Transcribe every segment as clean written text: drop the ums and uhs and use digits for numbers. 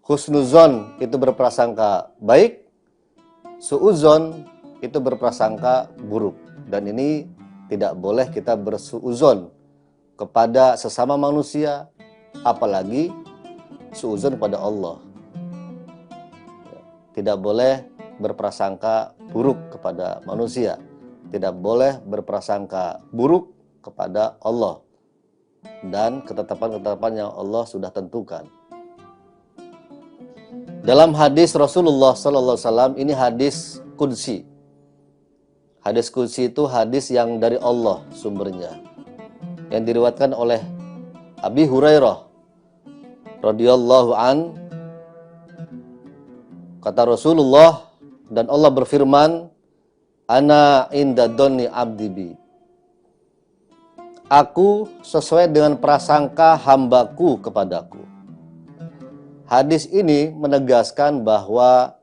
Husnuzon itu berprasangka baik, suuzon itu berprasangka buruk. Dan ini tidak boleh kita bersuuzon kepada sesama manusia, apalagi suuzon kepada Allah. Tidak boleh berprasangka buruk kepada manusia, tidak boleh berprasangka buruk kepada Allah dan ketetapan-ketetapan yang Allah sudah tentukan. Dalam hadis Rasulullah sallallahu alaihi wasallam, ini hadis qudsi. Hadis qudsi itu hadis yang dari Allah sumbernya, yang diriwayatkan oleh Abi Hurairah radhiyallahu an. Kata Rasulullah, dan Allah berfirman, ana inda dhanni abdi bi. Aku sesuai dengan prasangka hambaku kepadaku. Hadis ini menegaskan bahwa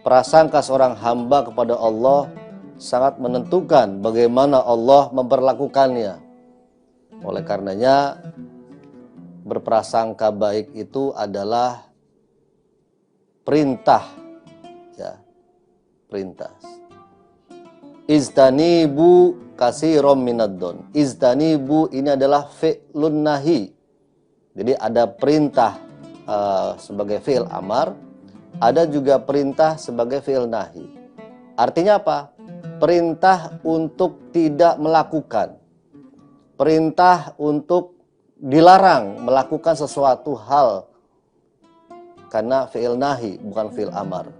prasangka seorang hamba kepada Allah sangat menentukan bagaimana Allah memperlakukannya. Oleh karenanya, berprasangka baik itu adalah perintah, ya, perintah. Iztanibu katsiran minad-don. Iztanibu ini adalah fi'lun nahi. Jadi ada perintah sebagai fi'il amar, ada juga perintah sebagai fi'il nahi. Artinya apa? Perintah untuk tidak melakukan. Perintah untuk dilarang melakukan sesuatu hal karena fi'il nahi, bukan fi'il amar.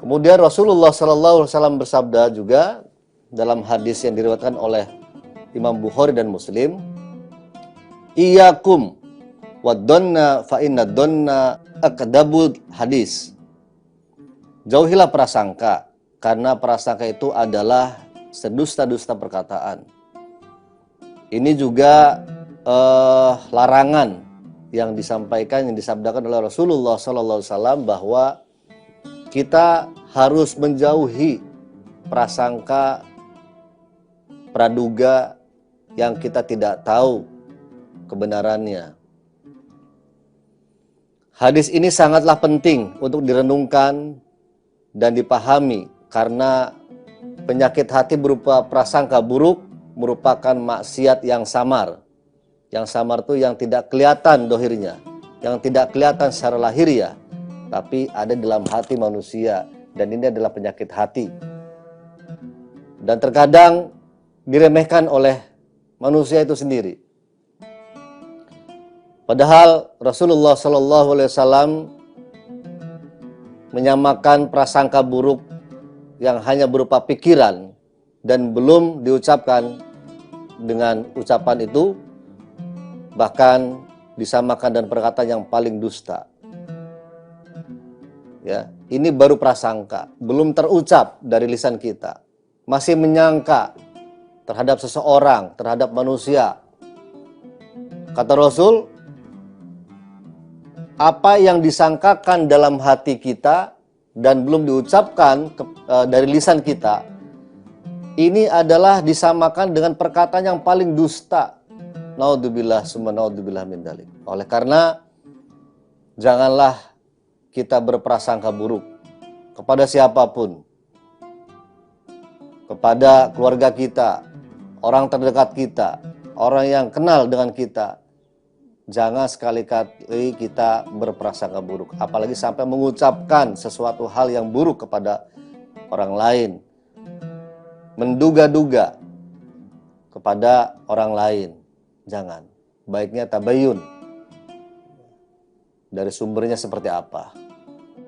Kemudian Rasulullah SAW bersabda juga dalam hadis yang diriwayatkan oleh Imam Bukhari dan Muslim, Iyyakum wad-dhanna fa inna dhanna akdabul hadis. Jauhilah prasangka, karena prasangka itu adalah sedusta-dusta perkataan. Ini juga larangan yang disampaikan, yang disabdakan oleh Rasulullah SAW bahwa kita harus menjauhi prasangka, praduga yang kita tidak tahu kebenarannya. Hadis ini sangatlah penting untuk direnungkan dan dipahami, karena penyakit hati berupa prasangka buruk merupakan maksiat yang samar. Yang samar itu yang tidak kelihatan dohirnya, yang tidak kelihatan secara lahiriah, tapi ada dalam hati manusia, dan ini adalah penyakit hati. Dan terkadang diremehkan oleh manusia itu sendiri. Padahal Rasulullah SAW menyamakan prasangka buruk yang hanya berupa pikiran dan belum diucapkan dengan ucapan itu, bahkan disamakan dan perkataan yang paling dusta. Ya, ini baru prasangka, belum terucap dari lisan kita. Masih menyangka terhadap seseorang, terhadap manusia. Kata Rasul, apa yang disangkakan dalam hati kita dan belum diucapkan dari lisan kita, ini adalah disamakan dengan perkataan yang paling dusta. Naudzubillah summa naudzubillah min dzalik. Oleh karena janganlah kita berprasangka buruk kepada siapapun, kepada keluarga kita, orang terdekat kita, orang yang kenal dengan kita. Jangan sekali-kali kita berprasangka buruk, apalagi sampai mengucapkan sesuatu hal yang buruk kepada orang lain, menduga-duga kepada orang lain. Jangan. Baiknya tabayun, dari sumbernya seperti apa.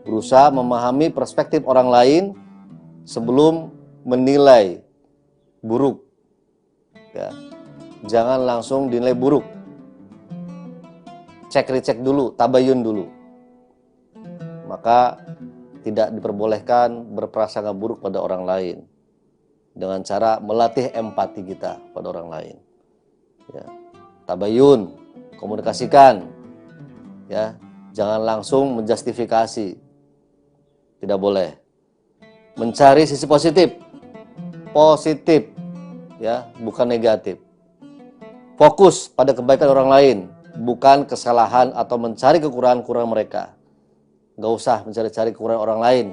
Berusaha memahami perspektif orang lain sebelum menilai buruk. Ya. Jangan langsung dinilai buruk. Cek-recek dulu, tabayun dulu. Maka tidak diperbolehkan berprasangka buruk pada orang lain dengan cara melatih empati kita pada orang lain. Ya. Tabayun, komunikasikan. Ya, jangan langsung menjustifikasi. Tidak boleh. Mencari sisi positif. Positif, ya, bukan negatif. Fokus pada kebaikan orang lain, bukan kesalahan atau mencari kekurangan-kekurangan mereka. Gak usah mencari-cari kekurangan orang lain.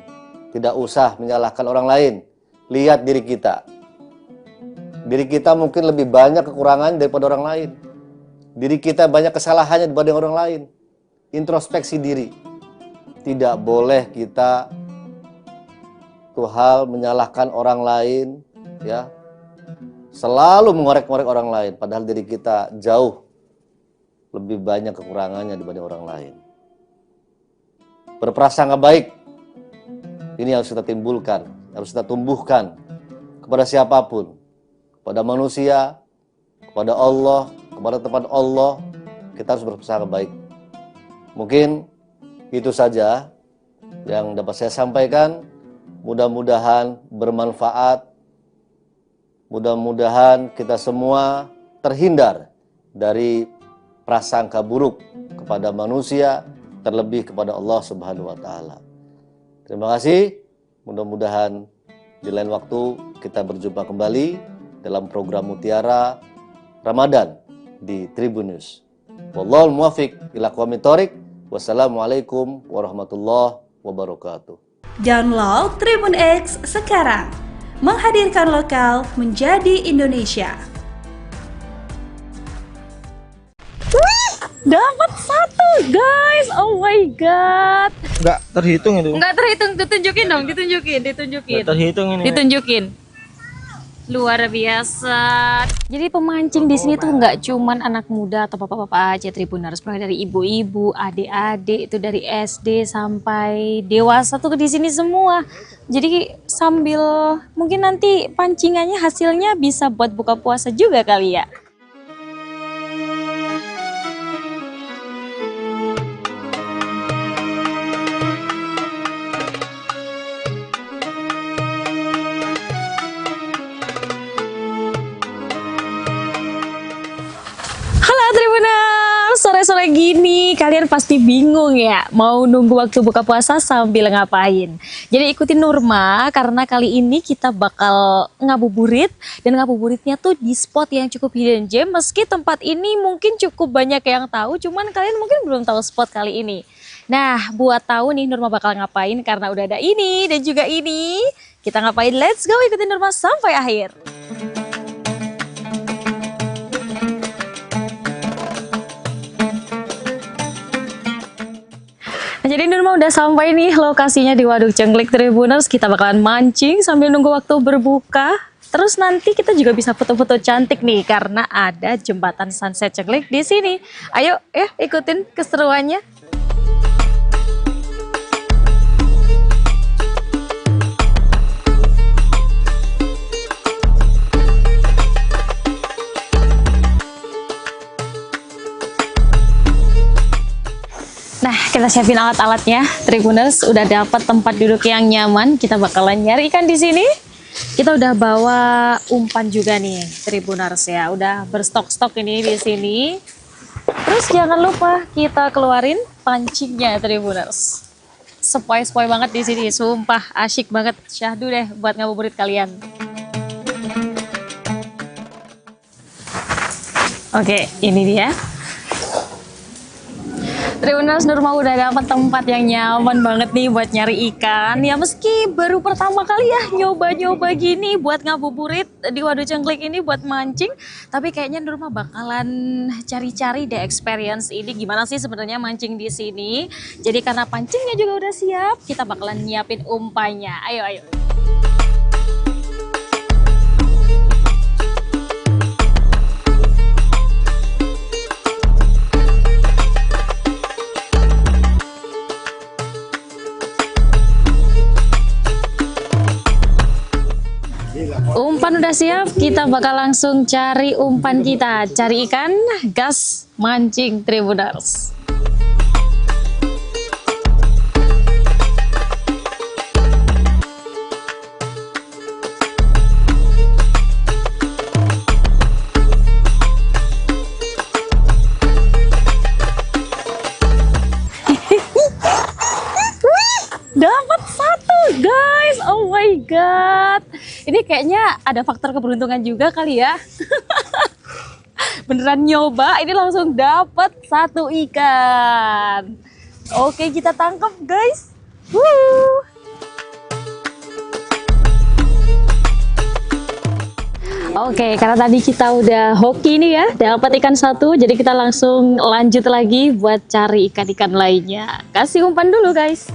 Tidak usah menyalahkan orang lain. Lihat diri kita. Diri kita mungkin lebih banyak kekurangan daripada orang lain. Diri kita banyak kesalahannya dibanding orang lain. Introspeksi diri. Tidak boleh kita tuh hal menyalahkan orang lain, ya. Selalu mengorek-ngorek orang lain, padahal diri kita jauh lebih banyak kekurangannya dibanding orang lain. Berprasangka baik, ini harus kita timbulkan, harus kita tumbuhkan kepada siapapun, kepada manusia, kepada Allah, kepada tempat Allah, kita harus berprasangka baik. Mungkin itu saja yang dapat saya sampaikan. Mudah-mudahan bermanfaat. Mudah-mudahan kita semua terhindar dari prasangka buruk kepada manusia, terlebih kepada Allah Subhanahu wa taala. Terima kasih. Mudah-mudahan di lain waktu kita berjumpa kembali dalam program Mutiara Ramadan di Tribun News. Wallahul muwaffiq ila aqwamit thoriq. Wassalamualaikum warahmatullahi wabarakatuh. Download Tribun X sekarang. Menghadirkan lokal menjadi Indonesia. Dapat 1 guys, oh my god. Nggak terhitung itu. Nggak terhitung, ditunjukin dong, ditunjukin. Nggak terhitung ini. Ditunjukin. Luar biasa. Jadi pemancing di sini tuh nggak cuman anak muda atau bapak-bapak aja Tribuners, mulai dari ibu-ibu, adik-adik itu dari SD sampai dewasa tuh di sini semua. Jadi sambil mungkin nanti pancingannya hasilnya bisa buat buka puasa juga kali ya. Sore-sore gini kalian pasti bingung ya mau nunggu waktu buka puasa sambil ngapain. Jadi ikutin Nurma karena kali ini kita bakal ngabuburit, dan ngabuburitnya tuh di spot yang cukup hidden gem. Meski tempat ini mungkin cukup banyak yang tahu, cuman kalian mungkin belum tahu spot kali ini. Nah, buat tahu nih Nurma bakal ngapain karena udah ada ini dan juga ini, kita ngapain? Let's go, ikutin Nurma sampai akhir. Jadi Nurma udah sampai nih lokasinya di Waduk Cengklik Tribuners. Kita bakalan mancing sambil nunggu waktu berbuka. Terus nanti kita juga bisa foto-foto cantik nih karena ada jembatan Sunset Cengklik di sini. Ayo ya ikutin keseruannya. Nah, kita siapin alat-alatnya. Tribuners udah dapat tempat duduk yang nyaman. Kita bakalan nyari ikan di sini. Kita udah bawa umpan juga nih, Tribuners ya. Udah berstok-stok ini di sini. Terus jangan lupa kita keluarin pancingnya, Tribuners. Sepoi-sepoi banget di sini, sumpah asyik banget. Syahdu deh buat ngabuburit kalian. Oke, ini dia. Tribuners, Nurma udah dapat tempat yang nyaman banget nih buat nyari ikan. Ya meski baru pertama kali ya nyoba-nyoba gini buat ngabuburit di Waduk Cengklik ini buat mancing, tapi kayaknya Nurma bakalan cari-cari deh experience ini gimana sih sebenarnya mancing di sini. Jadi karena pancingnya juga udah siap, kita bakalan nyiapin umpannya. Ayo ayo. Umpan udah siap, kita bakal langsung cari umpan kita. Cari ikan, gas, mancing Tribuners. Dapat 1 guys, oh my god. Ini kayaknya ada faktor keberuntungan juga kali ya. Beneran nyoba, ini langsung dapat satu ikan. Oke, kita tangkap guys. Woo. Oke, karena tadi kita udah hoki nih ya, dapat ikan satu, jadi kita langsung lanjut lagi buat cari ikan-ikan lainnya. Kasih umpan dulu guys.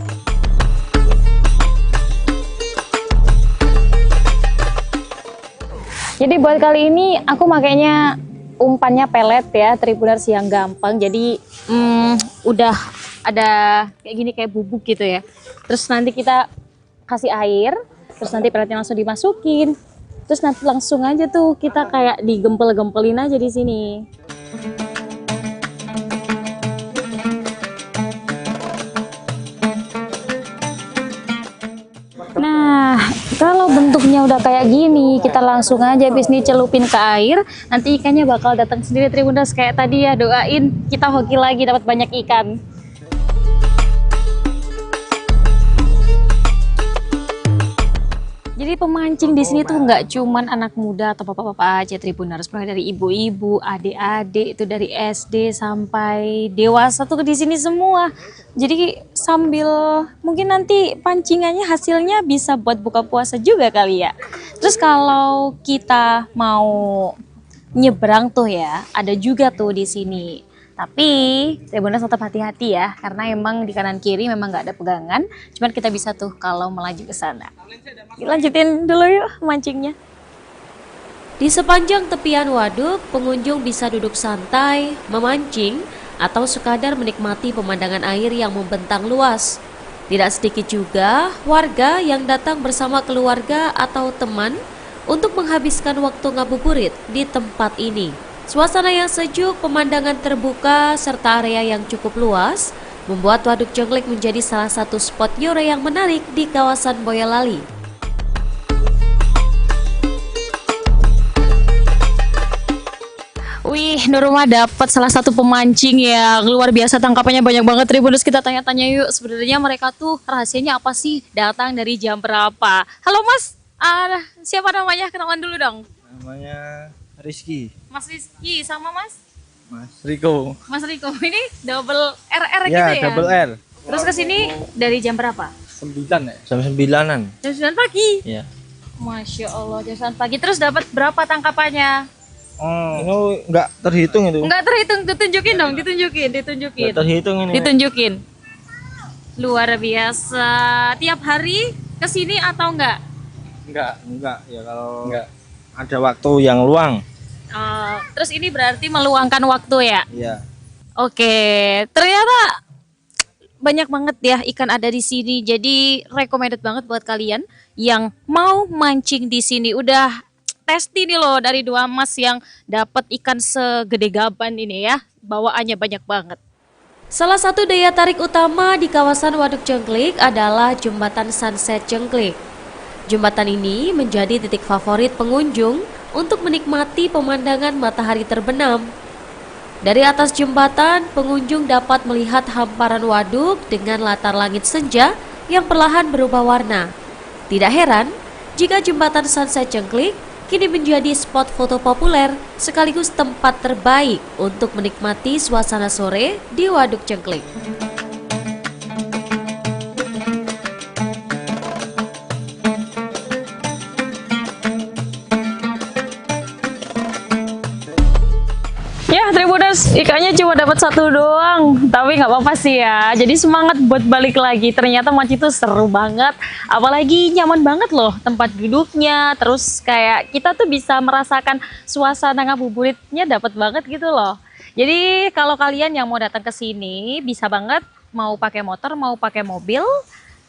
Jadi buat kali ini aku makainya umpannya pelet ya, Tribuners yang gampang. Jadi udah ada kayak gini, kayak bubuk gitu ya. Terus nanti kita kasih air, terus nanti peletnya langsung dimasukin. Terus nanti langsung aja tuh kita kayak digempel-gempelin aja di sini. Nah, kalau bentuknya udah kayak gini, kita langsung aja habis ini celupin ke air. Nanti ikannya bakal datang sendiri Tribuners kayak tadi ya, doain kita hoki lagi dapat banyak ikan. Jadi pemancing di sini tuh nggak cuman anak muda atau bapak-bapak aja Tribuners, mulai dari ibu-ibu, adik-adik itu dari SD sampai dewasa tuh di sini semua. Jadi sambil mungkin nanti pancingannya hasilnya bisa buat buka puasa juga kali ya. Terus kalau kita mau nyebrang tuh ya, ada juga tuh di sini. Tapi Tribuners tetap hati-hati ya, karena emang di kanan kiri memang nggak ada pegangan. Cuman kita bisa tuh kalau melaju ke sana. Lanjutin dulu yuk mancingnya. Di sepanjang tepian waduk, pengunjung bisa duduk santai, memancing, atau sekadar menikmati pemandangan air yang membentang luas. Tidak sedikit juga warga yang datang bersama keluarga atau teman untuk menghabiskan waktu ngabuburit di tempat ini. Suasana yang sejuk, pemandangan terbuka, serta area yang cukup luas membuat Waduk Jenglek menjadi salah satu spot yore yang menarik di kawasan Boyolali. Wih, Nurma dapat salah satu pemancing yang luar biasa, tangkapannya banyak banget Tribuners. Kita tanya-tanya yuk, sebenarnya mereka tuh rahasianya apa sih? Datang dari jam berapa? Halo Mas, siapa namanya? Kenalan dulu dong. Namanya Rizky. Mas Rizky sama Mas Riko. Mas Riko, ini double RR Ya, gitu ya? double R. Terus ke sini dari jam berapa? 9 ya? Jam 9-an. Jam 9 pagi? Iya. Masya Allah, jam 9 pagi. Terus dapat berapa tangkapannya? Ini enggak terhitung itu. Enggak terhitung, ditunjukin dong, ditunjukin. Enggak terhitung ini. Ditunjukin. Luar biasa. Tiap hari ke sini atau enggak? Enggak. Ya kalau enggak ada waktu yang luang. Terus ini berarti meluangkan waktu ya? Iya. Oke, ternyata banyak banget ya ikan ada di sini. Jadi recommended banget buat kalian yang mau mancing di sini. Udah testi nih loh dari dua mas yang dapat ikan segede gaban ini ya. Bawaannya banyak banget. Salah satu daya tarik utama di kawasan Waduk Jenglek adalah Jembatan Sunset Jenglek. Jembatan ini menjadi titik favorit pengunjung untuk menikmati pemandangan matahari terbenam. Dari atas jembatan, pengunjung dapat melihat hamparan waduk dengan latar langit senja yang perlahan berubah warna. Tidak heran jika Jembatan Sunset Jenglek kini menjadi spot foto populer sekaligus tempat terbaik untuk menikmati suasana sore di Waduk Jenglek. Ya Tribuners, ikannya cuma dapat satu doang, tapi nggak apa-apa sih ya. Jadi semangat buat balik lagi. Ternyata mancing itu seru banget, apalagi nyaman banget loh tempat duduknya. Terus kayak kita tuh bisa merasakan suasana ngabuburitnya dapat banget gitu loh. Jadi kalau kalian yang mau datang ke sini bisa banget, mau pakai motor, mau pakai mobil,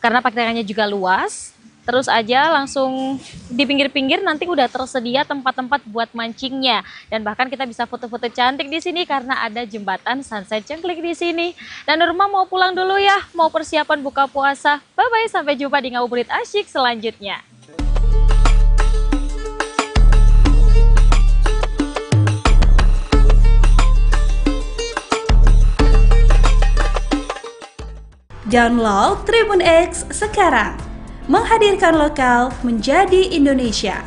karena parkirannya juga luas. Terus aja langsung di pinggir-pinggir nanti udah tersedia tempat-tempat buat mancingnya, dan bahkan kita bisa foto-foto cantik di sini karena ada Jembatan Sunset Jenglek di sini. Dan Nurma mau pulang dulu ya, mau persiapan buka puasa. Bye bye, sampai jumpa di ngabuburit asyik selanjutnya. Download Tribun X sekarang. Menghadirkan lokal menjadi Indonesia.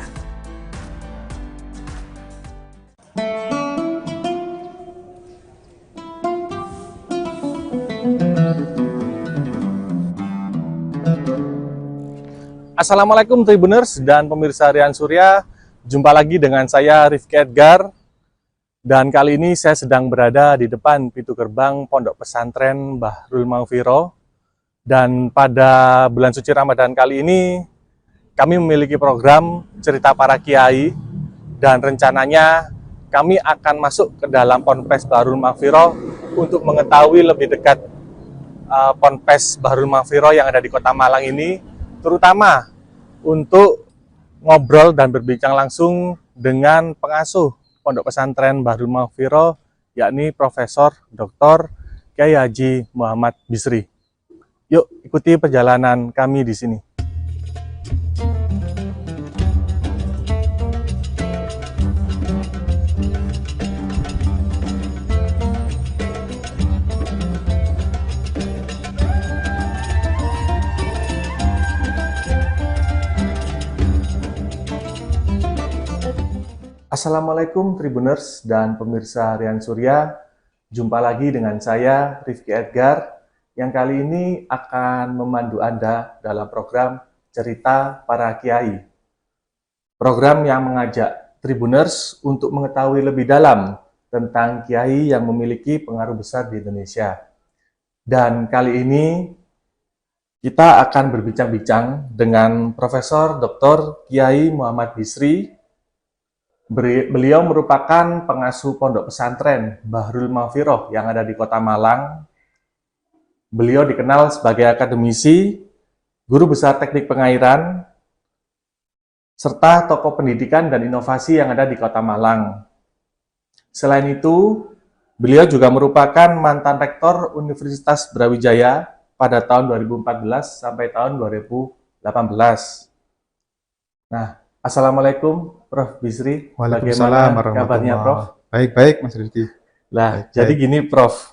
Assalamualaikum Tribuners dan pemirsa Rian Surya. Jumpa lagi dengan saya Rifki Edgar. Dan kali ini saya sedang berada di depan pintu gerbang Pondok Pesantren Bahrul Maghfirah. Dan pada bulan suci Ramadan kali ini kami memiliki program cerita para kiai, dan rencananya kami akan masuk ke dalam Ponpes Bahrul Maghfirah untuk mengetahui lebih dekat Ponpes Bahrul Maghfirah yang ada di Kota Malang ini, terutama untuk ngobrol dan berbincang langsung dengan pengasuh Pondok Pesantren Bahrul Maghfirah, yakni Profesor Dr. Kyai Haji Muhammad Bisri. Yuk ikuti perjalanan kami di sini. Assalamualaikum Tribuners dan pemirsa Rian Surya. Jumpa lagi dengan saya Rifki Edgar yang kali ini akan memandu Anda dalam program Cerita Para Kiai. Program yang mengajak Tribuners untuk mengetahui lebih dalam tentang kiai yang memiliki pengaruh besar di Indonesia. Dan kali ini kita akan berbincang-bincang dengan Profesor Dr. Kyai Muhammad Bisri. Beliau merupakan pengasuh Pondok Pesantren Bahrul Maghfirah yang ada di Kota Malang. Beliau dikenal sebagai akademisi, guru besar teknik pengairan, serta tokoh pendidikan dan inovasi yang ada di Kota Malang. Selain itu, beliau juga merupakan mantan rektor Universitas Brawijaya pada tahun 2014 sampai tahun 2018. Nah, Assalamualaikum Prof. Bisri. Waalaikumsalam Bagaimana kabarnya Prof? Baik-baik Mas Rizky. Nah, jadi gini Prof,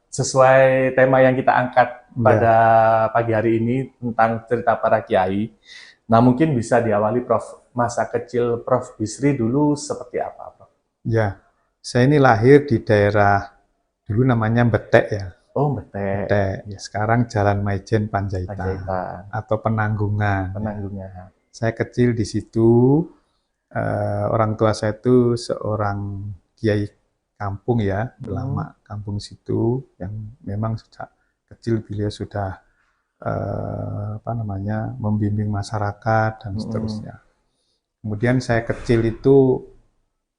sesuai tema yang kita angkat pada pagi hari ini tentang cerita para kiai. Nah, mungkin bisa diawali Prof, masa kecil Prof Bisri dulu seperti apa Prof? Ya, saya ini lahir di daerah dulu namanya Betek ya. Oh, Betek. Betek. Ya, sekarang Jalan Maijen Panjaitan. Panjaitan. Atau Penanggungan. Penanggungan. Saya kecil di situ, orang tua saya itu seorang kiai kampung ya, ulama kampung situ, yang memang sejak kecil beliau sudah membimbing masyarakat dan seterusnya. Kemudian saya kecil itu,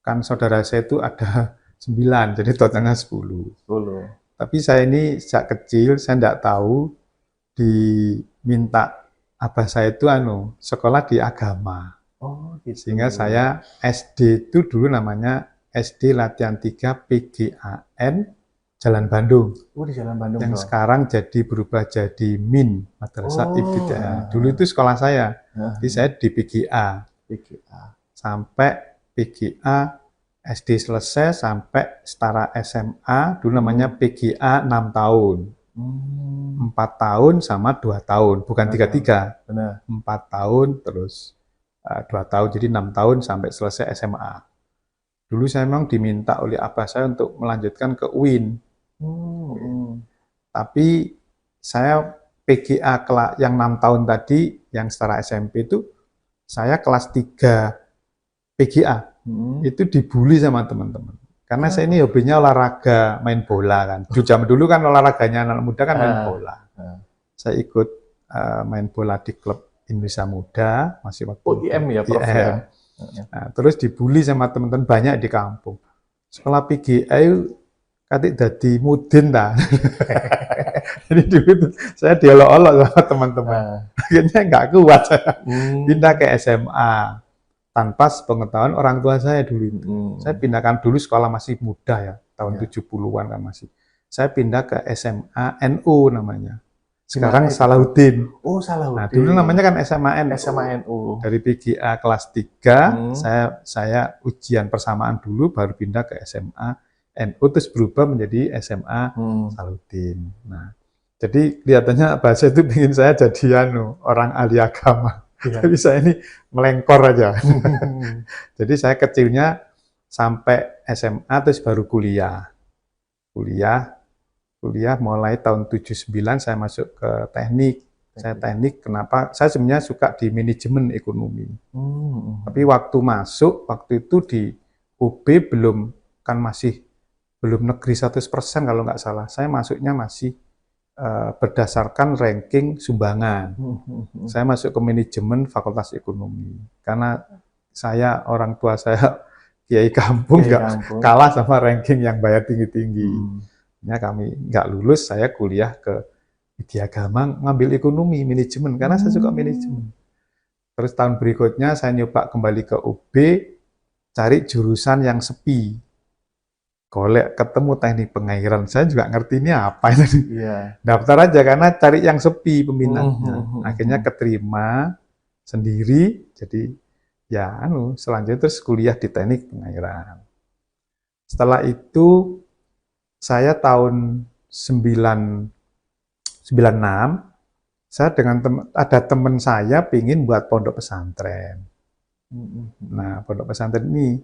kan saudara saya itu ada 9, jadi totalnya 10. Tapi saya ini sejak kecil, saya tidak tahu, diminta abah saya itu sekolah di agama. Oh, gitu. Sehingga saya SD itu dulu namanya SD Latihan 3 PGAN Jalan Bandung. Oh, di Jalan Bandung. Yang sekarang berubah jadi MIN, Madrasah Ibtidaiyah. Dulu itu sekolah saya. Jadi saya di PGA. Sampai PGA SD selesai sampai setara SMA, dulu namanya PGA 6 tahun. 4 tahun sama 2 tahun, bukan 3-3. Benar. 4 tahun terus 2 tahun, jadi 6 tahun sampai selesai SMA. Dulu saya memang diminta oleh abah saya untuk melanjutkan ke UIN. Tapi saya PGA yang 6 tahun tadi, yang setara SMP itu, saya kelas 3 PGA. Itu dibully sama teman-teman. Karena saya ini hobinya olahraga, main bola kan. Zaman dulu kan olahraganya anak muda kan main bola. Saya ikut main bola di klub Indonesia Muda, masih waktu IM ya Prof ya. Nah, terus dibully sama teman-teman banyak di kampung. Sekolah PGA katik dadi mudin ta. Jadi dulu itu saya diolok-olok sama teman-teman. Akhirnya nggak kuat saya. Pindah ke SMA. Tanpa sepengetahuan orang tua saya dulu itu. Saya pindahkan dulu sekolah masih muda ya, tahun 70-an kan masih. Saya pindah ke SMA NU namanya. Sekarang Salahuddin. Oh, Salahuddin. Nah, dulu namanya kan SMA NU. SMA NU. Dari PGA kelas 3, saya ujian persamaan dulu, baru pindah ke SMA NU, terus berubah menjadi SMA Salahuddin. Nah, jadi kelihatannya bahasa itu ingin saya jadi orang ahli agama. Tapi saya ini melengkor aja. Jadi saya kecilnya sampai SMA terus baru kuliah. kuliah mulai tahun 79 saya masuk ke teknik. Saya teknik, kenapa? Saya sebenarnya suka di manajemen ekonomi. Tapi waktu masuk, waktu itu di UB belum negeri 100% kalau nggak salah. Saya masuknya masih berdasarkan ranking sumbangan. Saya masuk ke manajemen Fakultas Ekonomi. Karena orang tua saya kiai kampung nggak kalah sama ranking yang bayar tinggi-tinggi. Ya, kami nggak lulus, saya kuliah ke Widya Agama ngambil ekonomi, manajemen, karena saya suka manajemen. Terus tahun berikutnya saya nyoba kembali ke UB, cari jurusan yang sepi. Golek ketemu teknik pengairan, saya juga ngerti ini apa itu. Daftar aja karena cari yang sepi peminatnya. Akhirnya keterima sendiri, jadi ya selanjutnya terus kuliah di teknik pengairan. Setelah itu saya tahun 96, saya ada teman saya pingin buat pondok pesantren. Nah, pondok pesantren ini,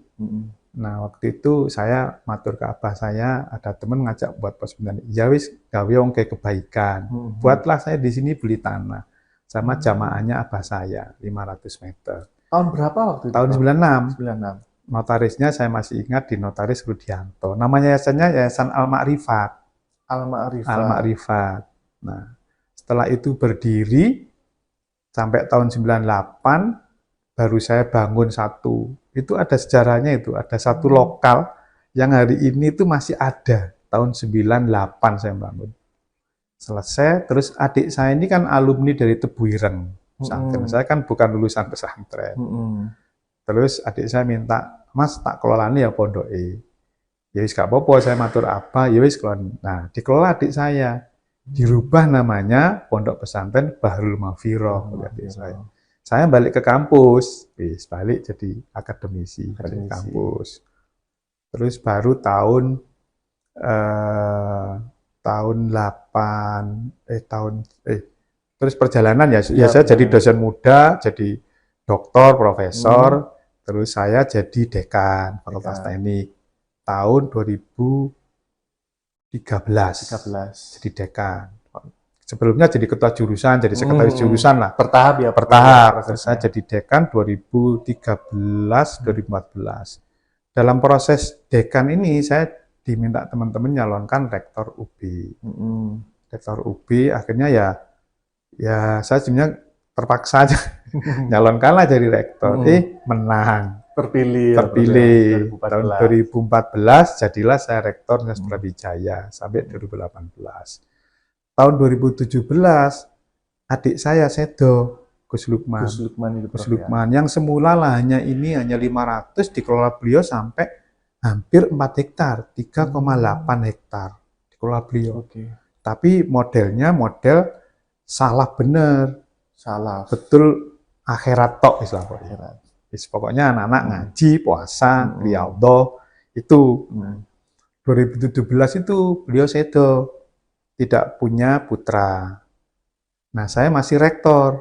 nah waktu itu saya matur ke abah saya, ada teman ngajak buat pondok pesantren. Ya wis, gawe wong kayak kebaikan. Buatlah saya di sini beli tanah. Sama jamaahnya abah saya, 500 meter. Tahun berapa waktu itu? Tahun 96. 96. Notarisnya saya masih ingat di Notaris Rudianto. Namanya Yayasan Al-Ma'rifat. Al-Ma'rifat. Nah, setelah itu berdiri sampai tahun 98 baru saya bangun satu. Itu ada sejarahnya itu, ada satu lokal yang hari ini itu masih ada. Tahun 98 saya bangun. Selesai, terus adik saya ini kan alumni dari Tebu Ireng pesantren. Saya kan bukan lulusan pesantren. Terus adik saya minta, "Mas, tak kelolani ya pondok Ya wis gak apa-apa, saya matur apa, ya wis kelolani. Nah, dikelola adik saya. Dirubah namanya Pondok Pesantren Bahrul Mawfiroh. Saya balik ke kampus, balik jadi akademisi, balik ke kampus. Terus baru tahun 8, terus perjalanan ya saya jadi dosen muda, jadi doktor, profesor, terus saya jadi dekan Fakultas Teknik tahun 2013. Jadi dekan. Sebelumnya jadi ketua jurusan, jadi sekretaris jurusan lah. Bertahap ya? Bertahap. Terus saya jadi dekan 2013-2014. Dalam proses dekan ini saya diminta teman-teman nyalonkan rektor UB. Rektor UB akhirnya ya saya sebenarnya terpaksa aja nyalonkanlah jadi rektor. Menang. Terpilih. Tahun 2014 jadilah saya rektor Universitas Brawijaya sampai 2018. Tahun 2017 adik saya Sedo Gus Lukman yang semula lahannya ini hanya 500 dikelola beliau sampai hampir 4 hektar, 3,8 hektar dikelola beliau. Tapi modelnya model salah bener. Betul akhirat tok istilahnya. Pokoknya anak-anak ngaji, puasa, riyadhah itu. 2017 itu beliau Sedo tidak punya putra. Nah, saya masih rektor.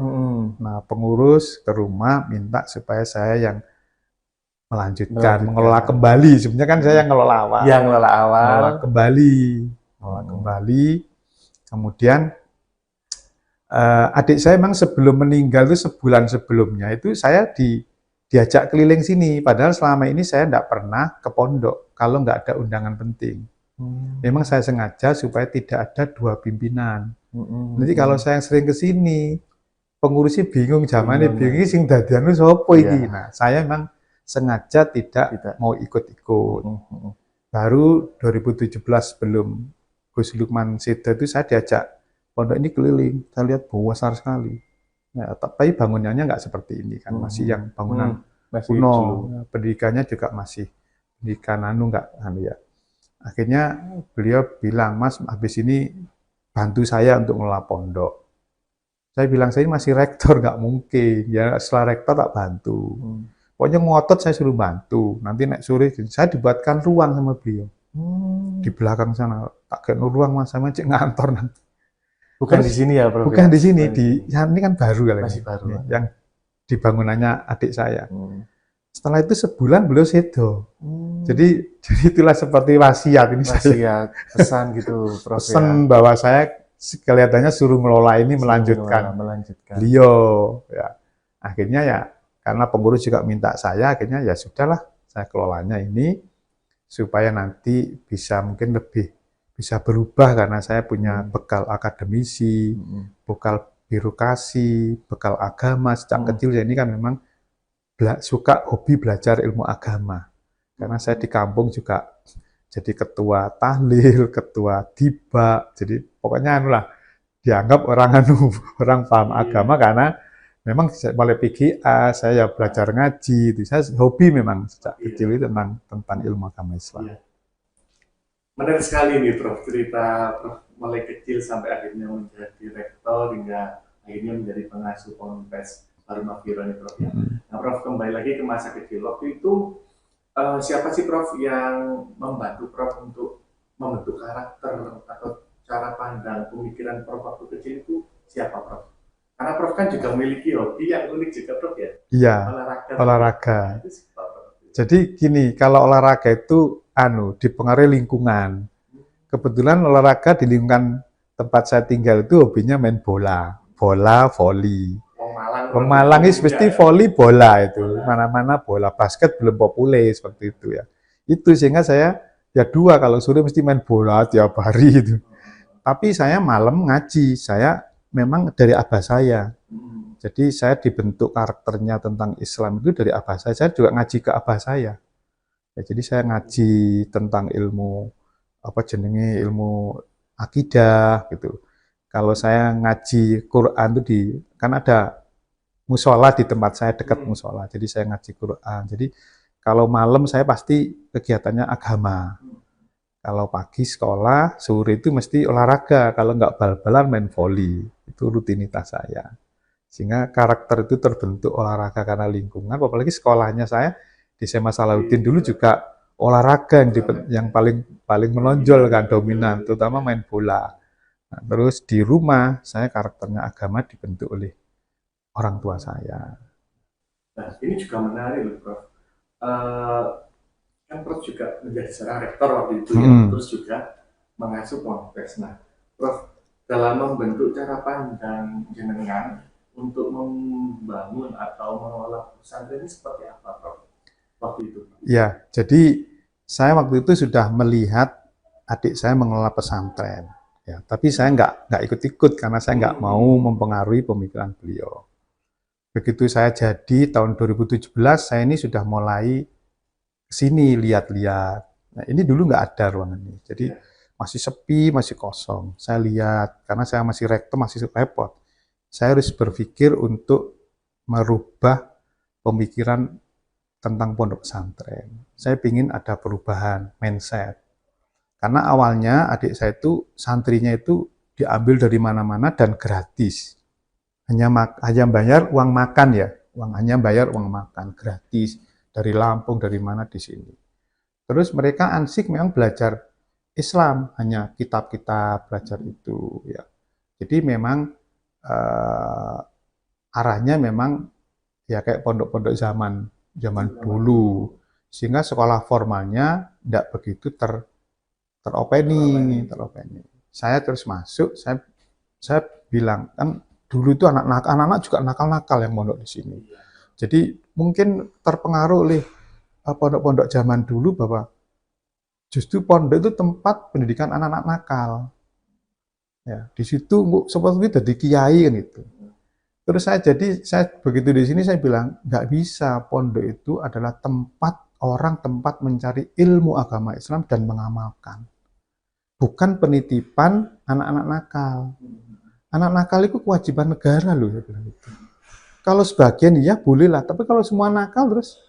Nah, pengurus ke rumah minta supaya saya yang melanjutkan, mengelola kembali. Sebenarnya kan saya yang ngelola awal. Mengelola kembali. Kemudian adik saya memang sebelum meninggal itu sebulan sebelumnya itu saya diajak keliling sini. Padahal selama ini saya tidak pernah ke pondok kalau nggak ada undangan penting. Memang saya sengaja supaya tidak ada 2 pimpinan. Nanti kalau saya sering ke sini, pengurusnya bingung, zamannya bingung, sing dadian itu apa ini. Nah, saya memang sengaja tidak mau ikut-ikut. Baru 2017 sebelum Gus Lukman Sedo itu saya diajak pondok ini keliling. Saya lihat besar sekali. Nah, tapi bangunannya nggak seperti ini kan, masih yang bangunan kuno. Pendidikannya juga masih pendidikan ya. Akhirnya beliau bilang, "Mas, habis ini bantu saya untuk ngelola pondok." Saya bilang, "Saya masih rektor, nggak mungkin. Ya setelah rektor tak bantu." Pokoknya ngotot saya suruh bantu. Nanti naik sore saya dibuatkan ruang sama beliau. Di belakang sana tak kayak ruang Mas, sama cek ngantor nanti. Bukan di sini ya, Prof? Bukan di sini, ini kan baru kali. Masih baru. Yang di bangunannya adik saya. Setelah itu sebulan beliau sedo. Jadi itulah seperti wasiat ini Wasiat, pesan gitu, Prof. pesan bahwa saya kelihatannya suruh ngelola ini melanjutkan melanjutkan. beliau. Ya. Akhirnya ya karena pengurus juga minta saya, akhirnya ya sudahlah saya kelolanya ini supaya nanti bisa mungkin lebih bisa berubah karena saya punya bekal akademisi, bekal birokrasi, bekal agama sejak kecil. Jadi ini kan memang suka hobi belajar ilmu agama. Karena saya di kampung juga jadi ketua tahlil, ketua tiba, jadi pokoknya anulah dianggap orang paham agama karena memang mulai PGA saya ya belajar ngaji, itu saya hobi memang sejak kecil itu tentang ilmu agama Islam. Menarik sekali nih Prof, cerita Prof mulai kecil sampai akhirnya menjadi rektor hingga akhirnya menjadi pengasuh Ponpes Bharul Mangfiro nih Prof. Nah Prof, kembali lagi ke masa kecil. Waktu itu siapa sih Prof yang membantu Prof untuk membentuk karakter atau cara pandang pemikiran Prof waktu kecil itu siapa Prof? Karena Prof kan juga memiliki hobi yang unik juga Prof ya? Iya, olahraga. Itu siapa, Prof? Jadi gini, kalau olahraga itu dipengaruhi lingkungan. Kebetulan olahraga di lingkungan tempat saya tinggal itu hobinya main bola, voli. Wong Malang itu mesti voli bola itu, mana-mana bola, basket belum populer seperti itu ya. Itu sehingga saya ya dua kalau sore mesti main bola tiap hari itu. Tapi saya malam ngaji, saya memang dari abah saya. Jadi saya dibentuk karakternya tentang Islam itu dari abah saya. Saya juga ngaji ke abah saya. Ya, jadi saya ngaji tentang ilmu ilmu akidah gitu. Kalau saya ngaji Quran itu kan ada musola di tempat saya dekat musola. Jadi saya ngaji Quran. Jadi kalau malam saya pasti kegiatannya agama. Kalau pagi sekolah, sore itu mesti olahraga. Kalau nggak bal-balan main voli. Itu rutinitas saya. Sehingga karakter itu terbentuk olahraga karena lingkungan. Apalagi sekolahnya saya di SMA Salahuddin dulu juga olahraga yang paling menonjol kan, dominan, terutama main bola. Nah, terus di rumah saya karakternya agama dibentuk oleh orang tua saya. Nah, ini juga menarik loh, Prof. Kan Prof juga menjadi seorang rektor waktu itu ya, terus juga mengasuh Ponpes. Nah, Prof, dalam membentuk cara pandang jenengan untuk membangun atau mengelola pesantren ini seperti apa, Prof? Waktu itu? Ya, jadi saya waktu itu sudah melihat adik saya mengelola pesantren. Ya, tapi saya nggak ikut-ikut karena saya nggak mau mempengaruhi pemikiran beliau. Begitu saya jadi tahun 2017, saya ini sudah mulai kesini lihat-lihat. Nah, ini dulu nggak ada ruangan ini, jadi masih sepi, masih kosong. Saya lihat, karena saya masih rektor, masih repot. Saya harus berpikir untuk merubah pemikiran tentang pondok pesantren. Saya ingin ada perubahan mindset. Karena awalnya adik saya itu, santrinya itu diambil dari mana-mana dan gratis. Hanya bayar uang makan ya, hanya bayar uang makan gratis dari Lampung, dari mana di sini. Terus mereka ansik memang belajar Islam, hanya kitab-kitab belajar itu ya. Jadi memang arahnya memang ya kayak pondok-pondok zaman dulu, sehingga sekolah formalnya tidak begitu teropeni. Saya terus masuk, saya bilang kan dulu itu anak-anak juga nakal-nakal yang mondok di sini. Jadi mungkin terpengaruh oleh pondok-pondok zaman dulu bahwa justru pondok itu tempat pendidikan anak-anak nakal. Ya, di situ seperti itu jadi kiai kan itu. Terus saya begitu di sini saya bilang nggak bisa, pondok itu adalah tempat mencari ilmu agama Islam dan mengamalkan. Bukan penitipan anak-anak nakal. Anak nakal itu kewajiban negara loh, saya bilang gitu. Kalau sebagian ya bolehlah, tapi kalau semua nakal terus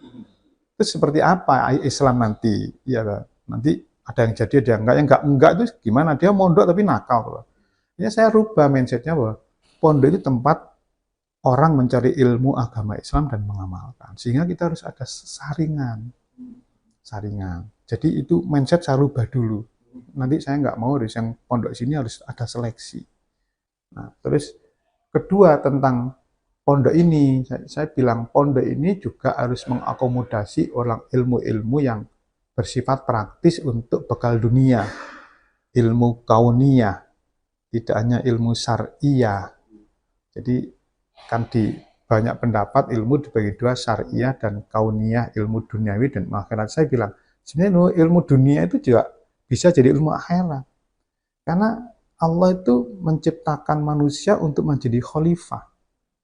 seperti apa Islam nanti? Ya nanti ada yang jadi, ada yang enggak itu gimana? Dia mondok tapi nakal. Ya saya rubah mindsetnya bahwa pondok itu tempat orang mencari ilmu agama Islam dan mengamalkan. Sehingga kita harus ada saringan. Jadi itu mindset saya rubah dulu. Nanti saya nggak mau harus yang pondok sini harus ada seleksi. Nah, terus kedua tentang pondok ini, saya bilang pondok ini juga harus mengakomodasi orang ilmu-ilmu yang bersifat praktis untuk bekal dunia, ilmu kauniyah, tidak hanya ilmu syariah. Jadi kan di banyak pendapat ilmu dibagi dua, syariah dan kauniyah, ilmu duniawi dan akhirat. Saya bilang sebenarnya ilmu dunia itu juga bisa jadi ilmu akhirat, karena Allah itu menciptakan manusia untuk menjadi khalifah.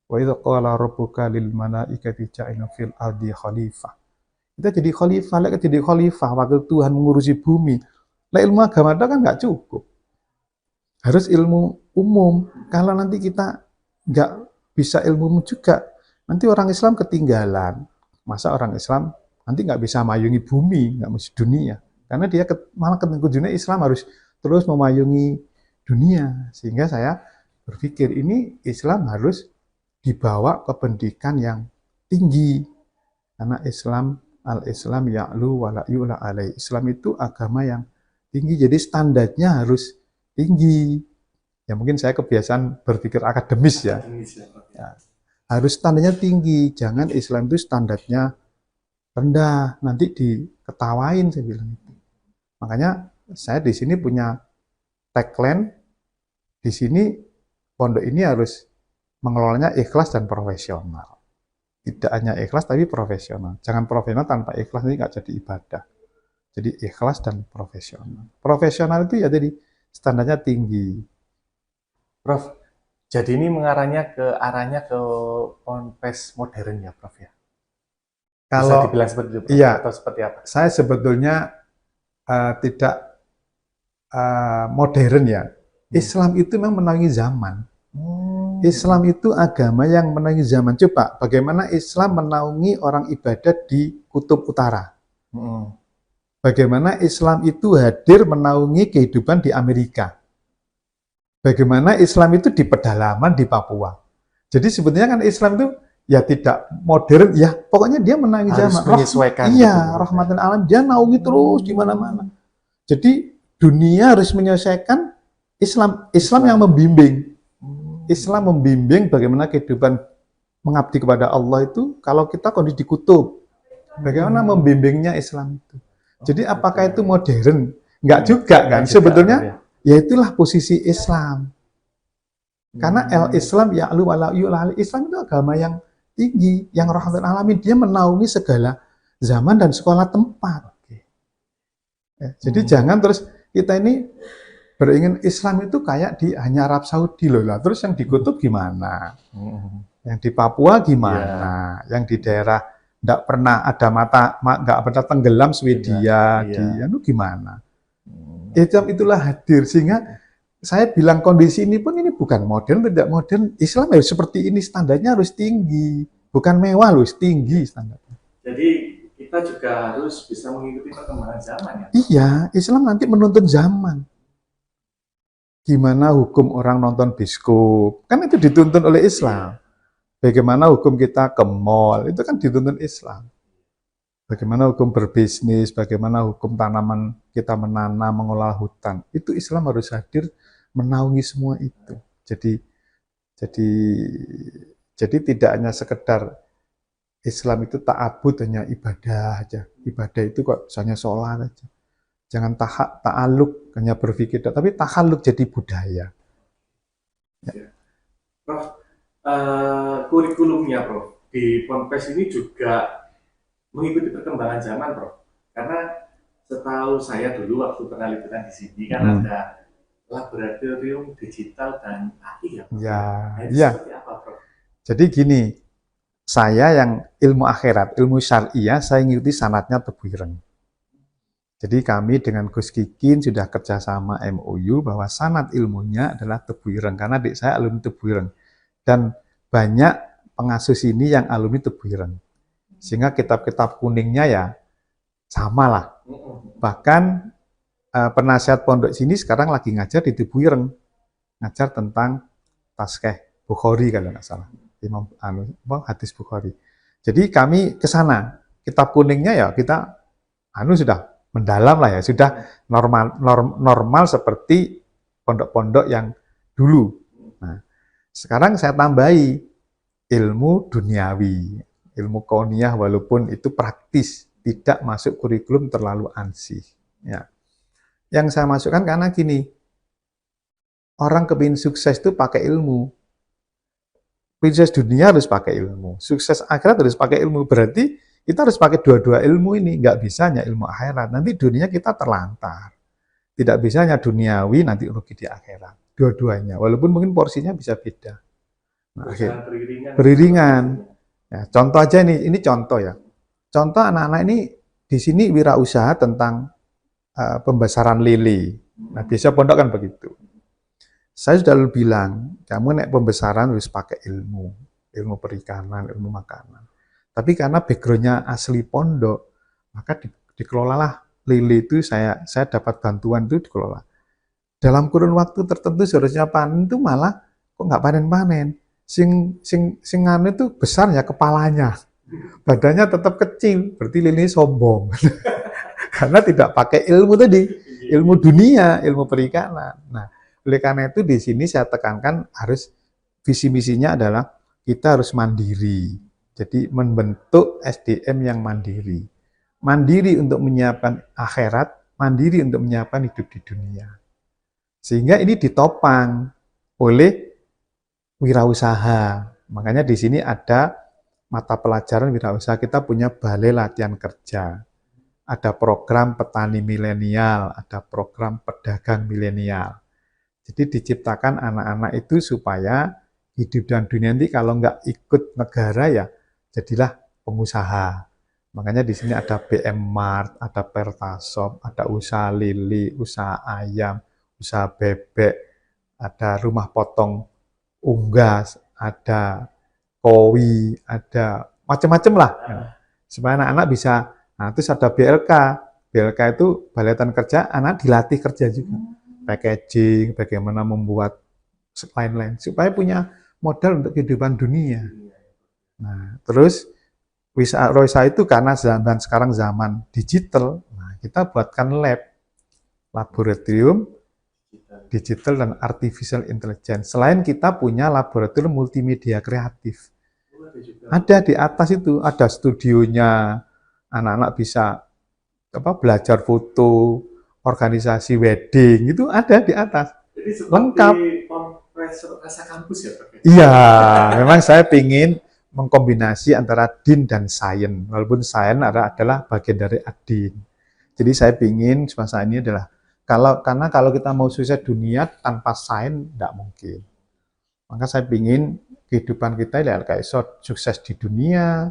Wa idza qala rabbuka lil malaikati ja'ilna fil ardi khalifah. Kita jadi khalifah, jadi khalifah, wakil Tuhan mengurusi bumi. Lah ilmu agama itu kan nggak cukup. Harus ilmu umum. Kalau nanti kita nggak bisa ilmu umum juga, nanti orang Islam ketinggalan. Masa orang Islam nanti nggak bisa mayungi bumi, nggak mesti dunia. Karena dia malah ketinggalan dunia, Islam harus terus memayungi dunia. Sehingga saya berpikir ini Islam harus dibawa ke pendidikan yang tinggi. Karena Islam, al-Islam ya'lu wa la yu'la alaih. Islam itu agama yang tinggi, jadi standarnya harus tinggi. Ya mungkin saya kebiasaan berpikir akademis ya. Ya. Harus standarnya tinggi, jangan Islam itu standarnya rendah, nanti diketawain, saya bilang itu. Makanya saya di sini punya tagline, di sini pondok ini harus mengelolanya ikhlas dan profesional. Tidak hanya ikhlas tapi profesional. Jangan profesional tanpa ikhlas, ini nggak jadi ibadah. Jadi ikhlas dan profesional. Profesional itu ya jadi standarnya tinggi. Prof, jadi ini arahnya ke ponpes modern ya, Prof ya? Bisa Kalau dibilang seperti itu, Prof, iya, atau seperti apa? saya sebetulnya tidak modern ya. Islam itu memang menaungi zaman. Islam itu agama yang menaungi zaman. Coba bagaimana Islam menaungi orang ibadah di Kutub Utara. Bagaimana Islam itu hadir menaungi kehidupan di Amerika. Bagaimana Islam itu di pedalaman di Papua. Jadi sebetulnya kan Islam itu ya tidak modern, ya pokoknya dia menaungi zaman. Menyesuaikan. Iya, rahmatan alam, dia naungi terus di mana-mana. Jadi dunia harus menyesuaikan Islam. Islam yang membimbing. Islam membimbing bagaimana kehidupan mengabdi kepada Allah itu kalau kita kondisi di kutub. Bagaimana membimbingnya Islam itu. Jadi apakah itu modern? Enggak juga kan. Sebetulnya ya itulah posisi Islam. Karena Islam ya'lu wa la yu'la. Islam itu agama yang tinggi, yang rahmatan alamin. Dia menaungi segala zaman dan sekolah tempat. Ya, jadi jangan terus kita ini beringin Islam itu kayak di hanya Arab Saudi loh lah. Terus yang di kutub gimana? Yang di Papua gimana? Yang di daerah enggak pernah ada enggak pernah tenggelam Swedia, itu gimana? Itulah hadir, sehingga saya bilang kondisi ini pun ini bukan modern, tidak modern. Islam harus seperti ini, standarnya harus tinggi, bukan mewah loh, tinggi standarnya. Jadi kita juga harus bisa mengikuti perkembangan zaman ya? Iya, Islam nanti menuntun zaman. Gimana hukum orang nonton bioskop, kan itu dituntun oleh Islam. Bagaimana hukum kita ke mall, itu kan dituntun Islam. Bagaimana hukum berbisnis, bagaimana hukum tanaman kita menanam, mengolah hutan, itu Islam harus hadir menaungi semua itu. Jadi tidak hanya sekedar Islam itu ta'abud, hanya ibadah aja. Ibadah itu kok hanya sholat aja. Jangan ta'aluk, hanya berpikir, tapi ta'aluk jadi budaya. Ya. Prof, kurikulumnya Prof, di Ponpes ini juga mengikuti perkembangan zaman, Prof. Karena setahu saya dulu waktu pernah liputan di sini kan ada laboratorium digital dan AI ya, Prof. Ya. Seperti apa, Prof? Jadi gini, saya yang ilmu akhirat, ilmu syariah, saya ngikuti sanatnya Tebu Ireng. Jadi kami dengan Gus Kikin sudah kerjasama MOU bahwa sanad ilmunya adalah Tebu Ireng, karena adik saya alumni Tebu Ireng. Dan banyak pengasuh ini yang alumni Tebu Ireng. Sehingga kitab-kitab kuningnya ya sama lah. Bahkan penasihat pondok sini sekarang lagi ngajar di Tebu Ireng. Ngajar tentang Taskeh Bukhari kalau nggak salah. Imam hadis Bukhari. Jadi kami ke sana. Kitab kuningnya ya kita sudah mendalam lah ya, sudah normal seperti pondok-pondok yang dulu. Nah, sekarang saya tambahi ilmu duniawi, ilmu kauniyah walaupun itu praktis, tidak masuk kurikulum terlalu ansih. Ya. Yang saya masukkan karena gini, orang kepingin sukses itu pakai ilmu. Sukses dunia harus pakai ilmu, sukses akhirat harus pakai ilmu. Berarti kita harus pakai dua-dua ilmu ini, nggak bisa hanya ilmu akhirat. Nanti dunia kita terlantar. Tidak bisa hanya duniawi, nanti rugi di akhirat. Dua-duanya, walaupun mungkin porsinya bisa beda. Nah, beriringan. Ya, contoh aja ini contoh ya. Contoh anak-anak ini di sini wirausaha tentang pembesaran lele. Nah, biasa pondok kan begitu. Saya sudah bilang, kamu naik pembesaran harus pakai ilmu perikanan, ilmu makanan. Tapi karena background-nya asli pondok, maka dikelolalah lele itu saya dapat bantuan itu dikelola. Dalam kurun waktu tertentu seharusnya panen itu malah kok nggak panen-panen. Sing anu itu besar ya kepalanya, badannya tetap kecil, berarti lele sombong. Karena tidak pakai ilmu tadi, ilmu dunia, ilmu perikanan. Nah, oleh karena itu di sini saya tekankan harus visi misinya adalah kita harus mandiri. Jadi membentuk SDM yang mandiri. Mandiri untuk menyiapkan akhirat, mandiri untuk menyiapkan hidup di dunia. Sehingga ini ditopang oleh wirausaha. Makanya di sini ada mata pelajaran wirausaha. Kita punya balai latihan kerja. Ada program petani milenial, ada program pedagang milenial. Jadi diciptakan anak-anak itu supaya hidup dan dunia nanti kalau nggak ikut negara ya jadilah pengusaha. Makanya di sini ada BM Mart, ada Pertasop, ada usaha lili, usaha ayam, usaha bebek, ada rumah potong unggas, ada kowi, ada macam-macam lah. Supaya anak-anak bisa, nah terus ada BLK. BLK itu Balai Latihan Kerja, anak dilatih kerja juga. Packaging, bagaimana membuat lain-lain, supaya punya modal untuk kehidupan dunia. Nah, terus Roisa itu karena sekarang zaman digital, nah kita buatkan laboratorium digital dan artificial intelligence. Selain kita punya laboratorium multimedia kreatif. Ada di atas itu, ada studionya, anak-anak bisa belajar foto, organisasi wedding, itu ada di atas. Jadi lengkap. Rasa kampus ya Pak? Iya, memang saya ingin mengkombinasi antara din dan sains. Walaupun sains adalah bagian dari adin. Jadi saya ingin semasa ini adalah karena kalau kita mau sukses dunia tanpa sains tidak mungkin. Maka saya ingin kehidupan kita ya kayak sukses di dunia,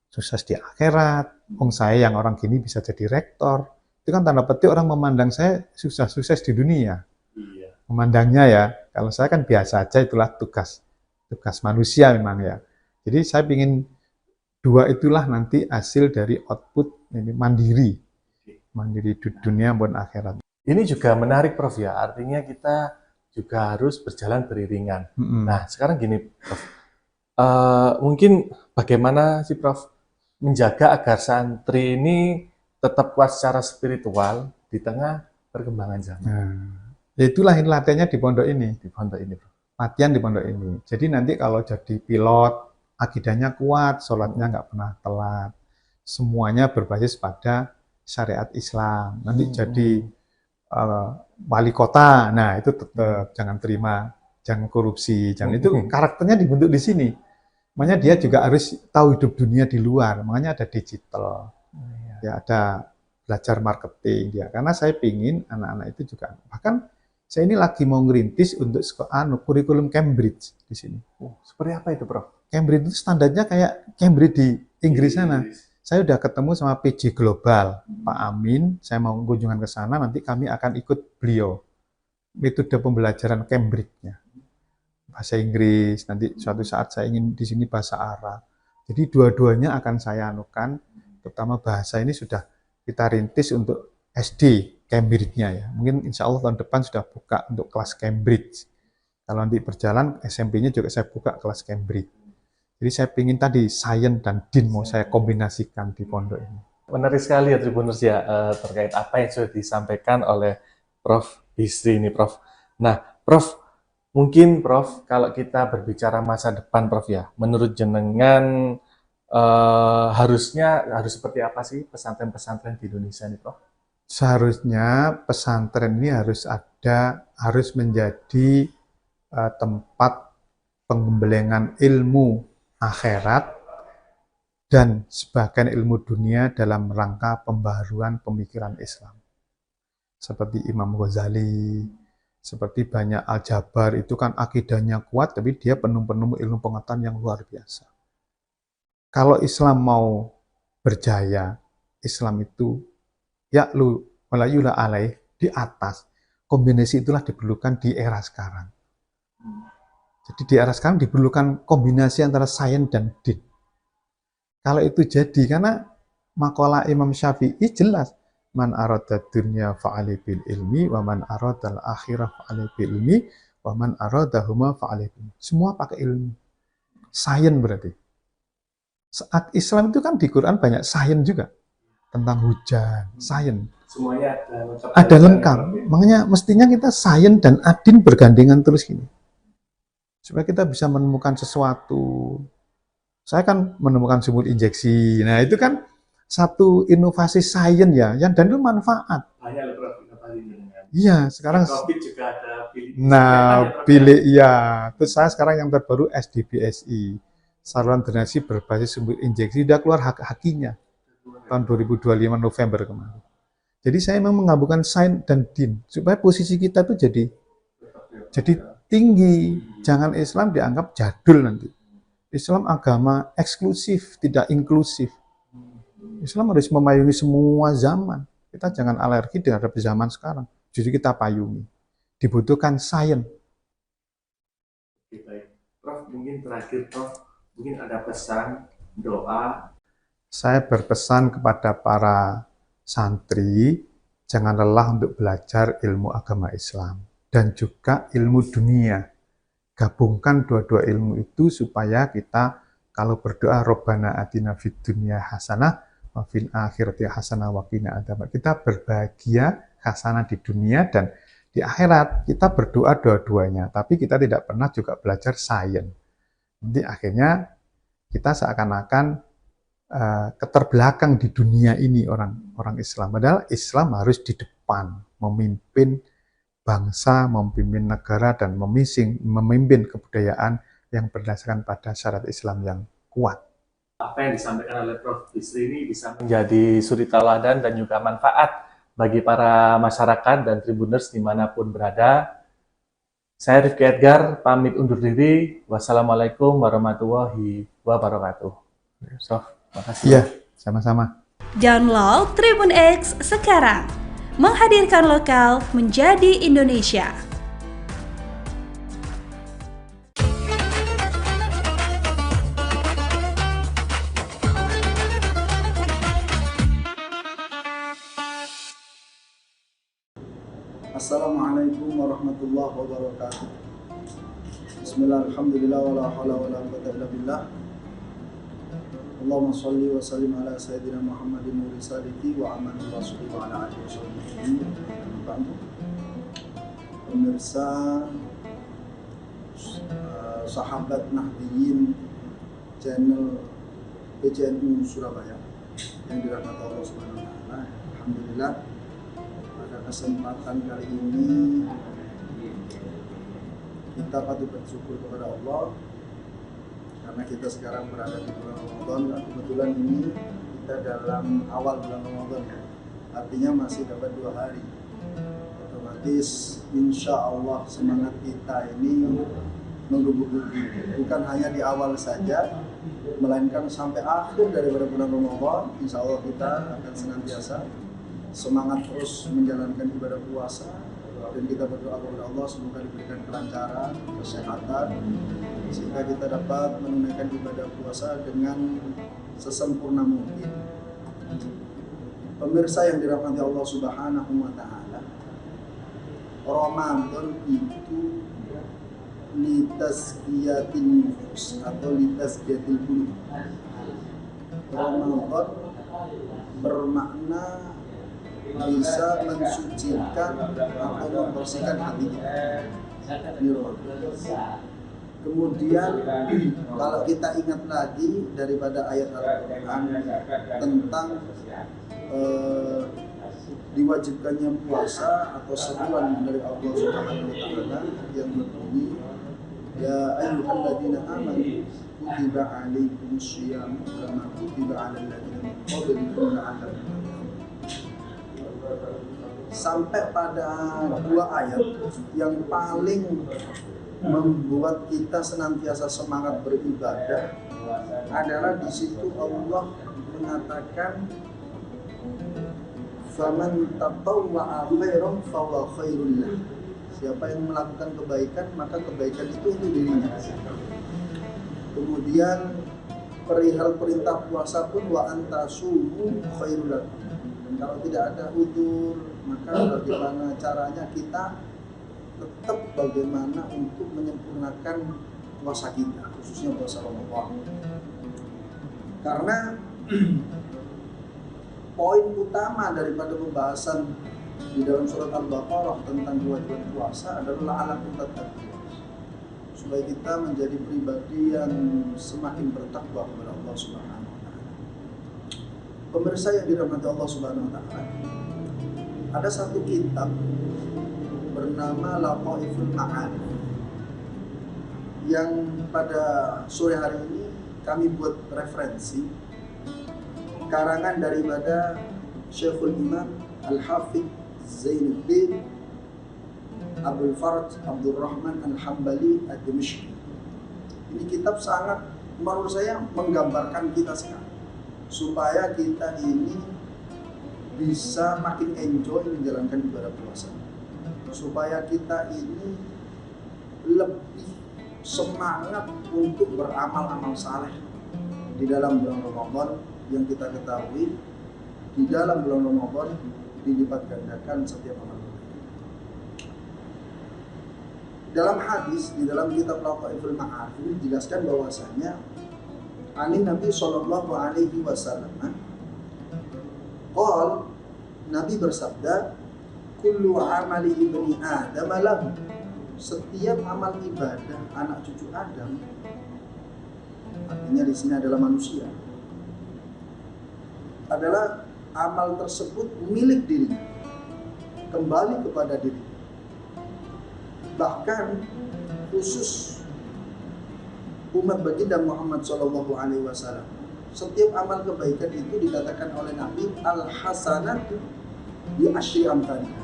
sukses di akhirat. Saya yang orang gini bisa jadi rektor. Itu kan tanda petik orang memandang saya sukses di dunia. Iya. Memandangnya ya, kalau saya kan biasa aja, itulah tugas manusia memang ya. Jadi saya ingin dua itulah nanti hasil dari output ini mandiri di dunia maupun akhirat. Ini juga menarik Prof ya, artinya kita juga harus berjalan beriringan. Nah sekarang gini Prof, mungkin bagaimana sih Prof menjaga agar santri ini tetap kuat secara spiritual di tengah perkembangan zaman. Itulah latihannya di pondok ini. Di pondok ini, Bro. Latihan di pondok ini. Jadi nanti kalau jadi pilot, akidahnya kuat, sholatnya nggak pernah telat. Semuanya berbasis pada syariat Islam. Nanti jadi wali kota, nah itu tetap jangan terima, jangan korupsi, jangan itu karakternya dibentuk di sini. Makanya dia juga harus tahu hidup dunia di luar. Makanya ada digital. Ya ada belajar marketing dia, karena saya pingin anak-anak itu juga, bahkan saya ini lagi mau ngerintis untuk kurikulum Cambridge di sini. Seperti apa itu, Prof? Cambridge itu standarnya kayak Cambridge di Inggris sana. Saya udah ketemu sama PJ Global, Pak Amin, saya mau kunjungan ke sana, nanti kami akan ikut beliau. Metode pembelajaran Cambridge-nya. Bahasa Inggris, nanti suatu saat saya ingin di sini bahasa Arab. Jadi dua-duanya akan saya anukan. Terutama bahasa ini sudah kita rintis untuk SD Cambridge-nya ya. Mungkin insya Allah tahun depan sudah buka untuk kelas Cambridge. Kalau nanti berjalan SMP-nya juga saya buka kelas Cambridge. Jadi saya ingin tadi sains dan din mau saya kombinasikan di pondok ini. Menarik sekali ya Tribuners ya terkait apa yang sudah disampaikan oleh Prof Bisri ini Prof. Nah Prof, Mungkin Prof, kalau kita berbicara masa depan Prof ya, menurut jenengan harus seperti apa sih pesantren-pesantren di Indonesia nih Prof? Seharusnya pesantren ini harus menjadi tempat pengembelengan ilmu akhirat dan sebagian ilmu dunia dalam rangka pembaharuan pemikiran Islam. Seperti Imam Ghazali, seperti banyak Al-Jabar, itu kan akidahnya kuat, tapi dia penuh-penuh ilmu pengetahuan yang luar biasa. Kalau Islam mau berjaya, Islam itu ya'lu walayula alaih, di atas. Kombinasi itulah diperlukan di era sekarang. Jadi di era sekarang diperlukan kombinasi antara sains dan din. Kalau itu jadi, karena makalah Imam Syafi'i jelas, man arada dunya fa'ali bil ilmi, wa man arada al-akhirah fa'ali bil ilmi, wa man arada huma fa'ali bil ilmi. Semua pakai ilmu. Sains berarti. Saat Islam itu kan di Quran banyak sains juga. Tentang hujan, sains. Semuanya Ada lengkap. Makanya mestinya kita sains dan adin bergandengan terus gini. Supaya kita bisa menemukan sesuatu. Saya kan menemukan sumur injeksi. Nah, itu kan satu inovasi sains ya, yang dan itu manfaat. Banyak loh Prof, inovasinya. Iya, sekarang COVID juga ada bilik. bilik iya. Terus saya sekarang yang terbaru SDBSI. Saluran drainasi berbasis sumur injeksi, sudah keluar hakinya tahun 2025 November kemarin. Jadi saya memang menggabungkan sains dan din supaya posisi kita tuh jadi tinggi. Jangan Islam dianggap jadul nanti. Islam agama eksklusif, tidak inklusif. Islam harus memayungi semua zaman. Kita jangan alergi terhadap zaman sekarang. Jadi kita payungi. Dibutuhkan sains. Baik. Prof, mungkin terakhir Prof, mungkin ada pesan, doa. Saya berpesan kepada para santri, jangan lelah untuk belajar ilmu agama Islam dan juga ilmu dunia. Gabungkan dua-dua ilmu itu supaya kita kalau berdoa Rabbana atina fid dunya hasanah wa fil akhirati hasanah wa qina adzabannar. Kita berbahagia hasanah di dunia dan di akhirat. Kita berdoa dua-duanya, tapi kita tidak pernah juga belajar sains. Nanti akhirnya kita seakan-akan keterbelakang di dunia ini orang Islam. Padahal Islam harus di depan, memimpin bangsa, memimpin negara, dan memimpin kebudayaan yang berdasarkan pada syarat Islam yang kuat. Apa yang disampaikan oleh Prof. Bisri ini bisa menjadi suri tauladan dan juga manfaat bagi para masyarakat dan tribuners dimanapun berada. Saya Rifki Edgar, pamit undur diri. Wassalamualaikum warahmatullahi wabarakatuh. Prof. Makasih. Iya, sama-sama. Download Tribun X sekarang. Menghadirkan lokal menjadi Indonesia. Assalamualaikum warahmatullahi wabarakatuh. Bismillah, alhamdulillah, wala hawla wala quwwata illa billah. Allahumma sholli wa sallim ala sayyidina Muhammadin wa risalati wa amani rasuli wa ala alihi wa sahbihi. Pemirsa sahabat Nahdiyin channel PCNU Surabaya yang dirahmati Allah Subhanahu wa taala. Alhamdulillah pada kesempatan kali ini kita patut bersyukur kepada Allah karena kita sekarang berada di bulan Ramadan dan kebetulan ini kita dalam awal bulan Ramadan ya. Artinya masih dapat 2 hari. Otomatis insya Allah semangat kita ini menggugah bukan hanya di awal saja, melainkan sampai akhir daripada bulan Ramadan. Insya Allah kita akan senantiasa semangat terus menjalankan ibadah puasa, dan kita berdoa kepada Allah semoga diberikan kelancaran, kesehatan, sehingga kita dapat menunaikan ibadah puasa dengan sesempurna mungkin. Pemirsa yang dirahmati Allah Subhanahu wa taala, Ramadan itu litazkiyatin nufus atau litazkiyatil qulub. Ramadan bermakna bisa mensucikan atau membersihkan hati kita. Kemudian kalau kita ingat lagi daripada ayat Al-Quran tentang diwajibkannya puasa atau seruan dari Allah Subhanahu wa taala yang berbunyi ya ayyuhalladzina amanu kutiba alaikumus syiyam kama kutiba alal ladzina min qablikum la'allakum tattaqun. Sampai pada dua ayat yang paling membuat kita senantiasa semangat beribadah adalah di situ Allah mengatakan faman tatawwa'a khairan fahuwa khairul lah. Siapa yang melakukan kebaikan maka kebaikan itu untuk dirinya. Kemudian perihal perintah puasa pun wa antasumu khairul lakum. Dan kalau tidak ada udzur maka bagaimana caranya kita tetap bagaimana untuk menyempurnakan puasa kita, khususnya puasa Ramadan. Karena poin utama daripada pembahasan di dalam surat Al-Baqarah tentang kewajiban puasa adalah la'allakum tattaqun, supaya kita menjadi pribadi yang semakin bertakwa kepada Allah Subhanahu wa taala. Pemirsa yang dirahmati Allah Subhanahu wa taala, ada satu kitab bernama Lataiful Ma'arif yang pada sore hari ini kami buat referensi karangan daripada Syekhul Imam Al-Hafidh Zainuddin Abdul Faraj Abdul Rahman Al-Hambali Ad-Dimishqi. Ini kitab sangat menurut saya menggambarkan kita sekarang supaya kita ini bisa makin enjoy menjalankan ibadah puasa, supaya kita ini lebih semangat untuk beramal-amal saleh di dalam bulan Ramadan yang kita ketahui di dalam bulan Ramadan dilipat gandakan setiap amal. Dalam hadis di dalam kitab Lataiful Ma'arif ini dijelaskan bahwasanya Nabi sallallahu alaihi wasallam qol, Nabi bersabda, kullu amali ibni Adam lahu, setiap amal ibadah anak cucu Adam, artinya di sini adalah manusia, adalah amal tersebut milik dirinya, kembali kepada diri. Bahkan khusus umat baginda Muhammad SAW, setiap amal kebaikan itu dikatakan oleh Nabi al-hasanatu bi asyri amsalihha.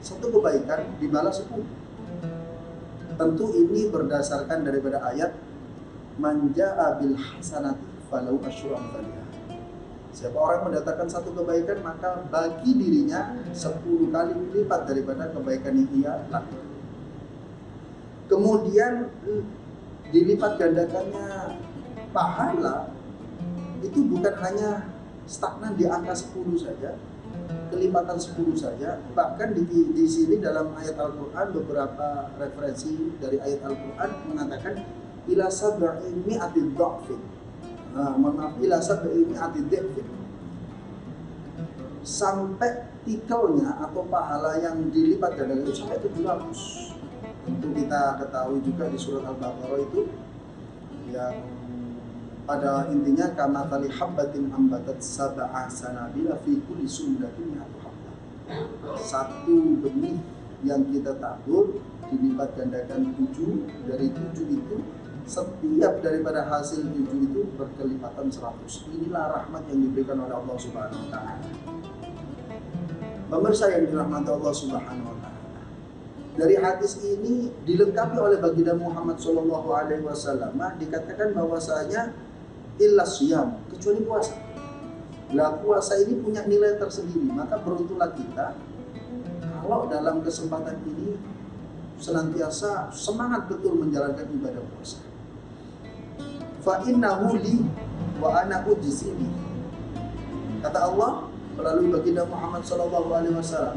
Satu kebaikan dibalas 10. Tentu ini berdasarkan daripada ayat man jaa bil hasanati falahu asyru amsalihha. Siapa orang mendatangkan satu kebaikan maka bagi dirinya 10 kali lipat daripada kebaikan yang ia lakukan. Kemudian dilipat gandakannya pahala itu bukan hanya stagnan di angka 10 saja, kelipatan 10 saja, bahkan di sini dalam ayat Al-Quran beberapa referensi dari ayat Al-Quran mengatakan ila sab'i mi'ati dha'fin, ila sab'i mi'ati dha'fin, sampai tikelnya atau pahala yang dilipat gandakan itu sampai 700. Tentu kita ketahui juga di surat Al-Baqarah itu yang pada intinya kama tali habbatin ambatat sab'a sanabila fi kulli sundatin mi'atu habbah. Satu benih yang kita tabur dilipat gandakan 7, dari 7 itu setiap daripada hasil 7 itu berkelipatan 100. Inilah rahmat yang diberikan oleh Allah Subhanahu wa taala. Pemirsa yang dirahmati Allah Subhanahu wa taala, dari hadis ini dilengkapi oleh baginda Muhammad SAW, dikatakan bahwasanya illa siyam, kecuali puasa. Nah, puasa ini punya nilai tersendiri, maka beruntunglah kita kalau dalam kesempatan ini senantiasa semangat betul menjalankan ibadah puasa. Fa innahu li wa ana ujzi bi. Kata Allah melalui baginda Muhammad SAW,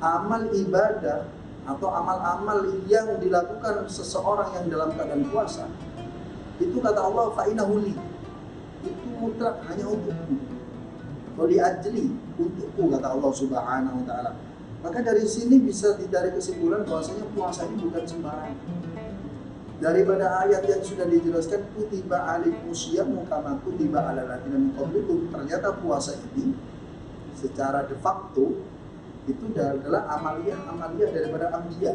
amal ibadah atau amal-amal yang dilakukan seseorang yang dalam keadaan puasa itu kata Allah fa'inahu li, itu mutlak hanya untukku, wali ajli, untukku, kata Allah Subhanahu wa taala. Maka dari sini bisa ditarik kesimpulan bahwasanya puasa ini bukan sembarangan. Daripada ayat yang sudah dijelaskan kutiba alaikumusyamu kama kutiba alal ladzina min qablikum, ternyata puasa ini secara de facto itu adalah amaliyah daripada anbiya.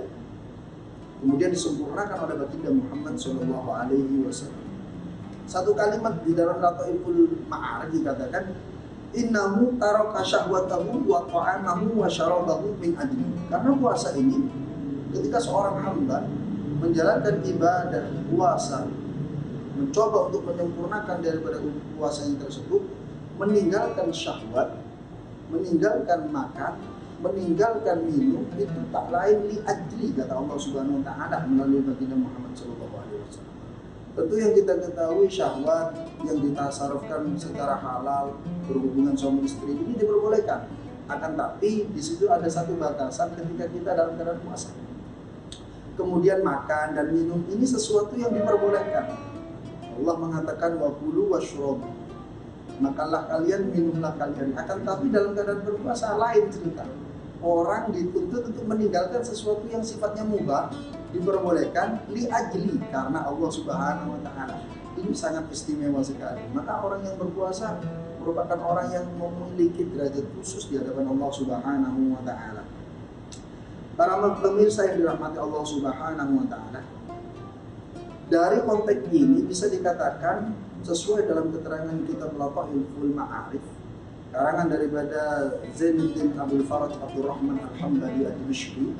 Kemudian disempurnakan oleh baginda Muhammad sallallahu alaihi wasallam. Satu kalimat di dalam Lataiful Ma'arij dikatakan innahu taraka syahwatahu wa ta'amahu wa syarabahu min ajli. Karena puasa ini ketika seorang hamba menjalankan ibadah puasa, mencoba untuk menyempurnakan daripada puasanya tersebut, meninggalkan syahwat, meninggalkan makan, meninggalkan minum, itu tak lain li ajli, kata Allah Subhanahu wa taala melalui baginda Muhammad sallallahu alaihi wasallam. Tentu yang kita ketahui syahwat yang ditasarufkan secara halal, berhubungan suami istri ini diperbolehkan. Akan tapi di situ ada satu batasan ketika kita dalam keadaan puasa. Kemudian makan dan minum ini sesuatu yang diperbolehkan. Allah mengatakan wa kulu washrabu. Makanlah kalian, minumlah kalian. Akan tapi dalam keadaan berpuasa lain cerita. Orang dituntut untuk meninggalkan sesuatu yang sifatnya mubah, diperbolehkan li ajli, karena Allah Subhanahu wa taala. Ini sangat istimewa sekali. Maka orang yang berpuasa merupakan orang yang memiliki derajat khusus di hadapan Allah Subhanahu wa taala. Para pemirsa yang dirahmati Allah Subhanahu wa taala, dari konteks ini bisa dikatakan sesuai dalam keterangan kitab Lataiful Ma'arif karangan daripada Zainuddin Abdul Faraj Abdurrahman Al-Hambali Ad-Dimashqi,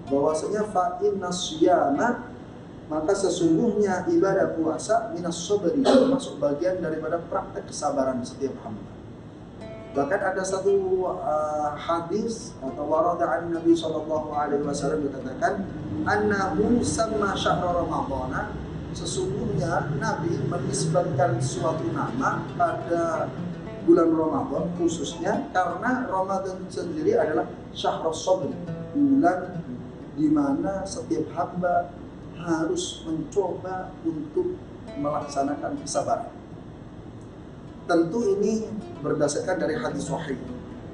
bahwasanya fa inna siyama, maka sesungguhnya ibadah puasa minas sabri, termasuk bagian daripada praktek kesabaran setiap hamba. Bahkan ada satu hadis atau warada an Nabi sallallahu alaihi wasallam dikatakan annahu samma syahr ramadhana, sesungguhnya Nabi menisbatkan suatu nama pada bulan Ramadan khususnya karena Ramadan sendiri adalah syahrus sabr, bulan di mana setiap hamba harus mencoba untuk melaksanakan kesabaran. Tentu ini berdasarkan dari hadis sahih.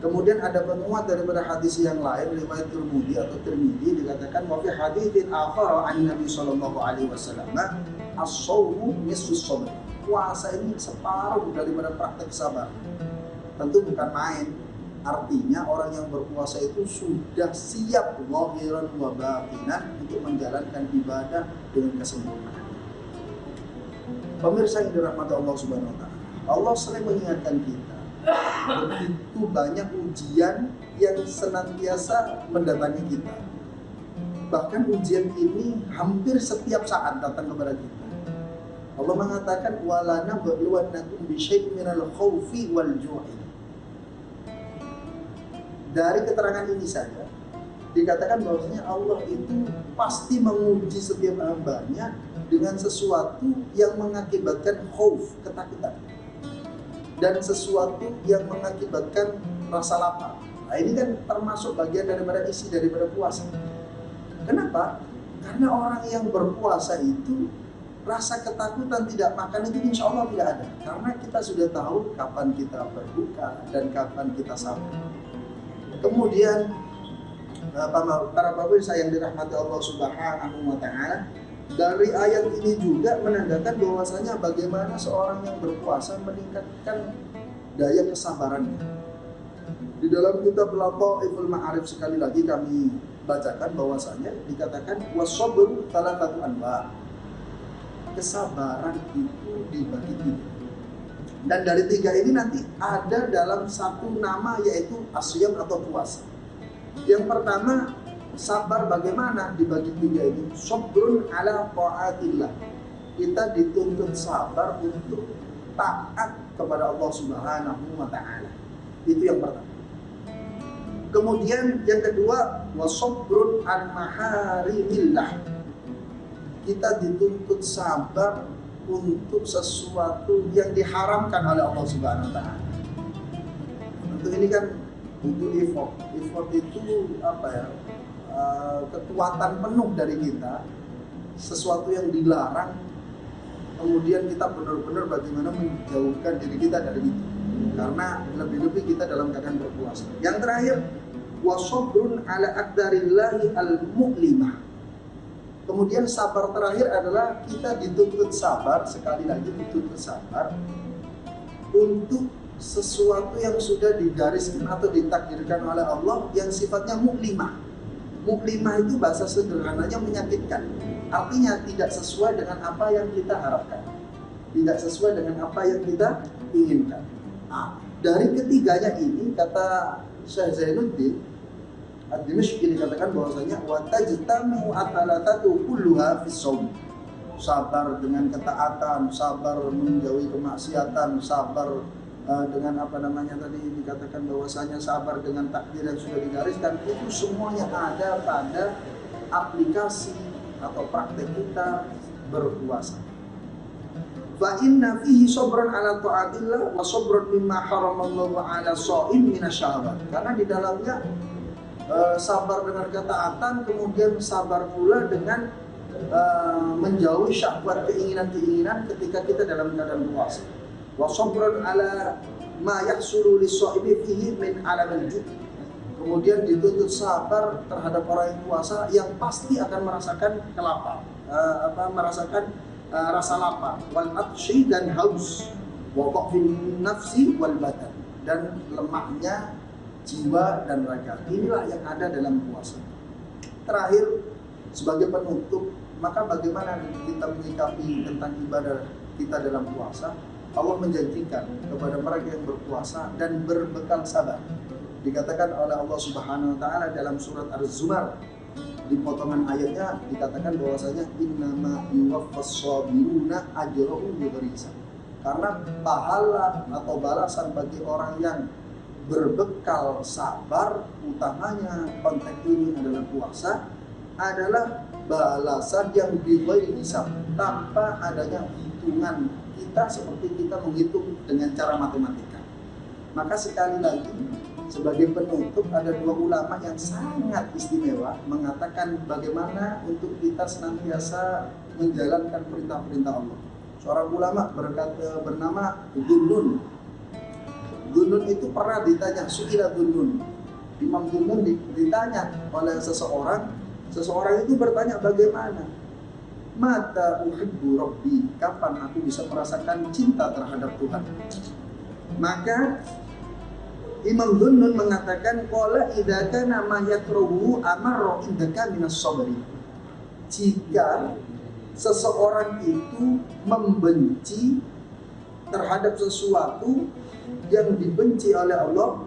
Kemudian ada penguat daripada hadis yang lain riwayat Tirmidzi atau Tirmidzi dikatakan wa fi haditsin akhar an Nabi sallallahu alaihi wasallam as-shaumu nisfus sabr. Puasa ini separuh daripada praktek sabar. Tentu bukan main. Artinya orang yang berpuasa itu sudah siap zahiran wa batinan untuk menjalankan ibadah dengan kesempurnaan. Pemirsa yang dirahmati Allah Subhanahu wa taala, Allah sering mengingatkan kita, begitu banyak ujian yang senantiasa mendatangi kita. Bahkan ujian ini hampir setiap saat datang kepada kita. Allah mengatakan wala nabluwannakum bisyai'in minal khaufi wal ju'i. Dari keterangan ini saja dikatakan bahwasanya Allah itu pasti menguji setiap hambanya dengan sesuatu yang mengakibatkan khauf, ketakutan, dan sesuatu yang mengakibatkan rasa lapar. Nah, ini kan termasuk bagian daripada isi daripada puasa. Kenapa? Karena orang yang berpuasa itu rasa ketakutan tidak makan itu insya Allah tidak ada. Karena kita sudah tahu kapan kita berbuka dan kapan kita sahur. Kemudian para pemirsa yang dirahmati Allah Subhanahu wa taala, dari ayat ini juga menandakan bahwasanya bagaimana seorang yang berpuasa meningkatkan daya kesabarannya. Di dalam kitab Lataiful Ma'arif sekali lagi kami bacakan bahwasanya dikatakan was-sabru thalathatu anwa. Kesabaran itu dibagi tiga. Dan dari tiga ini nanti ada dalam satu nama yaitu asyam atau puasa. Yang pertama, sabar bagaimana dibagi tiga ini? Sabrun ala ta'atillah. Kita dituntut sabar untuk taat kepada Allah Subhanahu wa taala. Itu yang pertama. Kemudian yang kedua, wasabrun an maharimillah. Kita dituntut sabar untuk sesuatu yang diharamkan oleh Allah Subhanahu wa taala. Tentu ini kan butuh effort. Effort itu apa ya? Kekuatan penuh dari kita, sesuatu yang dilarang, kemudian kita benar-benar bagaimana menjauhkan diri kita dari itu. Karena lebih-lebih kita dalam keadaan berpuasa. Yang terakhir, wa sabrun ala aqdarillahi al-mu'limah. Kemudian sabar terakhir adalah kita dituntut sabar, sekali lagi dituntut sabar untuk sesuatu yang sudah digariskan atau ditakdirkan oleh Allah yang sifatnya muklimah. Muklimah itu bahasa sederhananya menyakitkan. Artinya tidak sesuai dengan apa yang kita harapkan, tidak sesuai dengan apa yang kita inginkan. Nah, dari ketiganya ini kata Syekh Zainuddin Ad-Dimashqi dikatakan bahwasanya wa tajtamu atalatatu kulluha fis shaum. Sabar dengan ketaatan, sabar menjauhi kemaksiatan, sabar dengan apa namanya tadi dikatakan bahwasanya sabar dengan takdir yang sudah digariskan, itu semuanya ada pada aplikasi atau praktek kita berpuasa. Fa inna fihi sabran ala ta'atillah wa sabran mimma haramallahu ala shaim minasyahawat. Karena di dalamnya sabar dengan ketaatan, kemudian sabar pula dengan menjauhi syahwat, keinginan-keinginan ketika kita dalam keadaan puasa. Wa sabran ala ma yahsulu lis-shaimi fihi min alamil ju'. Kemudian dituntut sabar terhadap orang yang puasa yang pasti akan merasakan kelaparan, merasakan rasa lapar, wal atshi dan haus, wa dhafin nafsi wal badan, dan lemahnya jiwa dan raga. Inilah yang ada dalam puasa. Terakhir, sebagai penutup, maka bagaimana kita menyikapi tentang ibadah kita dalam puasa? Allah menjanjikan kepada mereka yang berpuasa dan berbekal sabar. Dikatakan oleh Allah Subhanahu wa taala dalam surat Az-Zumar, di potongan ayatnya dikatakan bahwasanya innama yuwaffas sabiruna ajrahum bighairi hisab. Karena pahala atau balasan bagi orang yang berbekal sabar, utamanya konteks ini adalah puasa, adalah balasan yang bighairi hisab, tanpa adanya hitungan kita seperti kita menghitung dengan cara matematika. Maka sekali lagi, sebagai penutup, ada dua ulama yang sangat istimewa mengatakan bagaimana untuk kita senantiasa menjalankan perintah-perintah Allah. Seorang ulama bernama Dunnun. Dunnun itu pernah ditanya, Su'ila Dunnun. Imam Dunnun ditanya oleh seseorang itu bertanya bagaimana? Mata uhibbu rabbi, kapan aku bisa merasakan cinta terhadap Tuhan? Maka Imam Dunnun mengatakan qala idza kana ma yakrahu amarra indaka minas sabri. Jika seseorang itu membenci terhadap sesuatu yang dibenci oleh Allah,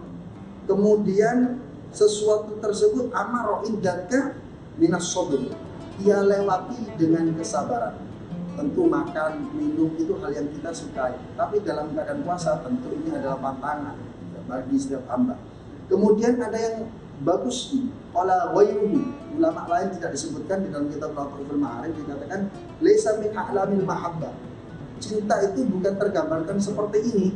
kemudian sesuatu tersebut amarra indaka minas sabri, ia lewati dengan kesabaran. Tentu makan, minum itu hal yang kita sukai, tapi dalam keadaan puasa tentu ini adalah pantangan bagi setiap hamba. Kemudian ada yang bagus, qala ghairuhu, ulama lain tidak disebutkan di dalam kitab Lataiful Ma'arif, dikatakan laisa min a'lamil mahabbah. Cinta itu bukan tergambarkan seperti ini.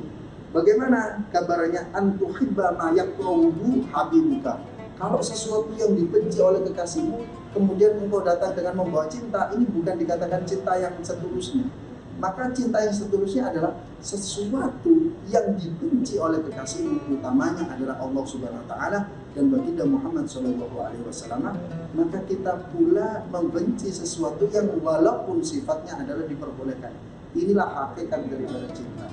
Bagaimana gambarannya? Antuhibba ma yakrahu habibuka. Kalau sesuatu yang dibenci oleh kekasihmu, kemudian engkau datang dengan membawa cinta, ini bukan dikatakan cinta yang setulusnya. Maka cinta yang seterusnya adalah sesuatu yang dibenci oleh kekasihmu, utamanya adalah Allah Subhanahu wa taala dan baginda Muhammad sallallahu alaihi wasallam. Maka kita pula membenci sesuatu yang walaupun sifatnya adalah diperbolehkan. Inilah hakikat daripada cinta.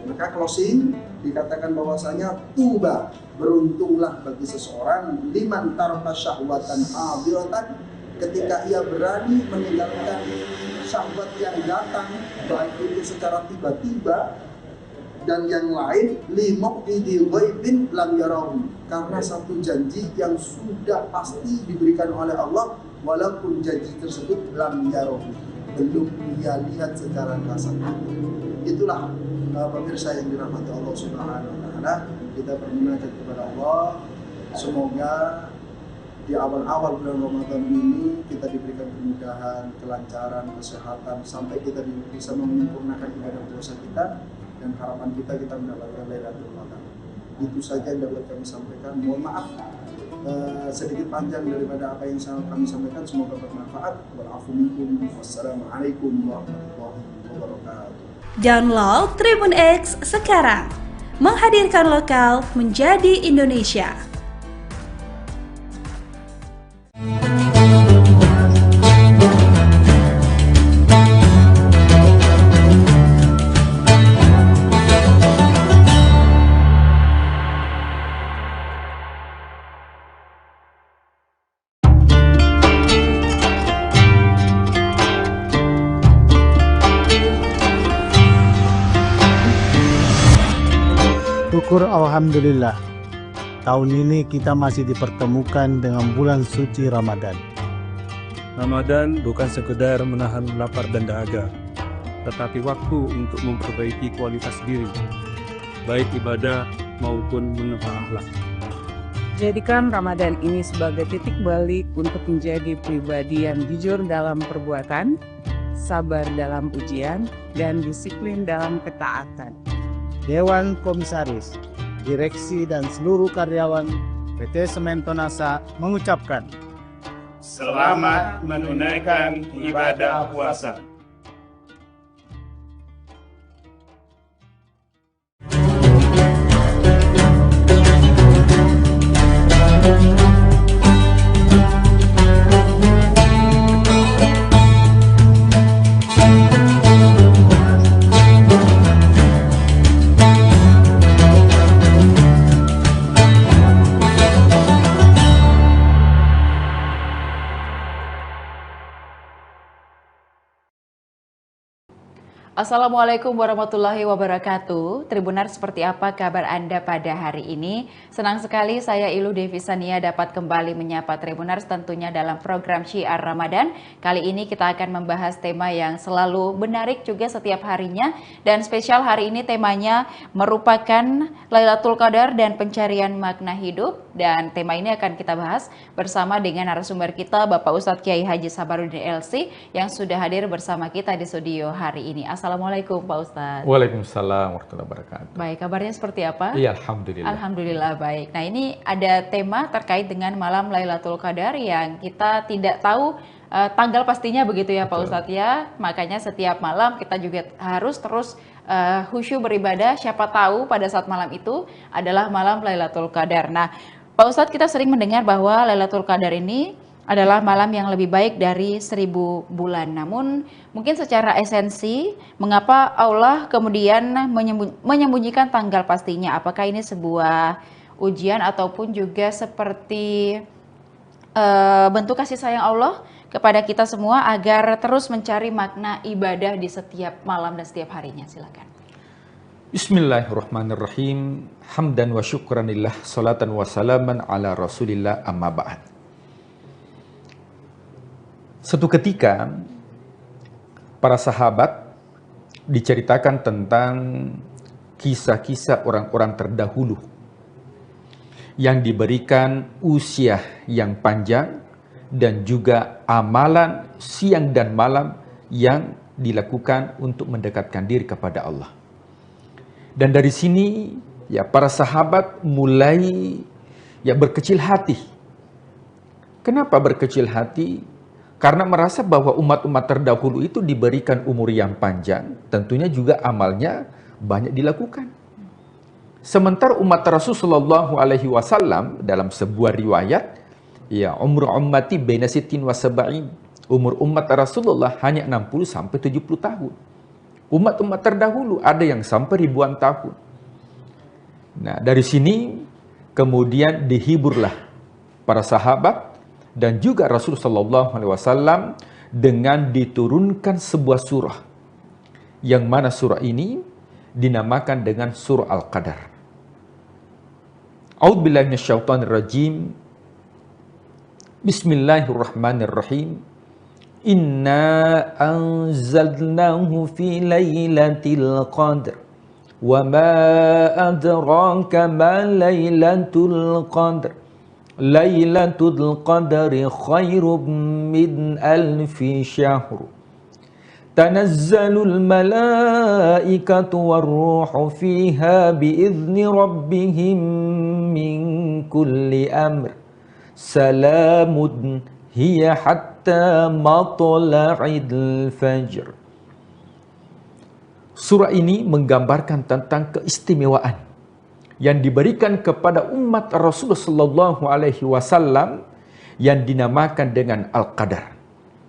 Maka closing dikatakan bahwasanya tuba, beruntunglah bagi seseorang liman tarfa syahwatan hadiratan, ketika ia berani meninggalkan syahwat yang datang, baik itu secara tiba-tiba dan yang lain, limuqidi ghaibin lam yarahu, karena satu janji yang sudah pasti diberikan oleh Allah, walaupun janji tersebut lam yarahu, belum dia lihat secara kasat. Itulah pemirsa yang dirahmati Allah Subhanahu wa taala, kita bermunajat kepada Allah, semoga di awal-awal bulan Ramadan ini kita diberikan kemudahan, kelancaran, kesehatan, sampai kita bisa menyempurnakan ibadah puasa kita, dan harapan kita mendapatkan Lailatul Qadar. Itu saja yang dapat kami sampaikan. Mohon maaf sedikit panjang daripada apa yang kami sampaikan, semoga bermanfaat. Wa'afu minkum. Wassalamualaikum warahmatullahi wabarakatuh. Download Tribun X sekarang, menghadirkan lokal menjadi Indonesia. Syukur alhamdulillah, tahun ini kita masih dipertemukan dengan bulan suci Ramadan. Ramadan bukan sekedar menahan lapar dan dahaga, tetapi waktu untuk memperbaiki kualitas diri, baik ibadah maupun menata akhlak. Jadikan Ramadan ini sebagai titik balik untuk menjadi pribadi yang jujur dalam perbuatan, sabar dalam ujian, dan disiplin dalam ketaatan. Dewan Komisaris, Direksi dan seluruh karyawan PT Semen Tonasa mengucapkan Selamat menunaikan ibadah puasa. Assalamualaikum warahmatullahi wabarakatuh. Tribunar, seperti apa kabar Anda pada hari ini? Senang sekali saya Ilu Devisania dapat kembali menyapa Tribunars tentunya dalam program Syiar Ramadan. Kali ini kita akan membahas tema yang selalu menarik juga setiap harinya. Dan spesial hari ini temanya merupakan Lailatul Qadar dan pencarian makna hidup. Dan tema ini akan kita bahas bersama dengan narasumber kita Bapak Ustadz Kiai Haji Sabarudin LC yang sudah hadir bersama kita di studio hari ini. Assalamualaikum Pak Ustadz. Waalaikumsalam warahmatullahi wabarakatuh. Baik, kabarnya seperti apa? Iya, alhamdulillah. Alhamdulillah baik. Nah, ini ada tema terkait dengan malam Lailatul Qadar yang kita tidak tahu tanggal pastinya begitu ya Pak Ustadz ya. Makanya setiap malam kita juga harus terus khusyuk beribadah. Siapa tahu pada saat malam itu adalah malam Lailatul Qadar. Nah, Pak Ustadz, kita sering mendengar bahwa Lailatul Qadar ini adalah malam yang lebih baik dari 1000 bulan. Namun mungkin secara esensi, mengapa Allah kemudian menyembunyikan tanggal pastinya? Apakah ini sebuah ujian ataupun juga seperti bentuk kasih sayang Allah kepada kita semua agar terus mencari makna ibadah di setiap malam dan setiap harinya? Silakan. Bismillahirrahmanirrahim. Hamdan wa syukranillah, salatan wa salaman ala rasulillah, amma ba'd. Suatu ketika, para sahabat diceritakan tentang kisah-kisah orang-orang terdahulu yang diberikan usia yang panjang dan juga amalan siang dan malam yang dilakukan untuk mendekatkan diri kepada Allah. Dan dari sini, ya, para sahabat mulai berkecil hati. Kenapa berkecil hati? Karena merasa bahwa umat-umat terdahulu itu diberikan umur yang panjang, tentunya juga amalnya banyak dilakukan. Sementara umat Rasulullah SAW dalam sebuah riwayat, ya, umur ummati baina sittin wa sab'in. Umur umat Rasulullah hanya 60 sampai 70 tahun. Umat-umat terdahulu ada yang sampai ribuan tahun. Nah, dari sini kemudian dihiburlah para sahabat dan juga Rasulullah SAW dengan diturunkan sebuah surah, yang mana surah ini dinamakan dengan surah Al-Qadar. A'udzubillahi minasyaitonirrajim. Bismillahirrahmanirrahim. Inna anzalnahu fi lailatul qadr wa ma adraka ma lailatul qadr. Lailatul qadri khairum min alfi syahr. Tanazzalul malaikatu warruhu fiha biizni rabbihim min kulli amr. Salamun hiya hatta matla'il fajr. Surah ini menggambarkan tentang keistimewaan yang diberikan kepada umat Rasulullah SAW yang dinamakan dengan Al-Qadar.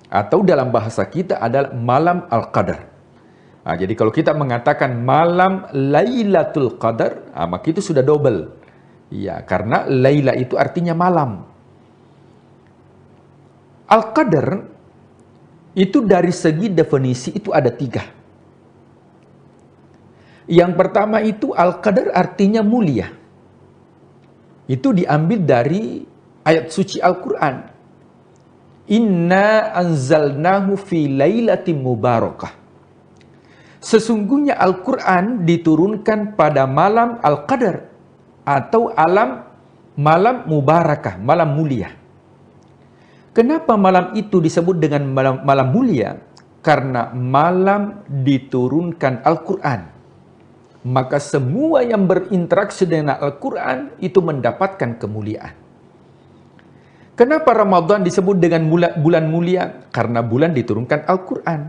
Atau dalam bahasa kita adalah malam Al-Qadar. Nah, jadi kalau kita mengatakan malam Lailatul Qadar, maka itu sudah double. Ya, karena Laila itu artinya malam. Al-Qadar itu dari segi definisi itu ada 3. Yang pertama itu Al-Qadar artinya mulia. Itu diambil dari ayat suci Al-Quran. Inna anzalnahu fi lailatin mubarakah. Sesungguhnya Al-Quran diturunkan pada malam Al-Qadar atau malam mubarakah, malam mulia. Kenapa malam itu disebut dengan malam mulia? Karena malam diturunkan Al-Quran. Maka semua yang berinteraksi dengan Al-Quran itu mendapatkan kemuliaan. Kenapa Ramadan disebut dengan bulan mulia? Karena bulan diturunkan Al-Quran.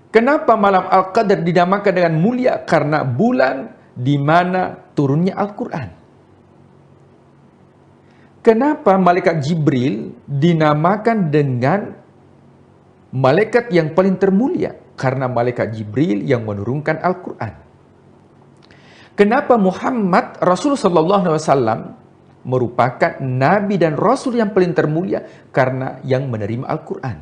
Kenapa malam Al-Qadar dinamakan dengan mulia? Karena bulan di mana turunnya Al-Quran. Kenapa malaikat Jibril dinamakan dengan malaikat yang paling termulia? Karena malaikat Jibril yang menurunkan Al-Quran. Kenapa Muhammad Rasulullah SAW merupakan Nabi dan Rasul yang paling termulia? Karena yang menerima Al-Quran.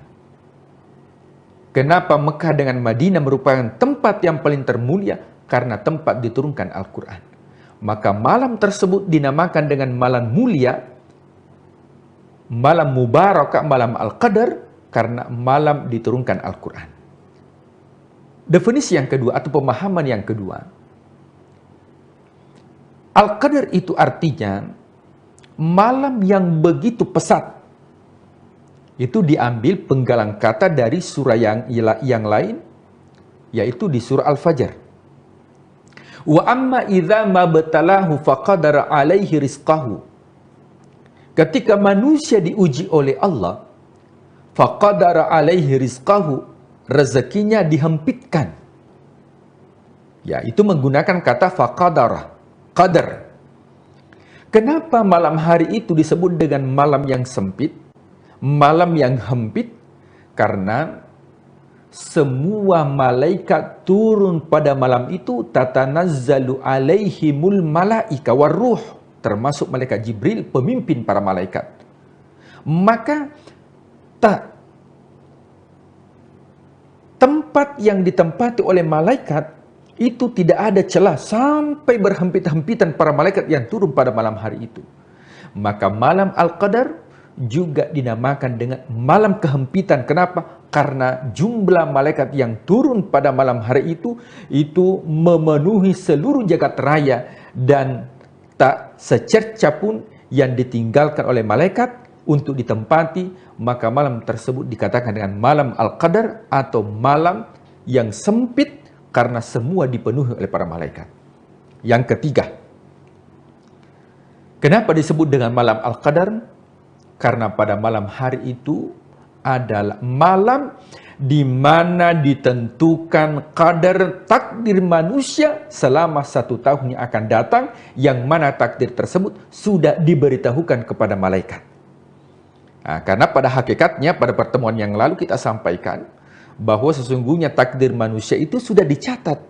Kenapa Mekah dengan Madinah merupakan tempat yang paling termulia? Karena tempat diturunkan Al-Quran. Maka malam tersebut dinamakan dengan malam mulia, malam mubarakah, malam Al-Qadar, karena malam diturunkan Al-Quran. Definisi yang kedua atau pemahaman yang kedua, Al-Qadar itu artinya malam yang begitu pesat. Itu diambil penggalan kata dari surah yang lain, yaitu di surah Al-Fajr. Wa amma idza mabtalahu faqadara alaihi rizqahu. Ketika manusia diuji oleh Allah, faqadara alaihi rizqahu, rezekinya dihempitkan. Ya, itu menggunakan kata faqadara, qadar. Kenapa malam hari itu disebut dengan malam yang sempit, malam yang hempit? Karena semua malaikat turun pada malam itu, tatanazzalu alaihimul malaika waruh, termasuk malaikat Jibril, pemimpin para malaikat. Maka tempat yang ditempati oleh malaikat itu tidak ada celah sampai berhempit-hempitan para malaikat yang turun pada malam hari itu. Maka malam Al-Qadar juga dinamakan dengan malam kehempitan. Kenapa? Karena jumlah malaikat yang turun pada malam hari itu memenuhi seluruh jagat raya dan tak secerca pun yang ditinggalkan oleh malaikat untuk ditempati. Maka malam tersebut dikatakan dengan malam Al-Qadar atau malam yang sempit karena semua dipenuhi oleh para malaikat. Yang ketiga, kenapa disebut dengan malam Al-Qadar? Karena pada malam hari itu adalah malam di mana ditentukan kadar takdir manusia selama 1 tahun yang akan datang, yang mana takdir tersebut sudah diberitahukan kepada malaikat. Nah, karena pada hakikatnya pada pertemuan yang lalu kita sampaikan bahwa sesungguhnya takdir manusia itu sudah dicatat.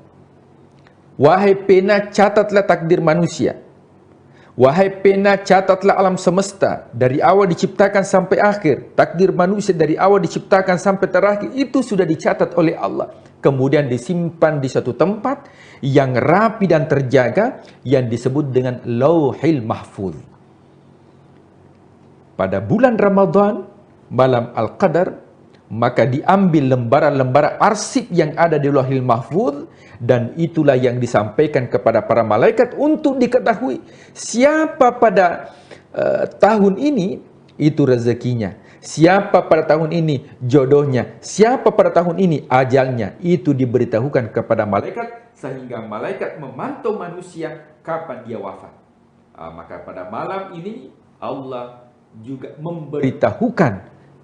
Wahai pena, catatlah takdir manusia. Wahai pena, catatlah alam semesta dari awal diciptakan sampai akhir. Takdir manusia dari awal diciptakan sampai terakhir itu sudah dicatat oleh Allah. Kemudian disimpan di satu tempat yang rapi dan terjaga yang disebut dengan Lauhil Mahfuz. Pada bulan Ramadan, malam Al-Qadar, maka diambil lembaran-lembaran arsip yang ada di Lauhil Mahfuz, dan itulah yang disampaikan kepada para malaikat untuk diketahui siapa pada tahun ini itu rezekinya, siapa pada tahun ini jodohnya, siapa pada tahun ini ajalnya. Itu diberitahukan kepada malaikat sehingga malaikat memantau manusia kapan dia wafat. Maka pada malam ini Allah juga memberitahukan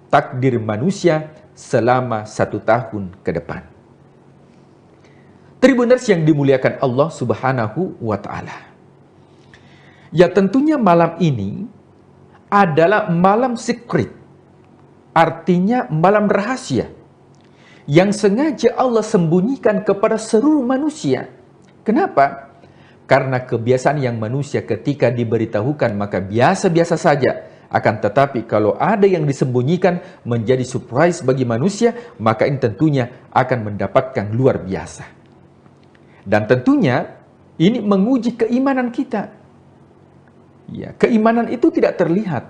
takdir manusia selama 1 tahun ke depan. Tribuners yang dimuliakan Allah Subhanahu wa Ta'ala. Ya, tentunya malam ini adalah malam secret, artinya malam rahasia yang sengaja Allah sembunyikan kepada seluruh manusia. Kenapa? Karena kebiasaan yang manusia ketika diberitahukan maka biasa-biasa saja. Akan tetapi kalau ada yang disembunyikan menjadi surprise bagi manusia, maka ini tentunya akan mendapatkan luar biasa. Dan tentunya ini menguji keimanan kita. Ya, keimanan itu tidak terlihat.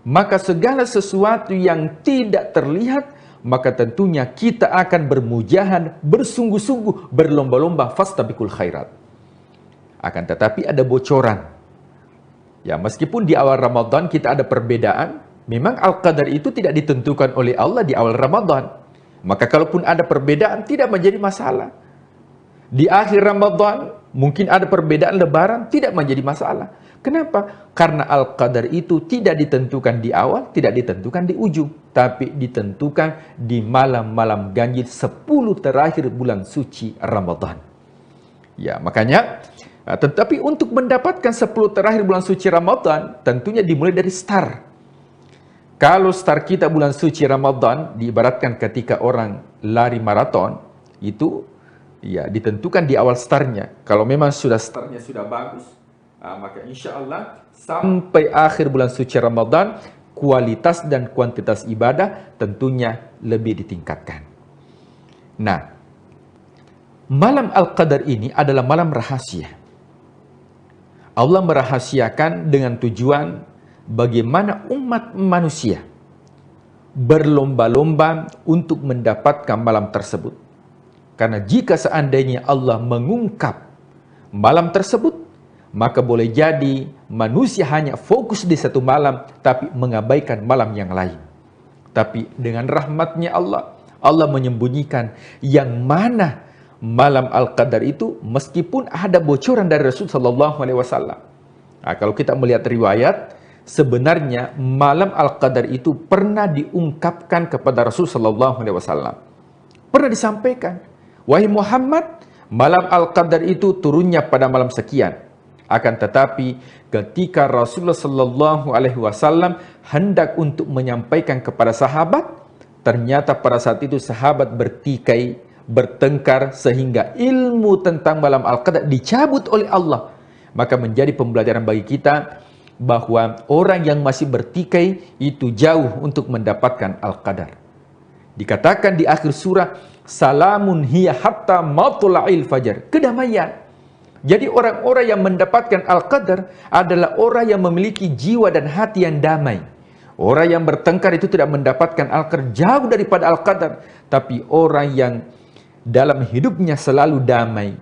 Maka segala sesuatu yang tidak terlihat, maka tentunya kita akan bermujahan, bersungguh-sungguh, berlomba-lomba, fastabiqul khairat. Akan tetapi ada bocoran. Ya, meskipun di awal Ramadan kita ada perbedaan, memang Al-Qadar itu tidak ditentukan oleh Allah di awal Ramadan. Maka kalaupun ada perbedaan, tidak menjadi masalah. Di akhir Ramadan, mungkin ada perbedaan Lebaran, tidak menjadi masalah. Kenapa? Karena Al-Qadar itu tidak ditentukan di awal, tidak ditentukan di ujung, tapi ditentukan di malam-malam ganjil 10 terakhir bulan suci Ramadan. Ya, makanya, tetapi untuk mendapatkan 10 terakhir bulan suci Ramadan, tentunya dimulai dari start. Kalau start kita bulan suci Ramadan, diibaratkan ketika orang lari maraton, itu ya ditentukan di awal startnya. Kalau memang sudah startnya sudah bagus, maka insya Allah sampai akhir bulan suci Ramadan, kualitas dan kuantitas ibadah tentunya lebih ditingkatkan. Nah, malam Al-Qadar ini adalah malam rahasia. Allah merahasiakan dengan tujuan bagaimana umat manusia berlomba-lomba untuk mendapatkan malam tersebut. Karena jika seandainya Allah mengungkap malam tersebut, maka boleh jadi manusia hanya fokus di satu malam, tapi mengabaikan malam yang lain. Tapi dengan rahmatnya Allah, Allah menyembunyikan yang mana malam Al-Qadar itu, meskipun ada bocoran dari Rasulullah SAW. Nah, kalau kita melihat riwayat, sebenarnya malam Al-Qadar itu pernah diungkapkan kepada Rasulullah SAW. Pernah disampaikan, wahai Muhammad, malam Al-Qadar itu turunnya pada malam sekian. Akan tetapi ketika Rasulullah SAW hendak untuk menyampaikan kepada sahabat, ternyata pada saat itu sahabat bertikai, bertengkar, sehingga ilmu tentang malam Al-Qadar dicabut oleh Allah. Maka menjadi pembelajaran bagi kita bahwa orang yang masih bertikai itu jauh untuk mendapatkan Al-Qadar. Dikatakan di akhir surah, salamun hiya hatta matla'il fajar, kedamaian. Jadi orang-orang yang mendapatkan Al-Qadar adalah orang yang memiliki jiwa dan hati yang damai. Orang yang bertengkar itu tidak mendapatkan Al-Qadar, jauh daripada Al-Qadar. Tapi orang yang dalam hidupnya selalu damai,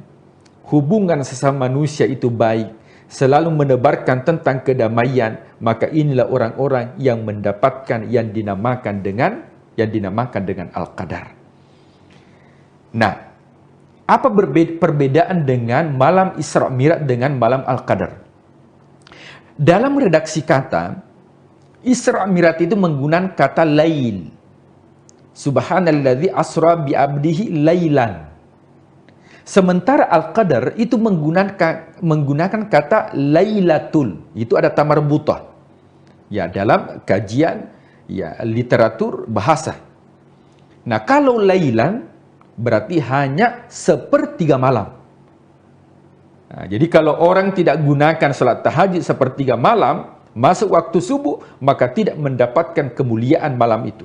hubungan sesama manusia itu baik, selalu menebarkan tentang kedamaian, maka inilah orang-orang yang mendapatkan yang dinamakan dengan Al-Qadar. Nah, apa perbedaan dengan malam Isra Mi'raj dengan malam Al-Qadar? Dalam redaksi kata, Isra Mi'raj itu menggunakan kata lail. Subhanalladzi asra bi abdihi lailan. Sementara Al-Qadar itu menggunakan kata lailatul. Itu ada tamarbutah. Ya, dalam kajian ya literatur bahasa. Nah, kalau lailan berarti hanya sepertiga malam. Nah, jadi kalau orang tidak gunakan salat tahajud sepertiga malam, masuk waktu subuh, maka tidak mendapatkan kemuliaan malam itu.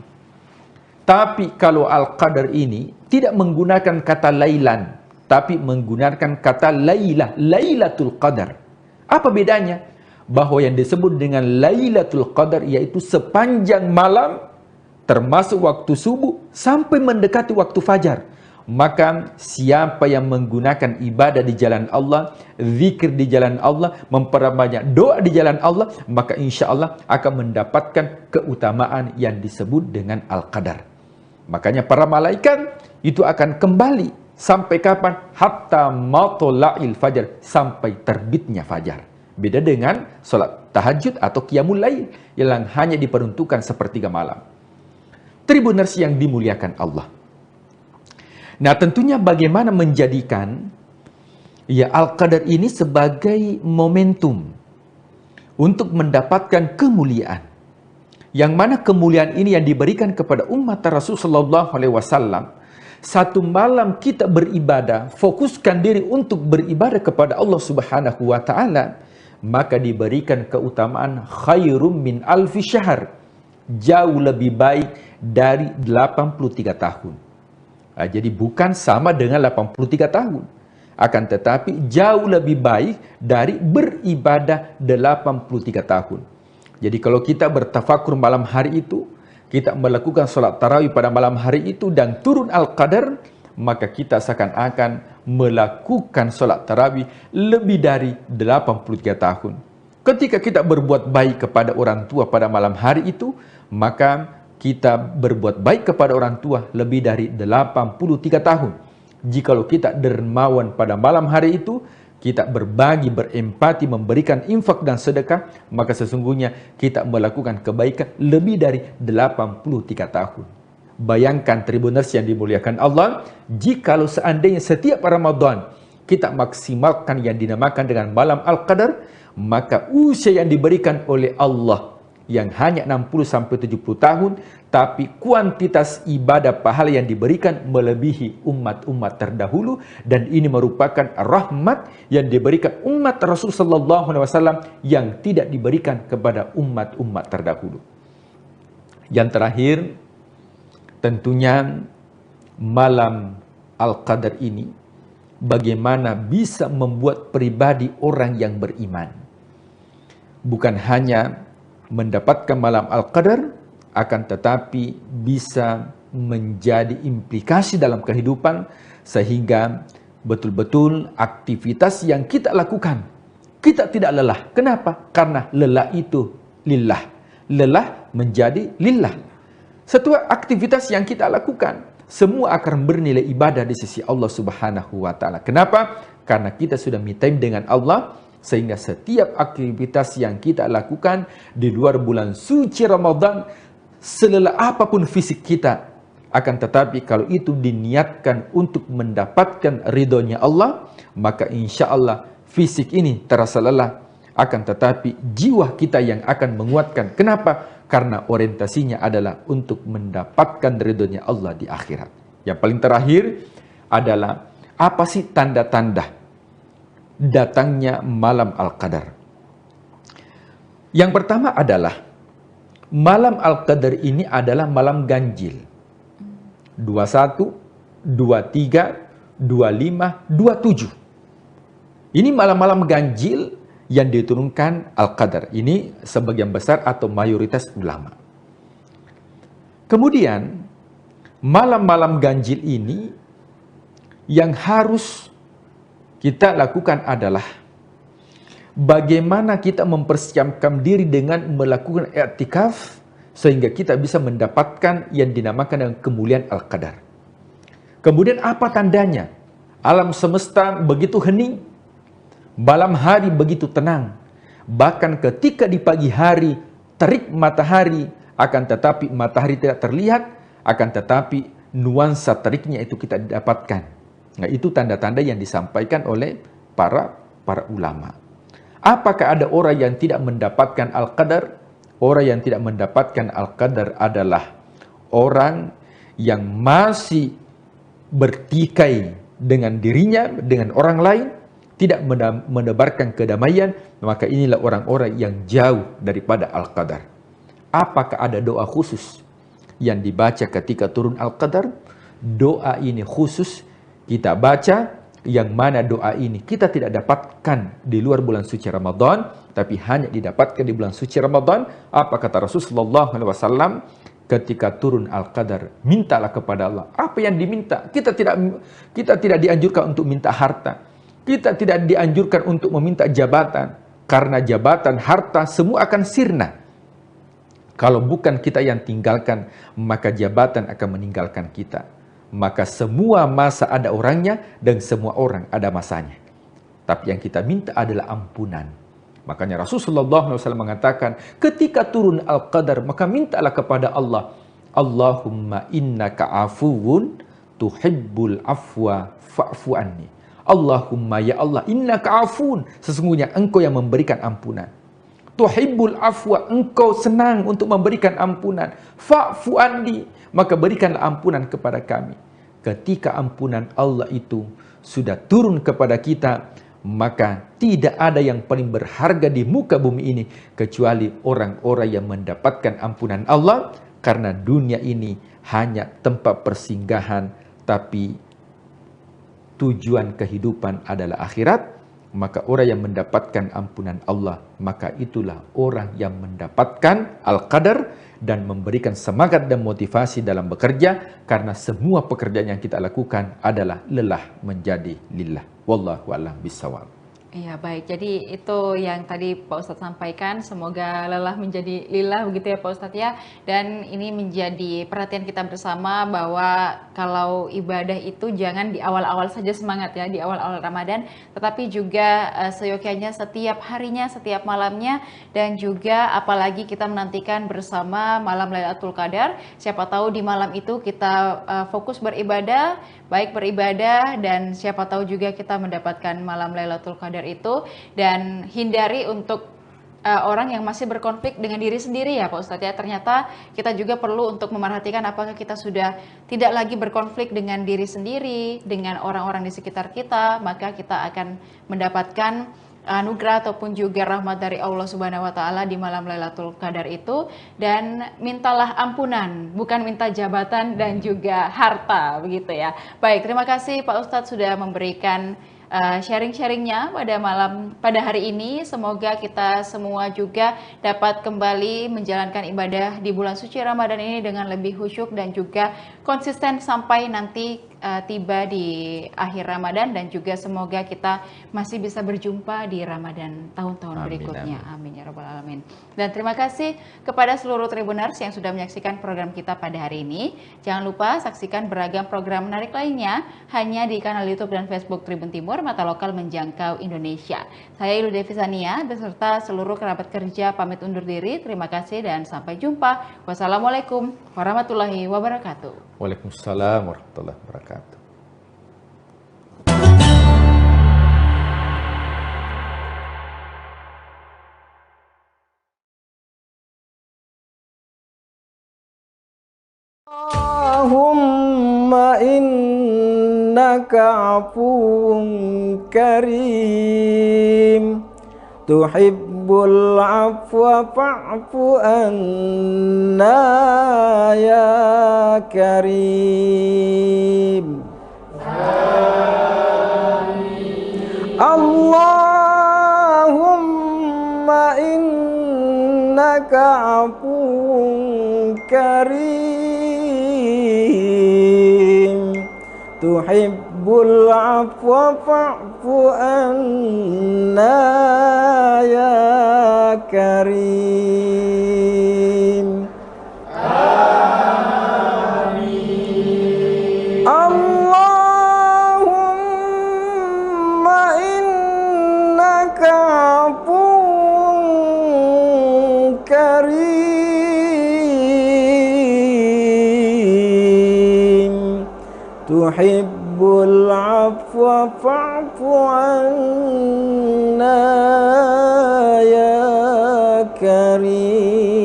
Tapi kalau Al-Qadar ini tidak menggunakan kata lailan, tapi menggunakan kata lailah, lailatul qadar. Apa bedanya? Bahwa yang disebut dengan lailatul qadar yaitu sepanjang malam, termasuk waktu subuh sampai mendekati waktu fajar. Maka siapa yang menggunakan ibadah di jalan Allah, zikir di jalan Allah, memperbanyak doa di jalan Allah, maka insya Allah akan mendapatkan keutamaan yang disebut dengan Al-Qadar. Makanya para malaikat itu akan kembali sampai kapan? Hatta matla'il fajar, sampai terbitnya fajar. Beda dengan sholat tahajud atau qiyamul lail yang hanya diperuntukkan sepertiga malam. Tribuners yang dimuliakan Allah. Nah, tentunya bagaimana menjadikan ya Al-Qadar ini sebagai momentum untuk mendapatkan kemuliaan. Yang mana kemuliaan ini yang diberikan kepada umat Rasulullah SAW. Satu malam kita beribadah, fokuskan diri untuk beribadah kepada Allah Subhanahu wa Ta'ala, maka diberikan keutamaan khairum min alfi syahr, jauh lebih baik dari 83 tahun. Jadi bukan sama dengan 83 tahun. akan tetapi jauh lebih baik dari beribadah 83 tahun. Jadi kalau kita bertafakur malam hari itu, kita melakukan sholat tarawih pada malam hari itu dan turun Al-Qadar, maka kita seakan-akan melakukan sholat tarawih lebih dari 83 tahun. Ketika kita berbuat baik kepada orang tua pada malam hari itu, maka kita berbuat baik kepada orang tua lebih dari 83 tahun. Jikalau kita dermawan pada malam hari itu, kita berbagi, berempati, memberikan infak dan sedekah, maka sesungguhnya kita melakukan kebaikan lebih dari 83 tahun. Bayangkan Tribuners yang dimuliakan Allah, jikalau seandainya setiap Ramadan kita maksimalkan yang dinamakan dengan malam Al-Qadar, maka usia yang diberikan oleh Allah yang hanya 60-70 tahun, tapi kuantitas ibadah pahala yang diberikan melebihi umat-umat terdahulu, dan ini merupakan rahmat yang diberikan umat Rasulullah SAW yang tidak diberikan kepada umat-umat terdahulu. Yang terakhir, tentunya malam Al-Qadar ini bagaimana bisa membuat pribadi orang yang beriman bukan hanya mendapatkan malam Al-Qadar, akan tetapi bisa menjadi implikasi dalam kehidupan sehingga betul-betul aktivitas yang kita lakukan kita tidak lelah. Kenapa? Karena lelah itu lillah. Lelah menjadi lillah. Setiap aktivitas yang kita lakukan semua akan bernilai ibadah di sisi Allah Subhanahu wa taala. Kenapa? Karena kita sudah me time dengan Allah, sehingga setiap aktivitas yang kita lakukan di luar bulan suci Ramadan, selelah apapun fisik kita, akan tetapi kalau itu diniatkan untuk mendapatkan ridhonya Allah, maka insya Allah fisik ini terasa lelah, akan tetapi jiwa kita yang akan menguatkan. Kenapa? Karena orientasinya adalah untuk mendapatkan ridhonya Allah di akhirat. Yang paling terakhir adalah apa sih tanda-tanda datangnya malam Al-Qadar? Yang pertama adalah malam Al-Qadar ini adalah malam ganjil. 21, 23, 25, 27. Ini malam-malam ganjil yang diturunkan Al-Qadar. Ini sebagian besar atau mayoritas ulama. Kemudian malam-malam ganjil ini yang harus kita lakukan adalah bagaimana kita mempersiapkan diri dengan melakukan i'tikaf sehingga kita bisa mendapatkan yang dinamakan dengan kemuliaan Al-Qadar. Kemudian apa tandanya? Alam semesta begitu hening, malam hari begitu tenang. Bahkan ketika di pagi hari terik matahari, akan tetapi matahari tidak terlihat, akan tetapi nuansa teriknya itu kita dapatkan. Nah, itu tanda-tanda yang disampaikan oleh para ulama. Apakah ada orang yang tidak mendapatkan Al-Qadar? Orang yang tidak mendapatkan Al-Qadar adalah orang yang masih bertikai dengan dirinya, dengan orang lain, tidak menebarkan kedamaian, maka inilah orang-orang yang jauh daripada Al-Qadar. Apakah ada doa khusus yang dibaca ketika turun Al-Qadar? Doa ini khusus kita baca, yang mana doa ini kita tidak dapatkan di luar bulan suci Ramadan, tapi hanya didapatkan di bulan suci Ramadan. Apa kata Rasulullah SAW ketika turun Al-Qadar? Mintalah kepada Allah. Apa yang diminta? Kita tidak dianjurkan untuk minta harta. Kita tidak dianjurkan untuk meminta jabatan. Karena jabatan, harta, semua akan sirna. Kalau bukan kita yang tinggalkan, maka jabatan akan meninggalkan kita. Maka semua masa ada orangnya dan semua orang ada masanya. Tapi yang kita minta adalah ampunan. Makanya Rasulullah SAW mengatakan, ketika turun Al-Qadar, maka mintalah kepada Allah, Allahumma innaka afuwun tuhibbul afwa fa'fu anni. Allahumma ya Allah, innaka afun, sesungguhnya engkau yang memberikan ampunan. Tuhibbul afwa, engkau senang untuk memberikan ampunan. Fa'fu anni, maka berikanlah ampunan kepada kami. Ketika ampunan Allah itu sudah turun kepada kita, maka tidak ada yang paling berharga di muka bumi ini kecuali orang-orang yang mendapatkan ampunan Allah, karena dunia ini hanya tempat persinggahan, tapi tujuan kehidupan adalah akhirat, maka orang yang mendapatkan ampunan Allah, maka itulah orang yang mendapatkan al-qadar dan memberikan semangat dan motivasi dalam bekerja, karena semua pekerjaan yang kita lakukan adalah lelah menjadi lillah. Wallahu a'lam bishawab. Iya baik, jadi itu yang tadi Pak Ustadz sampaikan, semoga lelah menjadi lillah begitu ya Pak Ustadz ya. Dan ini menjadi perhatian kita bersama bahwa kalau ibadah itu jangan di awal-awal saja semangat ya, di awal-awal Ramadan, tetapi juga seyogyanya setiap harinya, setiap malamnya, dan juga apalagi kita menantikan bersama malam Lailatul Qadar. Siapa tahu di malam itu kita fokus beribadah, baik beribadah, dan siapa tahu juga kita mendapatkan malam Lailatul Qadar itu. Dan hindari untuk orang yang masih berkonflik dengan diri sendiri ya Pak Ustadz ya. Ternyata kita juga perlu untuk memerhatikan apakah kita sudah tidak lagi berkonflik dengan diri sendiri, dengan orang-orang di sekitar kita, maka kita akan mendapatkan anugerah ataupun juga rahmat dari Allah Subhanahu wa taala di malam Lailatul Qadar itu. Dan mintalah ampunan, bukan minta jabatan dan juga harta begitu ya. Baik, terima kasih Pak Ustadz sudah memberikan sharing-sharingnya pada hari ini. Semoga kita semua juga dapat kembali menjalankan ibadah di bulan suci Ramadan ini dengan lebih khusyuk dan juga konsisten sampai nanti tiba di akhir Ramadan, dan juga semoga kita masih bisa berjumpa di Ramadan tahun-tahun berikutnya. Amin ya rabbal alamin. Dan terima kasih kepada seluruh Tribuners yang sudah menyaksikan program kita pada hari ini. Jangan lupa saksikan beragam program menarik lainnya hanya di kanal YouTube dan Facebook Tribun Timur, mata lokal menjangkau Indonesia. Saya Ilu Devi Sania beserta seluruh kerabat kerja pamit undur diri. Terima kasih dan sampai jumpa. Wassalamualaikum warahmatullahi wabarakatuh. Waalaikumsalam warahmatullahi wabarakatuh. Allahumma innaka afuwun karim, tuhibbul afwa fa'fu anna ya karim. Allahumma innaka afuwun karim, tuhibbul afwa fa'fu anna ya karim. Amin. Allahumma innaka afuwun karim, tuhibbul afwa fa'fu anna ya karim.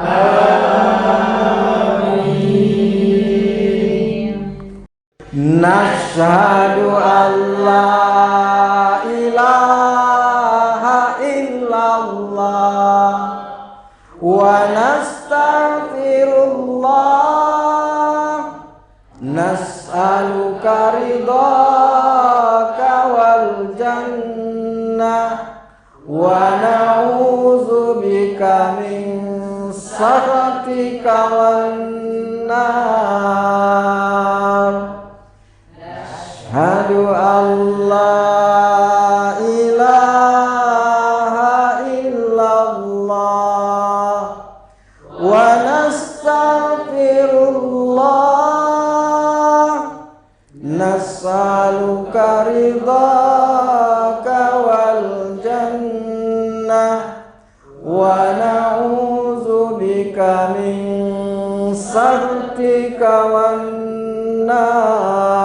Amin. Nashhadu an la ilaha illallah wa nastaghfirullah, nas'aluka ridhaka wal jannah wa na'udzubika min sakhatika wan nar. Nashhadu an la ilaha illallah wa nastaghfirullah, nas'aluka ridhaka wal jannah wa na'udzubika min sakhatika wan nar.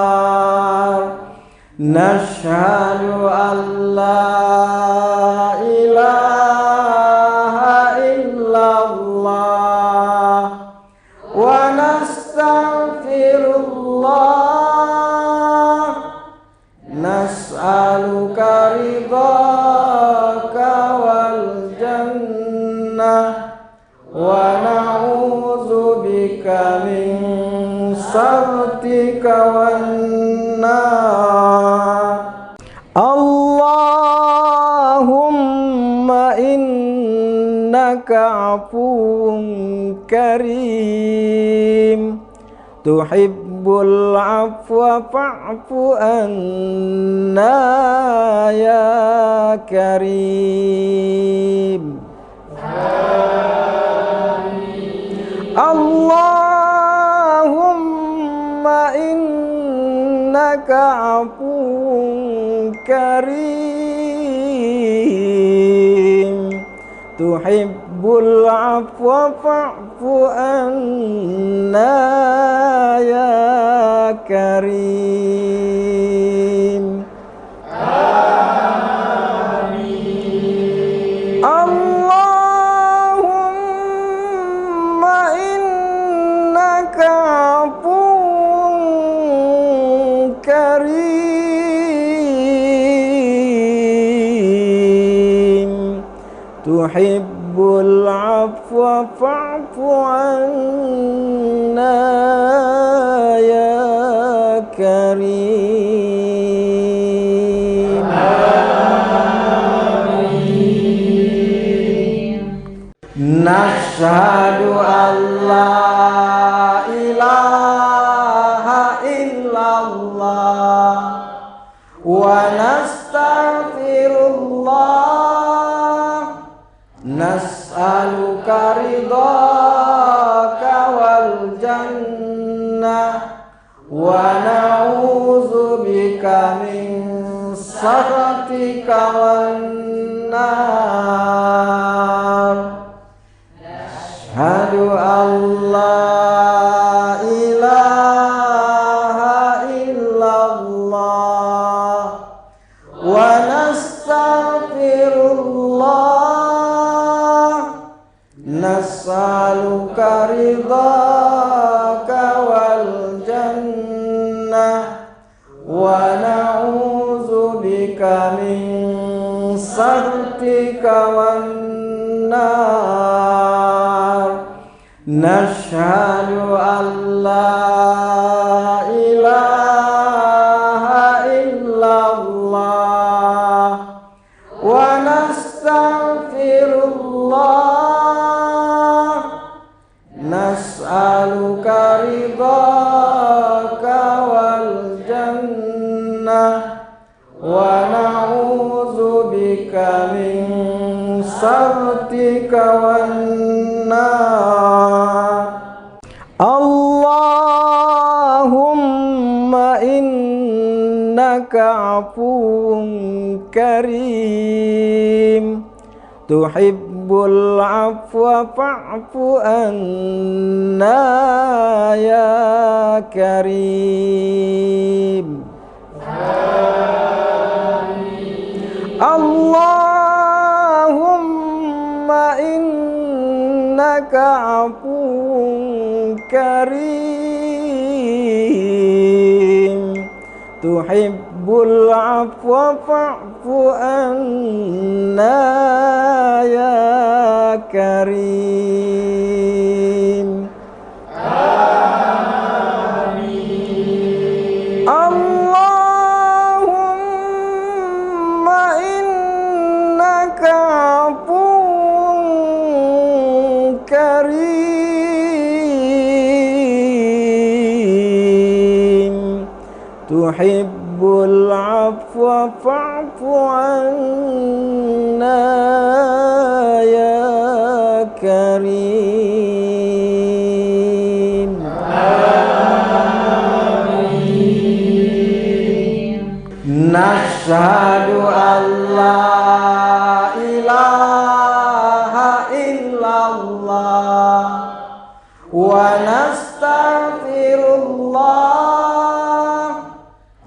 Nashhadu an la ilaha illallah wa nastaghfirullah, nas'aluka ridhaka wal jannah wa na'udzubika min sakhatika wan nar. Allahumma innaka afuwun karim tuhibbul afwa fa'fu anna ya karim. Allahumma innaka afuwun karim tuhibbul afwa fa'fu anna ya karim. Allahumma innaka afuwun karim tuhibbul afwa fa'fu anna ya karim. Nashhadu an la ilaha illallah wa nastaghfirullah nas'aluka ridhaka wal jannah wa na'udzubika min sakhatika wan nar. Ashhadu an la ilaha illallah wa nastaghfirullah nas'aluka ridhaka wal jannah wa na'udzubika min sakhatika wan nar. Nashhadu an la ilaha illallah wa nastaghfirullah nas'aluka ridhaka wal jannah wa na'udzubika min sakhatika wan nar. Allahumma innaka afuwun karim tuhibbul afwa fa'fu anna ya karim. Allahumma innaka afuwun karim tuhibbul afwa fa'fu anna ya karim. Allahumma innaka afuwun karim tuhibbul afwa fa'fu anna ya karim. Nashhadu an la ilaha illallah wa nastaghfirullah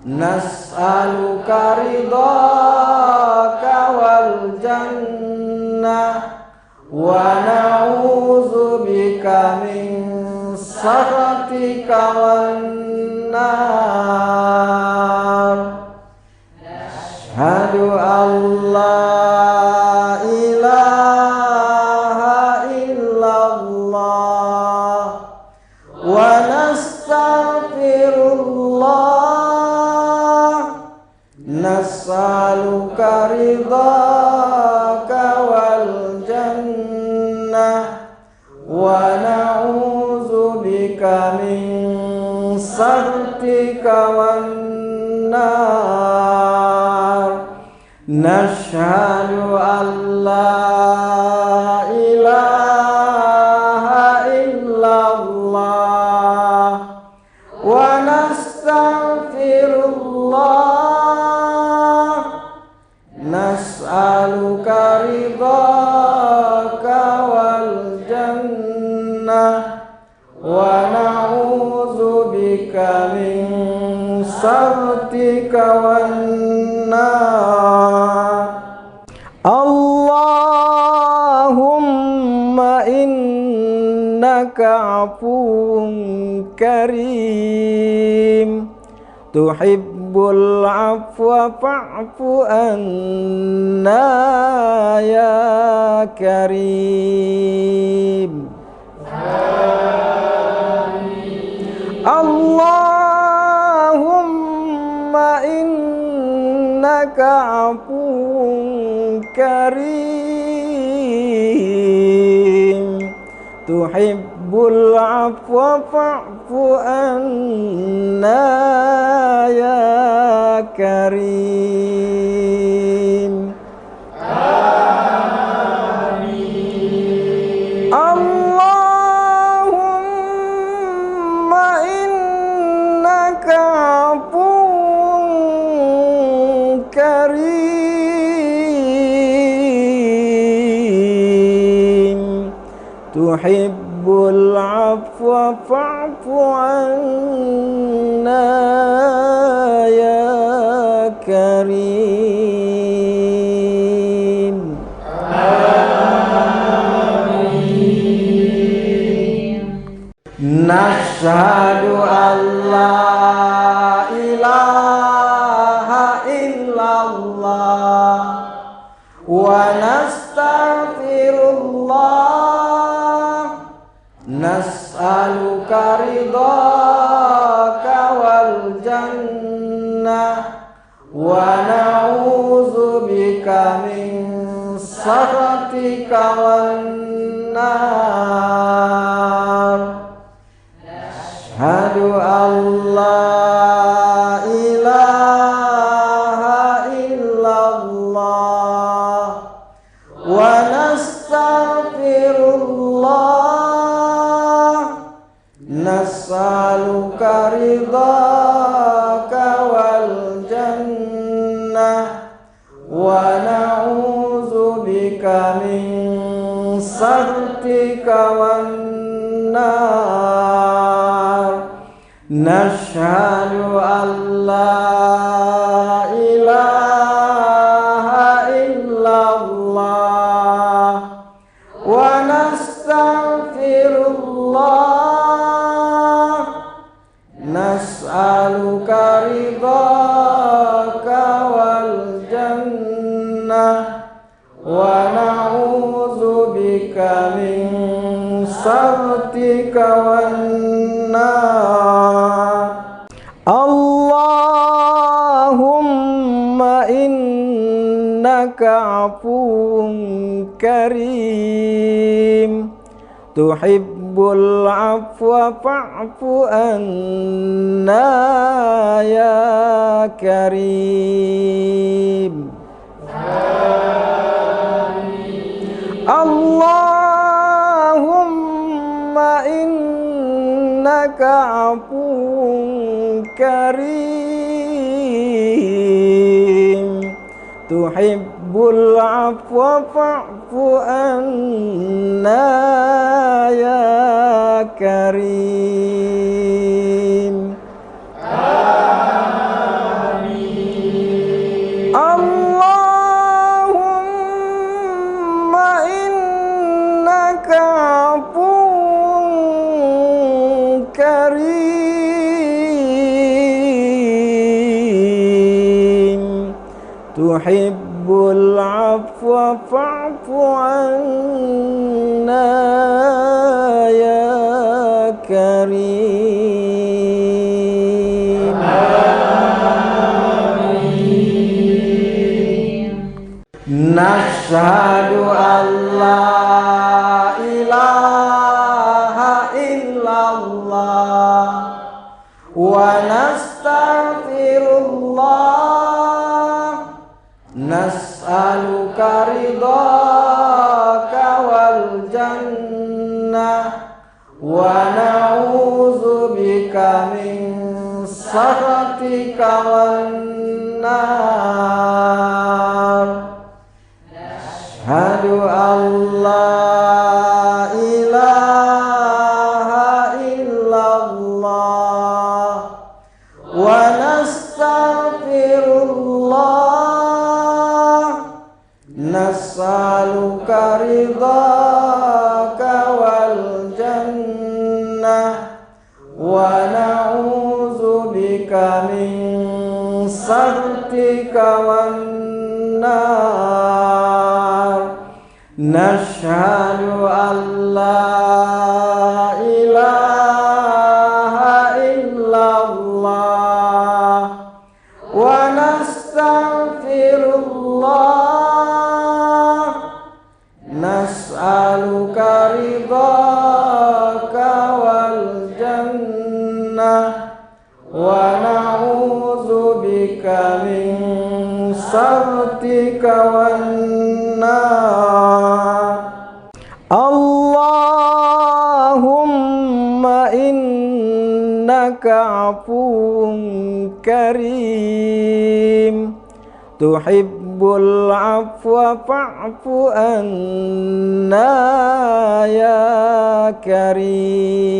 nas'aluka ridhaka wal jannah wa na'udzubika min sakhatika wan nar. Ashhadu an la ilaha illallah wa nastaghfirullah nas'aluka ridhaka wal jannah wa na'udzubika min sakhatika wan nar. Nashhadu an la ilaha illallah wa nastaghfirullah. Nas'aluka ridhaka wal jannah wa na'udzubika min sakhatika wan nar. Allahumma innaka afuwun karim tuhibbul afwa fa'fu anna ya karim. Allahumma innaka afuwun karim tuhibbul afwa fa'fu anna ya karim. Allahumma innaka afuwun karim tuhibbul afwa fa'fu anna ya karim. Nashhadu an la ilaha illallah wa nastaghfirullah. Nas'aluka ridhaka wal jannah wa na'udzubika min sakhatika wan nar. Ashhadu an la ilaha illallah wa nastaghfirullah. Nas'aluka ridhaka wal jannah wa na'udzubika min sakhatika wan nar. Nashhadu an la ilaha illallah wa nastaghfirullah. Nas'aluka ridhaka wal jannah wa na'udzubika min sakhatika wan nar. Allahumma innaka afuwun karim tuhibbul afwa fa'fu anna ya karim. Allahumma innaka afuwun karim tuhibbul afwa fa'fu anna ya karim. Allahumma innaka afuwun karim tuhibbul afwa fa'fu anna ya karim. Nashhadu an la ilaha illallah wa nastaghfirullah nas'aluka ridhaka wal jannah wa na'udzubika min sakhatika wan nar. Nashhadu an la ilaha illallah wa nastaghfirullah nas'aluka ridhaka wal jannah wa na'udzubika min sakhatika wan nar. Nashhadu an la ilaha illallah wa nastaghfirullah nas'aluka ridhaka wal jannah wa na'udzubika min sakhatika wan nar. Allahumma innaka afuwun karim tuhibbul afwa fa'fu anna ya karim.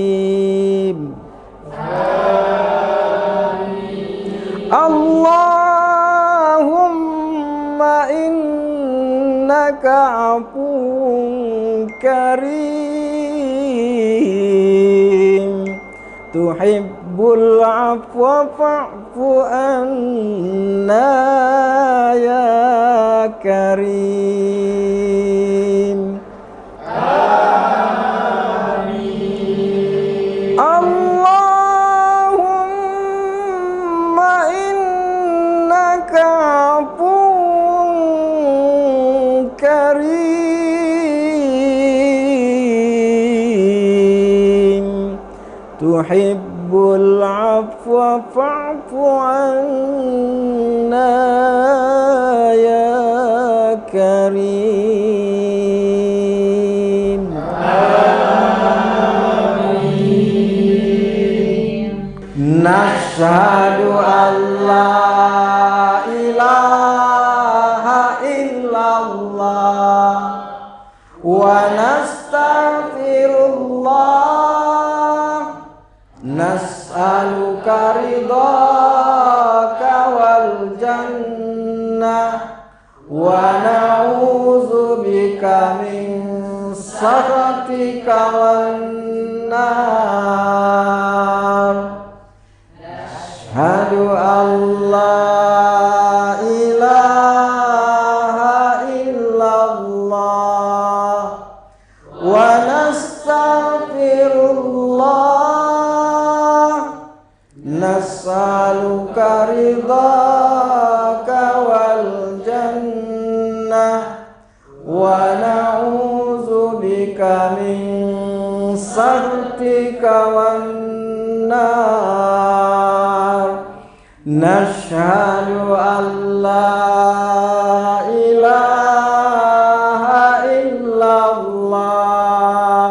Allahumma innaka afuwun karim tuhibbul afwa fa'fu anna ya karim. Allahumma innaka afuwun karim tuhibbul afwa fa'fu anna ya karim. Nashhadu an la ilaha illallah wa nastaghfirullah nas'aluka ridhaka wal jannah wa na'udzubika min sakhatika wan nar. Nashhadu an la ilaha illallah wa nastaghfirullah nas'aluka ridhaka wal jannah wa na'udzubika min sakhatika wan nar. Nashhadu an la ilaha illallah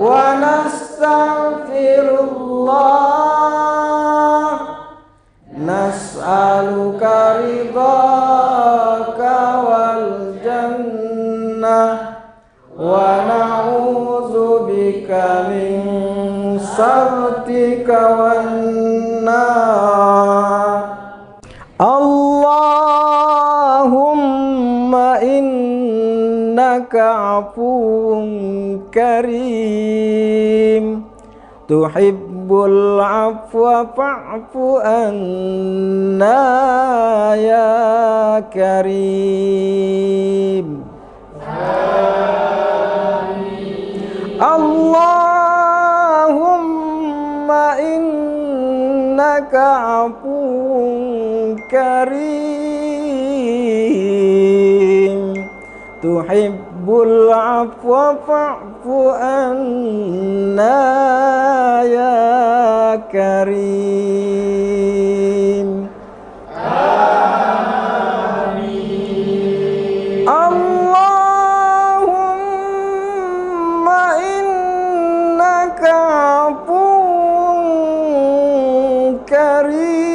wa nastaghfirullah nas'aluka ridhaka wal jannah wa na'udzubika min sakhatika wan nar. Allahumma innaka afuwun karim tuhibbul afwa fa'fu anna ya karim. Allahumma innaka afuwun karim tuhibbul afwa fa'fu anna ya karim. Allahumma innaka afuwun karim,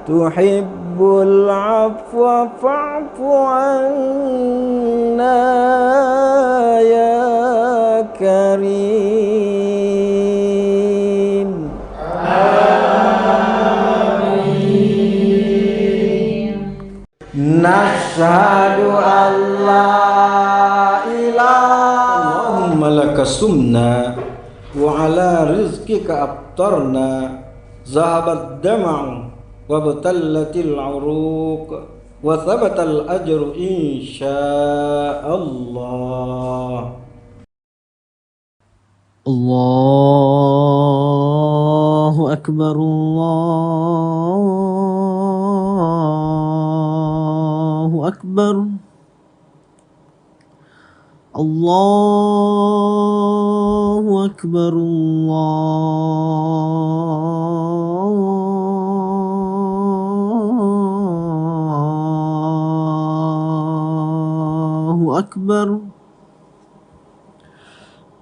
tuhibbul afwa fa'fu anna ya karim. Nashhadu an la ilaha Allahumma laka sumna wa ala rizqika aftarna zahabat dama'u wa batallatil uruq wa thabatal ajru insyaallah. Allahu akbar, Allahu akbar, Allahu akbar, Allahu akbar.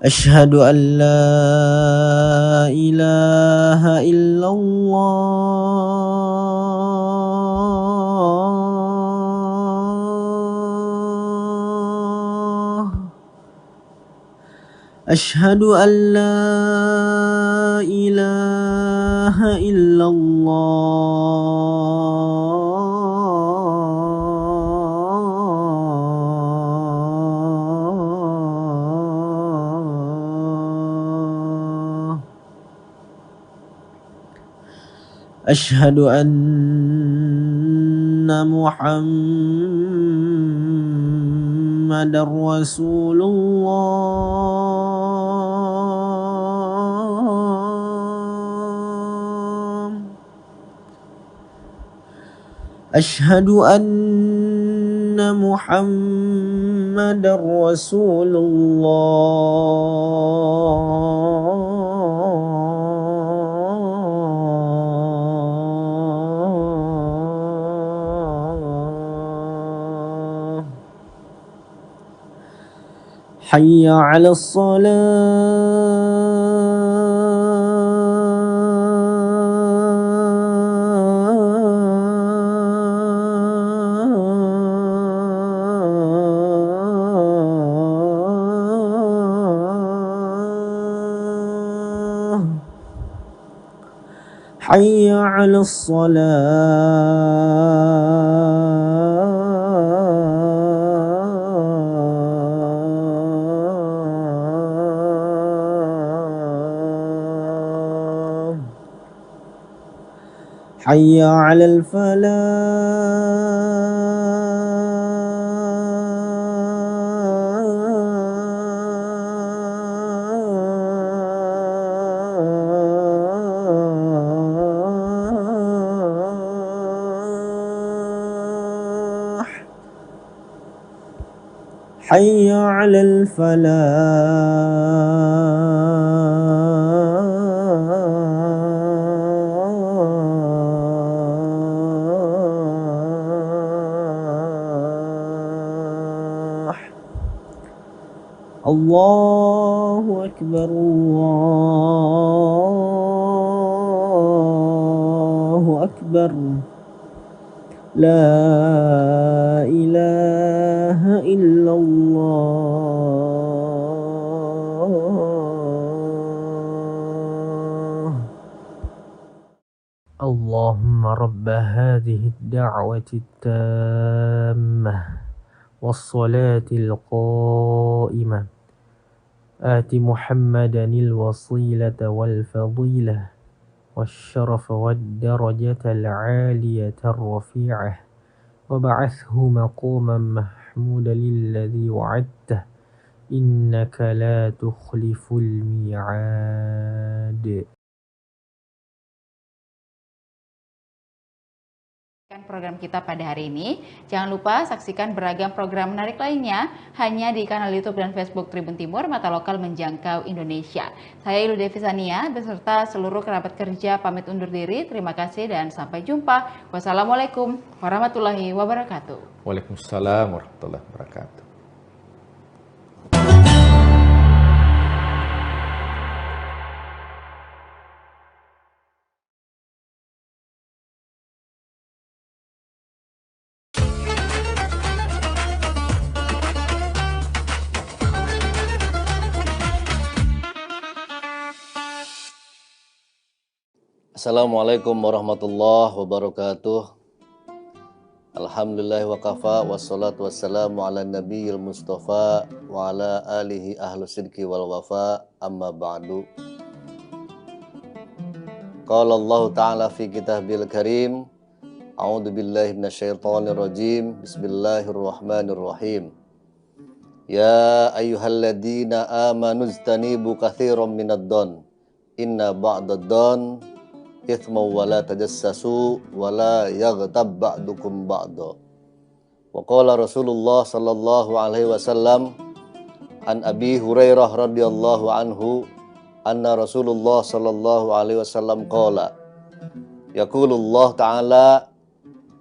Asyhadu an la ilaha illallah. Asyhadu an la ilaha illallah. Asyhadu anna Muhammadar Rasulullah. Asyhadu anna Muhammadar Rasulullah. Hayya 'alas salah. Hayya 'alas salah. Hayya 'alal falah. Hayya 'alal falah. Allahu akbar, Allahu akbar. La ilaha illallah. Allahumma rabba hadhihi ad-da'wati at-tammah was-salati al-qa'imah ati Muhammadan al-wasilata wal-fadilah والشرف والدرجة العالية الرفيعة وبعثه مقاما محمودا الذي وعدته إنك لا تخلف الميعاد. program kita pada hari ini. Jangan lupa saksikan beragam program menarik lainnya hanya di kanal YouTube dan Facebook Tribun Timur, mata lokal menjangkau Indonesia. Saya Ilu Devisania beserta seluruh kerabat kerja pamit undur diri. Terima kasih dan sampai jumpa. Wassalamualaikum warahmatullahi wabarakatuh. Waalaikumsalam warahmatullahi wabarakatuh. Assalamualaikum warahmatullahi wabarakatuh. Alhamdulillah wa kafa wassalatu wassalamu ala nabiyil mustafa wa ala alihi ahlu sidki wal wafa amma ba'du. Qala Allah ta'ala fi kitabil karim, a'udzu billahi minasyaitonir rajim, bismillahirrahmanirrahim. Ya ayyuhalladzina amanu ijtanibu katsiran minad don, inna ba'dad don ithma wa la tajassasu wa la yaghtab ba'dukum ba'da. Wa qala Rasulullah sallallahu alaihi wasallam an Abi Hurairah radhiyallahu anhu anna Rasulullah sallallahu alaihi wasallam qala yaqulullah ta'ala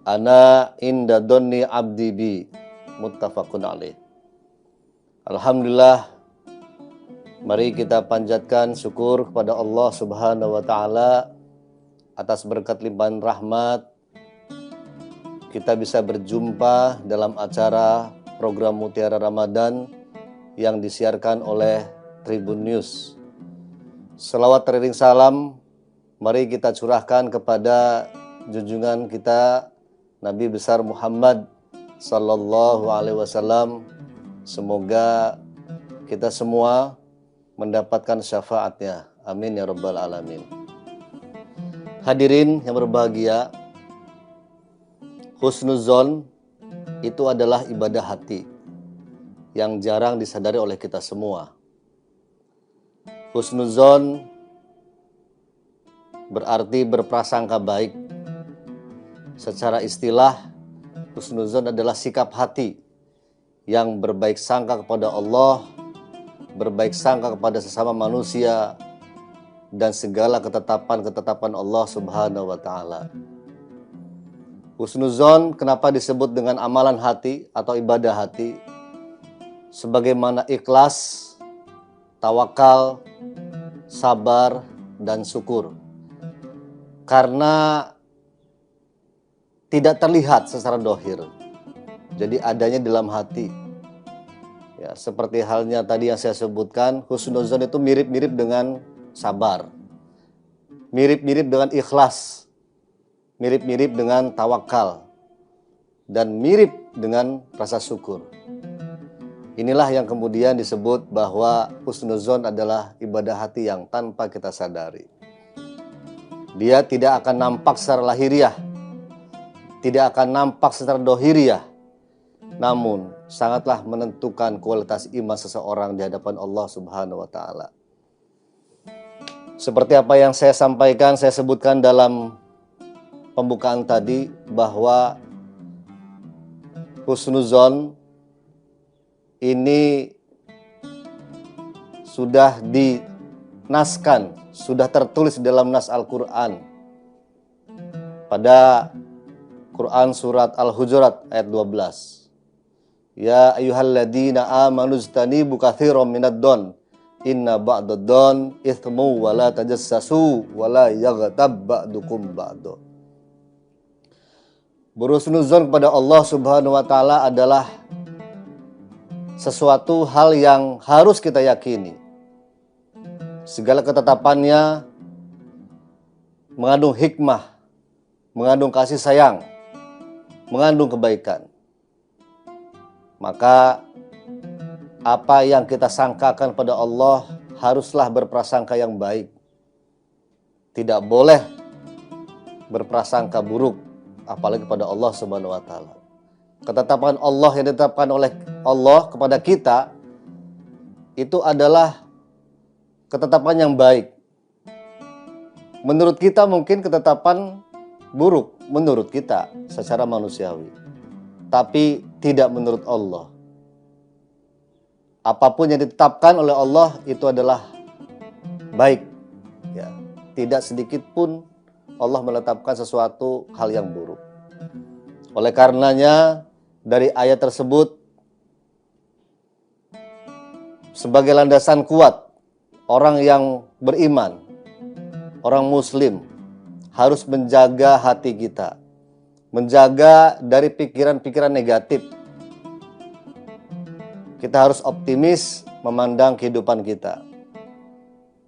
ana inda dhanni abdi bi, muttafaqun alaih. Alhamdulillah, mari kita panjatkan syukur kepada Allah Subhanahu wa taala atas berkat limpahan rahmat kita bisa berjumpa dalam acara program Mutiara Ramadan yang disiarkan oleh Tribun News. Selawat teriring salam mari kita curahkan kepada junjungan kita Nabi besar Muhammad sallallahu alaihi wasallam. Semoga kita semua mendapatkan syafaatnya. Amin ya rabbal alamin. Hadirin yang berbahagia, husnuzon itu adalah ibadah hati yang jarang disadari oleh kita semua. Husnuzon berarti berprasangka baik. Secara istilah, husnuzon adalah sikap hati yang berbaik sangka kepada Allah, berbaik sangka kepada sesama manusia, dan segala ketetapan-ketetapan Allah Subhanahu wa taala. Husnuzon kenapa disebut dengan amalan hati atau ibadah hati? Sebagaimana ikhlas, tawakal, sabar, dan syukur. Karena tidak terlihat secara dohir. Jadi adanya dalam hati. Ya, seperti halnya tadi yang saya sebutkan, husnuzon itu mirip-mirip dengan sabar, mirip-mirip dengan ikhlas, mirip-mirip dengan tawakal, dan mirip dengan rasa syukur. Inilah yang kemudian disebut bahwa husnuzon adalah ibadah hati yang tanpa kita sadari. Dia tidak akan nampak secara lahiriah, tidak akan nampak secara dohiriah, namun sangatlah menentukan kualitas iman seseorang di hadapan Allah Subhanahu wa taala. Seperti apa yang saya sampaikan, saya sebutkan dalam pembukaan tadi bahwa husnuzon ini sudah dinaskan, sudah tertulis dalam nas Al-Quran. Pada Quran surat Al-Hujurat ayat 12. Ya ayyuhalladzina amanu ijtanibu katsiran minad don, inna ba'dad don ithmu wa la tajassasu wa la yaghtab ba'dukum ba'da. Berhusnuzon kepada Allah Subhanahu wa taala adalah sesuatu hal yang harus kita yakini. Segala ketetapannya mengandung hikmah, mengandung kasih sayang, mengandung kebaikan. Maka apa yang kita sangkakan pada Allah haruslah berprasangka yang baik. Tidak boleh berprasangka buruk, apalagi kepada Allah Subhanahu wa taala. Ketetapan Allah yang ditetapkan oleh Allah kepada kita itu adalah ketetapan yang baik. Menurut kita mungkin ketetapan buruk menurut kita secara manusiawi, tapi tidak menurut Allah. Apapun yang ditetapkan oleh Allah itu adalah baik. Ya, tidak sedikit pun Allah menetapkan sesuatu hal yang buruk. Oleh karenanya, dari ayat tersebut sebagai landasan kuat orang yang beriman, orang muslim harus menjaga hati kita, menjaga dari pikiran-pikiran negatif. Kita harus optimis memandang kehidupan kita.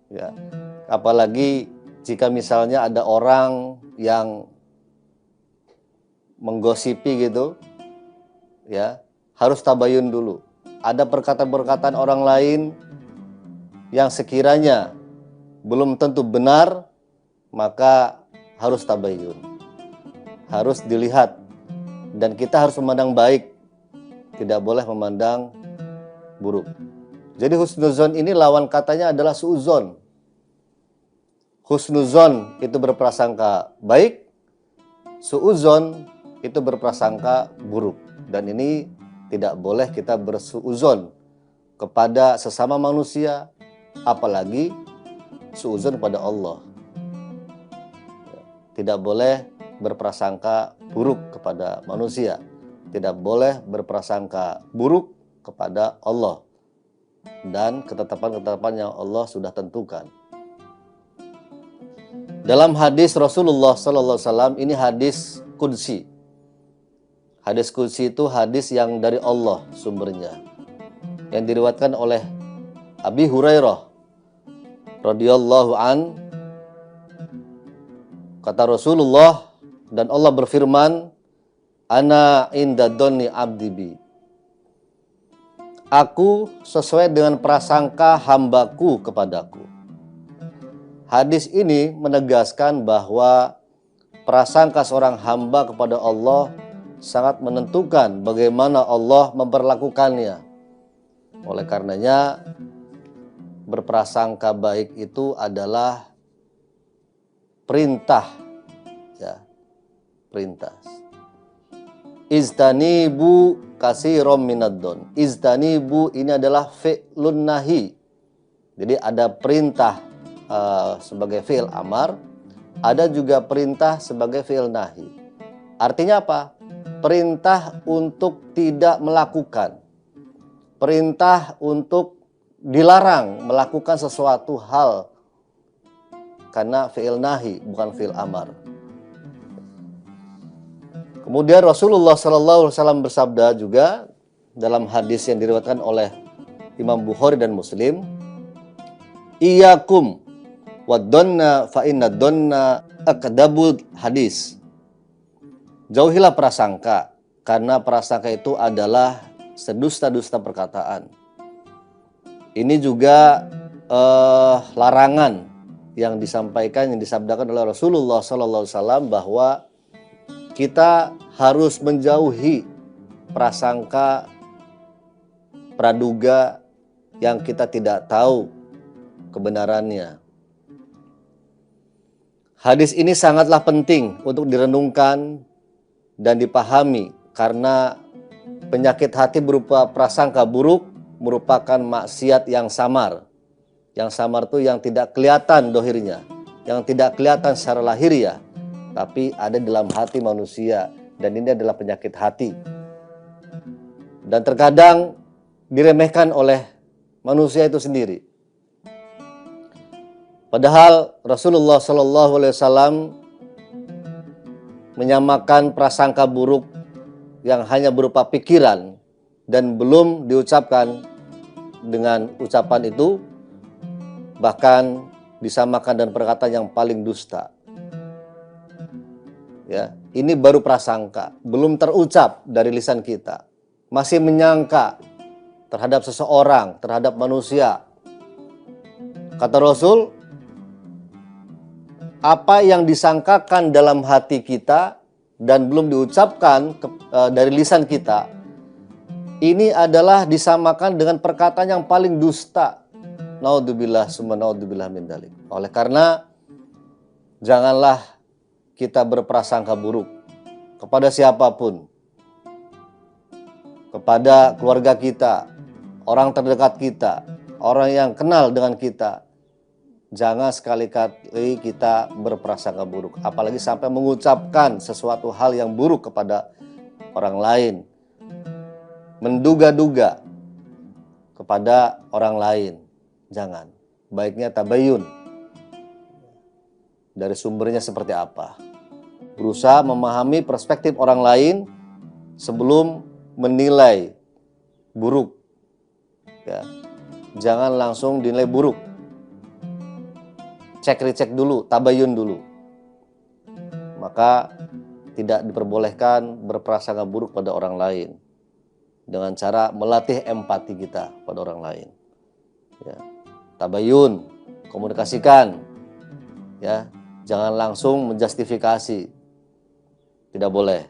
Ya, apalagi jika misalnya ada orang yang menggosipi gitu, ya, harus tabayun dulu. Ada perkataan-perkataan orang lain yang sekiranya belum tentu benar, maka harus tabayun, harus dilihat, dan kita harus memandang baik, tidak boleh memandang buruk. Jadi husnuzon ini lawan katanya adalah suuzon. Husnuzon itu berprasangka baik, suuzon itu berprasangka buruk. Dan ini tidak boleh kita bersuuzon kepada sesama manusia, apalagi suuzon kepada Allah. Tidak boleh berprasangka buruk kepada manusia, tidak boleh berprasangka buruk kepada Allah dan ketetapan-ketetapan yang Allah sudah tentukan. Dalam hadis Rasulullah SAW, ini hadis qudsi. Hadis qudsi itu hadis yang dari Allah sumbernya, yang diriwayatkan oleh Abi Hurairah radhiyallahu an. Kata Rasulullah, dan Allah berfirman, ana inda dhanni abdi bi. Aku sesuai dengan prasangka hambaku kepadaku. Hadis ini menegaskan bahwa prasangka seorang hamba kepada Allah sangat menentukan bagaimana Allah memperlakukannya. Oleh karenanya, berprasangka baik itu adalah perintah, ya, perintah. Iztanibu katsiran minad-don. Iztanibu ini adalah fi'lun nahi. Jadi ada perintah sebagai fi'il amar, ada juga perintah sebagai fi'il nahi. Artinya apa? Perintah untuk tidak melakukan. Perintah untuk dilarang melakukan sesuatu hal karena fi'il nahi bukan fi'il amar. Kemudian Rasulullah SAW bersabda juga dalam hadis yang diriwayatkan oleh Imam Bukhari dan Muslim, Iyakum wad-dhanna fa inna dhanna akdabul hadis. Jauhilah prasangka, karena prasangka itu adalah sedusta-dusta perkataan. Ini juga larangan yang disampaikan, yang disabdakan oleh Rasulullah SAW bahwa kita harus menjauhi prasangka, praduga yang kita tidak tahu kebenarannya. Hadis ini sangatlah penting untuk direnungkan dan dipahami karena penyakit hati berupa prasangka buruk merupakan maksiat yang samar. Yang samar itu yang tidak kelihatan dohirnya, yang tidak kelihatan secara lahiriah, tapi ada dalam hati manusia, dan ini adalah penyakit hati. Dan terkadang diremehkan oleh manusia itu sendiri. Padahal Rasulullah SAW menyamakan prasangka buruk yang hanya berupa pikiran dan belum diucapkan dengan ucapan itu, bahkan disamakan dengan perkataan yang paling dusta. Ya, ini baru prasangka, belum terucap dari lisan kita. Masih menyangka terhadap seseorang, terhadap manusia. Kata Rasul, apa yang disangkakan dalam hati kita dan belum diucapkan dari lisan kita, ini adalah disamakan dengan perkataan yang paling dusta. Naudzubillah summa naudzubillah min dzalik. Oleh karena janganlah kita berprasangka buruk kepada siapapun, kepada keluarga kita, orang terdekat kita, orang yang kenal dengan kita. Jangan sekali-kali kita berprasangka buruk, apalagi sampai mengucapkan sesuatu hal yang buruk kepada orang lain, menduga-duga kepada orang lain. Jangan. Baiknya tabayun, dari sumbernya seperti apa. Berusaha memahami perspektif orang lain sebelum menilai buruk. Ya. Jangan langsung dinilai buruk. Cek-recek dulu, tabayun dulu. Maka tidak diperbolehkan berprasangka buruk pada orang lain dengan cara melatih empati kita pada orang lain. Ya. Tabayun, komunikasikan. Ya, jangan langsung menjustifikasi. Tidak boleh.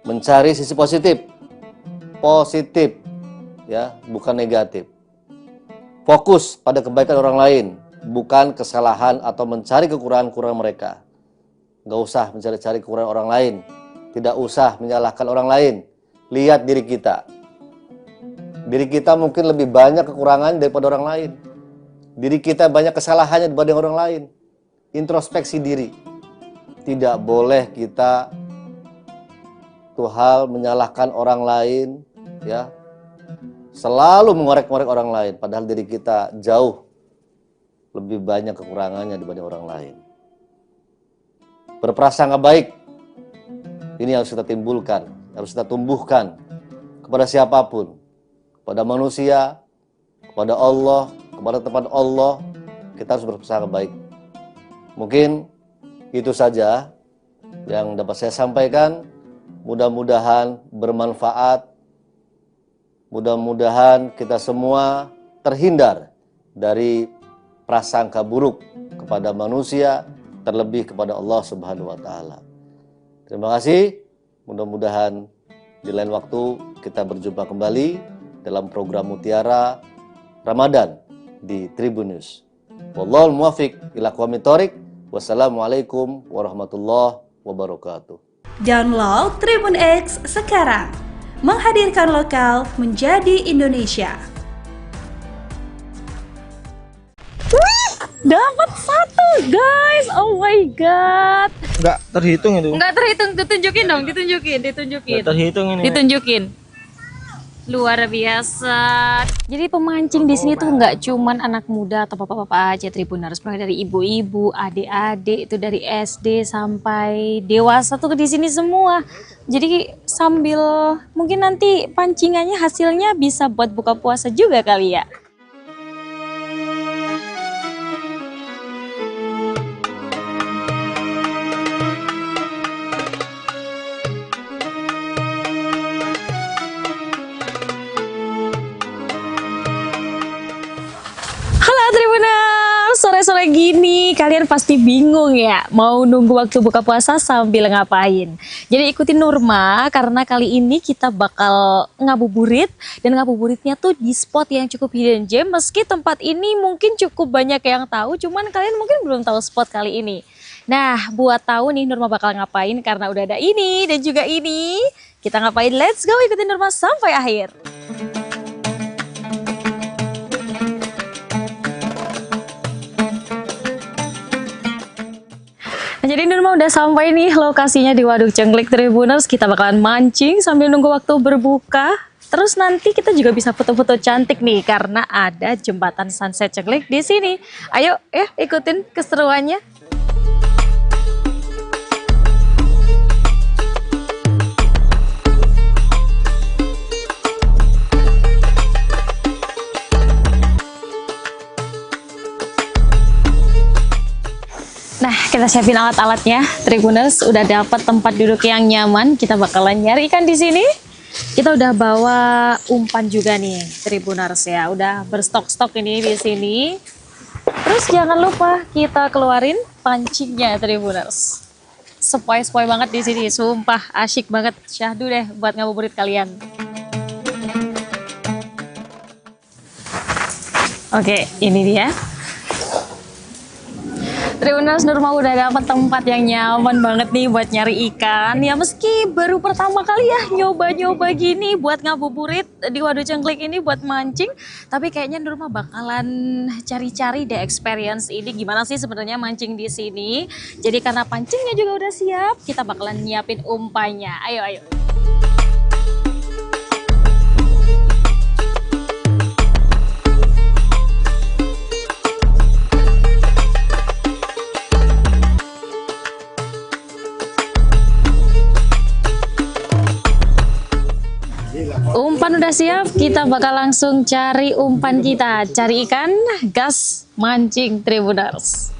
Mencari sisi positif. Positif, ya, bukan negatif. Fokus pada kebaikan orang lain, bukan kesalahan atau mencari kekurangan-kekurangan mereka. Gak usah mencari-cari kekurangan orang lain. Tidak usah menyalahkan orang lain. Lihat diri kita. Diri kita mungkin lebih banyak kekurangan daripada orang lain. Diri kita banyak kesalahannya dibanding orang lain. Introspeksi diri. Tidak boleh kita tuh hal menyalahkan orang lain, ya. Selalu mengorek-ngorek orang lain, padahal diri kita jauh lebih banyak kekurangannya dibanding orang lain. Berprasangka baik, ini harus kita timbulkan, harus kita tumbuhkan kepada siapapun, kepada manusia, kepada Allah, kepada tempat Allah, kita harus berprasangka baik. Mungkin itu saja yang dapat saya sampaikan. Mudah-mudahan bermanfaat. Mudah-mudahan kita semua terhindar dari prasangka buruk kepada manusia, terlebih kepada Allah Subhanahu wa taala. Terima kasih. Mudah-mudahan di lain waktu kita berjumpa kembali dalam program Mutiara Ramadan di Tribun News. Wallahul muwaffiq ila aqwamit thoriq. Wassalamualaikum warahmatullahi wabarakatuh. Download Tribun X sekarang. Menghadirkan lokal menjadi Indonesia. Dapat 1 guys, oh my god. Nggak terhitung itu. Nggak terhitung, ditunjukin dong, ditunjukin. Nggak terhitung ini. Ditunjukin. Luar biasa. Jadi pemancing di sini tuh nggak cuman anak muda atau bapak-bapak aja Tribuners, mulai dari ibu-ibu, adik-adik itu dari SD sampai dewasa tuh di sini semua. Jadi sambil mungkin nanti pancingannya hasilnya bisa buat buka puasa juga kali ya. Sore-sore gini kalian pasti bingung ya mau nunggu waktu buka puasa sambil ngapain. Jadi ikutin Nurma karena kali ini kita bakal ngabuburit, dan ngabuburitnya tuh di spot yang cukup hidden gem. Meski tempat ini mungkin cukup banyak yang tahu, cuman kalian mungkin belum tahu spot kali ini. Nah, buat tahu nih Nurma bakal ngapain karena udah ada ini dan juga ini, kita ngapain? Let's go, ikutin Nurma sampai akhir. Nah, jadi Nurma udah sampai nih lokasinya di Waduk Cengklik Tribuners. Kita bakalan mancing sambil nunggu waktu berbuka. Terus nanti kita juga bisa foto-foto cantik nih karena ada jembatan Sunset Cengklik di sini. Ayo ya ikutin keseruannya. Nah, kita siapin alat-alatnya. Tribuners udah dapat tempat duduk yang nyaman. Kita bakalan nyari ikan di sini. Kita udah bawa umpan juga nih, Tribuners ya. Udah berstok-stok ini di sini. Terus jangan lupa kita keluarin pancingnya, Tribuners. Sepoi-sepoi banget di sini, sumpah asyik banget. Syahdu deh buat ngabuburit kalian. Oke, ini dia. Tribuners, Nurma udah dapat tempat yang nyaman banget nih buat nyari ikan. Ya meski baru pertama kali ya nyoba-nyoba gini buat ngabuburit di Waduk Cengklik ini buat mancing, tapi kayaknya Nurma bakalan cari-cari deh experience ini gimana sih sebenarnya mancing di sini. Jadi karena pancingnya juga udah siap, kita bakalan nyiapin umpannya. Ayo. Umpan udah siap, kita bakal langsung cari umpan kita. Cari ikan, gas, mancing Tribuners.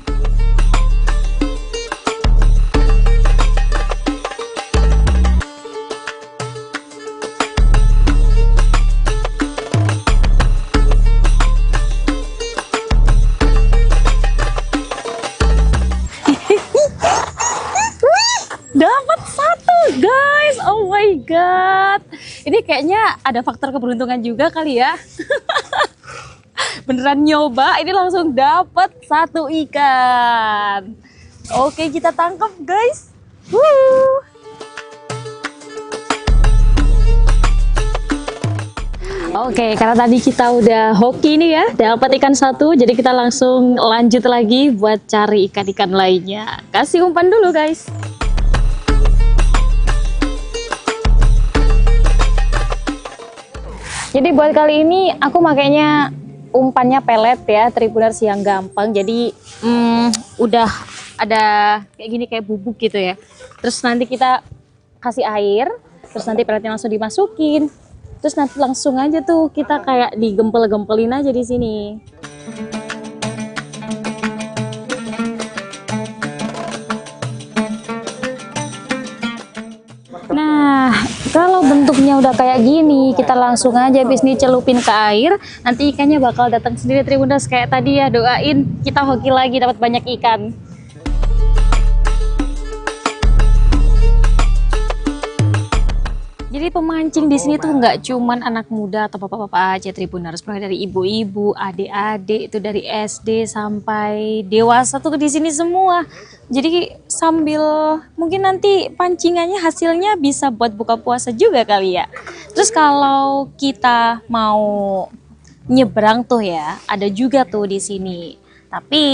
Dapat satu guys, oh my god. Ini kayaknya ada faktor keberuntungan juga kali ya. Beneran nyoba, ini langsung dapat satu ikan. Oke, kita tangkap guys. Oke, karena tadi kita udah hoki nih ya, dapat ikan satu, jadi kita langsung lanjut lagi buat cari ikan-ikan lainnya. Kasih umpan dulu guys. Jadi buat kali ini aku makainya umpannya pelet ya, Tribuners yang gampang. Jadi udah ada kayak gini, kayak bubuk gitu ya. Terus nanti kita kasih air, terus nanti peletnya langsung dimasukin. Terus nanti langsung aja tuh kita kayak digempel-gempelin aja di sini. Nah, kalau bentuknya udah kayak gini, kita langsung aja habis nih celupin ke air. Nanti ikannya bakal datang sendiri Tribuners kayak tadi ya. Doain kita hoki lagi dapat banyak ikan. Jadi pemancing di sini tuh nggak cuman anak muda atau bapak-bapak aja Tribuners, mulai dari ibu-ibu, adik-adik itu dari SD sampai dewasa tuh di sini semua. Jadi sambil mungkin nanti pancingannya hasilnya bisa buat buka puasa juga kali ya. Terus kalau kita mau nyebrang tuh ya, ada juga tuh di sini. Tapi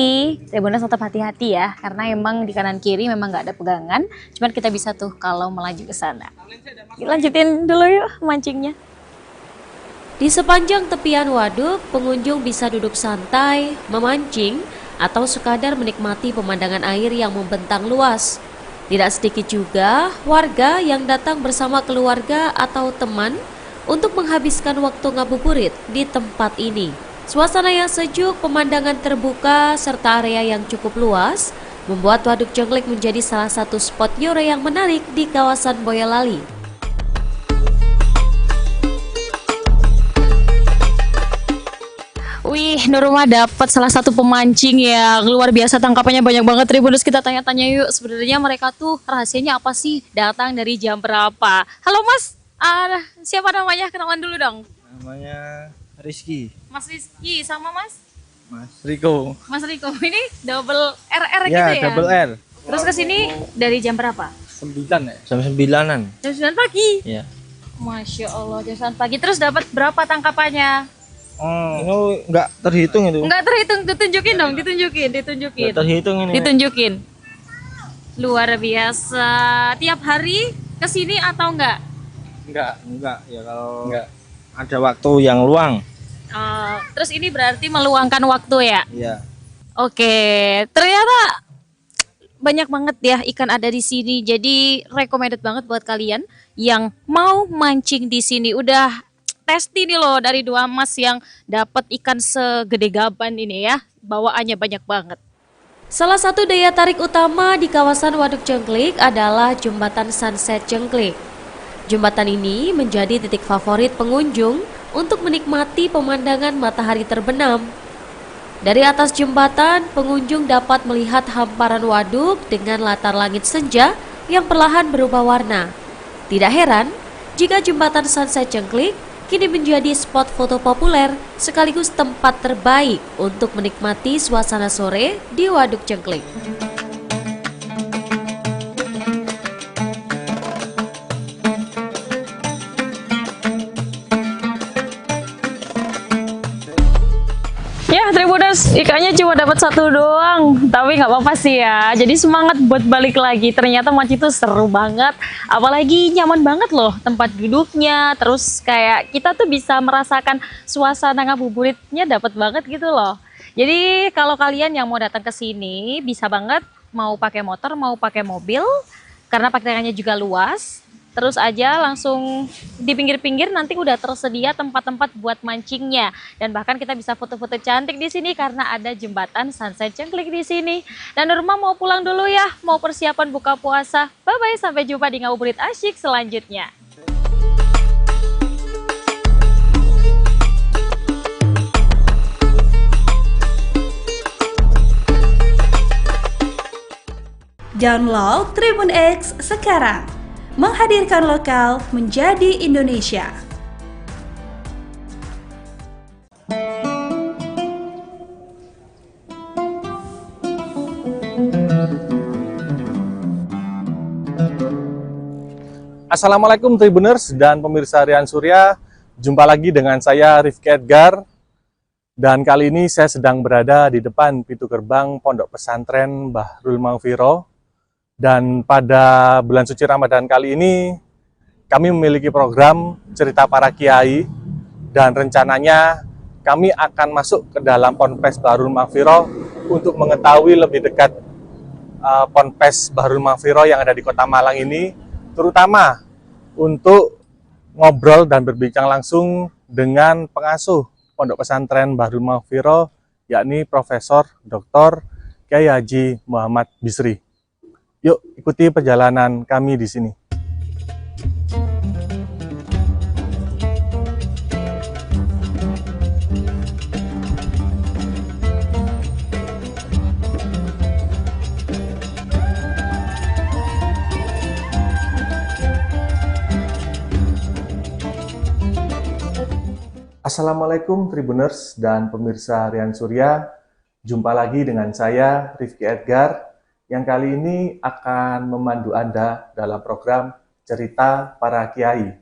Tribuners tetap hati-hati ya, karena emang di kanan kiri memang nggak ada pegangan. Cuman kita bisa tuh kalau melaju ke sana. Lanjutin dulu yuk mancingnya. Di sepanjang tepian waduk, pengunjung bisa duduk santai, memancing, atau sekadar menikmati pemandangan air yang membentang luas. Tidak sedikit juga warga yang datang bersama keluarga atau teman untuk menghabiskan waktu ngabuburit di tempat ini. Suasana yang sejuk, pemandangan terbuka, serta area yang cukup luas membuat Waduk Cengklik menjadi salah satu spot nyore yang menarik di kawasan Boyolali. Wih, Nurma dapat salah satu pemancing yang luar biasa, tangkapannya banyak banget Tribuners. Kita tanya-tanya yuk, sebenarnya mereka tuh rahasianya apa sih? Datang dari jam berapa? Halo Mas, siapa namanya? Kenalan dulu dong. Namanya Rizky. Mas Rizky sama Mas Riko. Mas Riko, ini double RR Ya, gitu ya? double R. Terus ke sini dari jam berapa? 9 ya? Jam 9-an. Jam 9 pagi? Iya. Masya Allah, jam 9 pagi. Terus dapat berapa tangkapannya? Ini nggak terhitung itu. Nggak terhitung, ditunjukin dong, ditunjukin. Nggak terhitung ini. Ditunjukin. Luar biasa. Tiap hari ke sini atau enggak? Enggak. Ya kalau ada waktu yang luang. Terus ini berarti meluangkan waktu ya? Iya. Oke, ternyata banyak banget ya ikan ada di sini. Jadi recommended banget buat kalian yang mau mancing di sini. Udah testi nih loh dari dua mas yang dapat ikan segede gaban ini ya. Bawaannya banyak banget. Salah satu daya tarik utama di kawasan Waduk Cengklik adalah Jembatan Sunset Cengklik. Jembatan ini menjadi titik favorit pengunjung untuk menikmati pemandangan matahari terbenam. Dari atas jembatan, pengunjung dapat melihat hamparan waduk dengan latar langit senja yang perlahan berubah warna. Tidak heran jika Jembatan Sunset Cengklik kini menjadi spot foto populer sekaligus tempat terbaik untuk menikmati suasana sore di Waduk Cengklik. Ya, Tribuners, ikannya cuma dapat satu doang, tapi nggak apa-apa sih ya. Jadi semangat buat balik lagi. Ternyata mancing itu seru banget, apalagi nyaman banget loh tempat duduknya. Terus kayak kita tuh bisa merasakan suasana ngabuburitnya dapat banget gitu loh. Jadi kalau kalian yang mau datang ke sini bisa banget, mau pakai motor, mau pakai mobil, karena parkirannya juga luas. Terus aja langsung di pinggir-pinggir nanti udah tersedia tempat-tempat buat mancingnya, dan bahkan kita bisa foto-foto cantik di sini karena ada jembatan Sunset Cengklik di sini. Dan Nurma mau pulang dulu ya, mau persiapan buka puasa. Bye bye, sampai jumpa di ngabuburit asyik selanjutnya. Download Tribun X sekarang. Menghadirkan lokal menjadi Indonesia. Assalamualaikum Tribuners dan pemirsa Rian Surya. Jumpa lagi dengan saya Rifki Edgar. Dan kali ini saya sedang berada di depan pintu gerbang Pondok Pesantren Bahrul Maghfirah. Dan pada bulan suci Ramadan kali ini, kami memiliki program Cerita Para Kiai, dan rencananya kami akan masuk ke dalam Ponpes Bahrul Maghfirah untuk mengetahui lebih dekat Ponpes Bahrul Maghfirah yang ada di Kota Malang ini, terutama untuk ngobrol dan berbincang langsung dengan pengasuh Pondok Pesantren Bahrul Maghfirah, yakni Profesor Dr. Kiai Haji Muhammad Bisri. Yuk, ikuti perjalanan kami di sini. Assalamualaikum Tribuners dan pemirsa Rian Surya. Jumpa lagi dengan saya Rifki Edgar, yang kali ini akan memandu Anda dalam program Cerita Para Kiai.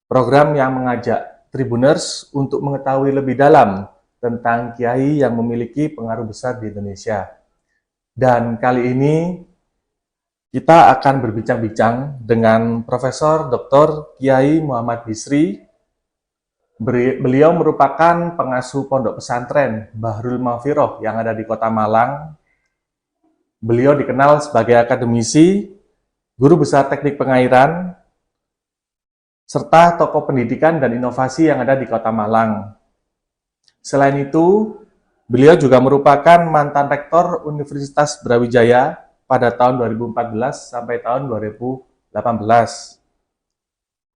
Program yang mengajak Tribuners untuk mengetahui lebih dalam tentang kiai yang memiliki pengaruh besar di Indonesia. Dan kali ini kita akan berbincang-bincang dengan Profesor Dr. Kiai Muhammad Bisri. Beliau merupakan pengasuh Pondok Pesantren Bahrul Maghfirah yang ada di Kota Malang. Beliau dikenal sebagai akademisi, guru besar teknik pengairan, serta tokoh pendidikan dan inovasi yang ada di Kota Malang. Selain itu, beliau juga merupakan mantan rektor Universitas Brawijaya pada tahun 2014 sampai tahun 2018.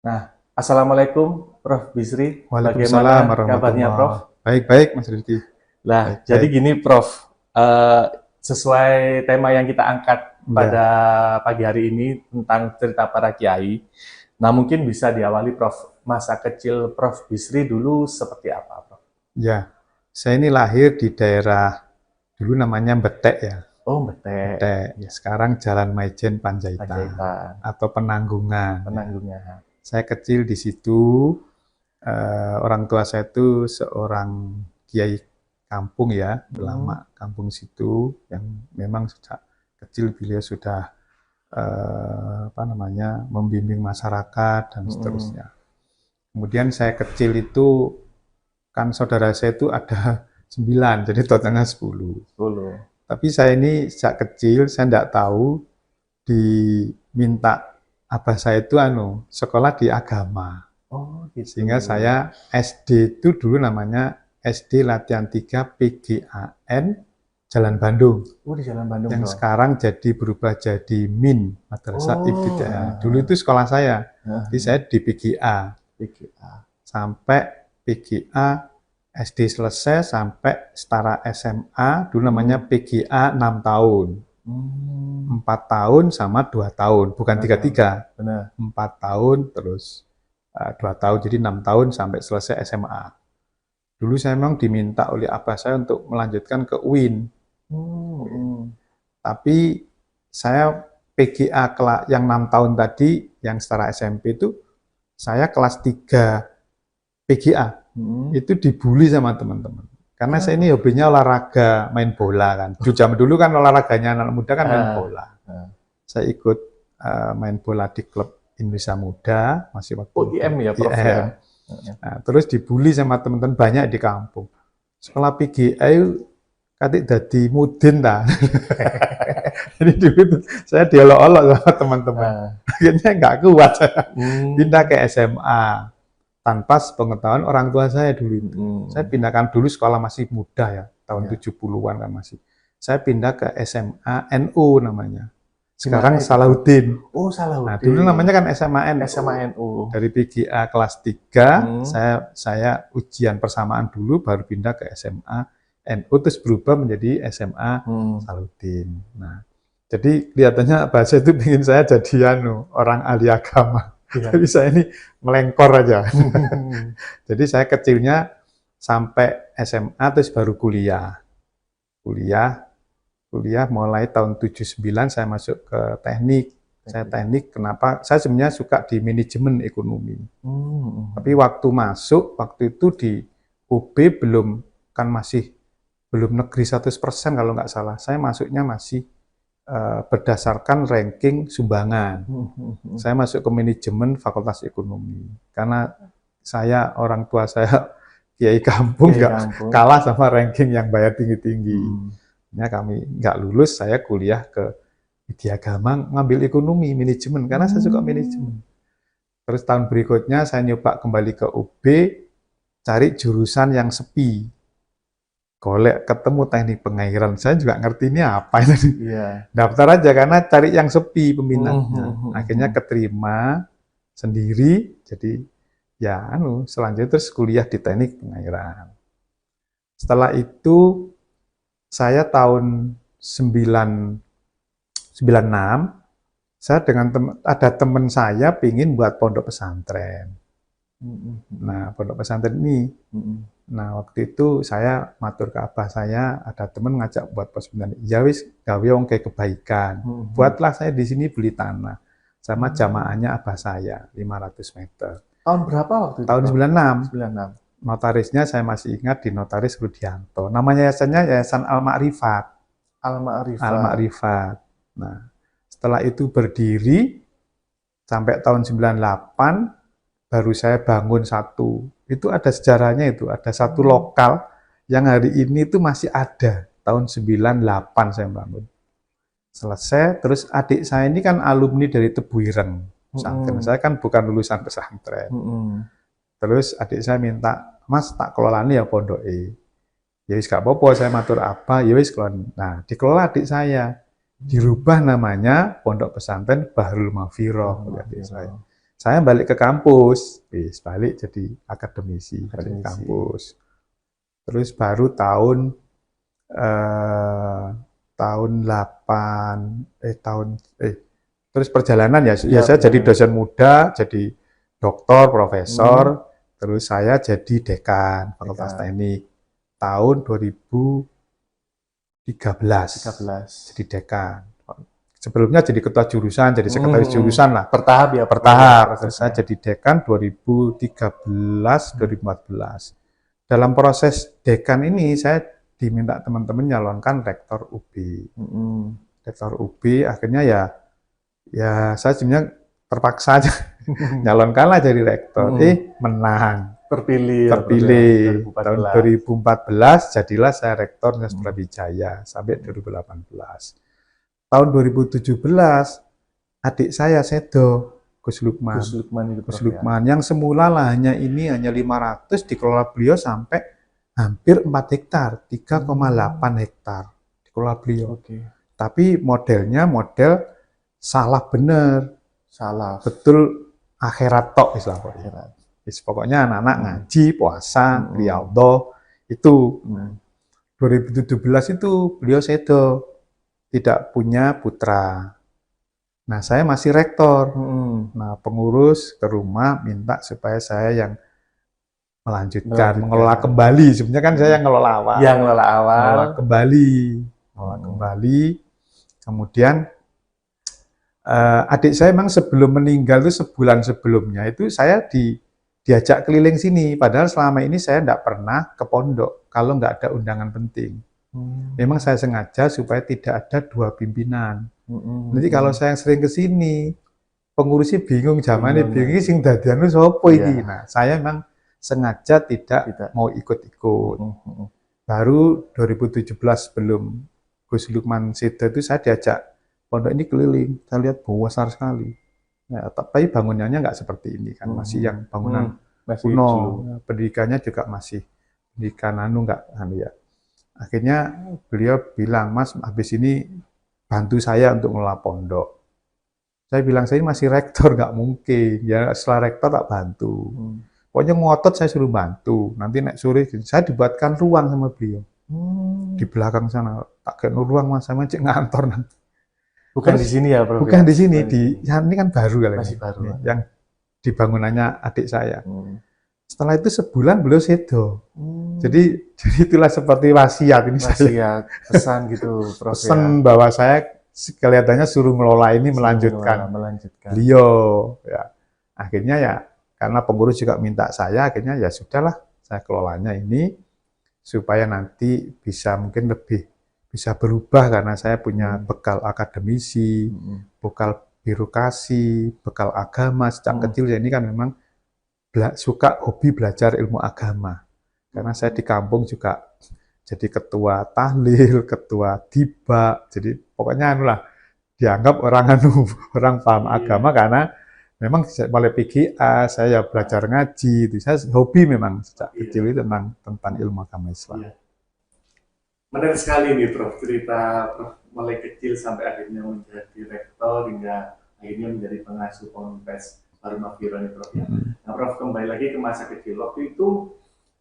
Nah, Assalamualaikum Prof. Bisri. Waalaikumsalam Bagaimana kabarnya, Prof? Baik-baik, Mas Rizky. Nah, jadi gini, Prof. Sesuai tema yang kita angkat pada pagi hari ini tentang cerita para kiai. Nah, mungkin bisa diawali, Prof. Masa kecil Prof. Bisri dulu seperti apa, Prof? Ya, saya ini lahir di daerah dulu namanya Betek ya. Oh, Betek. Betek. Ya, sekarang Jalan Maijen Panjaitan atau Penanggungan. Penanggungan. Saya kecil di situ. Orang tua saya itu seorang kiai kampung ya, ulama kampung situ, yang memang sejak kecil beliau sudah membimbing masyarakat dan seterusnya. Kemudian saya kecil itu kan saudara saya itu ada 9, jadi totalnya 10. Tapi saya ini sejak kecil saya tidak tahu, diminta abah saya itu sekolah di agama. Oh, gitu. Sehingga saya SD itu dulu namanya SD Latihan 3 PGAN Jalan Bandung. Oh, di Jalan Bandung. Yang sekarang berubah jadi MIN, Madrasah Ibtidaiyah. Dulu itu sekolah saya. Jadi saya di PGA. Sampai PGA SD selesai sampai setara SMA, dulu namanya PGA 6 tahun. 4 tahun sama 2 tahun, bukan 3-3. Benar. 4 tahun terus 2 tahun, jadi 6 tahun sampai selesai SMA. Dulu saya memang diminta oleh abah saya untuk melanjutkan ke UIN. Tapi saya PGA yang 6 tahun tadi, yang setara SMP itu, saya kelas 3 PGA. Itu dibully sama teman-teman. Karena saya ini hobinya olahraga, main bola kan. Zaman dulu kan olahraganya anak muda kan main bola. Saya ikut main bola di klub Indonesia Muda, masih waktu IM ya, Prof. IM. Nah, terus dibully sama teman-teman banyak di kampung. Sekolah PGA katik dadi mudin ta. Jadi dulu itu saya diolok-olok sama teman-teman. Akhirnya nggak kuat saya. Pindah ke SMA tanpa pengetahuan orang tua saya dulu itu. Saya pindahkan dulu sekolah masih muda ya, tahun 70-an kan masih. Saya pindah ke SMA NU namanya. Sekarang Salahuddin. Oh, Salahuddin. Nah, dulu namanya kan SMA NU. SMA NU. Dari PGA kelas 3, saya ujian persamaan dulu, baru pindah ke SMA NU, terus berubah menjadi SMA Salahuddin. Nah, jadi kelihatannya bahasa itu ingin saya jadi orang ahli agama. Tapi saya ini melengkor aja. Jadi saya kecilnya sampai SMA, terus baru kuliah. Kuliah mulai tahun 79 saya masuk ke teknik. Saya teknik, kenapa? Saya sebenarnya suka di manajemen ekonomi. Tapi waktu itu di UB belum negeri 100% kalau nggak salah. Saya masuknya masih berdasarkan ranking sumbangan. Saya masuk ke manajemen Fakultas Ekonomi. Karena orang tua saya kiai kampung, kalah sama ranking yang bayar tinggi-tinggi. Kami nggak lulus, saya kuliah ke Widya Agama ngambil ekonomi, manajemen, karena saya suka manajemen. Terus tahun berikutnya saya nyoba kembali ke UB, cari jurusan yang sepi. Golek ketemu teknik pengairan, saya juga ngerti ini apa ini. Daftar aja karena cari yang sepi peminatnya. Akhirnya keterima sendiri, jadi ya selanjutnya terus kuliah di teknik pengairan. Setelah itu saya tahun 96, saya ada teman saya pingin buat pondok pesantren. Nah, pondok pesantren ini. Nah, waktu itu saya matur ke abah saya, ada teman ngajak buat pondok pesantren. Ya wis, gawe wong kayak kebaikan. Buatlah saya di sini beli tanah. Sama jamaahnya abah saya, 500 meter. Tahun berapa waktu itu? Tahun 96. 96. Notarisnya saya masih ingat di Notaris Rudianto. Namanya yayasannya Yayasan Al-Ma'rifat. Al-Ma'rifat. Nah, setelah itu berdiri sampai tahun 98 baru saya bangun satu. Itu ada sejarahnya itu, ada satu lokal yang hari ini itu masih ada. Tahun 98 saya bangun. Selesai, terus adik saya ini kan alumni dari Tebu Ireng. Saya kan bukan lulusan pesantren. Terus adik saya minta, Mas tak kelolani ya pondok ya wis gak apa-apa, saya matur apa, ya wis kelolani. Nah, dikelola adik saya. Dirubah namanya Pondok Pesantren Bahrul Maghfirah. Saya balik ke kampus, balik jadi akademisi, balik ke kampus. Terus baru tahun 8, terus perjalanan ya saya jadi dosen muda, jadi doktor, profesor, terus saya jadi dekan Fakultas Teknik tahun 2013. Jadi dekan. Sebelumnya jadi ketua jurusan, jadi sekretaris jurusan lah. Bertahap ya? Bertahap. Terus saya jadi dekan 2013-2014. Dalam proses dekan ini saya diminta teman-teman nyalonkan rektor UB. Rektor UB akhirnya ya saya sebenarnya terpaksa aja nyalonkanlah jadi rektor. Menang. Terpilih tahun 2014 jadilah saya rektor Universitas Brawijaya sampai 2018. Tahun 2017 adik saya Sedo Gus Lukman yang semula lahannya ini hanya 500 dikelola beliau sampai hampir 4 hektar, 3,8 hektar dikelola beliau. Tapi modelnya model salah bener. Betul akhirat tok istilahnya. Pokoknya anak-anak ngaji, puasa, riyadhah itu. 2017 itu beliau sedo, tidak punya putra. Nah, saya masih rektor. Nah, pengurus ke rumah minta supaya saya yang melanjutkan, mengelola kembali. Sebenarnya kan saya yang ngelola awal. Yang ngelola awal. Ngelola kembali. Ngelola kembali. Kemudian adik saya memang sebelum meninggal itu sebulan sebelumnya itu saya diajak keliling sini. Padahal selama ini saya tidak pernah ke pondok kalau nggak ada undangan penting. Memang saya sengaja supaya tidak ada dua pimpinan. Nanti kalau saya sering ke sini, pengurusnya bingung, zamannya bingung, sing dadian itu sopo ini. Nah, saya memang sengaja tidak mau ikut-ikut. Baru 2017 sebelum Gus Lukman Sedo itu saya diajak pondok ini keliling. Saya lihat besar sekali. Ya, tapi bangunannya nggak seperti ini kan, masih yang bangunan kuno. Pendidikannya juga masih pendidikan nggak ya. Akhirnya beliau bilang, Mas, habis ini bantu saya untuk ngelola pondok. Saya bilang, saya masih rektor, nggak mungkin. Ya setelah rektor tak bantu. Pokoknya ngotot saya suruh bantu. Nanti nek sore saya dibuatkan ruang sama beliau. Di belakang sana, tak kayak ruang Mas, saya cek ngantor. Bukan di sini ya, Prof? Bukan di sini, ini kan baru kali. Masih baru. Yang di bangunannya adik saya. Setelah itu sebulan beliau sedo. Jadi itulah seperti wasiat ini saya. Pesan gitu, Prof. Pesan bahwa saya kelihatannya suruh ngelola ini melanjutkan. Beliau ya. Akhirnya ya karena pengurus juga minta saya, akhirnya ya sudahlah saya kelolanya ini supaya nanti bisa mungkin lebih bisa berubah karena saya punya bekal akademisi, bekal birokrasi, bekal agama sejak kecil. Jadi kan memang suka hobi belajar ilmu agama. Karena saya di kampung juga jadi ketua tahlil, ketua tiba, jadi pokoknya anulah dianggap orang paham agama karena memang mulai PGA saya belajar ngaji, itu saya hobi memang sejak kecil itu tentang ilmu agama Islam. Menarik sekali nih Prof, cerita Prof mulai kecil sampai akhirnya menjadi rektor hingga akhirnya menjadi pengasuh Ponpes Bharul Mafiro nih Prof. Nah Prof kembali lagi ke masa kecil waktu itu.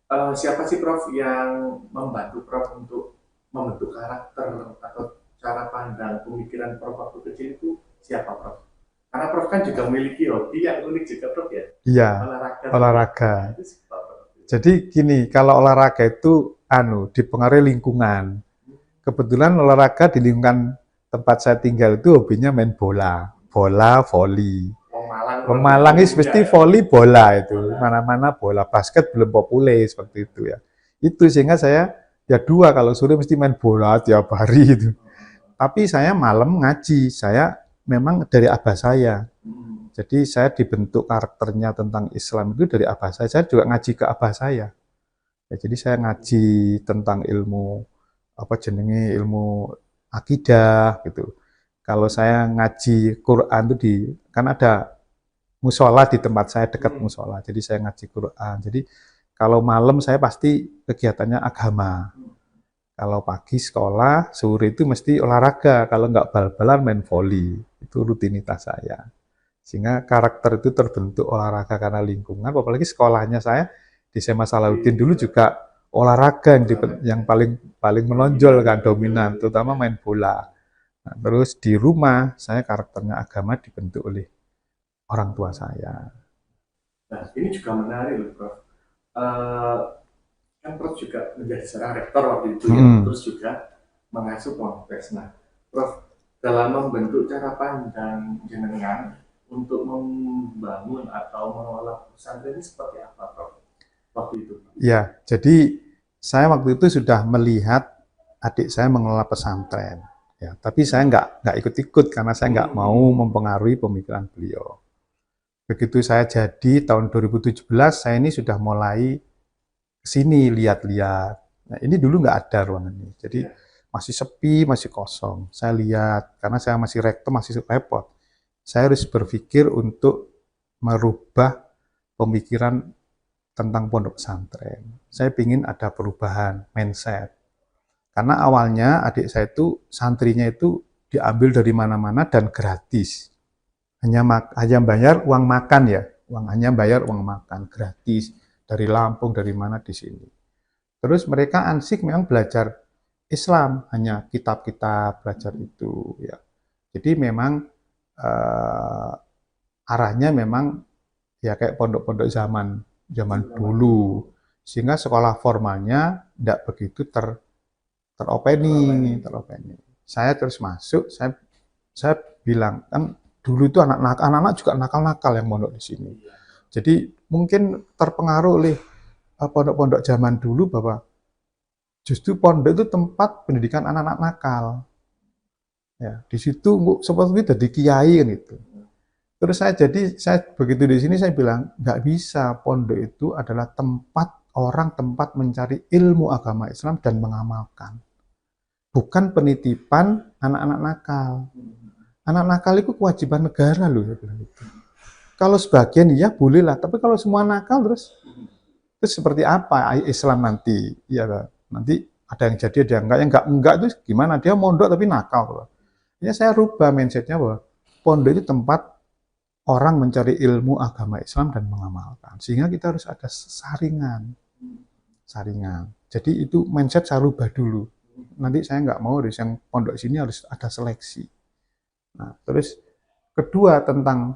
Siapa sih Prof yang membantu Prof untuk membentuk karakter atau cara pandang pemikiran Prof waktu kecil itu siapa Prof? Karena Prof kan juga memiliki hobi yang unik juga Prof ya? Iya, olahraga. Jadi gini, kalau olahraga itu dipengaruhi lingkungan. Kebetulan olahraga di lingkungan tempat saya tinggal itu hobinya main bola, voli. Pemalang itu mesti voli bola itu, mana-mana bola, basket belum populer seperti itu ya. Itu sehingga saya ya dua kalau sore mesti main bola tiap hari itu. Tapi saya malam ngaji, saya memang dari abah saya. Jadi saya dibentuk karakternya tentang Islam itu dari abah saya. Saya juga ngaji ke abah saya. Ya, jadi saya ngaji tentang ilmu ilmu akidah gitu. Kalau saya ngaji Quran itu kan ada musola di tempat saya dekat musola, jadi saya ngaji Quran. Jadi kalau malam saya pasti kegiatannya agama. Kalau pagi sekolah, sore itu mesti olahraga. Kalau nggak bal-balan main voli, itu rutinitas saya. Sehingga karakter itu terbentuk olahraga karena lingkungan. Apalagi sekolahnya saya di SMA Salahuddin dulu juga olahraga yang paling menonjol kan dominan, terutama main bola. Nah, terus di rumah saya karakternya agama dibentuk oleh orang tua saya. Nah, ini juga menarik loh, Prof. Kan Prof juga menjadi seorang rektor waktu itu ya, terus juga mengasuh Ponpes. Nah, Prof, dalam membentuk cara pandang jenengan untuk membangun atau mengelola pesantren ini seperti apa, Prof? Waktu itu? Ya, jadi saya waktu itu sudah melihat adik saya mengelola pesantren. Ya, tapi saya nggak ikut-ikut karena saya nggak mau mempengaruhi pemikiran beliau. Begitu saya jadi tahun 2017, saya ini sudah mulai kesini lihat-lihat. Nah, ini dulu nggak ada ruangan ini, jadi masih sepi, masih kosong. Saya lihat, karena saya masih rektor, masih repot. Saya harus berpikir untuk merubah pemikiran tentang pondok pesantren. Saya ingin ada perubahan mindset. Karena awalnya adik saya itu, santrinya itu diambil dari mana-mana dan gratis. Hanya bayar uang makan ya, hanya bayar uang makan gratis dari Lampung, dari mana di sini. Terus mereka ansik memang belajar Islam, hanya kitab-kitab belajar itu ya. Jadi memang arahnya memang ya kayak pondok-pondok zaman dulu, sehingga sekolah formalnya tidak begitu teropeni. Saya terus masuk, saya bilang kan dulu itu anak-anak juga nakal-nakal yang mondok di sini. Jadi mungkin terpengaruh oleh pondok-pondok zaman dulu bahwa justru pondok itu tempat pendidikan anak-anak nakal. Ya, di situ seperti itu jadi kiai kan itu. Terus saya begitu di sini saya bilang nggak bisa, pondok itu adalah tempat mencari ilmu agama Islam dan mengamalkan. Bukan penitipan anak-anak nakal. Anak nakal itu kewajiban negara loh, saya bilang gitu. Kalau sebagian ya bolehlah, tapi kalau semua nakal terus seperti apa Islam nanti? Ya nanti ada yang jadi, ada yang enggak itu gimana? Dia mondok tapi nakal. Ya saya rubah mindsetnya bahwa pondok itu tempat orang mencari ilmu agama Islam dan mengamalkan. Sehingga kita harus ada saringan. Jadi itu mindset saya rubah dulu. Nanti saya nggak mau harus yang pondok sini harus ada seleksi. Nah, terus kedua tentang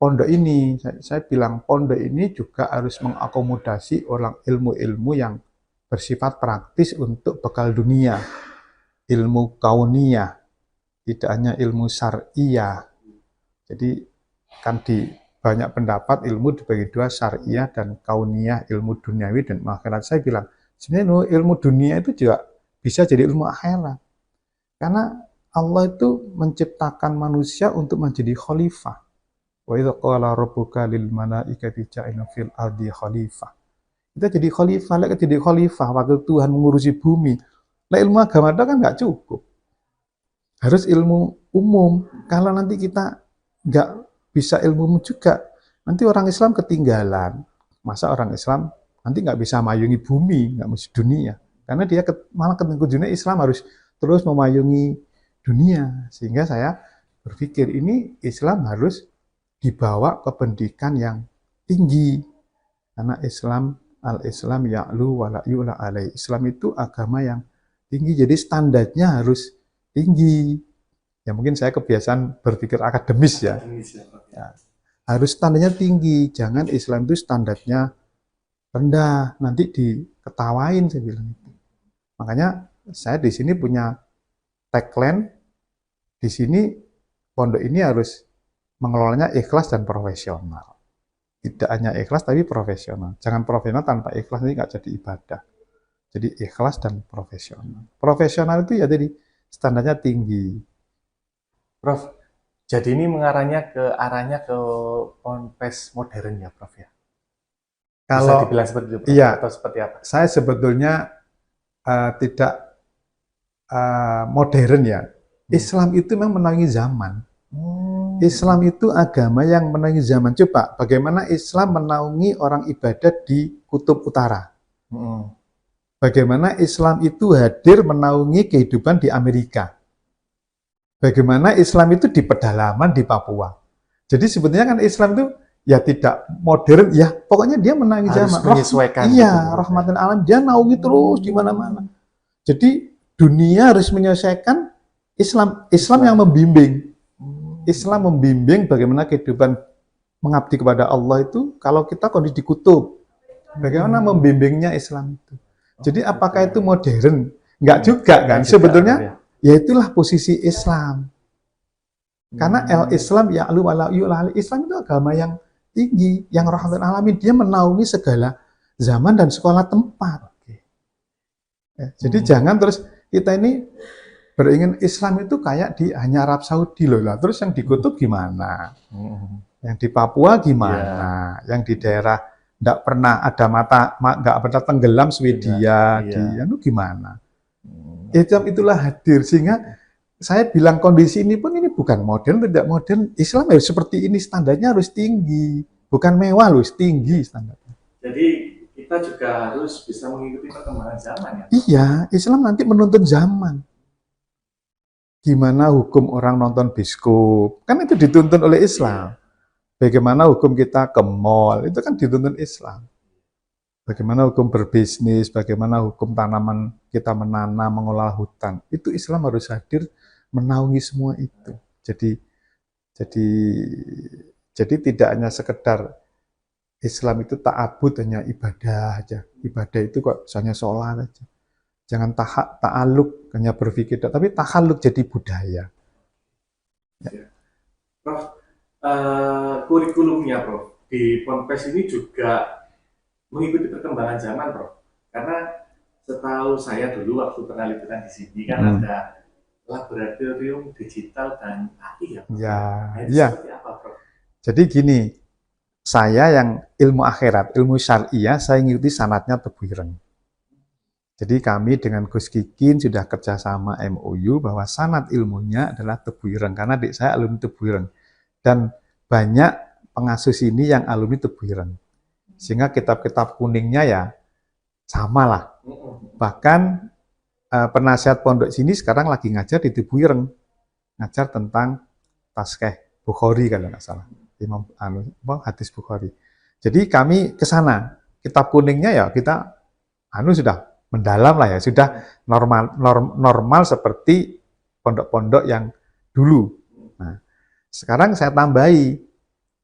pondok ini, saya bilang pondok ini juga harus mengakomodasi orang ilmu-ilmu yang bersifat praktis untuk bekal dunia. Ilmu kauniyah, tidak hanya ilmu syariah. Jadi kan di banyak pendapat ilmu dibagi dua, syariah dan kauniyah, ilmu duniawi dan akhirat. Saya bilang sebenarnya ilmu dunia itu juga bisa jadi ilmu akhirat, karena Allah itu menciptakan manusia untuk menjadi khalifah. Wa idza qala rabbuka lil malaikati ja'alna fil ardi khalifah. Kita jadi khalifah, wakil Tuhan mengurusi bumi. Nah, ilmu agama itu kan nggak cukup, harus ilmu umum. Kalau nanti kita nggak bisa ilmu juga, nanti orang Islam ketinggalan. Masa orang Islam nanti nggak bisa mayungi bumi, nggak mesti dunia. Karena dia malah ketika dunia Islam harus terus memayungi dunia. Sehingga saya berpikir ini Islam harus dibawa ke pendidikan yang tinggi. Karena al-Islam ya'lu wa la yu'la alaih. Islam itu agama yang tinggi, jadi standarnya harus tinggi. Ya mungkin saya kebiasaan berpikir akademis ya. Ya, harus standarnya tinggi, jangan Islam itu standarnya rendah, nanti diketawain, saya bilang itu. Makanya saya di sini punya tagline, di sini pondok ini harus mengelolanya ikhlas dan profesional. Tidak hanya ikhlas tapi profesional. Jangan profesional tanpa ikhlas, ini nggak jadi ibadah. Jadi ikhlas dan profesional. Profesional itu ya jadi standarnya tinggi. Prof, jadi ini arahnya ke ponpes modern ya, Prof ya? Bisa Kalau dibilang seperti itu, Prof, iya, atau seperti apa? Saya sebetulnya tidak modern ya. Islam itu memang menaungi zaman. Islam itu agama yang menaungi zaman. Coba bagaimana Islam menaungi orang ibadah di Kutub Utara. Bagaimana Islam itu hadir menaungi kehidupan di Amerika. Bagaimana Islam itu di pedalaman di Papua. Jadi sebetulnya kan Islam itu ya tidak modern, ya pokoknya dia menaungi zaman. Harus menyesuaikan. Iya, rahmatan alam, dia naungi terus di mana-mana. Jadi dunia harus menyelesaikan Islam yang membimbing. Islam membimbing bagaimana kehidupan mengabdi kepada Allah itu kalau kita kondisi di kutub. Bagaimana membimbingnya Islam itu. Jadi apakah itu modern? Enggak juga kan. Sebetulnya ya itulah posisi Islam. Karena Islam ya'lu wa la yu'la alaih. Islam itu agama yang tinggi, yang rahmatan alamin. Dia menaungi segala zaman dan sekolah tempat. Ya, jadi jangan terus kita ini beringin Islam itu kayak di hanya Arab Saudi loh lah. Terus yang di kutub gimana? Yang di Papua gimana? Yang di daerah enggak pernah ada enggak pernah tenggelam Swedia, itu gimana? Itulah hadir, sehingga saya bilang kondisi ini pun ini bukan modern, tidak modern. Islam harus seperti ini, standarnya harus tinggi, bukan mewah loh, tinggi standarnya. Jadi kita juga harus bisa mengikuti perkembangan zaman ya? Iya, Islam nanti menuntun zaman. Gimana hukum orang nonton bioskop, kan itu dituntun oleh Islam. Bagaimana hukum kita ke mall, itu kan dituntun Islam. Bagaimana hukum berbisnis, bagaimana hukum tanaman kita menanam, mengolah hutan. Itu Islam harus hadir menaungi semua itu. Jadi tidak hanya sekedar Islam itu ta'abud, hanya ibadah aja. Ibadah itu kok misalnya sholat aja. Jangan ta'aluk, hanya berpikir, tapi ta'aluk jadi budaya. Ya. Prof, kurikulumnya Prof, di Ponpes ini juga mengikuti perkembangan zaman Prof. Karena setahu saya dulu waktu pernah liputan di sini kan ada laboratorium digital dan AI ya Prof. Ya, nah, itu ya. seperti apa Prof? Jadi gini, saya yang ilmu akhirat, ilmu syariah, saya ngikuti sanatnya Tebu Ireng. Jadi kami dengan Gus Kikin sudah kerjasama MOU bahwa sanat ilmunya adalah Tebu Ireng, karena adik saya alumni Tebu Ireng. Dan banyak pengasuh ini yang alumni Tebu Ireng. Sehingga kitab-kitab kuningnya ya sama lah. Bahkan penasihat pondok sini sekarang lagi ngajar di Tebu Ireng. Ngajar tentang Taskeh Bukhari kalau nggak salah. Imam hadis Bukhari. Jadi kami ke sana. Kitab kuningnya ya kita sudah mendalam lah ya, sudah normal seperti pondok-pondok yang dulu. Nah, sekarang saya tambahi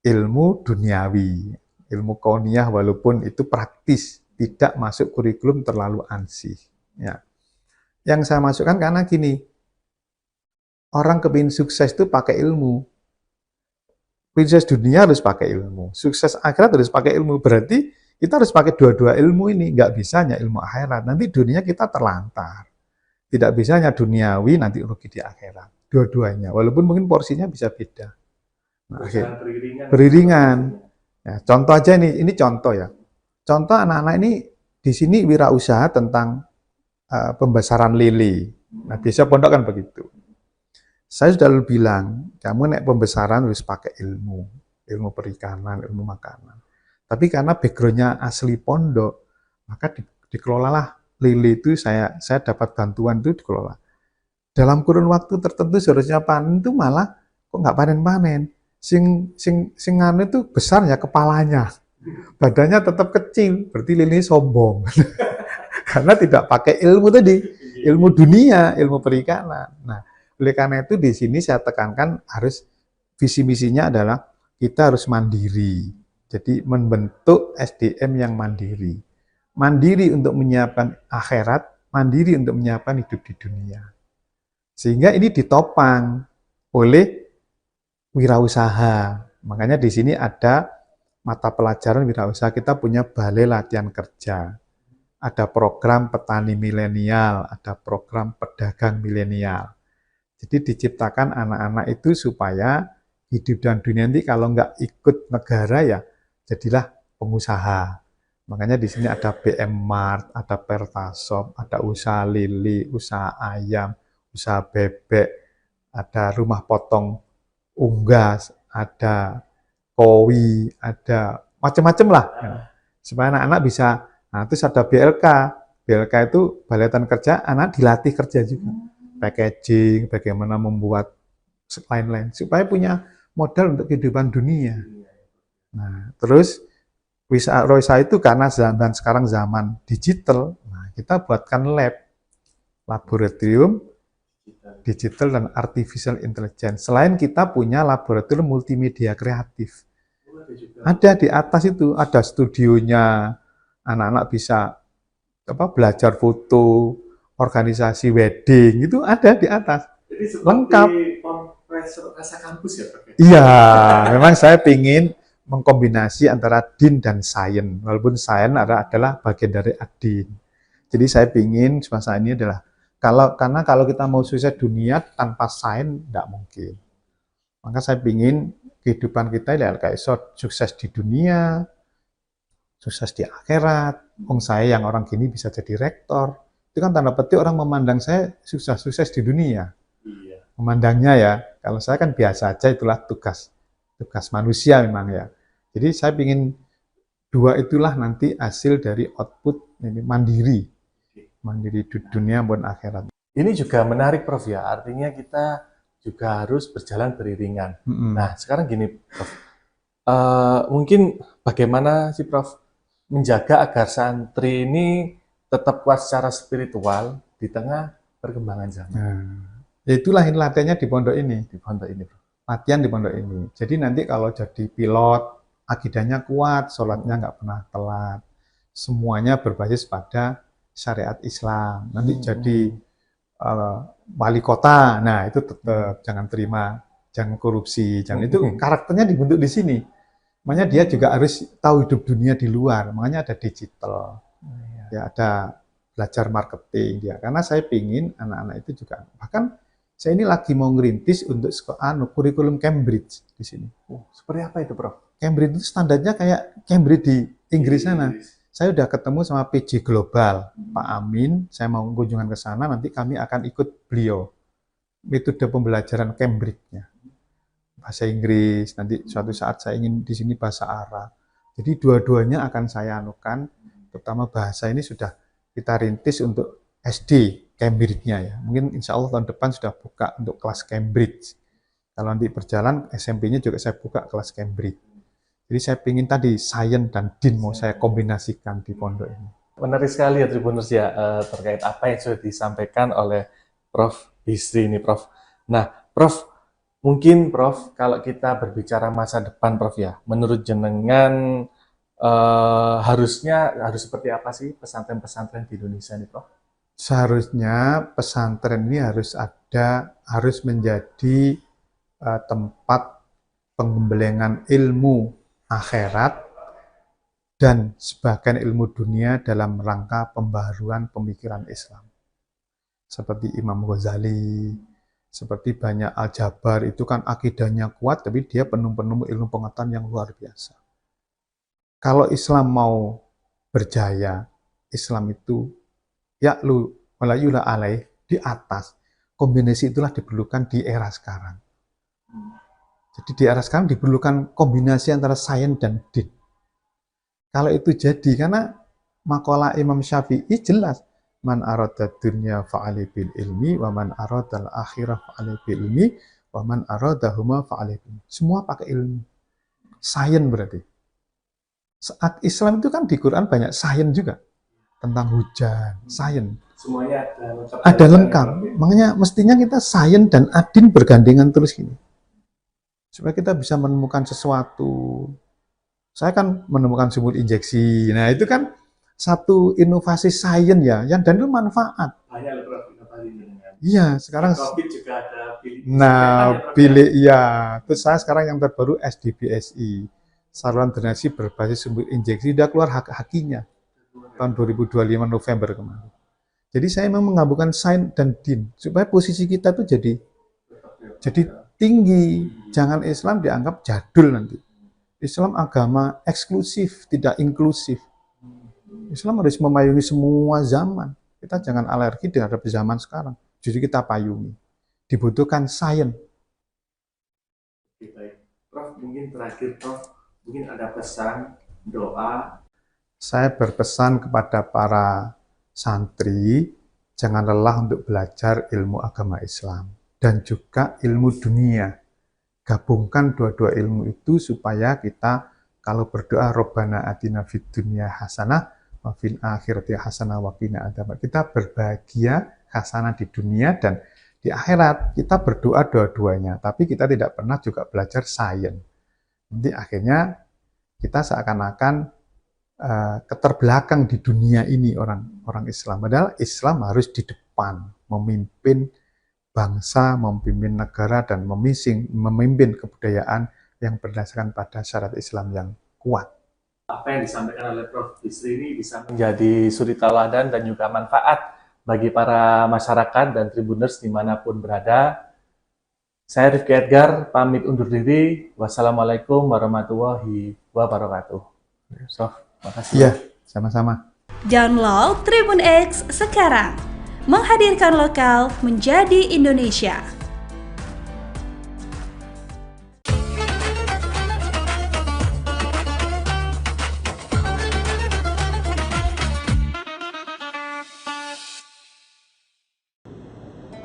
ilmu duniawi, ilmu kauniyah walaupun itu praktis, tidak masuk kurikulum terlalu ansih. Ya. Yang saya masukkan karena gini, orang kepingin sukses itu pakai ilmu. Sukses dunia harus pakai ilmu, sukses akhirat harus pakai ilmu. Berarti kita harus pakai dua-dua ilmu ini, nggak bisa hanya ilmu akhirat. Nanti dunia kita terlantar. Tidak bisa hanya duniawi, nanti rugi di akhirat. Dua-duanya, walaupun mungkin porsinya bisa beda. Nah, beriringan. Ya, contoh aja ini contoh ya. Contoh anak-anak ini di sini wirausaha tentang pembesaran lele. Nah, biasa pondok kan begitu. Saya sudah bilang, kamu naik pembesaran harus pakai ilmu perikanan, ilmu makanan. Tapi karena background-nya asli pondok, maka dikelolalah lele itu saya dapat bantuan itu dikelola. Dalam kurun waktu tertentu seharusnya panen itu malah kok nggak panen-panen. Sing anu itu besarnya kepalanya, badannya tetap kecil, berarti lele sombong. Karena tidak pakai ilmu tadi, ilmu dunia, ilmu perikanan. Nah, oleh karena itu di sini saya tekankan harus visi misinya adalah kita harus mandiri. Jadi membentuk SDM yang mandiri. Mandiri untuk menyiapkan akhirat, mandiri untuk menyiapkan hidup di dunia. Sehingga ini ditopang oleh wirausaha. Makanya di sini ada mata pelajaran wirausaha, kita punya balai latihan kerja. Ada program petani milenial, ada program pedagang milenial. Jadi diciptakan anak-anak itu supaya hidup dan dunia nanti kalau nggak ikut negara ya jadilah pengusaha. Makanya di sini ada BM Mart, ada Pertasop, ada usaha lele, usaha ayam, usaha bebek, ada rumah potong unggas, ada kowi, ada macam-macam lah. Supaya anak-anak bisa, nah terus ada BLK. BLK itu Balai Latihan Kerja, anak dilatih kerja juga. Packaging, bagaimana membuat lain-lain, supaya punya modal untuk kehidupan dunia. Nah, terus Roisa itu karena sekarang zaman digital, nah kita buatkan laboratorium digital dan artificial intelligence. Selain kita punya laboratorium multimedia kreatif. Ada di atas itu, ada studionya, anak-anak bisa belajar foto, organisasi wedding, itu ada di atas. Jadi lengkap. Rasa kampus ya Pak? Iya, memang saya ingin mengkombinasi antara din dan sains. Walaupun sains adalah bagian dari adin. Jadi saya ingin semasa ini adalah karena kalau kita mau sukses dunia tanpa sains tidak mungkin. Maka saya ingin kehidupan kita ya kayak sukses di dunia, sukses di akhirat. Saya yang orang gini bisa jadi rektor. Itu kan tanda petik orang memandang saya sukses di dunia. Memandangnya ya, kalau saya kan biasa aja, itulah tugas manusia memang ya. Jadi saya ingin dua itulah nanti hasil dari output ini mandiri di dunia maupun akhirat. Ini juga menarik Prof ya, artinya kita juga harus berjalan beriringan. Nah sekarang gini Prof, mungkin bagaimana sih Prof menjaga agar santri ini tetap kuat secara spiritual di tengah perkembangan zaman? Itulah latihannya di pondok ini. Di pondok ini, Bro. latihan di pondok ini. Jadi nanti kalau jadi pilot, akidahnya kuat, sholatnya nggak pernah telat. Semuanya berbasis pada syariat Islam. Nanti jadi wali kota, nah itu tetap jangan terima, jangan korupsi, jangan itu karakternya dibentuk di sini. Makanya dia juga harus tahu hidup dunia di luar. Makanya ada digital, ya ada belajar marketing dia. Karena saya pingin anak-anak itu juga, bahkan saya ini lagi mau ngerintis untuk kurikulum Cambridge di sini. Seperti apa itu, Prof? Cambridge itu standarnya kayak Cambridge di Inggris sana. Saya udah ketemu sama PJ Global, Pak Amin. Saya mau kunjungan ke sana, nanti kami akan ikut beliau. Metode pembelajaran Cambridge-nya. Bahasa Inggris, nanti suatu saat saya ingin di sini bahasa Arab. Jadi dua-duanya akan saya anukan, terutama bahasa ini sudah kita rintis untuk SD Cambridge-nya ya. Mungkin insya Allah tahun depan sudah buka untuk kelas Cambridge. Kalau nanti berjalan SMP-nya juga saya buka kelas Cambridge. Jadi saya ingin tadi sains dan din mau saya kombinasikan di pondok ini. Menarik sekali ya Tribuners ya terkait apa yang sudah disampaikan oleh Prof. Bisri ini, Prof. Nah, Prof, mungkin Prof, kalau kita berbicara masa depan, Prof ya, menurut jenengan harus seperti apa sih pesantren-pesantren di Indonesia ini, Prof? Seharusnya pesantren ini harus menjadi tempat pengembelengan ilmu akhirat dan sebagian ilmu dunia dalam rangka pembaharuan pemikiran Islam. Seperti Imam Ghazali, seperti banyak Al-Jabar, itu kan akidahnya kuat, tapi dia penuh-penuh ilmu pengetahuan yang luar biasa. Kalau Islam mau berjaya, Islam itu ya'lu walayula alaih, di atas. Kombinasi itulah diperlukan di era sekarang. Jadi di era sekarang diperlukan kombinasi antara sains dan din. Kalau itu jadi, karena makalah Imam Syafi'i jelas, man arada dunya fa'ali bil ilmi, wa man arada al-akhirah fa'ali bil ilmi, wa man arada huma fa'ali bil ilmi. Semua pakai ilmu. Sains berarti. Saat Islam itu kan di Quran banyak sains juga. Tentang hujan, sains. Semuanya ada lengkap. Makanya mestinya kita sains dan adin bergandengan terus gini. Supaya kita bisa menemukan sesuatu. Saya kan menemukan sumur injeksi. Nah, itu kan satu inovasi sains ya, yang dan itu manfaat. Banyak loh, Prof, inovasinya. Iya, sekarang COVID juga ada bilik. bilik ya. Terus saya sekarang yang terbaru SDBSI. Saluran drenase berbasis sumur injeksi udah keluar hakinya tahun 2025 November kemarin. Jadi saya memang menggabungkan sains dan din supaya posisi kita tuh jadi tinggi. Jangan Islam dianggap jadul nanti. Islam agama eksklusif, tidak inklusif. Islam harus memayungi semua zaman. Kita jangan alergi terhadap zaman sekarang. Jadi kita payungi. Dibutuhkan sains. Baik. Prof, mungkin terakhir, Prof, mungkin ada pesan, doa. Saya berpesan kepada para santri, jangan lelah untuk belajar ilmu agama Islam dan juga ilmu dunia. Gabungkan dua-dua ilmu itu supaya kita kalau berdoa Rabbana atina fid dunya hasanah wa fil akhirati hasanah wa qina adzabannar. Kita berbahagia hasanah di dunia dan di akhirat. Kita berdoa dua-duanya, tapi kita tidak pernah juga belajar sains. Nanti akhirnya kita seakan-akan keterbelakang di dunia ini orang Islam. Padahal Islam harus di depan, memimpin bangsa, memimpin negara, dan memimpin kebudayaan yang berdasarkan pada syarat Islam yang kuat. Apa yang disampaikan oleh Prof. Bisri ini bisa menjadi suri tauladan dan juga manfaat bagi para masyarakat dan tribuners dimanapun berada. Saya Rifki Edgar, pamit undur diri. Wassalamualaikum warahmatullahi wabarakatuh. Sof, makasih. Iya, sama-sama. Download Tribun X sekarang. Menghadirkan lokal menjadi Indonesia.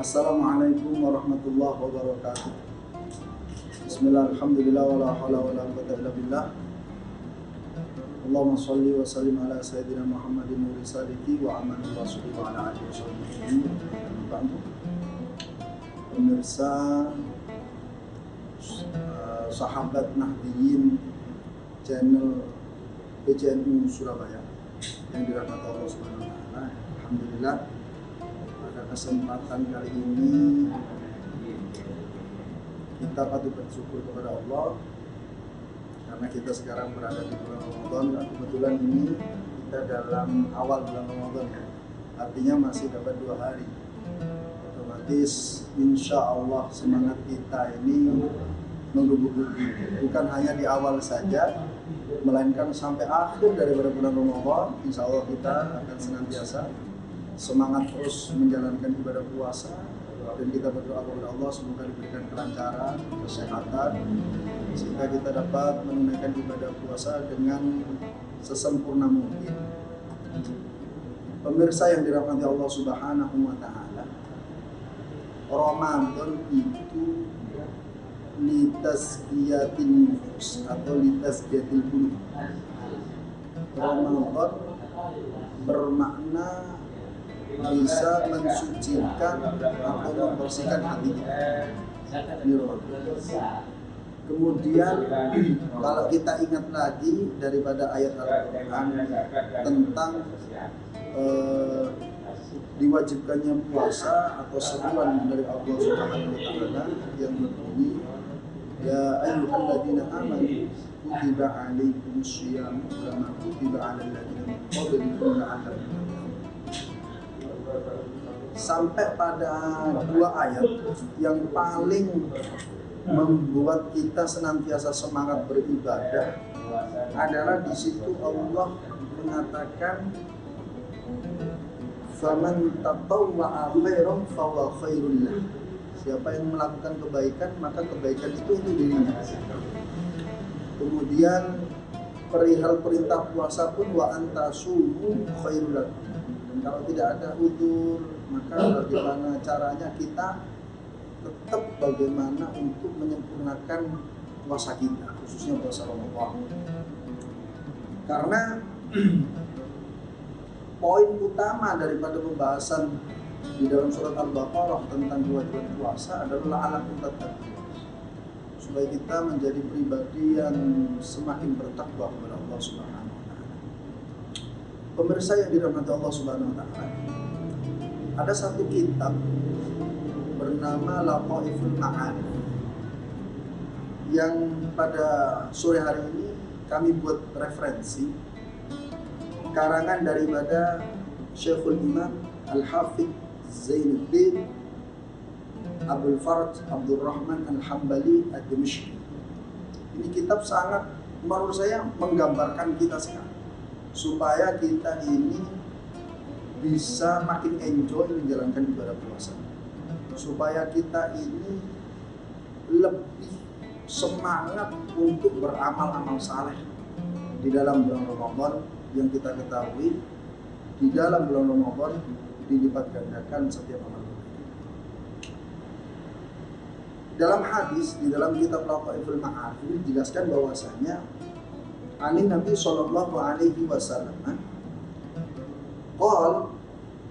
Assalamualaikum warahmatullahi wabarakatuh. Bismillah, alhamdulillah, wa la hawla wa la quwwata illa billah. Allahumma salli wa sallim ala sayyidina Muhammadin wa risaliki wa amani rasuli wa ala alihi wa sahbihi. Pemirsa sahabat Nahdiyin channel PCNU Surabaya yang dirahmati Allah Subhanahu wa taala. Alhamdulillah pada kesempatan kali ini kita patut bersyukur kepada Allah karena kita sekarang berada di bulan Ramadan. Dan kebetulan ini kita dalam awal bulan Ramadan ya. Artinya masih dapat 2 hari. Otomatis insya Allah semangat kita ini menggebu-gebu, bukan hanya di awal saja, melainkan sampai akhir daripada bulan Ramadan. Insya Allah kita akan senantiasa semangat terus menjalankan ibadah puasa, dan kita berdoa kepada Allah semoga diberikan kelancaran, kesehatan, sehingga kita dapat menunaikan ibadah puasa dengan sesempurna mungkin. Pemirsa yang dirahmati Allah Subhanahu wa taala, Ramadan itu litazkiyatin nufus atau litazkiyatil qulub. Ramadan bermakna bisa mensucikan atau membersihkan hati kita. Ini Ramadan. Kemudian kalau kita ingat lagi daripada ayat Al-Quran tentang diwajibkannya puasa atau seruan dari Allah Subhanahu wa taala yang berbunyi, ya ayyuhalladzina amanu kutiba alaikumus syiyam kama kutiba alal ladzina min qablikum la'allakum tattaqun. Sampai pada 2 ayat yang paling membuat kita senantiasa semangat beribadah adalah di situ Allah mengatakan, faman tatawwa'a khairan fahuwa khairul lah. Siapa yang melakukan kebaikan maka kebaikan itu untuk dirinya. Kemudian perihal perintah puasa pun wa antasumu khairul lakum. Dan kalau tidak ada udzur maka bagaimana caranya kita tetap bagaimana untuk menyempurnakan puasa kita, khususnya puasa Ramadan. Karena poin utama daripada pembahasan di dalam surat Al-Baqarah tentang kewajiban puasa adalah la'allakum tattaqun, supaya kita menjadi pribadi yang semakin bertakwa kepada Allah Subhanahu wa taala. Pemirsa yang dirahmati Allah Subhanahu wa taala, ada satu kitab bernama Lataiful Ma'ani yang pada sore hari ini kami buat referensi karangan daripada Syekhul Imam Al-Hafidh Zainuddin Abdul Faraj Abdul Rahman Al-Hambali Ad-Dimashqi. Ini kitab sangat menurut saya menggambarkan kita sekarang, supaya kita ini bisa makin enjoy menjalankan ibadah puasa, supaya kita ini lebih semangat untuk beramal-amal saleh di dalam bulan Ramadan, yang kita ketahui di dalam bulan Ramadan dilipat gandakan setiap amal. Dalam hadis di dalam kitab Lataiful Ma'ani dijelaskan bahwasanya Nabi sallallahu alaihi wasallam qol,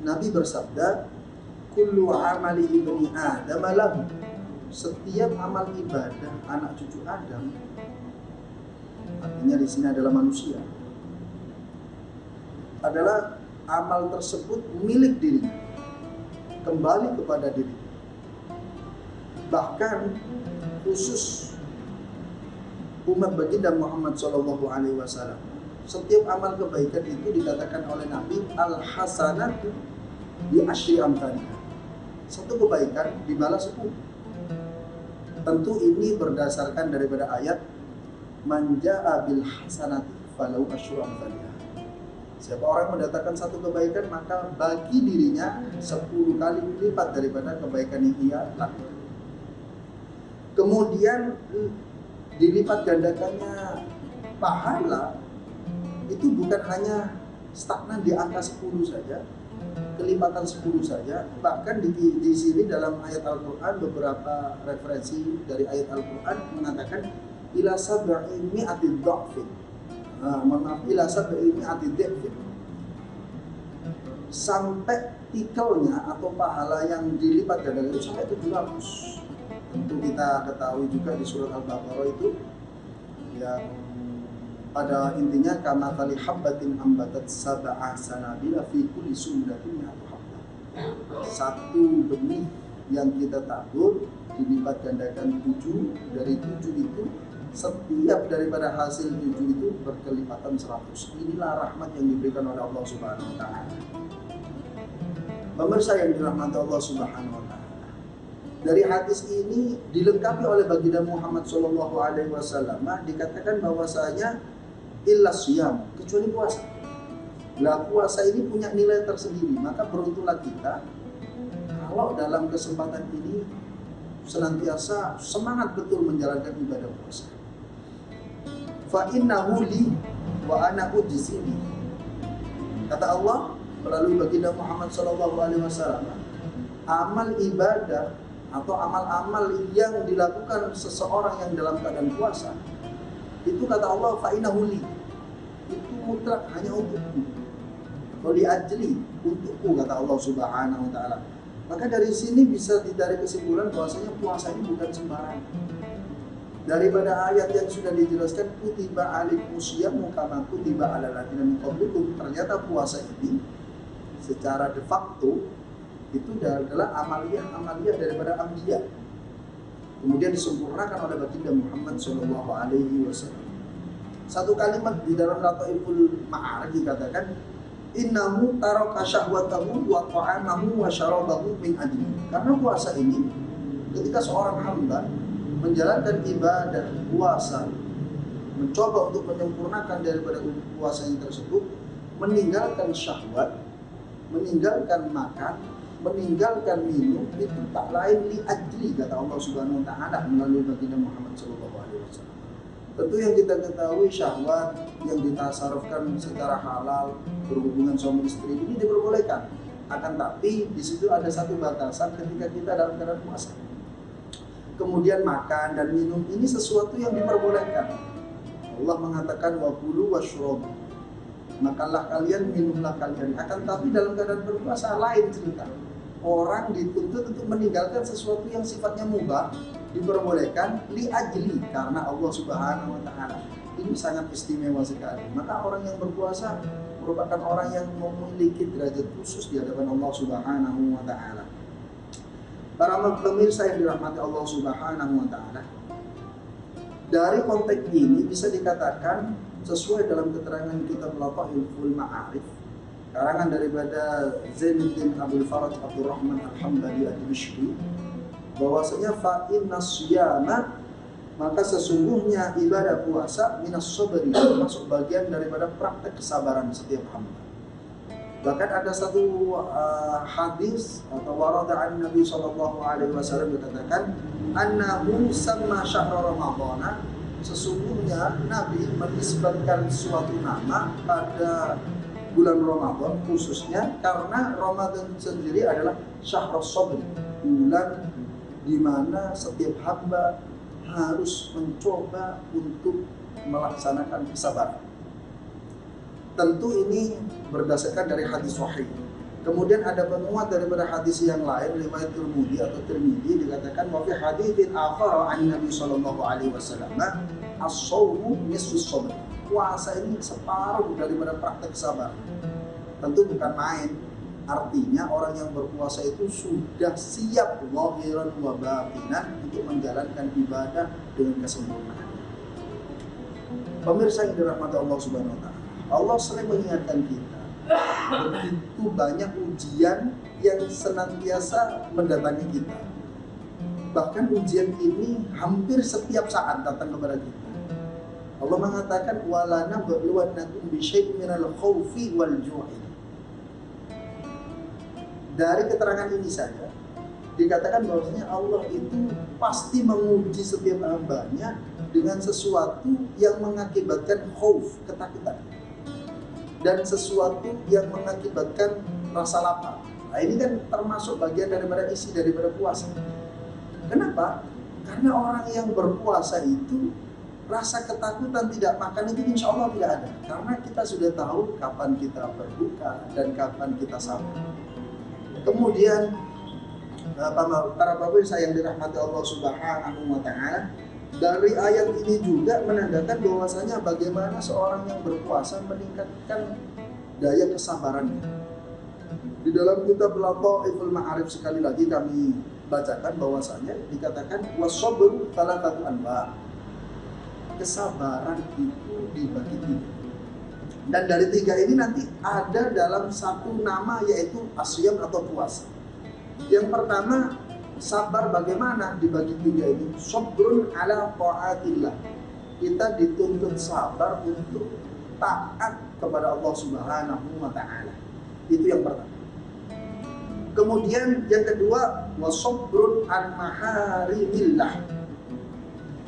Nabi bersabda, kullu amali ibni Adam lahu. Setiap amal ibadah anak cucu Adam, artinya di sini adalah manusia, adalah amal tersebut milik dirinya, kembali kepada diri. Bahkan khusus umat baginda Muhammad SAW, setiap amal kebaikan itu dikatakan oleh Nabi al-hasanatu bi asyri amthaliha. Satu kebaikan dibalas 10. Tentu ini berdasarkan daripada ayat man jaa bil hasanati falau asyru amthaliha. Siapa orang mendatangkan satu kebaikan maka bagi dirinya 10 kali lipat daripada kebaikan yang ia lakukan. Kemudian dilipat gandakannya pahala itu bukan hanya stagnan di angka 10 saja, kelipatan 10 saja. Bahkan di sini dalam ayat Al-Quran, beberapa referensi dari ayat Al-Quran mengatakan ila sab'i mi'ati dha'fin. Ila sab'i mi'ati dha'fin. Sampai tikelnya atau pahala yang dilipat gandakan itu sampai 700. Tentu kita ketahui juga di surat Al-Baqarah itu yang pada intinya kama tali habbatin ambatat sab'a sanabila fi kulli sunnatin mi'atu habbah. Satu benih yang kita tabur dilipat gandakan 7, dari 7 itu setiap daripada hasil 7 itu berkelipatan 100. Inilah rahmat yang diberikan oleh Allah Subhanahu wa taala. Pemirsa yang dirahmati Allah Subhanahu wa taala. Dari hadis ini dilengkapi oleh baginda Muhammad sallallahu alaihi wasallam dikatakan bahwasanya illa siyam, kecuali puasa. Lah puasa ini punya nilai tersendiri, maka beruntunglah kita kalau dalam kesempatan ini senantiasa semangat betul menjalankan ibadah puasa. Fa innahu li wa ana ujzi. Kata Allah melalui baginda Muhammad SAW, amal ibadah atau amal-amal yang dilakukan seseorang yang dalam keadaan puasa, itu kata Allah fa innahu li, itu mutlak hanya untukku. Kalau diajli untukku kata Allah Subhanahu wa taala. Maka dari sini bisa ditarik kesimpulan bahwasanya puasa ini bukan sembarangan. Daripada ayat yang sudah dijelaskan kutiba alaikumusyamu kama kutiba alal ladzina min qablikum, ternyata puasa ini secara de facto itu adalah amaliyah daripada anbiya. Kemudian disempurnakan oleh baginda Muhammad sallallahu alaihi wasallam. Satu kalimat di dalam Lataiful Ma'arij dikatakan innahu taraka syahwatahu wa ta'amahu wa syarabahu min ajli. Karena puasa ini ketika seorang hamba menjalankan ibadah puasa, mencoba untuk menyempurnakan daripada puasanya tersebut, meninggalkan syahwat, meninggalkan makan, meninggalkan minum, itu tak lain li ajli kata Allah Subhanahu wa taala melalui baginda Muhammad sallallahu alaihi wasallam. Tentu yang kita ketahui syahwat yang ditasarufkan secara halal berhubungan suami istri ini diperbolehkan. Akan tapi di situ ada satu batasan ketika kita dalam keadaan puasa. Kemudian makan dan minum ini sesuatu yang diperbolehkan. Allah mengatakan wa kulu washrabu. Makanlah kalian, minumlah kalian. Akan tapi dalam keadaan berpuasa lain cerita. Orang dituntut untuk meninggalkan sesuatu yang sifatnya mubah, diperbolehkan li ajli karena Allah Subhanahu wa taala. Ini sangat istimewa sekali. Maka orang yang berpuasa merupakan orang yang memiliki derajat khusus di hadapan Allah Subhanahu wa taala. Para pemirsa yang dirahmati Allah Subhanahu wa taala, dari konteks ini bisa dikatakan sesuai dalam keterangan kitab Lataiful Ma'arij karangan daripada Zainuddin Abdul Faraj Abdurrahman Al-Hambali Ad-Dimashqi, bahwasanya fa inna siyama, maka sesungguhnya ibadah puasa minas sabri, termasuk bagian daripada praktek kesabaran setiap hamba. Bahkan ada satu hadis atau warada an Nabi sallallahu alaihi wasallam dikatakan annahu samma syahr Ramadan, sesungguhnya Nabi menisbatkan suatu nama pada bulan Ramadan khususnya karena Ramadan sendiri adalah syahrus sabr, bulan di mana setiap hamba harus mencoba untuk melaksanakan kesabaran. Tentu ini berdasarkan dari hadis sahih. Kemudian ada penguat daripada hadis yang lain riwayat Tirmidzi atau Tirmidzi dikatakan wa fi haditsin akhar an Nabi sallallahu alaihi wasallam as-shawmu nisfus sabr. Puasa ini separuh daripada praktek sabar. Tentu bukan main. Artinya orang yang berpuasa itu sudah siap zahiran wa batinan untuk menjalankan ibadah dengan kesempurnaan. Pemirsa yang dirahmati Allah Subhanahu wa taala, Allah sering mengingatkan kita begitu banyak ujian yang senantiasa mendatangi kita. Bahkan ujian ini hampir setiap saat datang kepada kita. Allah mengatakan wala nabluwannakum bisyai'in minal khaufi wal ju'i. Dari keterangan ini saja dikatakan bahwasanya Allah itu pasti menguji setiap hambanya dengan sesuatu yang mengakibatkan khauf, ketakutan, dan sesuatu yang mengakibatkan rasa lapar. Nah, ini kan termasuk bagian daripada isi daripada puasa. Kenapa? Karena orang yang berpuasa itu rasa ketakutan tidak makan itu insya Allah tidak ada. Karena kita sudah tahu kapan kita berbuka dan kapan kita sahur. Kemudian para pemirsa yang dirahmati Allah Subhanahu wa Ta'ala, dari ayat ini juga menandakan bahwasanya bagaimana seorang yang berpuasa meningkatkan daya kesabarannya. Di dalam kitab Lataiful Ma'arif sekali lagi kami bacakan bahwasanya dikatakan was-sabru thalathatu anwa. Kesabaran itu dibagi tiga. Dan dari tiga ini nanti ada dalam satu nama, yaitu asyam atau puasa. Yang pertama, sabar bagaimana dibagi tiga ini? Sabrun ala ta'atillah. Kita dituntut sabar untuk taat kepada Allah Subhanahu wa Ta'ala. Itu yang pertama. Kemudian yang kedua, wasabrun an maharimillah.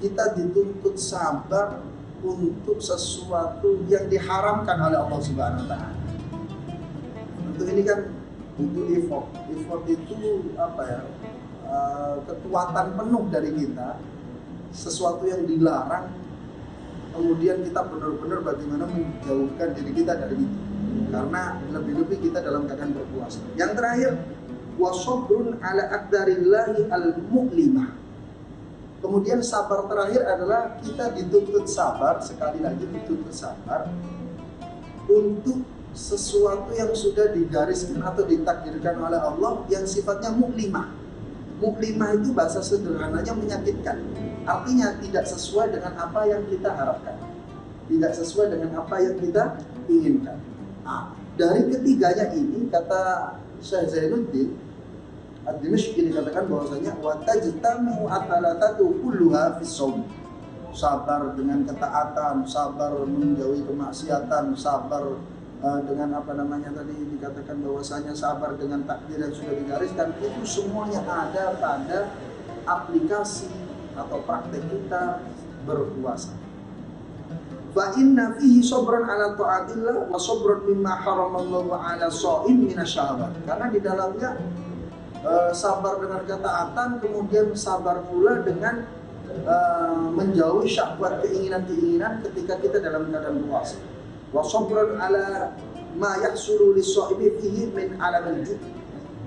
Kita dituntut sabar untuk sesuatu yang diharamkan oleh Allah Subhanahu wa Ta'ala. Untuk ini kan butuh effort. Effort itu apa ya? Kekuatan penuh dari kita. Sesuatu yang dilarang, kemudian kita benar-benar bagaimana menjauhkan diri kita dari itu. Karena lebih-lebih kita dalam keadaan berpuasa. Yang terakhir, wasabrun ala aqdarillahi al-mu'limah. Kemudian sabar terakhir adalah kita dituntut sabar, sekali lagi dituntut sabar untuk sesuatu yang sudah digariskan atau ditakdirkan oleh Allah yang sifatnya muklimah. Muklimah itu bahasa sederhananya menyakitkan. Artinya tidak sesuai dengan apa yang kita harapkan, tidak sesuai dengan apa yang kita inginkan. Nah, dari ketiganya ini kata Syekh Zainuddin Ad-Dimashqi dikatakan bahwasanya wa tajtamu atalatatu kulluha fis shaum. Sabar dengan ketaatan, sabar menjauhi kemaksiatan, sabar dengan apa namanya tadi dikatakan bahwasanya sabar dengan takdir yang sudah digariskan, itu semuanya ada pada aplikasi atau praktek kita berpuasa. Fa inna fihi sabran ala ta'atillah wa sabran mimma haramallahu ala shaim minasyahawat. Karena di dalamnya sabar dengan ketaatan, kemudian sabar pula dengan menjauhi syahwat, keinginan-keinginan ketika kita dalam keadaan puasa. Wa sabran ala ma yahsulu lis-shaimi fihi min alamil ju'.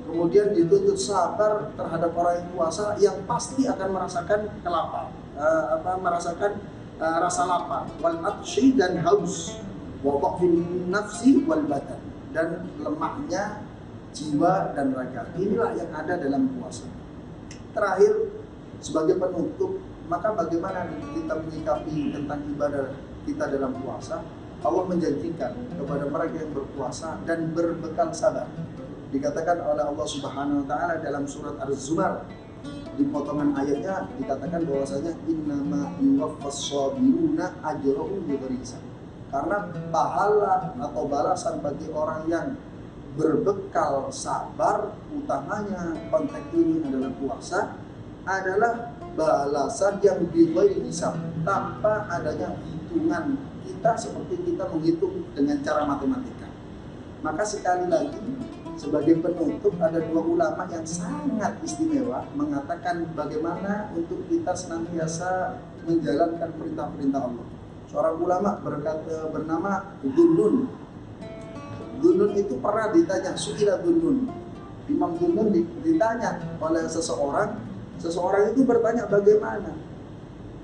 Kemudian dituntut sabar terhadap orang yang puasa yang pasti akan merasakan kelapar, merasakan rasa lapar, wal atshi dan haus, wa dhafin nafsi wal badan, dan lemahnya jiwa dan raga. Inilah yang ada dalam puasa. Terakhir, sebagai penutup, maka bagaimana kita menyikapi tentang ibadah kita dalam puasa? Allah menjanjikan kepada mereka yang berpuasa dan berbekal sabar. Dikatakan oleh Allah Subhanahu wa Ta'ala dalam surat Az-Zumar, di potongan ayatnya dikatakan bahwasanya innama yuwaffas sabiruna ajrahum bighairi hisab. Karena pahala atau balasan bagi orang yang berbekal sabar, utamanya konteks ini adalah puasa, adalah balasan yang bighairi hisab, tanpa adanya hitungan kita seperti kita menghitung dengan cara matematika. Maka sekali lagi, sebagai penutup, ada dua ulama yang sangat istimewa mengatakan bagaimana untuk kita senantiasa menjalankan perintah-perintah Allah. Seorang ulama bernama Dunnun. Dunnun itu pernah ditanya, Su'ila Dunnun. Imam Dunnun ditanya oleh seseorang itu bertanya bagaimana?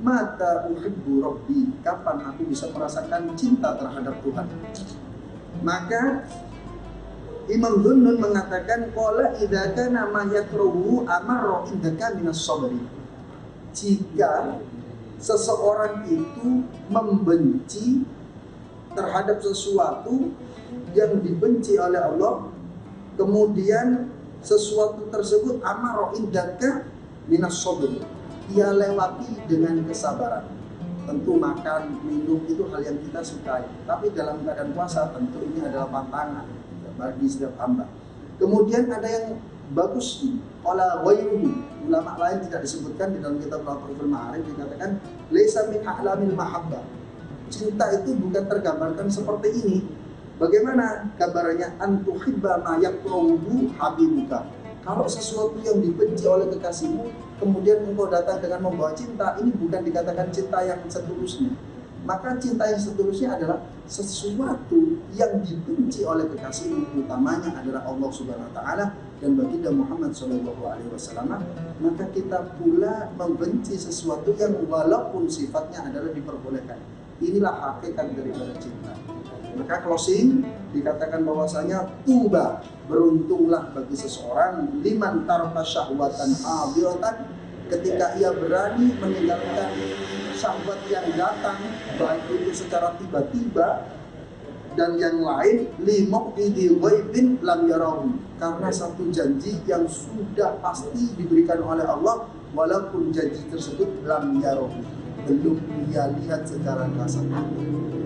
Mata uhibbu rabbi, kapan aku bisa merasakan cinta terhadap Tuhan? Maka Imam Dunnun mengatakan qala idza kana ma yakrahu amarra indaka minas sabri. Jika seseorang itu membenci terhadap sesuatu yang dibenci oleh Allah, kemudian sesuatu tersebut amarra indaka minas sabri, ia lewati dengan kesabaran. Tentu makan, minum itu hal yang kita sukai, tapi dalam keadaan puasa tentu ini adalah pantangan bagi setiap hamba. Kemudian ada yang bagus oleh ghairuhu, ulama lain tidak disebutkan di dalam kitab Lataiful Ma'arif, dikatakan laisa min a'lamil mahabbah. Cinta itu bukan tergambarkan seperti ini. Bagaimana gambarannya? Antuhibba ma yakrahu habibuka. Kalau sesuatu yang dibenci oleh kekasihmu, kemudian engkau datang dengan membawa cinta, ini bukan dikatakan cinta yang setulusnya. Maka cinta yang seterusnya adalah sesuatu yang dibenci oleh kekasihmu, utamanya adalah Allah Subhanahu wa Ta'ala, dan baginda Muhammad SAW, maka kita pula membenci sesuatu yang walaupun sifatnya adalah diperbolehkan. Inilah hakikat daripada cinta. Maka closing dikatakan bahwasanya tuba, beruntunglah bagi seseorang liman taraka syahwatan hadiratan, ketika ia berani meninggalkan syahwat yang datang, baik itu secara tiba-tiba dan yang lain, limuqidi ghaibin lam yarahu, karena satu janji yang sudah pasti diberikan oleh Allah, walaupun janji tersebut lam yarahu, belum dia lihat secara kasat mata.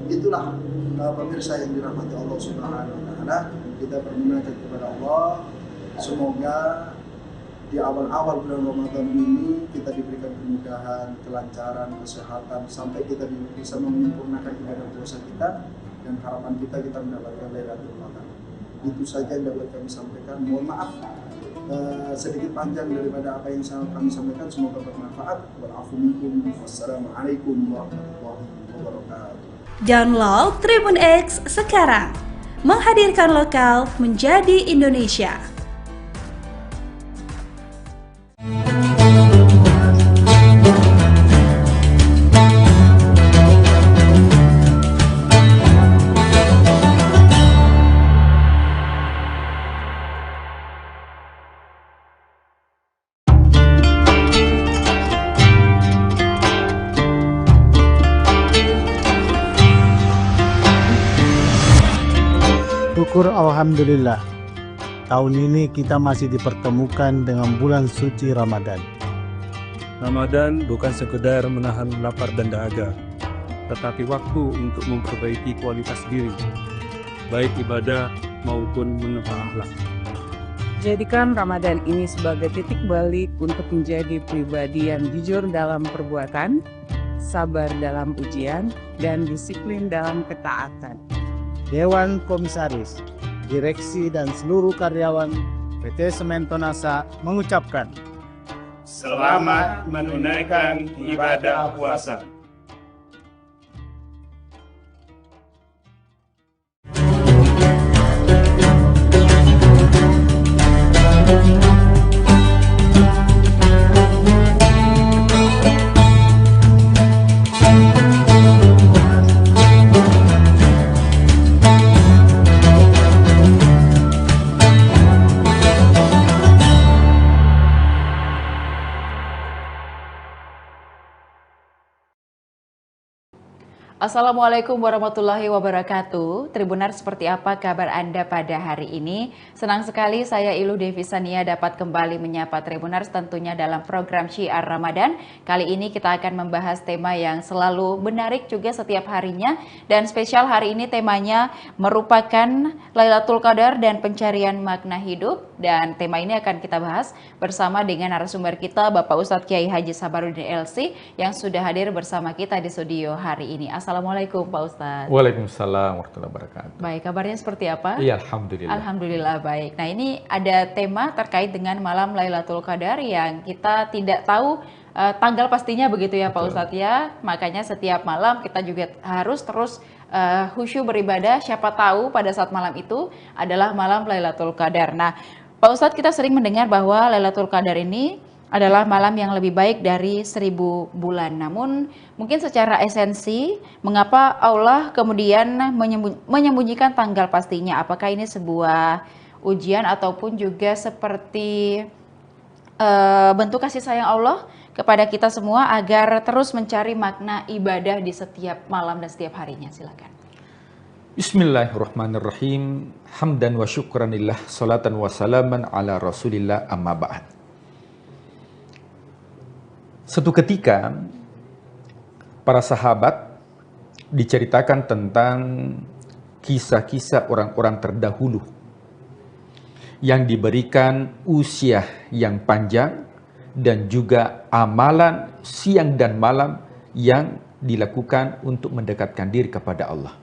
Itulah pemirsa yang dirahmati Allah Subhanahu wa taala, kita bermunajat kepada Allah, semoga di awal-awal bulan Ramadan ini kita diberikan kemudahan, kelancaran, kesehatan, sampai kita bisa menyempurnakan ibadah puasa kita, dan harapan kita mendapatkan Lailatul Qadar. Itu saja yang dapat kami sampaikan. Mohon maaf sedikit panjang daripada apa yang kami sampaikan, semoga bermanfaat. Wa'afu minkum. Wassalamualaikum warahmatullahi wabarakatuh. Download Tribun X sekarang, menghadirkan lokal menjadi Indonesia. Syukur alhamdulillah, tahun ini kita masih dipertemukan dengan bulan suci Ramadan. Ramadan bukan sekedar menahan lapar dan dahaga, tetapi waktu untuk memperbaiki kualitas diri, baik ibadah maupun menata akhlak. Jadikan Ramadan ini sebagai titik balik untuk menjadi pribadi yang jujur dalam perbuatan, sabar dalam ujian, dan disiplin dalam ketaatan. Dewan Komisaris, Direksi dan seluruh karyawan PT Semen Tonasa mengucapkan selamat menunaikan ibadah puasa. Assalamualaikum warahmatullahi wabarakatuh. Tribuners, seperti apa kabar Anda pada hari ini? Senang sekali saya Ilu Devisania dapat kembali menyapa Tribuners tentunya dalam program Syiar Ramadan. Kali ini kita akan membahas tema yang selalu menarik juga setiap harinya, dan spesial hari ini temanya merupakan Lailatul Qadar dan pencarian makna hidup. Dan tema ini akan kita bahas bersama dengan narasumber kita Bapak Ustadz Kiai Haji Sabarudin LC yang sudah hadir bersama kita di studio hari ini. Assalamualaikum Pak Ustadz. Waalaikumsalam warahmatullahi wabarakatuh. Baik, kabarnya seperti apa? Iya, alhamdulillah. Alhamdulillah baik. Nah, ini ada tema terkait dengan malam Lailatul Qadar yang kita tidak tahu tanggal pastinya begitu ya Pak Ustadz ya. Makanya setiap malam kita juga harus terus khusyuk beribadah. Siapa tahu pada saat malam itu adalah malam Lailatul Qadar. Nah, Pak Ustadz, kita sering mendengar bahwa Lailatul Qadar ini adalah malam yang lebih baik dari 1000 bulan. Namun mungkin secara esensi, mengapa Allah kemudian menyembunyikan tanggal pastinya? Apakah ini sebuah ujian ataupun juga seperti bentuk kasih sayang Allah kepada kita semua agar terus mencari makna ibadah di setiap malam dan setiap harinya? Silakan. Bismillahirrahmanirrahim. Hamdan wa syukranillah, salatan wa salaman ala rasulillah, amma ba'd. Suatu ketika, para sahabat diceritakan tentang kisah-kisah orang-orang terdahulu yang diberikan usia yang panjang dan juga amalan siang dan malam yang dilakukan untuk mendekatkan diri kepada Allah.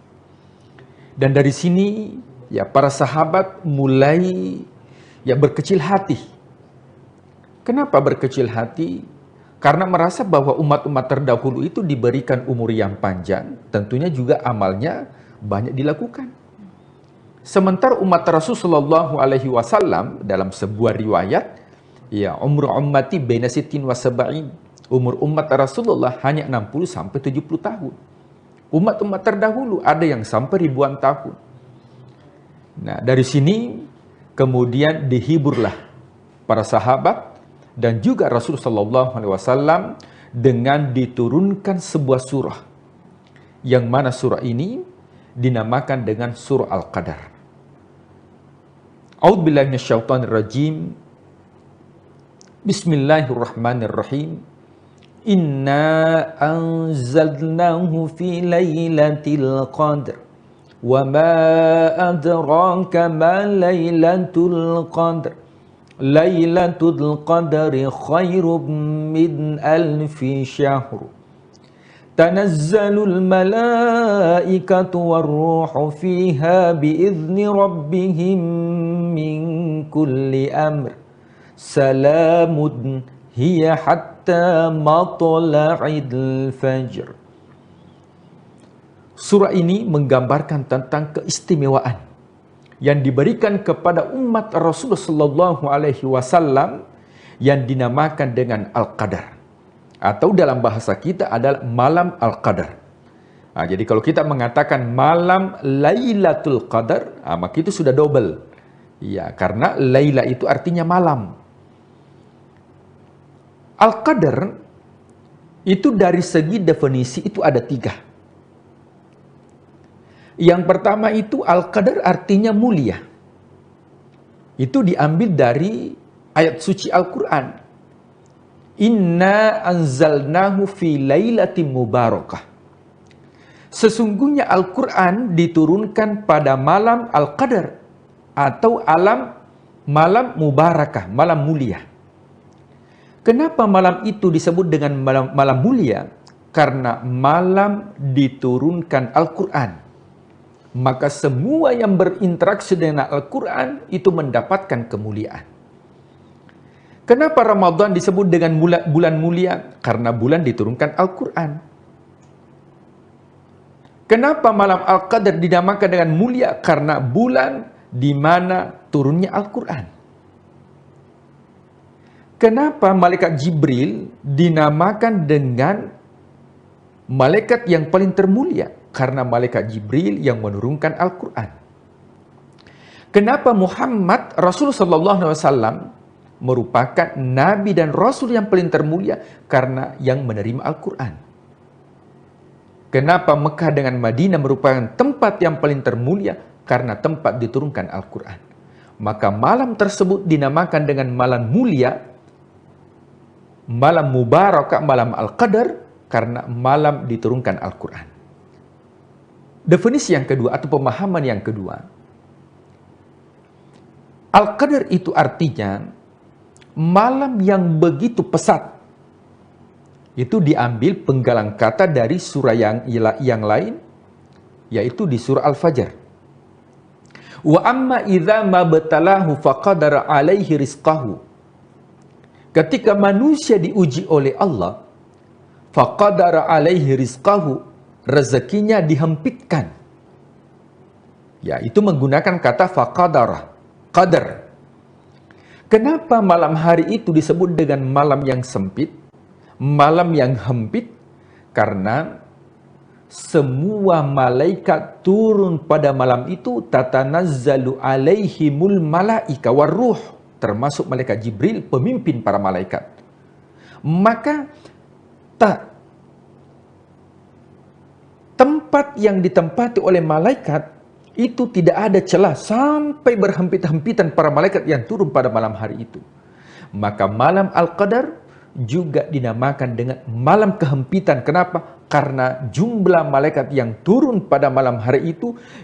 Dan dari sini ya para sahabat mulai ya berkecil hati. Kenapa berkecil hati? Karena merasa bahwa umat-umat terdahulu itu diberikan umur yang panjang, tentunya juga amalnya banyak dilakukan. Sementara umat Rasulullah SAW dalam sebuah riwayat, ya, umur ummati baina sittin wa sab'in. Umur umat Rasulullah hanya 60 sampai 70 tahun. Umat-umat terdahulu ada yang sampai ribuan tahun. Nah, dari sini kemudian dihiburlah para sahabat dan juga Rasulullah SAW dengan diturunkan sebuah surah, yang mana surah ini dinamakan dengan surah Al-Qadar. A'udzubillahi minasyaitonirrajim. Bismillahirrahmanirrahim. Inna anzalnahu fi lailatul qadr. Wa ma adraka ma lailatul qadr. Lailatul qadri khairum min alfi syahr. Tanazzalul malaikatu warruhu fiha biizni rabbihim min kulli amr. Salamun hiya hatta matla'il fajr. Surah ini menggambarkan tentang keistimewaan yang diberikan kepada umat Rasulullah SAW yang dinamakan dengan Al-Qadar. Atau dalam bahasa kita adalah malam Al-Qadar. Nah, jadi kalau kita mengatakan malam Lailatul Qadar, maka itu sudah double. Ya, karena Laila itu artinya malam. Al-Qadar itu dari segi definisi itu ada 3. Yang pertama itu Al-Qadar artinya mulia. Itu diambil dari ayat suci Al-Quran. Inna anzalnahu fi lailatin mubarakah. Sesungguhnya Al-Quran diturunkan pada malam Al-Qadar atau malam mubarakah, malam mulia. Kenapa malam itu disebut dengan malam mulia? Karena malam diturunkan Al-Quran. Maka semua yang berinteraksi dengan Al-Quran itu mendapatkan kemuliaan. Kenapa Ramadan disebut dengan bulan mulia? Karena bulan diturunkan Al-Quran. Kenapa malam Al-Qadar dinamakan dengan mulia? Karena bulan di mana turunnya Al-Quran. Kenapa malaikat Jibril dinamakan dengan malaikat yang paling termulia? Karena malaikat Jibril yang menurunkan Al-Quran. Kenapa Muhammad Rasulullah SAW merupakan Nabi dan Rasul yang paling termulia? Karena yang menerima Al-Quran. Kenapa Mekah dengan Madinah merupakan tempat yang paling termulia? Karena tempat diturunkan Al-Quran. Maka malam tersebut dinamakan dengan malam mulia, malam mubarakah, malam Al-Qadar, karena malam diturunkan Al-Quran. Definisi yang kedua atau pemahaman yang kedua, Al-Qadar itu artinya malam yang begitu pesat. Itu diambil penggalan kata dari surah yang lain, yaitu di surah Al-Fajr. Wa amma idza mabtalahu faqadara alaihi rizqahu. Ketika manusia diuji oleh Allah, faqadara alaihi rizqahu, rezekinya dihempitkan. Ya, itu menggunakan kata faqadara, qadar. Kenapa malam hari itu disebut dengan malam yang sempit, malam yang hempit? Karena semua malaikat turun pada malam itu, tatanazzalu alaihimul malaika warruh, termasuk malaikat Jibril, pemimpin para malaikat. Maka tempat yang ditempati oleh malaikat itu tidak ada celah sampai berhempit-hempitan para malaikat yang turun pada malam hari itu. Maka malam Al-Qadar juga dinamakan dengan malam kehempitan. Kenapa? Karena jumlah malaikat yang turun pada malam hari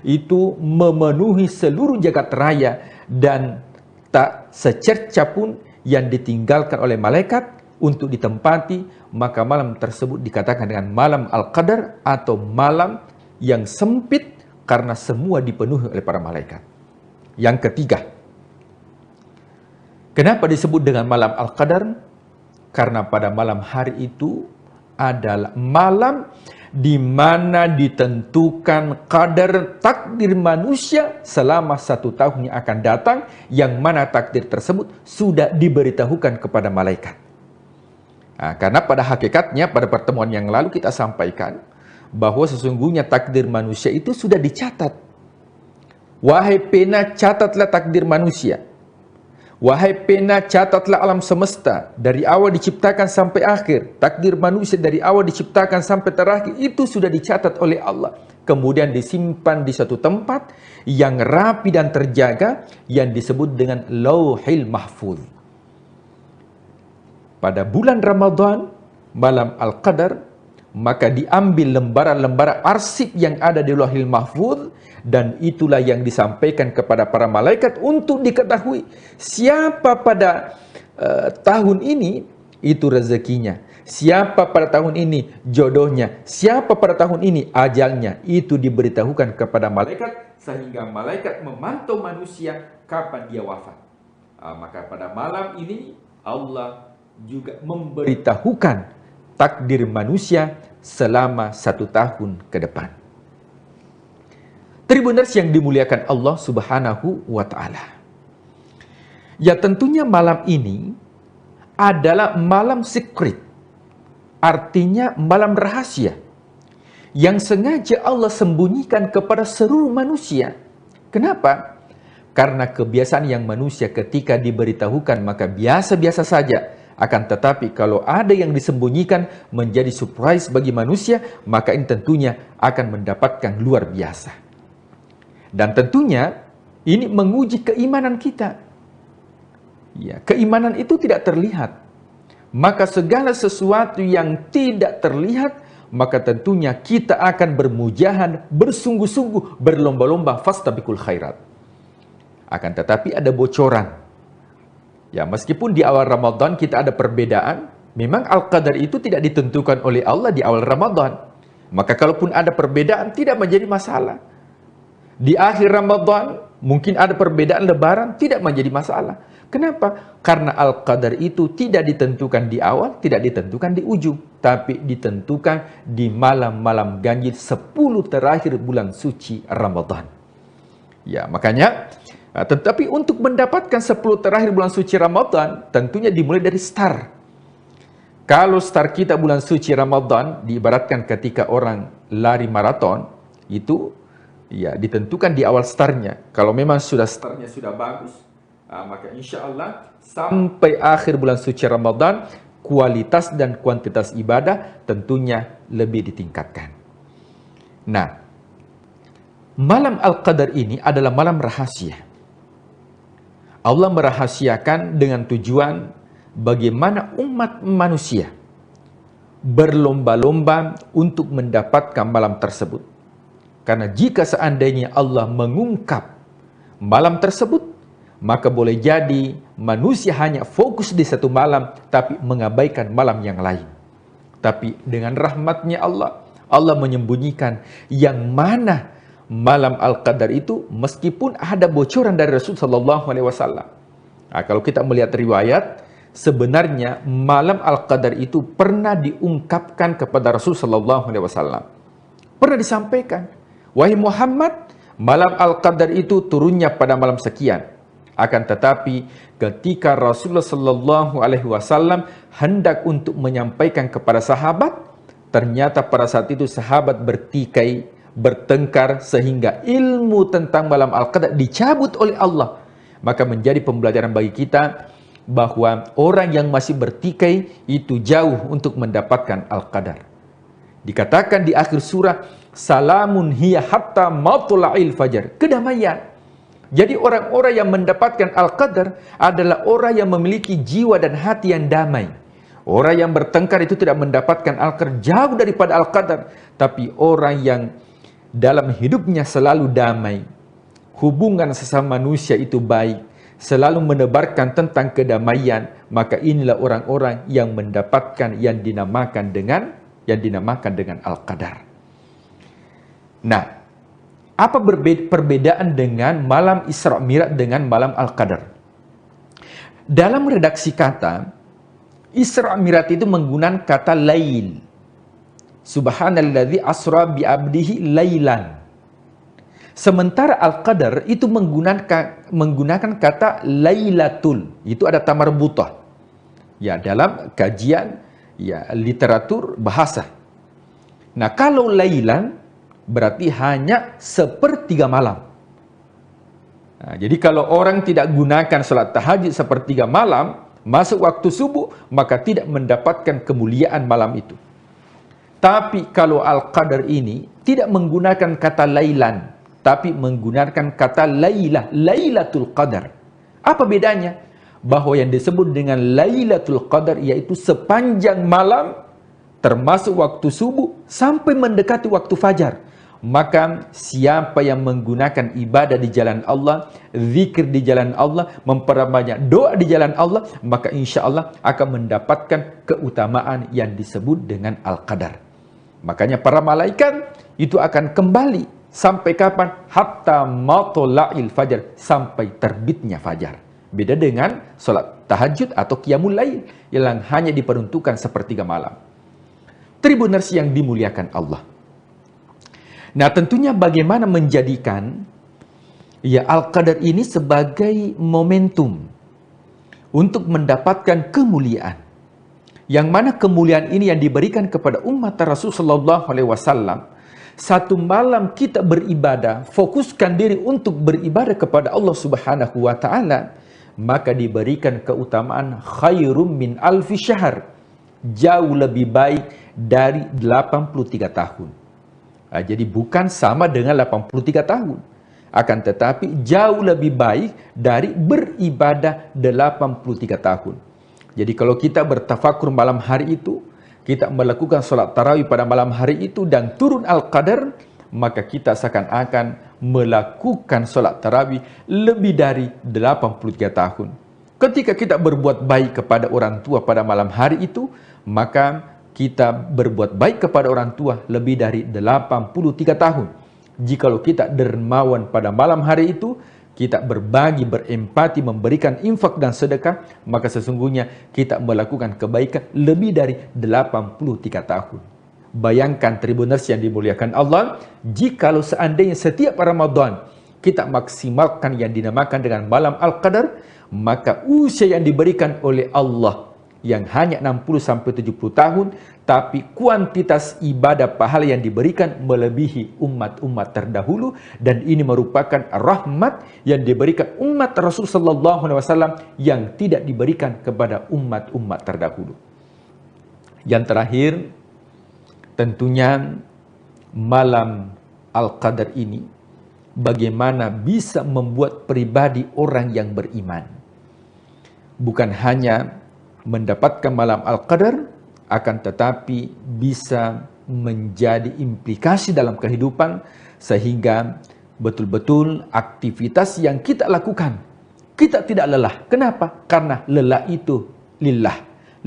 itu memenuhi seluruh jagat raya dan tak secerca pun yang ditinggalkan oleh malaikat untuk ditempati. Maka malam tersebut dikatakan dengan malam Al-Qadar atau malam yang sempit karena semua dipenuhi oleh para malaikat. Yang ketiga, kenapa disebut dengan malam Al-Qadar? Karena pada malam hari itu adalah malam di mana ditentukan kadar takdir manusia selama 1 tahun yang akan datang, yang mana takdir tersebut sudah diberitahukan kepada malaikat. Nah, karena pada hakikatnya pada pertemuan yang lalu kita sampaikan bahwa sesungguhnya takdir manusia itu sudah dicatat. Wahai pena, catatlah takdir manusia. Wahai pena, catatlah alam semesta dari awal diciptakan sampai akhir. Takdir manusia dari awal diciptakan sampai terakhir itu sudah dicatat oleh Allah. Kemudian disimpan di satu tempat yang rapi dan terjaga yang disebut dengan Lauhil Mahfuz. Pada bulan Ramadan, malam Al-Qadar, maka diambil lembaran-lembaran arsip yang ada di Lauhil Mahfuz, dan itulah yang disampaikan kepada para malaikat untuk diketahui siapa pada tahun ini itu rezekinya, siapa pada tahun ini jodohnya, siapa pada tahun ini ajalnya. Itu diberitahukan kepada malaikat sehingga malaikat memantau manusia kapan dia wafat. Maka pada malam ini Allah juga memberitahukan takdir manusia selama 1 tahun ke depan. Tribuners yang dimuliakan Allah Subhanahu wa Ta'ala. Ya, tentunya malam ini adalah malam secret. Artinya malam rahasia yang sengaja Allah sembunyikan kepada seluruh manusia. Kenapa? Karena kebiasaan yang manusia ketika diberitahukan maka biasa-biasa saja. Akan tetapi kalau ada yang disembunyikan menjadi surprise bagi manusia, maka ini tentunya akan mendapatkan luar biasa. Dan tentunya ini menguji keimanan kita. Ya, keimanan itu tidak terlihat. Maka segala sesuatu yang tidak terlihat, maka tentunya kita akan bermujahan, bersungguh-sungguh, berlomba-lomba fastabiqul khairat. Akan tetapi ada bocoran. Ya, meskipun di awal Ramadan kita ada perbedaan, memang Al-Qadar itu tidak ditentukan oleh Allah di awal Ramadan. Maka kalaupun ada perbedaan tidak menjadi masalah. Di akhir Ramadan mungkin ada perbedaan Lebaran, tidak menjadi masalah. Kenapa? Karena Al-Qadar itu tidak ditentukan di awal, tidak ditentukan di ujung, tapi ditentukan di malam-malam ganjil 10 terakhir bulan suci Ramadan. Ya, makanya tetapi untuk mendapatkan 10 terakhir bulan suci Ramadan tentunya dimulai dari start. Kalau start kita bulan suci Ramadan diibaratkan ketika orang lari maraton, itu ya ditentukan di awal startnya. Kalau memang sudah startnya sudah bagus, maka insya Allah sampai akhir bulan suci Ramadan kualitas dan kuantitas ibadah tentunya lebih ditingkatkan. Nah, malam Al-Qadar ini adalah malam rahasia. Allah merahasiakan dengan tujuan bagaimana umat manusia berlomba-lomba untuk mendapatkan malam tersebut. Karena jika seandainya Allah mengungkap malam tersebut, maka boleh jadi manusia hanya fokus di satu malam, tapi mengabaikan malam yang lain. Tapi dengan rahmatnya Allah, Allah menyembunyikan yang mana malam Al-Qadar itu, meskipun ada bocoran dari Rasul Sallallahu Alaihi Wasallam. Nah, kalau kita melihat riwayat, sebenarnya malam Al-Qadar itu pernah diungkapkan kepada Rasul Sallallahu Alaihi Wasallam. Pernah disampaikan, wahai Muhammad, malam Al-Qadar itu turunnya pada malam sekian. Akan tetapi ketika Rasulullah Sallallahu Alaihi Wasallam hendak untuk menyampaikan kepada sahabat, ternyata pada saat itu sahabat bertikai, bertengkar, sehingga ilmu tentang malam Al-Qadar dicabut oleh Allah. Maka menjadi pembelajaran bagi kita bahwa orang yang masih bertikai itu jauh untuk mendapatkan Al-Qadar. Dikatakan di akhir surah, salamun hiya hatta matla'il fajar, kedamaian. Jadi orang-orang yang mendapatkan Al-Qadar adalah orang yang memiliki jiwa dan hati yang damai. Orang yang bertengkar itu tidak mendapatkan Al-Qadar, jauh daripada Al-Qadar. Tapi orang yang dalam hidupnya selalu damai, hubungan sesama manusia itu baik, selalu menebarkan tentang kedamaian, maka inilah orang-orang yang mendapatkan yang dinamakan dengan Al-Qadar. Nah, apa perbedaan dengan malam Isra Mi'raj dengan malam Al-Qadar? Dalam redaksi kata, Isra Mi'raj itu menggunakan kata lail. Subhanalladzi asra bi abdihi lailan. Sementara Al-Qadar itu menggunakan kata lailatul. Itu ada tamarbutah. Ya, dalam kajian ya literatur bahasa. Nah, kalau lailan berarti hanya sepertiga malam. Nah, jadi kalau orang tidak gunakan salat tahajud sepertiga malam, masuk waktu subuh, maka tidak mendapatkan kemuliaan malam itu. Tapi kalau Al-Qadar ini tidak menggunakan kata lailan, tapi menggunakan kata lailah, lailatul qadar. Apa bedanya? Bahwa yang disebut dengan lailatul qadar yaitu sepanjang malam, termasuk waktu subuh sampai mendekati waktu fajar. Maka siapa yang menggunakan ibadah di jalan Allah, zikir di jalan Allah, memperbanyak doa di jalan Allah, maka insya Allah akan mendapatkan keutamaan yang disebut dengan Al-Qadar. Makanya para malaikat itu akan kembali sampai kapan? Hatta matla'il fajar, sampai terbitnya fajar. Beda dengan sholat tahajud atau qiyamul lail yang hanya diperuntukkan sepertiga malam. Tribuners yang dimuliakan Allah. Nah, tentunya bagaimana menjadikan ya Al-Qadar ini sebagai momentum untuk mendapatkan kemuliaan. Yang mana kemuliaan ini yang diberikan kepada umat Rasulullah SAW. Satu malam kita beribadah, fokuskan diri untuk beribadah kepada Allah Subhanahu wa taala, maka diberikan keutamaan khairum min alfi syahr. Jauh lebih baik dari 83 tahun. Nah, jadi bukan sama dengan 83 tahun. Akan tetapi jauh lebih baik dari beribadah 83 tahun. Jadi kalau kita bertafakur malam hari itu, kita melakukan sholat tarawih pada malam hari itu dan turun Al-Qadar, maka kita seakan-akan melakukan sholat tarawih lebih dari 83 tahun. Ketika kita berbuat baik kepada orang tua pada malam hari itu, maka kita berbuat baik kepada orang tua lebih dari 83 tahun. Jikalau kita dermawan pada malam hari itu, kita berbagi, berempati, memberikan infak dan sedekah, maka sesungguhnya kita melakukan kebaikan lebih dari 83 tahun. Bayangkan tribuners yang dimuliakan Allah, jikalau seandainya setiap Ramadan kita maksimalkan yang dinamakan dengan malam Al-Qadar, maka usia yang diberikan oleh Allah yang hanya 60-70 tahun, tapi kuantitas ibadah pahala yang diberikan melebihi umat-umat terdahulu, dan ini merupakan rahmat yang diberikan umat Rasulullah SAW yang tidak diberikan kepada umat-umat terdahulu. Yang terakhir, tentunya malam Al-Qadar ini bagaimana bisa membuat pribadi orang yang beriman bukan hanya mendapatkan malam Al-Qadar, akan tetapi bisa menjadi implikasi dalam kehidupan sehingga betul-betul aktivitas yang kita lakukan kita tidak lelah. Kenapa? Karena lelah itu lillah.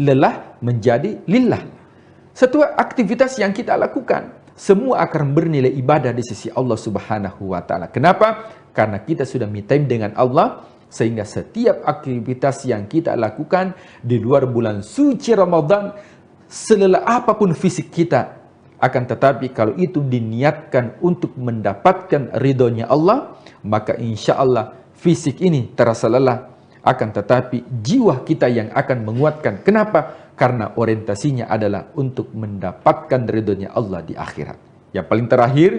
Lelah menjadi lillah. Setiap aktivitas yang kita lakukan semua akan bernilai ibadah di sisi Allah Subhanahu wa taala. Kenapa? Karena kita sudah me time dengan Allah, sehingga setiap aktivitas yang kita lakukan di luar bulan suci Ramadan, selelah apapun fisik kita, akan tetapi kalau itu diniatkan untuk mendapatkan ridhonya Allah, maka insya Allah fisik ini terasa lelah, akan tetapi jiwa kita yang akan menguatkan. Kenapa? Karena orientasinya adalah untuk mendapatkan ridhonya Allah di akhirat. Yang paling terakhir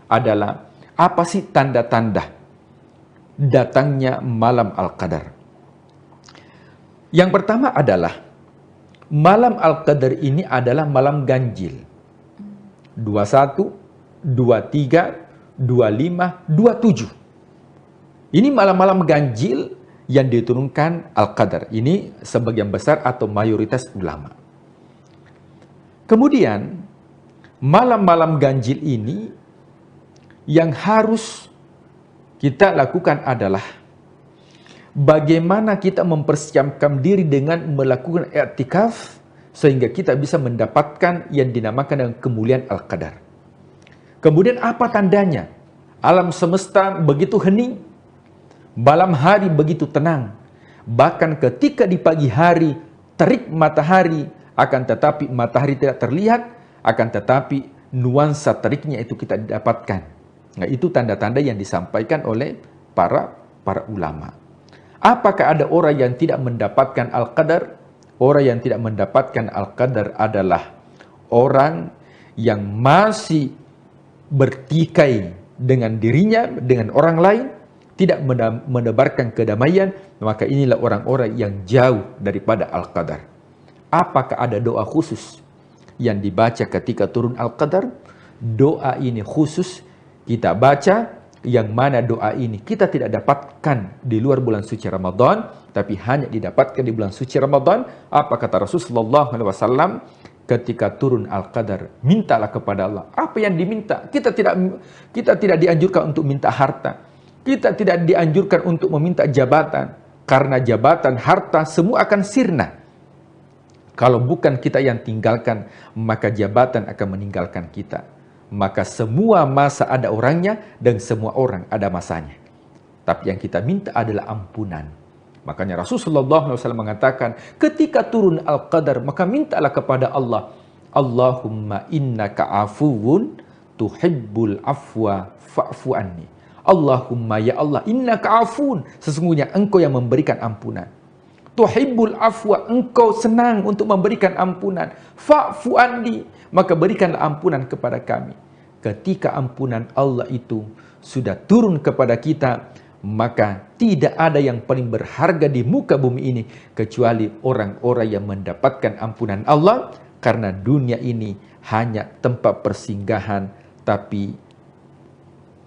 adalah apa sih tanda-tanda datangnya malam Al-Qadar? Yang pertama adalah malam Al-Qadar ini adalah malam ganjil. 21, 23, 25, 27. Ini malam-malam ganjil yang diturunkan Al-Qadar. Ini sebagian besar atau mayoritas ulama. Kemudian malam-malam ganjil ini yang harus kita lakukan adalah bagaimana kita mempersiapkan diri dengan melakukan i'tikaf sehingga kita bisa mendapatkan yang dinamakan dengan kemuliaan Al-Qadar. Kemudian apa tandanya? Alam semesta begitu hening, malam hari begitu tenang. Bahkan ketika di pagi hari terik matahari, akan tetapi matahari tidak terlihat, akan tetapi nuansa teriknya itu kita dapatkan. Nah, itu tanda-tanda yang disampaikan oleh para ulama. Apakah ada orang yang tidak mendapatkan al-qadar? Orang yang tidak mendapatkan al-qadar adalah orang yang masih bertikai dengan dirinya, dengan orang lain, tidak menebarkan kedamaian, maka inilah orang-orang yang jauh daripada al-qadar. Apakah ada doa khusus yang dibaca ketika turun al-qadar? Doa ini khusus kita baca, yang mana doa ini kita tidak dapatkan di luar bulan suci Ramadan, tapi hanya didapatkan di bulan suci Ramadan. Apa kata Rasulullah SAW ketika turun al-qadar? Mintalah kepada Allah. Apa yang diminta? Kita tidak dianjurkan untuk minta harta. Kita tidak dianjurkan untuk meminta jabatan. Karena jabatan, harta, semua akan sirna. Kalau bukan kita yang tinggalkan, maka jabatan akan meninggalkan kita. Maka semua masa ada orangnya dan semua orang ada masanya. Tapi yang kita minta adalah ampunan. Makanya Rasulullah SAW mengatakan, ketika turun al-qadar, maka mintalah kepada Allah. Allahumma innaka afuwun tuhibbul afwa fa'fu anni. Allahumma ya Allah, innaka afun. Sesungguhnya engkau yang memberikan ampunan. Tuhibbul afwa, engkau senang untuk memberikan ampunan. Fa'fu anni, maka berikanlah ampunan kepada kami. Ketika ampunan Allah itu sudah turun kepada kita, maka tidak ada yang paling berharga di muka bumi ini kecuali orang-orang yang mendapatkan ampunan Allah, karena dunia ini hanya tempat persinggahan, tapi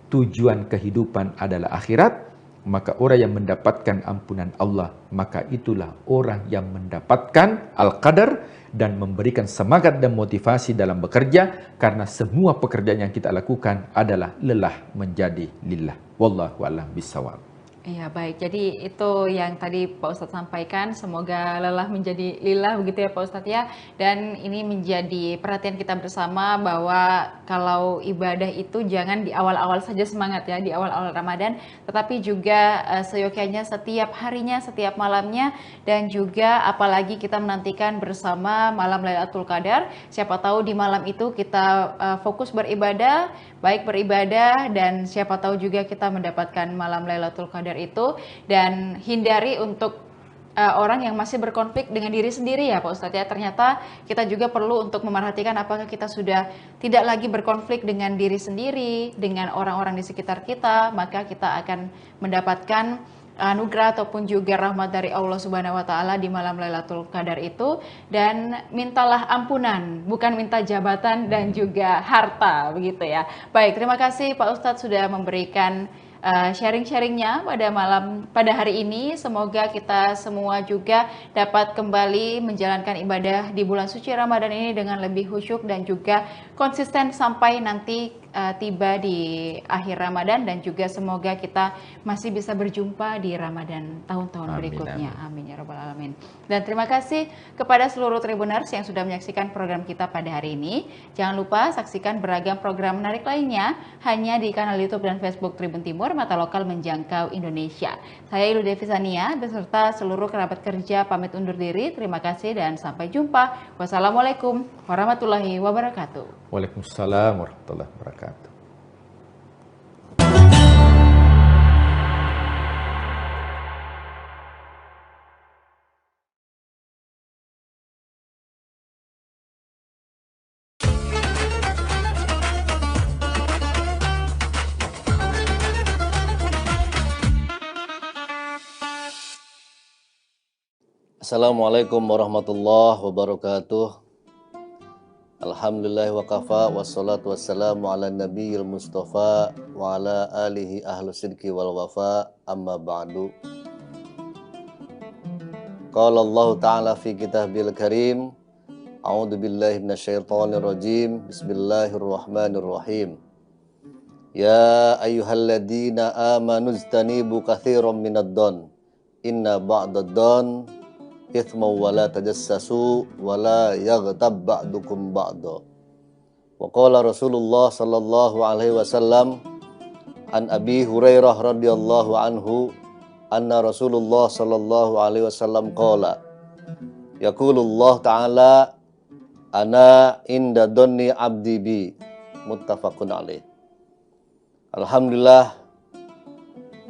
tujuan kehidupan adalah akhirat. Maka orang yang mendapatkan ampunan Allah, maka itulah orang yang mendapatkan al-qadar dan memberikan semangat dan motivasi dalam bekerja, karena semua pekerjaan yang kita lakukan adalah lelah menjadi lillah. Wallahu a'lam bishawab. Iya, baik. Jadi itu yang tadi Pak Ustadz sampaikan, semoga lelah menjadi lillah begitu ya Pak Ustadz ya. Dan ini menjadi perhatian kita bersama bahwa kalau ibadah itu jangan di awal-awal saja semangat ya, di awal-awal Ramadan, tetapi juga seyogyanya setiap harinya, setiap malamnya, dan juga apalagi kita menantikan bersama malam Lailatul Qadar. Siapa tahu di malam itu kita fokus beribadah, baik beribadah, dan siapa tahu juga kita mendapatkan malam Lailatul Qadar itu. Dan hindari untuk orang yang masih berkonflik dengan diri sendiri ya Pak Ustadz ya. Ternyata kita juga perlu untuk memerhatikan apakah kita sudah tidak lagi berkonflik dengan diri sendiri, dengan orang-orang di sekitar kita, maka kita akan mendapatkan anugerah ataupun juga rahmat dari Allah Subhanahu wa taala di malam Lailatul Qadar itu. Dan mintalah ampunan, bukan minta jabatan dan juga harta begitu ya. Baik, terima kasih Pak Ustadz sudah memberikan sharing-sharingnya pada hari ini. Semoga kita semua juga dapat kembali menjalankan ibadah di bulan suci Ramadan ini dengan lebih khusyuk dan juga konsisten sampai nanti tiba di akhir Ramadan, dan juga semoga kita masih bisa berjumpa di Ramadan tahun-tahun berikutnya. Amin ya rabbal alamin. Dan terima kasih kepada seluruh Tribuners yang sudah menyaksikan program kita pada hari ini. Jangan lupa saksikan beragam program menarik lainnya hanya di kanal YouTube dan Facebook Tribun Timur, mata lokal menjangkau Indonesia. Saya Ilu Devisania beserta seluruh kerabat kerja pamit undur diri. Terima kasih dan sampai jumpa. Wassalamualaikum warahmatullahi wabarakatuh. Waalaikumsalam warahmatullahi wabarakatuh. Assalamualaikum warahmatullahi wabarakatuh. Alhamdulillah wa kafa, wassalatu wassalamu ala nabiyil mustafa wa ala alihi ahlu sidki wal wafa, amma ba'du. Qala Allah ta'ala fi kitabil karim, a'udhu billahi minasyaitonir rajim, bismillahirrahmanirrahim. Ya ayyuhalladzina amanu ijtanibu katsiran minad-dhann, inna ba'dad-dhann ithma wa la tajassasu wa la yaghtab ba'dukum ba'da. Wa qala Rasulullah sallallahu alaihi wasallam an Abi Hurairah radhiyallahu anhu anna Rasulullah sallallahu alaihi wasallam qala yaqulullah ta'ala Ana inda dhanni abdi bi, muttafaqun alaih. Alhamdulillah,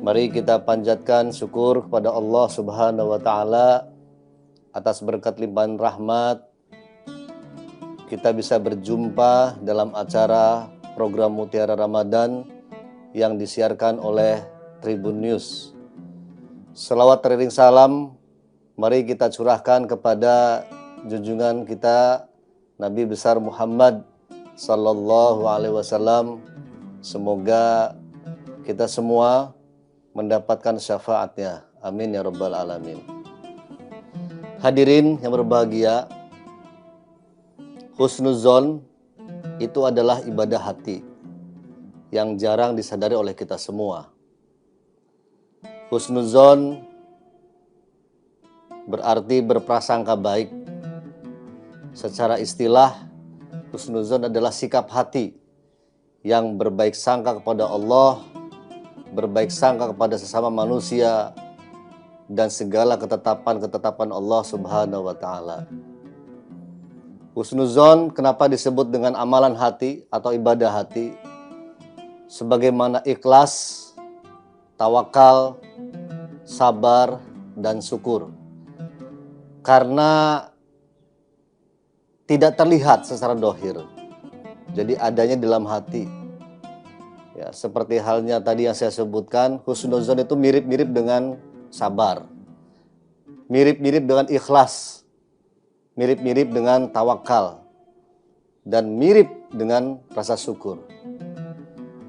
mari kita panjatkan syukur kepada Allah Subhanahu wa taala atas berkat limpahan rahmat. Kita bisa berjumpa dalam acara program Mutiara Ramadan yang disiarkan oleh Tribun News. Selawat teriring salam mari kita curahkan kepada junjungan kita Nabi besar Muhammad sallallahu alaihi wasallam. Semoga kita semua mendapatkan syafaatnya. Amin ya rabbal alamin. Hadirin yang berbahagia, husnuzon itu adalah ibadah hati yang jarang disadari oleh kita semua. Husnuzon berarti berprasangka baik. Secara istilah, husnuzon adalah sikap hati yang berbaik sangka kepada Allah, berbaik sangka kepada sesama manusia, dan segala ketetapan-ketetapan Allah Subhanahu wa ta'ala. Husnuzon kenapa disebut dengan amalan hati atau ibadah hati? Sebagaimana ikhlas, tawakal, sabar, dan syukur. Karena tidak terlihat secara dohir. Jadi adanya dalam hati. Ya, seperti halnya tadi yang saya sebutkan, husnuzon itu mirip-mirip dengan sabar. Mirip-mirip dengan ikhlas. Mirip-mirip dengan tawakal. Dan mirip dengan rasa syukur.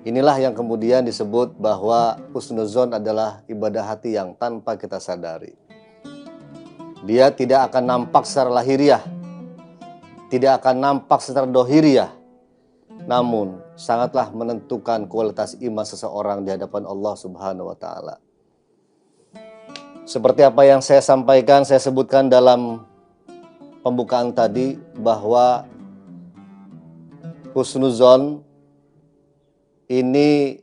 Inilah yang kemudian disebut bahwa husnuzon adalah ibadah hati yang tanpa kita sadari. Dia tidak akan nampak secara lahiriah. Tidak akan nampak secara dohiriah. Namun sangatlah menentukan kualitas iman seseorang di hadapan Allah Subhanahu wa ta'ala. Seperti apa yang saya sampaikan, saya sebutkan dalam pembukaan tadi bahwa husnuzon ini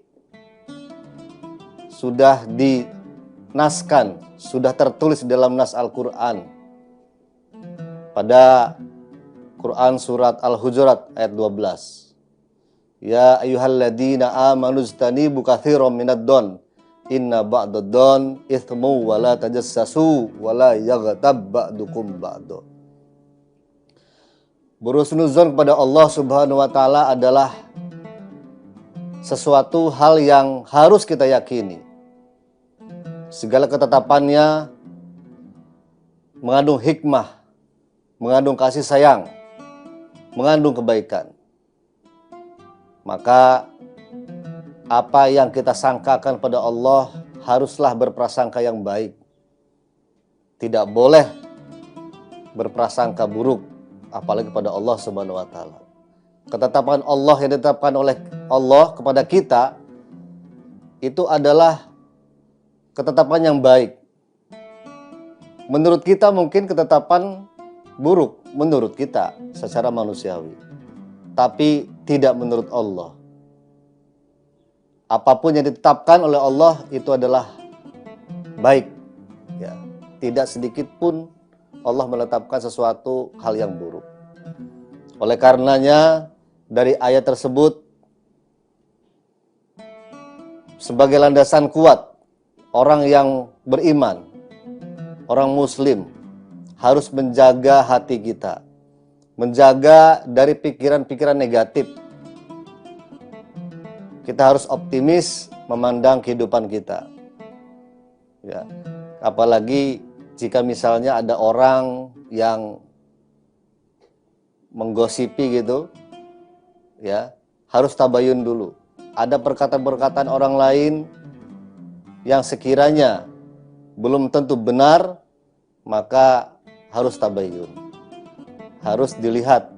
sudah dinaskan, sudah tertulis dalam nas Al-Quran. Pada Quran surat Al-Hujurat ayat 12. Ya ayyuhalladzina amanu ijtanibu katsiran minadh-dhon inna ba'dadh-dhon itsmu wa la tajassasu wa la yaghtab ba'dukum ba'd. Berhusnuzon kepada Allah Subhanahu wa taala adalah sesuatu hal yang harus kita yakini. Segala ketetapannya mengandung hikmah, mengandung kasih sayang, mengandung kebaikan. Maka apa yang kita sangkakan pada Allah haruslah berprasangka yang baik. Tidak boleh berprasangka buruk, apalagi pada Allah Subhanahu wa taala. Ketetapan Allah yang ditetapkan oleh Allah kepada kita itu adalah ketetapan yang baik. Menurut kita mungkin ketetapan buruk menurut kita secara manusiawi. Tapi tidak menurut Allah. Apapun yang ditetapkan oleh Allah itu adalah baik. Ya, tidak sedikit pun Allah menetapkan sesuatu hal yang buruk. Oleh karenanya dari ayat tersebut sebagai landasan kuat orang yang beriman, orang muslim harus menjaga hati kita. Menjaga dari pikiran-pikiran negatif. Kita harus optimis memandang kehidupan kita. Ya. Apalagi jika misalnya ada orang yang menggosipi gitu, ya, harus tabayun dulu. Ada perkataan-perkataan orang lain yang sekiranya belum tentu benar, maka harus tabayun. Harus dilihat,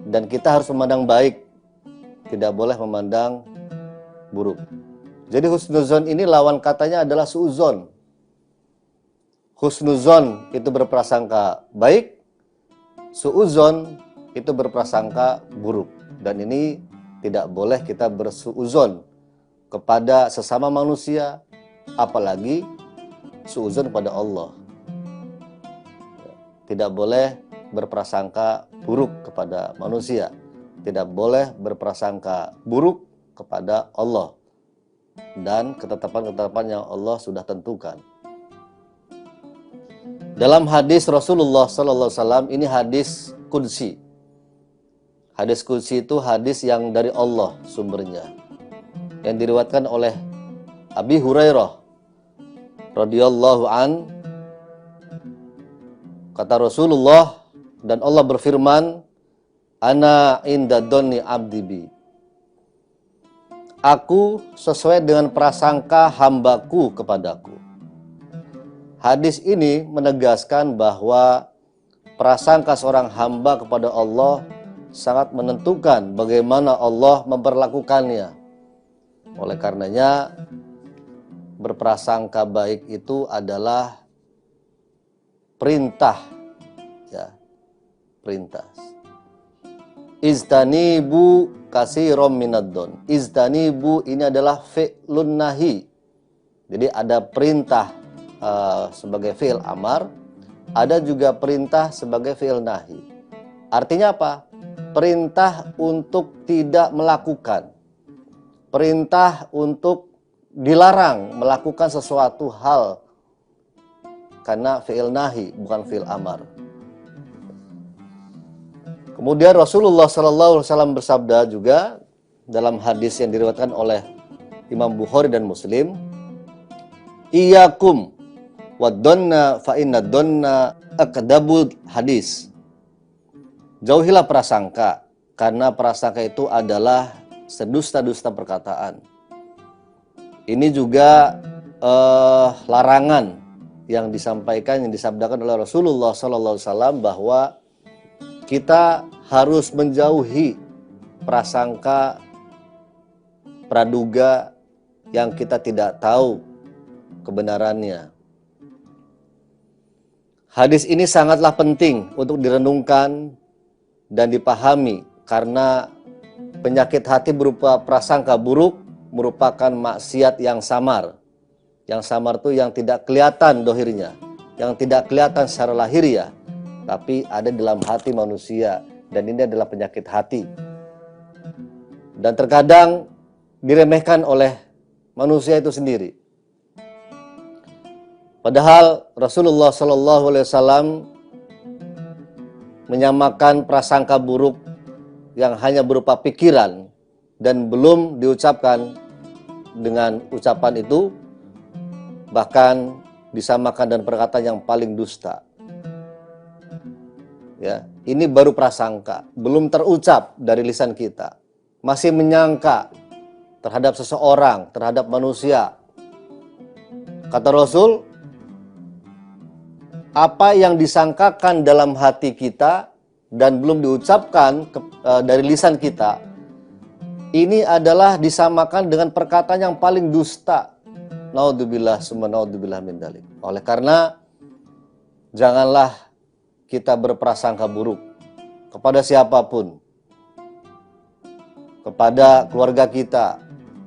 dan kita harus memandang baik, tidak boleh memandang buruk. Jadi husnuzon ini lawan katanya adalah suuzon. Husnuzon itu berprasangka baik, suuzon itu berprasangka buruk. Dan ini tidak boleh kita bersuuzon kepada sesama manusia, apalagi suuzon kepada Allah. Tidak boleh berprasangka buruk kepada manusia, tidak boleh berprasangka buruk kepada Allah dan ketetapan-ketetapan yang Allah sudah tentukan. Dalam hadis Rasulullah SAW, ini hadis qudsi. Hadis qudsi itu hadis yang dari Allah sumbernya, yang diriwayatkan oleh Abi Hurairah radhiyallahu an. Kata Rasulullah, dan Allah berfirman, ana inda dhanni abdi bi. Aku sesuai dengan prasangka hambaku kepadaku. Hadis ini menegaskan bahwa prasangka seorang hamba kepada Allah sangat menentukan bagaimana Allah memperlakukannya. Oleh karenanya, berprasangka baik itu adalah perintah, ya, perintah. Iztanibu katsiran minad-dhon. Iztanibu ini adalah fi'lun nahi. Jadi ada perintah sebagai fi'il amar, ada juga perintah sebagai fi'il nahi. Artinya apa? Perintah untuk tidak melakukan. Perintah untuk dilarang melakukan sesuatu hal karena fi'il nahi bukan fi'il amar. Kemudian Rasulullah SAW bersabda juga dalam hadis yang diriwayatkan oleh Imam Bukhari dan Muslim, iyyakum wad-dhanna fa inna dhanna akdabul hadis. Jauhilah prasangka, karena prasangka itu adalah sedusta-dusta perkataan. Ini juga larangan yang disampaikan, yang disabdakan oleh Rasulullah SAW bahwa kita harus menjauhi prasangka, praduga yang kita tidak tahu kebenarannya. Hadis ini sangatlah penting untuk direnungkan dan dipahami karena penyakit hati berupa prasangka buruk merupakan maksiat yang samar. Yang samar itu yang tidak kelihatan dohirnya, yang tidak kelihatan secara lahiriah, tapi ada dalam hati manusia, dan ini adalah penyakit hati. Dan terkadang diremehkan oleh manusia itu sendiri. Padahal Rasulullah SAW menyamakan prasangka buruk yang hanya berupa pikiran dan belum diucapkan dengan ucapan itu, bahkan disamakan dengan perkataan yang paling dusta. Ya, ini baru prasangka, belum terucap dari lisan kita. Masih menyangka terhadap seseorang, terhadap manusia. Kata Rasul, apa yang disangkakan dalam hati kita dan belum diucapkan dari lisan kita, ini adalah disamakan dengan perkataan yang paling dusta. Naudzubillah summa naudzubillah min dzalik. Oleh karena janganlah kita berprasangka buruk kepada siapapun, kepada keluarga kita,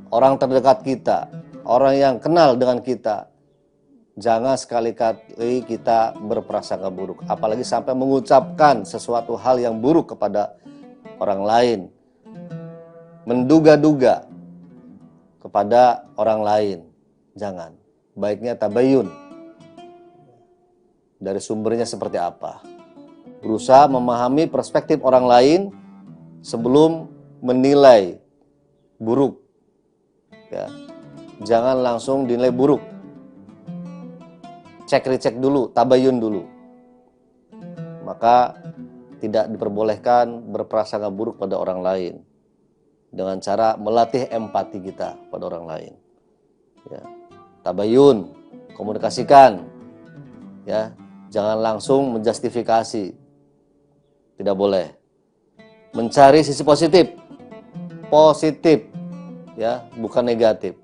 orang terdekat kita, orang yang kenal dengan kita. Jangan sekali-kali kita berprasangka buruk, apalagi sampai mengucapkan sesuatu hal yang buruk kepada orang lain, menduga-duga kepada orang lain. Jangan. Baiknya tabayyun, dari sumbernya seperti apa. Berusaha memahami perspektif orang lain sebelum menilai buruk. Ya. Jangan langsung dinilai buruk. Cek-recek dulu, tabayun dulu. Maka tidak diperbolehkan berprasangka buruk pada orang lain dengan cara melatih empati kita pada orang lain. Ya. Tabayun, komunikasikan. Ya, jangan langsung menjustifikasi. Tidak boleh. Mencari sisi positif. Positif, ya, bukan negatif.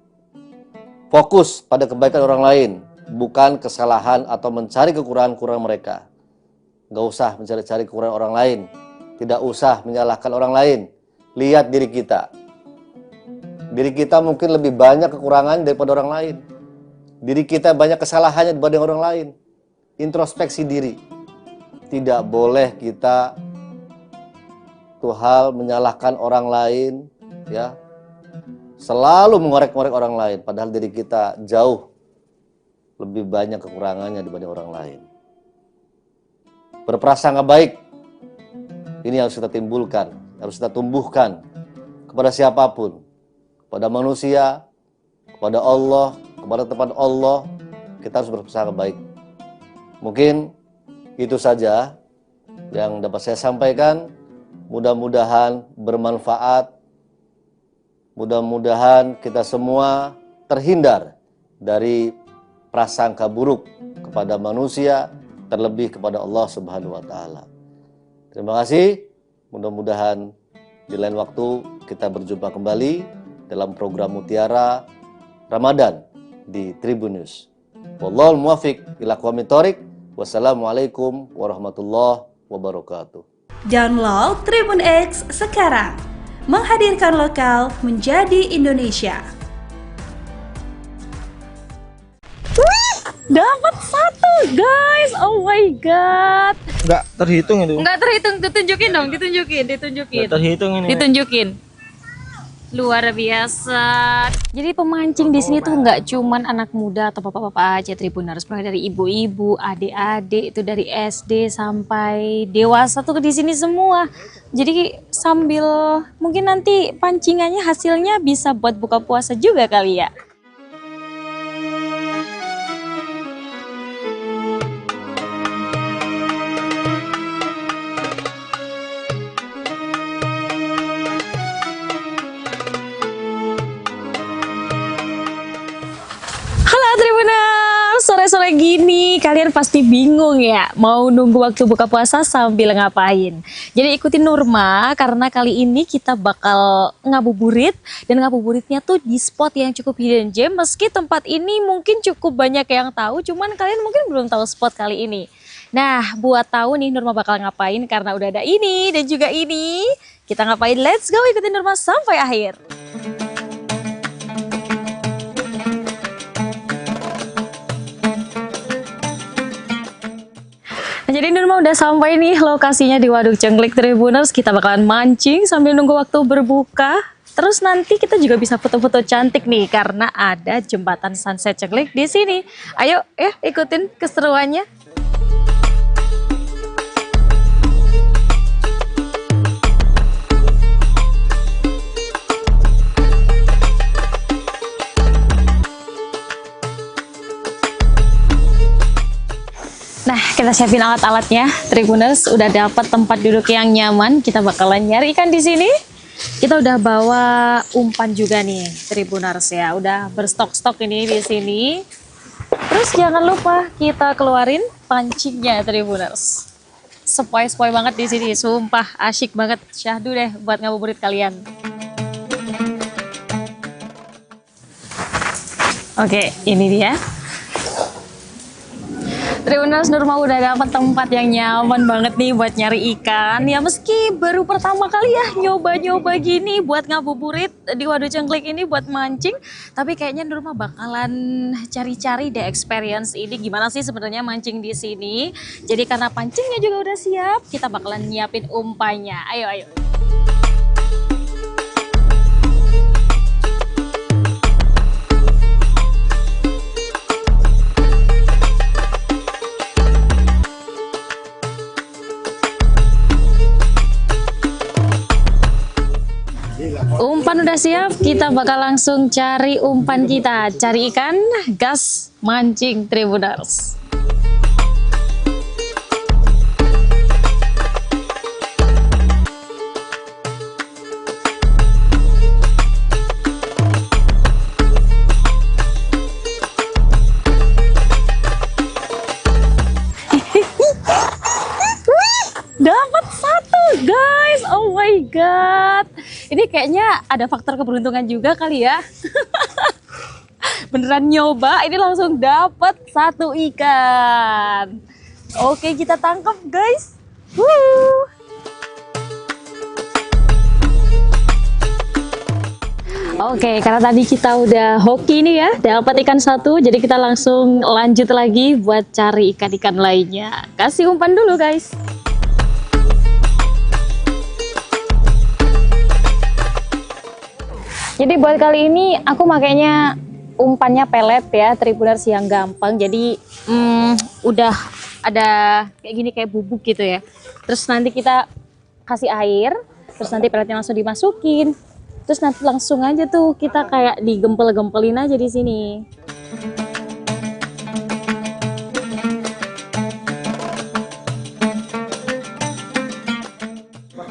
Fokus pada kebaikan orang lain, bukan kesalahan atau mencari kekurangan-kekurangan mereka. Gak usah mencari-cari kekurangan orang lain. Tidak usah menyalahkan orang lain. Lihat diri kita. Diri kita mungkin lebih banyak kekurangan daripada orang lain. Diri kita banyak kesalahannya dibanding orang lain. Introspeksi diri. tidak boleh kita tuh hal menyalahkan orang lain, ya, selalu mengorek-ngorek orang lain, padahal diri kita jauh lebih banyak kekurangannya dibanding orang lain. Berprasangka baik, ini harus kita timbulkan, harus kita tumbuhkan kepada siapapun, kepada manusia, kepada Allah, kepada tempat Allah, kita harus berprasangka baik. Mungkin itu saja yang dapat saya sampaikan. Mudah-mudahan bermanfaat. Mudah-mudahan kita semua terhindar dari prasangka buruk kepada manusia, terlebih kepada Allah Subhanahu wa taala. Terima kasih. Mudah-mudahan di lain waktu kita berjumpa kembali dalam program Mutiara Ramadan di Tribun News. Wallahul muwaffiq ila aqwamit thoriq. Wassalamualaikum warahmatullahi wabarakatuh. Download Tribun X sekarang. Menghadirkan lokal menjadi Indonesia. Dapat 1 guys, oh my god. Nggak terhitung itu. Nggak terhitung, ditunjukin dong, ditunjukin. Nggak terhitung ini. Ditunjukin. Luar biasa. Jadi pemancing di sini tuh nggak cuman anak muda atau bapak-bapak aja Tribuners, mulai dari ibu-ibu, adik-adik itu dari SD sampai dewasa tuh di sini semua. Jadi sambil mungkin nanti pancingannya hasilnya bisa buat buka puasa juga kali ya. Sore-sore gini kalian pasti bingung ya mau nunggu waktu buka puasa sambil ngapain. Jadi ikutin Nurma karena kali ini kita bakal ngabuburit, dan ngabuburitnya tuh di spot yang cukup hidden gem. Meski tempat ini mungkin cukup banyak yang tahu, cuman kalian mungkin belum tahu spot kali ini. Nah, buat tahu nih Nurma bakal ngapain karena udah ada ini dan juga ini, kita ngapain? Let's go, ikutin Nurma sampai akhir. Jadi Nurma udah sampai nih lokasinya di Waduk Cengklik Tribuners. Kita bakalan mancing sambil nunggu waktu berbuka. Terus nanti kita juga bisa foto-foto cantik nih karena ada jembatan Sunset Cengklik di sini. Ayo ya ikutin keseruannya. Nah, kita siapin alat-alatnya. Tribuners udah dapat tempat duduk yang nyaman. Kita bakalan nyari ikan di sini. Kita udah bawa umpan juga nih, Tribuners ya. Udah berstok-stok ini di sini. Terus jangan lupa kita keluarin pancingnya, Tribuners. Sepoi-sepoi banget di sini, sumpah asyik banget. Syahdu deh buat ngabuburit kalian. Oke, ini dia. Tribuners, Nurma udah dapat tempat yang nyaman banget nih buat nyari ikan. Ya meski baru pertama kali ya nyoba-nyoba gini buat ngabuburit di Waduk Cengklik ini buat mancing, tapi kayaknya Nurma bakalan cari-cari deh experience ini gimana sih sebenarnya mancing di sini. Jadi karena pancingnya juga udah siap, kita bakalan nyiapin umpannya. Ayo ayo. Umpan udah siap, kita bakal langsung cari umpan kita. Cari ikan, gas, mancing Tribuners. Dapat 1 guys, oh my god. Ini kayaknya ada faktor keberuntungan juga kali ya. Beneran nyoba, ini langsung dapat 1 ikan. Oke, kita tangkap guys. Oke, karena tadi kita udah hoki nih ya, dapat ikan satu, jadi kita langsung lanjut lagi buat cari ikan-ikan lainnya. Kasih umpan dulu guys. Jadi buat kali ini aku makainya umpannya pelet ya, Tribuners yang gampang. Jadi udah ada kayak gini, kayak bubuk gitu ya. Terus nanti kita kasih air, terus nanti peletnya langsung dimasukin. Terus nanti langsung aja tuh kita kayak digempel-gempelin aja di sini.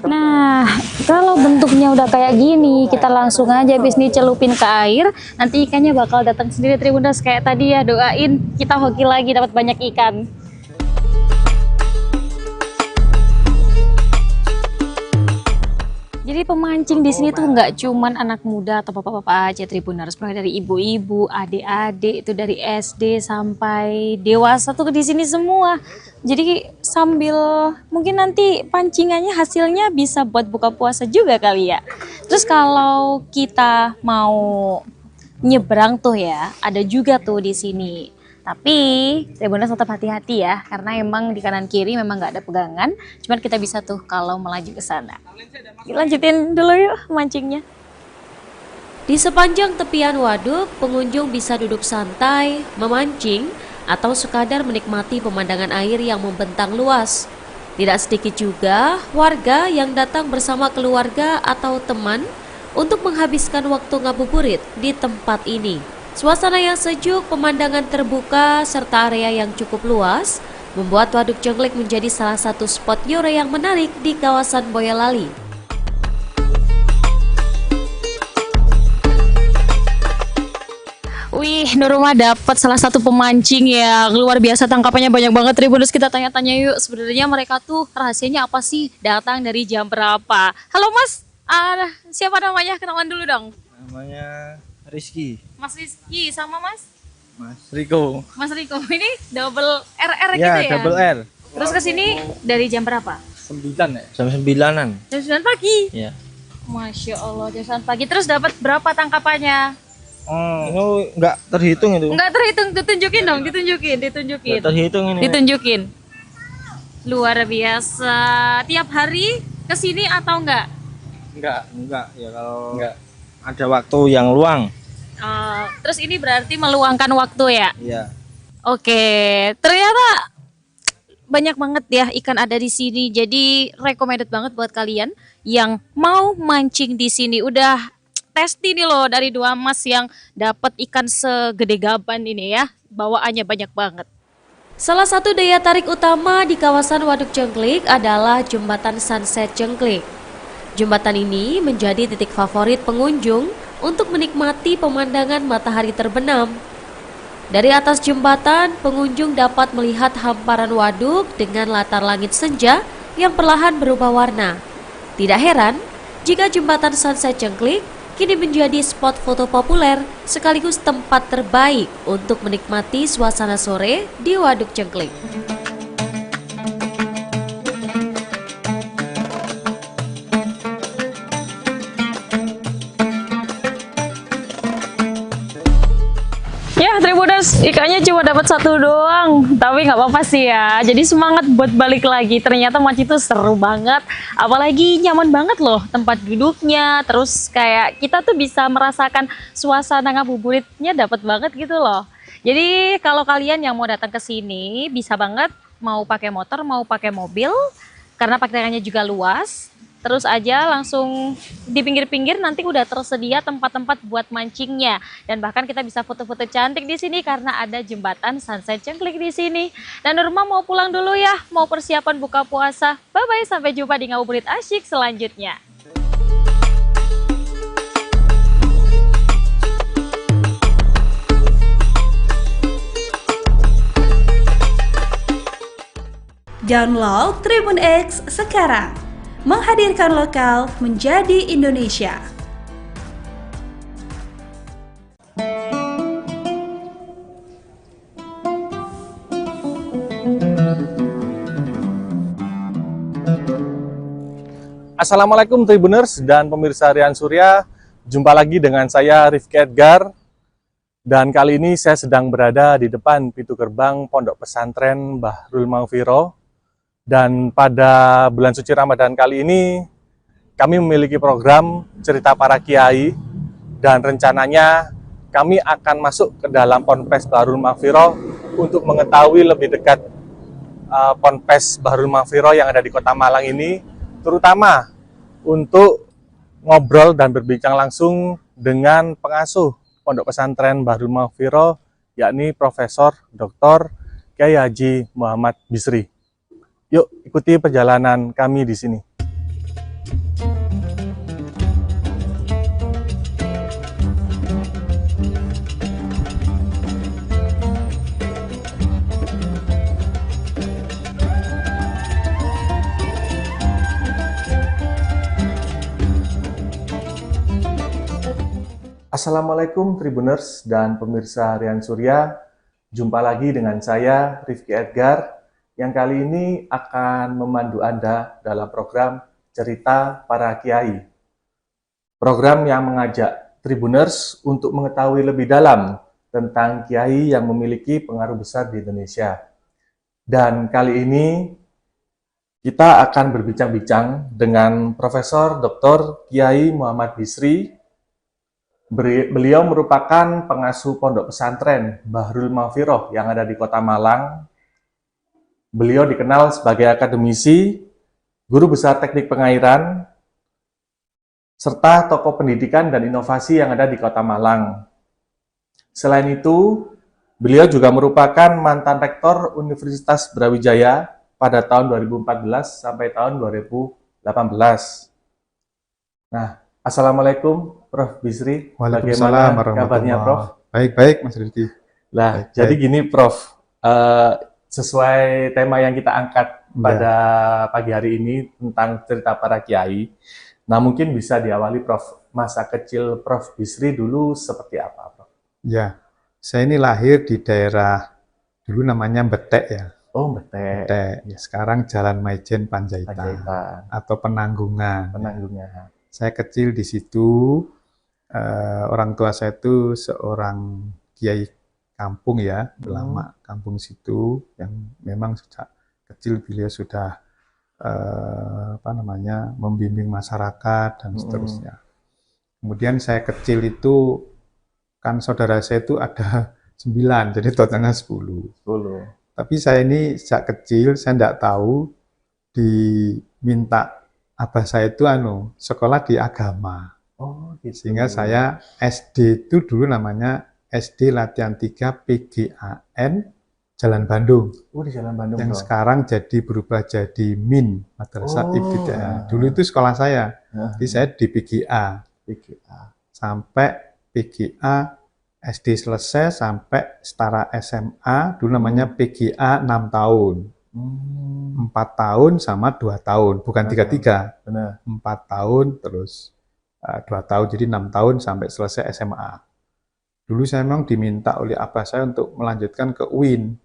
Nah, kalau bentuknya udah kayak gini, kita langsung aja habis ini celupin ke air. Nanti ikannya bakal datang sendiri Tribuners kayak tadi ya. Doain kita hoki lagi dapat banyak ikan. Jadi pemancing di sini tuh nggak cuman anak muda atau bapak-bapak aja Tribuners, mulai dari ibu-ibu, adik-adik itu dari SD sampai dewasa tuh di sini semua. Jadi sambil mungkin nanti pancingannya hasilnya bisa buat buka puasa juga kali ya. Terus kalau kita mau nyebrang tuh ya, ada juga tuh di sini. Tapi Tribuners tetap hati-hati ya, karena emang di kanan kiri memang nggak ada pegangan. Cuman kita bisa tuh kalau melaju ke sana. Lanjutin dulu yuk mancingnya. Di sepanjang tepian waduk, pengunjung bisa duduk santai, memancing, atau sekadar menikmati pemandangan air yang membentang luas. Tidak sedikit juga warga yang datang bersama keluarga atau teman untuk menghabiskan waktu ngabuburit di tempat ini. Suasana yang sejuk, pemandangan terbuka, serta area yang cukup luas membuat Waduk Jenglek menjadi salah satu spot yore yang menarik di kawasan Boyolali. Wih, Nurma dapat salah satu pemancing yang luar biasa, tangkapannya banyak banget Tribuners. Kita tanya-tanya yuk, sebenarnya mereka tuh rahasianya apa sih? Datang dari jam berapa? Halo Mas, siapa namanya? Kenalan dulu dong. Namanya Rizky. Mas Rizky sama Mas Riko. Mas Riko, ini double RR Ya, gitu ya? double R. Terus ke sini dari jam berapa? 9 ya? Jam 9-an. Jam 9 pagi? Iya. Masya Allah, jam 9 pagi. Terus dapat berapa tangkapannya? Ini nggak terhitung itu. Enggak terhitung, ditunjukin dong, ditunjukin. Nggak terhitung ini. Ditunjukin. Luar biasa. Tiap hari ke sini atau enggak? Enggak. Ya kalau ada waktu yang luang. Terus ini berarti meluangkan waktu ya? Iya. Oke, ternyata banyak banget ya ikan ada di sini. Jadi recommended banget buat kalian yang mau mancing di sini. Udah testi nih loh dari dua mas yang dapat ikan segede gaban ini ya. Bawaannya banyak banget. Salah satu daya tarik utama di kawasan Waduk Jenglek adalah Jembatan Sunset Jenglek. Jembatan ini menjadi titik favorit pengunjung untuk menikmati pemandangan matahari terbenam. Dari atas jembatan, pengunjung dapat melihat hamparan waduk dengan latar langit senja yang perlahan berubah warna. Tidak heran jika Jembatan Sunset Jenglek kini menjadi spot foto populer sekaligus tempat terbaik untuk menikmati suasana sore di Waduk Jenglek. Ya Tribuners, ikannya cuma dapat satu doang, tapi nggak apa-apa sih ya. Jadi semangat buat balik lagi. Ternyata mancing itu seru banget, apalagi nyaman banget loh tempat duduknya. Terus kayak kita tuh bisa merasakan suasana ngabuburitnya dapat banget gitu loh. Jadi kalau kalian yang mau datang ke sini bisa banget, mau pakai motor, mau pakai mobil, karena parkirannya juga luas. Terus aja langsung di pinggir-pinggir nanti udah tersedia tempat-tempat buat mancingnya, dan bahkan kita bisa foto-foto cantik di sini karena ada jembatan Sunset Jenglek di sini. Dan Nurma mau pulang dulu ya, mau persiapan buka puasa. Bye bye, sampai jumpa di ngabuburit asyik selanjutnya. Download Tribun X sekarang. Menghadirkan lokal menjadi Indonesia. Assalamualaikum Tribuners dan pemirsa Rian Surya. Jumpa lagi dengan saya Rifki Edgar, dan kali ini saya sedang berada di depan pintu gerbang Pondok Pesantren Bahrul Maghfirah. Dan pada bulan suci Ramadan kali ini, kami memiliki program cerita para kiai, dan rencananya kami akan masuk ke dalam Ponpes Bahrul Maghfirah untuk mengetahui lebih dekat Ponpes Bahrul Maghfirah yang ada di Kota Malang ini, terutama untuk ngobrol dan berbincang langsung dengan pengasuh Pondok Pesantren Bahrul Maghfirah, yakni Profesor Dr. Kiai Haji Muhammad Bisri. Yuk ikuti perjalanan kami di sini. Assalamualaikum Tribuners dan pemirsa Harian Surya. Jumpa lagi dengan saya Rifki Edgar yang kali ini akan memandu Anda dalam program Cerita Para Kiai. Program yang mengajak Tribuners untuk mengetahui lebih dalam tentang kiai yang memiliki pengaruh besar di Indonesia. Dan kali ini kita akan berbincang-bincang dengan Profesor Dr. Kiai Muhammad Bisri. Beliau merupakan pengasuh Pondok Pesantren Bahrul Maghfirah yang ada di Kota Malang. Beliau dikenal sebagai akademisi, guru besar teknik pengairan, serta tokoh pendidikan dan inovasi yang ada di Kota Malang. Selain itu, beliau juga merupakan mantan rektor Universitas Brawijaya pada tahun 2014 sampai tahun 2018. Nah, Assalamualaikum Prof. Bisri. Waalaikumsalam Bagaimana kabarnya Prof? Baik-baik Mas Rizky. Nah, jadi gini Prof, sesuai tema yang kita angkat pada pagi hari ini tentang cerita para kiai. Nah, mungkin bisa diawali Prof, masa kecil Prof Bisri dulu seperti apa Prof? Ya, saya ini lahir di daerah dulu namanya Betek ya. Oh, Betek. Betek. Ya, sekarang Jalan Maijen Panjaitan atau Penanggungan. Penanggungan. Saya kecil di situ, orang tua saya itu seorang kiai kampung ya, ulama kampung situ, yang memang sejak kecil beliau sudah membimbing masyarakat dan seterusnya. Kemudian saya kecil itu, kan saudara saya itu ada 9, jadi totalnya 10. Tapi saya ini sejak kecil, saya tidak tahu, diminta abah saya itu sekolah di agama. Oh, gitu. Sehingga saya SD itu dulu namanya SD Latihan 3 PGAN Jalan Bandung. Oh, di Jalan Bandung. Yang sekarang berubah jadi MIN, Madrasah Ibtidaiyah. Dulu itu sekolah saya. Jadi saya di PGA. Sampai PGA SD selesai sampai setara SMA, dulu namanya PGA 6 tahun. 4 tahun sama 2 tahun, bukan 3-3. 4 tahun terus 2 tahun, jadi 6 tahun sampai selesai SMA. Dulu saya memang diminta oleh abah saya untuk melanjutkan ke UIN.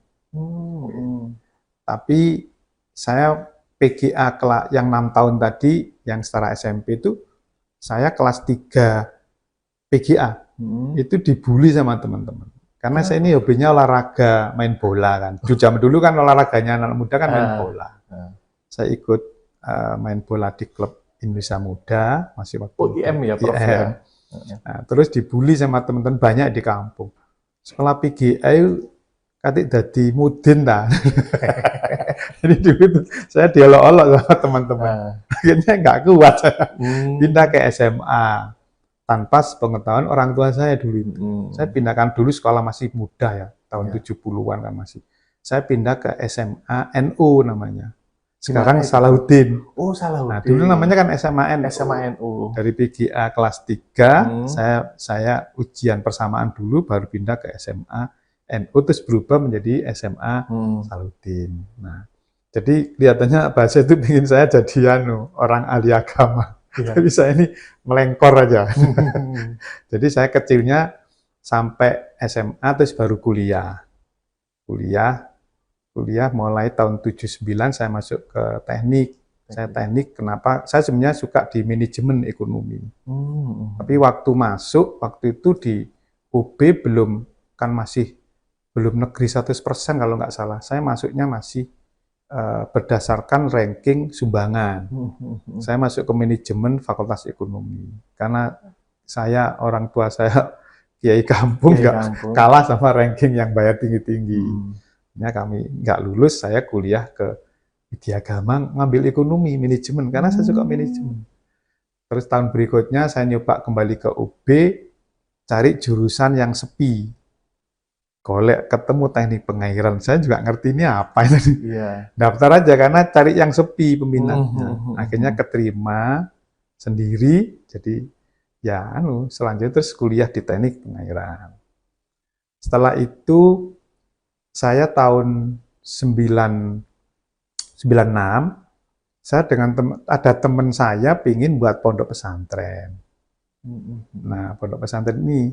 Tapi saya PGA yang 6 tahun tadi, yang setara SMP itu, saya kelas 3 PGA. Itu dibully sama teman-teman. Karena saya ini hobinya olahraga, main bola kan. Zaman dulu kan olahraganya anak muda kan main bola. Saya ikut main bola di klub Indonesia Muda, masih waktu IM ya Prof? IM. Nah, terus dibully sama teman-teman banyak di kampung. Sekolah PGA katik dadi mudin ta. Jadi dulu itu saya diolok-olok sama teman-teman. Akhirnya nggak kuat saya. Pindah ke SMA. Tanpa sepengetahuan orang tua saya dulu itu. Saya pindahkan dulu sekolah masih muda ya, tahun 70-an kan masih. Saya pindah ke SMA NU namanya. Sekarang Salahuddin. Oh, Salahuddin. Nah, dulu namanya kan SMA NU. SMA NU. Dari PGA kelas 3, saya ujian persamaan dulu, baru pindah ke SMA NU, terus berubah menjadi SMA Salahuddin. Nah, jadi kelihatannya bahasa itu bikin saya jadi orang ahli agama. Tapi saya ini melengkor aja. Jadi saya kecilnya sampai SMA terus baru kuliah. Kuliah mulai tahun 79 saya masuk ke teknik. Saya teknik, kenapa? Saya sebenarnya suka di manajemen ekonomi. Tapi waktu masuk, waktu itu di UB masih belum negeri 100% kalau nggak salah. Saya masuknya masih berdasarkan ranking sumbangan. Saya masuk ke manajemen Fakultas Ekonomi. Karena orang tua saya kiai kampung, kalah sama ranking yang bayar tinggi-tinggi. Kami nggak lulus, saya kuliah ke Widya Agama ngambil ekonomi, manajemen, karena saya suka manajemen. Terus tahun berikutnya saya nyoba kembali ke UB, cari jurusan yang sepi. Golek ketemu teknik pengairan, saya juga ngerti ini apa ini. Daftar aja karena cari yang sepi peminatnya. Akhirnya keterima sendiri, jadi ya selanjutnya terus kuliah di teknik pengairan. Setelah itu saya tahun 96, saya dengan ada teman saya pingin buat pondok pesantren. Nah, pondok pesantren ini,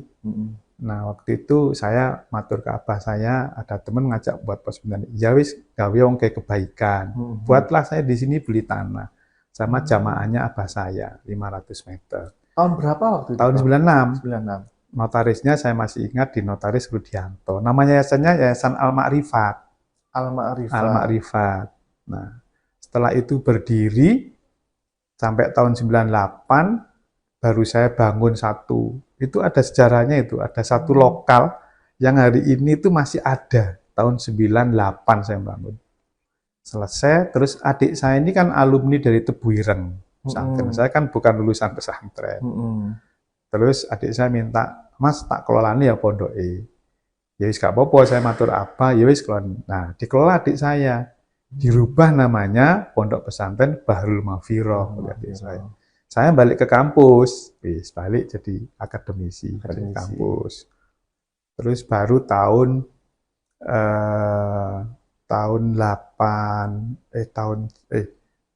nah waktu itu saya matur ke abah saya, ada teman ngajak buat pos pesantren. Ya wis, gawe wong kayak kebaikan. Buatlah saya di sini beli tanah sama jamaahnya abah saya 500 meter. Tahun berapa waktu itu? Tahun 96. 96. Notarisnya saya masih ingat di Notaris Rudianto. Namanya yayasannya Yayasan Al-Ma'rifat. Al-Ma'rifat. Al-Ma'rifat. Nah, setelah itu berdiri sampai tahun 98 baru saya bangun satu. Itu ada sejarahnya itu, ada satu lokal yang hari ini itu masih ada. Tahun 98 saya bangun. Selesai, terus adik saya ini kan alumni dari Tebuireng. Pesantren. Saya kan bukan lulusan pesantren. Terus adik saya minta, Mas tak kelolani ya pondok ya wis gak apa-apa, saya matur apa, ya wis kelolani. Nah, dikelola adik saya. Dirubah namanya Pondok Pesantren Bahrul Mawfiroh. Saya balik ke kampus, balik jadi akademisi, balik ke kampus. Terus baru tahun 8,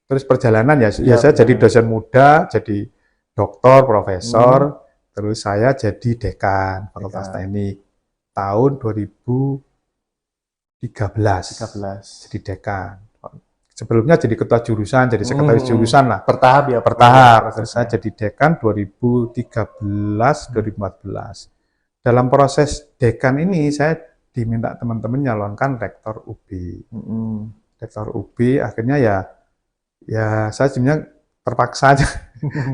terus perjalanan ya saya jadi dosen muda, jadi doktor, profesor, terus saya jadi dekan Fakultas Teknik tahun 2013. Jadi dekan. Sebelumnya jadi ketua jurusan, jadi sekretaris jurusan lah. Bertahap ya? Bertahap. Terus saya jadi dekan 2013-2014. Dalam proses dekan ini saya diminta teman-teman nyalonkan rektor UB. Rektor UB akhirnya ya saya sebenarnya terpaksa aja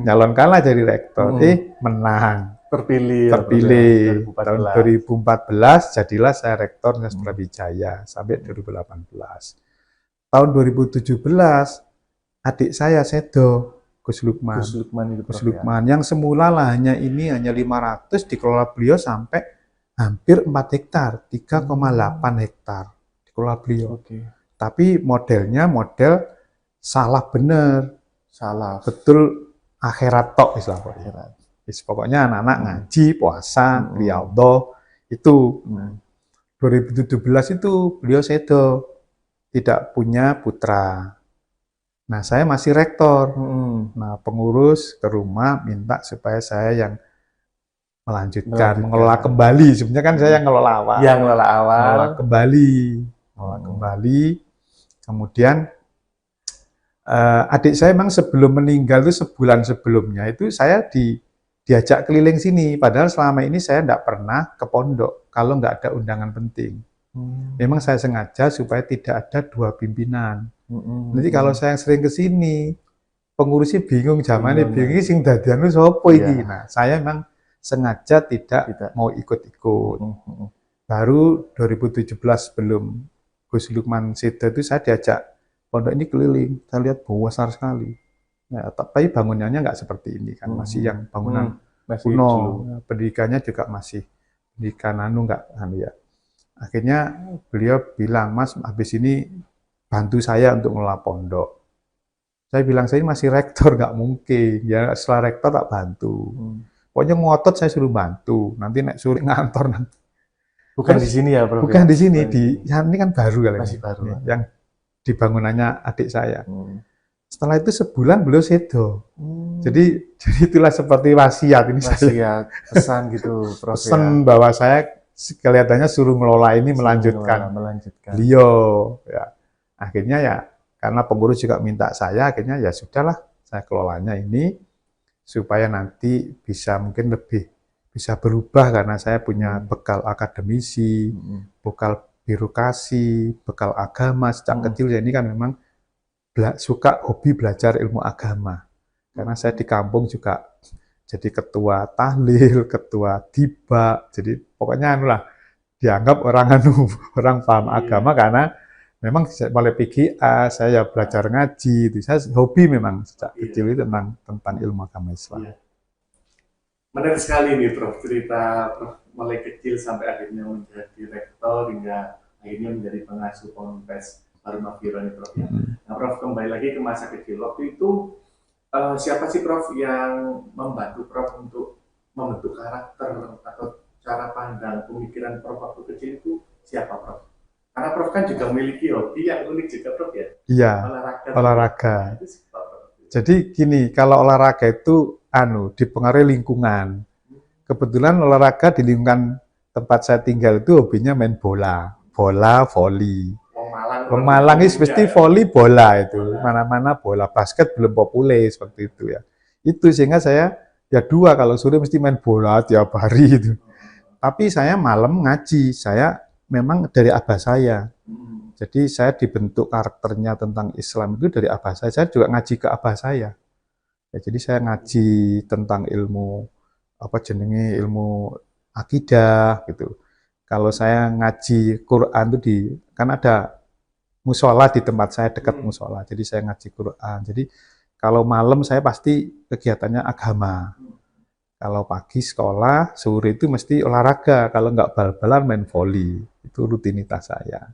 nyalonkanlah jadi rektor. Menang. Terpilih. Tahun 2014 jadilah saya rektor Universitas Brawijaya sampai 2018. Tahun 2017 adik saya Sedo, Gus Lukman. Gus Lukman yang semula lahannya ini hanya 500 dikelola beliau sampai hampir 4 hektar, 3,8 hektar dikelola beliau. Tapi modelnya model salah bener. Betul akhirat tok istilahnya. Pokoknya anak-anak ngaji, puasa, riyadhah itu. 2017 itu beliau Sedo tidak punya putra. Nah, saya masih rektor. Nah, pengurus ke rumah minta supaya saya yang melanjutkan, mengelola kembali. Sebenarnya kan saya yang ngelola awal. Yang ngelola awal. Ngelola kembali. Kemudian adik saya memang sebelum meninggal itu sebulan sebelumnya itu saya diajak keliling sini. Padahal selama ini saya tidak pernah ke pondok kalau nggak ada undangan penting. Memang saya sengaja supaya tidak ada 2 pimpinan. Nanti kalau saya sering ke sini, pengurusnya bingung, zamannya bingung, sing dadian itu sopo iki. Nah, saya memang sengaja tidak mau ikut-ikut. Baru 2017 sebelum Gus Lukman Sedo itu saya diajak pondok ini keliling. Saya lihat besar sekali. Ya, tapi bangunannya nggak seperti ini kan, masih yang bangunan kuno. Pendidikannya juga masih pendidikan ya. Akhirnya beliau bilang, Mas, habis ini bantu saya untuk ngelola pondok. Saya bilang, saya masih rektor, nggak mungkin. Ya setelah rektor tak bantu. Pokoknya ngotot saya suruh bantu. Nanti nek sore ngantor. Bukan di sini ya, Prof? Bukan di sini. Ini kan baru kali. Masih baru. Yang di bangunannya adik saya. Setelah itu sebulan beliau Sedo. Jadi itulah seperti wasiat ini saya. Pesan gitu, Prof. Pesan bahwa saya kelihatannya suruh ngelola ini melanjutkan. Beliau ya. Akhirnya ya Karena pengurus juga minta saya, akhirnya ya sudahlah, saya kelolanya ini supaya nanti bisa mungkin lebih bisa berubah karena saya punya bekal akademisi, bekal birokrasi, bekal agama sejak kecil. Ya ini kan memang suka hobi belajar ilmu agama. Karena saya di kampung juga jadi ketua tahlil, ketua tiba, jadi pokoknya anulah dianggap orang paham agama karena memang mulai PGA, saya belajar ngaji, itu saya hobi memang sejak kecil itu tentang ilmu agama Islam. Menarik sekali nih Prof, cerita Prof mulai kecil sampai akhirnya menjadi rektor hingga akhirnya menjadi pengasuh Ponpes Bharul Mangfiro nih Prof. Nah Prof, kembali lagi ke masa kecil, waktu itu siapa sih Prof yang membantu Prof untuk membentuk karakter atau cara pandang pemikiran Prof waktu kecil itu siapa Prof? Karena Prof kan juga memiliki hobi yang unik juga Prof ya? Iya, olahraga. Jadi gini, kalau olahraga itu dipengaruhi lingkungan. Kebetulan olahraga di lingkungan tempat saya tinggal itu hobinya main bola, voli. Malang itu pasti voli bola itu, mana-mana bola, basket belum populer seperti itu ya. Itu sehingga saya ya dua, kalau sore mesti main bola tiap hari itu. Tapi saya malam ngaji, saya memang dari abah saya. Jadi saya dibentuk karakternya tentang Islam itu dari abah saya. Saya juga ngaji ke abah saya. Ya, jadi saya ngaji tentang ilmu ilmu akidah gitu. Kalau saya ngaji Quran itu kan ada musola di tempat saya, dekat musola. Jadi saya ngaji Quran. Jadi kalau malam saya pasti kegiatannya agama. Kalau pagi sekolah, sore itu mesti olahraga. Kalau nggak bal-balan main voli. Itu rutinitas saya.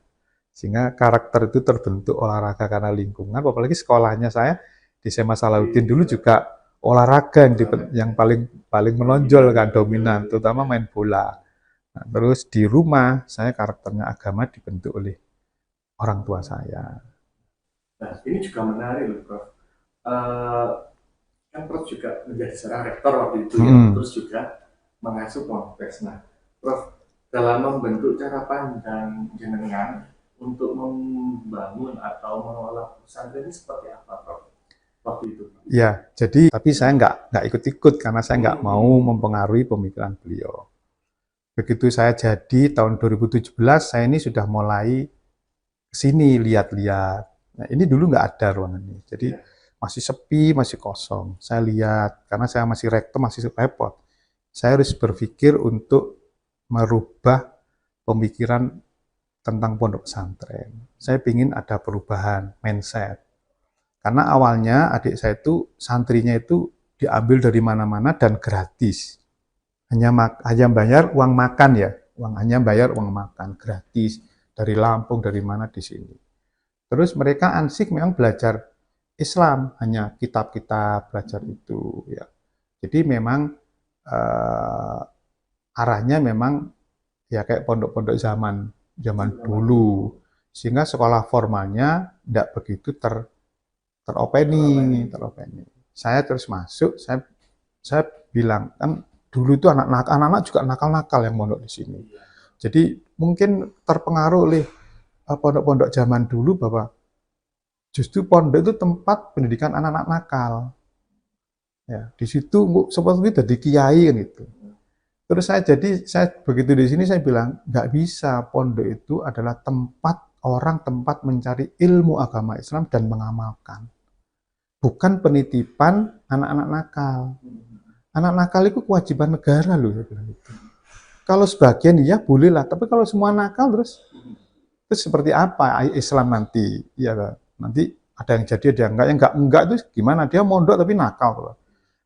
Sehingga karakter itu terbentuk olahraga karena lingkungan. Apalagi sekolahnya saya di SMA Salahuddin dulu juga olahraga yang paling menonjol kan, dominan, terutama main bola. Nah, terus di rumah saya karakternya agama dibentuk oleh orang tua saya. Nah ini juga menarik loh Prof. Kan Prof juga menjadi seorang rektor waktu itu ya, terus juga mengasuh Ponpes. Nah Prof, dalam membentuk cara pandang jenengan untuk membangun atau mengelola pesantren ini seperti apa Prof? Waktu itu? Ya, jadi tapi saya nggak ikut-ikut karena saya nggak mau mempengaruhi pemikiran beliau. Begitu saya jadi tahun 2017, saya ini sudah mulai kesini lihat-lihat. Nah ini dulu nggak ada ruangan ini, jadi masih sepi, masih kosong. Saya lihat, karena saya masih rektor, masih repot. Saya harus berpikir untuk merubah pemikiran tentang pondok pesantren. Saya ingin ada perubahan mindset. Karena awalnya adik saya itu, santrinya itu diambil dari mana-mana dan gratis. Hanya bayar uang makan ya, hanya bayar uang makan gratis. Dari Lampung, dari mana di sini. Terus mereka ansik memang belajar Islam, hanya kitab-kitab belajar itu. Ya. Jadi memang arahnya memang ya kayak pondok-pondok zaman dulu, sehingga sekolah formalnya tidak begitu teropeni. Saya terus masuk, saya bilang kan dulu itu anak-anak juga nakal-nakal yang mondok di sini. Jadi mungkin terpengaruh oleh pondok-pondok zaman dulu bahwa justru pondok itu tempat pendidikan anak-anak nakal. Ya, di situ seperti itu jadi kiai kan itu. Terus saya begitu di sini saya bilang nggak bisa, pondok itu adalah tempat mencari ilmu agama Islam dan mengamalkan. Bukan penitipan anak-anak nakal. Anak nakal itu kewajiban negara loh, saya bilang itu. Kalau sebagian ya bolehlah, tapi kalau semua nakal terus seperti apa Islam nanti? Ya nanti ada yang jadi, ada yang enggak itu gimana? Dia mondok tapi nakal.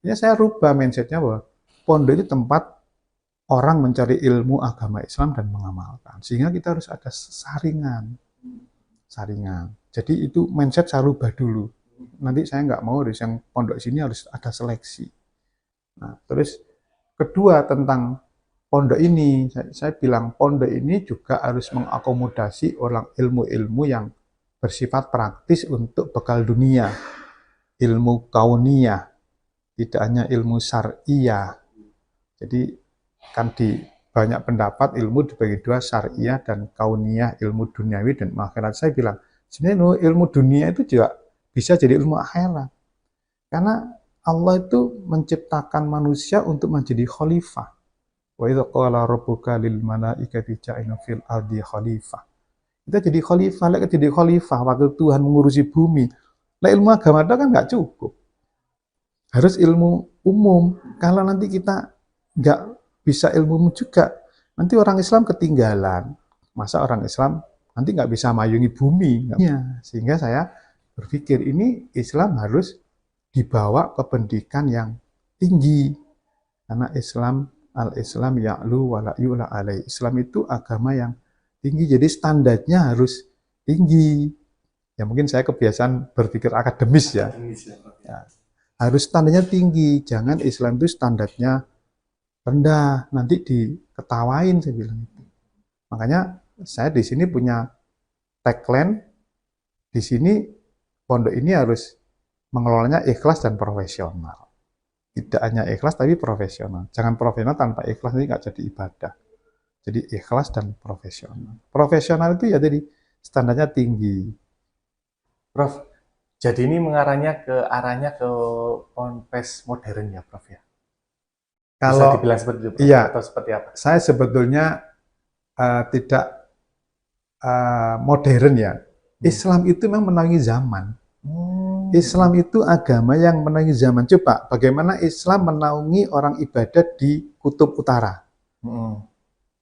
Ya saya rubah mindsetnya bahwa pondok itu tempat orang mencari ilmu agama Islam dan mengamalkan. Sehingga kita harus ada saringan. Jadi itu mindset saya rubah dulu. Nanti saya nggak mau harus yang pondok sini harus ada seleksi. Nah, terus kedua tentang pondok ini, saya bilang pondok ini juga harus mengakomodasi orang ilmu-ilmu yang bersifat praktis untuk bekal dunia. Ilmu kauniyah, tidak hanya ilmu syariah. Jadi kan di banyak pendapat ilmu dibagi dua, syariah dan kauniyah, ilmu duniawi dan akhirat. Saya bilang Sebenarnya ilmu dunia itu juga bisa jadi ilmu akhirat. Karena Allah itu menciptakan manusia untuk menjadi khalifah. Wa idza qala rabbuka lil malaikati ja'alna fil ardi khalifah. Kita jadi khalifah, lek jadi khalifah, wakil Tuhan mengurusi bumi. Lah ilmu agama itu kan nggak cukup. Harus ilmu umum. Kalau nanti kita nggak bisa ilmu umum juga, nanti orang Islam ketinggalan. Masa orang Islam nanti nggak bisa mayungi bumi? Ya, sehingga saya berpikir ini Islam harus dibawa ke pendidikan yang tinggi. Karena Islam, al-Islam ya'lu wa la yu'la alaih. Islam itu agama yang tinggi, jadi standarnya harus tinggi. Ya mungkin saya kebiasaan berpikir akademis ya. Ya. Harus standarnya tinggi, jangan Islam itu standarnya rendah, nanti diketawain saya bilang itu. Makanya saya di sini punya tagline, di sini pondok ini harus mengelolanya ikhlas dan profesional. Tidak hanya ikhlas tapi profesional. Jangan profesional tanpa ikhlas, ini nggak jadi ibadah. Jadi ikhlas dan profesional. Profesional itu ya jadi standarnya tinggi. Prof, jadi ini arahnya ke ponpes modern ya, Prof ya? Bisa Kalau dibilang seperti itu, Prof, iya, atau seperti apa? Saya sebetulnya tidak modern ya. Islam itu memang menaungi zaman. Islam itu agama yang menaungi zaman. Coba bagaimana Islam menaungi orang ibadah di Kutub Utara.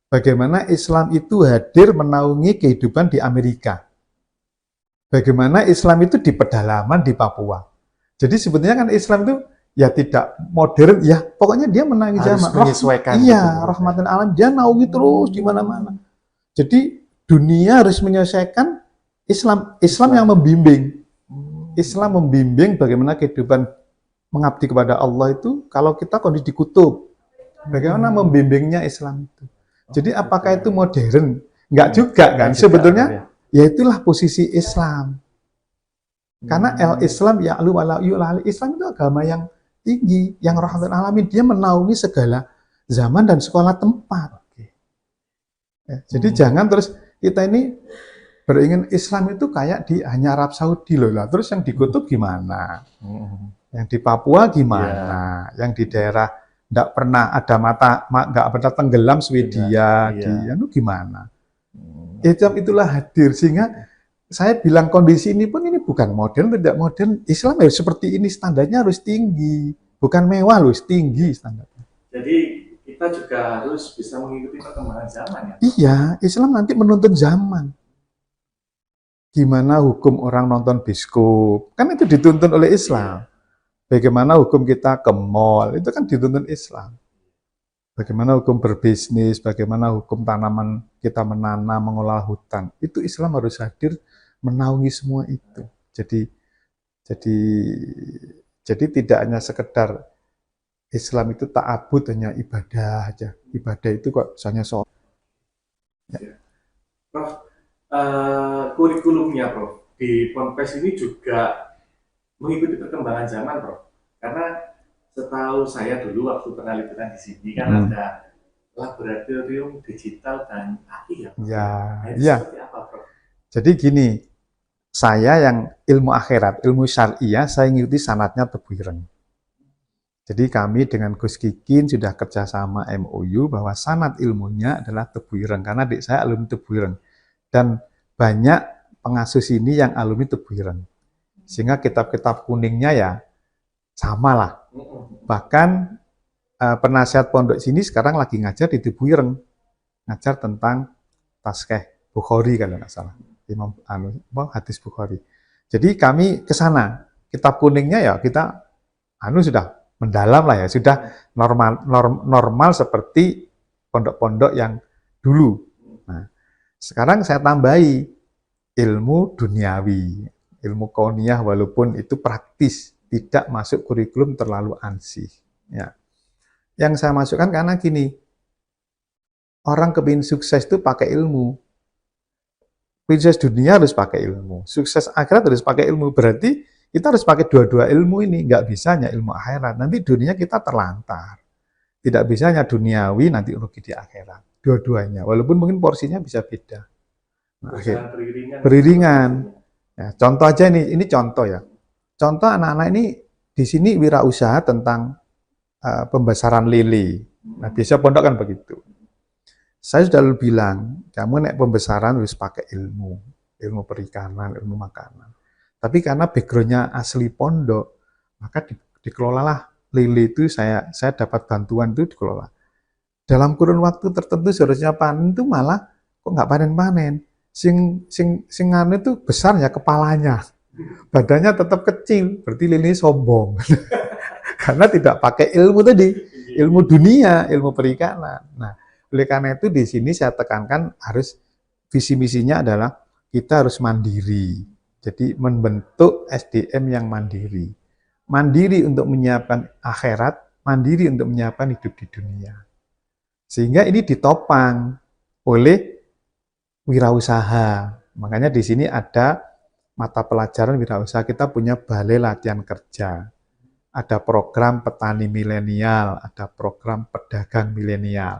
Bagaimana Islam itu hadir menaungi kehidupan di Amerika. Bagaimana Islam itu di pedalaman di Papua. Jadi sebetulnya kan Islam itu ya tidak modern, ya pokoknya dia menaungi Harus zaman. menyesuaikan Iya, gitu. rahmatan alam, dia naungi terus di mana-mana. Jadi dunia harus menyesuaikan Islam yang membimbing. Islam membimbing bagaimana kehidupan mengabdi kepada Allah itu kalau kita kondisi di kutub. Bagaimana membimbingnya Islam itu. Jadi apakah itu modern? Enggak juga kan. Sebetulnya ya itulah posisi Islam. Karena Islam ya'lu wa la yu'la. Islam itu agama yang tinggi, yang rahmatan alamin. Dia menaungi segala zaman dan sekolah tempat. Ya, jadi jangan terus kita ini beringin Islam itu kayak di hanya Arab Saudi loh lah. Terus yang di kutub gimana? Yang di Papua gimana? Yang di daerah nggak pernah ada nggak pernah tenggelam Swedia, itu gimana? Itulah hadir, sehingga saya bilang kondisi ini pun ini bukan modern, tidak modern. Islam harus seperti ini, standarnya harus tinggi, bukan mewah loh, tinggi standarnya. Jadi kita juga harus bisa mengikuti perkembangan zaman ya? Iya, Islam nanti menuntun zaman. Gimana hukum orang nonton bioskop, kan itu dituntun oleh Islam. Bagaimana hukum kita ke mall, itu kan dituntun Islam. Bagaimana hukum berbisnis, bagaimana hukum tanaman kita menanam, mengolah hutan. Itu Islam harus hadir menaungi semua itu. Jadi tidak hanya sekedar Islam itu ta'abud, hanya ibadah aja. Ibadah itu kok misalnya sholat. Ya. Prof, kurikulumnya Prof, di Ponpes ini juga mengikuti perkembangan zaman, Prof. Karena setahu saya dulu waktu pernah liputan di sini kan ada laboratorium digital dan AI ya. Ya, itu ya. seperti apa, Prof? Jadi gini, saya yang ilmu akhirat, ilmu syariah, saya ngikuti sanatnya Tebu Ireng. Jadi kami dengan Gus Kikin sudah kerjasama MOU bahwa sanat ilmunya adalah Tebu Ireng, karena adik saya alumni Tebu Ireng. Dan banyak pengasuh ini yang alumni Tebu Ireng. Sehingga kitab-kitab kuningnya ya sama lah. Bahkan penasihat pondok sini sekarang lagi ngajar di Tebu Ireng. Ngajar tentang Taskeh Bukhari kalau nggak salah. Imam hadis Bukhari. Jadi kami ke sana. Kitab kuningnya ya kita sudah mendalam lah ya, sudah normal seperti pondok-pondok yang dulu. Nah, sekarang saya tambahi ilmu duniawi, ilmu kauniyah walaupun itu praktis, tidak masuk kurikulum terlalu ansih. Ya. Yang saya masukkan karena gini, orang kepingin sukses itu pakai ilmu. Sukses dunia harus pakai ilmu, sukses akhirat harus pakai ilmu. Berarti kita harus pakai dua-dua ilmu ini, nggak bisa hanya ilmu akhirat. Nanti dunia kita terlantar. Tidak bisa hanya duniawi, nanti rugi di akhirat. Dua-duanya, walaupun mungkin porsinya bisa beda. Nah, beriringan. Ya, contoh aja ini contoh ya. Contoh anak-anak ini di sini wirausaha tentang pembesaran lele. Nah, biasa pondok kan begitu. Saya sudah bilang, kamu nek pembesaran harus pakai ilmu perikanan, ilmu makanan. Tapi karena backgroundnya asli pondok, maka dikelolalah lele itu saya dapat bantuan itu dikelola. Dalam kurun waktu tertentu seharusnya panen itu malah kok nggak panen-panen. Sing anu itu besar ya kepalanya. Badannya tetap kecil, berarti lele sombong. Karena tidak pakai ilmu tadi, ilmu dunia, ilmu perikanan. Nah, oleh karena itu di sini saya tekankan harus visi misinya adalah kita harus mandiri. Jadi membentuk SDM yang mandiri. Mandiri untuk menyiapkan akhirat, mandiri untuk menyiapkan hidup di dunia. Sehingga ini ditopang oleh wirausaha. Makanya di sini ada mata pelajaran wirausaha. Kita punya balai latihan kerja. Ada program petani milenial, ada program pedagang milenial.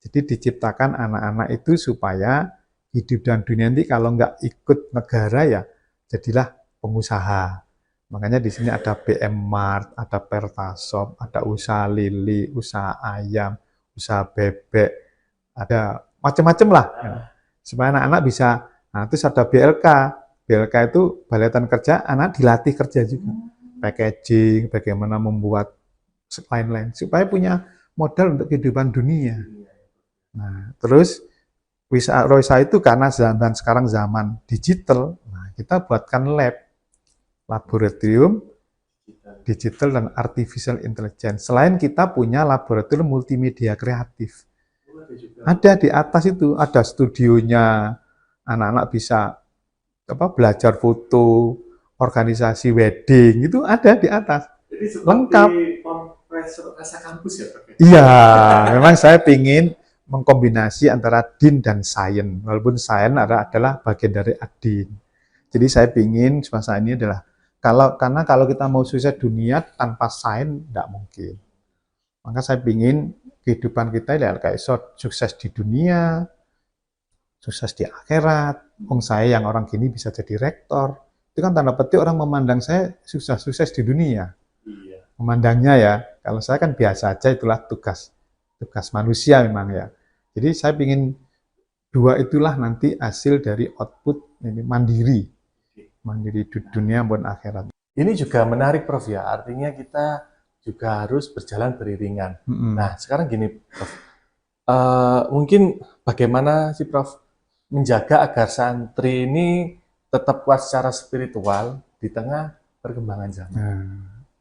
Jadi diciptakan anak-anak itu supaya hidup dan dunia nanti kalau nggak ikut negara ya jadilah pengusaha. Makanya di sini ada BM Mart, ada Pertasop, ada usaha lili, usaha ayam, usaha bebek, ada macam-macam lah. Supaya anak-anak bisa, nah terus ada BLK. BLK itu Balai Latihan Kerja, anak dilatih kerja juga. Packaging, bagaimana membuat lain-lain, supaya punya modal untuk kehidupan dunia. Nah, terus Roisa itu karena sekarang zaman digital, nah kita buatkan laboratorium digital dan artificial intelligence. Selain kita punya laboratorium multimedia kreatif. Ada di atas itu, ada studionya, anak-anak bisa belajar foto, organisasi wedding, itu ada di atas. Jadi lengkap. Rasa kampus ya Pak? Iya, memang saya ingin mengkombinasi antara din dan sains. Walaupun sains adalah bagian dari adin. Jadi saya ingin semasa ini adalah karena kalau kita mau sukses dunia tanpa sains tidak mungkin. Maka saya ingin kehidupan kita ya kayak sukses di dunia, sukses di akhirat. Saya yang orang gini bisa jadi rektor. Itu kan tanda petik orang memandang saya sukses di dunia. Iya. Memandangnya ya, kalau saya kan biasa aja, itulah tugas manusia memang ya. Jadi saya ingin dua itulah nanti hasil dari output ini mandiri di dunia maupun akhirat. Ini juga menarik Prof ya, artinya kita juga harus berjalan beriringan. Nah sekarang gini Prof, mungkin bagaimana sih Prof menjaga agar santri ini tetap kuat secara spiritual di tengah perkembangan zaman.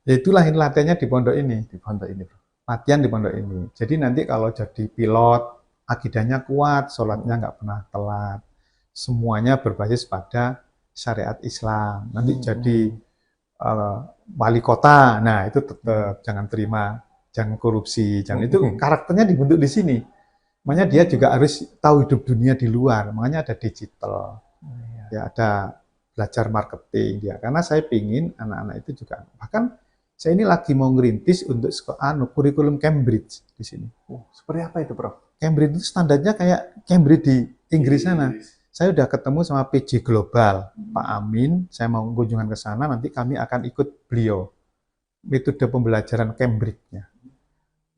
Ya itulah ini latihannya di pondok ini. Di pondok ini, Bro. Latihan di pondok ini. Jadi nanti kalau jadi pilot, akidahnya kuat, sholatnya nggak pernah telat. Semuanya berbasis pada syariat Islam. Nanti jadi wali kota, nah itu tetap jangan terima, jangan korupsi, jangan itu karakternya dibentuk di sini. Makanya dia juga harus tahu hidup dunia di luar. Makanya ada digital. Ya ada belajar marketing dia, karena saya pingin anak-anak itu juga, bahkan saya ini lagi mau ngerintis untuk kurikulum Cambridge di sini. Seperti apa itu, Prof? Cambridge itu standarnya kayak Cambridge di Inggris sana. Saya udah ketemu sama PJ Global, Pak Amin, saya mau kunjungan ke sana, nanti kami akan ikut beliau. Metode pembelajaran Cambridge-nya.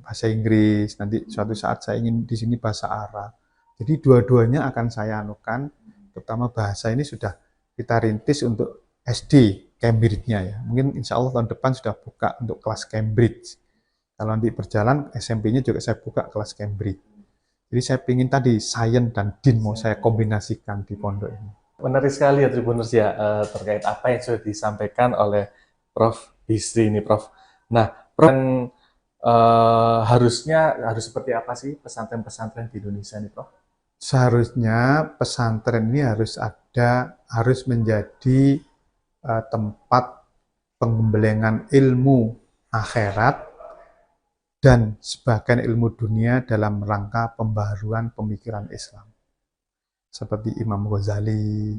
Bahasa Inggris, nanti suatu saat saya ingin di sini bahasa Arab. Jadi dua-duanya akan saya anukan. Terutama bahasa ini sudah kita rintis untuk SD Cambridge-nya ya. Mungkin insya Allah tahun depan sudah buka untuk kelas Cambridge. Kalau nanti berjalan SMP-nya juga saya buka kelas Cambridge. Jadi saya ingin tadi sains dan din mau saya kombinasikan di pondok ini. Menarik sekali ya Tribuners ya terkait apa yang sudah disampaikan oleh Prof Bisri ini Prof. Nah, Prof harus seperti apa sih pesantren-pesantren di Indonesia ini Prof? Seharusnya pesantren ini harus menjadi tempat pengembelengan ilmu akhirat dan sebagian ilmu dunia dalam rangka pembaharuan pemikiran Islam. Seperti Imam Ghazali,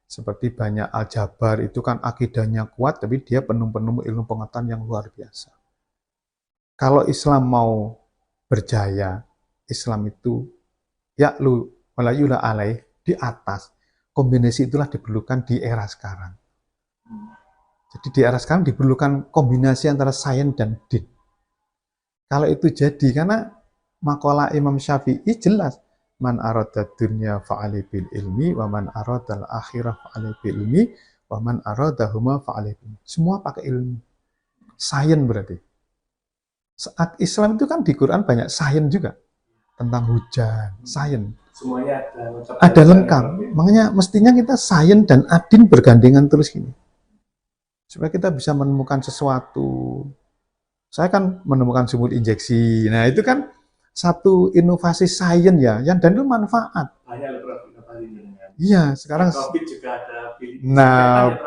seperti banyak Al-Jabar, itu kan akidahnya kuat, tapi dia penuh-penuh ilmu pengetahuan yang luar biasa. Kalau Islam mau berjaya, Islam itu ya'lu walayula alaih, di atas, kombinasi itulah diperlukan di era sekarang. Jadi di era sekarang diperlukan kombinasi antara sains dan din. Kalau itu jadi, karena makalah Imam Syafi'i jelas, man arada dunya fa'ali bil ilmi, wa man arada al-akhirah fa'ali bil ilmi, wa man arada huma fa'ali bil ilmi. Semua pakai ilmu. Sains berarti. Islam itu kan di Quran banyak sains juga. Tentang hujan, sains. Semuanya Ada lengkap. Makanya mestinya kita sains dan adin bergandengan terus gini. Supaya kita bisa menemukan sesuatu. Saya kan menemukan sumur injeksi. Nah, itu kan satu inovasi sains ya, yang dan itu manfaat. Banyak loh Prof, inovasinya. Iya, sekarang COVID juga ada bilik.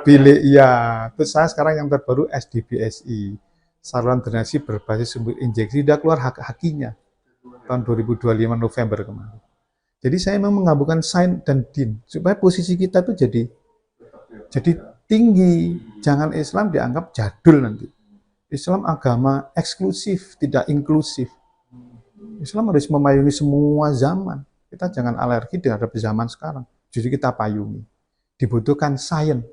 bilik iya. Terus saya sekarang yang terbaru SDBSI. Saluran drainase berbasis sumber injeksi, sudah keluar hak-hakinya tahun 2025 November kemarin. Jadi saya memang menggabungkan sains dan din supaya posisi kita tuh jadi tinggi. Jangan Islam dianggap jadul nanti. Islam agama eksklusif, tidak inklusif. Islam harus memayungi semua zaman. Kita jangan alergi terhadap zaman sekarang. Justru kita payungi. Dibutuhkan sains.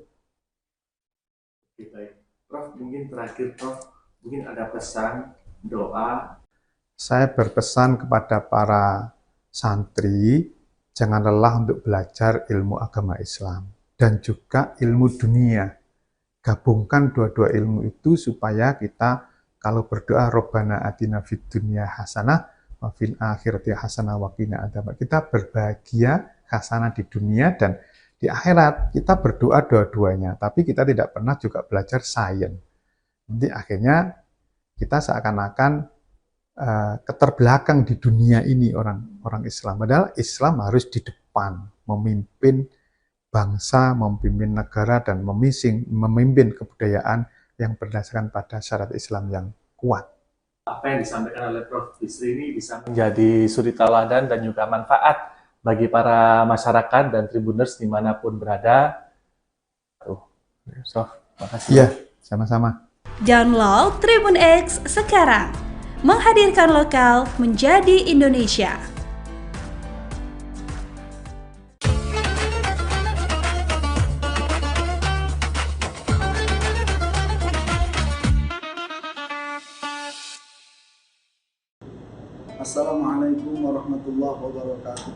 Prof, mungkin terakhir Prof, mungkin ada pesan, doa. Saya berpesan kepada para santri, jangan lelah untuk belajar ilmu agama Islam dan juga ilmu dunia. Gabungkan dua-dua ilmu itu supaya kita kalau berdoa Rabbana atina fid dunya hasanah wa fil akhirati hasanah wa qina adzabannar. Kita berbahagia hasanah di dunia dan di akhirat. Kita berdoa dua-duanya, tapi kita tidak pernah juga belajar sains. Nanti akhirnya kita seakan-akan keterbelakang di dunia ini orang Islam. Padahal Islam harus di depan, memimpin bangsa, memimpin negara, dan memimpin kebudayaan yang berdasarkan pada syarat Islam yang kuat. Apa yang disampaikan oleh Prof. Bisri ini bisa menjadi suri tauladan dan juga manfaat bagi para masyarakat dan tribuners dimanapun berada. Prof, makasih. Iya, sama-sama. Download Tribun X sekarang. Menghadirkan lokal menjadi Indonesia. Assalamualaikum warahmatullahi wabarakatuh.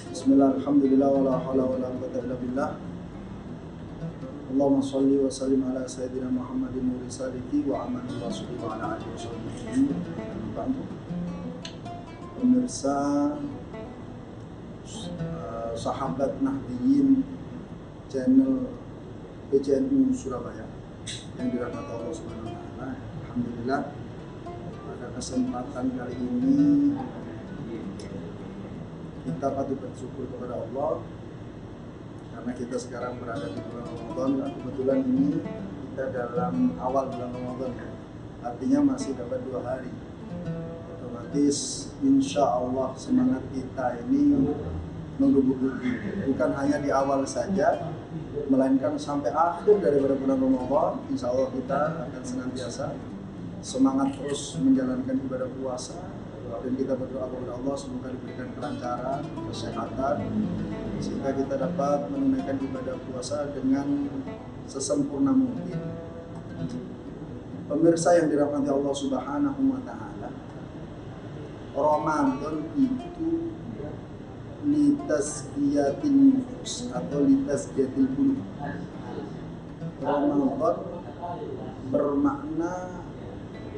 Bismillah, alhamdulillah, wala hawla wala quwwata illa billah. Allahumma sholli wa sallim ala sayyidina Muhammadin wa risalati wa amani rasulih wa ala alihi wa sahbihi. Pemirsa, sahabat Nahdiyin channel PCNU Surabaya yang dirahmati Allah Subhanahu wa taala. Alhamdulillah pada kesempatan kali ini kita patut bersyukur kepada Allah karena kita sekarang berada di bulan Ramadan. Dan kebetulan ini kita dalam awal bulan Ramadan, artinya masih dapat 2 hari. Otomatis insya Allah semangat kita ini menggebu-gebu, bukan hanya di awal saja, melainkan sampai akhir daripada bulan Ramadan. Insya Allah kita akan senantiasa semangat terus menjalankan ibadah puasa, dan kita berdoa kepada Allah semoga diberikan kelancaran, kesehatan, sehingga kita dapat menunaikan ibadah puasa dengan sesempurna mungkin. Pemirsa yang dirahmati Allah Subhanahu wa taala, Ramadan itu litazkiyatin nufus atau litazkiyatil qulub. Ramadan bermakna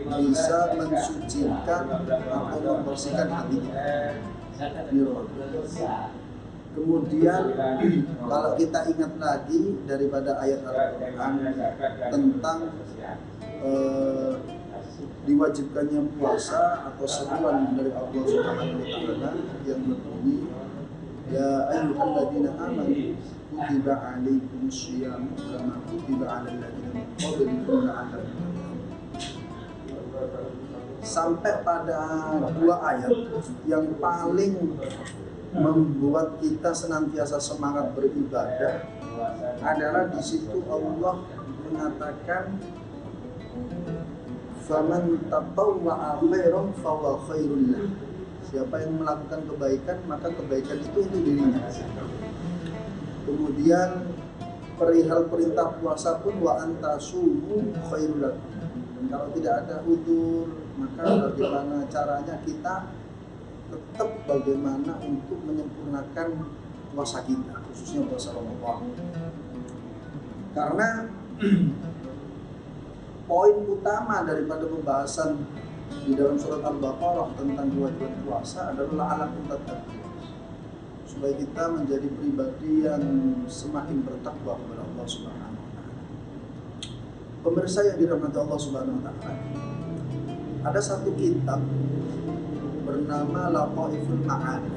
bisa mensucikan atau membersihkan hati kita. Kemudian kalau kita ingat lagi daripada ayat Al-Quran tentang diwajibkannya puasa atau seruan dari Allah Subhanahu wa taala yang berbunyi, ya ayyuhalladzina amanu kutiba alaikumus syiyam kama kutiba alal ladzina min qablikum la'allakum tattaqun. Sampai pada 2 ayat yang paling membuat kita senantiasa semangat beribadah adalah di situ Allah mengatakan faman tatawwa'a khairan fahuwa khairul lahu. Siapa yang melakukan kebaikan maka kebaikan itu untuk dirinya. Kemudian perihal perintah puasa pun wa antasumu khairul lakum. Dan kalau tidak ada udzur, maka bagaimana caranya kita tetap bagaimana untuk menyempurnakan puasa kita, khususnya puasa Ramadan. Karena poin utama daripada pembahasan di dalam surat Al-Baqarah tentang kewajiban puasa adalah la'allakum tattaqun, supaya kita menjadi pribadi yang semakin bertakwa kepada Allah Subhanahu wa taala. Pemirsa yang dirahmati Allah Subhanahu wa taala, ada satu kitab bernama Lataiful Ma'arif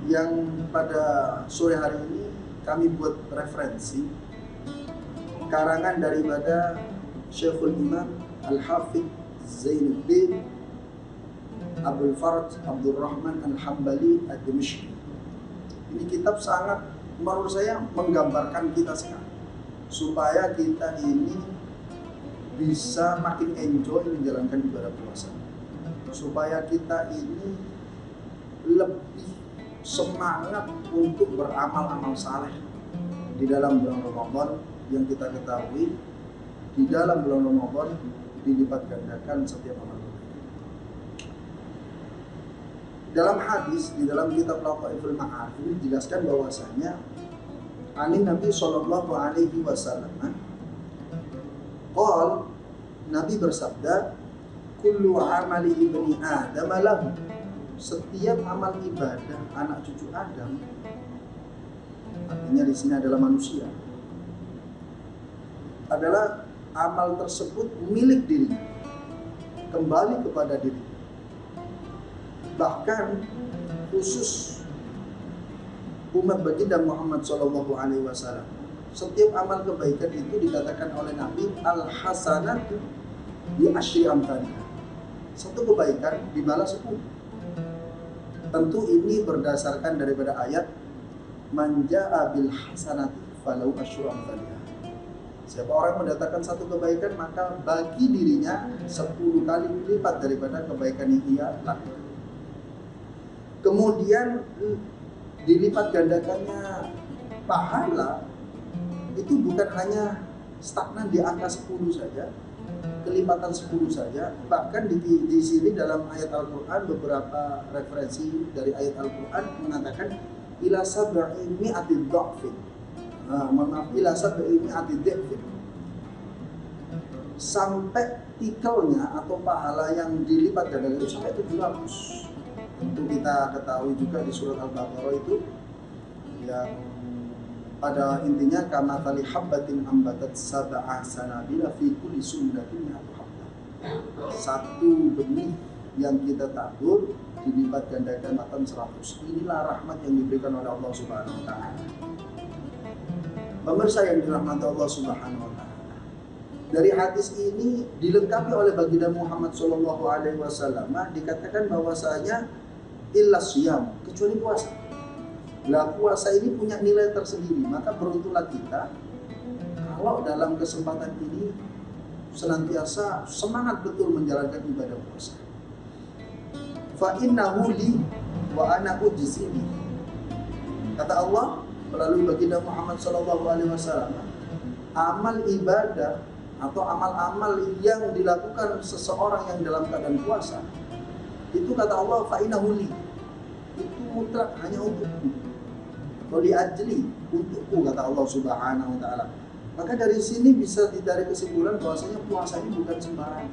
yang pada sore hari ini kami buat referensi karangan daripada Syekhul Imam Al-Hafidh Zainuddin Abdul Faraj Abdul Rahman Al-Hambali Ad-Dimishqi. Ini kitab sangat menurut saya menggambarkan kita sekarang, supaya kita ini bisa makin enjoy menjalankan ibadah puasa, supaya kita ini lebih semangat untuk beramal-amal saleh di dalam bulan Ramadan, yang kita ketahui di dalam bulan Ramadan dilipat gandakan setiap amal. Dalam hadis di dalam kitab Lataiful Ma'arif ini dijelaskan bahwasanya Nabi sallallahu alaihi wasallam qol, Nabi bersabda, kullu amali ibni Adam lahu, setiap amal ibadah anak cucu Adam, artinya di sini adalah manusia, adalah amal tersebut milik dirinya, kembali kepada diri. Bahkan khusus umat baginda Muhammad SAW, setiap amal kebaikan itu dikatakan oleh Nabi al-hasanatu bi asyri amthaliha, satu kebaikan dibalas 10. Tentu ini berdasarkan daripada ayat man jaa bil hasanati falahu asyru amthaliha. Siapa orang mendatangkan satu kebaikan, maka bagi dirinya 10 kali lipat daripada kebaikan yang ia lakukan. Kemudian dilipat gandakannya pahala itu bukan hanya stagnan di angka 10 saja, kelipatan 10 saja. Bahkan di sini dalam ayat Al-Quran, beberapa referensi dari ayat Al-Quran mengatakan ila sab'i mi'ati dha'fin, ila sab'i mi'ati dha'fin, sampai tikelnya atau pahala yang dilipat gandakan itu sampai 700. Tentu kita ketahui juga di surat Al-Baqarah itu yang pada intinya kama tali habbatin ambatat sab'a sanabila fi kulli sunnatin mi'atu habbah. Satu benih yang kita tabur dilipat gandakan makan 100. Inilah rahmat yang diberikan oleh Allah Subhanahu wa taala. Pemirsa yang dirahmati Allah Subhanahu wa taala, dari hadis ini dilengkapi oleh baginda Muhammad SAW, dikatakan bahwasanya illa siyam, kecuali puasa. Nah, puasa ini punya nilai tersendiri, maka beruntunglah kita kalau dalam kesempatan ini senantiasa semangat betul menjalankan ibadah puasa. Fa innahu li wa ana ujzi bi. Kata Allah melalui baginda Muhammad SAW, amal ibadah atau amal-amal yang dilakukan seseorang yang dalam keadaan puasa, itu kata Allah fa innahu li, itu mutlak hanya untukku, wali ajli, untukku, kata Allah Subhanahu wa taala. Maka dari sini bisa ditarik kesimpulan bahwasanya puasa ini bukan sembarangan.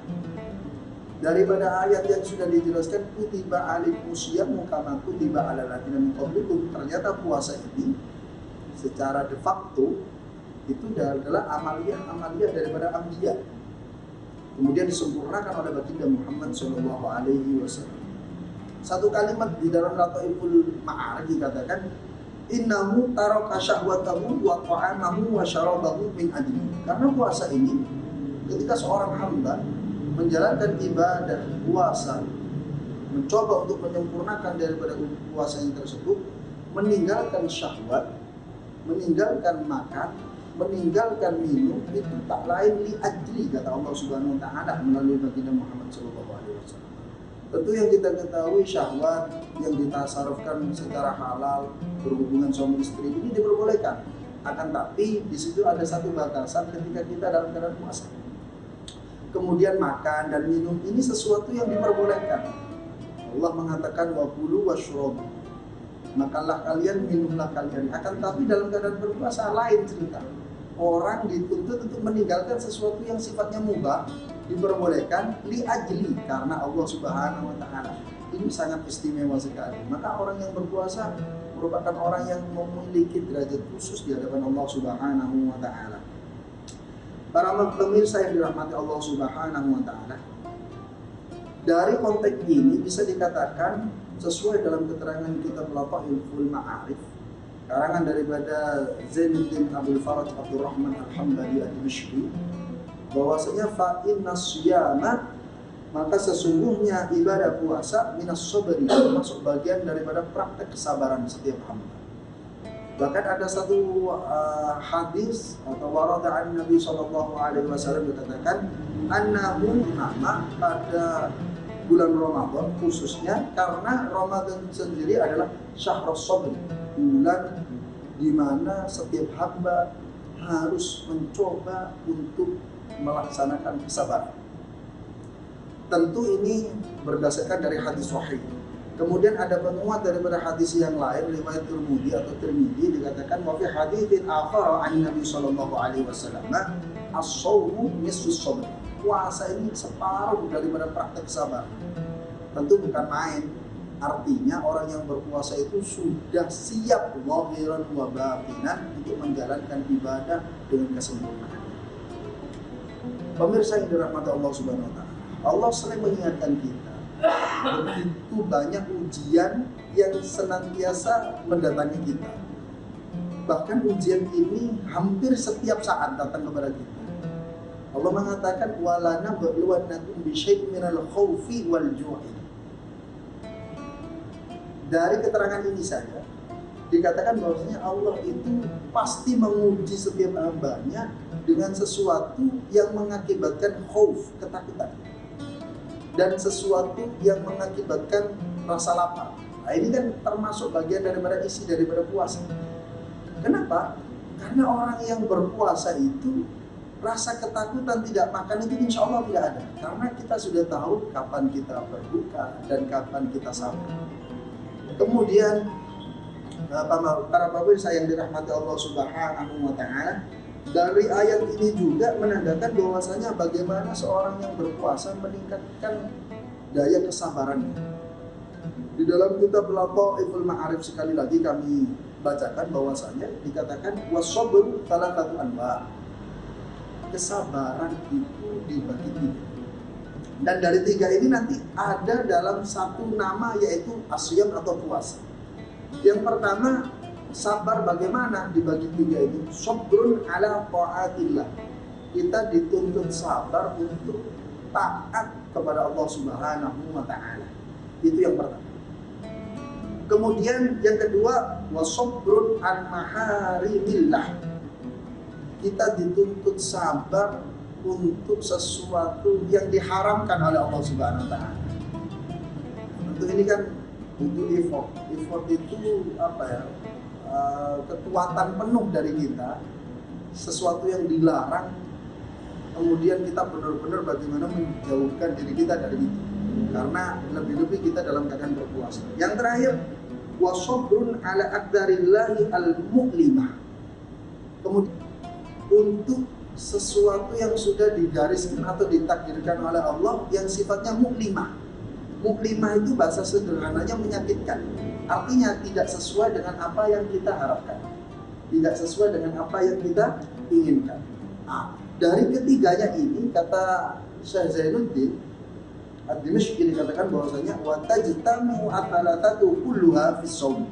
Daripada ayat yang sudah dijelaskan kutiba alaikumusyamu kama kutiba alal ladzina min qablikum, ternyata puasa ini secara de facto itu adalah amaliyah daripada anbiya, kemudian disempurnakan oleh baginda Muhammad SAW. Satu kalimat di dalam Lataiful Ma'arif dikatakan innahu taraka syahwatahu wa ta'amahu wa syarabahu min ajli. Karena puasa ini, ketika seorang hamba menjalankan ibadah puasa, mencoba untuk menyempurnakan daripada puasanya tersebut, meninggalkan syahwat, meninggalkan makan, meninggalkan minum, itu tak lain li ajli, kata Allah Subhanahu wa taala melalui baginda Muhammad SAW. Tentu yang kita ketahui syahwat yang ditasarufkan secara halal, berhubungan suami istri ini diperbolehkan. Akan tapi di situ ada satu batasan ketika kita dalam keadaan puasa. Kemudian makan dan minum ini sesuatu yang diperbolehkan. Allah mengatakan wa kulu washrabu. Makanlah kalian, minumlah kalian. Akan tapi dalam keadaan berpuasa lain cerita. Orang dituntut untuk meninggalkan sesuatu yang sifatnya mubah, diperbolehkan li ajli, karena Allah Subhanahu wa taala. Ini sangat istimewa sekali. Maka orang yang berpuasa merupakan orang yang memiliki derajat khusus di hadapan Allah Subhanahu wa taala. Para pemirsa yang dirahmati Allah Subhanahu wa taala, dari konteks ini bisa dikatakan sesuai dalam keterangan kitab Lataiful Ma'arif karangan daripada Zainuddin Abdul Faraj Abdurrahman Al-Hambali Ad-Dimashqi, bahwasanya fa inna siyama, maka sesungguhnya ibadah puasa minas sabri, termasuk bagian daripada praktek kesabaran setiap hamba. Bahkan ada satu hadis atau warada an Nabi sallallahu alaihi wasallam dikatakan annahu nama pada bulan Ramadan khususnya, karena Ramadan sendiri adalah syahrus sabr, bulan di mana setiap hamba harus mencoba untuk melaksanakan kesabaran. Tentu ini berdasarkan dari hadis sahih. Kemudian ada penguat daripada hadis yang lain, riwayat Tirmidzi atau Tirmidzi dikatakan wa fi haditsin akhar an Nabi sallallahu alaihi wasallam as-shaumu nisfus sabr. Puasa ini separuh daripada praktek kesabaran. Tentu bukan main. Artinya orang yang berpuasa itu sudah siap zahiran wa batinan untuk menjalankan ibadah dengan kesempurnaan. Pemirsa yang dirahmati Allah Subhanahu wa taala, Allah sering mengingatkan kita, begitu banyak ujian yang senantiasa mendatangi kita. Bahkan ujian ini hampir setiap saat datang kepada kita. Allah mengatakan wala nabluwannakum bi syai'in minal khaufi wal ju'i. Dari keterangan ini saja dikatakan bahwasanya Allah itu pasti menguji setiap hambanya dengan sesuatu yang mengakibatkan khauf, ketakutan, dan sesuatu yang mengakibatkan rasa lapar. Nah, ini kan termasuk bagian daripada isi daripada puasa. Kenapa? Karena orang yang berpuasa itu rasa ketakutan tidak makan itu insya Allah tidak ada. Karena kita sudah tahu kapan kita berbuka dan kapan kita sabar. Kemudian para pemirsa yang dirahmati Allah Subhanahu wa taala, dari ayat ini juga menandakan bahwasanya bagaimana seorang yang berpuasa meningkatkan daya kesabarannya. Di dalam kitab Lataiful Ma'arif sekali lagi kami bacakan bahwasanya dikatakan wasabru thalathatu anwa. Kesabaran itu dibagi tiga. Dan dari tiga ini nanti ada dalam satu nama, yaitu asyam atau puasa. Yang pertama, sabar bagaimana dibagi tiga ini? Sabrun ala ta'atillah. Kita dituntut sabar untuk taat kepada Allah Subhanahu wa taala. Itu yang pertama. Kemudian yang kedua, wasabrun an maharimillah. Kita dituntut sabar untuk sesuatu yang diharamkan oleh Allah Subhanahu wa taala. Tentu ini kan butuh effort. Effort itu apa ya? Kekuatan penuh dari kita. Sesuatu yang dilarang, kemudian kita benar-benar bagaimana menjauhkan diri kita dari itu. Karena lebih-lebih kita dalam keadaan berpuasa. Yang terakhir, wasabrun ala aqdarillahi al-mu'limah. Kemudian untuk sesuatu yang sudah digariskan atau ditakdirkan oleh Allah yang sifatnya muklimah. Muklimah itu bahasa sederhananya menyakitkan. Artinya tidak sesuai dengan apa yang kita harapkan, tidak sesuai dengan apa yang kita inginkan. Nah, dari ketiganya ini kata Syekh Zainuddin Ad-Dimashqi dikatakan bahwasanya wa tajtamu atalatatu kulluha fis shaum.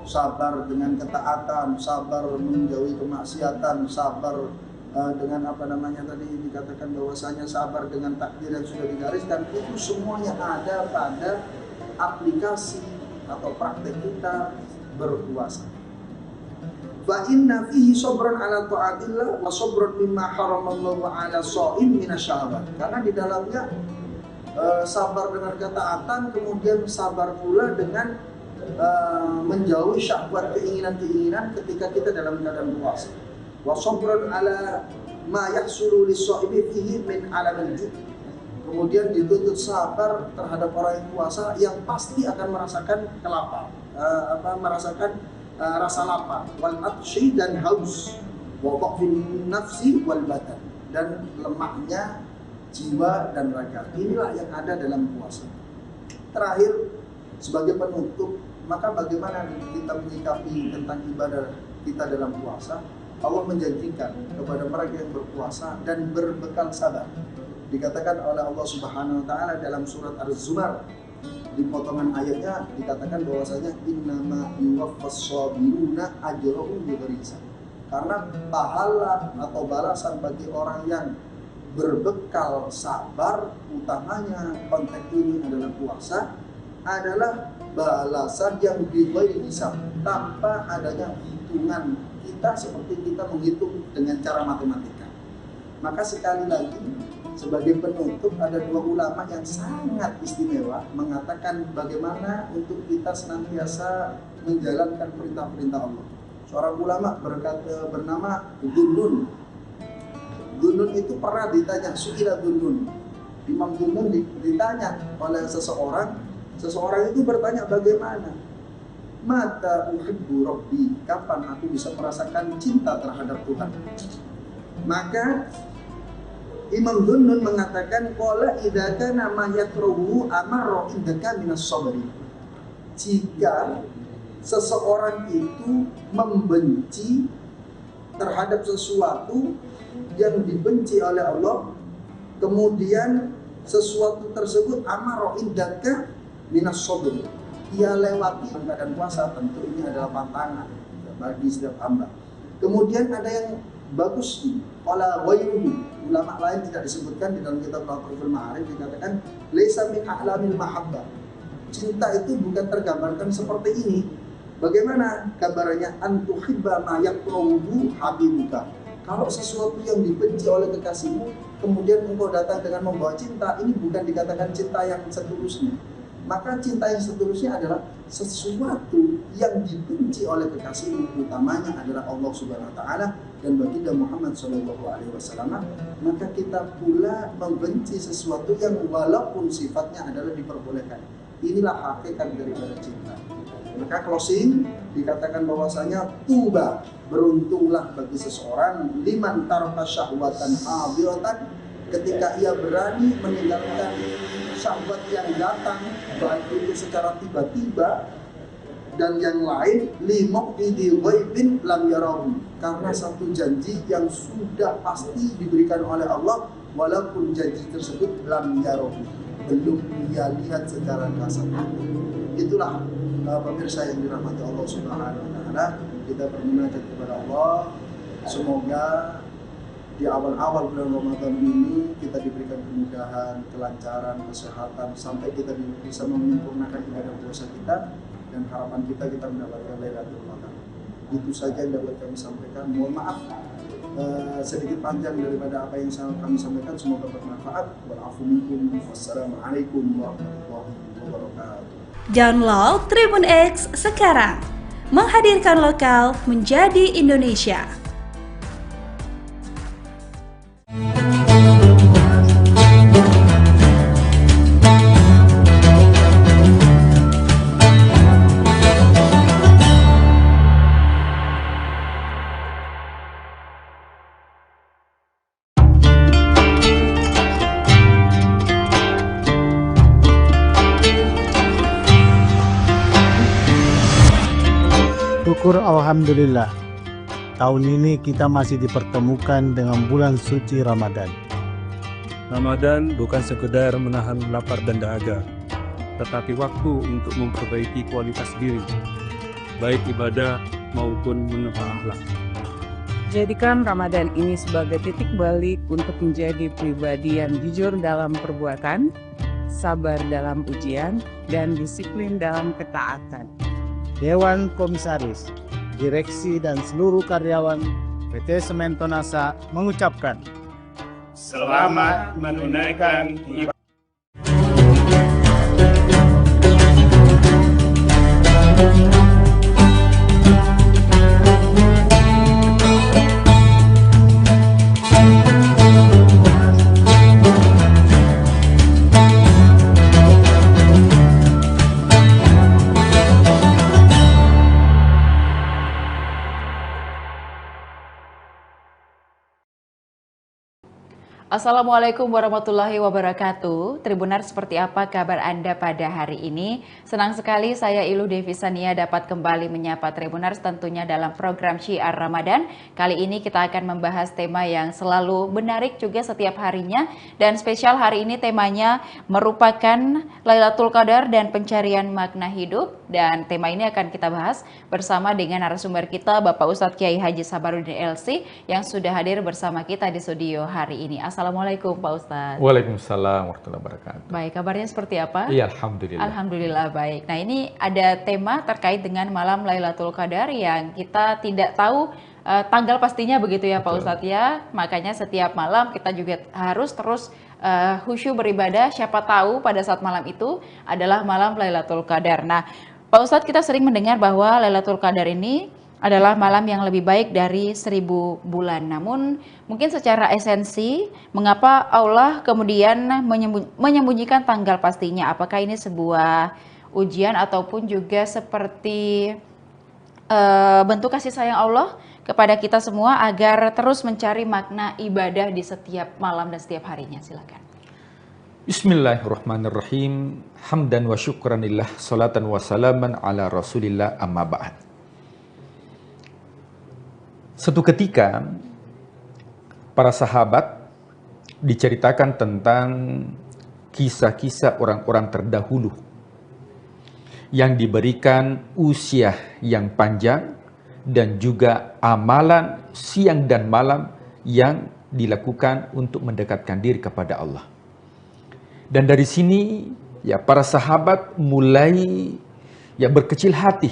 Sabar dengan ketaatan, sabar menjauhi kemaksiatan, sabar dengan apa namanya tadi dikatakan bahwasanya sabar dengan takdir yang sudah digariskan, itu semuanya ada pada aplikasi atau praktek kita berpuasa. Fa inna fihi sabran ala ta'atillah wa sabran mimma haramallahu ala sha'im minasyahawat. Karena di dalamnya sabar dengan ketaatan, kemudian sabar pula dengan menjauhi syahwat keinginan-keinginan ketika kita dalam keadaan puasa. Wa sabrun ala ma yahsulu lis-shaimi fihi min alamil ju'. Kemudian dituntut sabar terhadap orang yang puasa yang pasti akan merasakan kelapar, merasakan rasa lapar, wal atshi dan haus, wa dhafin nafsi wal badan, dan lemahnya jiwa dan raga. Inilah yang ada dalam puasa. Terakhir, sebagai penutup, maka bagaimana kita menyikapi tentang ibadah kita dalam puasa? Allah menjanjikan kepada mereka yang berpuasa dan berbekal sabar. Dikatakan oleh Allah Subhanahu wa taala dalam surat Az-Zumar, di potongan ayatnya dikatakan bahwasanya innama yuwaffas sabiruna ajrahum bighairi hisab. Karena pahala atau balasan bagi orang yang berbekal sabar, utamanya konteks ini adalah puasa, adalah balasan yang bighairi hisab, tanpa adanya hitungan kita seperti kita menghitung dengan cara matematika. Maka sekali lagi, sebagai penutup, ada dua ulama yang sangat istimewa mengatakan bagaimana untuk kita senantiasa menjalankan perintah-perintah Allah. Seorang ulama bernama Dunnun. Dunnun itu pernah ditanya, su'ila Dunnun. Imam Dunnun ditanya oleh seseorang itu bertanya bagaimana? Mata uhibbu rabbi, kapan aku bisa merasakan cinta terhadap Tuhan? Maka Imam Dunnun mengatakan qala idza kana ma yakrahu amara indaka minas sabri. Jika seseorang itu membenci terhadap sesuatu yang dibenci oleh Allah, kemudian sesuatu tersebut amara indaka minas sabri, ia lewati keadaan puasa, tentu ini adalah pantangan bagi setiap hamba. Kemudian ada yang bagus wala ghairuhu, ulama lain tidak disebutkan di dalam kitab Latiful Ma'arif, dikatakan laisa min a'lamil mahabbah. Cinta itu bukan tergambarkan seperti ini. Bagaimana gambarannya? Antuhibba ma yakrahu habibuka. Kalau sesuatu yang dibenci oleh kekasihmu, kemudian engkau datang dengan membawa cinta, ini bukan dikatakan cinta yang seterusnya. Maka cinta yang seterusnya adalah sesuatu yang dibenci oleh kekasihmu, utamanya adalah Allah Subhanahu wa taala dan baginda Muhammad sallallahu alaihi wasallam. Maka kita pula membenci sesuatu yang walaupun sifatnya adalah diperbolehkan. Inilah hakikat daripada cinta. Maka closing dikatakan bahwasanya tuba, beruntunglah bagi seseorang liman taraka syahwatan hadiratan, ketika ia berani meninggalkan syahwat yang datang, baik itu secara tiba-tiba dan yang lain, limuqidi ghaibin lam yarahu, karena satu janji yang sudah pasti diberikan oleh Allah, walaupun janji tersebut lam yarahu, belum dia lihat secara kasat. Itulah pemirsa yang dirahmati Allah Subhanahu wa taala, kita bermunajat kepada Allah, semoga di awal-awal bulan Ramadan ini kita diberikan kemudahan, kelancaran, kesehatan, sampai kita bisa menyempurnakan ibadah puasa kita, dan harapan kita mendapatkan Lailatul Qadar. Itu saja yang dapat kami sampaikan. Mohon maaf sedikit panjang daripada apa yang kami sampaikan, semoga bermanfaat. Wa'afu minkum. Wassalamualaikum warahmatullahi wabarakatuh. Download Tribun X sekarang, menghadirkan lokal menjadi Indonesia. Syukur alhamdulillah, tahun ini kita masih dipertemukan dengan bulan suci Ramadan. Ramadan bukan sekedar menahan lapar dan dahaga, tetapi waktu untuk memperbaiki kualitas diri, baik ibadah maupun menata akhlak. Jadikan Ramadan ini sebagai titik balik untuk menjadi pribadi yang jujur dalam perbuatan, sabar dalam ujian, dan disiplin dalam ketaatan. Dewan Komisaris, Direksi dan seluruh karyawan PT Semen Tonasa mengucapkan selamat menunaikan ibadah. Assalamualaikum warahmatullahi wabarakatuh. Tribunar, seperti apa kabar Anda pada hari ini? Senang sekali saya Ilu Devisania dapat kembali menyapa Tribunars tentunya dalam program Syiar Ramadan. Kali ini kita akan membahas tema yang selalu menarik juga setiap harinya. Dan spesial hari ini temanya merupakan Lailatul Qadar dan pencarian makna hidup. Dan tema ini akan kita bahas bersama dengan narasumber kita Bapak Ustadz Kiai Haji Sabarudin LC yang sudah hadir bersama kita di studio hari ini. Assalamualaikum Pak Ustadz. Waalaikumsalam warahmatullahi wabarakatuh. Baik, kabarnya seperti apa? Iya, alhamdulillah. Alhamdulillah baik. Nah, ini ada tema terkait dengan malam Lailatul Qadar yang kita tidak tahu tanggal pastinya begitu ya Pak Ustadz ya. Makanya setiap malam kita juga harus terus khusyuk beribadah. Siapa tahu pada saat malam itu adalah malam Lailatul Qadar. Nah, Pak Ustadz, kita sering mendengar bahwa Lailatul Qadar ini adalah malam yang lebih baik dari 1000 bulan. Namun mungkin secara esensi, mengapa Allah kemudian menyembunyikan tanggal pastinya? Apakah ini sebuah ujian ataupun juga seperti bentuk kasih sayang Allah kepada kita semua agar terus mencari makna ibadah di setiap malam dan setiap harinya? Silakan. Bismillahirrahmanirrahim. Hamdan wa syukranillah, salatan wa salaman ala rasulillah, amma ba'd. Suatu ketika, para sahabat diceritakan tentang kisah-kisah orang-orang terdahulu yang diberikan usia yang panjang dan juga amalan siang dan malam yang dilakukan untuk mendekatkan diri kepada Allah. Dan dari sini, ya, para sahabat mulai berkecil hati.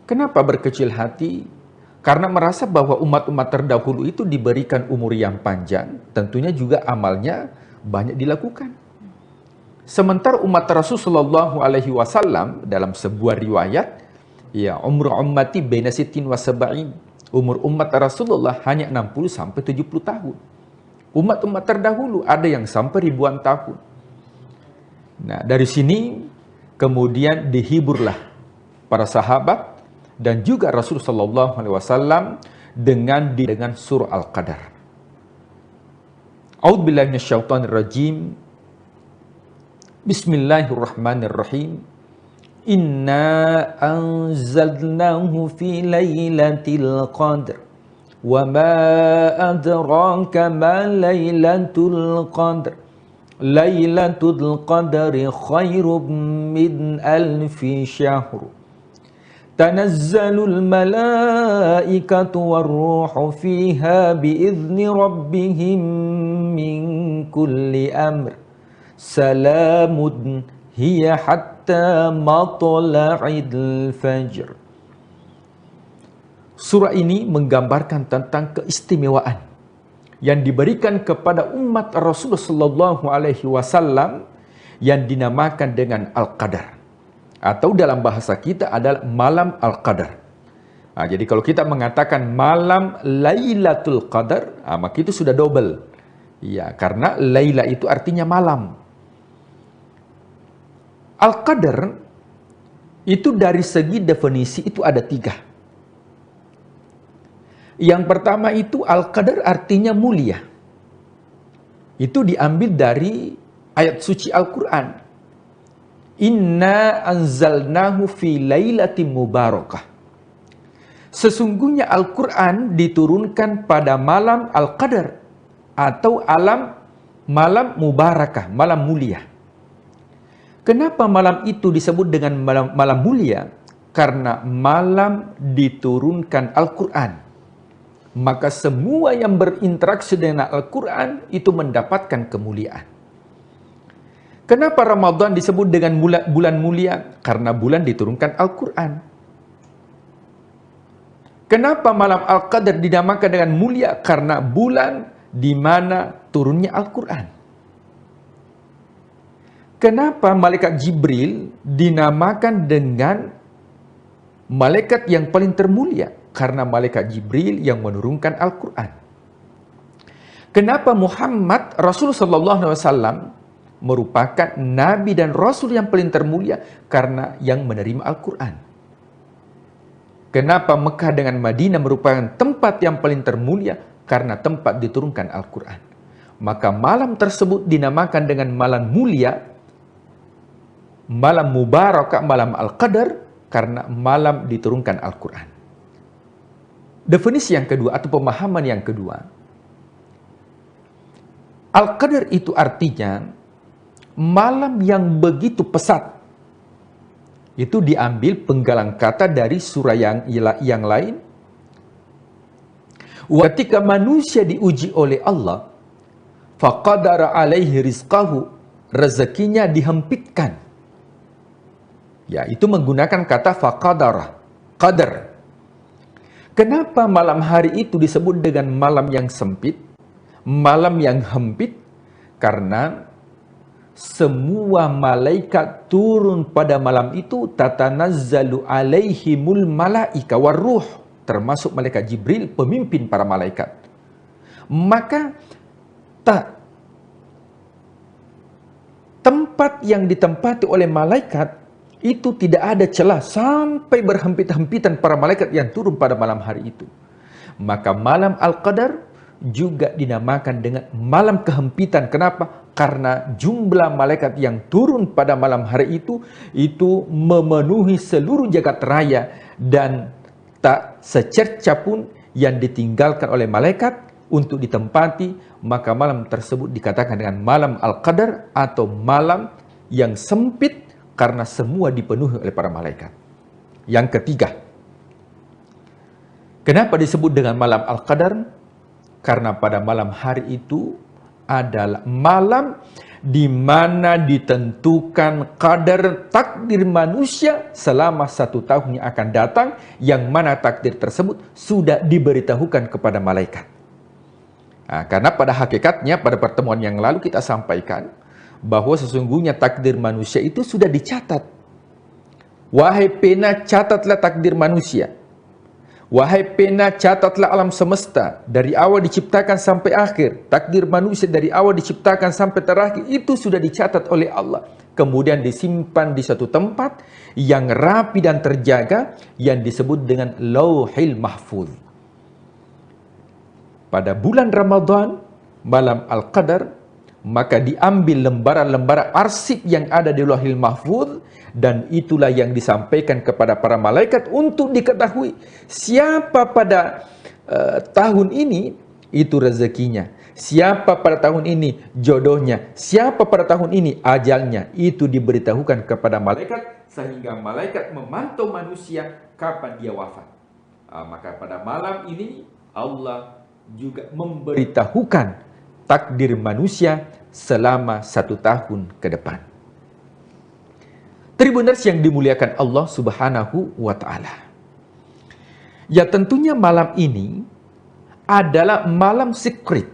Kenapa berkecil hati? Karena merasa bahwa umat-umat terdahulu itu diberikan umur yang panjang, tentunya juga amalnya banyak dilakukan. Sementara umat Rasulullah SAW dalam sebuah riwayat, ya, umur ummati baina sittin wa sab'in. Umur umat Rasulullah hanya 60 sampai 70 tahun. Umat-umat terdahulu ada yang sampai ribuan tahun. Nah, dari sini kemudian dihiburlah para sahabat dan juga Rasulullah SAW dengan surah Al-Qadar. A'udzubillahi minasyaitonirrajim. Bismillahirrahmanirrahim. Inna anzalnahu fi lailatul qadr. Wa ma adraka ma lailatul qadr. Lailatul qadri khairum min alfi syahr. تنزل الملائكة والروح فيها بإذن ربهم من كل أمر سلام هي حتى مطلع الفجر. Surah ini menggambarkan tentang keistimewaan yang diberikan kepada umat Rasulullah SAW yang dinamakan dengan Al-Qadar. Atau dalam bahasa kita adalah malam Al-Qadar. Nah, jadi kalau kita mengatakan malam Lailatul Qadar, maka itu sudah double. Ya, karena Laila itu artinya malam. Al-Qadar itu dari segi definisi itu ada 3. Yang pertama itu Al-Qadar artinya mulia. Itu diambil dari ayat suci Al-Quran. Inna anzalnahu fi lailatin mubarakah. Sesungguhnya Al-Quran diturunkan pada malam Al-Qadar atau malam mubarakah, malam mulia. Kenapa malam itu disebut dengan malam mulia? Karena malam diturunkan Al-Quran. Maka semua yang berinteraksi dengan Al-Quran itu mendapatkan kemuliaan. Kenapa Ramadan disebut dengan bulan mulia? Karena bulan diturunkan Al-Quran. Kenapa malam Al-Qadar dinamakan dengan mulia? Karena bulan di mana turunnya Al-Quran. Kenapa malaikat Jibril dinamakan dengan malaikat yang paling termulia? Karena malaikat Jibril yang menurunkan Al-Quran. Kenapa Muhammad Rasulullah SAW merupakan nabi dan rasul yang paling termulia? Karena yang menerima Al-Quran. Kenapa Mekah dengan Madinah merupakan tempat yang paling termulia? Karena tempat diturunkan Al-Quran. Maka malam tersebut dinamakan dengan malam mulia, malam mubarakah, malam Al-Qadar, karena malam diturunkan Al-Quran. Definisi yang kedua atau pemahaman yang kedua, Al-Qadar itu artinya malam yang begitu pesat. Itu diambil penggalan kata dari surah yang lain. Ketika manusia diuji oleh Allah, faqadara alaihi rizqahu, rezekinya dihempitkan. Ya, itu menggunakan kata faqadara, qadar. Kenapa malam hari itu disebut dengan malam yang sempit, malam yang hempit? Karena semua malaikat turun pada malam itu, tatanazzalu alaihimul malaika waruh, termasuk malaikat Jibril, pemimpin para malaikat. Maka tempat yang ditempati oleh malaikat itu tidak ada celah sampai berhempit-hempitan para malaikat yang turun pada malam hari itu. Maka malam Al-Qadar juga dinamakan dengan malam kehempitan. Kenapa? Karena jumlah malaikat yang turun pada malam hari itu memenuhi seluruh jagat raya, dan tak secerca pun yang ditinggalkan oleh malaikat untuk ditempati. Maka malam tersebut dikatakan dengan malam Al-Qadar atau malam yang sempit, karena semua dipenuhi oleh para malaikat. Yang ketiga, kenapa disebut dengan malam Al-Qadar? Karena pada malam hari itu adalah malam di mana ditentukan kadar takdir manusia selama 1 tahun yang akan datang, yang mana takdir tersebut sudah diberitahukan kepada malaikat. Nah, karena pada hakikatnya pada pertemuan yang lalu kita sampaikan bahwa sesungguhnya takdir manusia itu sudah dicatat. Wahai pena, catatlah takdir manusia. Wahai pena, catatlah alam semesta dari awal diciptakan sampai akhir. Takdir manusia dari awal diciptakan sampai terakhir itu sudah dicatat oleh Allah. Kemudian disimpan di satu tempat yang rapi dan terjaga yang disebut dengan Lauhil Mahfuz. Pada bulan Ramadan, malam Al-Qadar, maka diambil lembaran-lembaran arsip yang ada di Lauhil Mahfuz, dan itulah yang disampaikan kepada para malaikat untuk diketahui siapa pada tahun ini itu rezekinya, siapa pada tahun ini jodohnya, siapa pada tahun ini ajalnya. Itu diberitahukan kepada malaikat sehingga malaikat memantau manusia kapan dia wafat. Maka pada malam ini Allah juga memberitahukan takdir manusia selama 1 tahun ke depan. Tribuners yang dimuliakan Allah Subhanahu wa Ta'ala. Ya, tentunya malam ini adalah malam secret.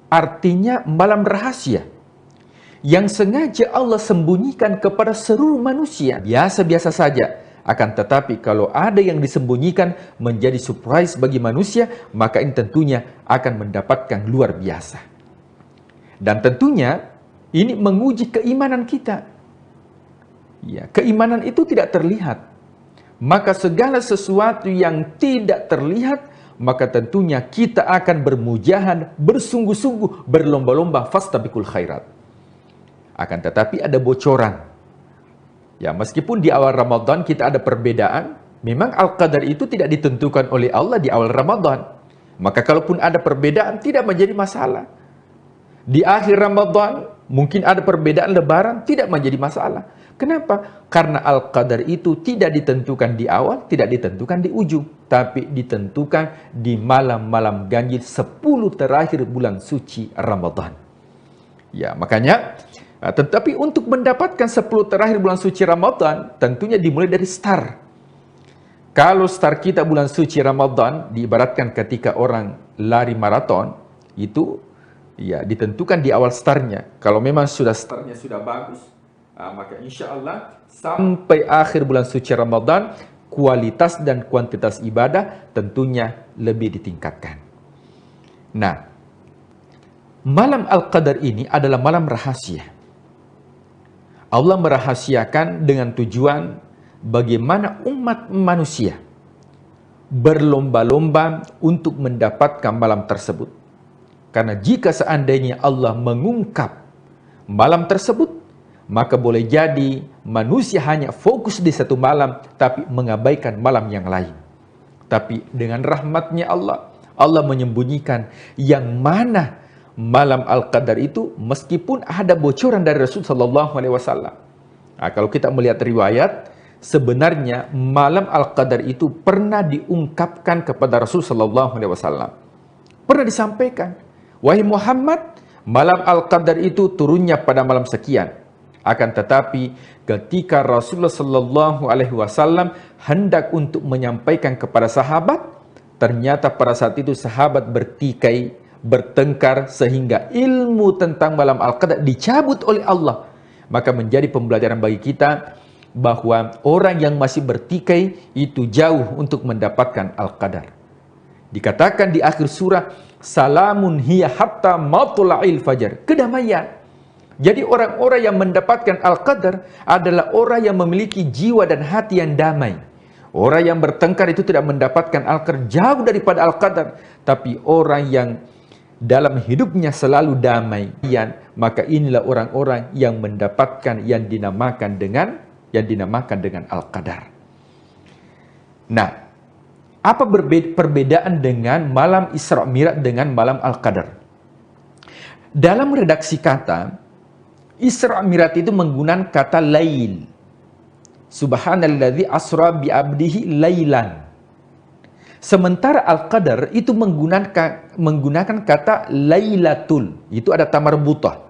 Artinya malam rahasia yang sengaja Allah sembunyikan kepada seluruh manusia. Biasa-biasa saja. Akan tetapi kalau ada yang disembunyikan menjadi surprise bagi manusia, maka ini tentunya akan mendapatkan luar biasa. Dan tentunya ini menguji keimanan kita. Ya, keimanan itu tidak terlihat. Maka segala sesuatu yang tidak terlihat, maka tentunya kita akan bermujahadah, bersungguh-sungguh, berlomba-lomba fastabiqul khairat. Akan tetapi ada bocoran. Ya, meskipun di awal Ramadan kita ada perbedaan, memang Al-Qadar itu tidak ditentukan oleh Allah di awal Ramadan. Maka kalaupun ada perbedaan tidak menjadi masalah. Di akhir Ramadan mungkin ada perbedaan Lebaran, tidak menjadi masalah. Kenapa? Karena Al-Qadar itu tidak ditentukan di awal, tidak ditentukan di ujung, tapi ditentukan di malam-malam ganjil 10 terakhir bulan suci Ramadan. Ya, makanya tetapi untuk mendapatkan 10 terakhir bulan suci Ramadan, tentunya dimulai dari star. Kalau star kita bulan suci Ramadan, diibaratkan ketika orang lari maraton, itu ya ditentukan di awal startnya. Kalau memang startnya sudah bagus, maka insya Allah sampai akhir bulan suci Ramadan, kualitas dan kuantitas ibadah tentunya lebih ditingkatkan. Nah, malam Al-Qadar ini adalah malam rahasia. Allah merahasiakan dengan tujuan bagaimana umat manusia berlomba-lomba untuk mendapatkan malam tersebut. Karena jika seandainya Allah mengungkap malam tersebut, maka boleh jadi manusia hanya fokus di satu malam, tapi mengabaikan malam yang lain. Tapi dengan rahmatnya Allah, Allah menyembunyikan yang mana malam Al-Qadar itu, meskipun ada bocoran dari Rasulullah SAW. Nah, kalau kita melihat riwayat, sebenarnya malam Al-Qadar itu pernah diungkapkan kepada Rasulullah SAW. Pernah disampaikan, wahai Muhammad, malam Al-Qadar itu turunnya pada malam sekian. Akan tetapi ketika Rasulullah SAW hendak untuk menyampaikan kepada sahabat, ternyata pada saat itu sahabat bertikai, bertengkar, sehingga ilmu tentang malam Al-Qadar dicabut oleh Allah. Maka menjadi pembelajaran bagi kita bahwa orang yang masih bertikai itu jauh untuk mendapatkan Al-Qadar. Dikatakan di akhir surah, salamun hiya hatta matla'il fajar, kedamaian. Jadi orang-orang yang mendapatkan Al-Qadar adalah orang yang memiliki jiwa dan hati yang damai. Orang yang bertengkar itu tidak mendapatkan Al-Qadar, jauh daripada Al-Qadar. Tapi orang yang dalam hidupnya selalu damai, maka inilah orang-orang yang mendapatkan yang dinamakan dengan Al-Qadar. Nah, apa perbedaan dengan malam Isra Mi'raj dengan malam Al-Qadar? Dalam redaksi kata, Isra Mi'raj itu menggunakan kata lail. Subhanalladzi asra bi abdihi lailan. Sementara Al-Qadar itu menggunakan kata lailatul. Itu ada tamarbutah.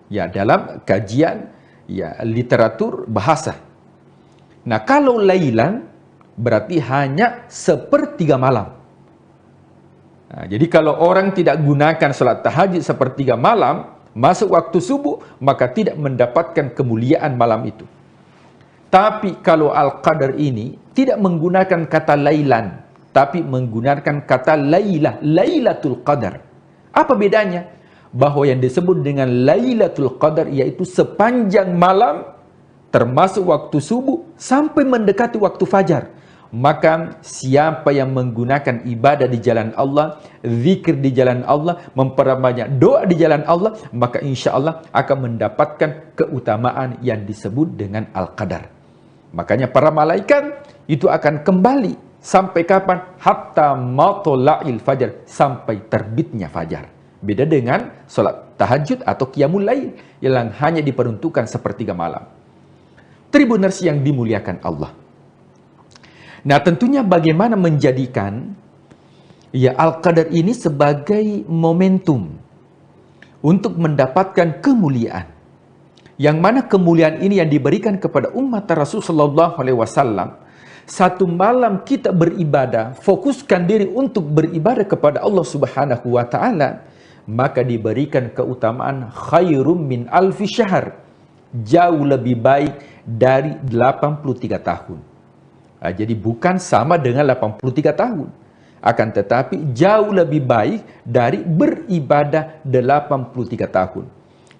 Ya, dalam kajian ya literatur bahasa. Nah, kalau lailan berarti hanya sepertiga malam. Nah, jadi kalau orang tidak gunakan salat tahajud sepertiga malam, masuk waktu subuh, maka tidak mendapatkan kemuliaan malam itu. Tapi kalau Al-Qadar ini tidak menggunakan kata lailan, tapi menggunakan kata lailah, lailatul qadar. Apa bedanya? Bahwa yang disebut dengan lailatul qadar yaitu sepanjang malam, termasuk waktu subuh sampai mendekati waktu fajar. Maka siapa yang menggunakan ibadah di jalan Allah, zikir di jalan Allah, memperbanyak doa di jalan Allah, maka insya Allah akan mendapatkan keutamaan yang disebut dengan Al-Qadar. Makanya para malaikat itu akan kembali sampai kapan? Hatta matla'il fajar, sampai terbitnya fajar. Beda dengan sholat tahajud atau qiyamul lail yang hanya diperuntukkan sepertiga malam. Tribuners yang dimuliakan Allah. Nah, tentunya bagaimana menjadikan ya Al-Qadar ini sebagai momentum untuk mendapatkan kemuliaan. Yang mana kemuliaan ini yang diberikan kepada umat Rasulullah SAW. Satu malam kita beribadah, fokuskan diri untuk beribadah kepada Allah Subhanahu wa Ta'ala, maka diberikan keutamaan khairum min alfi syahr, jauh lebih baik dari 83 tahun. Nah, jadi bukan sama dengan 83 tahun, akan tetapi jauh lebih baik dari beribadah 83 tahun.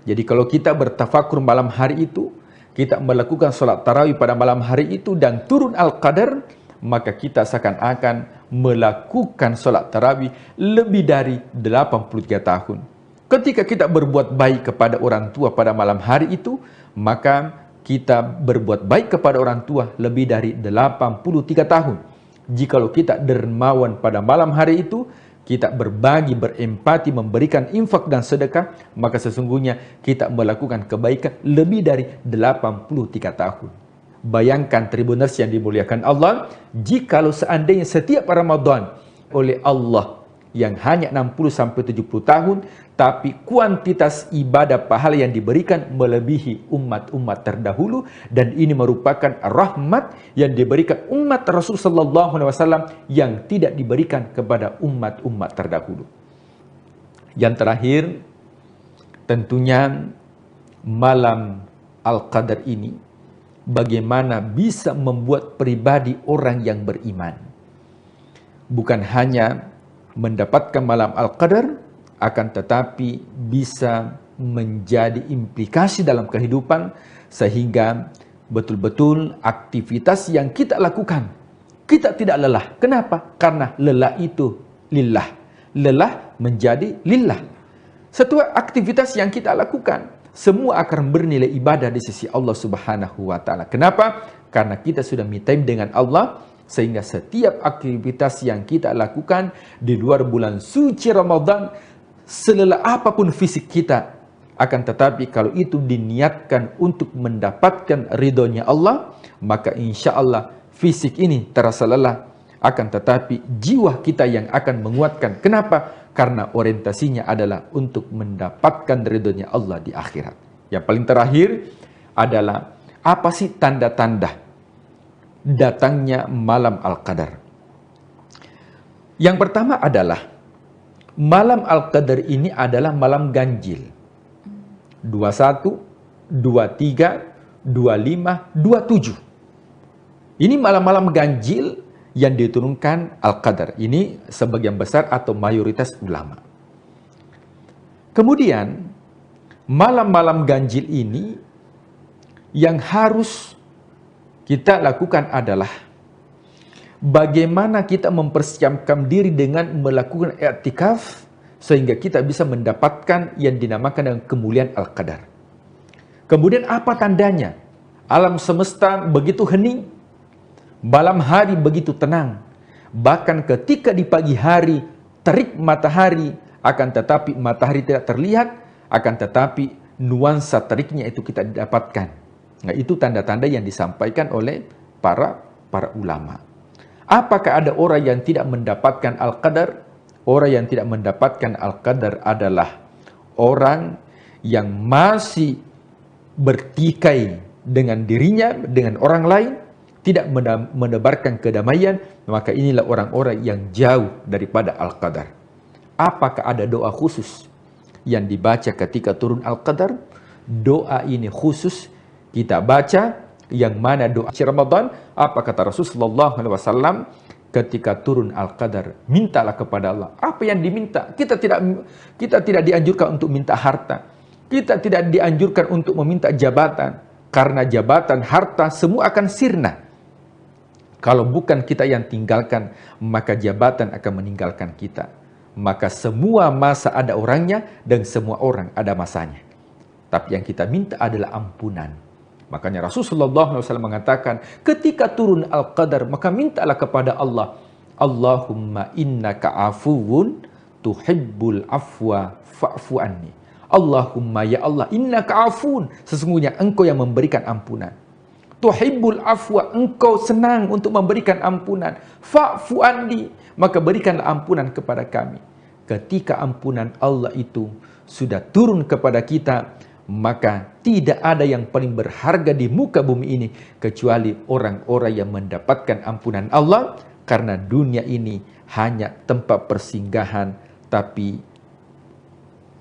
Jadi kalau kita bertafakur malam hari itu, kita melakukan sholat tarawih pada malam hari itu dan turun Al-Qadar, maka kita seakan-akan melakukan sholat tarawih lebih dari 83 tahun. Ketika kita berbuat baik kepada orang tua pada malam hari itu, maka kita berbuat baik kepada orang tua lebih dari 83 tahun. Jikalau kita dermawan pada malam hari itu, kita berbagi, berempati, memberikan infak dan sedekah, maka sesungguhnya kita melakukan kebaikan lebih dari 83 tahun. Bayangkan Tribuners yang dimuliakan Allah, jikalau seandainya setiap Ramadan oleh Allah yang hanya 60-70 tahun, tapi kuantitas ibadah pahala yang diberikan melebihi umat-umat terdahulu, dan ini merupakan rahmat yang diberikan umat Rasulullah SAW yang tidak diberikan kepada umat-umat terdahulu. Yang terakhir, tentunya malam Al-Qadar ini bagaimana bisa membuat pribadi orang yang beriman bukan hanya mendapatkan malam Al-Qadar, akan tetapi bisa menjadi implikasi dalam kehidupan sehingga betul-betul aktivitas yang kita lakukan kita tidak lelah. Kenapa? Karena lelah itu lillah. Lelah menjadi lillah. Setiap aktivitas yang kita lakukan, semua akan bernilai ibadah di sisi Allah Subhanahu wa Ta'ala. Kenapa? Karena kita sudah me time dengan Allah, sehingga setiap aktivitas yang kita lakukan di luar bulan suci Ramadan, selelah apapun fisik kita, akan tetapi kalau itu diniatkan untuk mendapatkan ridhonya Allah, maka insya Allah fisik ini terasa lelah, akan tetapi jiwa kita yang akan menguatkan. Kenapa? Karena orientasinya adalah untuk mendapatkan ridhonya Allah di akhirat. Yang paling terakhir adalah, apa sih tanda-tanda datangnya malam Al-Qadar? Yang pertama adalah, malam Al-Qadar ini adalah malam ganjil. 21, 23, 25, 27. Ini malam-malam ganjil yang diturunkan Al-Qadar. Ini sebagian besar atau mayoritas ulama. Kemudian, malam-malam ganjil ini yang harus kita lakukan adalah bagaimana kita mempersiapkan diri dengan melakukan i'tikaf sehingga kita bisa mendapatkan yang dinamakan dengan kemuliaan Al-Qadar. Kemudian apa tandanya? Alam semesta begitu hening, malam hari begitu tenang. Bahkan ketika di pagi hari terik matahari, akan tetapi matahari tidak terlihat, akan tetapi nuansa teriknya itu kita dapatkan. Nah, itu tanda-tanda yang disampaikan oleh para ulama. Apakah ada orang yang tidak mendapatkan Al-Qadar? Orang yang tidak mendapatkan Al-Qadar adalah orang yang masih bertikai dengan dirinya, dengan orang lain, tidak menebarkan kedamaian, maka inilah orang-orang yang jauh daripada Al-Qadar. Apakah ada doa khusus yang dibaca ketika turun Al-Qadar? Doa ini khusus kita baca, yang mana doa Ramadan, apa kata Rasulullah SAW ketika turun Al-Qadar? Mintalah kepada Allah. Apa yang diminta? Kita tidak dianjurkan untuk minta harta. Kita tidak dianjurkan untuk meminta jabatan. Karena jabatan, harta, semua akan sirna. Kalau bukan kita yang tinggalkan, maka jabatan akan meninggalkan kita. Maka semua masa ada orangnya dan semua orang ada masanya. Tapi yang kita minta adalah ampunan. Makanya Rasulullah SAW mengatakan, ketika turun Al-Qadar, maka mintalah kepada Allah. Allahumma innaka afuwun tuhibbul afwa fa'fu anni. Allahumma ya Allah, innaka afun. Sesungguhnya engkau yang memberikan ampunan. Tuhibbul afwa, engkau senang untuk memberikan ampunan. Fa'fu anni, maka berikanlah ampunan kepada kami. Ketika ampunan Allah itu sudah turun kepada kita, maka tidak ada yang paling berharga di muka bumi ini kecuali orang-orang yang mendapatkan ampunan Allah, karena dunia ini hanya tempat persinggahan, tapi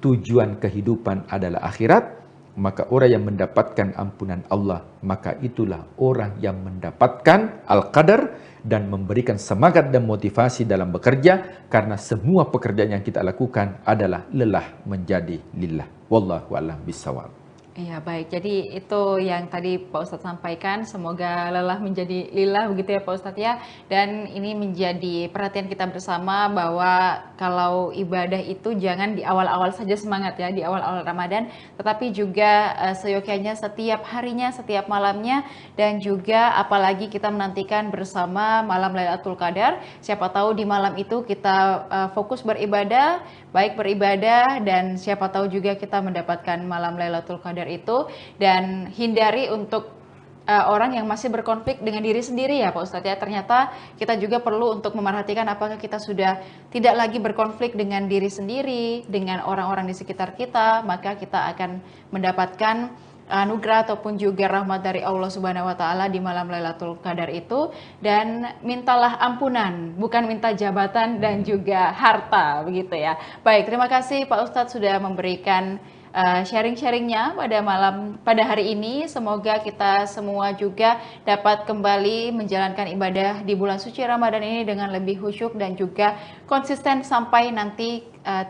tujuan kehidupan adalah akhirat. Maka orang yang mendapatkan ampunan Allah, maka itulah orang yang mendapatkan Al-Qadar dan memberikan semangat dan motivasi dalam bekerja, karena semua pekerjaan yang kita lakukan adalah lelah menjadi lillah. Wallahu a'lam bishawab. Iya, baik. Jadi itu yang tadi Pak Ustadz sampaikan, semoga lelah menjadi lillah begitu ya Pak Ustadz ya. Dan ini menjadi perhatian kita bersama bahwa kalau ibadah itu jangan di awal-awal saja semangat ya, di awal-awal Ramadan, tetapi juga seyogyanya setiap harinya, setiap malamnya, dan juga apalagi kita menantikan bersama malam Lailatul Qadar. Siapa tahu di malam itu kita fokus beribadah, baik beribadah, dan siapa tahu juga kita mendapatkan malam Lailatul Qadar itu, dan hindari untuk orang yang masih berkonflik dengan diri sendiri ya Pak Ustadz ya. Ternyata kita juga perlu untuk memerhatikan apakah kita sudah tidak lagi berkonflik dengan diri sendiri, dengan orang-orang di sekitar kita, maka kita akan mendapatkan anugerah ataupun juga rahmat dari Allah Subhanahu wa Ta'ala di malam Lailatul Qadar itu. Dan mintalah ampunan, bukan minta jabatan dan juga harta begitu ya. Baik, terima kasih Pak Ustadz sudah memberikan sharing-sharingnya pada hari ini. Semoga kita semua juga dapat kembali menjalankan ibadah di bulan suci Ramadan ini dengan lebih khusyuk dan juga konsisten sampai nanti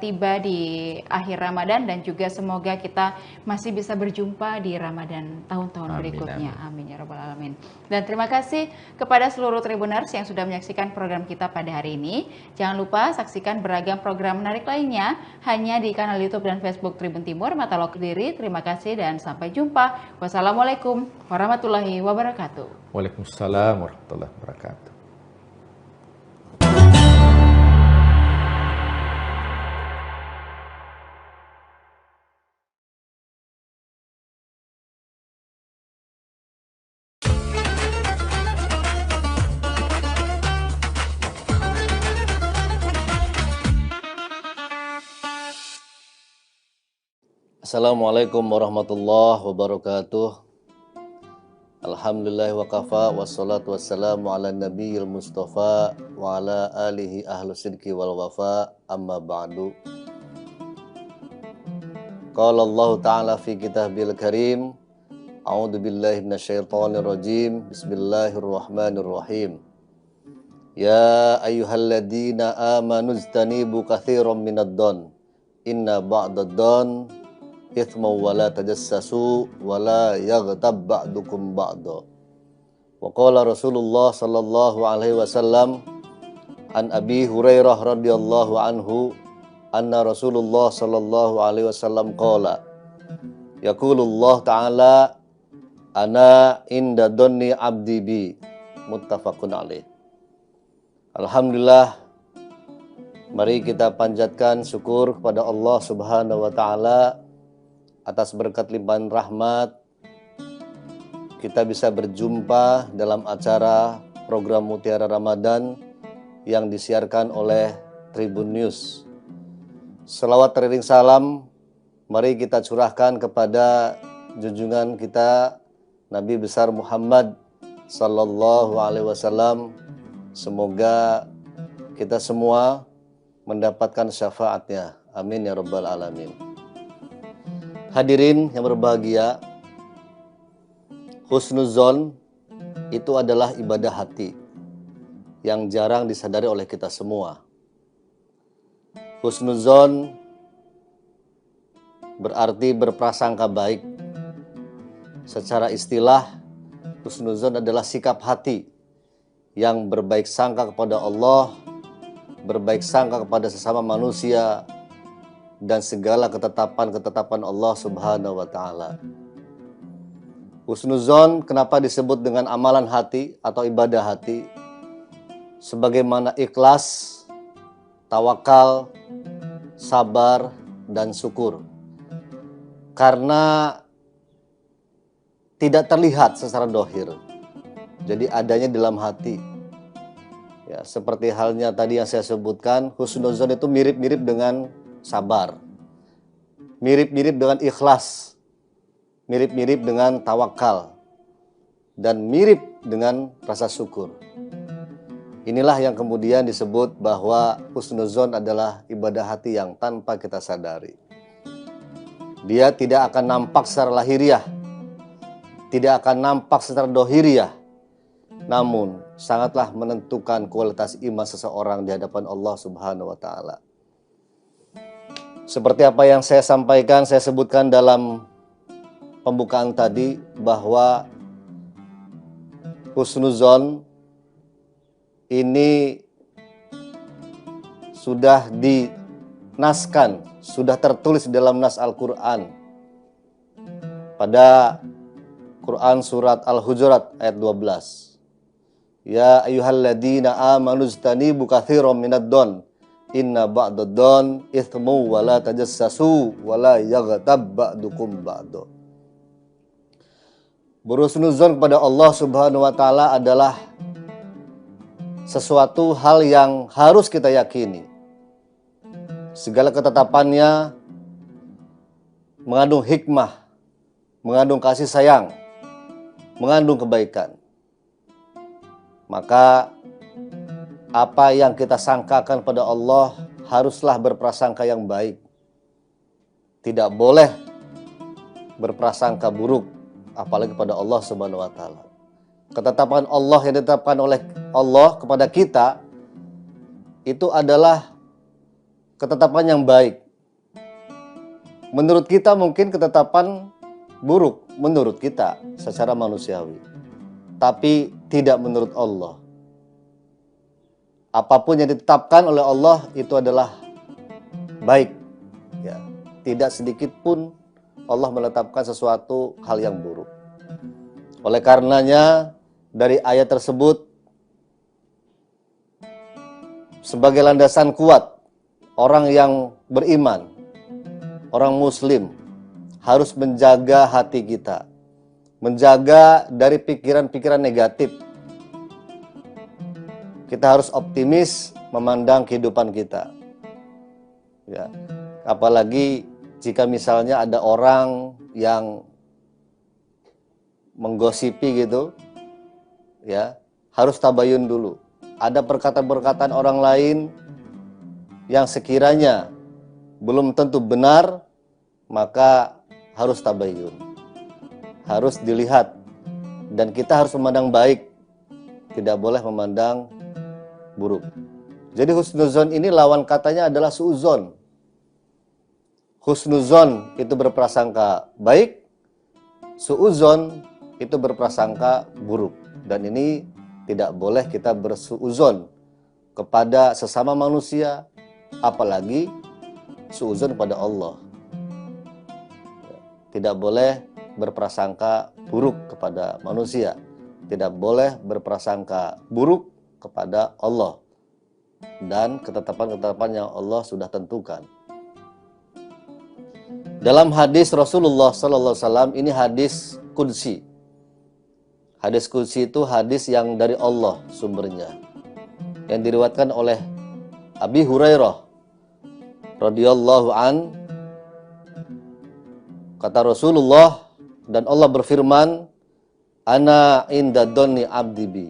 tiba di akhir Ramadan dan juga semoga kita masih bisa berjumpa di Ramadan tahun-tahun berikutnya. Amin ya rabbal alamin. Dan terima kasih kepada seluruh Tribuners yang sudah menyaksikan program kita pada hari ini. Jangan lupa saksikan beragam program menarik lainnya hanya di kanal YouTube dan Facebook Tribun Timur Mata Loka Kediri. Terima kasih dan sampai jumpa. Wassalamualaikum warahmatullahi wabarakatuh. Waalaikumsalam warahmatullahi wabarakatuh. Assalamualaikum warahmatullahi wabarakatuh. Alhamdulillah wa kafa wassalatu wassalamu ala nabiyil mustafa wa ala alihi ahlu sidki wal wafa amma ba'du. Qala Allah ta'ala fi kitabil karim, a'udzu billahi minasyaitonir rajim, bismillahirrahmanirrahim. Ya ayyuhalladzina amanu ijtanibu katsiran minadh-dhann inna ba'dadh-dhann ithmu wa la tajassasu wa la yaghtab ba'dukum ba'da. Wa qala Rasulullah sallallahu alaihi wasallam an Abi Hurairah radhiyallahu anhu anna Rasulullah sallallahu alaihi wasallam qala yaqulullah ta'ala ana inda dhanni abdi bi, muttafaqun alaih. Alhamdulillah, mari kita panjatkan syukur kepada Allah Subhanahu wa taala atas berkat limpahan rahmat kita bisa berjumpa dalam acara program Mutiara Ramadan yang disiarkan oleh Tribun News. Selawat teriring salam mari kita curahkan kepada junjungan kita Nabi besar Muhammad sallallahu alaihi wasallam. Semoga kita semua mendapatkan syafaatnya. Amin ya rabbal alamin. Hadirin yang berbahagia, husnuzon itu adalah ibadah hati yang jarang disadari oleh kita semua. Husnuzon berarti berprasangka baik. Secara istilah, husnuzon adalah sikap hati yang berbaik sangka kepada Allah, berbaik sangka kepada sesama manusia, dan segala ketetapan-ketetapan Allah Subhanahu wa taala. Husnuzon kenapa disebut dengan amalan hati atau ibadah hati? Sebagaimana ikhlas, tawakal, sabar, dan syukur. Karena tidak terlihat secara dohir. Jadi adanya dalam hati. Ya, seperti halnya tadi yang saya sebutkan, husnuzon itu mirip-mirip dengan sabar, mirip-mirip dengan ikhlas, mirip-mirip dengan tawakal, dan mirip dengan rasa syukur. Inilah yang kemudian disebut bahwa husnuzon adalah ibadah hati yang tanpa kita sadari. Dia tidak akan nampak secara lahiriah, tidak akan nampak secara dohiriah, namun sangatlah menentukan kualitas iman seseorang di hadapan Allah Subhanahu wa taala. Seperti apa yang saya sampaikan, saya sebutkan dalam pembukaan tadi bahwa husnuzon ini sudah dinaskan, sudah tertulis dalam nas Al-Quran. Pada Quran surat Al-Hujurat ayat 12. Ya ayyuhalladzina amanu ijtanibu katsiran minadh-dhann inna ba'dadh-dhann ithmu wa la tajassasu wa la yaghtab ba'dukum ba'da. Berhusnuzon kepada Allah Subhanahu wa taala adalah sesuatu hal yang harus kita yakini. Segala ketetapannya mengandung hikmah, mengandung kasih sayang, mengandung kebaikan. Maka apa yang kita sangkakan pada Allah haruslah berprasangka yang baik. Tidak boleh berprasangka buruk, apalagi pada Allah Subhanahu wa taala. Ketetapan Allah yang ditetapkan oleh Allah kepada kita itu adalah ketetapan yang baik. Menurut kita mungkin ketetapan buruk, menurut kita secara manusiawi. Tapi tidak menurut Allah. Apapun yang ditetapkan oleh Allah itu adalah baik. Ya, tidak sedikit pun Allah menetapkan sesuatu hal yang buruk. Oleh karenanya, dari ayat tersebut sebagai landasan kuat orang yang beriman, orang muslim harus menjaga hati kita, menjaga dari pikiran-pikiran negatif. Kita harus optimis memandang kehidupan kita. Ya, apalagi jika misalnya ada orang yang menggosipi gitu, ya, harus tabayun dulu. Ada perkataan-perkataan orang lain yang sekiranya belum tentu benar, maka harus tabayun, harus dilihat, dan kita harus memandang baik, tidak boleh memandang buruk. Jadi husnuzon ini lawan katanya adalah suuzon. Husnuzon itu berprasangka baik, suuzon itu berprasangka buruk. Dan ini tidak boleh kita bersuuzon kepada sesama manusia, apalagi suuzon kepada Allah. Tidak boleh berprasangka buruk kepada manusia, tidak boleh berprasangka buruk kepada Allah dan ketetapan-ketetapan yang Allah sudah tentukan. Dalam hadis Rasulullah SAW, ini hadis qudsi. Hadis qudsi itu hadis yang dari Allah sumbernya, yang diriwayatkan oleh Abi Hurairah radhiyallahu an. Kata Rasulullah, dan Allah berfirman, ana inda dhanni abdi bi.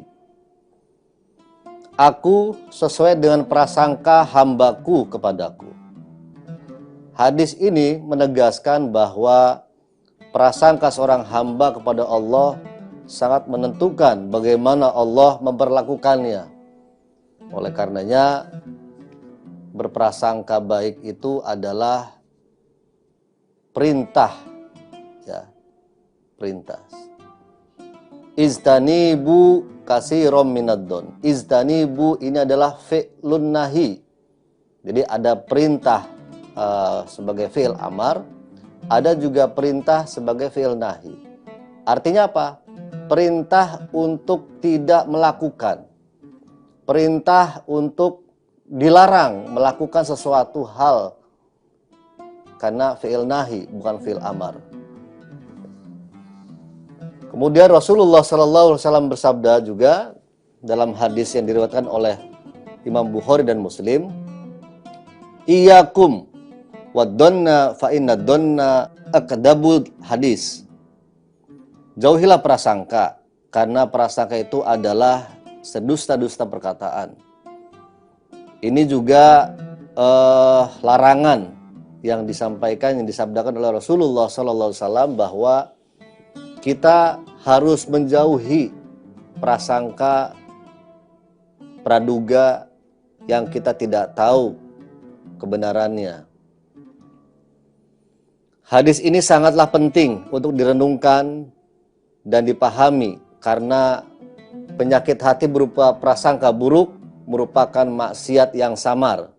Aku sesuai dengan prasangka hambaku kepadaku. Hadis ini menegaskan bahwa prasangka seorang hamba kepada Allah sangat menentukan bagaimana Allah memperlakukannya. Oleh karenanya, berprasangka baik itu adalah perintah, ya, perintah. Iztanibu katsiran minad-don. Iztanibu ini adalah fi'lun nahi. Jadi ada perintah sebagai fi'il amar, ada juga perintah sebagai fi'il nahi. Artinya apa? Perintah untuk tidak melakukan. Perintah untuk dilarang melakukan sesuatu hal karena fi'il nahi, bukan fi'il amar. Kemudian Rasulullah SAW bersabda juga dalam hadis yang diriwayatkan oleh Imam Bukhari dan Muslim, Iyyakum wad-dhanna fa inna dhanna akdabul hadis. Jauhilah prasangka, karena prasangka itu adalah sedusta-dusta perkataan. Ini juga larangan yang disampaikan, yang disabdakan oleh Rasulullah SAW bahwa kita harus menjauhi prasangka, praduga yang kita tidak tahu kebenarannya. Hadis ini sangatlah penting untuk direnungkan dan dipahami karena penyakit hati berupa prasangka buruk merupakan maksiat yang samar.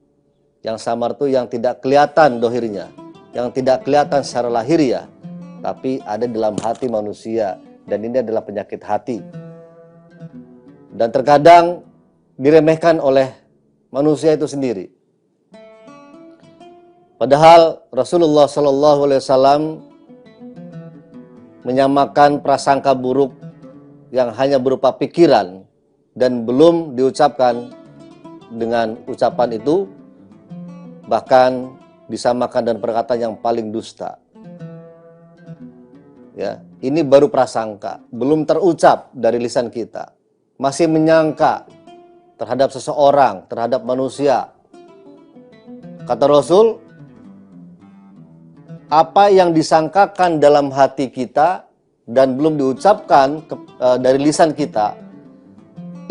Yang samar itu yang tidak kelihatan dohirnya, yang tidak kelihatan secara lahiriah, tapi ada dalam hati manusia, dan ini adalah penyakit hati. Dan terkadang diremehkan oleh manusia itu sendiri. Padahal Rasulullah SAW menyamakan prasangka buruk yang hanya berupa pikiran dan belum diucapkan dengan ucapan itu, bahkan disamakan dengan perkataan yang paling dusta. Ya, ini baru prasangka, belum terucap dari lisan kita. Masih menyangka terhadap seseorang, terhadap manusia. Kata Rasul, apa yang disangkakan dalam hati kita dan belum diucapkan dari lisan kita,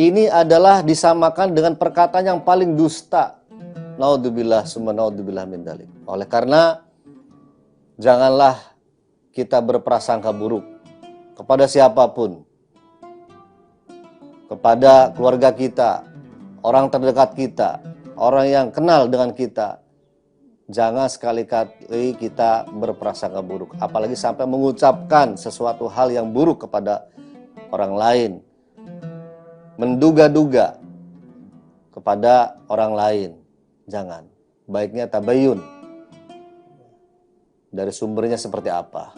ini adalah disamakan dengan perkataan yang paling dusta. Naudzubillah summa naudzubillah min dzalik. Oleh karena janganlah kita berprasangka buruk kepada siapapun, kepada keluarga kita, orang terdekat kita, orang yang kenal dengan kita. Jangan sekali-kali kita berprasangka buruk, apalagi sampai mengucapkan sesuatu hal yang buruk kepada orang lain, menduga-duga kepada orang lain. Jangan. Baiknya tabayun dari sumbernya seperti apa.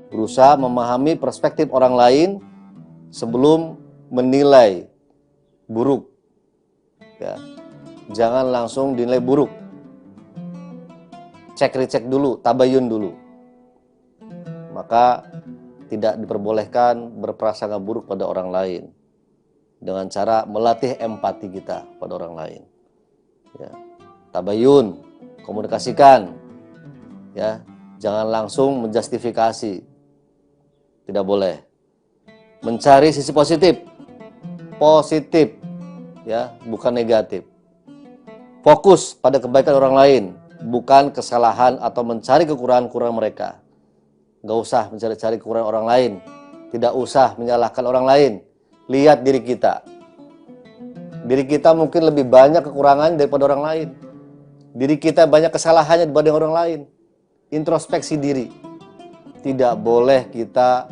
Berusaha memahami perspektif orang lain sebelum menilai buruk. Ya. Jangan langsung dinilai buruk. Cek-recek dulu, tabayun dulu. Maka tidak diperbolehkan berprasangka buruk pada orang lain dengan cara melatih empati kita pada orang lain. Ya. Tabayun, komunikasikan. Ya, jangan langsung menjustifikasi. Tidak boleh. Mencari sisi positif. Positif, ya, bukan negatif. Fokus pada kebaikan orang lain, bukan kesalahan atau mencari kekurangan-kekurangan mereka. Gak usah mencari-cari kekurangan orang lain. Tidak usah menyalahkan orang lain. Lihat diri kita. Diri kita mungkin lebih banyak kekurangan daripada orang lain. Diri kita banyak kesalahannya dibanding orang lain. Introspeksi diri. Tidak boleh kita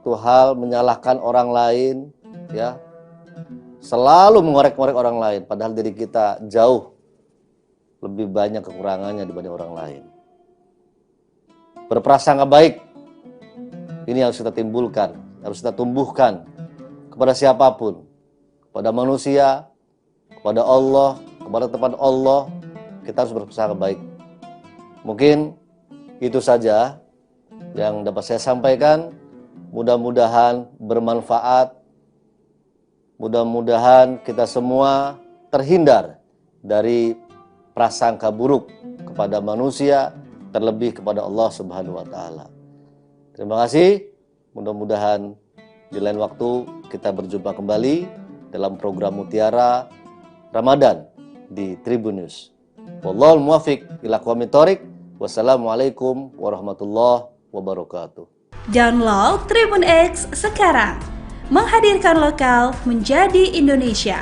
tuh hal menyalahkan orang lain, ya. Selalu mengorek-ngorek orang lain, padahal diri kita jauh lebih banyak kekurangannya dibanding orang lain. Berprasangka baik, ini harus kita timbulkan, harus kita tumbuhkan kepada siapapun, kepada manusia, kepada Allah, kepada tempat Allah, kita harus berprasangka baik. Mungkin itu saja yang dapat saya sampaikan. Mudah-mudahan bermanfaat. Mudah-mudahan kita semua terhindar dari prasangka buruk kepada manusia, terlebih kepada Allah Subhanahu wa taala. Terima kasih. Mudah-mudahan di lain waktu kita berjumpa kembali dalam program Mutiara Ramadan di Tribun News. Wallahul muwaffiq ila aqwamit thoriq. Wassalamualaikum warahmatullahi wabarakatuh. Download Tribun X sekarang. Menghadirkan lokal menjadi Indonesia.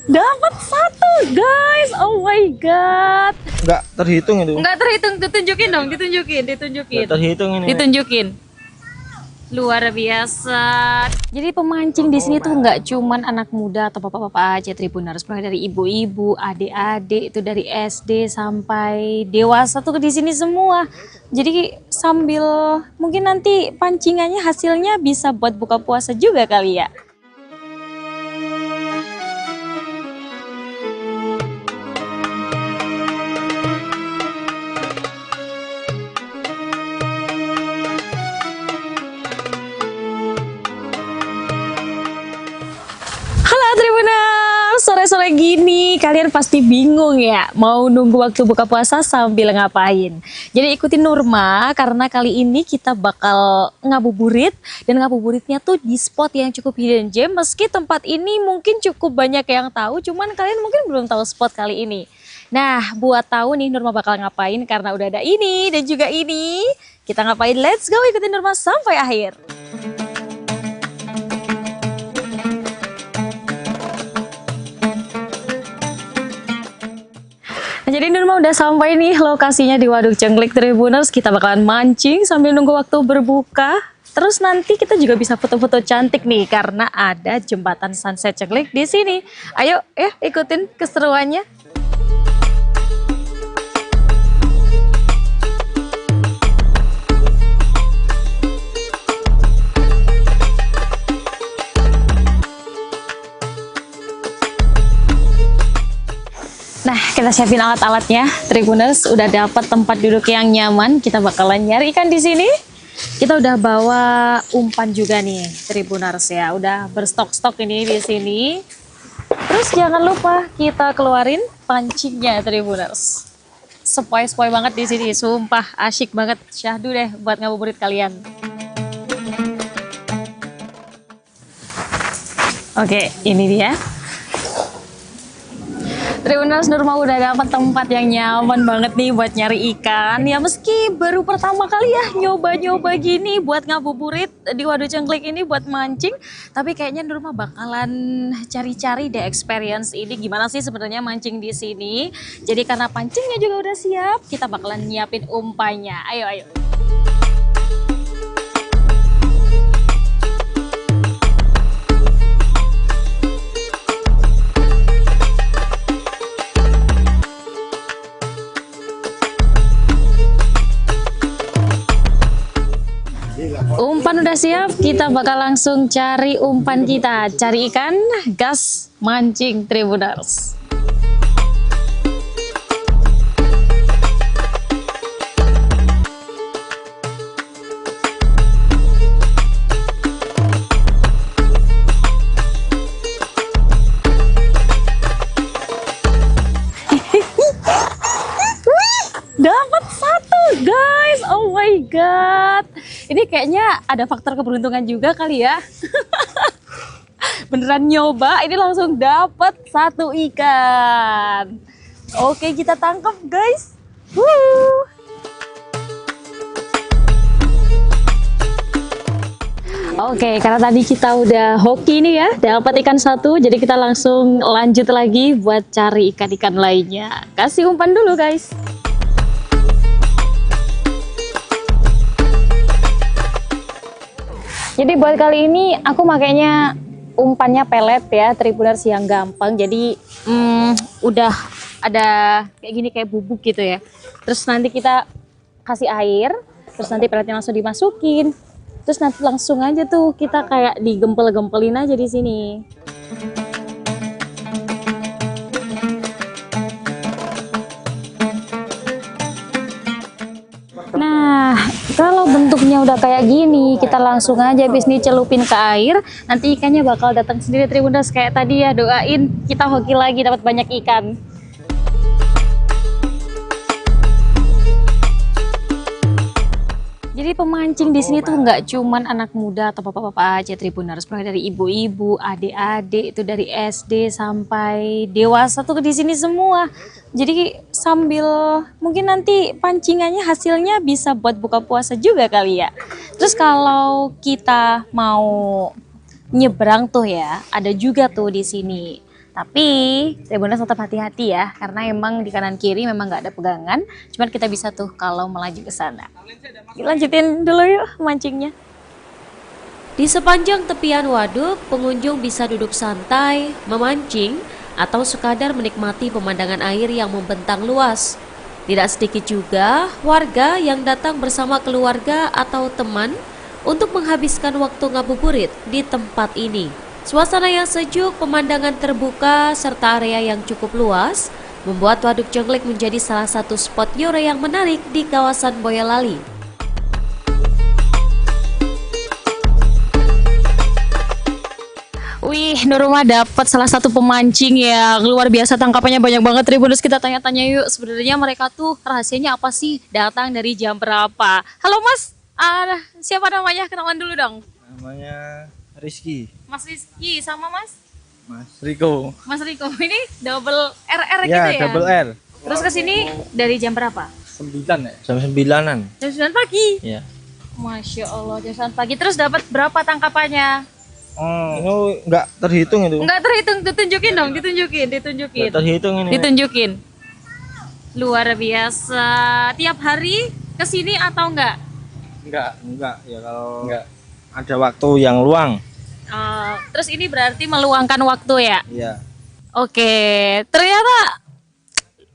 Dapat satu guys, oh my god. Nggak terhitung itu. Nggak terhitung, ditunjukin dong, ditunjukin. Nggak terhitung ini. Ditunjukin. Luar biasa. Jadi pemancing di sini tuh nggak cuman anak muda atau bapak-bapak aja Tribuners, mulai dari ibu-ibu, adik-adik itu dari SD sampai dewasa tuh di sini semua. Jadi sambil mungkin nanti pancingannya hasilnya bisa buat buka puasa juga kali ya. Sore-sore gini kalian pasti bingung ya mau nunggu waktu buka puasa sambil ngapain. Jadi ikutin Nurma karena kali ini kita bakal ngabuburit, dan ngabuburitnya tuh di spot yang cukup hidden gem. Meski tempat ini mungkin cukup banyak yang tahu, cuman kalian mungkin belum tahu spot kali ini. Nah, buat tahu nih Nurma bakal ngapain karena udah ada ini dan juga ini, kita ngapain? Let's go, ikutin Nurma sampai akhir. Jadi Nurma udah sampai nih lokasinya di Waduk Cengklik Tribuners. Kita bakalan mancing sambil nunggu waktu berbuka. Terus nanti kita juga bisa foto-foto cantik nih karena ada jembatan Sunset Cengklik di sini. Ayo ya ikutin keseruannya. Nah, kita siapin alat-alatnya. Tribuners udah dapat tempat duduk yang nyaman. Kita bakalan nyari ikan di sini. Kita udah bawa umpan juga nih, Tribuners ya. Udah berstok-stok ini di sini. Terus jangan lupa kita keluarin pancingnya, Tribuners. Sepoi-sepoi banget di sini, sumpah asyik banget. Syahdu deh buat ngabuburit kalian. Oke, ini dia. Tribuners, Nurma udah dapat tempat yang nyaman banget nih buat nyari ikan. Ya meski baru pertama kali ya nyoba-nyoba gini buat ngabuburit di Waduk Cengklik ini buat mancing. Tapi kayaknya Nurma bakalan cari-cari deh experience ini gimana sih sebenarnya mancing di sini. Jadi karena pancingnya juga udah siap, kita bakalan nyiapin umpannya. Ayo, ayo. Umpan udah siap, kita bakal langsung cari umpan kita. Cari ikan, gas, mancing Tribuners. Dapat satu guys, oh my god. Ini kayaknya ada faktor keberuntungan juga kali ya. Beneran nyoba, ini langsung dapat satu ikan. Oke, kita tangkap guys. Woo. Oke, karena tadi kita udah hoki nih ya, dapat ikan satu, jadi kita langsung lanjut lagi buat cari ikan-ikan lainnya. Kasih umpan dulu guys. Jadi buat kali ini aku makainya umpannya pelet ya, Tribuners yang gampang. Jadi udah ada kayak gini, kayak bubuk gitu ya. Terus nanti kita kasih air, terus nanti peletnya langsung dimasukin. Terus nanti langsung aja tuh kita kayak digempel-gempelin aja di sini. Nah, kalau bentuknya udah kayak gini, kita langsung aja habis nih celupin ke air. Nanti ikannya bakal datang sendiri Tribuners, kayak tadi ya, doain kita hoki lagi dapat banyak ikan. Jadi pemancing di sini tuh nggak cuman anak muda atau bapak-bapak aja Tribuners, mulai dari ibu-ibu, adik-adik itu dari SD sampai dewasa tuh di sini semua. Jadi sambil mungkin nanti pancingannya hasilnya bisa buat buka puasa juga kali ya. Terus kalau kita mau nyebrang tuh ya, ada juga tuh di sini. Tapi Tribuners tetap hati-hati ya, karena emang di kanan kiri memang nggak ada pegangan. Cuman kita bisa tuh kalau melaju ke sana. Lanjutin dulu yuk mancingnya. Di sepanjang tepian waduk, pengunjung bisa duduk santai, memancing, atau sekadar menikmati pemandangan air yang membentang luas. Tidak sedikit juga warga yang datang bersama keluarga atau teman untuk menghabiskan waktu ngabuburit di tempat ini. Suasana yang sejuk, pemandangan terbuka, serta area yang cukup luas membuat Waduk Cengklik menjadi salah satu spot nyore yang menarik di kawasan Boyolali. Wih, Nurma dapat salah satu pemancing yang luar biasa, tangkapannya banyak banget Tribuners. Kita tanya-tanya yuk, sebenarnya mereka tuh rahasianya apa sih? Datang dari jam berapa? Halo Mas, siapa namanya? Kenalan dulu dong. Namanya Rizky. Mas Rizky sama Mas? Mas Riko. Mas Riko, ini double RR Ya, gitu ya? double R. Terus ke sini dari jam berapa? 9 ya? Jam 9-an. Jam 9 pagi? Iya. Masya Allah, jam 9 pagi. Terus dapat berapa tangkapannya? Ini enggak terhitung itu. Enggak terhitung, ditunjukin dong, ditunjukin. Enggak terhitung ini. Ditunjukin. Luar biasa. Tiap hari ke sini atau enggak? Enggak. Ya kalau ada waktu yang luang. Terus ini berarti meluangkan waktu ya? Iya. Oke, ternyata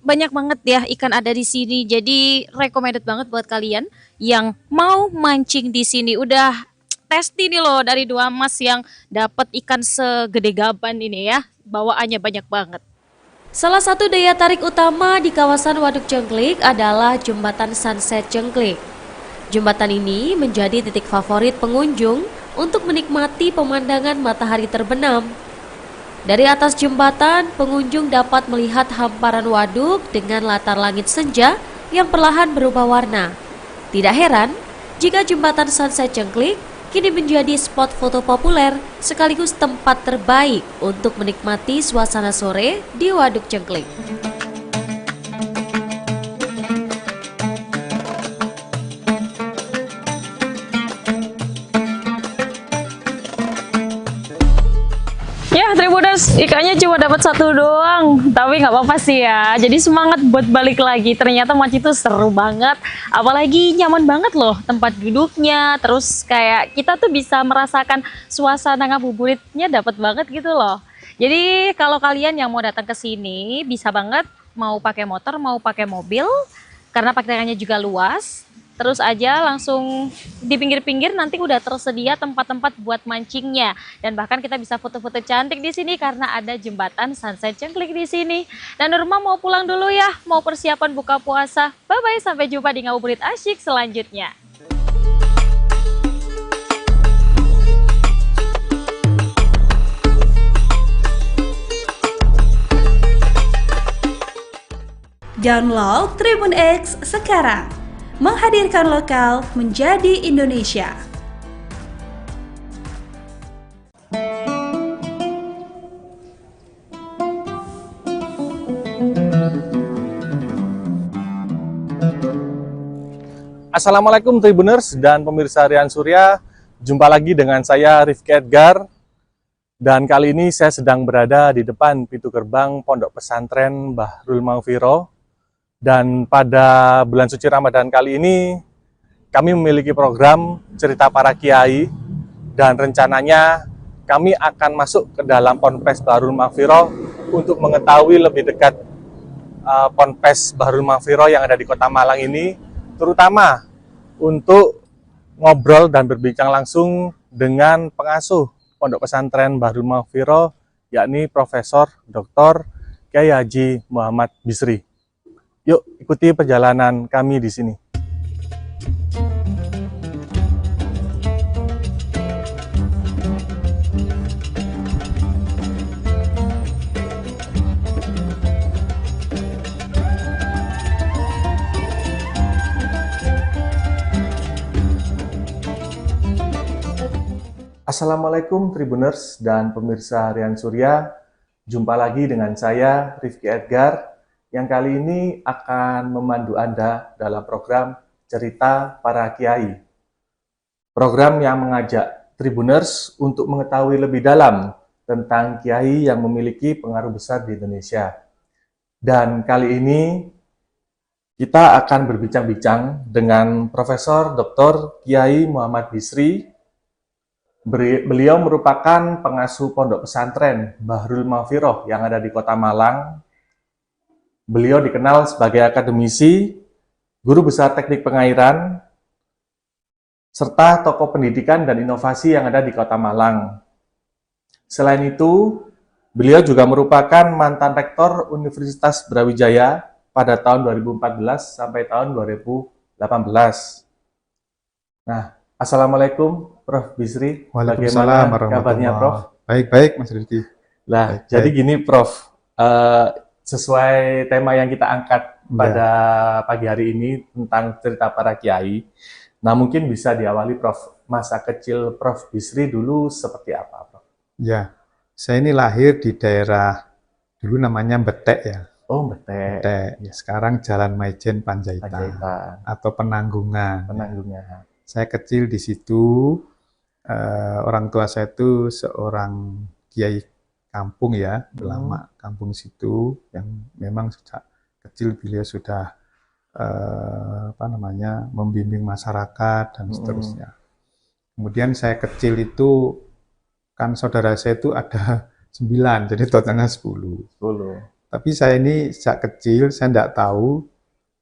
banyak banget ya ikan ada di sini. Jadi recommended banget buat kalian yang mau mancing di sini. Udah testi nih loh dari dua mas yang dapat ikan segede gaban ini ya. Bawaannya banyak banget. Salah satu daya tarik utama di kawasan Waduk Cengklik adalah Jembatan Sunset Cengklik. Jembatan ini menjadi titik favorit pengunjung untuk menikmati pemandangan matahari terbenam. Dari atas jembatan, pengunjung dapat melihat hamparan waduk dengan latar langit senja yang perlahan berubah warna. Tidak heran jika Jembatan Sunset Cengklik kini menjadi spot foto populer sekaligus tempat terbaik untuk menikmati suasana sore di Waduk Cengklik. Ya, Tribuners, ikannya cuma dapat satu doang, tapi nggak apa-apa sih ya. Jadi semangat buat balik lagi. Ternyata mancing itu seru banget, apalagi nyaman banget loh tempat duduknya. Terus kayak kita tuh bisa merasakan suasana ngabuburitnya dapat banget gitu loh. Jadi kalau kalian yang mau datang ke sini bisa banget, mau pakai motor, mau pakai mobil, karena parkirannya juga luas. Terus aja langsung di pinggir-pinggir nanti udah tersedia tempat-tempat buat mancingnya, dan bahkan kita bisa foto-foto cantik di sini karena ada jembatan Sunset Cengklik di sini. Dan Nurma mau pulang dulu ya, mau persiapan buka puasa. Bye bye, sampai jumpa di ngabuburit asyik selanjutnya. Download Tribun X sekarang. Menghadirkan lokal menjadi Indonesia. Assalamualaikum Tribuners dan pemirsa Rian Surya. Jumpa lagi dengan saya Rifki Edgar. Dan kali ini saya sedang berada di depan pintu gerbang Pondok Pesantren Bahrul Maghfirah. Dan pada bulan suci Ramadan kali ini kami memiliki program cerita para kiai, dan rencananya kami akan masuk ke dalam Ponpes Bahrul Maghfirah untuk mengetahui lebih dekat Ponpes Bahrul Maghfirah yang ada di Kota Malang ini, terutama untuk ngobrol dan berbincang langsung dengan pengasuh Pondok Pesantren Bahrul Maghfirah, yakni Profesor Dr. Kiai Haji Muhammad Bisri. Yuk ikuti perjalanan kami di sini. Assalamualaikum Tribuners dan pemirsa Rian Surya. Jumpa lagi dengan saya Rifki Edgar, yang kali ini akan memandu Anda dalam program Cerita Para Kiai. Program yang mengajak Tribuners untuk mengetahui lebih dalam tentang kiai yang memiliki pengaruh besar di Indonesia. Dan kali ini kita akan berbincang-bincang dengan Profesor Dr. Kiai Muhammad Bisri. Beliau merupakan pengasuh Pondok Pesantren Bahrul Maghfirah yang ada di Kota Malang. Beliau dikenal sebagai akademisi, guru besar teknik pengairan, serta tokoh pendidikan dan inovasi yang ada di Kota Malang. Selain itu, beliau juga merupakan mantan rektor Universitas Brawijaya pada tahun 2014 sampai tahun 2018. Nah, Assalamualaikum Prof. Bisri. Waalaikumsalam Bagaimana kabarnya Prof? Baik-baik Mas Rizky. Nah, jadi gini Prof, sesuai tema yang kita angkat pada pagi hari ini tentang cerita para kiai. Nah, mungkin bisa diawali Prof, masa kecil Prof Bisri dulu seperti apa Prof? Ya, saya ini lahir di daerah dulu namanya Betek ya. Oh, Betek. Betek. Ya, sekarang Jalan Maijen Panjaitan atau Penanggungan. Penanggungan. Saya kecil di situ, orang tua saya itu seorang kiai kampung ya, ulama kampung situ, yang memang sejak kecil beliau sudah membimbing masyarakat dan seterusnya. Kemudian saya kecil itu kan saudara saya itu ada 9, jadi totalnya 10. Tapi saya ini sejak kecil saya tidak tahu,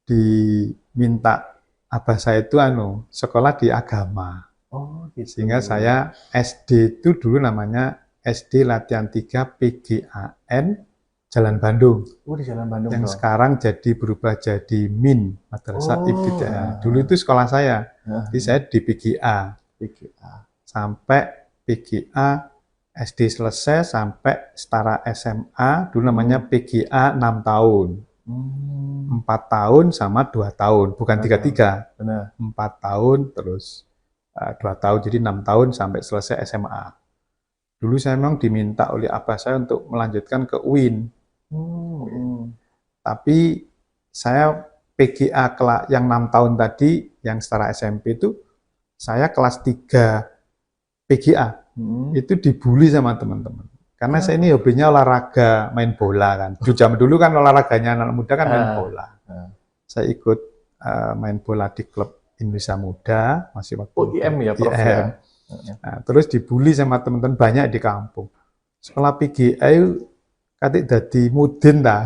diminta abah saya itu sekolah di agama. Oh, gitu. Sehingga saya SD itu dulu namanya SD Latihan 3 PGAN Jalan Bandung. Oh, di Jalan Bandung. Yang sekarang berubah jadi MIN, Madrasah Ibtidaiyah. Dulu itu sekolah saya. Jadi saya di PGA. Sampai PGA SD selesai sampai setara SMA, dulu namanya PGA 6 tahun. 4 tahun sama 2 tahun, bukan 3-3. 4 tahun terus 2 tahun, jadi 6 tahun sampai selesai SMA. Dulu saya memang diminta oleh abah saya untuk melanjutkan ke UIN. Tapi saya PGA yang 6 tahun tadi, yang setara SMP itu, saya kelas 3 PGA. Itu dibully sama teman-teman. Karena saya ini hobinya olahraga, main bola kan. Zaman dulu kan olahraganya anak muda kan main bola. Saya ikut main bola di klub Indonesia Muda, masih waktu IM ya, Prof. IM. Nah, terus dibully sama teman-teman banyak di kampung. Sekolah PGA katik dadi mudin dah.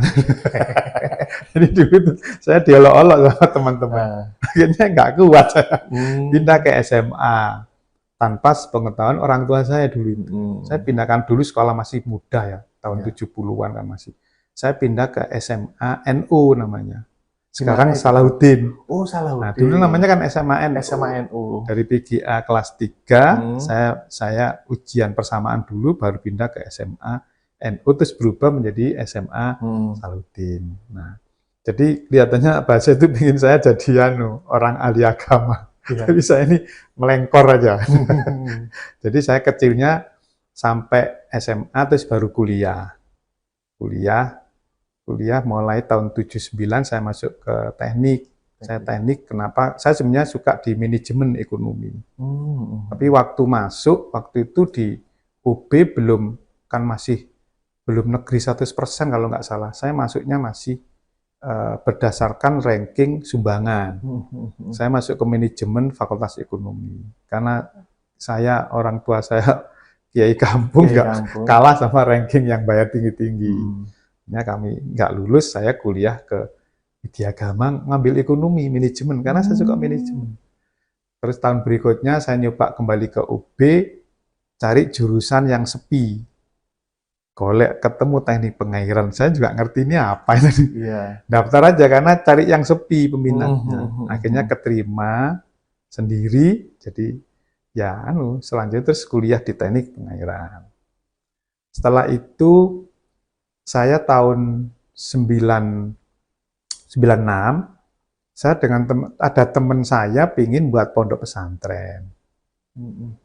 Jadi dulu itu saya diolok-olok sama teman-teman. Akhirnya nggak kuat saya. Pindah ke SMA tanpa sepengetahuan orang tua saya dulu itu. Saya pindahkan dulu sekolah masih muda ya, tahun 70-an kan masih. Saya pindah ke SMA NU namanya. Sekarang Salahuddin. Oh, Salahuddin. Nah, dulu namanya kan SMA NU. SMA NU. Dari PGA kelas 3, saya ujian persamaan dulu, baru pindah ke SMA NU, terus berubah menjadi SMA Salahuddin. Nah, jadi kelihatannya bahasa itu ingin saya jadi orang ahli agama. Tapi saya ini melengkor aja. Jadi saya kecilnya sampai SMA, terus baru kuliah. Kuliah mulai tahun 79 saya masuk ke teknik. Saya teknik, kenapa? Saya sebenarnya suka di manajemen ekonomi. Tapi waktu masuk, waktu itu di UB belum negeri 100% kalau nggak salah. Saya masuknya masih berdasarkan ranking sumbangan. Saya masuk ke manajemen Fakultas Ekonomi. Karena orang tua saya kiai kampung, nggak kalah sama ranking yang bayar tinggi-tinggi. Kami nggak lulus, saya kuliah ke Widya Agama ngambil ekonomi, manajemen, karena saya suka manajemen. Terus tahun berikutnya saya nyoba kembali ke UB, cari jurusan yang sepi. Golek ketemu teknik pengairan, saya juga ngerti ini apa ini. Daftar aja karena cari yang sepi peminatnya. Akhirnya keterima sendiri, jadi ya selanjutnya terus kuliah di teknik pengairan. Setelah itu saya tahun 96, saya ada teman saya pingin buat pondok pesantren.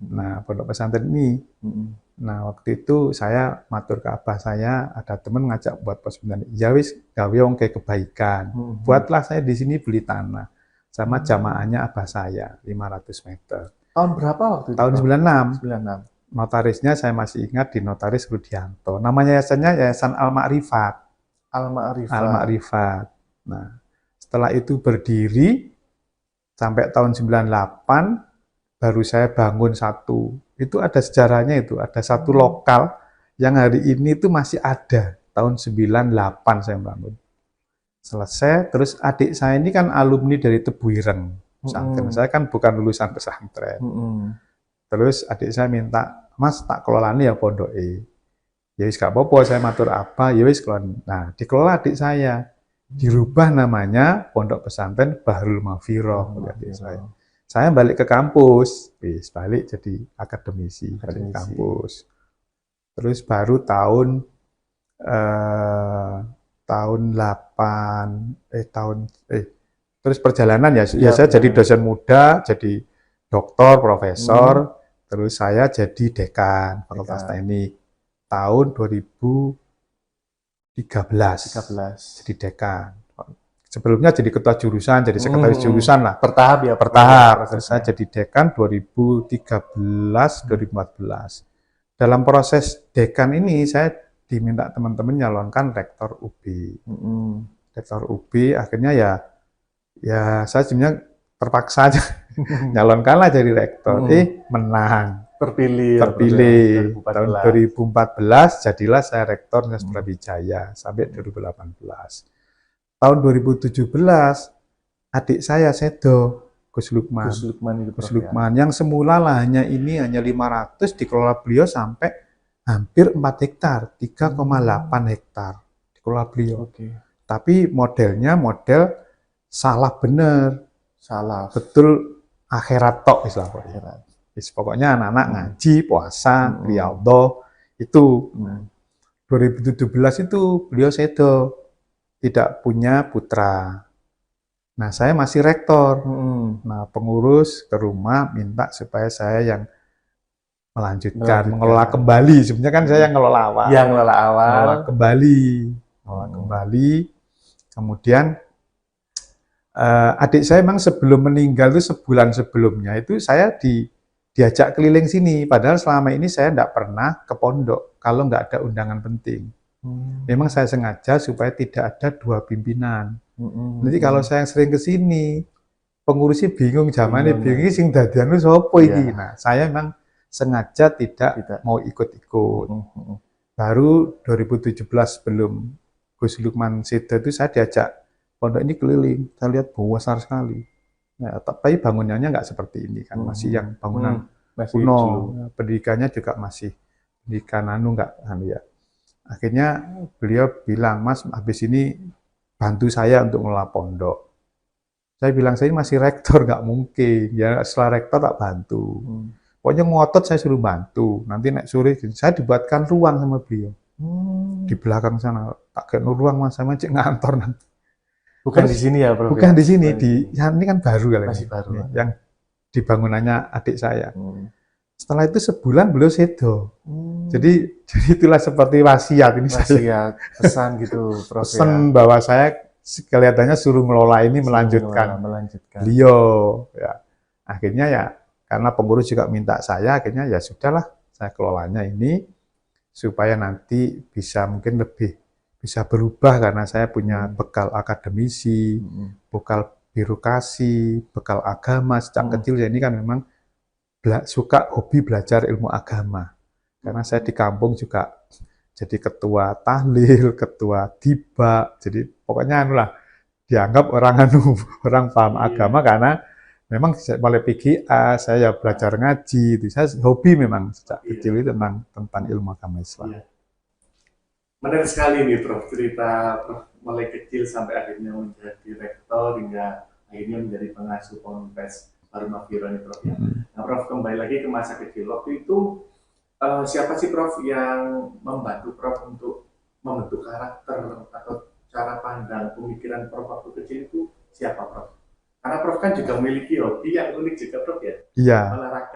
Nah, pondok pesantren ini, nah waktu itu saya matur ke abah saya, ada teman ngajak buat pondok pesantren. Ya wis, gawe wong kayak kebaikan. Buatlah saya di sini beli tanah. Sama jamaahnya abah saya, 500 meter. Tahun berapa waktu itu? Tahun 96. 96. Notarisnya saya masih ingat di Notaris Rudianto. Namanya yayasannya Yayasan Al-Ma'rifat. Al-Ma'rifat. Nah, setelah itu berdiri sampai tahun 98 baru saya bangun satu. Itu ada sejarahnya itu, ada satu lokal yang hari ini itu masih ada. Tahun 98 saya bangun. Selesai, terus adik saya ini kan alumni dari Tebu Ireng pesantren. Saya kan bukan lulusan pesantren. Terus adik saya minta, "Mas, tak kelolani ya pondok Ya wis gak apa-apa, saya matur apa, ya wis kelolani. Nah, dikelola adik saya. Dirubah namanya Pondok Pesantren Bahrul Maghfirah adik saya. Saya balik ke kampus, balik jadi akademisi, balik ke kampus. Terus baru tahun 8 terus perjalanan ya saya jadi dosen muda, jadi doktor, profesor, terus saya jadi dekan Fakultas Teknik tahun 2013. Jadi dekan. Sebelumnya jadi ketua jurusan, jadi sekretaris jurusan lah. Bertahap ya? Bertahap. Terus saya jadi dekan 2013-2014. Dalam proses dekan ini saya diminta teman-teman nyalonkan rektor UB. Rektor UB akhirnya ya saya sebenarnya terpaksa aja nyalonkanlah jadi rektor. Menang. Terpilih. Tahun 2014 jadilah saya rektor Universitas Brawijaya sampai 2018. Tahun 2017 adik saya Sedo Gus Lukman yang semula lahannya ini hanya 500 dikelola beliau sampai hampir 4 hektar, 3,8 hektar dikelola beliau. Tapi modelnya model salah bener. Betul akhirat tok istilahnya. Pokoknya anak-anak ngaji, puasa, riyadhah itu. 2017 itu beliau sedo, tidak punya putra. Nah, saya masih rektor. Nah, pengurus ke rumah minta supaya saya yang melanjutkan, mengelola kembali. Sebenarnya kan saya yang ngelola awal. Yang ngelola awal. Ngelola kembali. Ngelola kembali. Kemudian adik saya memang sebelum meninggal itu sebulan sebelumnya itu saya diajak keliling sini. Padahal selama ini saya tidak pernah ke pondok kalau nggak ada undangan penting. Memang saya sengaja supaya tidak ada dua pimpinan. Nanti kalau saya sering ke sini, pengurusnya bingung, zamannya bingung, sing dadian itu sopo iki. Nah, saya memang sengaja tidak mau ikut-ikut. Baru 2017 sebelum Gus Lukman Seda itu saya diajak pondok ini keliling. Saya lihat besar sekali. Nah, tapi bangunannya nggak seperti ini kan, masih yang bangunan kuno. Pendidikannya juga masih pendidikan nggak ya. Akhirnya beliau bilang, Mas, habis ini bantu saya untuk ngelola pondok. Saya bilang, saya masih rektor, nggak mungkin. Ya setelah rektor tak bantu. Pokoknya ngotot saya suruh bantu. Nanti naik sore, saya dibuatkan ruang sama beliau. Di belakang sana, tak kayak ruang Mas, sama cek ngantor nanti. Bukan di sini ya, Prof? Bukan di sini, ini kan baru kali. Masih baru. Yang di bangunannya adik saya. Setelah itu sebulan beliau sedo. Jadi itulah seperti wasiat ini. Wasiat, pesan gitu, Prof. Pesan bahwa saya kelihatannya suruh ngelola ini, melanjutkan. Beliau. Ya. Akhirnya ya, karena pengurus juga minta saya, akhirnya ya sudahlah, saya kelolanya ini supaya nanti bisa mungkin lebih bisa berubah karena saya punya bekal akademisi, bekal birokrasi, bekal agama sejak kecil. Jadi kan memang suka hobi belajar ilmu agama. Karena saya di kampung juga jadi ketua tahlil, ketua tiba, jadi pokoknya anulah dianggap orang paham agama karena memang mulai PGA saya belajar ngaji, itu saya hobi memang sejak kecil itu tentang ilmu agama Islam. Menarik sekali nih Prof, cerita Prof mulai kecil sampai akhirnya menjadi rektor hingga akhirnya menjadi pengasuh Ponpes Bharul Mafiro nih Prof. Nah Prof, kembali lagi ke masa kecil. Waktu itu siapa sih Prof yang membantu Prof untuk membentuk karakter atau cara pandang pemikiran Prof waktu kecil itu siapa Prof? Karena Prof kan juga memiliki hobi yang unik juga Prof ya? Iya,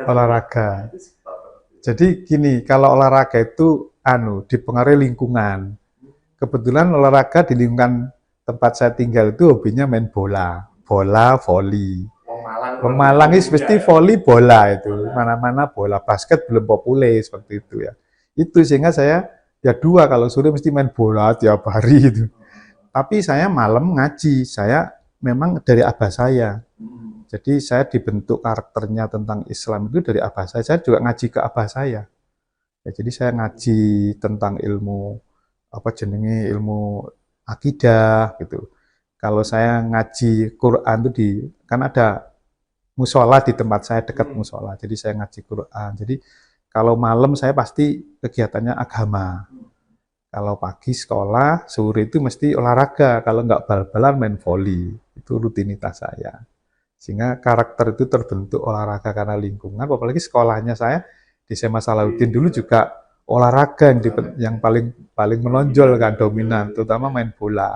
olahraga. Jadi gini, kalau olahraga itu dipengaruhi lingkungan. Kebetulan olahraga di lingkungan tempat saya tinggal itu hobinya main bola, voli. Wong Malang itu mesti voli bola itu, mana-mana bola, basket belum populer seperti itu ya. Itu sehingga saya ya dua kalau sore mesti main bola tiap hari itu. Tapi saya malam ngaji, saya memang dari abah saya. Jadi saya dibentuk karakternya tentang Islam itu dari abah saya. Saya juga ngaji ke abah saya. Ya, jadi saya ngaji tentang ilmu ilmu akidah gitu. Kalau saya ngaji Quran itu kan ada musola di tempat saya dekat musola. Jadi saya ngaji Quran. Jadi kalau malam saya pasti kegiatannya agama. Kalau pagi sekolah, sore itu mesti olahraga. Kalau nggak bal-balan main voli. Itu rutinitas saya. Sehingga karakter itu terbentuk olahraga karena lingkungan. Apalagi sekolahnya saya di SMA Salahuddin dulu juga olahraga yang paling menonjol kan, dominan, terutama main bola.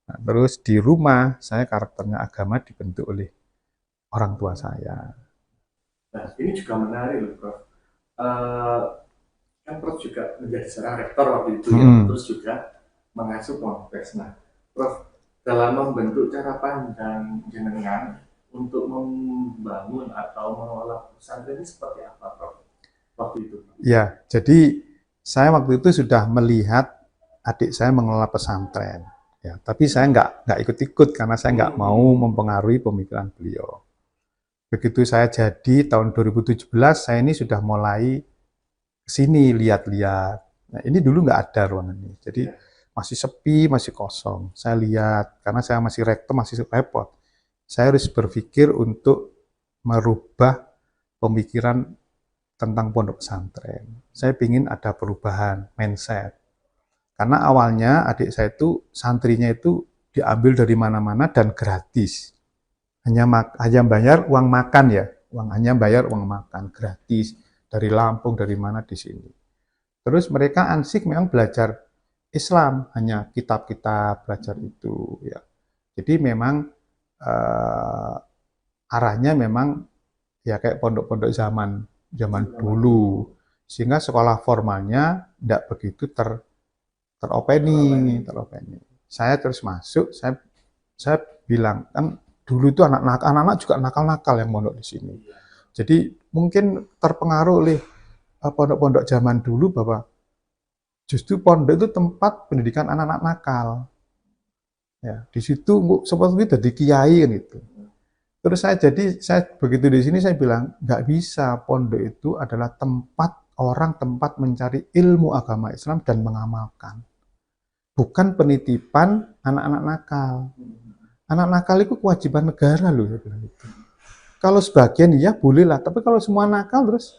Nah, terus di rumah saya karakternya agama dibentuk oleh orang tua saya. Nah, ini juga menarik loh, Prof. Kan Prof juga menjadi seorang rektor waktu itu ya, terus juga mengasuh Ponpes. Nah, Prof, dalam membentuk cara pandang jenengan untuk membangun atau mengelola pesantren ini seperti apa, Prof? Waktu itu? Ya, jadi saya waktu itu sudah melihat adik saya mengelola pesantren. Ya, tapi saya nggak ikut-ikut karena saya nggak mau mempengaruhi pemikiran beliau. Begitu saya jadi tahun 2017, saya ini sudah mulai kesini lihat-lihat. Nah, ini dulu nggak ada ruangan ini, jadi masih sepi, masih kosong. Saya lihat karena saya masih rektor, masih repot. Saya harus berpikir untuk merubah pemikiran tentang pondok pesantren. Saya ingin ada perubahan mindset. Karena awalnya adik saya itu santrinya itu diambil dari mana-mana dan gratis. Hanya bayar uang makan ya, hanya bayar uang makan gratis dari Lampung, dari mana di sini. Terus mereka ansik memang belajar Islam, hanya kitab-kitab belajar itu ya. Jadi memang arahnya memang ya kayak pondok-pondok zaman dulu, sehingga sekolah formalnya tidak begitu teropeni. Saya terus masuk, saya bilang kan dulu itu anak-anak juga nakal-nakal yang mondok di sini. Jadi mungkin terpengaruh oleh pondok-pondok zaman dulu bahwa justru pondok itu tempat pendidikan anak-anak nakal. Ya, di situ seperti itu jadi kiai kan gitu. Terus saya begitu di sini saya bilang nggak bisa, pondok itu adalah tempat mencari ilmu agama Islam dan mengamalkan. Bukan penitipan anak-anak nakal. Anak nakal itu kewajiban negara loh, saya bilang gitu. Kalau sebagian ya boleh lah, tapi kalau semua nakal terus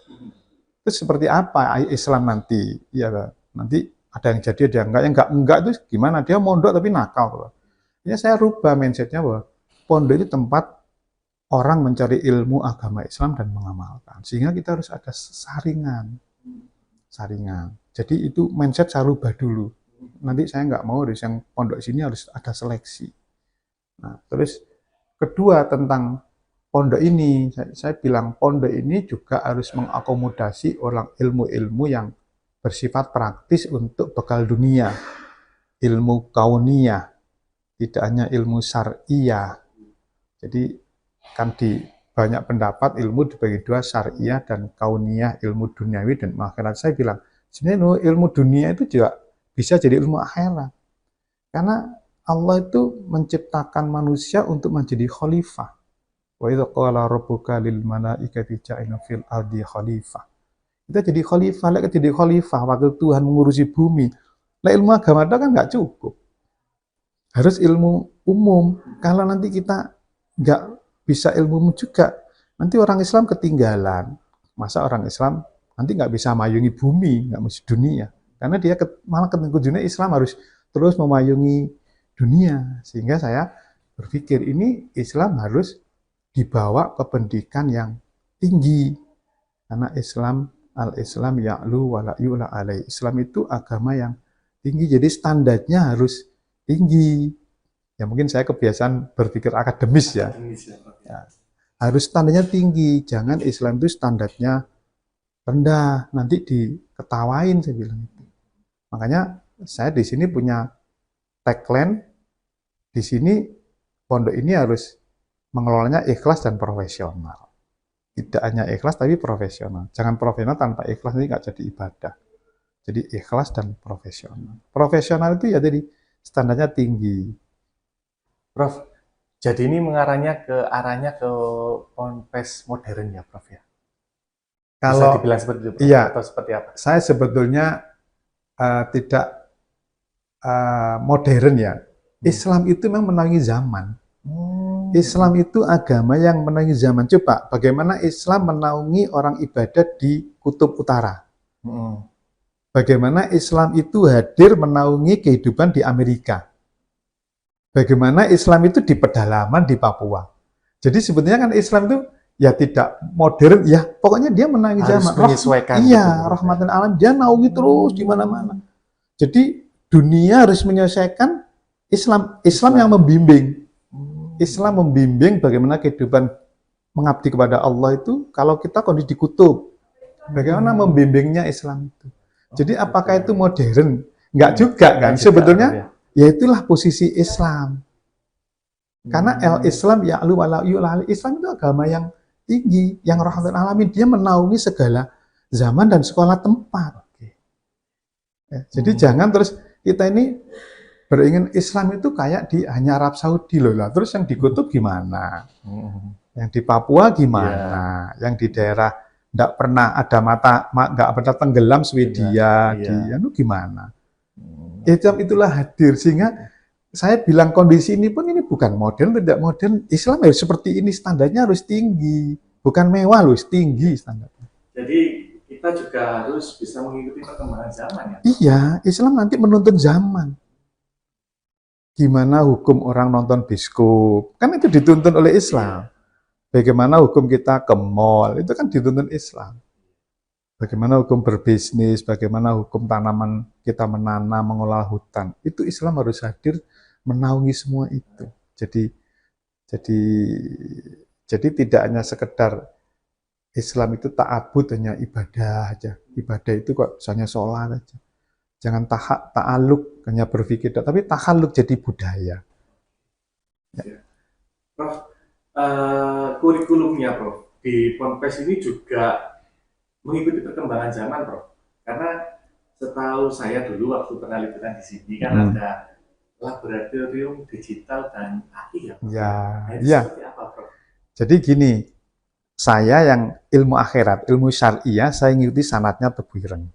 seperti apa Islam nanti? Ya nanti ada yang jadi, ada yang enggak itu gimana? Dia mondok tapi nakal. Ya saya rubah mindsetnya bahwa pondok itu tempat orang mencari ilmu agama Islam dan mengamalkan. Sehingga kita harus ada saringan. Jadi itu mindset saya rubah dulu. Nanti saya nggak mau harus yang pondok sini harus ada seleksi. Nah, terus kedua tentang pondok ini, saya bilang pondok ini juga harus mengakomodasi orang ilmu-ilmu yang bersifat praktis untuk bekal dunia. Ilmu kauniyah, tidak hanya ilmu syariah. Jadi kan di banyak pendapat ilmu dibagi dua, syariah dan kauniyah, ilmu duniawi dan akhirat. Saya bilang sebenarnya ilmu dunia itu juga bisa jadi ilmu akhirat. Karena Allah itu menciptakan manusia untuk menjadi khalifah. Wa idza qala rabbuka lil malaikati ja'alna fil ardi khalifah. Kita jadi khalifah, jadi khalifah, wakil Tuhan mengurusi bumi. Nah, ilmu agama itu kan nggak cukup. Harus ilmu umum. Kalau nanti kita nggak bisa ilmu umum juga, nanti orang Islam ketinggalan. Masa orang Islam nanti nggak bisa mayungi bumi, nggak mesti dunia. Karena dia malah ketinggalan dunia, Islam harus terus memayungi dunia. Sehingga saya berpikir ini Islam harus dibawa ke pendidikan yang tinggi. Karena Al-Islam ya'lu wa la yu'la alaih. Islam itu agama yang tinggi, jadi standarnya harus tinggi. Ya mungkin saya kebiasaan berpikir akademis ya. Ya. Harus standarnya tinggi, jangan Islam itu standarnya rendah, nanti diketawain saya bilang itu. Makanya saya di sini punya tagline, di sini pondok ini harus mengelolanya ikhlas dan profesional. Tidak hanya ikhlas tapi profesional. Jangan profesional tanpa ikhlas, nanti nggak jadi ibadah. Jadi ikhlas dan profesional. Profesional itu ya jadi standarnya tinggi. Prof, jadi ini arahnya ke ponpes modern ya, Prof ya? Kalau bisa dibilang seperti itu, Prof, iya, atau seperti apa? Saya sebetulnya tidak modern ya. Islam itu memang menaungi zaman. Islam itu agama yang menaungi zaman. Coba bagaimana Islam menaungi orang ibadah di kutub utara. Bagaimana Islam itu hadir menaungi kehidupan di Amerika. Bagaimana Islam itu di pedalaman di Papua. Jadi sebetulnya kan Islam itu ya tidak modern, ya pokoknya dia menaungi zaman. Menyesuaikan. Iya, rahmatan alam, dia naungi terus di mana-mana. Jadi dunia harus menyesuaikan Islam yang membimbing. Islam membimbing bagaimana kehidupan mengabdi kepada Allah itu kalau kita kondisi di kutub. Bagaimana membimbingnya Islam itu. Jadi apakah itu modern? Enggak juga kan. Sebetulnya ya itulah posisi Islam. Karena Islam ya'lu wa la yu'la. Islam itu agama yang tinggi, yang rahmatan alamin. Dia menaungi segala zaman dan sekolah tempat. Ya, jadi jangan terus kita ini beringin Islam itu kayak di hanya Arab Saudi loh lah. Terus yang di kutub gimana? Yang di Papua gimana? Yang di daerah enggak pernah ada enggak pernah tenggelam Swedia, itu gimana? Itulah hadir, sehingga saya bilang kondisi ini pun ini bukan modern, tidak modern. Islam harus seperti ini, standarnya harus tinggi, bukan mewah loh, tinggi standarnya. Jadi kita juga harus bisa mengikuti perkembangan zaman ya? Iya, Islam nanti menuntun zaman. Gimana hukum orang nonton bioskop, kan itu dituntun oleh Islam. Bagaimana hukum kita ke mall, itu kan dituntun Islam. Bagaimana hukum berbisnis, bagaimana hukum tanaman kita menanam, mengolah hutan. Itu Islam harus hadir menaungi semua itu. Jadi Jadi tidak hanya sekedar Islam itu ta'abud, hanya ibadah aja. Ibadah itu kok misalnya sholat aja. Jangan ta'aluk, hanya berpikir, tapi takhaluk jadi budaya. Ya. Prof, kurikulumnya Prof, di Ponpes ini juga mengikuti perkembangan zaman Prof. Karena setahu saya dulu waktu pernah liputan di sini kan ada laboratorium digital dan AI ya Prof. Ya. Seperti apa Prof? Jadi gini, saya yang ilmu akhirat, ilmu syariah, saya ngikuti sanatnya Tebu Ireng.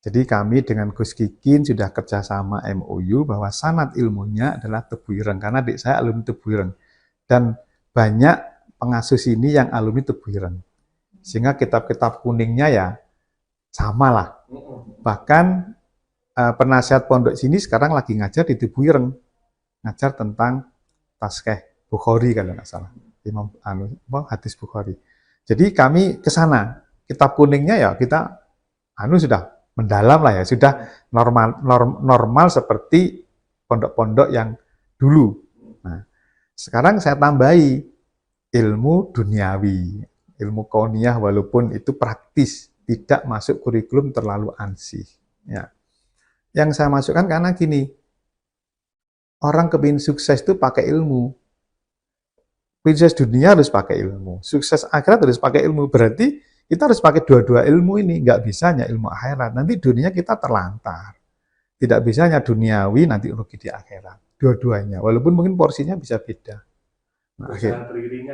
Jadi kami dengan Gus Kikin sudah kerjasama MOU bahwa sanat ilmunya adalah Tebu Ireng, karena adik saya alumni Tebu Ireng. Dan banyak pengasuh sini yang alumni Tebu Ireng. Sehingga kitab-kitab kuningnya ya sama lah. Bahkan penasihat pondok sini sekarang lagi ngajar di Tebu Ireng. Ngajar tentang Taskeh Bukhari kalau nggak salah. Imam hadis Bukhari. Jadi kami ke sana, kitab kuningnya ya kita sudah mendalam lah ya, sudah normal seperti pondok-pondok yang dulu. Nah, sekarang saya tambahi ilmu duniawi, ilmu kauniyah walaupun itu praktis, tidak masuk kurikulum terlalu ansih. Ya. Yang saya masukkan karena gini, orang kepingin sukses itu pakai ilmu. Sukses dunia harus pakai ilmu, sukses akhirat harus pakai ilmu. Berarti kita harus pakai dua-dua ilmu ini, nggak bisa hanya ilmu akhirat. Nanti dunia kita terlantar. Tidak bisa hanya duniawi, nanti rugi di akhirat. Dua-duanya, walaupun mungkin porsinya bisa beda. Nah,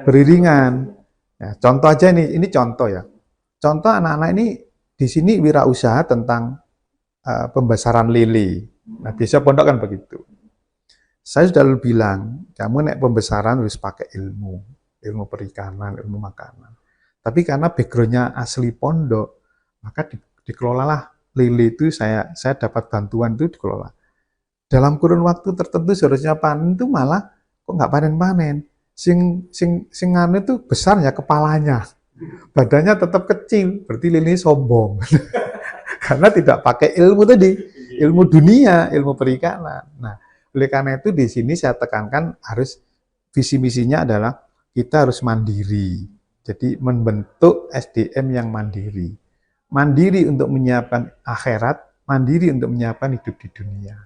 beriringan. Ya, contoh aja ini contoh ya. Contoh anak-anak ini di sini wirausaha tentang pembesaran lele. Nah, biasa pondok kan begitu. Saya sudah bilang, kamu naik pembesaran harus pakai ilmu perikanan, ilmu makanan. Tapi karena background-nya asli pondok, maka dikelolalah lele itu saya dapat bantuan itu dikelola. Dalam kurun waktu tertentu seharusnya panen itu malah kok nggak panen-panen. Sing anu itu besar ya kepalanya, badannya tetap kecil, berarti lele sombong. Karena tidak pakai ilmu tadi, ilmu dunia, ilmu perikanan. Nah, oleh karena itu di sini saya tekankan harus visi misinya adalah kita harus mandiri. Jadi membentuk SDM yang mandiri. Mandiri untuk menyiapkan akhirat, mandiri untuk menyiapkan hidup di dunia.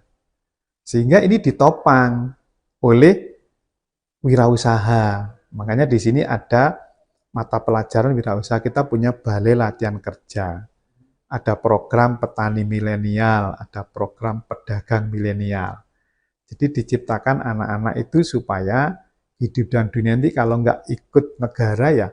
Sehingga ini ditopang oleh wirausaha. Makanya di sini ada mata pelajaran wirausaha, kita punya balai latihan kerja. Ada program petani milenial, ada program pedagang milenial. Jadi diciptakan anak-anak itu supaya hidup dan dunia nanti kalau nggak ikut negara ya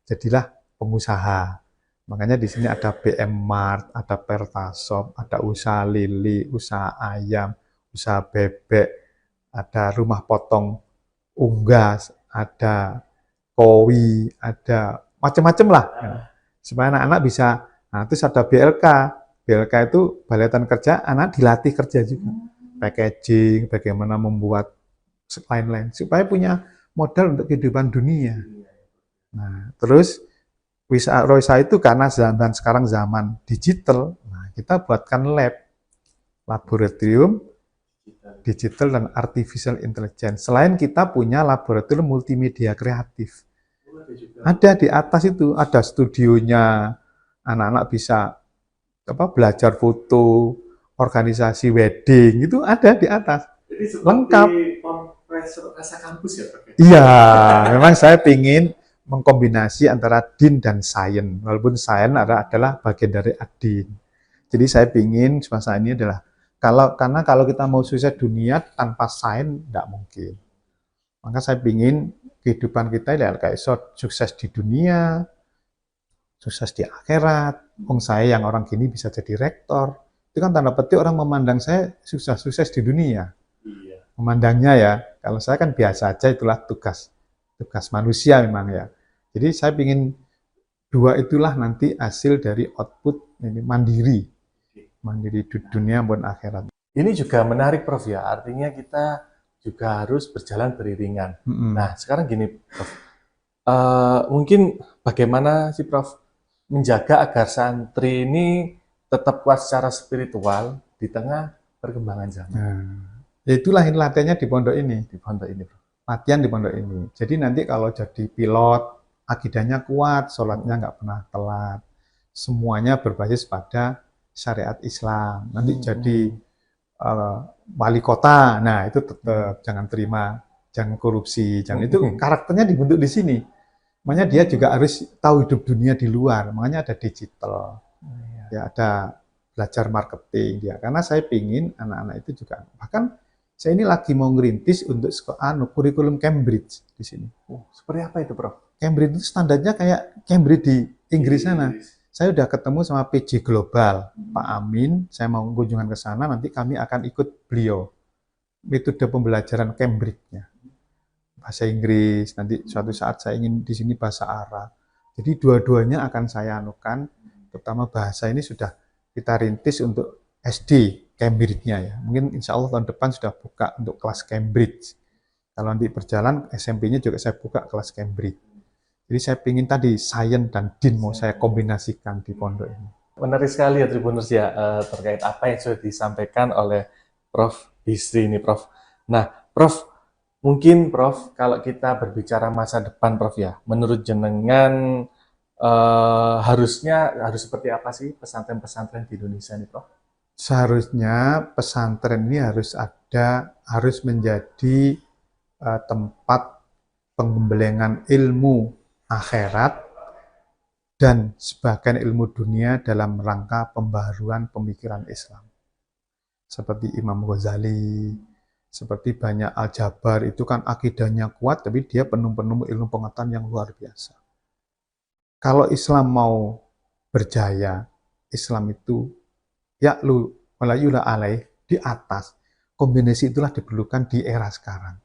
jadilah pengusaha. Makanya di sini ada BM Mart, ada Pertasop, ada usaha lili, usaha ayam, usaha bebek, ada rumah potong unggas, ada kowi, ada macam-macam lah. Supaya anak-anak bisa, nah terus ada BLK. BLK itu balai latihan kerja, anak dilatih kerja juga. Packaging, bagaimana membuat lain-lain, supaya punya modal untuk kehidupan dunia. Nah, terus wirausaha itu karena sekarang zaman digital, nah kita buatkan laboratorium digital dan artificial intelligence. Selain kita punya laboratorium multimedia kreatif. Ada di atas itu, ada studionya, anak-anak bisa belajar foto, organisasi wedding, itu ada di atas. Jadi lengkap. Rasa kampus ya Pak? Iya, memang saya ingin mengkombinasi antara din dan sains, walaupun sains adalah bagian dari adin. Jadi saya ingin semasa ini adalah karena kalau kita mau sukses dunia tanpa sains tidak mungkin. Maka saya ingin kehidupan kita ya kayak sukses di dunia, sukses di akhirat. Saya yang orang gini bisa jadi rektor. Itu kan tanda petik orang memandang saya sukses di dunia. Iya. Memandangnya ya, kalau saya kan biasa aja, itulah tugas manusia memang ya. Jadi saya ingin dua itulah nanti hasil dari output ini mandiri di dunia maupun akhirat. Ini juga menarik Prof ya, artinya kita juga harus berjalan beriringan. Nah sekarang gini Prof, mungkin bagaimana sih Prof menjaga agar santri ini tetap kuat secara spiritual di tengah perkembangan zaman. Nah, itulah latihannya di pondok ini. Di pondok ini, Bro. latihan di pondok ini. Jadi nanti kalau jadi pilot, akidahnya kuat, sholatnya nggak pernah telat. Semuanya berbasis pada syariat Islam. Nanti jadi wali kota, nah itu tetap jangan terima, jangan korupsi, jangan itu karakternya dibentuk di sini. Makanya dia juga harus tahu hidup dunia di luar. Makanya ada digital, ya ada belajar marketing dia. Karena saya pingin anak-anak itu juga, bahkan saya ini lagi mau ngerintis untuk kurikulum Cambridge di sini. Seperti apa itu, Prof? Cambridge itu standarnya kayak Cambridge di Inggris sana. Saya udah ketemu sama PJ Global, Pak Amin. Saya mau kunjungan ke sana, nanti kami akan ikut beliau. Metode pembelajaran Cambridge-nya. Bahasa Inggris, nanti suatu saat saya ingin di sini bahasa Arab. Jadi dua-duanya akan saya anukan, terutama bahasa ini sudah kita rintis untuk SD Cambridge-nya ya. Mungkin insya Allah tahun depan sudah buka untuk kelas Cambridge. Kalau nanti berjalan, SMP-nya juga saya buka kelas Cambridge. Jadi saya ingin tadi sains dan din mau saya kombinasikan di pondok ini. Menarik sekali ya Tribuners ya, terkait apa yang sudah disampaikan oleh Prof. Bisri ini, Prof. Nah, Prof, mungkin Prof, kalau kita berbicara masa depan, Prof ya, menurut jenengan harus seperti apa sih pesantren-pesantren di Indonesia ini, Prof? Seharusnya pesantren ini harus menjadi tempat pengembelengan ilmu akhirat dan sebagian ilmu dunia dalam rangka pembaharuan pemikiran Islam. Seperti Imam Ghazali, seperti banyak Al-Jabar, itu kan akidahnya kuat, tapi dia penuh ilmu pengetahuan yang luar biasa. Kalau Islam mau berjaya, Islam itu ya'lu walayula alaih, di atas. Kombinasi itulah diperlukan di era sekarang.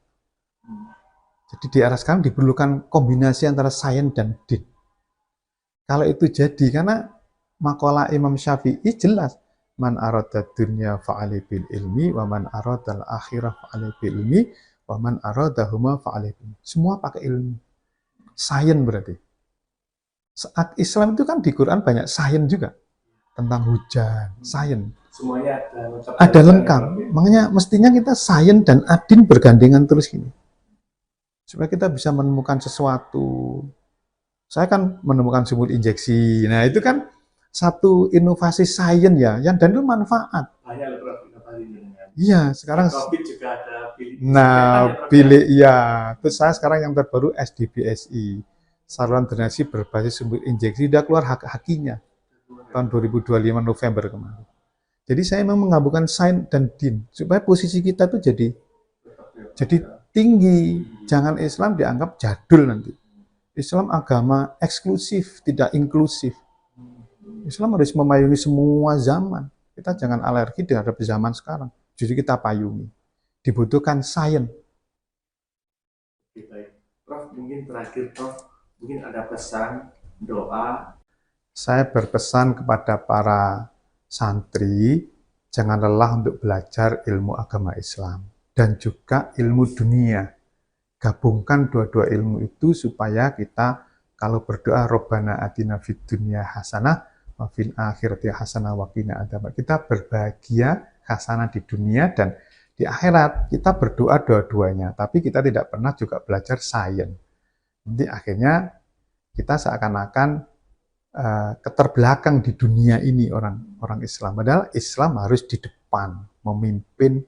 Jadi di era sekarang diperlukan kombinasi antara sains dan din. Kalau itu jadi, karena makalah Imam Syafi'i jelas, man arada dunya fa'ali bil ilmi, wa man arada al-akhirah fa'ali bil ilmi, wa man arada huma fa'ali bil ilmi. Semua pakai ilmu. Sains berarti. Saat Islam itu kan di Quran banyak sains juga. Tentang hujan, sains. Semuanya ada lengkap. Makanya mestinya kita sains dan adin bergandengan terus gini. Supaya kita bisa menemukan sesuatu. Saya kan menemukan sumur injeksi. Nah, itu kan satu inovasi sains ya, yang dan itu manfaat. Banyak loh, Prof, inovasinya. Iya, sekarang COVID juga ada bilik. bilik iya. Terus saya sekarang yang terbaru SDBSI. Saluran drenase berbasis sumur injeksi sudah keluar hakinya tahun 2025 November kemarin. Jadi saya memang menggabungkan sains dan din supaya posisi kita tuh jadi tinggi. Jangan Islam dianggap jadul nanti. Islam agama eksklusif, tidak inklusif. Islam harus memayungi semua zaman. Kita jangan alergi terhadap zaman sekarang. Justru kita payungi. Dibutuhkan sains. Prof, mungkin terakhir, Prof, mungkin ada pesan, doa. Saya berpesan kepada para santri, jangan lelah untuk belajar ilmu agama Islam. Dan juga ilmu dunia. Gabungkan dua-dua ilmu itu supaya kita kalau berdoa Rabbana atina fid dunya hasanah wa fil akhirati hasanah wa qina adzabannar. Kita berbahagia hasanah di dunia dan di akhirat. Kita berdoa dua-duanya, tapi kita tidak pernah juga belajar sains. Nanti akhirnya kita seakan-akan keterbelakang di dunia ini orang Islam. Padahal Islam harus di depan, memimpin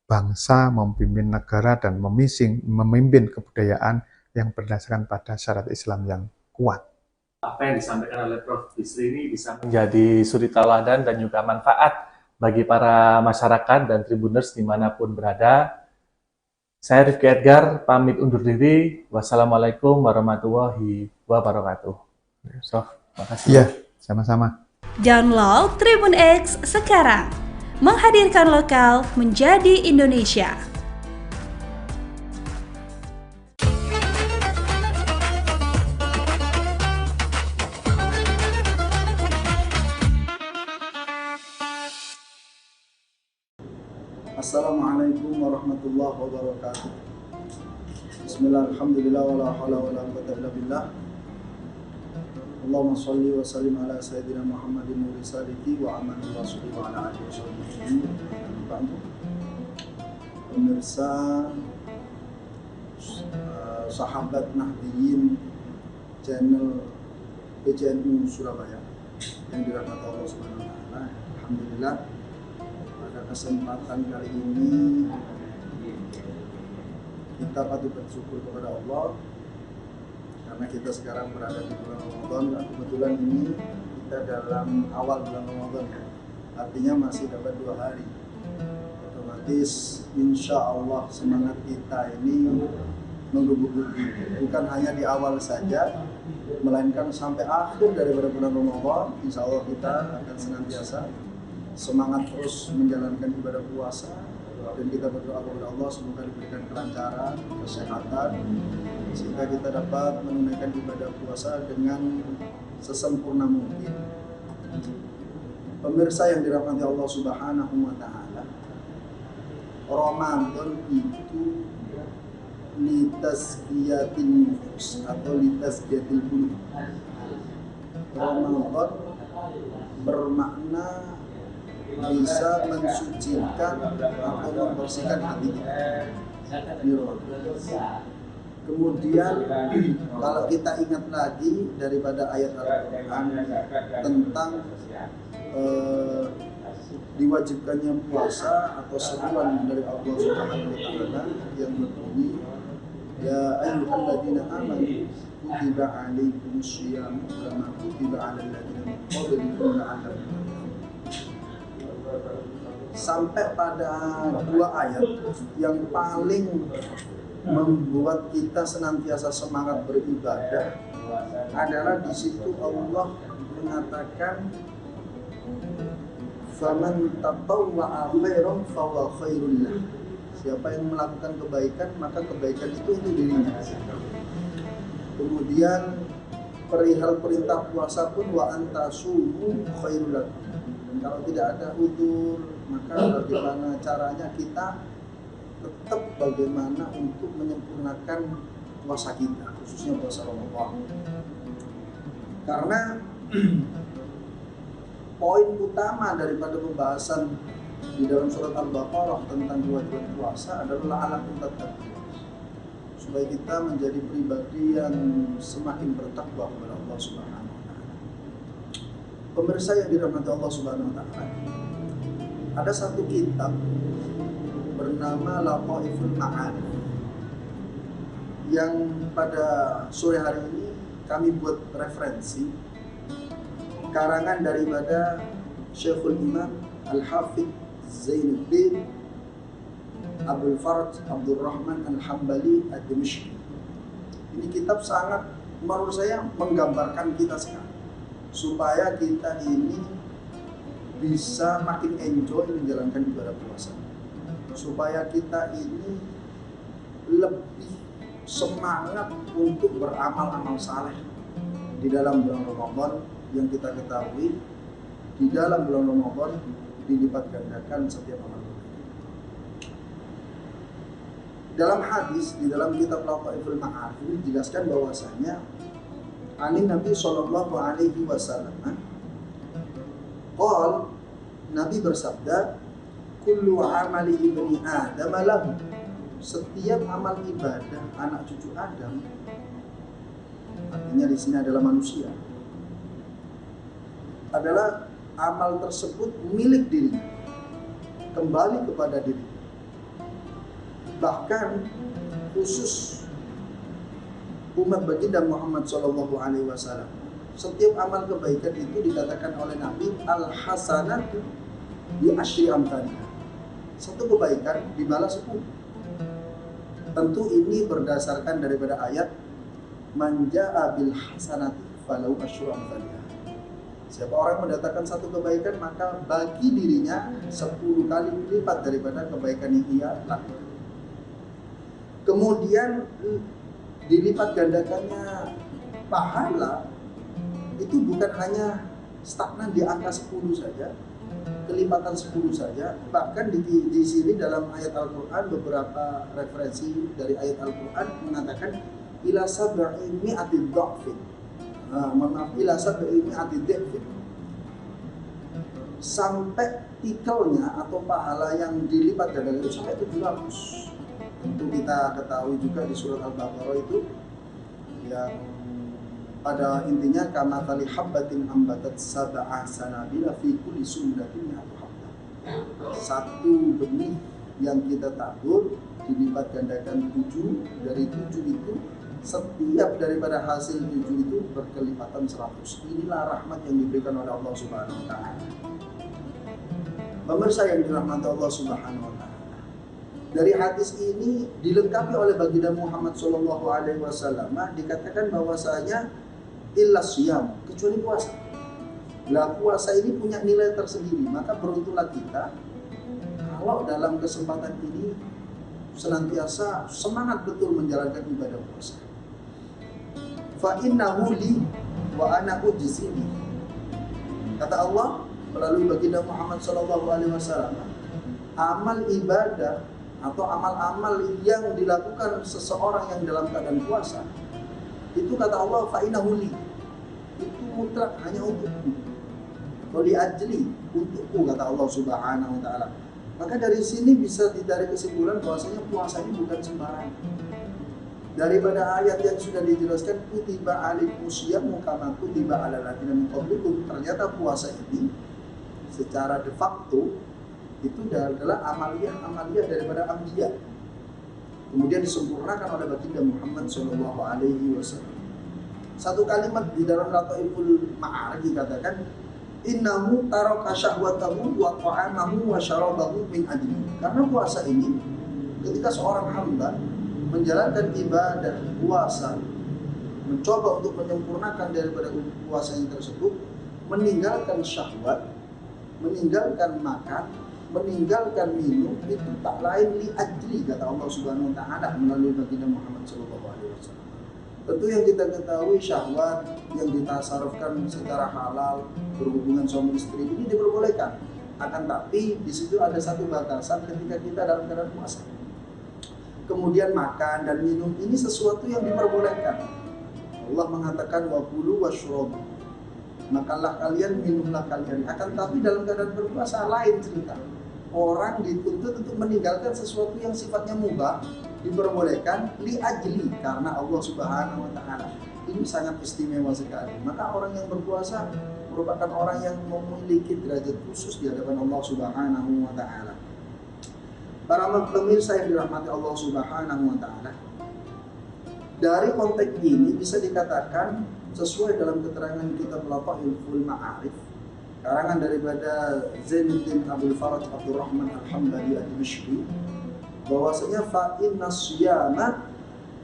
bangsa, memimpin negara, dan memimpin kebudayaan yang berdasarkan pada syarat Islam yang kuat. Apa yang disampaikan oleh Prof. Bisri ini bisa menjadi suri tauladan dan juga manfaat bagi para masyarakat dan tribuners dimanapun berada. Saya Rifki Edgar, pamit undur diri. Wassalamualaikum warahmatullahi wabarakatuh. Prof, makasih. Iya, sama-sama. Download Tribun X sekarang. Menghadirkan lokal menjadi Indonesia. Assalamualaikum warahmatullahi wabarakatuh. Bismillah, alhamdulillah, wala hawla wala quwwata illa billah. Allahumma sholli wa sallim ala sayyidina Muhammadin wa risalati wa amani rasuli wa ala alihi wa sahbihi. Pemirsa sahabat Nahdiyin channel PCNU Surabaya yang dirahmati Allah Subhanahu wa taala. Alhamdulillah pada kesempatan kali ini kita patut bersyukur kepada Allah karena kita sekarang berada di bulan Ramadan dan kebetulan ini kita dalam awal bulan Ramadan, artinya masih dapat 2 hari. Otomatis insya Allah semangat kita ini menggebu-gebu, bukan hanya di awal saja, melainkan sampai akhir daripada bulan Ramadan. Insya Allah kita akan senantiasa semangat terus menjalankan ibadah puasa, dan kita berdoa kepada Allah semoga diberikan kelancaran, kesehatan, sehingga kita dapat menunaikan ibadah puasa dengan sesempurna mungkin. Pemirsa yang dirahmati Allah Subhanahu wa taala, Ramadan itu litazkiyatin nufus atau litazkiyatil qulub. Ramadan bermakna bisa mensucikan atau membersihkan hati kita. Kemudian kalau kita ingat lagi daripada ayat Al-Quran tentang diwajibkannya puasa atau seruan dari Allah Subhanahu wa taala yang berbunyi, ya ayyuhalladzina amanu kutiba alaikumus syiyam kama kutiba alal ladzina min qablikum la'allakum tattaqun. Sampai pada 2 ayat yang paling membuat kita senantiasa semangat beribadah adalah di situ Allah mengatakan faman tatawwa'a khairan fahuwa khairul lah. Siapa yang melakukan kebaikan maka kebaikan itu untuk dirinya. Kemudian perihal perintah puasa pun wa antasumu khairul lakum. Dan kalau tidak ada udzur maka bagaimana caranya kita tetap bagaimana untuk menyempurnakan puasa kita, khususnya puasa Ramadan. Karena poin utama daripada pembahasan di dalam surat Al-Baqarah tentang kewajiban puasa adalah la'allakum tattaqun, supaya kita menjadi pribadi yang semakin bertakwa kepada Allah Subhanahu wa taala. Pemirsa yang dirahmati Allah Subhanahu wa taala, ada satu kitab bernama Lataiful Ma'arif yang pada sore hari ini kami buat referensi karangan daripada Syekhul Imam Al-Hafidh Zainuddin Abdul Faraj Abdul Rahman Al-Hambali Ad-Dimishqi. Ini kitab sangat menurut saya menggambarkan kita sekarang, supaya kita ini bisa makin enjoy menjalankan ibadah puasa, supaya kita ini lebih semangat untuk beramal-amal saleh di dalam bulan Ramadan yang kita ketahui di dalam bulan Ramadan dilipat gandakan setiap amal. Dalam hadis di dalam kitab Lataiful Ma'arif ini dijelaskan bahwasanya Nabi sallallahu alaihi wasallam qol, Nabi bersabda, kullu amali ibni Adam lahu, setiap amal ibadah anak cucu Adam, artinya di sini adalah manusia, adalah amal tersebut milik dirinya, kembali kepada diri. Bahkan khusus umat baginda Muhammad SAW, setiap amal kebaikan itu dikatakan oleh Nabi al-hasanatu bi asyri amsalihha. Satu kebaikan dibalas 10. Tentu ini berdasarkan daripada ayat man jaa bil hasanati falahu asyru amsalihha. Siapa orang mendatangkan satu kebaikan maka bagi dirinya 10 kali lipat daripada kebaikan yang ia lakukan. Kemudian dilipat gandakannya pahala itu bukan hanya stagnan di angka 10 saja, kelipatan 10 saja, bahkan di sini dalam ayat Al-Quran beberapa referensi dari ayat Al-Quran mengatakan ila sab'i mi'ati dha'fin, ila sab'i mi'ati dha'fin, sampai tikelnya atau pahala yang dilipat gandakan itu sampai 700. Untuk kita ketahui juga di surat Al-Baqarah itu yang pada intinya kama tali habbatin ambatat sab'a sanabila fi kulli sunnatin mi'atu habbah. Satu benih yang kita tabur dilipat gandakan 7, dari 7 itu setiap daripada hasil 7 itu berkelipatan 100. Inilah rahmat yang diberikan oleh Allah Subhanahu wa taala. Pemirsa yang dirahmati Allah Subhanahu wa taala. Dari hadis ini dilengkapi oleh baginda Muhammad Shallallahu Alaihi Wasallam, dikatakan bahwasanya illa siyam, kecuali puasa. Nah, puasa ini punya nilai tersendiri, maka beruntunglah kita kalau dalam kesempatan ini senantiasa semangat betul menjalankan ibadah puasa. Fa innahu li wa ana ujzi. Kata Allah melalui baginda Muhammad Shallallahu Alaihi Wasallam, amal ibadah atau amal-amal yang dilakukan seseorang yang dalam keadaan puasa itu kata Allah fa'inahu li, itu mutlak hanya untukku, wali ajli, untukku, kata Allah Subhanahu wa taala. Maka dari sini bisa ditarik kesimpulan bahwasanya puasa ini bukan sembarangan. Daripada ayat yang sudah dijelaskan kutiba alaikumusyamu kama kutiba alal ladzina min qablikum, ternyata puasa ini secara de facto itu adalah amaliyah daripada anbiya. Kemudian disempurnakan oleh baginda Muhammad Shallallahu Alaihi Wasallam. Satu kalimat di dalam Lataiful Ma'arij dikatakan, innahu taraka syahwatahu wa ta'amahu wa syarabahu min ajli. Karena puasa ini, ketika seorang hamba menjalankan ibadah puasa, mencoba untuk menyempurnakan daripada puasa yang tersebut, meninggalkan syahwat, meninggalkan makan, meninggalkan minum, itu tak lain li ajli, kata Allah Subhanahu wa taala melalui baginda Muhammad sallallahu alaihi wasallam. Tentu yang kita ketahui syahwat yang ditasarufkan secara halal berhubungan suami istri ini diperbolehkan. Akan tapi di situ ada satu batasan ketika kita dalam keadaan puasa. Kemudian makan dan minum ini sesuatu yang diperbolehkan. Allah mengatakan wa kulu washrabu. Makanlah kalian, minumlah kalian. Akan tapi dalam keadaan berpuasa lain cerita. Orang dituntut untuk meninggalkan sesuatu yang sifatnya mubah, diperbolehkan li ajli, karena Allah Subhanahu wa taala. Ini sangat istimewa sekali. Maka orang yang berpuasa merupakan orang yang memiliki derajat khusus di hadapan Allah Subhanahu wa taala. Para pemirsa yang dirahmati Allah Subhanahu wa taala, dari konteks ini bisa dikatakan sesuai dalam keterangan kitab Lataiful Ma'arij karangan daripada Zainuddin Abdul Faraj Abdurrahman Al-Hambali Ad-Dimashqi, bahwasanya fa inna siyama,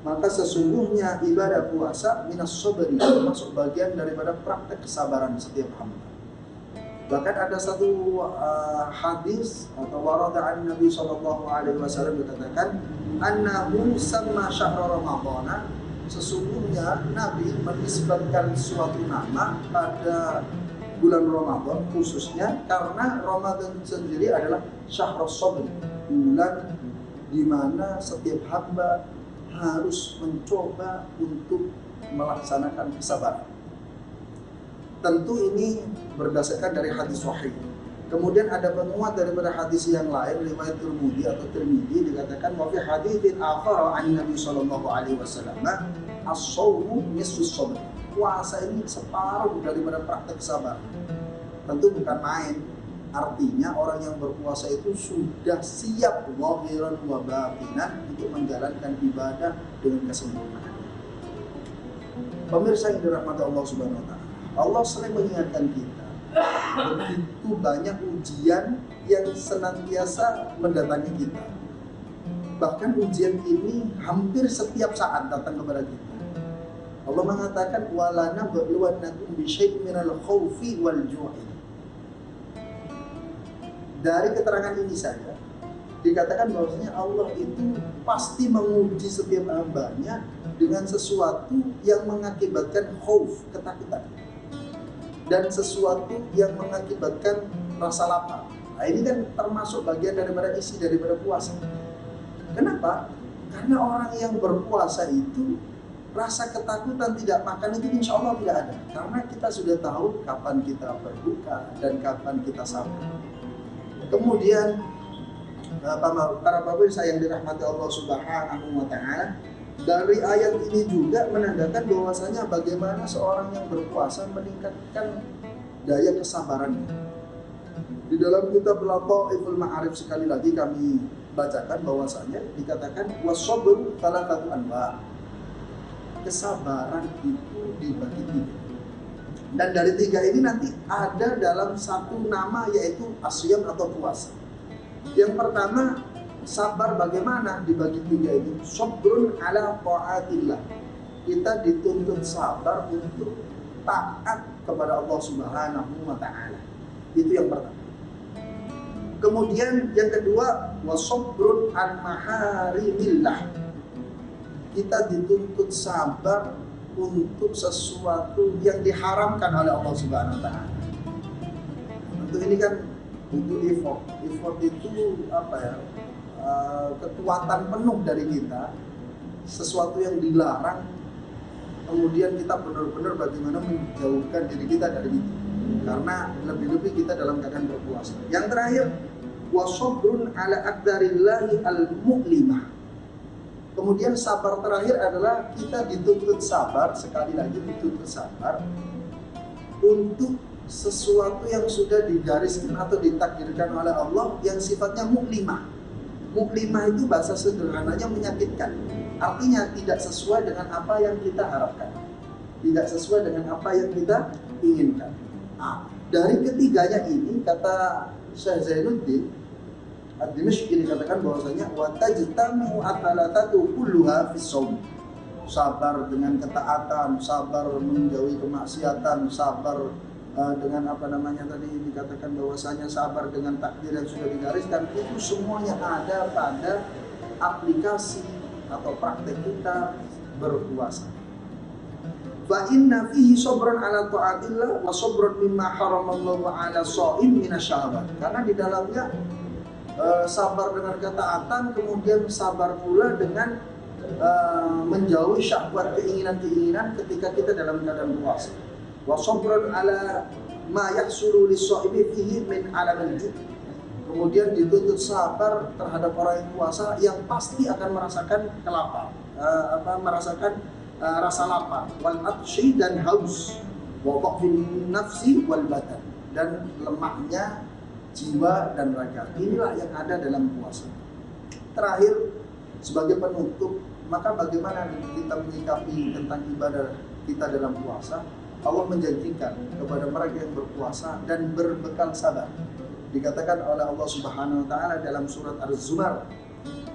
maka sesungguhnya ibadah puasa minas sabri, termasuk bagian daripada praktek kesabaran setiap hamba. Bahkan ada satu hadis atau warada an Nabi sallallahu alaihi wasallam dikatakan annahu samma syahr ramadhana, sesungguhnya Nabi menisbatkan suatu nama pada bulan Ramadan khususnya karena Ramadan sendiri adalah syahrus sabr, bulan di mana setiap hamba harus mencoba untuk melaksanakan kesabaran. Tentu ini berdasarkan dari hadis sahih. Kemudian ada penguat daripada hadis yang lain riwayat Tirmidzi atau Tirmidzi dikatakan wa fi haditsin akhar an Nabi sallallahu alaihi wasallam as-shawmu nisfus sabr. Puasa ini separuh daripada praktek sabar. Tentu bukan main. Artinya orang yang berpuasa itu sudah siap zahiran wa batinan untuk menjalankan ibadah dengan kesempurnaan. Pemirsa yang dirahmati Allah Subhanahu wa taala, Allah sering mengingatkan kita begitu banyak ujian yang senantiasa mendatangi kita. Bahkan ujian ini hampir setiap saat datang kepada kita. Allah mengatakan wala nabluwannakum bi syai'in minal khaufi wal ju'i. Dari keterangan ini saja dikatakan bahwasanya Allah itu pasti menguji setiap hambanya dengan sesuatu yang mengakibatkan khauf, ketakutan, dan sesuatu yang mengakibatkan rasa lapar. Nah, ini kan termasuk bagian daripada isi daripada puasa. Kenapa? Karena orang yang berpuasa itu rasa ketakutan tidak makan itu insya Allah tidak ada. Karena kita sudah tahu kapan kita berbuka dan kapan kita sahur. Kemudian para pemirsa yang dirahmati Allah Subhanahu wa taala, dari ayat ini juga menandakan bahwasanya bagaimana seorang yang berpuasa meningkatkan daya kesabarannya. Di dalam kitab Lataiful Ma'arif sekali lagi kami bacakan bahwasanya dikatakan wasabru thalathatu anwa. Kesabaran itu dibagi tiga. Dan dari tiga ini nanti ada dalam satu nama, yaitu asyam atau puasa. Yang pertama, sabar bagaimana dibagi tiga ini? Sabrun ala ta'atillah. Kita dituntut sabar untuk taat kepada Allah Subhanahu wa taala. Itu yang pertama. Kemudian yang kedua, wasabrun an maharimillah. Kita dituntut sabar untuk sesuatu yang diharamkan oleh Allah Subhanahu wa taala. Untuk ini kan butuh effort. Effort itu apa ya? Kekuatan penuh dari kita, sesuatu yang dilarang, kemudian kita benar-benar bagaimana menjauhkan diri kita dari itu. Karena lebih-lebih kita dalam keadaan berpuasa. Yang terakhir, wasabrun ala aqdarillahi al-mu'limah. Kemudian sabar terakhir adalah kita dituntut sabar, sekali lagi dituntut sabar untuk sesuatu yang sudah digariskan atau ditakdirkan oleh Allah yang sifatnya muklimah. Muklimah itu bahasa sederhananya menyakitkan. Artinya tidak sesuai dengan apa yang kita harapkan, tidak sesuai dengan apa yang kita inginkan. Nah, dari ketiganya ini kata Syekh Zainuddin Ad-Dimashqi dikatakan bahwasanya wa tajtamu atalatatu kulluha fis-shaum. Sabar dengan ketaatan, sabar menjauhi kemaksiatan, sabar dengan apa namanya tadi dikatakan bahwasanya sabar dengan takdir yang sudah digariskan, itu semuanya ada pada aplikasi atau praktek kita berpuasa. Fa inna fihi sabran ala ta'atillah wa sabran mimma haramallahu ala shaim minasyahawat. Karena di dalamnya sabar dengan ketaatan, kemudian sabar pula dengan menjauhi syahwat, keinginan-keinginan ketika kita dalam keadaan puasa. Wa sabran ala ma yahsulu lis-shaimi fihi min alamil ju'. Kemudian dituntut sabar terhadap orang yang puasa yang pasti akan merasakan kelapar, merasakan rasa lapar, wal atshi dan haus, wa dhafin nafsi wal badan, dan lemahnya jiwa dan raga. Inilah yang ada dalam puasa. Terakhir, sebagai penutup, maka bagaimana kita menyikapi tentang ibadah kita dalam puasa? Allah menjanjikan kepada mereka yang berpuasa dan berbekal sabar. Dikatakan oleh Allah Subhanahu wa taala dalam surat Az-Zumar,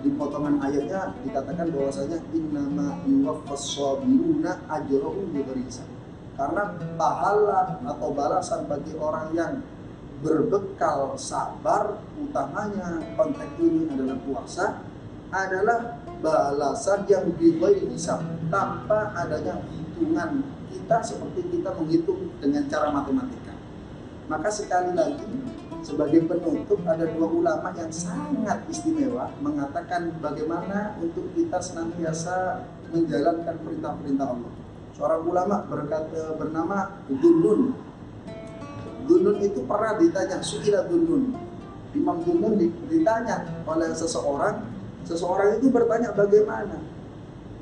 di potongan ayatnya dikatakan bahwasanya innama yuwaffas sabiruna ajrahum bighairi hisab. Karena pahala atau balasan bagi orang yang berbekal sabar, utamanya konteks ini adalah puasa, adalah balasan yang bighairi hisab, tanpa adanya hitungan kita seperti kita menghitung dengan cara matematika. Maka sekali lagi, sebagai penutup, ada dua ulama yang sangat istimewa mengatakan bagaimana untuk kita senantiasa menjalankan perintah-perintah Allah. Seorang ulama bernama Dunnun. Dunnun itu pernah ditanya, su'ila Dunnun. Imam Dunnun ditanya oleh seseorang itu bertanya bagaimana?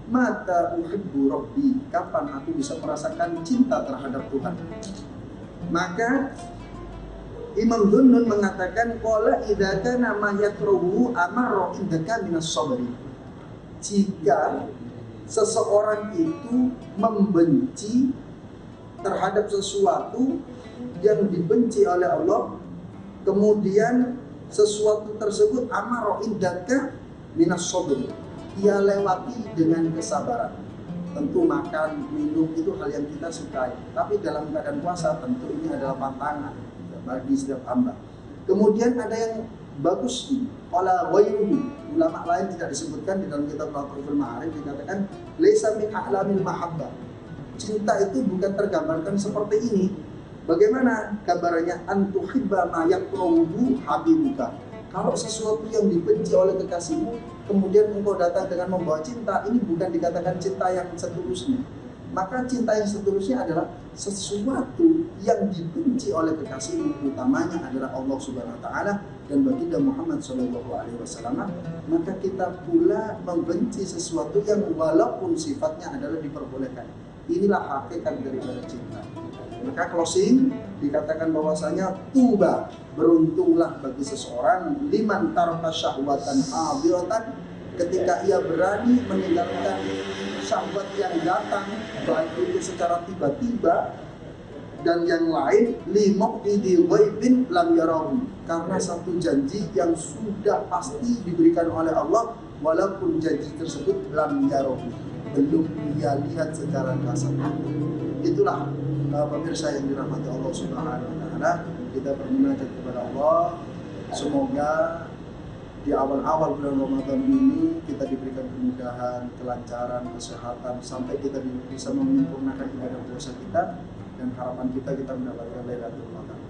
Mata uhibbu rabbi, kapan aku bisa merasakan cinta terhadap Tuhan? Maka Imam Dunnun mengatakan qala idza kana ma yakrahu amara indaka minas sabri. Jika seseorang itu membenci terhadap sesuatu yang dibenci oleh Allah, kemudian sesuatu tersebut amara indaka minas sabri, ia lewati dengan kesabaran. Tentu makan, minum itu hal yang kita sukai, tapi dalam keadaan puasa tentu ini adalah pantangan bagi setiap hamba. Kemudian ada yang bagus qala ghairuhu, ulama lain tidak disebutkan di dalam kitab Lataiful Ma'arif, dikatakan laisa min a'lamil mahabbah. Cinta itu bukan tergambarkan seperti ini. Bagaimana gambarannya? Antuhibba ma yakrahu habibuka. Kalau sesuatu yang dibenci oleh kekasihmu, kemudian engkau datang dengan membawa cinta, ini bukan dikatakan cinta yang seterusnya. Maka cinta yang seterusnya adalah sesuatu yang dibenci oleh kekasihmu, utamanya adalah Allah Subhanahu wa taala, dan baginda Muhammad SAW, maka kita pula membenci sesuatu yang walaupun sifatnya adalah diperbolehkan. Inilah hakikat daripada cinta. Maka closing dikatakan bahwasanya tuba, beruntunglah bagi seseorang liman taraka syahwatan hadiratan, ketika ia berani meninggalkan syahwat yang datang baik itu secara tiba-tiba dan yang lain limuqidi ghaibin lam yarahu, karena satu janji yang sudah pasti diberikan oleh Allah walaupun janji tersebut lam yarahu, belum ia lihat secara kasat mata. Itulah pemirsa yang dirahmati Allah Subhanahu wa taala, kita bermunajat kepada Allah semoga di awal-awal bulan Ramadan ini kita diberikan kemudahan, kelancaran, kesehatan sampai kita bisa menyempurnakan ibadah puasa kita, dan harapan kita mendapatkan Lailatul Qadar.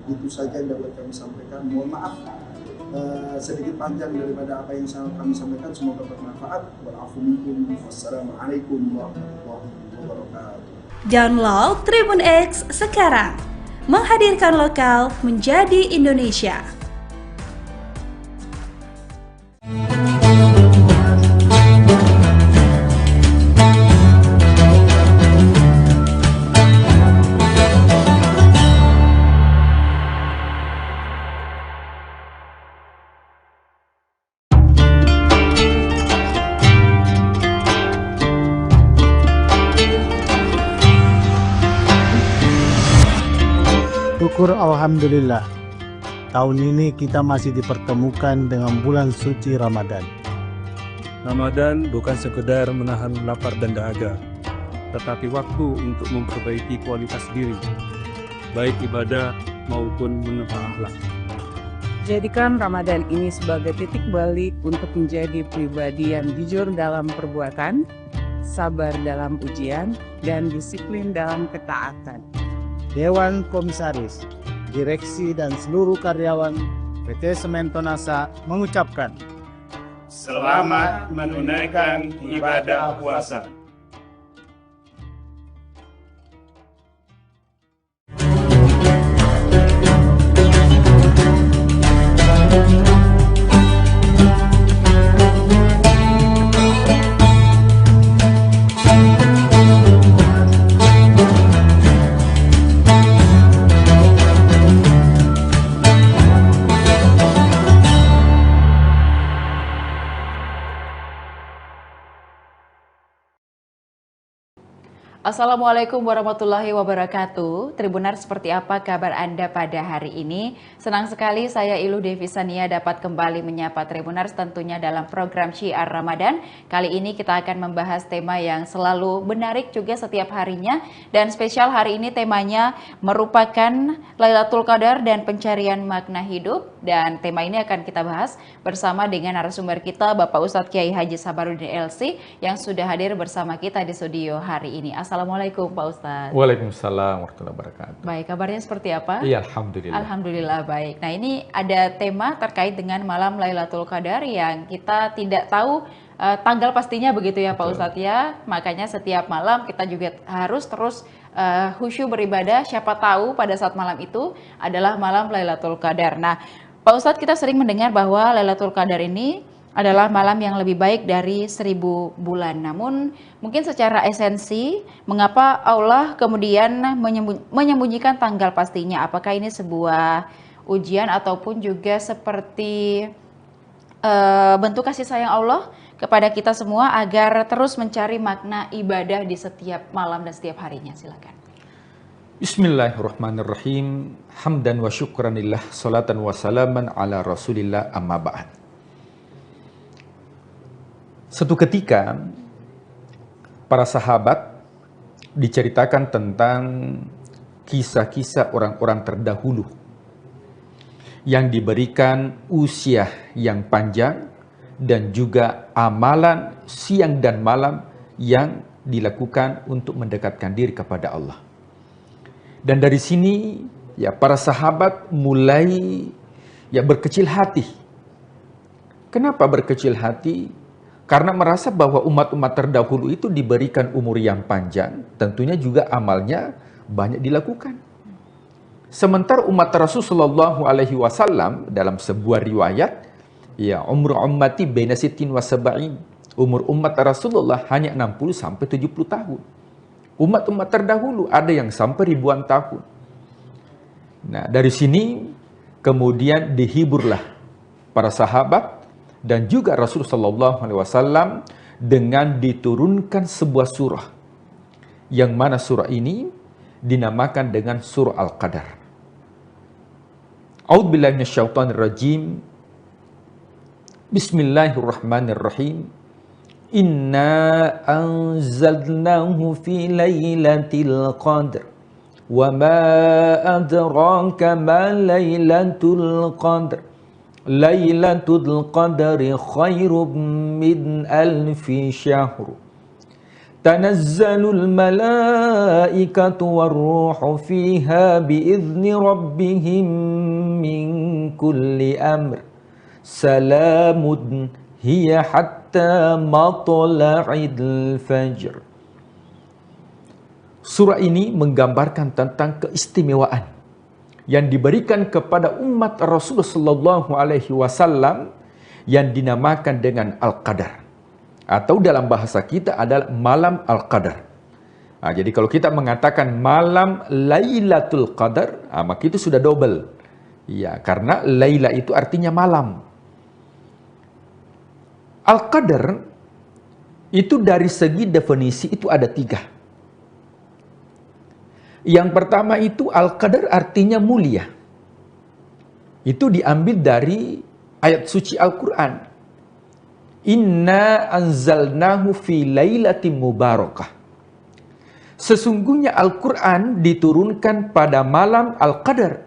Itu saja yang dapat kami sampaikan. Mohon maaf sedikit panjang daripada apa yang kami sampaikan, semoga bermanfaat. Wa'afu minkum. Wassalamualaikum warahmatullahi wabarakatuh. Download Tribun X sekarang, menghadirkan lokal menjadi Indonesia. Syukur alhamdulillah, tahun ini kita masih dipertemukan dengan bulan suci Ramadan. Ramadan bukan sekedar menahan lapar dan dahaga, tetapi waktu untuk memperbaiki kualitas diri, baik ibadah maupun menata akhlak. Jadikan Ramadan ini sebagai titik balik untuk menjadi pribadi yang jujur dalam perbuatan, sabar dalam ujian, dan disiplin dalam ketaatan. Dewan Komisaris, Direksi dan seluruh karyawan PT Semen Tonasa mengucapkan selamat menunaikan ibadah puasa. Assalamualaikum warahmatullahi wabarakatuh. Tribuners, seperti apa kabar Anda pada hari ini? Senang sekali saya Ilu Devisania dapat kembali menyapa Tribuners tentunya dalam program Syiar Ramadan. Kali ini kita akan membahas tema yang selalu menarik juga setiap harinya, dan spesial hari ini temanya merupakan Lailatul Qadar dan pencarian makna hidup, dan tema ini akan kita bahas bersama dengan narasumber kita Bapak Ustadz Kiai Haji Sabarudin LC yang sudah hadir bersama kita di studio hari ini. Assalamualaikum Pak Ustadz. Waalaikumsalam warahmatullahi wabarakatuh. Baik, kabarnya seperti apa? Iya, alhamdulillah. Alhamdulillah baik. Nah, ini ada tema terkait dengan malam Lailatul Qadar yang kita tidak tahu tanggal pastinya begitu ya Pak Ustadz ya. Makanya setiap malam kita juga harus terus khusyuk beribadah. Siapa tahu pada saat malam itu adalah malam Lailatul Qadar. Nah, Pak Ustadz, kita sering mendengar bahwa Lailatul Qadar ini adalah malam yang lebih baik dari 1000 bulan. Namun mungkin secara esensi, mengapa Allah kemudian menyembunyikan tanggal pastinya? Apakah ini sebuah ujian ataupun juga seperti bentuk kasih sayang Allah kepada kita semua agar terus mencari makna ibadah di setiap malam dan setiap harinya? Silakan. Bismillahirrahmanirrahim. Hamdan wa syukranillah, salatan wa salaman ala rasulillah, amma ba'd. Suatu ketika, para sahabat diceritakan tentang kisah-kisah orang-orang terdahulu yang diberikan usia yang panjang dan juga amalan siang dan malam yang dilakukan untuk mendekatkan diri kepada Allah. Dan dari sini, ya, para sahabat mulai berkecil hati. Kenapa berkecil hati? Karena merasa bahwa umat-umat terdahulu itu diberikan umur yang panjang, tentunya juga amalnya banyak dilakukan. Sementara umat Rasulullah Shallallahu Alaihi Wasallam dalam sebuah riwayat, ya umur ummati baina sittin wa sab'in. Umur umat Rasulullah hanya 60 sampai 70 tahun. Umat-umat terdahulu ada yang sampai ribuan tahun. Nah, dari sini kemudian dihiburlah para sahabat dan juga Rasulullah Shallallahu Alaihi Wasallam dengan diturunkan sebuah surah, yang mana surah ini dinamakan dengan surah Al-Qadar. A'udzubillahi minasyaitonirrajim. Bismillahirrahmanirrahim. Inna anzalnahu fi lailatul qadr. Wa ma adraka ma lailatul qadr. Lailatul qadri khairum min alfi syahr. Tanazzalul malaikatu warruhu fiha biizni rabbihim min kulli amr. Salamun hiya hatta matla'il fajr. Surah ini menggambarkan tentang keistimewaan yang diberikan kepada umat Rasulullah Sallallahu Alaihi Wasallam yang dinamakan dengan Al-Qadar, atau dalam bahasa kita adalah malam Al-Qadar. Nah, jadi kalau kita mengatakan malam Lailatul Qadar, maka itu sudah double. Ya, karena Laila itu artinya malam. Al-Qadar itu dari segi definisi itu ada 3. Yang pertama itu Al-Qadar artinya mulia. Itu diambil dari ayat suci Al-Quran. Inna anzalnahu fi lailatin mubarakah. Sesungguhnya Al-Quran diturunkan pada malam Al-Qadar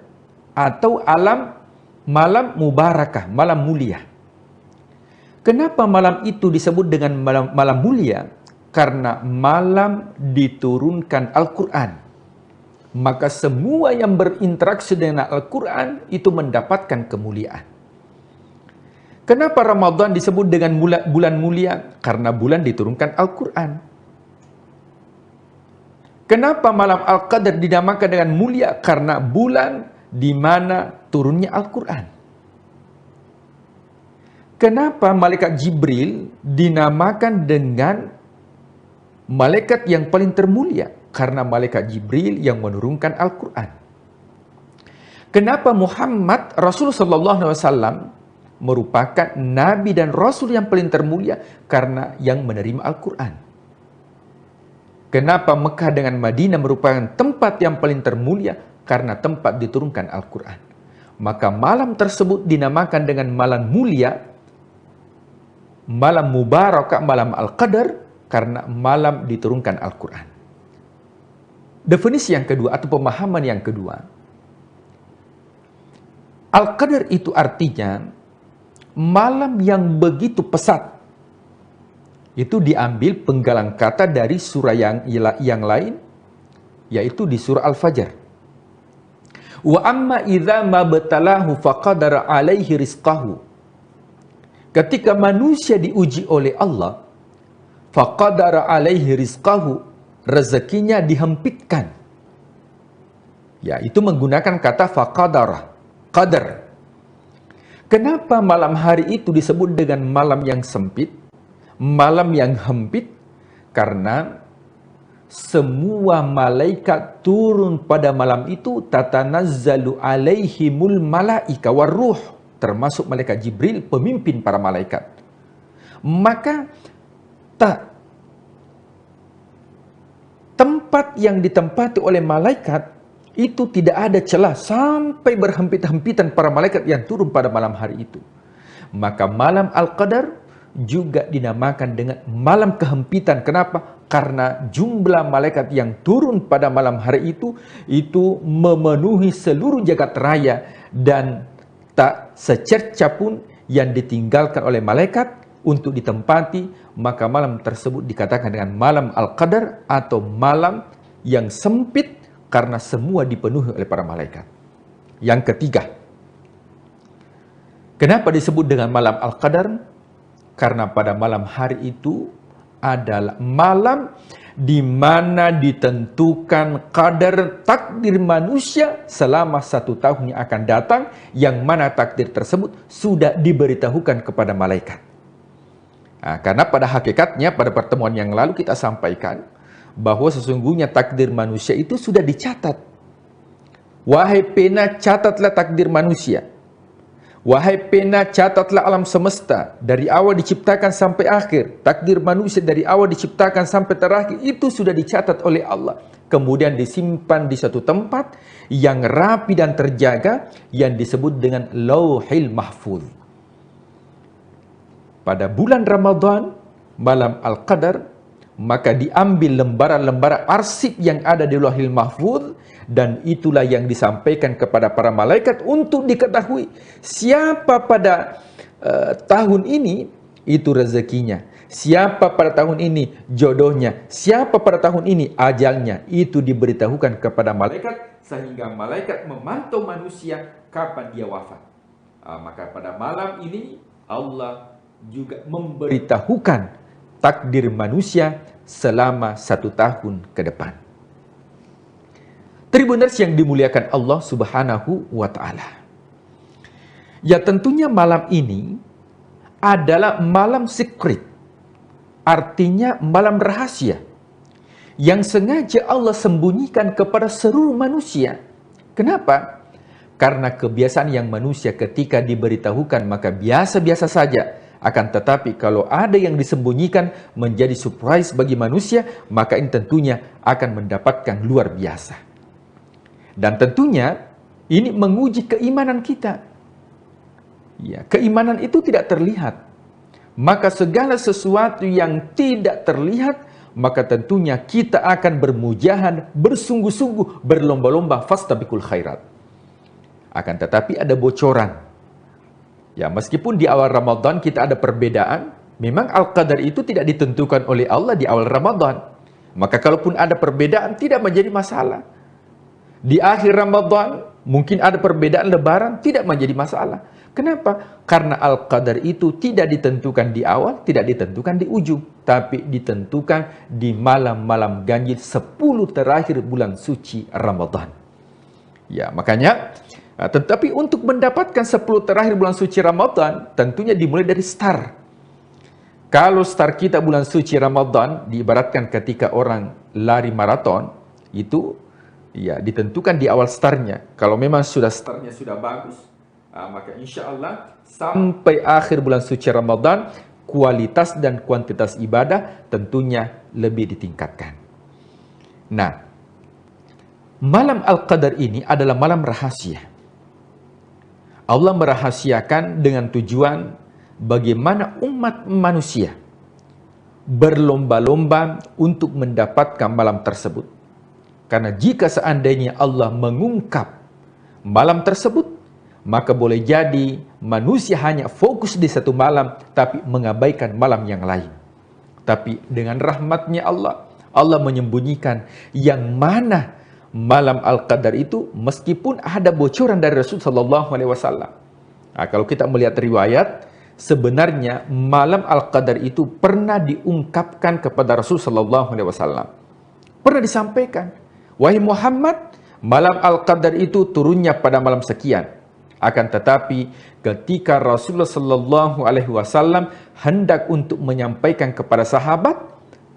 atau malam mubarakah, malam mulia. Kenapa malam itu disebut dengan malam mulia? Karena malam diturunkan Al-Quran. Maka semua yang berinteraksi dengan Al-Quran itu mendapatkan kemuliaan. Kenapa Ramadan disebut dengan bulan mulia? Karena bulan diturunkan Al-Quran. Kenapa malam Al-Qadar dinamakan dengan mulia? Karena bulan di mana turunnya Al-Quran. Kenapa malaikat Jibril dinamakan dengan malaikat yang paling termulia? Karena malaikat Jibril yang menurunkan Al-Quran. Kenapa Muhammad Rasulullah SAW merupakan Nabi dan Rasul yang paling termulia? Karena yang menerima Al-Quran. Kenapa Mekah dengan Madinah merupakan tempat yang paling termulia? Karena tempat diturunkan Al-Quran. Maka malam tersebut dinamakan dengan malam mulia, malam mubarakah, malam Al-Qadar, karena malam diturunkan Al-Quran. Definisi yang kedua atau pemahaman yang kedua, Al-Qadar itu artinya malam yang begitu pesat. Itu diambil penggalan kata dari surah yang lain, yaitu di surah Al-Fajr. Wa amma idza mabtalahu faqadara alaihi rizqahu. Ketika manusia diuji oleh Allah, faqadara alaihi rizqahu, rezekinya dihempitkan. Ya, itu menggunakan kata faqadara, qadar. Kenapa malam hari itu disebut dengan malam yang sempit, malam yang hempit? Karena semua malaikat turun pada malam itu, tatanazzalu alaihimul malaika warruh, termasuk malaikat Jibril, pemimpin para malaikat. Maka tempat yang ditempati oleh malaikat itu tidak ada celah sampai berhempit-hempitan para malaikat yang turun pada malam hari itu. Maka malam Al-Qadar juga dinamakan dengan malam kehempitan. Kenapa? Karena jumlah malaikat yang turun pada malam hari itu memenuhi seluruh jagat raya dan tak secerca pun yang ditinggalkan oleh malaikat untuk ditempati. Maka malam tersebut dikatakan dengan malam Al-Qadar atau malam yang sempit karena semua dipenuhi oleh para malaikat. Yang ketiga, kenapa disebut dengan malam Al-Qadar? Karena pada malam hari itu adalah malam di mana ditentukan kadar takdir manusia selama 1 tahun yang akan datang, yang mana takdir tersebut sudah diberitahukan kepada malaikat. Nah, karena pada hakikatnya pada pertemuan yang lalu kita sampaikan bahwa sesungguhnya takdir manusia itu sudah dicatat. Wahai pena, catatlah takdir manusia. Wahai pena, catatlah alam semesta dari awal diciptakan sampai akhir. Takdir manusia dari awal diciptakan sampai terakhir itu sudah dicatat oleh Allah. Kemudian disimpan di satu tempat yang rapi dan terjaga yang disebut dengan Lauhil Mahfuz. Pada bulan Ramadan, malam Al-Qadar, maka diambil lembaran-lembaran arsip yang ada di Lauhil Mahfuz, dan itulah yang disampaikan kepada para malaikat untuk diketahui siapa pada tahun ini itu rezekinya, siapa pada tahun ini jodohnya, siapa pada tahun ini ajalnya. Itu diberitahukan kepada malaikat sehingga malaikat memantau manusia kapan dia wafat. Maka pada malam ini Allah juga memberitahukan takdir manusia selama 1 tahun ke depan. Tribuners yang dimuliakan Allah Subhanahu wa Ta'ala. Ya, tentunya malam ini adalah malam secret, artinya malam rahasia yang sengaja Allah sembunyikan kepada seluruh manusia. Kenapa? Karena kebiasaan yang manusia ketika diberitahukan maka biasa-biasa saja. Akan tetapi kalau ada yang disembunyikan menjadi surprise bagi manusia, maka ini tentunya akan mendapatkan luar biasa. Dan tentunya ini menguji keimanan kita. Ya, keimanan itu tidak terlihat. Maka segala sesuatu yang tidak terlihat, maka tentunya kita akan bermujahadah, bersungguh-sungguh, berlomba-lomba fastabiqul khairat. Akan tetapi ada bocoran. Ya, meskipun di awal Ramadan kita ada perbedaan, memang Al-Qadar itu tidak ditentukan oleh Allah di awal Ramadan. Maka kalaupun ada perbedaan tidak menjadi masalah. Di akhir Ramadan mungkin ada perbedaan lebaran, tidak menjadi masalah. Kenapa? Karena Al-Qadar itu tidak ditentukan di awal, tidak ditentukan di ujung, tapi ditentukan di malam-malam ganjil 10 terakhir bulan suci Ramadan. Ya, makanya tetapi untuk mendapatkan 10 terakhir bulan suci Ramadan tentunya dimulai dari start. Kalau start kita bulan suci Ramadan diibaratkan ketika orang lari maraton, itu ya ditentukan di awal startnya. Kalau memang sudah startnya sudah bagus, maka insya Allah sampai akhir bulan suci Ramadan kualitas dan kuantitas ibadah tentunya lebih ditingkatkan. Nah, malam Al-Qadar ini adalah malam rahasia. Allah merahasiakan dengan tujuan bagaimana umat manusia berlomba-lomba untuk mendapatkan malam tersebut. Karena jika seandainya Allah mengungkap malam tersebut, maka boleh jadi manusia hanya fokus di satu malam, tapi mengabaikan malam yang lain. Tapi dengan rahmatnya Allah, Allah menyembunyikan yang mana malam Al-Qadar itu, meskipun ada bocoran dari Rasulullah SAW. Nah, kalau kita melihat riwayat, sebenarnya malam Al-Qadar itu pernah diungkapkan kepada Rasulullah SAW. Pernah disampaikan, wahai Muhammad, malam Al-Qadar itu turunnya pada malam sekian. Akan tetapi ketika Rasulullah SAW hendak untuk menyampaikan kepada sahabat,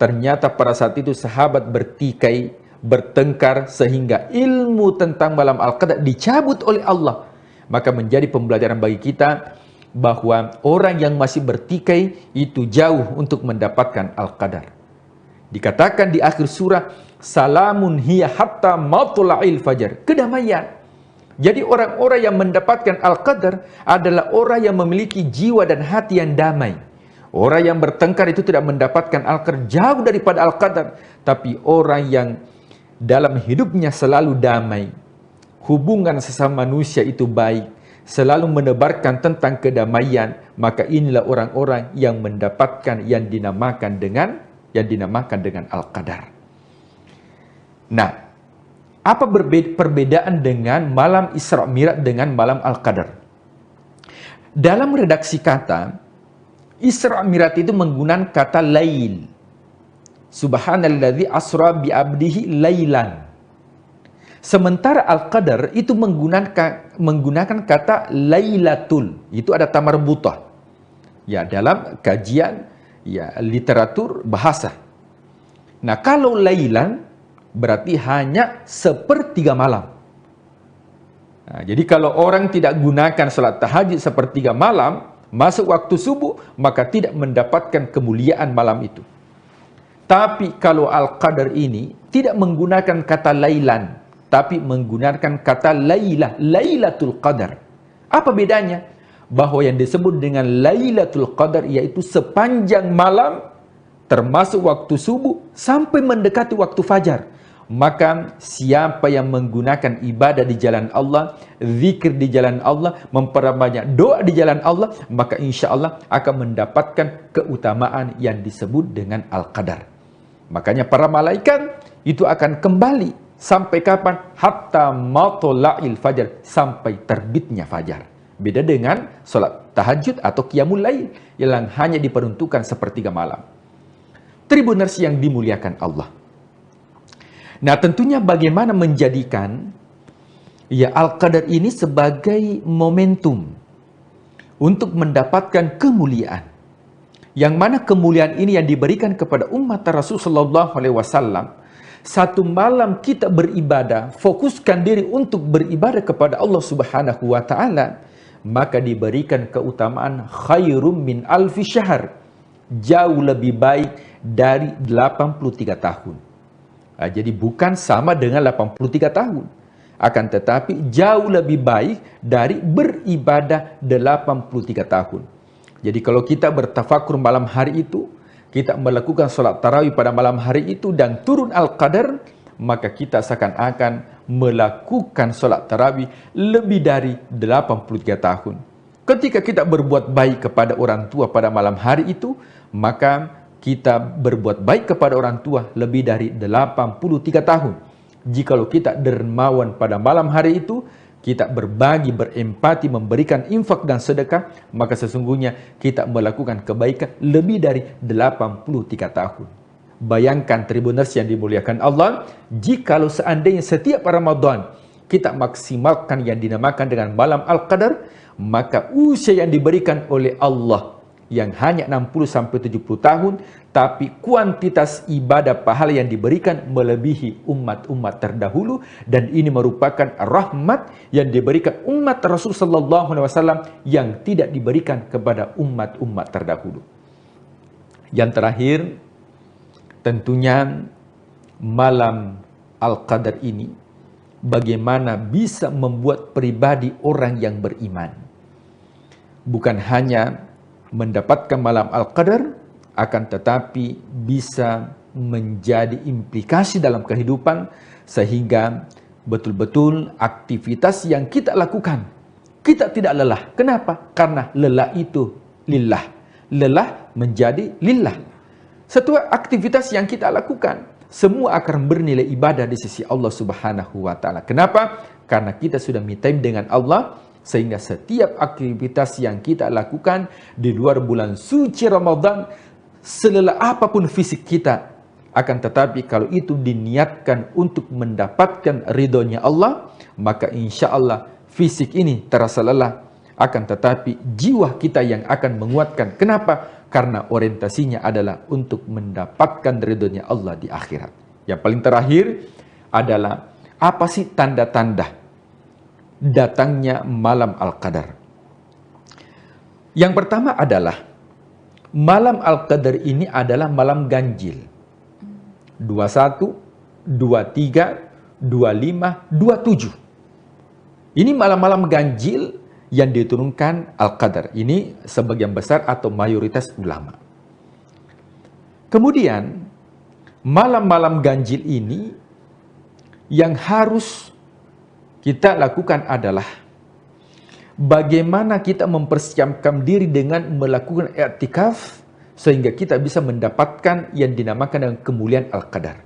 ternyata pada saat itu sahabat bertikai, bertengkar sehingga ilmu tentang malam Al-Qadar dicabut oleh Allah. Maka menjadi pembelajaran bagi kita bahwa orang yang masih bertikai itu jauh untuk mendapatkan Al-Qadar. Dikatakan di akhir surah, salamun hiya hatta matla'il fajar, kedamaian. Jadi orang-orang yang mendapatkan Al-Qadar adalah orang yang memiliki jiwa dan hati yang damai. Orang yang bertengkar itu tidak mendapatkan Al-Qadar, jauh daripada Al-Qadar. Tapi orang yang dalam hidupnya selalu damai, hubungan sesama manusia itu baik, selalu menebarkan tentang kedamaian, maka inilah orang-orang yang mendapatkan yang dinamakan dengan Al-Qadar. Nah, apa perbedaan dengan malam Isra Mi'raj dengan malam Al-Qadar? Dalam redaksi kata, Isra Mi'raj itu menggunakan kata lail. Subhanalladzi asra bi abdihi lailan. Sementara Al-Qadar itu menggunakan kata lailatul. Itu ada tamarbutah. Ya, dalam kajian ya literatur bahasa. Nah, kalau lailan berarti hanya sepertiga malam. Nah, jadi kalau orang tidak gunakan salat tahajud sepertiga malam, masuk waktu subuh, maka tidak mendapatkan kemuliaan malam itu. Tapi kalau Al-Qadar ini tidak menggunakan kata lailan, tapi menggunakan kata lailah, Lailatul Qadar. Apa bedanya? Bahwa yang disebut dengan Lailatul Qadar yaitu sepanjang malam, termasuk waktu subuh sampai mendekati waktu fajar. Maka siapa yang menggunakan ibadah di jalan Allah, zikir di jalan Allah, memperbanyak doa di jalan Allah, maka insya Allah akan mendapatkan keutamaan yang disebut dengan Al-Qadar. Makanya para malaikat itu akan kembali sampai kapan? Hatta matla'il fajar, sampai terbitnya fajar. Beda dengan sholat tahajud atau qiyamul lail yang hanya diperuntukkan sepertiga malam. Tribuners yang dimuliakan Allah. Nah, tentunya bagaimana menjadikan ya Al-Qadar ini sebagai momentum untuk mendapatkan kemuliaan. Yang mana kemuliaan ini yang diberikan kepada umat Rasulullah SAW. Satu malam kita beribadah, fokuskan diri untuk beribadah kepada Allah Subhanahu wa Ta'ala, maka diberikan keutamaan khairum min alfi syahr, jauh lebih baik dari 83 tahun. Nah, jadi bukan sama dengan 83 tahun, akan tetapi jauh lebih baik dari beribadah 83 tahun. Jadi kalau kita bertafakur malam hari itu, kita melakukan sholat tarawih pada malam hari itu dan turun Al-Qadar, maka kita seakan-akan melakukan sholat tarawih lebih dari 83 tahun. Ketika kita berbuat baik kepada orang tua pada malam hari itu, maka kita berbuat baik kepada orang tua lebih dari 83 tahun. Jikalau kita dermawan pada malam hari itu, kita berbagi, berempati, memberikan infak dan sedekah, maka sesungguhnya kita melakukan kebaikan lebih dari 83 tahun. Bayangkan tribuners yang dimuliakan Allah, jikalau seandainya setiap Ramadan kita maksimalkan yang dinamakan dengan malam Al-Qadar, maka usia yang diberikan oleh Allah yang hanya 60-70 tahun, tapi kuantitas ibadah pahala yang diberikan melebihi umat-umat terdahulu, dan ini merupakan rahmat yang diberikan umat Rasulullah SAW yang tidak diberikan kepada umat-umat terdahulu. Yang terakhir, tentunya malam Al-Qadar ini bagaimana bisa membuat pribadi orang yang beriman bukan hanya mendapatkan malam Al-Qadar, akan tetapi bisa menjadi implikasi dalam kehidupan sehingga betul-betul aktivitas yang kita lakukan kita tidak lelah. Kenapa? Karena lelah itu lillah. Lelah menjadi lillah. Setiap aktivitas yang kita lakukan semua akan bernilai ibadah di sisi Allah Subhanahu wa Ta'ala. Kenapa? Karena kita sudah me time dengan Allah, sehingga setiap aktivitas yang kita lakukan di luar bulan suci Ramadan, selelah apapun fisik kita, akan tetapi kalau itu diniatkan untuk mendapatkan ridhonya Allah, maka insya Allah fisik ini terasa lelah, akan tetapi jiwa kita yang akan menguatkan. Kenapa? Karena orientasinya adalah untuk mendapatkan ridhonya Allah di akhirat. Yang paling terakhir adalah apa sih tanda-tanda datangnya malam Al-Qadar? Yang pertama adalah malam Al-Qadar ini adalah malam ganjil. 21, 23, 25, 27. Ini malam-malam ganjil yang diturunkan Al-Qadar. Ini sebagian besar atau mayoritas ulama. Kemudian malam-malam ganjil ini yang harus kita lakukan adalah bagaimana kita mempersiapkan diri dengan melakukan i'tikaf sehingga kita bisa mendapatkan yang dinamakan dengan kemuliaan Al-Qadar.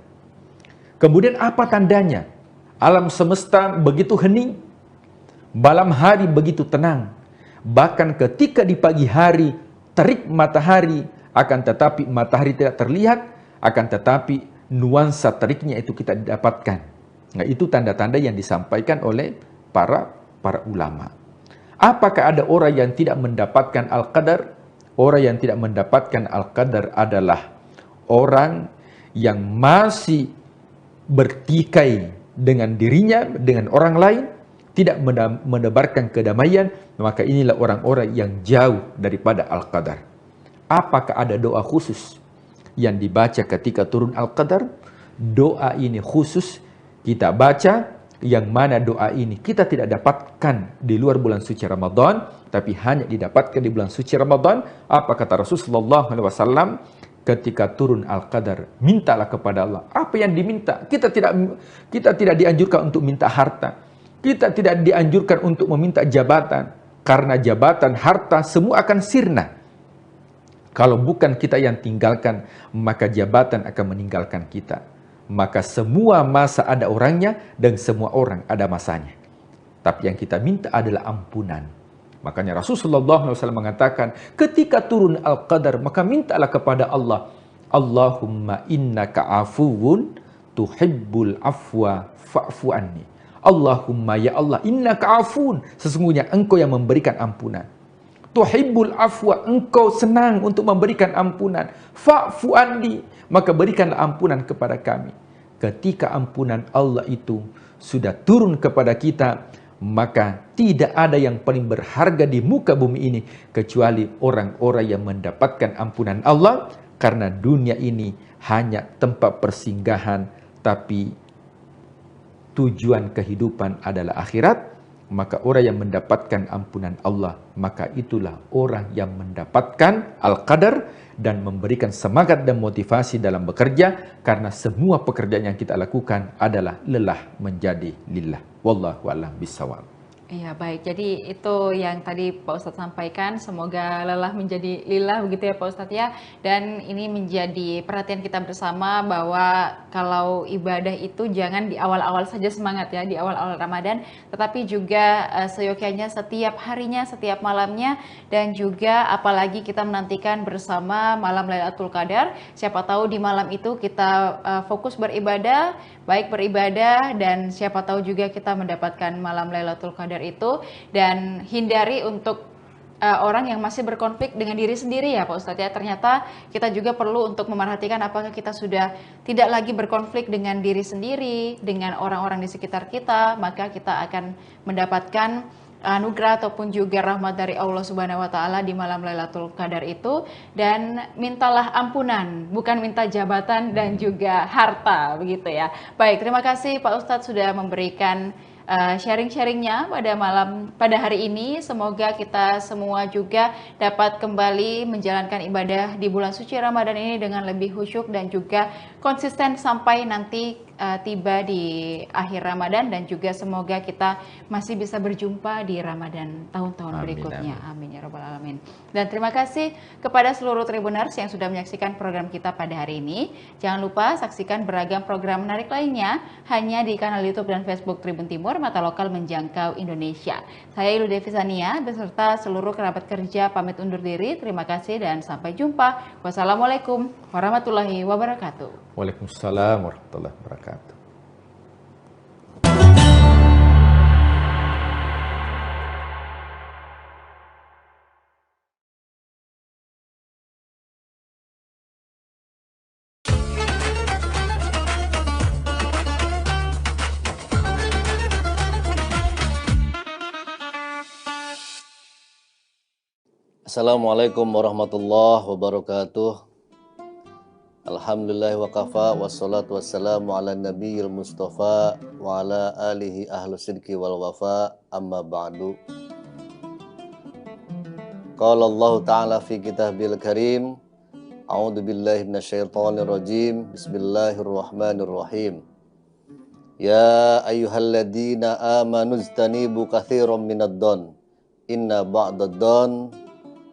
Kemudian apa tandanya? Alam semesta begitu hening, malam hari begitu tenang. Bahkan ketika di pagi hari terik matahari, akan tetapi matahari tidak terlihat, akan tetapi nuansa teriknya itu kita dapatkan. Nah, itu tanda-tanda yang disampaikan oleh para ulama. Apakah ada orang yang tidak mendapatkan al-qadar? Orang yang tidak mendapatkan al-qadar adalah orang yang masih bertikai dengan dirinya, dengan orang lain, tidak menebarkan kedamaian, maka inilah orang-orang yang jauh daripada al-qadar. Apakah ada doa khusus yang dibaca ketika turun al-qadar? Doa ini khusus kita baca, yang mana doa ini kita tidak dapatkan di luar bulan suci Ramadan, tapi hanya didapatkan di bulan suci Ramadan. Apa kata Rasulullah SAW? Ketika turun al-qadar, mintalah kepada Allah. Apa yang diminta? Kita tidak dianjurkan untuk minta harta. Kita tidak dianjurkan untuk meminta jabatan. Karena jabatan, harta, semua akan sirna. Kalau bukan kita yang tinggalkan, maka jabatan akan meninggalkan kita. Maka semua masa ada orangnya dan semua orang ada masanya. Tapi yang kita minta adalah ampunan. Makanya Rasulullah SAW mengatakan, ketika turun al-qadar, maka mintalah kepada Allah. Allahumma innaka afuwun tuhibbul afwa fa'fu anni. Allahumma ya Allah, innaka afun. Sesungguhnya engkau yang memberikan ampunan. Tuhibbul afwa, engkau senang untuk memberikan ampunan. Fa'fu anni, maka berikanlah ampunan kepada kami. Ketika ampunan Allah itu sudah turun kepada kita, maka tidak ada yang paling berharga di muka bumi ini kecuali orang-orang yang mendapatkan ampunan Allah, karena dunia ini hanya tempat persinggahan, tapi tujuan kehidupan adalah akhirat. Maka orang yang mendapatkan ampunan Allah, maka itulah orang yang mendapatkan al-qadar dan memberikan semangat dan motivasi dalam bekerja, karena semua pekerjaan yang kita lakukan adalah lelah menjadi lillah. Wallahu a'lam bishawab. Iya, baik. Jadi itu yang tadi Pak Ustadz sampaikan, semoga lelah menjadi lillah begitu ya Pak Ustadz ya. Dan ini menjadi perhatian kita bersama bahwa kalau ibadah itu jangan di awal-awal saja semangat ya, di awal-awal Ramadan, tetapi juga seyogyanya setiap harinya, setiap malamnya, dan juga apalagi kita menantikan bersama malam Lailatul Qadar. Siapa tahu di malam itu kita fokus beribadah, baik beribadah, dan siapa tahu juga kita mendapatkan malam Lailatul Qadar itu, dan hindari untuk orang yang masih berkonflik dengan diri sendiri ya Pak Ustadz ya. Ternyata kita juga perlu untuk memerhatikan apakah kita sudah tidak lagi berkonflik dengan diri sendiri, dengan orang-orang di sekitar kita, maka kita akan mendapatkan anugerah ataupun juga rahmat dari Allah Subhanahu wa taala di malam Lailatul Qadar itu. Dan mintalah ampunan, bukan minta jabatan dan juga harta begitu ya. Baik, terima kasih Pak Ustadz sudah memberikan sharing-sharingnya pada hari ini. Semoga kita semua juga dapat kembali menjalankan ibadah di bulan suci Ramadan ini dengan lebih khusyuk dan juga konsisten sampai nanti tiba di akhir Ramadan, dan juga semoga kita masih bisa berjumpa di Ramadan tahun-tahun berikutnya. Amin ya rabbal alamin. Dan terima kasih kepada seluruh Tribuners yang sudah menyaksikan program kita pada hari ini. Jangan lupa saksikan beragam program menarik lainnya hanya di kanal YouTube dan Facebook Tribun Timur, mata lokal menjangkau Indonesia. Saya Ilu Devisania beserta seluruh kerabat kerja pamit undur diri. Terima kasih dan sampai jumpa. Wassalamualaikum warahmatullahi wabarakatuh. Waalaikumsalam warahmatullahi wabarakatuh. Assalamualaikum warahmatullahi wabarakatuh. Alhamdulillah wa kafa, wassalatu wassalamu ala nabiyil mustafa wa ala alihi ahlu sidki wal wafa, amma ba'du. Qala Allah ta'ala fi kitabil karim, a'udhu billahi minasyaitonir rajim, bismillahirrahmanirrahim. Ya ayyuhalladzina amanu ijtanibu katsiran minad-dhann, inna ba'dad-dhann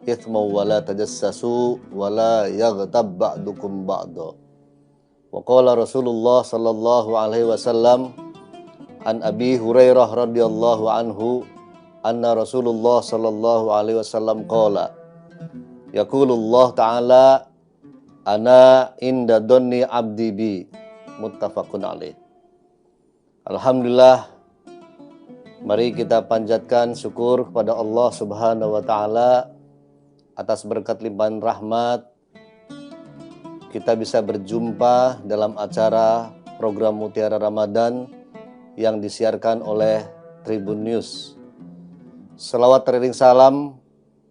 ithmu wa la tajassasu wa la yaghtab ba'dukum ba'da. Wa qala Rasulullah sallallahu alaihi wasallam an Abi Hurairah radhiyallahu anhu anna Rasulullah sallallahu alaihi wasallam qala yaqulullah ta'ala Ana inda dhanni abdi bi, muttafaqun alaih. Alhamdulillah, mari kita panjatkan syukur kepada Allah Subhanahu wa taala atas berkat limpahan rahmat kita bisa berjumpa dalam acara program Mutiara Ramadan yang disiarkan oleh Tribun News. Selawat teriring salam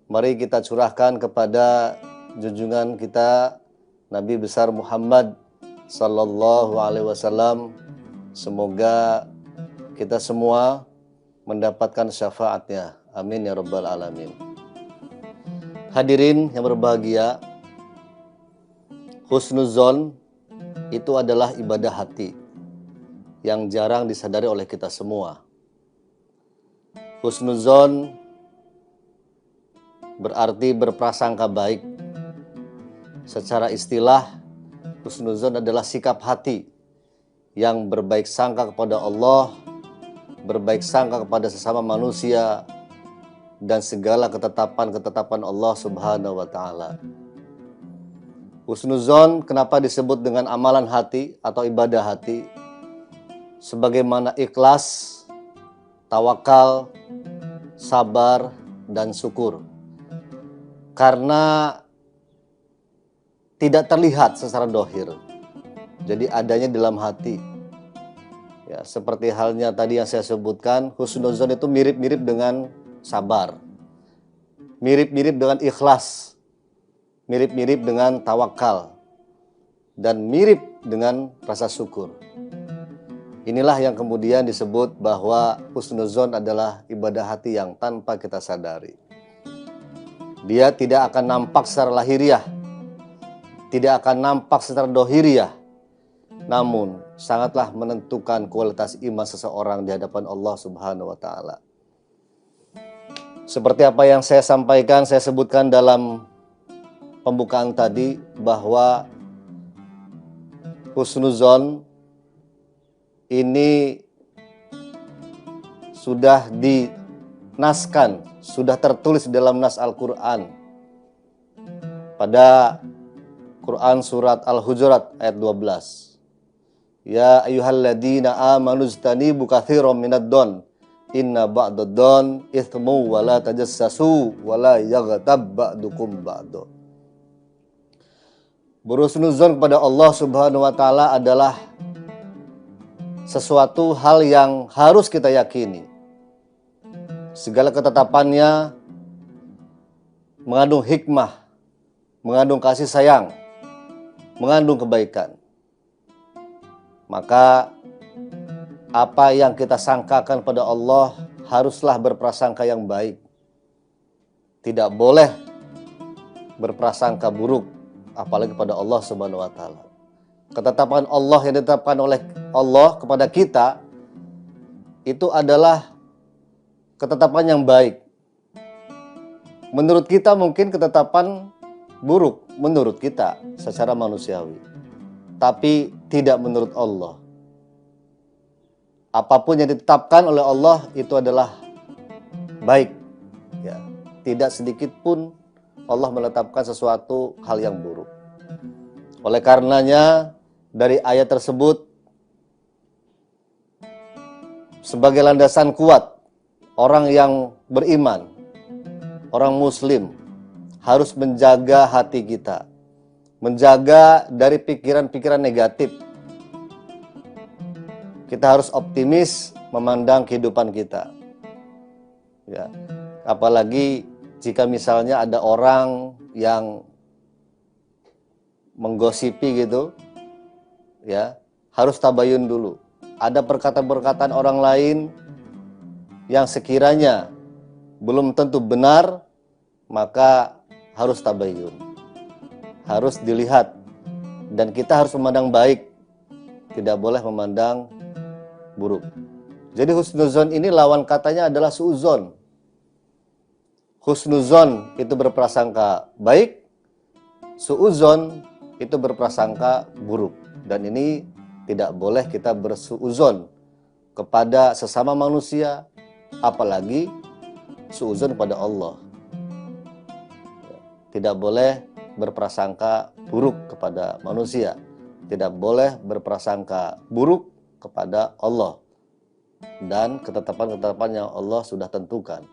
mari kita curahkan kepada junjungan kita Nabi besar Muhammad sallallahu alaihi wasallam. Semoga kita semua mendapatkan syafaatnya. Amin ya rabbal alamin. Hadirin yang berbahagia, husnuzon itu adalah ibadah hati yang jarang disadari oleh kita semua. Husnuzon berarti berprasangka baik. Secara istilah, husnuzon adalah sikap hati yang berbaik sangka kepada Allah, berbaik sangka kepada sesama manusia, dan segala ketetapan-ketetapan Allah Subhanahu wa taala. Husnuzon kenapa disebut dengan amalan hati atau ibadah hati? Sebagaimana ikhlas, tawakal, sabar, dan syukur. Karena tidak terlihat secara dohir. Jadi adanya dalam hati. Ya, seperti halnya tadi yang saya sebutkan, husnuzon itu mirip-mirip dengan sabar. Mirip-mirip dengan ikhlas. Mirip-mirip dengan tawakal, dan mirip dengan rasa syukur. Inilah yang kemudian disebut bahwa husnuzon adalah ibadah hati yang tanpa kita sadari. Dia tidak akan nampak secara lahiriah, tidak akan nampak secara dohiriah, namun sangatlah menentukan kualitas iman seseorang di hadapan Allah Subhanahu wa taala. Seperti apa yang saya sampaikan, saya sebutkan dalam pembukaan tadi bahwa husnuzon ini sudah dinaskan, sudah tertulis dalam nas Al-Quran. Pada Quran surat Al-Hujurat ayat 12. Ya ayyuhalladzina amanu ijtanibu katsiran minad-don inna ba'dad-don itsmu wa la tajassasu wa la yaghtab ba'dukum ba'da. Berhusnuzon kepada Allah Subhanahu wa taala adalah sesuatu hal yang harus kita yakini. Segala ketetapannya mengandung hikmah, mengandung kasih sayang, mengandung kebaikan. Maka apa yang kita sangkakan pada Allah haruslah berprasangka yang baik. Tidak boleh berprasangka buruk, apalagi pada Allah Subhanahu wa taala. Ketetapan Allah yang ditetapkan oleh Allah kepada kita itu adalah ketetapan yang baik. Menurut kita mungkin ketetapan buruk menurut kita secara manusiawi. Tapi tidak menurut Allah. Apapun yang ditetapkan oleh Allah itu adalah baik. Ya, tidak sedikit pun Allah menetapkan sesuatu hal yang buruk. Oleh karenanya, dari ayat tersebut sebagai landasan kuat orang yang beriman, orang muslim harus menjaga hati kita, menjaga dari pikiran-pikiran negatif. Kita harus optimis memandang kehidupan kita. Ya, apalagi jika misalnya ada orang yang menggosipi gitu, ya, harus tabayun dulu. Ada perkataan-perkataan orang lain yang sekiranya belum tentu benar, maka harus tabayun. Harus dilihat. Dan kita harus memandang baik. Tidak boleh memandang buruk. Jadi husnuzon ini lawan katanya adalah suuzon. Husnuzon itu berprasangka baik, suuzon itu berprasangka buruk. Dan ini tidak boleh kita bersuuzon kepada sesama manusia, apalagi suuzon kepada Allah. Tidak boleh berprasangka buruk kepada manusia, tidak boleh berprasangka buruk kepada Allah dan ketetapan-ketetapan yang Allah sudah tentukan.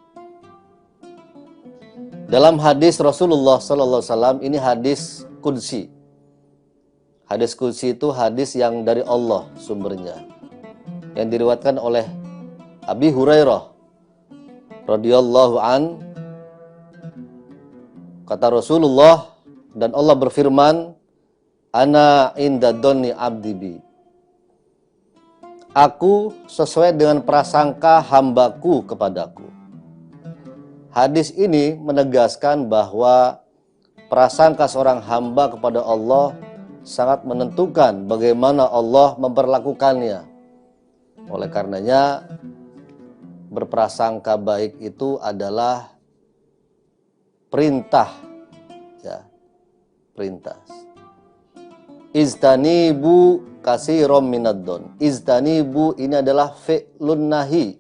Dalam hadis Rasulullah SAW, ini hadis qudsi. Hadis qudsi itu hadis yang dari Allah sumbernya, yang diriwayatkan oleh Abi Hurairah radhiyallahu an. Kata Rasulullah, dan Allah berfirman, ana inda dhanni abdi bi. Aku sesuai dengan prasangka hambaku kepadaku. Hadis ini menegaskan bahwa prasangka seorang hamba kepada Allah sangat menentukan bagaimana Allah memperlakukannya. Oleh karenanya, berprasangka baik itu adalah perintah, ya, perintah. Iztanibu katsiran minad-dhon. Iztanibu ini adalah fi'lun nahi.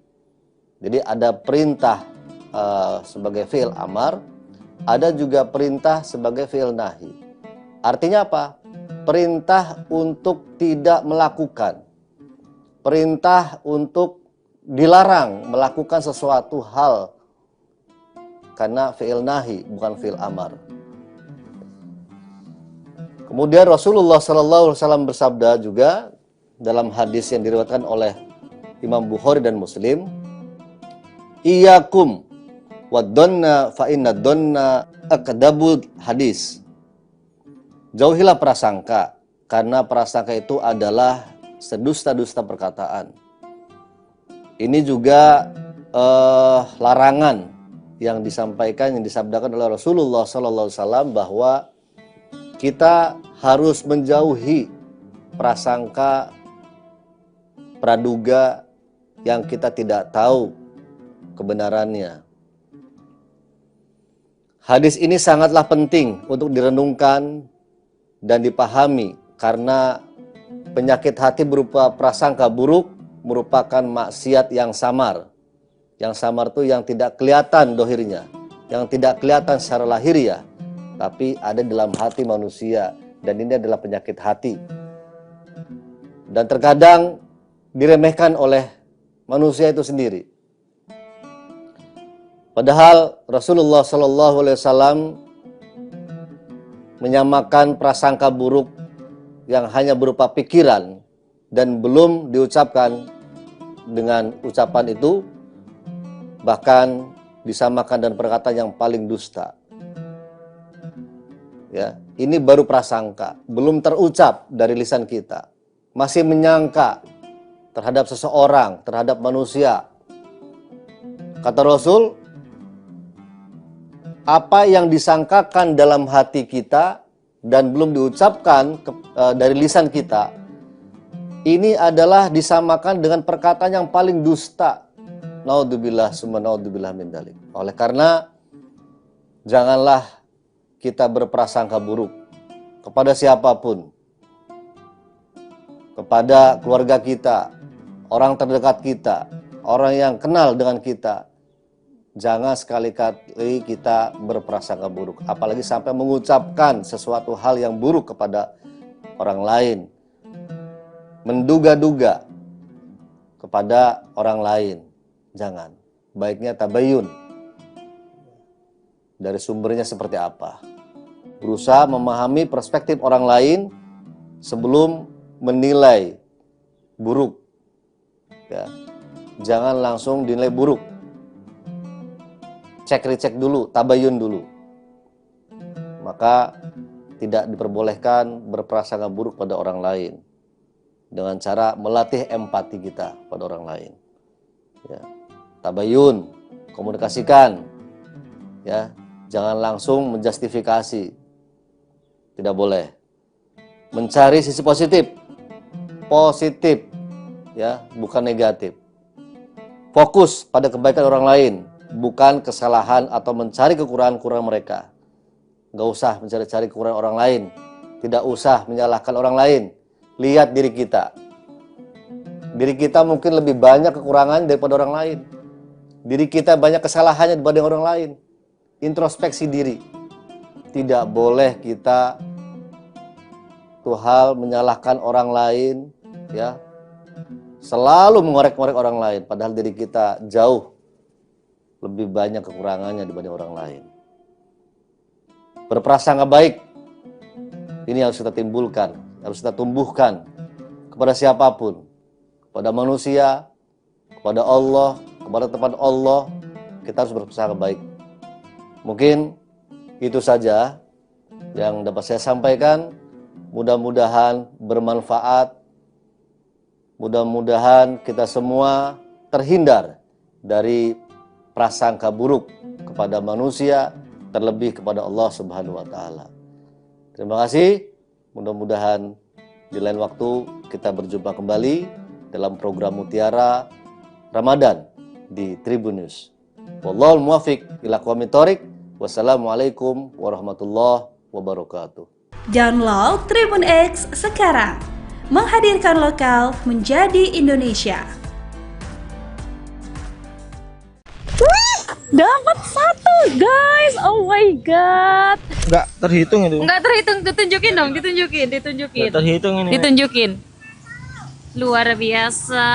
Jadi ada perintah sebagai fi'il amar, ada juga perintah sebagai fi'il nahi. Artinya apa? Perintah untuk tidak melakukan. Perintah untuk dilarang melakukan sesuatu hal karena fi'il nahi, bukan fi'il amar. Kemudian Rasulullah SAW bersabda juga dalam hadis yang diriwayatkan oleh Imam Bukhari dan Muslim, Iyyakum wad-dhanna fa inna dhanna akdabul hadis. Jauhilah prasangka, karena prasangka itu adalah sedusta-dusta perkataan. Ini juga larangan yang disampaikan, yang disabdakan oleh Rasulullah SAW bahwa kita harus menjauhi prasangka, praduga yang kita tidak tahu kebenarannya. Hadis ini sangatlah penting untuk direnungkan dan dipahami karena penyakit hati berupa prasangka buruk merupakan maksiat yang samar. Yang samar itu yang tidak kelihatan dohirnya, yang tidak kelihatan secara lahiriah, tapi ada dalam hati manusia, dan ini adalah penyakit hati. Dan terkadang diremehkan oleh manusia itu sendiri. Padahal Rasulullah SAW menyamakan prasangka buruk yang hanya berupa pikiran dan belum diucapkan dengan ucapan itu, bahkan disamakan dan perkataan yang paling dusta. Ya, ini baru prasangka, belum terucap dari lisan kita. Masih menyangka terhadap seseorang, terhadap manusia. Kata Rasul, apa yang disangkakan dalam hati kita dan belum diucapkan dari lisan kita, ini adalah disamakan dengan perkataan yang paling dusta. Naudzubillah summa naudzubillah min dzalik. Oleh karena janganlah kita berprasangka buruk kepada siapapun, kepada keluarga kita, orang terdekat kita, orang yang kenal dengan kita. Jangan sekali-kali kita berprasangka buruk, apalagi sampai mengucapkan sesuatu hal yang buruk kepada orang lain, menduga-duga kepada orang lain. Jangan. Baiknya tabayun, dari sumbernya seperti apa. Berusaha memahami perspektif orang lain sebelum menilai buruk. Ya. Jangan langsung dinilai buruk. Cek-recek dulu, tabayun dulu. Maka tidak diperbolehkan berprasangka buruk pada orang lain dengan cara melatih empati kita pada orang lain. Ya. Tabayun, komunikasikan. Ya, jangan langsung menjustifikasi. Tidak boleh. Mencari sisi positif. Positif, ya, bukan negatif. Fokus pada kebaikan orang lain, bukan kesalahan atau mencari kekurangan-kekurangan mereka. Nggak usah mencari-cari kekurangan orang lain. Tidak usah menyalahkan orang lain. Lihat diri kita. Diri kita mungkin lebih banyak kekurangan daripada orang lain. Diri kita banyak kesalahannya dibanding orang lain. Introspeksi diri. tidak boleh kita tuh hal menyalahkan orang lain, ya, selalu mengorek-ngorek orang lain, padahal diri kita jauh lebih banyak kekurangannya dibanding orang lain. Berprasangka baik, ini harus kita timbulkan, harus kita tumbuhkan kepada siapapun, kepada manusia, kepada Allah, kepada tempat Allah, kita harus berprasangka baik. Mungkin itu saja yang dapat saya sampaikan. Mudah-mudahan bermanfaat. Mudah-mudahan kita semua terhindar dari prasangka buruk kepada manusia, terlebih kepada Allah Subhanahu wa taala. Terima kasih. Mudah-mudahan di lain waktu kita berjumpa kembali dalam program Mutiara Ramadan di Tribun News. Wallahul muwaffiq ila aqwamit thoriq. Wassalamualaikum warahmatullahi wabarakatuh. Download Tribun X sekarang. Menghadirkan lokal menjadi Indonesia. Dapat 1 guys, oh my god. Nggak terhitung itu. Nggak terhitung, ditunjukin dong, ditunjukin. Nggak terhitung ini. Ditunjukin. Luar biasa.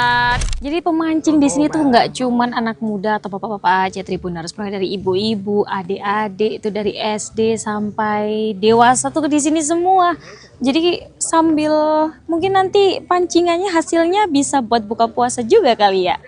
Jadi pemancing di sini tuh nggak cuman anak muda atau bapak-bapak aja Tribuners, mulai dari ibu-ibu, adik-adik, itu dari SD sampai dewasa tuh di sini semua. Jadi sambil mungkin nanti pancingannya hasilnya bisa buat buka puasa juga kali ya.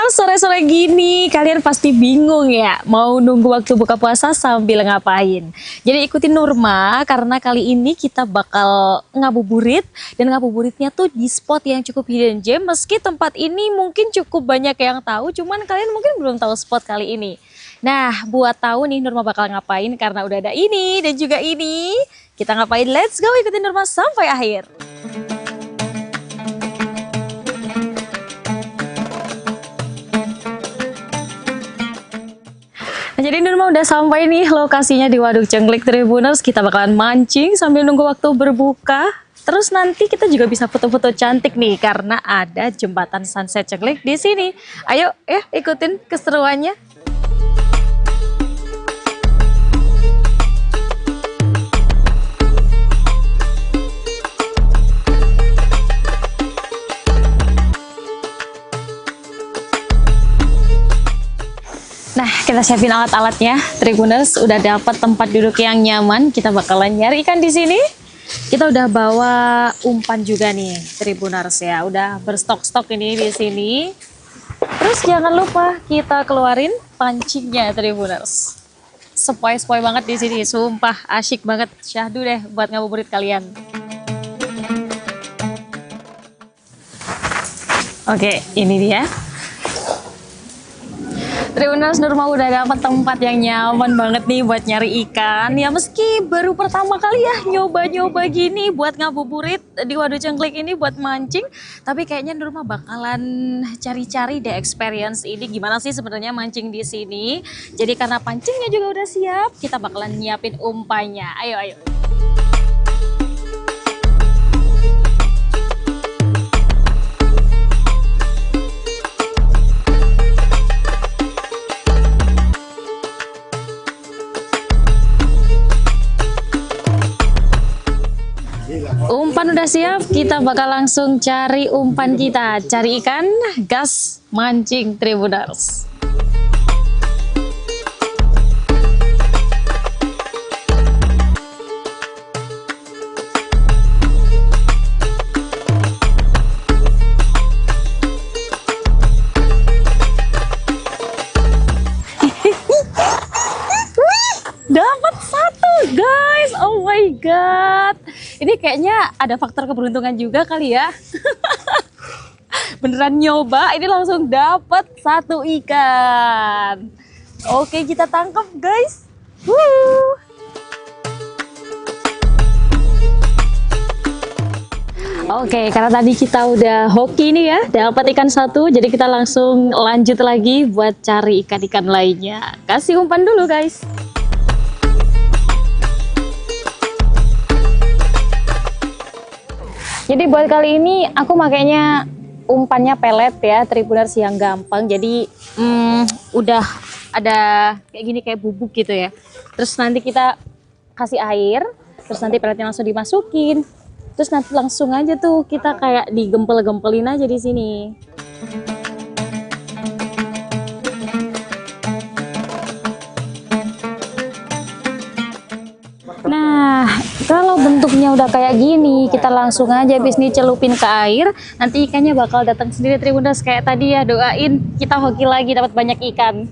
Sore-sore gini kalian pasti bingung ya mau nunggu waktu buka puasa sambil ngapain. Jadi ikutin Nurma karena kali ini kita bakal ngabuburit, dan ngabuburitnya tuh di spot yang cukup hidden gem. Meski tempat ini mungkin cukup banyak yang tahu, cuman kalian mungkin belum tahu spot kali ini. Nah, buat tahu nih Nurma bakal ngapain karena udah ada ini dan juga ini, kita ngapain? Let's go, ikutin Nurma sampai akhir. Nah, jadi Nurma udah sampai nih lokasinya di Waduk Cengklik Tribuners. Kita bakalan mancing sambil nunggu waktu berbuka. Terus nanti kita juga bisa foto-foto cantik nih karena ada jembatan Sunset Cengklik di sini. Ayo ya ikutin keseruannya. Nah, kita siapin alat-alatnya. Tribuners udah dapat tempat duduk yang nyaman. Kita bakalan nyari ikan di sini. Kita udah bawa umpan juga nih, Tribuners ya. Udah berstok-stok ini di sini. Terus jangan lupa kita keluarin pancingnya, Tribuners. Sepoi-sepoi banget di sini, sumpah asyik banget. Syahdu deh buat ngabuburit kalian. Oke, ini dia. Tribuners, Nurma udah dapat tempat yang nyaman banget nih buat nyari ikan. Ya meski baru pertama kali ya nyoba-nyoba gini buat ngabuburit di Waduk Cengklik ini buat mancing. Tapi kayaknya Nurma bakalan cari-cari deh experience ini. Gimana sih sebenarnya mancing di sini. Jadi karena pancingnya juga udah siap, kita bakalan nyiapin umpannya. Ayo, ayo. Umpan udah siap, kita bakal langsung cari umpan kita. Cari ikan, gas, mancing Tribuners. Dapat 1 guys, oh my god. Ini kayaknya ada faktor keberuntungan juga kali ya. Beneran nyoba, ini langsung dapat 1 ikan. Oke, kita tangkap guys. Oke, karena tadi kita udah hoki nih ya, dapat ikan satu, jadi kita langsung lanjut lagi buat cari ikan-ikan lainnya. Kasih umpan dulu guys. Jadi buat kali ini aku makainya umpannya pelet ya, Tribuners yang gampang. Jadi udah ada kayak gini, kayak bubuk gitu ya. Terus nanti kita kasih air, terus nanti peletnya langsung dimasukin. Terus nanti langsung aja tuh kita kayak digempel-gempelin aja di sini. Nah, kalau bentuknya udah kayak gini, kita langsung aja habis nih celupin ke air. Nanti ikannya bakal datang sendiri Tribuners kayak tadi ya. Doain kita hoki lagi dapat banyak ikan.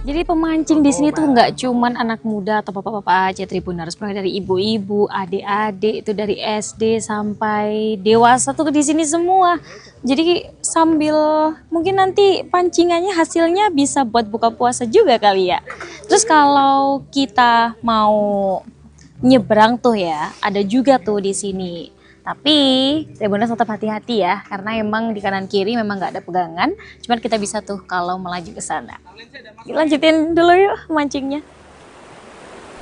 Jadi pemancing di sini tuh nggak cuman anak muda atau bapak-bapak aja Tribuners, mulai dari ibu-ibu, adik-adik itu dari SD sampai dewasa tuh di sini semua. Jadi sambil mungkin nanti pancingannya hasilnya bisa buat buka puasa juga kali ya. Terus kalau kita mau nyebrang tuh ya, ada juga tuh di sini. Tapi Tribuners tetap hati-hati ya, karena emang di kanan kiri memang nggak ada pegangan. Cuman kita bisa tuh kalau melaju ke sana. Lanjutin dulu yuk mancingnya.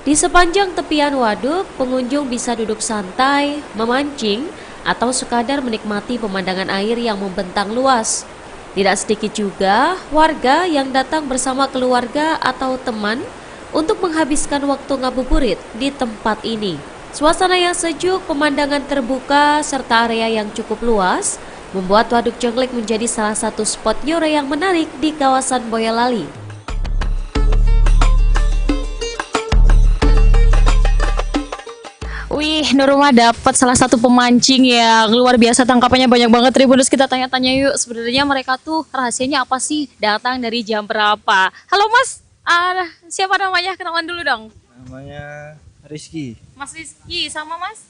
Di sepanjang tepian waduk, pengunjung bisa duduk santai, memancing, atau sekadar menikmati pemandangan air yang membentang luas. Tidak sedikit juga warga yang datang bersama keluarga atau teman untuk menghabiskan waktu ngabuburit di tempat ini. Suasana yang sejuk, pemandangan terbuka, serta area yang cukup luas membuat Waduk Jenglek menjadi salah satu spot nyore yang menarik di kawasan Boyolali. Wih, Nurma dapat salah satu pemancing yang luar biasa, tangkapannya banyak banget Tribuners. Kita tanya-tanya yuk, sebenarnya mereka tuh rahasianya apa sih, datang dari jam berapa? Halo Mas, siapa namanya? Kenalan dulu dong. Namanya Rizky. Mas Rizky sama Mas?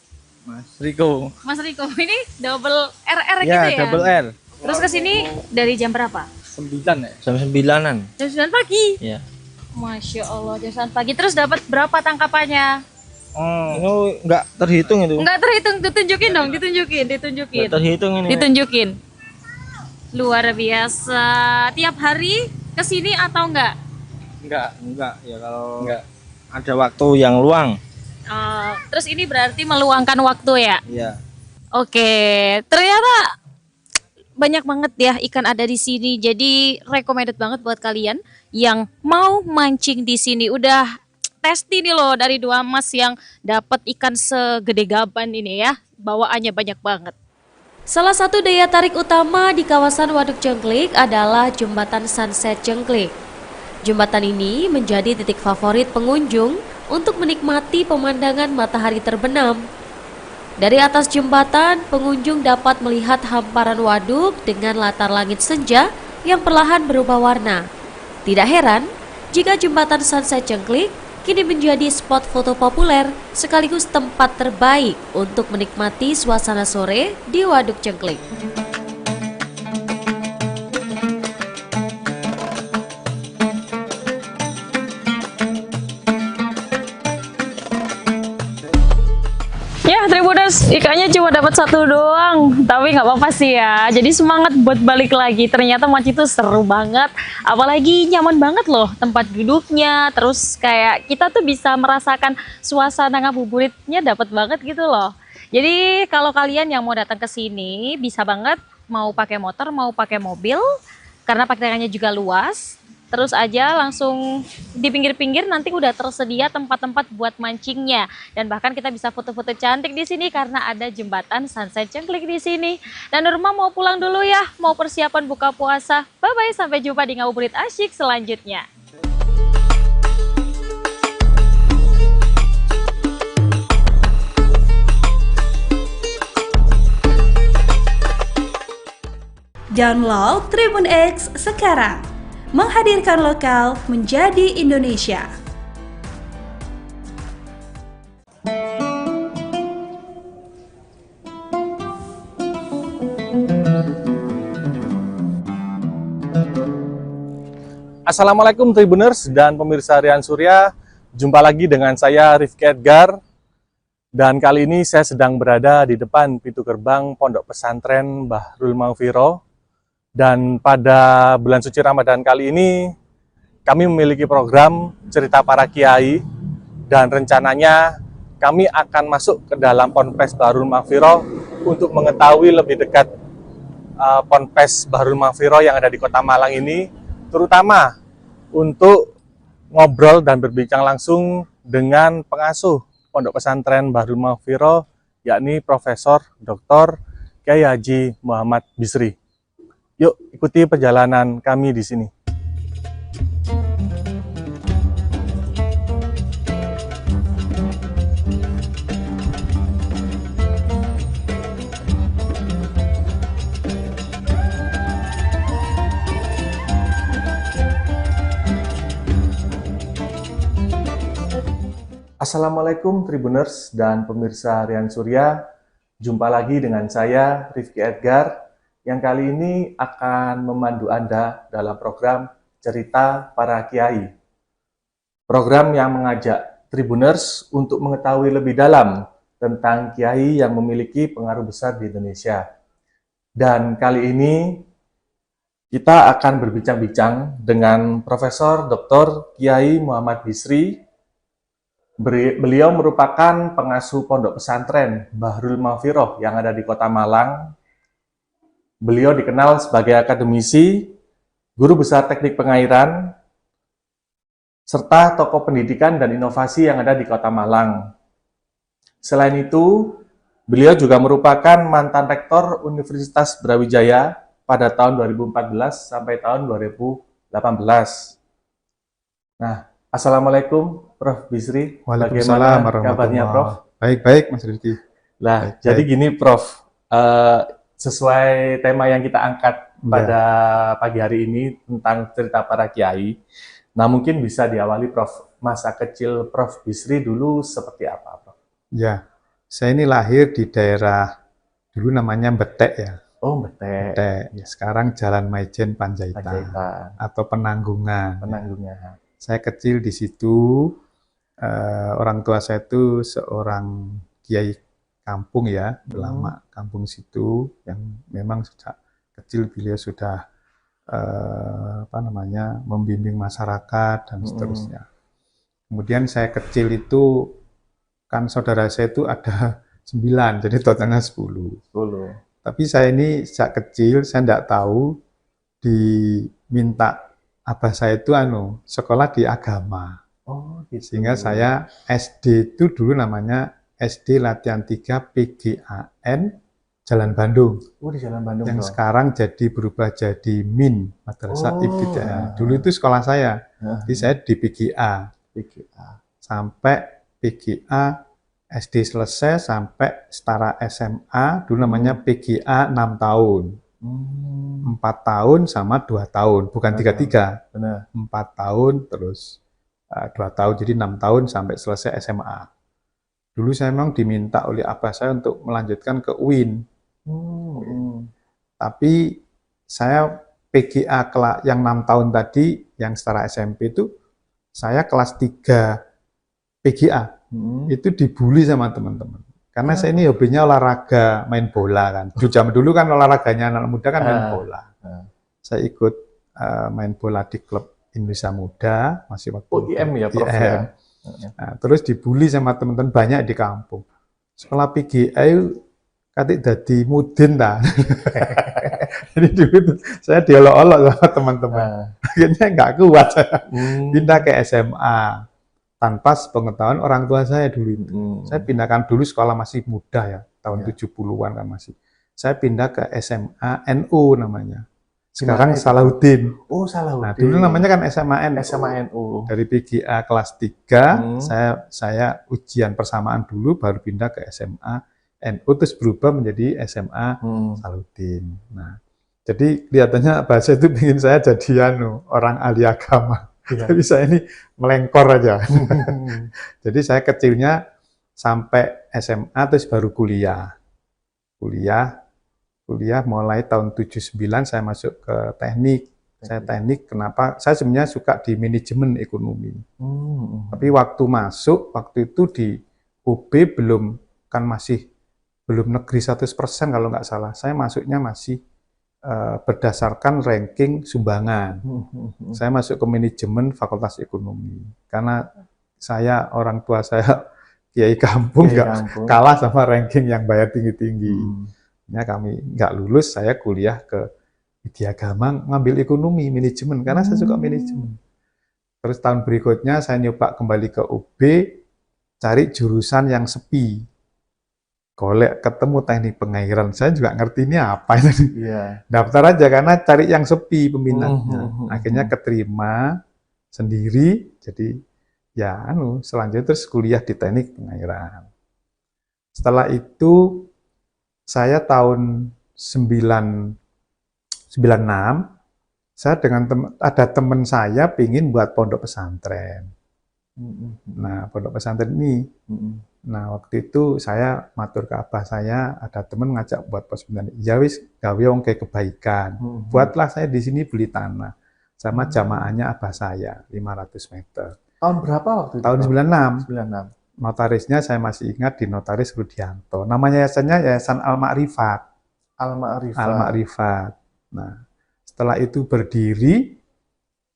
Mas Riko. Mas Riko, ini double RR Ya, gitu ya? double R. Terus kesini dari jam berapa? 9 ya? Jam 9-an. Jam 9 pagi? Iya. Masya Allah, jam 9 pagi. Terus dapat berapa tangkapannya? Ini nggak terhitung itu. Nggak terhitung, ditunjukin dong, ditunjukin. Nggak terhitung ini. Ditunjukin. Luar biasa. Tiap hari kesini atau enggak? Enggak. Ya kalau ada waktu yang luang. Terus ini berarti meluangkan waktu ya? Iya. Oke, ternyata banyak banget ya ikan ada di sini. Jadi recommended banget buat kalian yang mau mancing di sini. Udah testi nih loh dari dua mas yang dapat ikan segede gaban ini ya. Bawaannya banyak banget. Salah satu daya tarik utama di kawasan Waduk Jenglek adalah Jembatan Sunset Jenglek. Jembatan ini menjadi titik favorit pengunjung untuk menikmati pemandangan matahari terbenam. Dari atas jembatan, pengunjung dapat melihat hamparan waduk dengan latar langit senja yang perlahan berubah warna. Tidak heran jika Jembatan Sunset Jenglek kini menjadi spot foto populer sekaligus tempat terbaik untuk menikmati suasana sore di Waduk Jenglek. Tribuners, ikannya cuma dapat satu doang, tapi nggak apa-apa sih ya. Jadi semangat buat balik lagi. Ternyata mancing itu seru banget, apalagi nyaman banget loh tempat duduknya. Terus kayak kita tuh bisa merasakan suasana ngabuburitnya dapat banget gitu loh. Jadi kalau kalian yang mau datang ke sini bisa banget, mau pakai motor, mau pakai mobil, karena parkirannya juga luas. Terus aja langsung di pinggir-pinggir nanti udah tersedia tempat-tempat buat mancingnya, dan bahkan kita bisa foto-foto cantik di sini karena ada Jembatan Sunset Jenglek di sini. Dan Nurma mau pulang dulu ya, mau persiapan buka puasa. Bye bye, sampai jumpa di ngabuburit asyik selanjutnya. Download Tribun X sekarang. Menghadirkan lokal menjadi Indonesia. Assalamualaikum Tribuners dan pemirsa Rian Surya. Jumpa lagi dengan saya Rifki Edgar, dan kali ini saya sedang berada di depan pintu gerbang Pondok Pesantren Bahrul Maghfirah. Dan pada bulan suci Ramadan kali ini kami memiliki program cerita para kiai, dan rencananya kami akan masuk ke dalam Ponpes Bahrul Maghfirah untuk mengetahui lebih dekat Ponpes Bahrul Maghfirah yang ada di Kota Malang ini, terutama untuk ngobrol dan berbincang langsung dengan pengasuh Pondok Pesantren Bahrul Maghfirah, yakni Profesor Dr. Kiai Haji Muhammad Bisri. Yuk ikuti perjalanan kami di sini. Assalamualaikum Tribuners dan pemirsa Harian Surya. Jumpa lagi dengan saya Rifki Edgar, yang kali ini akan memandu Anda dalam program Cerita Para Kiai. Program yang mengajak Tribuners untuk mengetahui lebih dalam tentang kiai yang memiliki pengaruh besar di Indonesia. Dan kali ini kita akan berbincang-bincang dengan Profesor Dr. Kiai Muhammad Bisri. Beliau merupakan pengasuh Pondok Pesantren Bahrul Maghfirah yang ada di Kota Malang. Beliau dikenal sebagai akademisi, guru besar teknik pengairan, serta tokoh pendidikan dan inovasi yang ada di Kota Malang. Selain itu, beliau juga merupakan mantan rektor Universitas Brawijaya pada tahun 2014 sampai tahun 2018. Nah, Assalamualaikum Prof. Bisri. Waalaikumsalam Bagaimana kabarnya, Prof? Baik-baik, Mas Rizky. Nah, jadi gini, Prof. Sesuai tema yang kita angkat pada pagi hari ini tentang cerita para kiai. Nah, mungkin bisa diawali, Prof. Masa kecil Prof. Bisri dulu seperti apa, Prof? Ya, saya ini lahir di daerah dulu namanya Betek ya. Oh, Betek. Betek. Ya, sekarang Jalan Maijen Panjaitan. Atau Penanggungan. Penanggungan. Saya kecil di situ, orang tua saya itu seorang kiai kampung ya, ulama kampung situ, yang memang sejak kecil beliau sudah membimbing masyarakat dan seterusnya. Kemudian saya kecil itu, kan saudara saya itu ada 9, jadi totalnya 10. Tapi saya ini sejak kecil, saya tidak tahu, diminta abah saya itu sekolah di agama. Oh, gitu. Sehingga saya SD itu dulu namanya SD Latihan 3 PGAN Jalan Bandung. Oh, di Jalan Bandung. Yang sekarang berubah jadi MIN, Madrasah Ibtidaiyah. Dulu itu sekolah saya. Jadi saya di PGA. Sampai PGA SD selesai sampai setara SMA, dulu namanya PGA 6 tahun. 4 tahun sama 2 tahun, bukan 3-3. 4 tahun terus 2 tahun, jadi 6 tahun sampai selesai SMA. Dulu saya memang diminta oleh abah saya untuk melanjutkan ke UIN. Tapi saya PGA yang 6 tahun tadi, yang setara SMP itu, saya kelas 3 PGA. Itu dibully sama teman-teman. Karena saya ini hobinya olahraga, main bola kan. Zaman dulu kan olahraganya anak muda kan main bola. Saya ikut main bola di klub Indonesia Muda, masih waktu IM ya, Prof. IM. Nah, terus dibully sama teman-teman banyak di kampung. Sekolah PGA katik dadi mudin ta. Jadi dulu itu saya diolok-olok sama teman-teman. Akhirnya nggak kuat. Pindah ke SMA. Tanpa sepengetahuan orang tua saya dulu itu. Saya pindahkan dulu sekolah masih muda ya, tahun 70-an kan masih. Saya pindah ke SMA NU namanya. Sekarang Salahuddin. Oh, Salahuddin. Nah, dulu namanya kan SMA NU. SMA NU. Dari PGA kelas 3, saya ujian persamaan dulu, baru pindah ke SMA NU, terus berubah menjadi SMA Salahuddin. Nah, jadi kelihatannya bahasa itu ingin saya jadi orang ahli agama. Tapi saya ini melengkor aja. Jadi saya kecilnya sampai SMA terus baru kuliah. Kuliah mulai tahun 79 saya masuk ke teknik Saya teknik, kenapa? Saya sebenarnya suka di manajemen ekonomi. Tapi waktu masuk, waktu itu di UB belum negeri 100% kalau nggak salah. Saya masuknya masih berdasarkan ranking sumbangan. Saya masuk ke manajemen Fakultas Ekonomi. Karena orang tua saya kiai kampung, kalah sama ranking yang bayar tinggi-tinggi. Kami nggak lulus, saya kuliah ke Widya Agama ngambil ekonomi, manajemen, karena saya suka manajemen. Terus tahun berikutnya saya nyoba kembali ke UB, cari jurusan yang sepi. Golek ketemu teknik pengairan, saya juga ngerti ini apa ini. Daftar aja karena cari yang sepi peminatnya. Akhirnya keterima sendiri, jadi ya selanjutnya terus kuliah di teknik pengairan. Setelah itu saya tahun 96, saya ada teman saya pingin buat pondok pesantren. Nah, pondok pesantren ini, nah waktu itu saya matur ke abah saya, ada teman ngajak buat pos pesantren. Ya wis, gawe wong kayak kebaikan. Buatlah saya di sini beli tanah sama jamaahnya abah saya 500 meter. Tahun berapa waktu itu? Tahun 96. 96. Notarisnya saya masih ingat di Notaris Rudianto. Nama yayasannya Yayasan Al-Ma'rifat. Al-Ma'rifat. Nah, setelah itu berdiri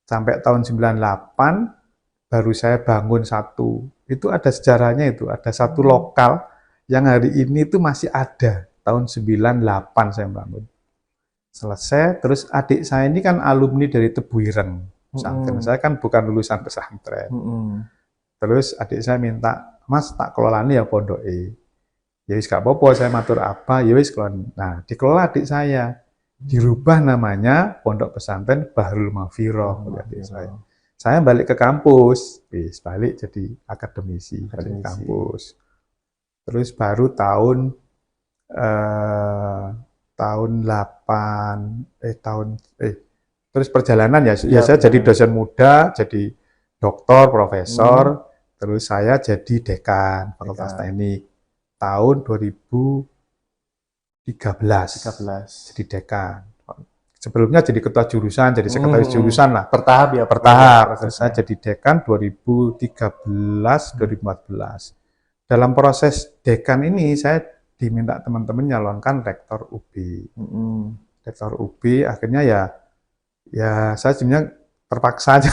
sampai tahun 98 baru saya bangun satu. Itu ada sejarahnya itu, ada satu lokal yang hari ini itu masih ada. Tahun 98 saya bangun. Selesai, terus adik saya ini kan alumni dari Tebu Ireng pesantren. Saya kan bukan lulusan pesantren. Terus adik saya minta, "Mas, tak kelolani ya pondok Ya wis gak apa-apa, saya matur apa, ya wis kelolani. Nah, dikelola adik saya. Dirubah namanya Pondok Pesantren Bahrul Maghfirah. Saya balik ke kampus, balik jadi akademisi, balik ke kampus. Terus baru tahun 8 terus perjalanan ya saya jadi dosen muda, jadi doktor, profesor, terus saya jadi dekan Fakultas Teknik tahun 2013 jadi dekan. Sebelumnya jadi ketua jurusan, jadi sekretaris jurusan lah. Bertahap ya? Bertahap. Saya jadi dekan 2013-2014. Dalam proses dekan ini saya diminta teman-teman nyalonkan rektor UB. Rektor UB akhirnya ya saya sebenarnya terpaksa aja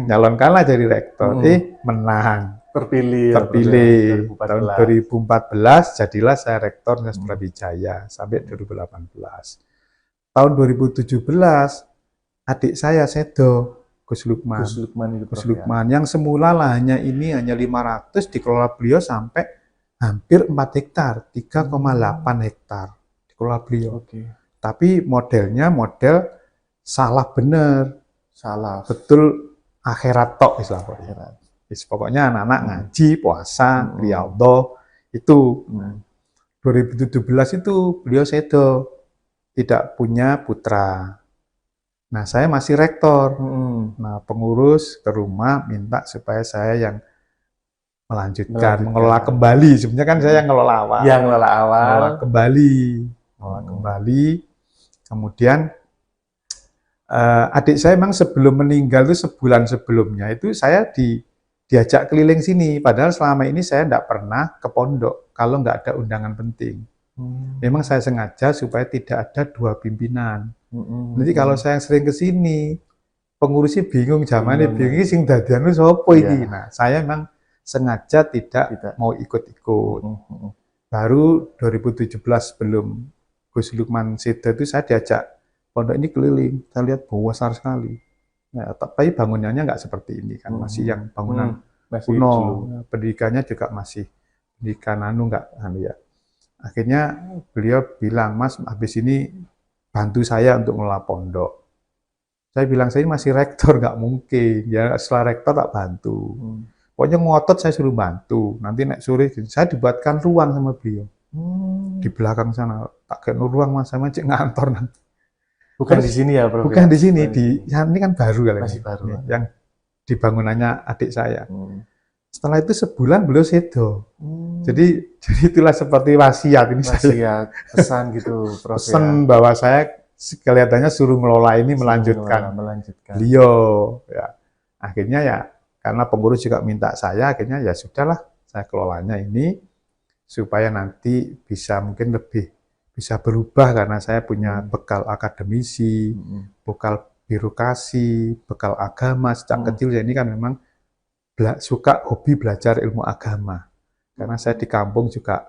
nyalonkanlah jadi rektor. Menang. Terpilih. Tahun 2014 jadilah saya rektor Universitas Brawijaya sampai 2018. Tahun 2017 adik saya Sedo Gus Lukman yang semula lahannya ini hanya 500 dikelola beliau sampai hampir 4 hektar, 3,8 hektar dikelola beliau. Tapi modelnya model salah bener. Betul akhirat tok istilahnya. Pokoknya anak-anak ngaji, puasa, riyadhah itu. 2017 itu beliau sedo, tidak punya putra. Nah, saya masih rektor. Nah, pengurus ke rumah minta supaya saya yang melanjutkan, mengelola kembali. Sebenarnya kan saya yang ngelola awal. Ngelola kembali. Kemudian adik saya memang sebelum meninggal itu sebulan sebelumnya itu saya diajak keliling sini, padahal selama ini saya tidak pernah ke pondok kalau nggak ada undangan penting. Memang saya sengaja supaya tidak ada 2 pimpinan. Nanti kalau saya sering ke sini, pengurusnya bingung, zamannya bingung, sing dadian sopo ini. Nah, saya memang sengaja tidak mau ikut-ikut. Baru 2017 sebelum Gus Lukman Sedo itu saya diajak pondok ini keliling, saya lihat besar sekali. Nah, tapi bangunannya nggak seperti ini kan, masih yang bangunan kuno, pendidikannya juga masih pendidikan nggak ya. Akhirnya beliau bilang, "Mas, habis ini bantu saya untuk ngelola pondok." Saya bilang, "Saya masih rektor, nggak mungkin. Ya setelah rektor tak bantu." Pokoknya ngotot saya suruh bantu. Nanti nek sore saya dibuatkan ruang sama beliau. Di belakang sana tak kayak ruang Mas, saya cek ngantor nanti. Bukan di sini ya, Prof? Bukan di sini, ini kan baru kali. Masih baru. Yang di bangunannya adik saya. Setelah itu sebulan beliau sedo. Jadi itulah seperti wasiat ini. Wasiat, pesan gitu, Prof. Pesan bahwa saya kelihatannya suruh ngelola ini melanjutkan beliau ya. Akhirnya ya karena pengurus juga minta saya, akhirnya ya sudahlah saya kelolanya ini supaya nanti bisa mungkin lebih bisa berubah karena saya punya bekal akademisi, bekal birokrasi, bekal agama sejak kecil. Jadi kan memang suka hobi belajar ilmu agama. Karena saya di kampung juga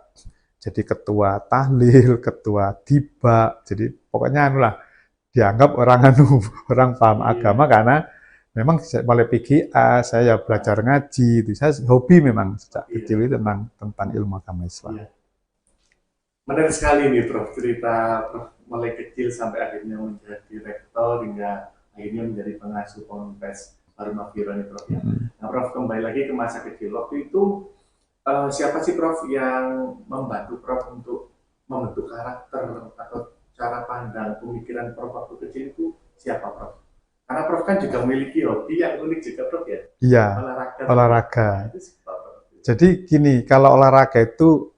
jadi ketua tahlil, ketua tiba, jadi pokoknya anulah dianggap orang paham agama karena memang mulai PGA saya belajar ngaji, itu saya hobi memang sejak kecil itu tentang ilmu agama Islam. Menarik sekali nih Prof, cerita Prof mulai kecil sampai akhirnya menjadi rektor hingga akhirnya menjadi pengasuh Ponpes Bharul Mawfiro nih Prof. Nah Prof, kembali lagi ke masa kecil. Waktu itu siapa sih Prof yang membantu Prof untuk membentuk karakter atau cara pandang pemikiran Prof waktu kecil itu siapa Prof? Karena Prof kan juga memiliki hobi yang unik juga Prof ya? Iya, olahraga. Jadi gini, kalau olahraga itu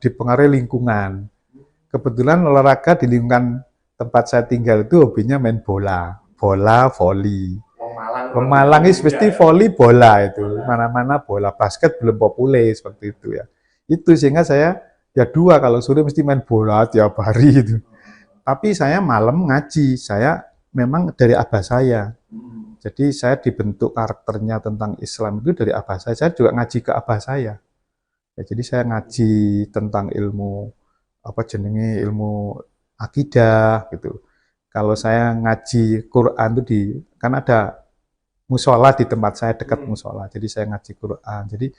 dipengaruhi lingkungan. Kebetulan olahraga di lingkungan tempat saya tinggal itu hobinya main bola, voli. Wong Malang itu mesti voli bola itu, mana-mana bola, basket belum populer seperti itu ya. Itu sehingga saya ya dua, kalau sore mesti main bola tiap hari itu. Tapi saya malam ngaji, saya memang dari abah saya. Jadi saya dibentuk karakternya tentang Islam itu dari abah saya. Saya juga ngaji ke abah saya. Ya, jadi saya ngaji tentang ilmu ilmu akidah gitu. Kalau saya ngaji Quran itu kan ada musola di tempat saya, dekat musola. Jadi saya ngaji Quran. Jadi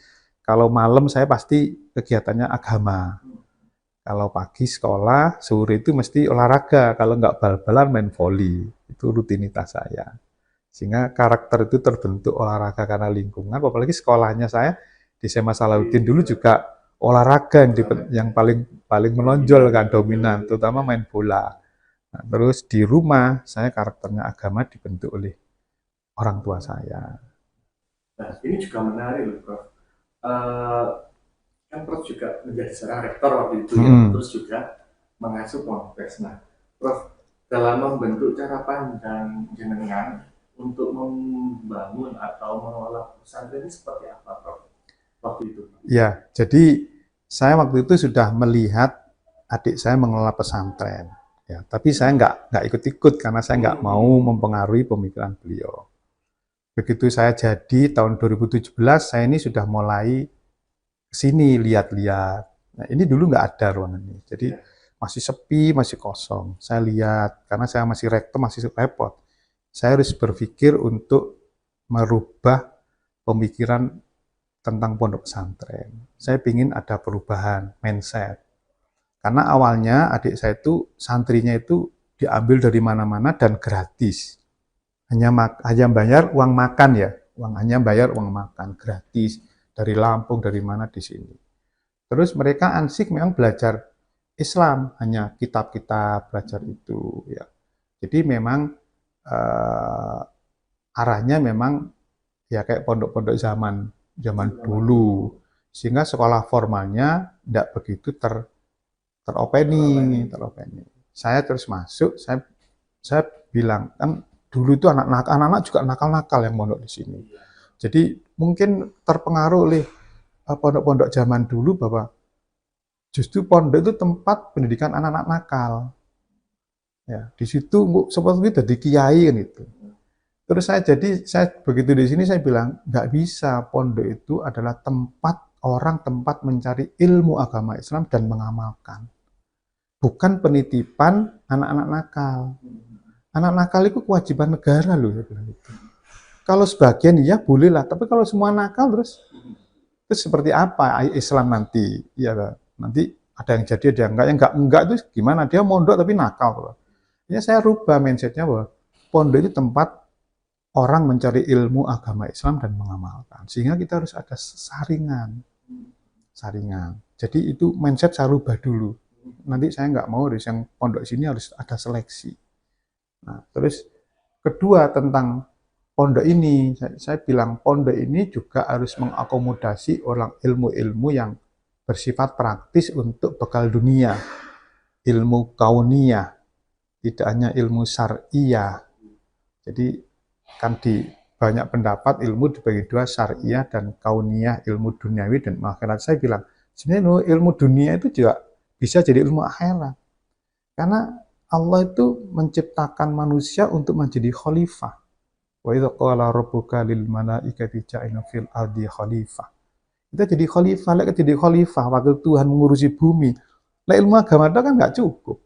kalau malam saya pasti kegiatannya agama. Kalau pagi sekolah, sore itu mesti olahraga. Kalau nggak bal-balan main voli. Itu rutinitas saya. Sehingga karakter itu terbentuk olahraga karena lingkungan. Apalagi sekolahnya saya di SMA Salahuddin dulu juga olahraga yang paling menonjol kan, dominan, terutama main bola. Nah, terus di rumah saya karakternya agama dibentuk oleh orang tua saya. Nah, ini juga menarik loh, Prof. Kan Prof juga menjadi seorang rektor waktu itu ya, terus juga mengasuh Ponpes. Nah, Prof, dalam membentuk cara pandang jenengan untuk membangun atau mengelola pesantren ini seperti apa, Prof? Waktu itu? Ya, jadi saya waktu itu sudah melihat adik saya mengelola pesantren. Ya, tapi saya nggak ikut-ikut karena saya nggak mau mempengaruhi pemikiran beliau. Begitu saya jadi tahun 2017, saya ini sudah mulai kesini lihat-lihat. Nah, ini dulu nggak ada ruangan ini, jadi masih sepi, masih kosong. Saya lihat, karena saya masih rektor, masih repot. Saya harus berpikir untuk merubah pemikiran tentang pondok pesantren. Saya ingin ada perubahan mindset. Karena awalnya adik saya itu, santrinya itu diambil dari mana-mana dan gratis. Hanya bayar uang makan ya, hanya bayar uang makan gratis dari Lampung, dari mana di sini. Terus mereka ansik memang belajar Islam, hanya kitab-kitab belajar itu ya. Jadi memang arahnya memang ya kayak pondok-pondok zaman dulu, sehingga sekolah formalnya tidak begitu teropeni. Saya terus masuk, saya bilang kan dulu itu anak-anak juga nakal-nakal yang mondok di sini. Jadi mungkin terpengaruh oleh pondok-pondok zaman dulu bahwa justru pondok itu tempat pendidikan anak-anak nakal. Ya, di situ seperti itu jadi kiai kan itu. Terus saya begitu di sini saya bilang nggak bisa, pondok itu adalah tempat mencari ilmu agama Islam dan mengamalkan. Bukan penitipan anak-anak nakal. Anak nakal itu kewajiban negara loh, saya bilang itu. Kalau sebagian ya boleh lah, tapi kalau semua nakal terus seperti apa Islam nanti? Ya nanti ada yang jadi, ada yang enggak itu gimana? Dia mondok tapi nakal. Ya saya rubah mindsetnya bahwa pondok itu tempat orang mencari ilmu agama Islam dan mengamalkan. Sehingga kita harus ada saringan. Jadi itu mindset saya rubah dulu. Nanti saya nggak mau harus yang pondok sini harus ada seleksi. Nah, terus kedua tentang pondok ini, saya bilang pondok ini juga harus mengakomodasi orang ilmu-ilmu yang bersifat praktis untuk bekal dunia, ilmu kauniyah, tidak hanya ilmu syariah. Jadi kan di banyak pendapat ilmu dibagi dua, syariah dan kauniyah, ilmu duniawi dan akhirat. Saya bilang, sebenarnya ilmu dunia itu juga bisa jadi ilmu akhirat. Karena Allah itu menciptakan manusia untuk menjadi khalifah. Wa idza qala rabbuka lil malaikati ja'alna fil ardi khalifah. Kita jadi khalifah, lek jadi khalifah, wakil Tuhan mengurusi bumi. Lek ilmu agama itu kan nggak cukup.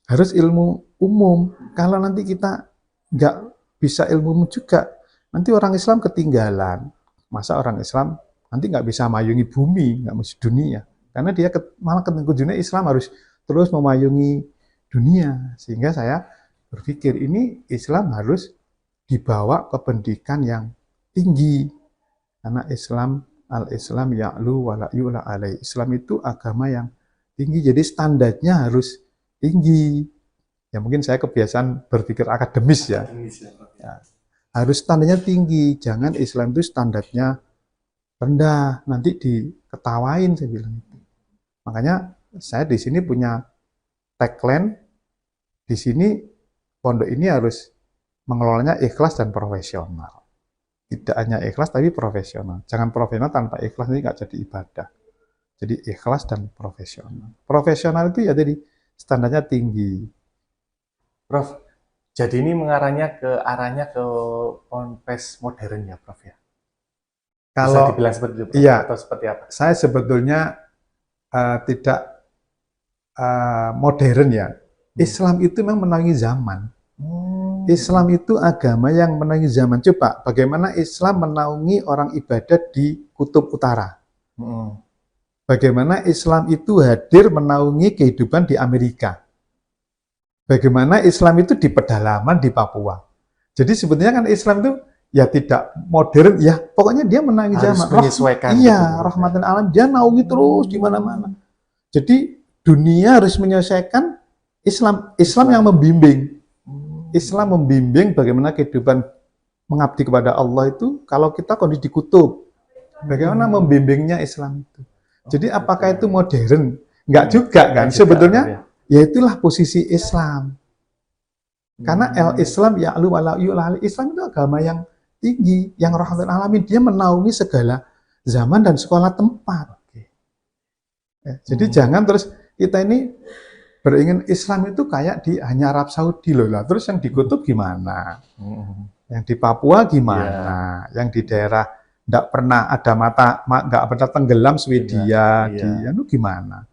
Harus ilmu umum. Kalau nanti kita nggak bisa ilmu umum juga, nanti orang Islam ketinggalan. Masa orang Islam nanti nggak bisa mayungi bumi, nggak mesti dunia. Karena dia malah ke dunia Islam harus terus memayungi dunia. Sehingga saya berpikir ini Islam harus dibawa ke pendidikan yang tinggi. Karena Islam, al-Islam ya'lu wa la yu'la alaih. Islam itu agama yang tinggi, jadi standarnya harus tinggi. Ya mungkin saya kebiasaan berpikir akademis ya. Ya. Harus standarnya tinggi, jangan Islam itu standarnya rendah, nanti diketawain saya bilang itu. Makanya saya di sini punya tagline, di sini pondok ini harus mengelolanya ikhlas dan profesional. Tidak hanya ikhlas tapi profesional. Jangan profesional tanpa ikhlas, ini nggak jadi ibadah. Jadi ikhlas dan profesional. Profesional itu ya jadi standarnya tinggi. Prof, jadi ini arahnya ke ponpes modern ya, Prof ya? Kalau bisa dibilang seperti itu, Prof, iya, atau seperti apa? Saya sebetulnya tidak modern ya. Islam itu memang menaungi zaman. Islam itu agama yang menaungi zaman. Coba bagaimana Islam menaungi orang ibadah di kutub utara. Bagaimana Islam itu hadir menaungi kehidupan di Amerika. Bagaimana Islam itu di pedalaman di Papua. Jadi sebetulnya kan Islam itu ya tidak modern, ya pokoknya dia menaungi zaman. Menyesuaikan. Iya, rahmatan alam, dia naungi terus di mana-mana. Jadi dunia harus menyelesaikan Islam yang membimbing. Islam membimbing bagaimana kehidupan mengabdi kepada Allah itu kalau kita kondisi di kutub. Bagaimana membimbingnya Islam itu. Jadi apakah itu modern? Enggak juga kan. Sebetulnya ya itulah posisi Islam. Karena Islam ya'lu wa la yu'la. Islam itu agama yang tinggi, yang rahmatan alamin. Dia menaungi segala zaman dan sekolah tempat. Ya, jadi jangan terus kita ini beringin Islam itu kayak di hanya Arab Saudi loh lah. Terus yang di kutub gimana? Yang di Papua gimana? Yang di daerah enggak pernah ada enggak pernah tenggelam Swedia, di anu gimana?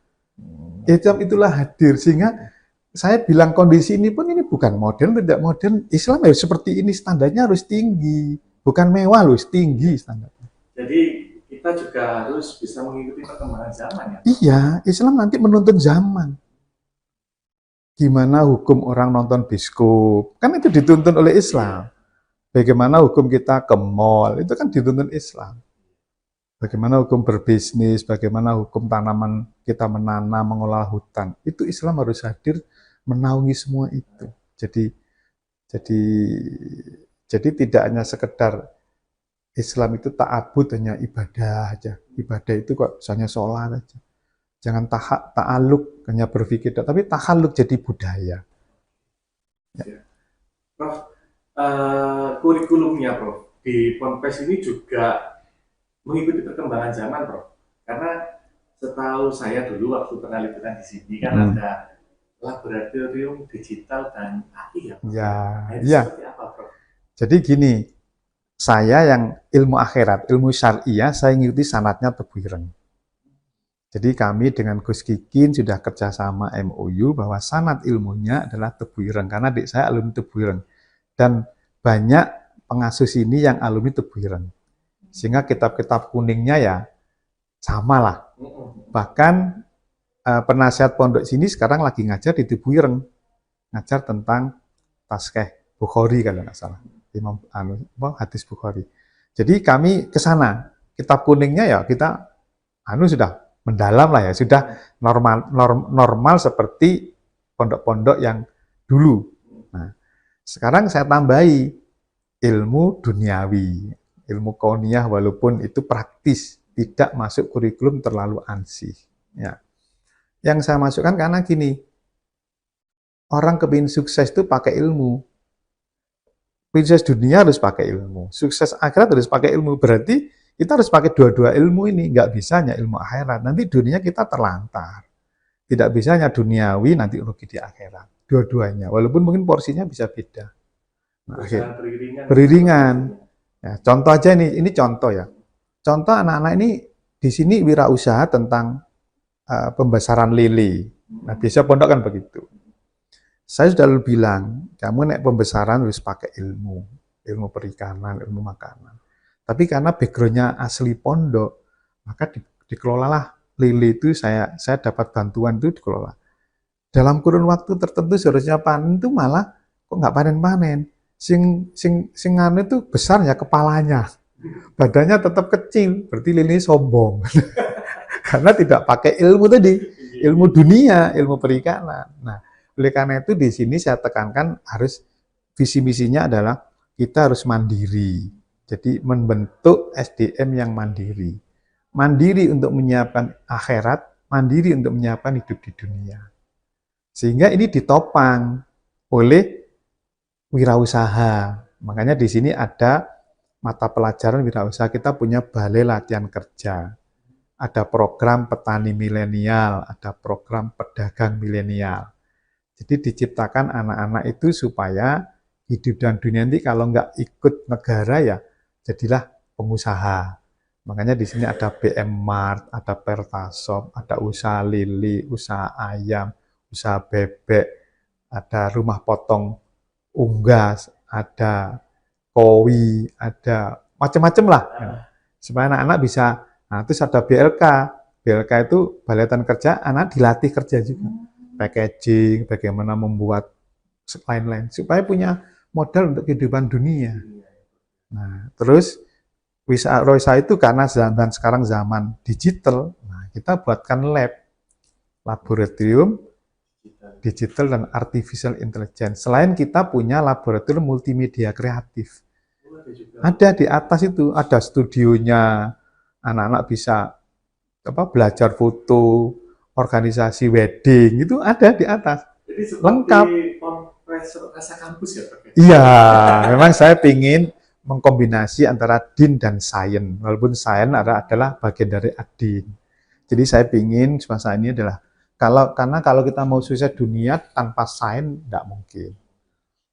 Islam itulah hadir sehingga saya bilang kondisi ini pun ini bukan modern, tidak modern. Islam harus seperti ini, standarnya harus tinggi, bukan mewah loh, tinggi standarnya. Jadi kita juga harus bisa mengikuti perkembangan zaman ya. Iya, Islam nanti menuntun zaman. Gimana hukum orang nonton bioskop? Kan itu dituntun oleh Islam. Bagaimana hukum kita ke mall? Itu kan dituntun Islam. Bagaimana hukum berbisnis, bagaimana hukum tanaman kita menanam, mengolah hutan. Itu Islam harus hadir menaungi semua itu. Jadi tidak hanya sekedar Islam itu ta'abud hanya ibadah aja. Ibadah itu kok misalnya sholat aja. Jangan ta'aluk hanya berpikir, tapi tahaluk jadi budaya. Ya. Prof, kurikulumnya Prof di Ponpes ini juga mengikuti perkembangan zaman, Prof. Karena setahu saya dulu waktu pernah liputan di sini kan ada laboratorium digital dan AI ya, Prof. Ya. Seperti apa, Prof? Jadi gini, saya yang ilmu akhirat, ilmu syariah, saya ngikuti sanatnya Tebu Ireng. Jadi kami dengan Gus Kikin sudah kerjasama MOU bahwa sanad ilmunya adalah Tebu Ireng, karena adik saya alumni Tebu Ireng. Dan banyak pengasuh ini yang alumni Tebu Ireng. Sehingga kitab-kitab kuningnya ya sama lah. Bahkan penasihat pondok sini sekarang lagi ngajar di Tebu Ireng. Ngajar tentang Taskeh Bukhari kalau nggak salah. Hadis Bukhari. Jadi kami ke sana. Kitab kuningnya ya kita sudah mendalam lah ya, sudah normal seperti pondok-pondok yang dulu. Nah, sekarang saya tambahi ilmu duniawi, ilmu kauniyah walaupun itu praktis, tidak masuk kurikulum terlalu ansih. Ya. Yang saya masukkan karena gini, orang kepingin sukses itu pakai ilmu. Sukses dunia harus pakai ilmu. Sukses akhirat harus pakai ilmu. Berarti kita harus pakai dua-dua ilmu ini. Nggak bisa hanya ilmu akhirat. Nanti dunia kita terlantar. Tidak bisa hanya duniawi, nanti rugi di akhirat. Dua-duanya. Walaupun mungkin porsinya bisa beda. Nah, beriringan. Ya, contoh aja ini contoh ya. Contoh anak-anak ini di sini wirausaha tentang pembesaran lele. Nah, biasa pondok kan begitu. Saya sudah bilang, kamu naik pembesaran harus pakai ilmu perikanan, ilmu makanan. Tapi karena backgroundnya asli pondok, maka dikelolalah lele itu saya dapat bantuan itu dikelola. Dalam kurun waktu tertentu seharusnya panen itu malah kok nggak panen-panen. Sing anu itu besarnya kepalanya, badannya tetap kecil, berarti lele sombong. Karena tidak pakai ilmu tadi, ilmu dunia, ilmu perikanan. Nah, oleh karena itu di sini saya tekankan harus visi misinya adalah kita harus mandiri. Jadi membentuk SDM yang mandiri. Mandiri untuk menyiapkan akhirat, mandiri untuk menyiapkan hidup di dunia. Sehingga ini ditopang oleh wirausaha. Makanya di sini ada mata pelajaran wirausaha, kita punya balai latihan kerja. Ada program petani milenial, ada program pedagang milenial. Jadi diciptakan anak-anak itu supaya hidup dan dunia nanti kalau nggak ikut negara ya jadilah pengusaha. Makanya di sini ada BM Mart, ada Pertasop, ada usaha lili, usaha ayam, usaha bebek, ada rumah potong unggas, ada kowi, ada macam-macam lah. Supaya anak-anak bisa. Nah, terus ada BLK. BLK itu Balai Latihan Kerja, anak dilatih kerja juga. Packaging, bagaimana membuat lain-lain. Supaya punya modal untuk kehidupan dunia. Nah, terus wirausaha itu karena sekarang zaman digital, nah kita buatkan lab, laboratorium digital dan artificial intelligence. Selain kita punya laboratorium multimedia kreatif. Ada di atas itu, ada studionya, anak-anak bisa belajar foto, organisasi wedding, itu ada di atas. Jadi lengkap. Rasa kampus ya? Iya, memang saya ingin mengkombinasi antara din dan sains. Walaupun sains adalah bagian dari adin. Jadi saya ingin semasa ini adalah karena kalau kita mau sukses dunia tanpa sains tidak mungkin.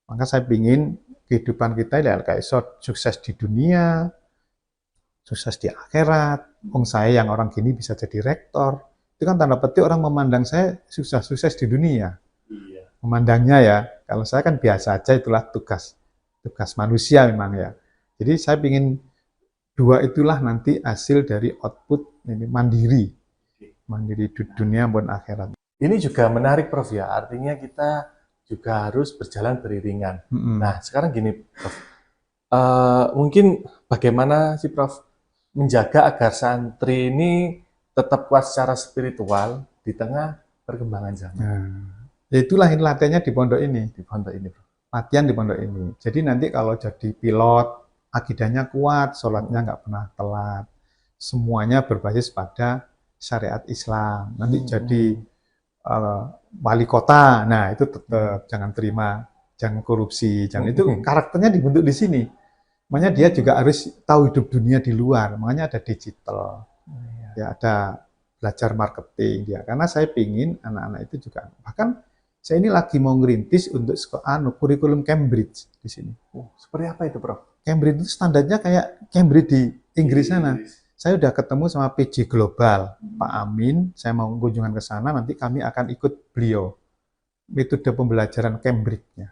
Maka saya ingin kehidupan kita ya kayak sukses di dunia, sukses di akhirat. Saya yang orang gini bisa jadi rektor. Itu kan tanda petik orang memandang saya sukses di dunia. Memandangnya ya. Kalau saya kan biasa aja, itulah tugas manusia memang ya. Jadi saya ingin dua itulah nanti hasil dari output ini mandiri di dunia maupun akhirat. Ini juga menarik Prof ya, artinya kita juga harus berjalan beriringan. Nah sekarang gini Prof, mungkin bagaimana sih Prof menjaga agar santri ini tetap kuat secara spiritual di tengah perkembangan zaman? Itulah ini latihannya di pondok ini. Di pondok ini, Bro. Latihan di pondok ini. Jadi nanti kalau jadi pilot, akidahnya kuat, sholatnya nggak pernah telat. Semuanya berbasis pada syariat Islam. Nanti jadi wali kota, nah itu tetap jangan terima, jangan korupsi, jangan itu karakternya dibentuk di sini. Makanya dia juga harus tahu hidup dunia di luar. Makanya ada digital, ya ada belajar marketing dia. Karena saya pingin anak-anak itu juga bahkan saya ini lagi mau ngerintis untuk kurikulum Cambridge di sini. Seperti apa itu, Prof? Cambridge itu standarnya kayak Cambridge di Inggris sana. Saya udah ketemu sama PJ Global, Pak Amin. Saya mau kunjungan ke sana, nanti kami akan ikut beliau. Metode pembelajaran Cambridge-nya.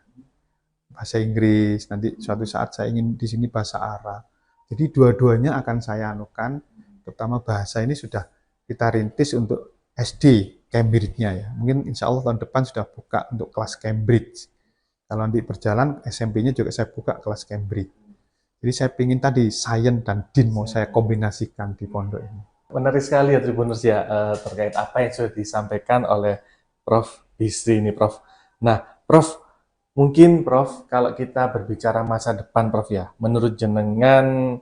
Bahasa Inggris, nanti suatu saat saya ingin di sini bahasa Arab. Jadi dua-duanya akan saya anukan, terutama bahasa ini sudah kita rintis untuk SD Cambridge-nya ya. Mungkin insya Allah tahun depan sudah buka untuk kelas Cambridge. Kalau nanti berjalan SMP-nya juga saya buka kelas Cambridge. Jadi saya ingin tadi sains dan din mau saya kombinasikan di pondok ini. Menarik sekali ya Tribuners ya terkait apa yang sudah disampaikan oleh Prof Bisri ini Prof. Nah Prof, mungkin Prof kalau kita berbicara masa depan Prof ya, menurut jenengan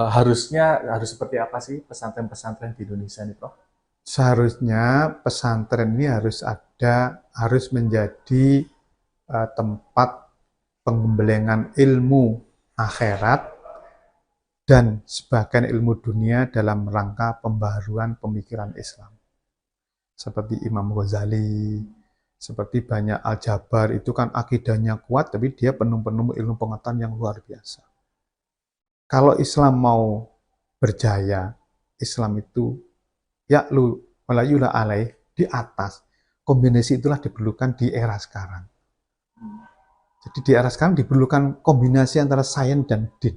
harus seperti apa sih pesantren-pesantren di Indonesia nih Prof? Seharusnya pesantren ini harus menjadi tempat pengembelengan ilmu akhirat dan sebagian ilmu dunia dalam rangka pembaharuan pemikiran Islam. Seperti Imam Ghazali, seperti banyak Al-Jabar, itu kan akidahnya kuat, tapi dia penuh ilmu pengetahuan yang luar biasa. Kalau Islam mau berjaya, Islam itu ya'lu walayula alaih, di atas. Kombinasi itulah diperlukan di era sekarang. Jadi di era sekarang diperlukan kombinasi antara sains dan din.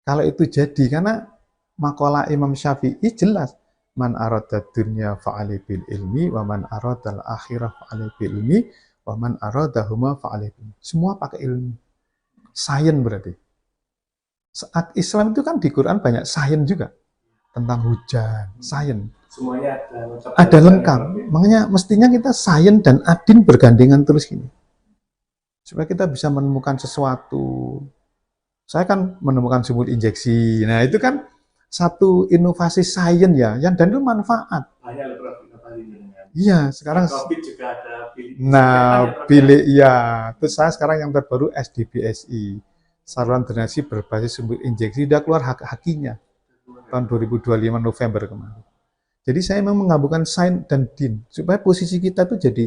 Kalau itu jadi, karena makalah Imam Syafi'i jelas, man arada dunya fa'ali bil ilmi, wa man arada al-akhirah fa'ali bil ilmi, wa man arada huma fa'ali bil ilmi. Semua pakai ilmu. Sains berarti. Saat Islam itu kan di Quran banyak sains juga. Tentang hujan, sains. Semuanya Ada lengkap. Makanya mestinya kita sains dan adin bergandengan terus gini. Supaya kita bisa menemukan sesuatu. Saya kan menemukan sumur injeksi. Nah, itu kan satu inovasi sains ya, yang dan itu manfaat. Banyak loh inovasinya. Iya, sekarang COVID juga ada bilik. bilik ya. Terus saya sekarang yang terbaru SDBSI. Saluran drenase berbasis sumber injeksi, sudah keluar hakinya tahun 2025 November kemarin. Jadi saya memang menggabungkan sains dan din supaya posisi kita tuh jadi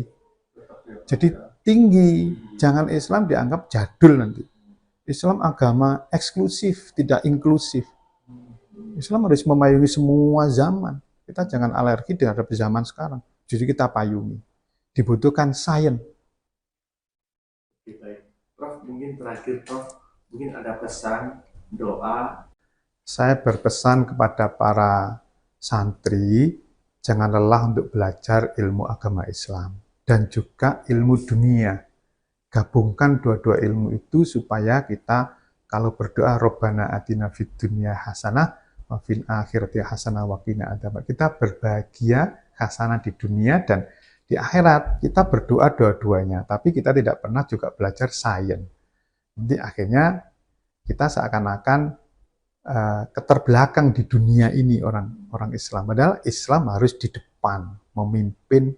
tinggi. Jangan Islam dianggap jadul nanti. Islam agama eksklusif, tidak inklusif. Islam harus memayungi semua zaman. Kita jangan alergi terhadap zaman sekarang. Jadi kita payungi. Dibutuhkan sains. Prof, mungkin terakhir Prof, mungkin ada pesan, doa. Saya berpesan kepada para santri, jangan lelah untuk belajar ilmu agama Islam dan juga ilmu dunia. Gabungkan dua-dua ilmu itu supaya kita kalau berdoa Rabbana atina fid dunya hasanah wa fil akhirati hasanah wa qina adzabannar. Kita berbahagia hasanah di dunia dan di akhirat. Kita berdoa dua-duanya, tapi kita tidak pernah juga belajar sains. Nanti akhirnya kita seakan-akan keterbelakang di dunia ini orang Islam. Padahal Islam harus di depan, memimpin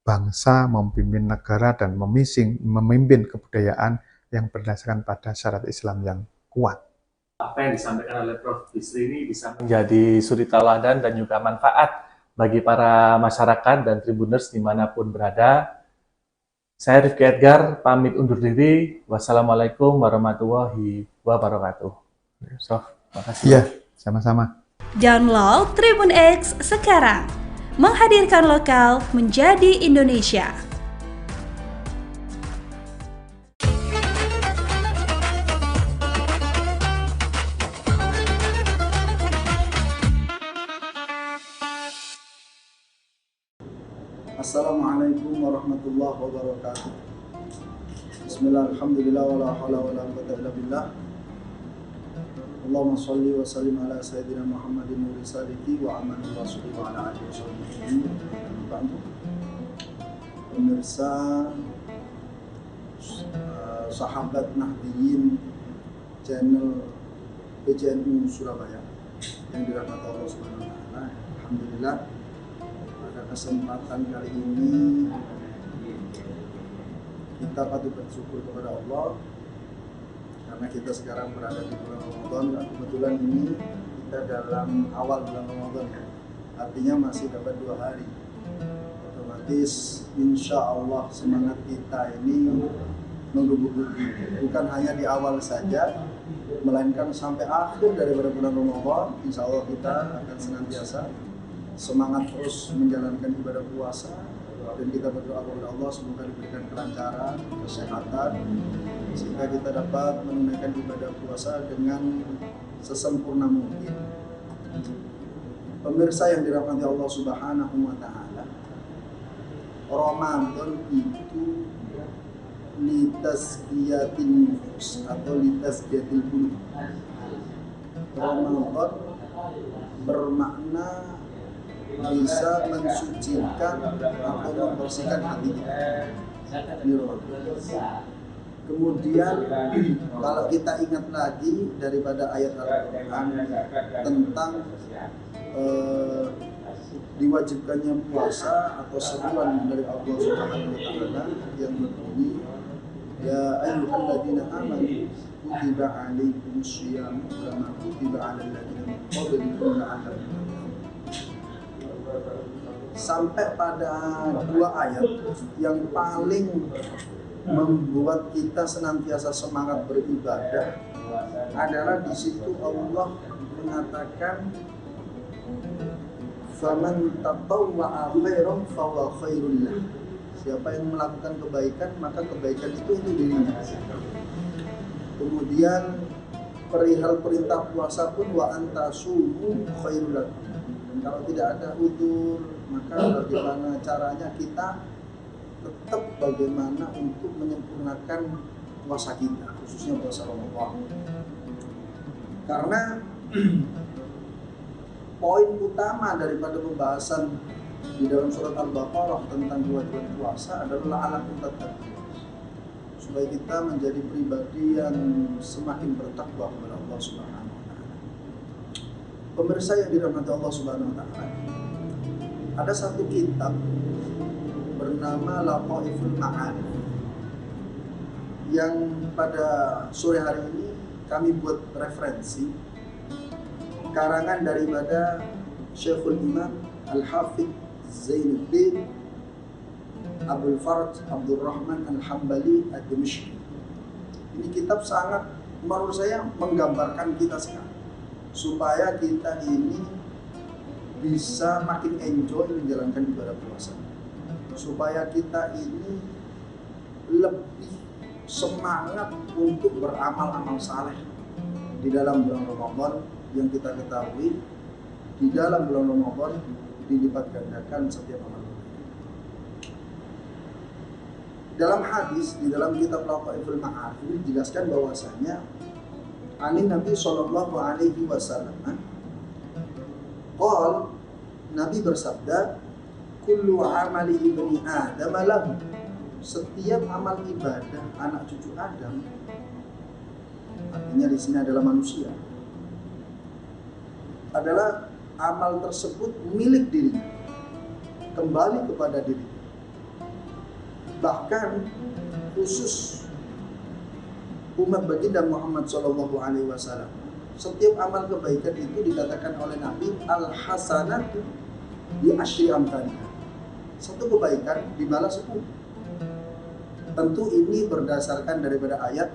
bangsa, memimpin negara, dan memimpin kebudayaan yang berdasarkan pada syarat Islam yang kuat. Apa yang disampaikan oleh Prof. Bisri ini bisa menjadi suri tauladan dan juga manfaat bagi para masyarakat dan tribuners dimanapun berada. Saya Rifki Edgar, pamit undur diri. Wassalamualaikum warahmatullahi wabarakatuh. Prof, makasih. Iya, sama-sama. Download Tribun X sekarang. Menghadirkan lokal menjadi Indonesia. Assalamualaikum warahmatullahi wabarakatuh. Bismillah, alhamdulillah, wa la hawla wa la quwwata illa billah. Allahumma sholli wa sallim ala sayyidina Muhammadin nuri saliki wa amani rasuli wa ala alihi wa sahbihi. Pemirsa sahabat Nahdiyin channel PJNU Surabaya yang dirahmati Allah Subhanahu wa taala. Alhamdulillah, pada kesempatan kali ini kita patut bersyukur kepada Allah karena kita sekarang berada di bulan Ramadan dan kebetulan ini kita dalam awal bulan Ramadan ya. Artinya masih dapat 2 hari. Otomatis insya Allah semangat kita ini menggugah bukan hanya di awal saja, melainkan sampai akhir daripada bulan Ramadan. Insya Allah kita akan senantiasa semangat terus menjalankan ibadah puasa, dan kita berdoa kepada Allah semoga diberikan kelancaran, kesehatan, sehingga kita dapat menunaikan ibadah puasa dengan sesempurna mungkin. Pemirsa yang dirahmati Allah Subhanahu wa taala, Ramadan itu litazkiyatin nufus atau litazkiyatil qulub. Ramadan bermakna bisa mensucikan atau membersihkan hati kita. Kemudian kalau kita ingat lagi daripada ayat Al-Quran tentang diwajibkannya puasa atau seruan dari Allah Subhanahu wa taala yang berbunyi ya ayyuhalladzina amanu kutiba alaikumus syiyam kama kutiba alal ladzina min qablikum la'allakum tattaqun. Sampai pada dua ayat yang paling membuat kita senantiasa semangat beribadah adalah di situ Allah mengatakan faman tatawwa'a khairan fahuwa khairul lah. Siapa yang melakukan kebaikan maka kebaikan itu untuk dirinya. Kemudian perihal perintah puasa pun wa antasumu khairul lakum. Dan kalau tidak ada udzur maka bagaimana caranya kita tetap bagaimana untuk menyempurnakan puasa kita, khususnya puasa Ramadan. Karena poin utama daripada pembahasan di dalam surat Al-Baqarah tentang kewajiban puasa adalah la'allakum tattaqun, supaya kita menjadi pribadi yang semakin bertakwa kepada Allah Subhanahu wa taala. Pemirsa yang dirahmati Allah Subhanahu wa taala, ada satu kitab bernama Lataiful Ma'arif yang pada sore hari ini kami buat referensi karangan daripada Syekhul Imam Al-Hafidh Zainuddin Abdul Faraj Abdul Rahman Al-Hambali Ad-Dimishqi. Ini kitab sangat menurut saya menggambarkan kita sekarang, supaya kita ini bisa makin enjoy menjalankan ibadah puasa, supaya kita ini lebih semangat untuk beramal-amal saleh di dalam bulan Ramadan yang kita ketahui di dalam bulan Ramadan dilipat gandakan setiap amal. Dalam hadis di dalam kitab Lataiful Ma'arif ini dijelaskan bahwasanya Nabi sallallahu alaihi wasallam qol, Nabi bersabda, kullu amali ibni Adam lahu, setiap amal ibadah anak cucu Adam, artinya di sini adalah manusia, adalah amal tersebut milik dirinya, kembali kepada diri. Bahkan khusus umat baginda Muhammad SAW, setiap amal kebaikan itu dikatakan oleh Nabi al-hasanatu bi asyri amsalihha. Satu kebaikan dibalas 10. Tentu ini berdasarkan daripada ayat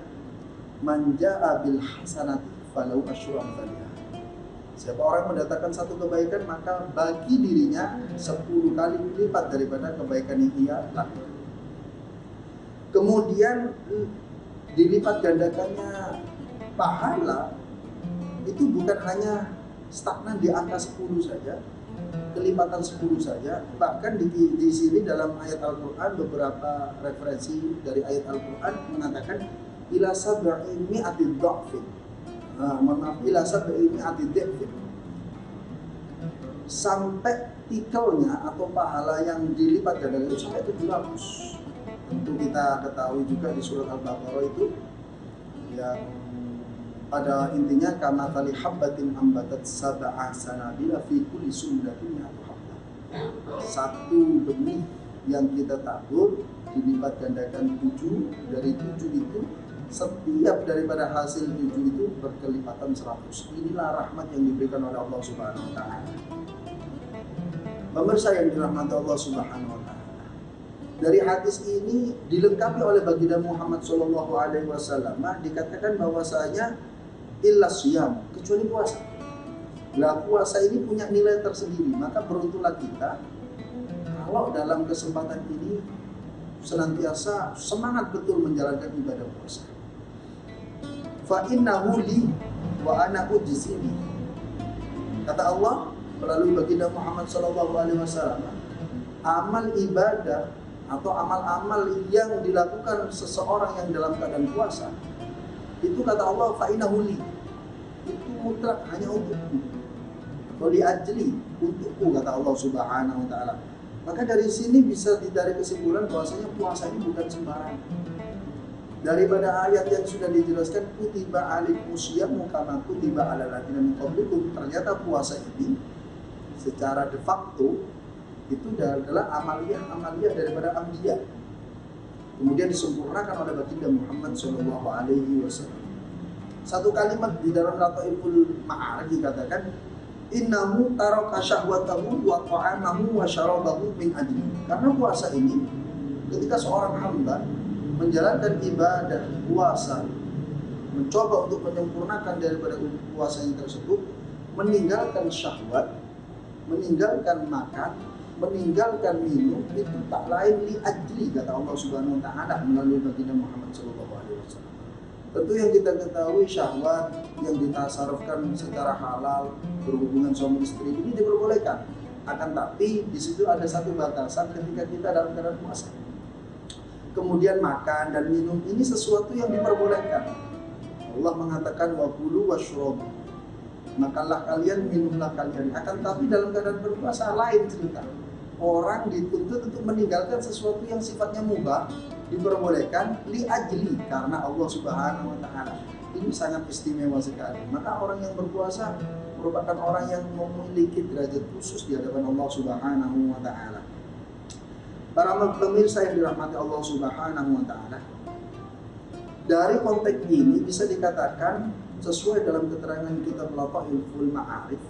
man jaa bil hasanati falahu asyru amsalihha. Siapa orang mendatangkan satu kebaikan maka bagi dirinya 10 kali lipat daripada kebaikan yang ia lakukan. Kemudian dilipat gandakannya pahala itu bukan hanya stagnan di angka 10 saja, kelipatan 10 saja, bahkan di sini dalam ayat Al-Quran beberapa referensi dari ayat Al-Quran mengatakan ila sab'i mi'ati dha'fin. Ila sab'i mi'ati dha'fin. Sampai tikelnya atau pahala yang dilipat gandakan itu sampai 700. Tentu kita ketahui juga di surat Al-Baqarah itu yang pada intinya kama tali habbatin ambatat sab'a sanabila fi kulli sunnatin mi'atu habbah. Satu benih yang kita tabur dilipat gandakan 7, dari 7 itu setiap daripada hasil 7 itu berkelipatan 100. Inilah rahmat yang diberikan oleh Allah Subhanahu wa taala. Pemirsa yang dirahmati Allah Subhanahu wa taala, dari hadis ini dilengkapi oleh baginda Muhammad SAW, dikatakan bahwasanya illa siyam, kecuali puasa. Nah, puasa ini punya nilai tersendiri, maka beruntunglah kita kalau dalam kesempatan ini senantiasa semangat betul menjalankan ibadah puasa. Fa innahu li wa ana ujzi bi. Kata Allah melalui baginda Muhammad SAW, amal ibadah atau amal-amal yang dilakukan seseorang yang dalam keadaan puasa itu kata Allah fa'inahu li, itu mutlak hanya untukku, wali ajli, untukku, kata Allah Subhanahu wa taala. Maka dari sini bisa ditarik kesimpulan bahwasanya puasa ini bukan sembarangan. Daripada ayat yang sudah dijelaskan kutiba alaikumus syiyamu kama kutiba alal ladzina min qablikum, ternyata puasa ini secara de facto itu adalah amaliyah daripada anbiya. Kemudian disempurnakan oleh baginda Muhammad SAW. Satu kalimat di dalam Lataiful Ma'arij dikatakan, innahu taraka syahwatahu wa ta'amahu wa syarabahu min ajli. Karena puasa ini, ketika seorang hamba menjalankan ibadah puasa, mencoba untuk menyempurnakan daripada puasanya tersebut, meninggalkan syahwat, meninggalkan makan, meninggalkan minum, itu tak lain li ajli, kata Allah Subhanahu wa taala melalui baginda Muhammad SAW. Tentu yang kita ketahui syahwat yang ditasarufkan secara halal, berhubungan suami istri ini diperbolehkan. Akan tapi di situ ada satu batasan ketika kita dalam keadaan puasa. Kemudian makan dan minum ini sesuatu yang diperbolehkan. Allah mengatakan wa kulu washrabu. Makanlah kalian, minumlah kalian. Akan tapi dalam keadaan berpuasa lain cerita. Orang dituntut untuk meninggalkan sesuatu yang sifatnya mubah, diperbolehkan li ajli, karena Allah Subhanahu wa taala. Ini sangat istimewa sekali. Maka orang yang berpuasa merupakan orang yang memiliki derajat khusus di hadapan Allah Subhanahu wa taala. Para pemirsa yang dirahmati Allah Subhanahu wa taala, dari konteks ini bisa dikatakan sesuai dalam keterangan kitab Lataiful Ma'arif,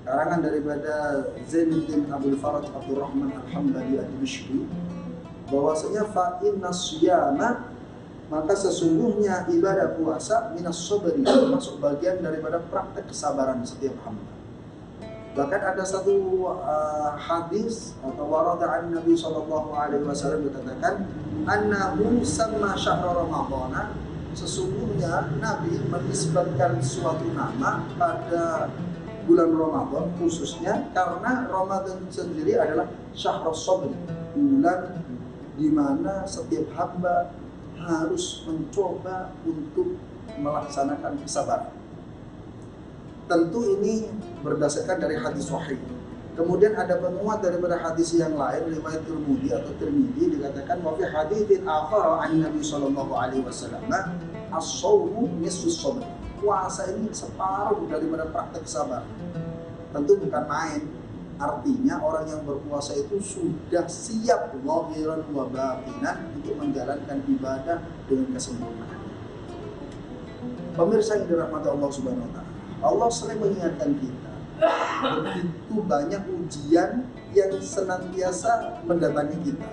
karangan daripada Zainuddin Abdul Faraj Abdurrahman Al-Hambali Ad-Dimashqi, bahwasanya fa inna siyama, maka sesungguhnya ibadah puasa minas sabri, termasuk bagian daripada praktek kesabaran setiap hamba. Bahkan ada satu hadis atau warada an Nabi sallallahu alaihi wasallam dikatakan annahu samma syahr ramadhana, sesungguhnya Nabi menisbatkan suatu nama pada bulan Ramadan khususnya karena Ramadan sendiri adalah syahrus sabr, bulan di mana setiap hamba harus mencoba untuk melaksanakan kesabaran. Tentu ini berdasarkan dari hadis sahih. Kemudian ada penguat daripada hadis yang lain, riwayat Tirmidzi atau Tirmidzi dikatakan wa fi haditsin akhar an Nabi sallallahu alaihi wasallam as-shaumu nisfus sabr. Puasa ini separuh daripada praktek sabar. Tentu bukan main. Artinya orang yang berpuasa itu sudah siap zahiran wa batinan untuk menjalankan ibadah dengan kesempurnaan. Pemirsa yang dirahmati Allah Subhanahu wa taala, Allah sering mengingatkan kita, begitu banyak ujian yang senantiasa mendatangi kita.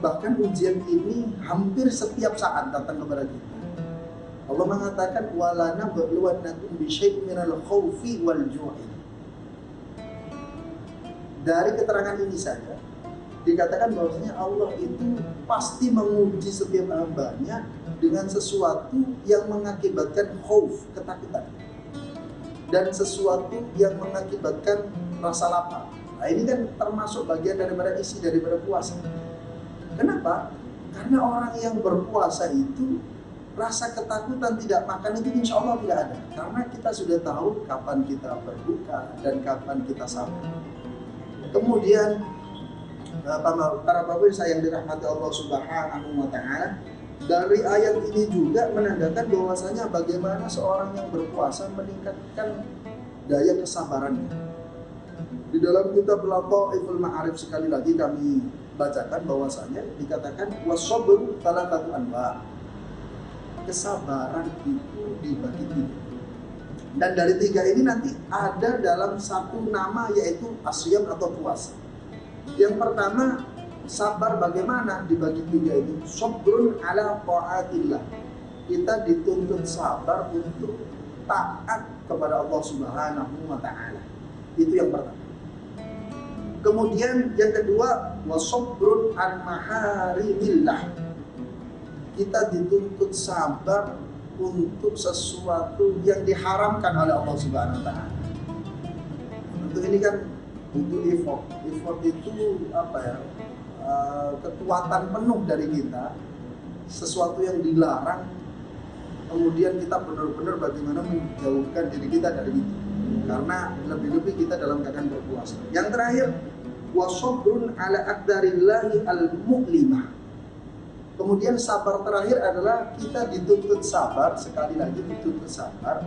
Bahkan ujian ini hampir setiap saat datang kepada kita. Allah mengatakan walana ba'luwannakum bisyai'in minal khaufi wal ju'i. Dari keterangan ini saja dikatakan bahwasanya Allah itu pasti menguji setiap hambanya dengan sesuatu yang mengakibatkan khauf, ketakutan, dan sesuatu yang mengakibatkan rasa lapar. Nah, ini kan termasuk bagian daripada isi daripada puasa. Kenapa? Karena orang yang berpuasa itu rasa ketakutan tidak makan itu insya Allah tidak ada. Karena kita sudah tahu kapan kita berbuka dan kapan kita sabar. Kemudian para pemirsa yang dirahmati Allah Subhanahu wa taala, dari ayat ini juga menandakan bahwasanya bagaimana seorang yang berpuasa meningkatkan daya kesabarannya. Di dalam kitab Lataiful Ma'arif sekali lagi kami bacakan bahwasanya dikatakan was-sabru thalathatu anwa'. Kesabaran itu dibagi tiga. Dan dari tiga ini nanti ada dalam satu nama yaitu asyam atau puasa. Yang pertama, sabar bagaimana dibagi tiga ini? Sabrun ala ta'atillah. Kita dituntut sabar untuk taat kepada Allah Subhanahu wa taala. Itu yang pertama. Kemudian yang kedua, wasabrun an maharimillah. Kita dituntut sabar untuk sesuatu yang diharamkan oleh Allah Subhanahu wa taala. Tentu ini kan butuh effort. Effort itu apa ya? Kekuatan penuh dari kita. Sesuatu yang dilarang, kemudian kita benar-benar bagaimana menjauhkan diri kita dari itu. Karena lebih-lebih kita dalam keadaan berpuasa. Yang terakhir, wasabrun ala aqdarillahi al-mu'limah. Kemudian sabar terakhir adalah kita dituntut sabar, sekali lagi dituntut sabar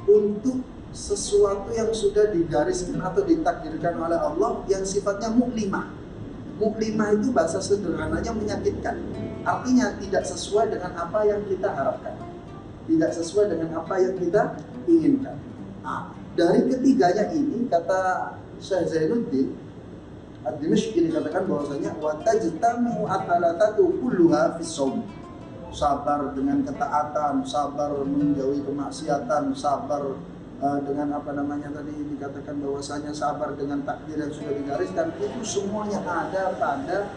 untuk sesuatu yang sudah digariskan atau ditakdirkan oleh Allah yang sifatnya muklimah. Muklimah itu bahasa sederhananya menyakitkan. Artinya tidak sesuai dengan apa yang kita harapkan, tidak sesuai dengan apa yang kita inginkan. Nah, dari ketiganya ini, kata Syekh Zainuddin Ad-Dimashqi dikatakan bahwasanya wa tajtamu atalatatu kulluha fis shaum. Sabar dengan ketaatan, sabar menjauhi kemaksiatan, sabar dengan apa namanya tadi dikatakan bahwasanya sabar dengan takdir yang sudah digariskan, itu semuanya ada pada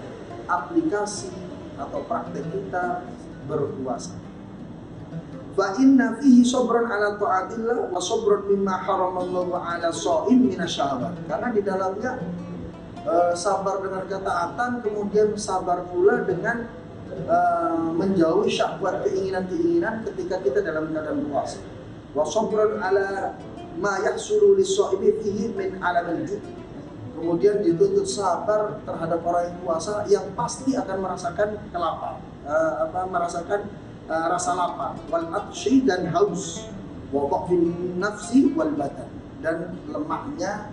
aplikasi atau praktek kita berpuasa. Fa inna fihi sabran ala ta'atillah wa sabran mimma haramallahu ala shaim minasyahawat. Karena di dalamnya sabar dengan ketaatan, kemudian sabar pula dengan menjauhi syahwat, keinginan-keinginan ketika kita dalam keadaan puasa. Wa sabran ala ma yahsulu lis-shaimi fihi min alamil ju'. Kemudian dituntut sabar terhadap orang yang puasa yang pasti akan merasakan kelaparan, merasakan rasa lapar, wal atsyi dan haus, wa dhafin nafsi wal badan, dan lemahnya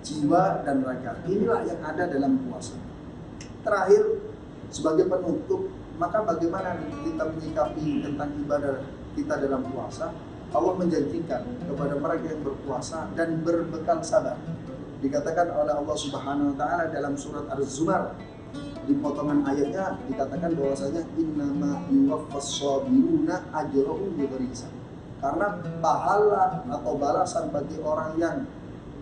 jiwa dan raga. Inilah yang ada dalam puasa. Terakhir, sebagai penutup, maka bagaimana kita menyikapi tentang ibadah kita dalam puasa? Allah menjanjikan kepada mereka yang berpuasa dan berbekal sabar. Dikatakan oleh Allah Subhanahu wa taala dalam surat Az-Zumar, di potongan ayatnya dikatakan bahwasanya innama yuwaffas sabiruna ajrahum bighairi hisab. Karena pahala atau balasan bagi orang yang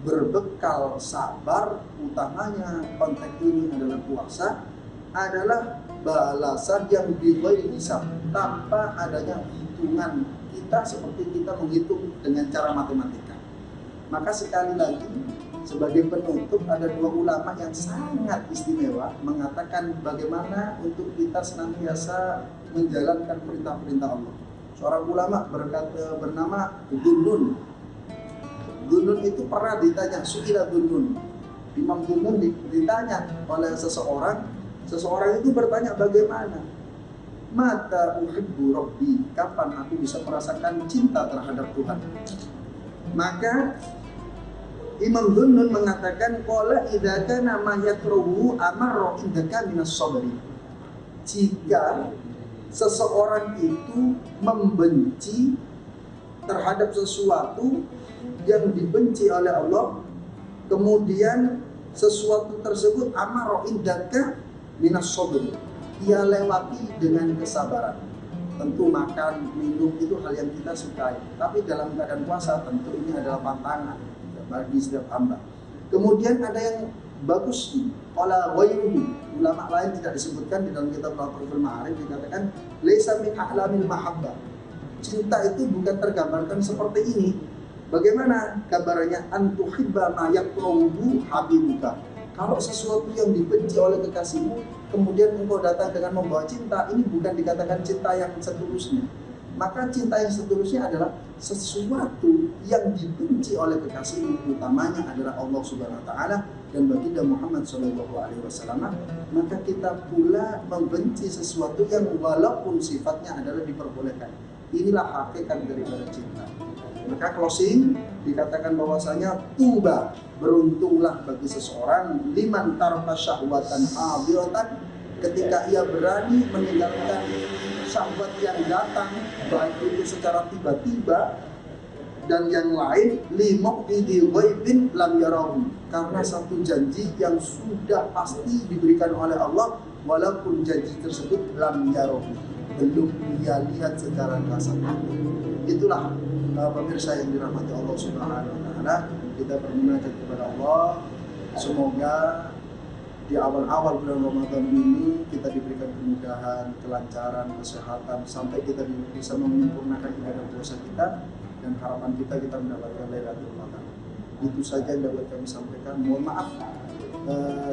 berbekal sabar, utamanya konteks ini adalah puasa, adalah balasan yang bighairi hisab, tanpa adanya hitungan kita seperti kita menghitung dengan cara matematika. Maka sekali lagi, sebagai penutup, ada dua ulama yang sangat istimewa mengatakan bagaimana untuk kita senantiasa menjalankan perintah-perintah Allah. Seorang ulama bernama Dunnun. Dunnun itu pernah ditanya, Su'ila Dunnun. Imam Dunnun ditanya oleh seseorang itu bertanya bagaimana? Mata uhibbu rabbi, kapan aku bisa merasakan cinta terhadap Tuhan? Maka Imam Dunnun mengatakan qala idza kana ma yakrahu amarra indaka minas sabri. Jika seseorang itu membenci terhadap sesuatu yang dibenci oleh Allah, kemudian sesuatu tersebut amarra indaka minas sabri, ia lewati dengan kesabaran. Tentu makan, minum itu hal yang kita sukai, tapi dalam keadaan puasa tentu ini adalah pantangan bagi setiap hamba. Kemudian ada yang bagus, qala ghairuhu, ulama lain tidak disebutkan di dalam kitab Al-Fathul Ma'arif, dikatakan laisa min a'lamil mahabbah. Cinta itu bukan tergambarkan seperti ini. Bagaimana gambarannya? Antuhibba ma yakrahu habibuka. Kalau sesuatu yang dibenci oleh kekasihmu, kemudian engkau datang dengan membawa cinta, ini bukan dikatakan cinta yang seterusnya. Maka cinta yang seterusnya adalah sesuatu yang dibenci oleh kekasihmu, utamanya adalah Allah Subhanahu wa taala dan baginda Muhammad sallallahu alaihi wasallam. Maka kita pula membenci sesuatu yang walaupun sifatnya adalah diperbolehkan. Inilah hakikat daripada cinta. Maka closing dikatakan bahwasanya tuba, beruntunglah bagi seseorang liman taraka syahwatan hadiratan, ketika ia berani meninggalkan syahwat yang datang, baik itu secara tiba-tiba dan yang lain, limuqidi ghaibin lam yarahu, karena satu janji yang sudah pasti diberikan oleh Allah, walaupun janji tersebut lam yarahu, belum dia lihat secara kasat mata. Itulah pemirsa yang dirahmati Allah Subhanahu wa taala, kita bermunajat kepada Allah, semoga di awal-awal bulan Ramadan ini kita diberikan kemudahan, kelancaran, kesehatan, sampai kita bisa menyempurnakan ibadah puasa kita, dan harapan kita mendapatkan Lailatul Qadar. Itu saja yang dapat kami sampaikan. Mohon maaf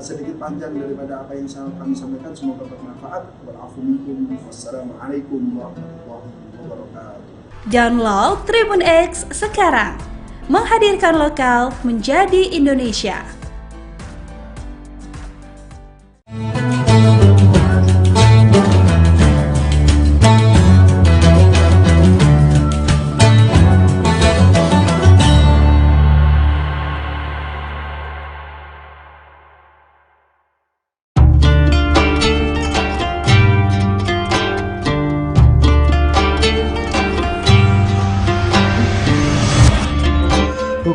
sedikit panjang daripada apa yang kami sampaikan, semoga bermanfaat. Wa'afu minkum. Wassalamualaikum warahmatullahi wabarakatuh. Download Tribun X sekarang, menghadirkan lokal menjadi Indonesia.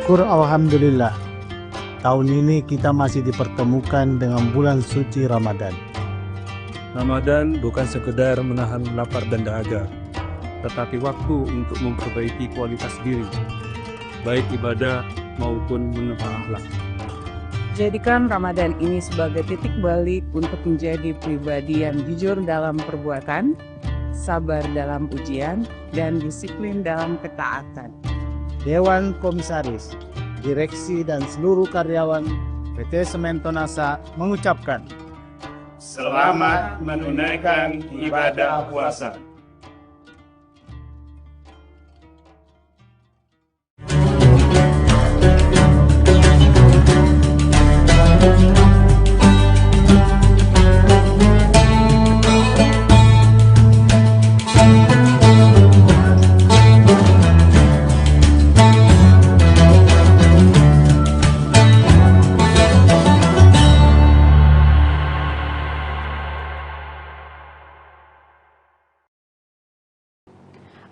Syukur alhamdulillah. Tahun ini kita masih dipertemukan dengan bulan suci Ramadan. Ramadan bukan sekedar menahan lapar dan dahaga, tetapi waktu untuk memperbaiki kualitas diri, baik ibadah maupun menata akhlak. Jadikan Ramadan ini sebagai titik balik untuk menjadi pribadi yang jujur dalam perbuatan, sabar dalam ujian, dan disiplin dalam ketaatan. Dewan Komisaris, Direksi dan seluruh karyawan PT Semen Tonasa mengucapkan Selamat menunaikan ibadah puasa.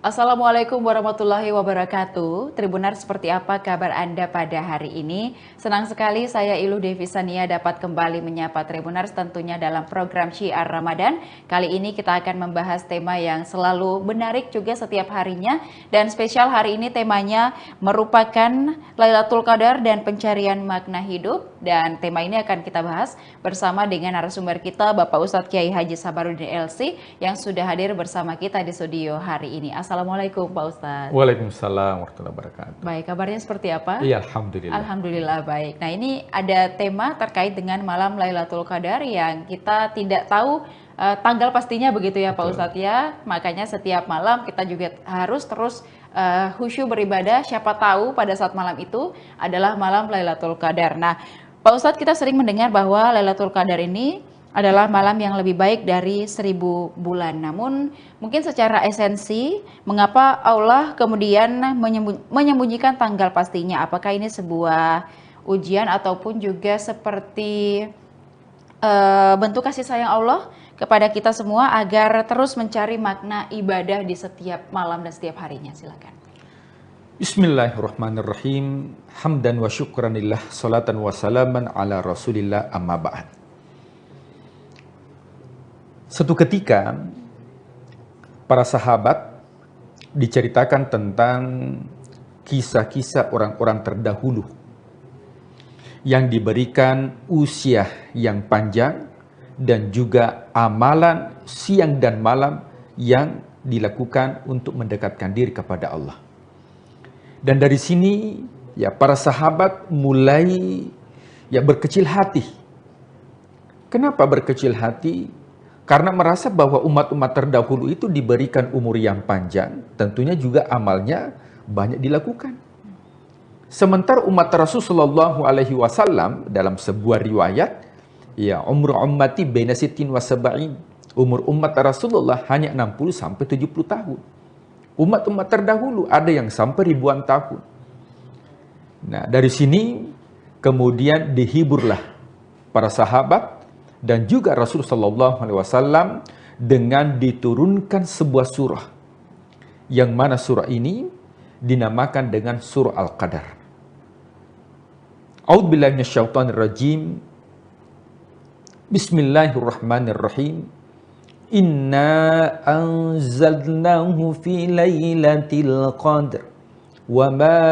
Assalamualaikum warahmatullahi wabarakatuh. Tribuners, seperti apa kabar Anda pada hari ini? Senang sekali saya Ilu Devisania dapat kembali menyapa Tribuners tentunya dalam program Syiar Ramadan. Kali ini kita akan membahas tema yang selalu menarik juga setiap harinya. Dan spesial hari ini temanya merupakan Lailatul Qadar dan pencarian makna hidup. Dan tema ini akan kita bahas bersama dengan narasumber kita Bapak Ustadz Kiai Haji Sabarudin LC yang sudah hadir bersama kita di studio hari ini. Assalamualaikum Pak Ustadz. Waalaikumsalam warahmatullahi wabarakatuh. Baik, kabarnya seperti apa? Iya, alhamdulillah. Alhamdulillah baik. Nah, ini ada tema terkait dengan malam Lailatul Qadar yang kita tidak tahu tanggal pastinya begitu ya Pak Ustadz ya. Makanya setiap malam kita juga harus terus khusyuk beribadah. Siapa tahu pada saat malam itu adalah malam Lailatul Qadar. Nah, Pak Ustadz, kita sering mendengar bahwa Lailatul Qadar ini adalah malam yang lebih baik dari 1000 bulan. Namun mungkin secara esensi, mengapa Allah kemudian menyembunyikan tanggal pastinya? Apakah ini sebuah ujian ataupun juga seperti bentuk kasih sayang Allah kepada kita semua agar terus mencari makna ibadah di setiap malam dan setiap harinya? Silakan. Bismillahirrahmanirrahim. Hamdan wa syukranillah, salatan wa salaman ala rasulillah, amma ba'd. Suatu ketika, para sahabat diceritakan tentang kisah-kisah orang-orang terdahulu yang diberikan usia yang panjang dan juga amalan siang dan malam yang dilakukan untuk mendekatkan diri kepada Allah. Dan dari sini, ya para sahabat mulai berkecil hati. Kenapa berkecil hati? Karena merasa bahwa umat-umat terdahulu itu diberikan umur yang panjang, tentunya juga amalnya banyak dilakukan. Sementara umat Rasulullah SAW dalam sebuah riwayat, ya umur ummati baina sittin wa sab'in. Umur umat Rasulullah hanya 60 sampai 70 tahun. Umat-umat terdahulu ada yang sampai ribuan tahun. Nah, dari sini kemudian dihiburlah para sahabat dan juga Rasulullah SAW dengan diturunkan sebuah surah yang mana surah ini dinamakan dengan surah Al-Qadar. A'udzubillahi minasyaitonirrajim. Bismillahirrahmanirrahim. Inna anzalnahu fi lailatul qadr wa ma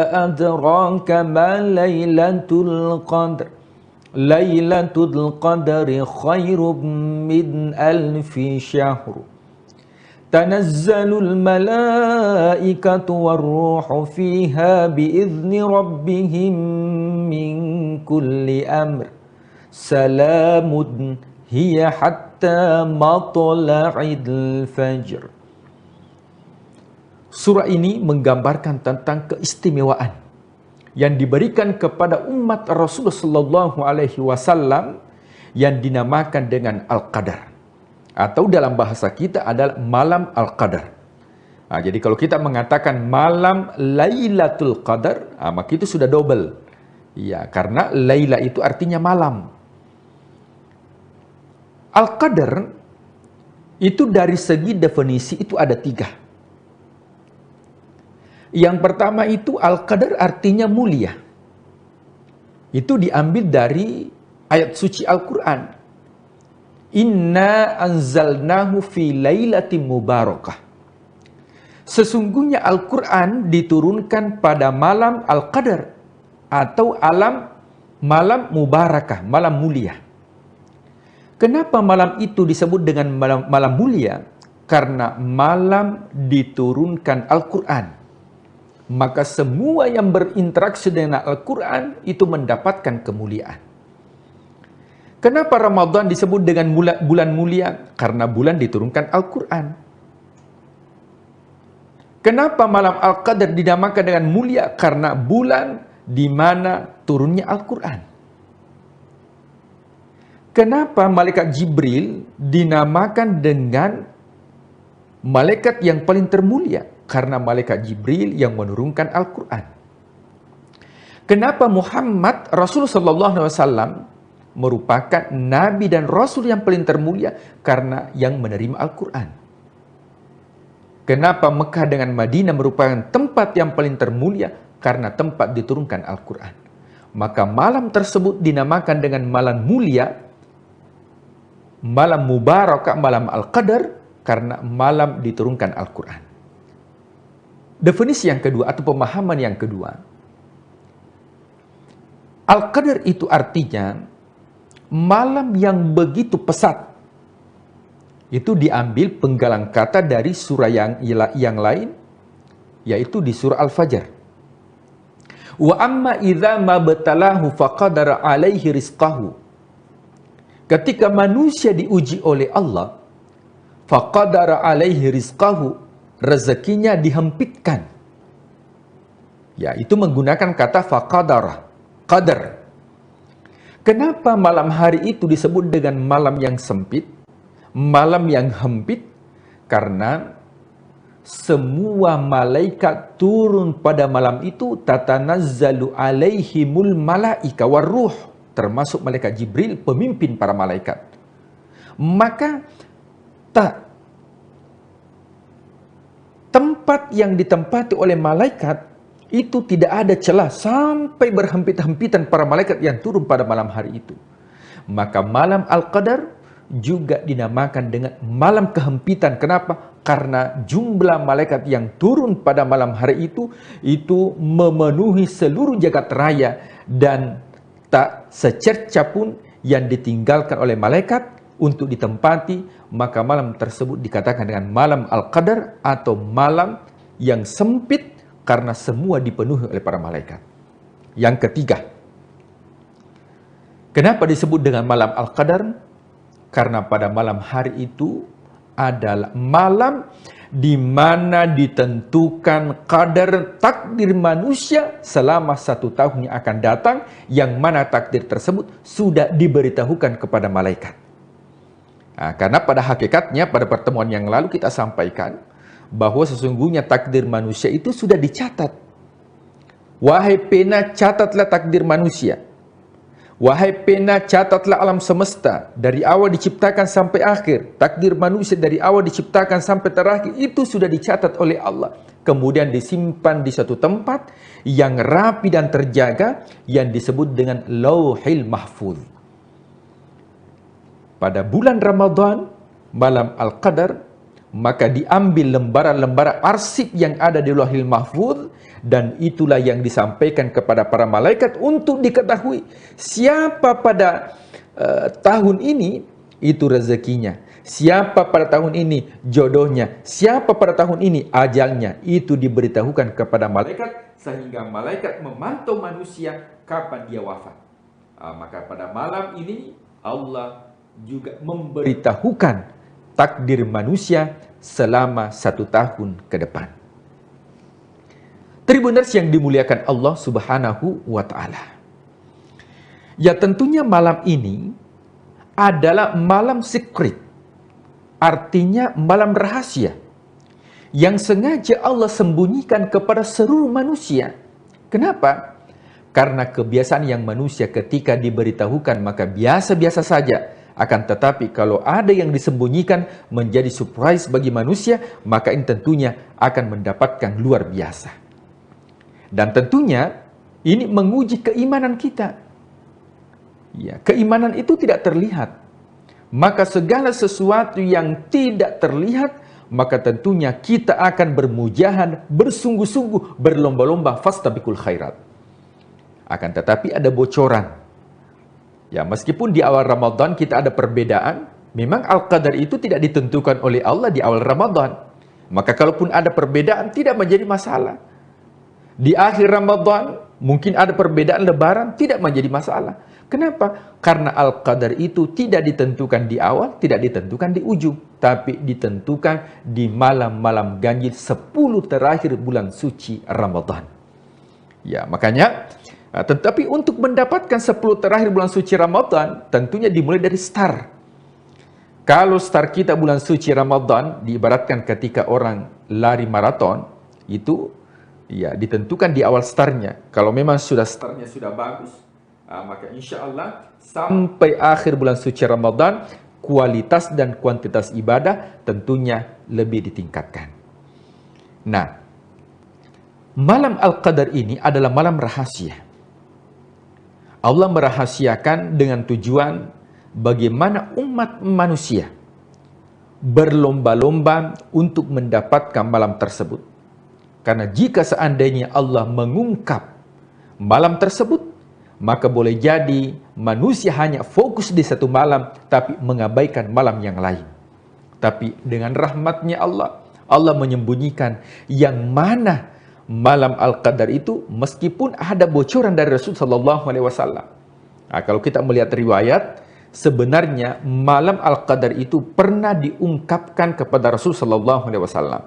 adraka ma lailatul qadr. Lailatul Qadri khairum min alfi syahr. Tanazzalul malaikatu warruhu fiha biizni rabbihim min kulli amr. Salamun hiya hatta matla'il fajr. Surah ini menggambarkan tentang keistimewaan yang diberikan kepada umat Rasulullah SAW yang dinamakan dengan Al-Qadar. Atau dalam bahasa kita adalah malam Al-Qadar. Nah, jadi kalau kita mengatakan malam Lailatul Qadar, maka itu sudah double. Ya, karena Laila itu artinya malam. Al-Qadar itu dari segi definisi itu ada 3. Yang pertama itu Al-Qadar artinya mulia. Itu diambil dari ayat suci Al-Quran. Inna anzalnahu fi lailatin mubarakah. Sesungguhnya Al-Quran diturunkan pada malam Al-Qadar atau malam mubarakah, malam mulia. Kenapa malam itu disebut dengan malam mulia? Karena malam diturunkan Al-Quran. Maka semua yang berinteraksi dengan Al-Quran itu mendapatkan kemuliaan. Kenapa Ramadan disebut dengan bulan mulia? Karena bulan diturunkan Al-Quran. Kenapa malam Al-Qadar dinamakan dengan mulia? Karena bulan di mana turunnya Al-Quran. Kenapa malaikat Jibril dinamakan dengan malaikat yang paling termulia? Karena malaikat Jibril yang menurunkan Al-Quran. Kenapa Muhammad Rasul Sallallahu Alaihi Wasallam merupakan Nabi dan Rasul yang paling termulia? Karena yang menerima Al-Quran. Kenapa Mekah dengan Madinah merupakan tempat yang paling termulia? Karena tempat diturunkan Al-Quran. Maka malam tersebut dinamakan dengan malam mulia, malam mubarakah, malam Al-Qadar, karena malam diturunkan Al-Quran. Definisi yang kedua atau pemahaman yang kedua, Al-Qadar itu artinya malam yang begitu pesat. Itu diambil penggalan kata dari surah yang lain, yaitu di surah Al-Fajr. Wa amma idza mabtalahu faqadara alaihi rizqahu. Ketika manusia diuji oleh Allah, faqadara alaihi rizqahu, rezekinya dihempitkan. Ya, itu menggunakan kata faqadara, qadar. Kenapa malam hari itu disebut dengan malam yang sempit, malam yang hempit? Karena semua malaikat turun pada malam itu, tatanazzalu alaihimul malaika waruh, termasuk malaikat Jibril, pemimpin para malaikat. Maka tempat yang ditempati oleh malaikat itu tidak ada celah sampai berhempit-hempitan para malaikat yang turun pada malam hari itu. Maka malam Al-Qadar juga dinamakan dengan malam kehempitan. Kenapa? Karena jumlah malaikat yang turun pada malam hari itu memenuhi seluruh jagat raya dan tak secerca pun yang ditinggalkan oleh malaikat untuk ditempati. Maka malam tersebut dikatakan dengan malam Al-Qadar atau malam yang sempit karena semua dipenuhi oleh para malaikat. Yang ketiga, kenapa disebut dengan malam Al-Qadar? Karena pada malam hari itu adalah malam di mana ditentukan kadar takdir manusia selama 1 tahun yang akan datang, yang mana takdir tersebut sudah diberitahukan kepada malaikat. Nah, karena pada hakikatnya pada pertemuan yang lalu kita sampaikan bahwa sesungguhnya takdir manusia itu sudah dicatat. Wahai pena, catatlah takdir manusia. Wahai pena, catatlah alam semesta dari awal diciptakan sampai akhir. Takdir manusia dari awal diciptakan sampai terakhir itu sudah dicatat oleh Allah. Kemudian disimpan di satu tempat yang rapi dan terjaga yang disebut dengan Lauhil Mahfuz. Pada bulan Ramadan, malam Al-Qadar, maka diambil lembaran-lembaran arsip yang ada di Lauhil Mahfuz, dan itulah yang disampaikan kepada para malaikat untuk diketahui siapa pada tahun ini itu rezekinya, siapa pada tahun ini jodohnya, siapa pada tahun ini ajalnya. Itu diberitahukan kepada malaikat sehingga malaikat memantau manusia kapan dia wafat. Maka pada malam ini Allah juga memberitahukan takdir manusia selama 1 tahun ke depan. Tribuners yang dimuliakan Allah Subhanahu wa Ta'ala. Ya, tentunya malam ini adalah malam secret. Artinya malam rahasia yang sengaja Allah sembunyikan kepada seluruh manusia. Kenapa? Karena kebiasaan yang manusia ketika diberitahukan maka biasa-biasa saja. Akan tetapi kalau ada yang disembunyikan menjadi surprise bagi manusia, maka ini tentunya akan mendapatkan luar biasa. Dan tentunya ini menguji keimanan kita. Ya, keimanan itu tidak terlihat. Maka segala sesuatu yang tidak terlihat, maka tentunya kita akan bermujahadah, bersungguh-sungguh, berlomba-lomba fastabiqul khairat. Akan tetapi ada bocoran. Ya, meskipun di awal Ramadan kita ada perbedaan, memang Al-Qadar itu tidak ditentukan oleh Allah di awal Ramadan. Maka kalaupun ada perbedaan tidak menjadi masalah. Di akhir Ramadan mungkin ada perbedaan Lebaran, tidak menjadi masalah. Kenapa? Karena Al-Qadar itu tidak ditentukan di awal, tidak ditentukan di ujung, tapi ditentukan di malam-malam ganjil 10 terakhir bulan suci Ramadan. Ya, makanya tetapi untuk mendapatkan 10 terakhir bulan suci Ramadan, tentunya dimulai dari start. Kalau start kita bulan suci Ramadan, diibaratkan ketika orang lari maraton, itu ya ditentukan di awal startnya. Kalau memang startnya sudah bagus, maka insya Allah sampai akhir bulan suci Ramadan, kualitas dan kuantitas ibadah tentunya lebih ditingkatkan. Nah, malam Al-Qadar ini adalah malam rahasia. Allah merahasiakan dengan tujuan bagaimana umat manusia berlomba-lomba untuk mendapatkan malam tersebut. Karena jika seandainya Allah mengungkap malam tersebut, maka boleh jadi manusia hanya fokus di satu malam, tapi mengabaikan malam yang lain. Tapi dengan rahmatnya Allah, Allah menyembunyikan yang mana malam Al-Qadar itu, meskipun ada bocoran dari Rasulullah SAW. Nah, kalau kita melihat riwayat, sebenarnya malam Al-Qadar itu pernah diungkapkan kepada Rasulullah SAW.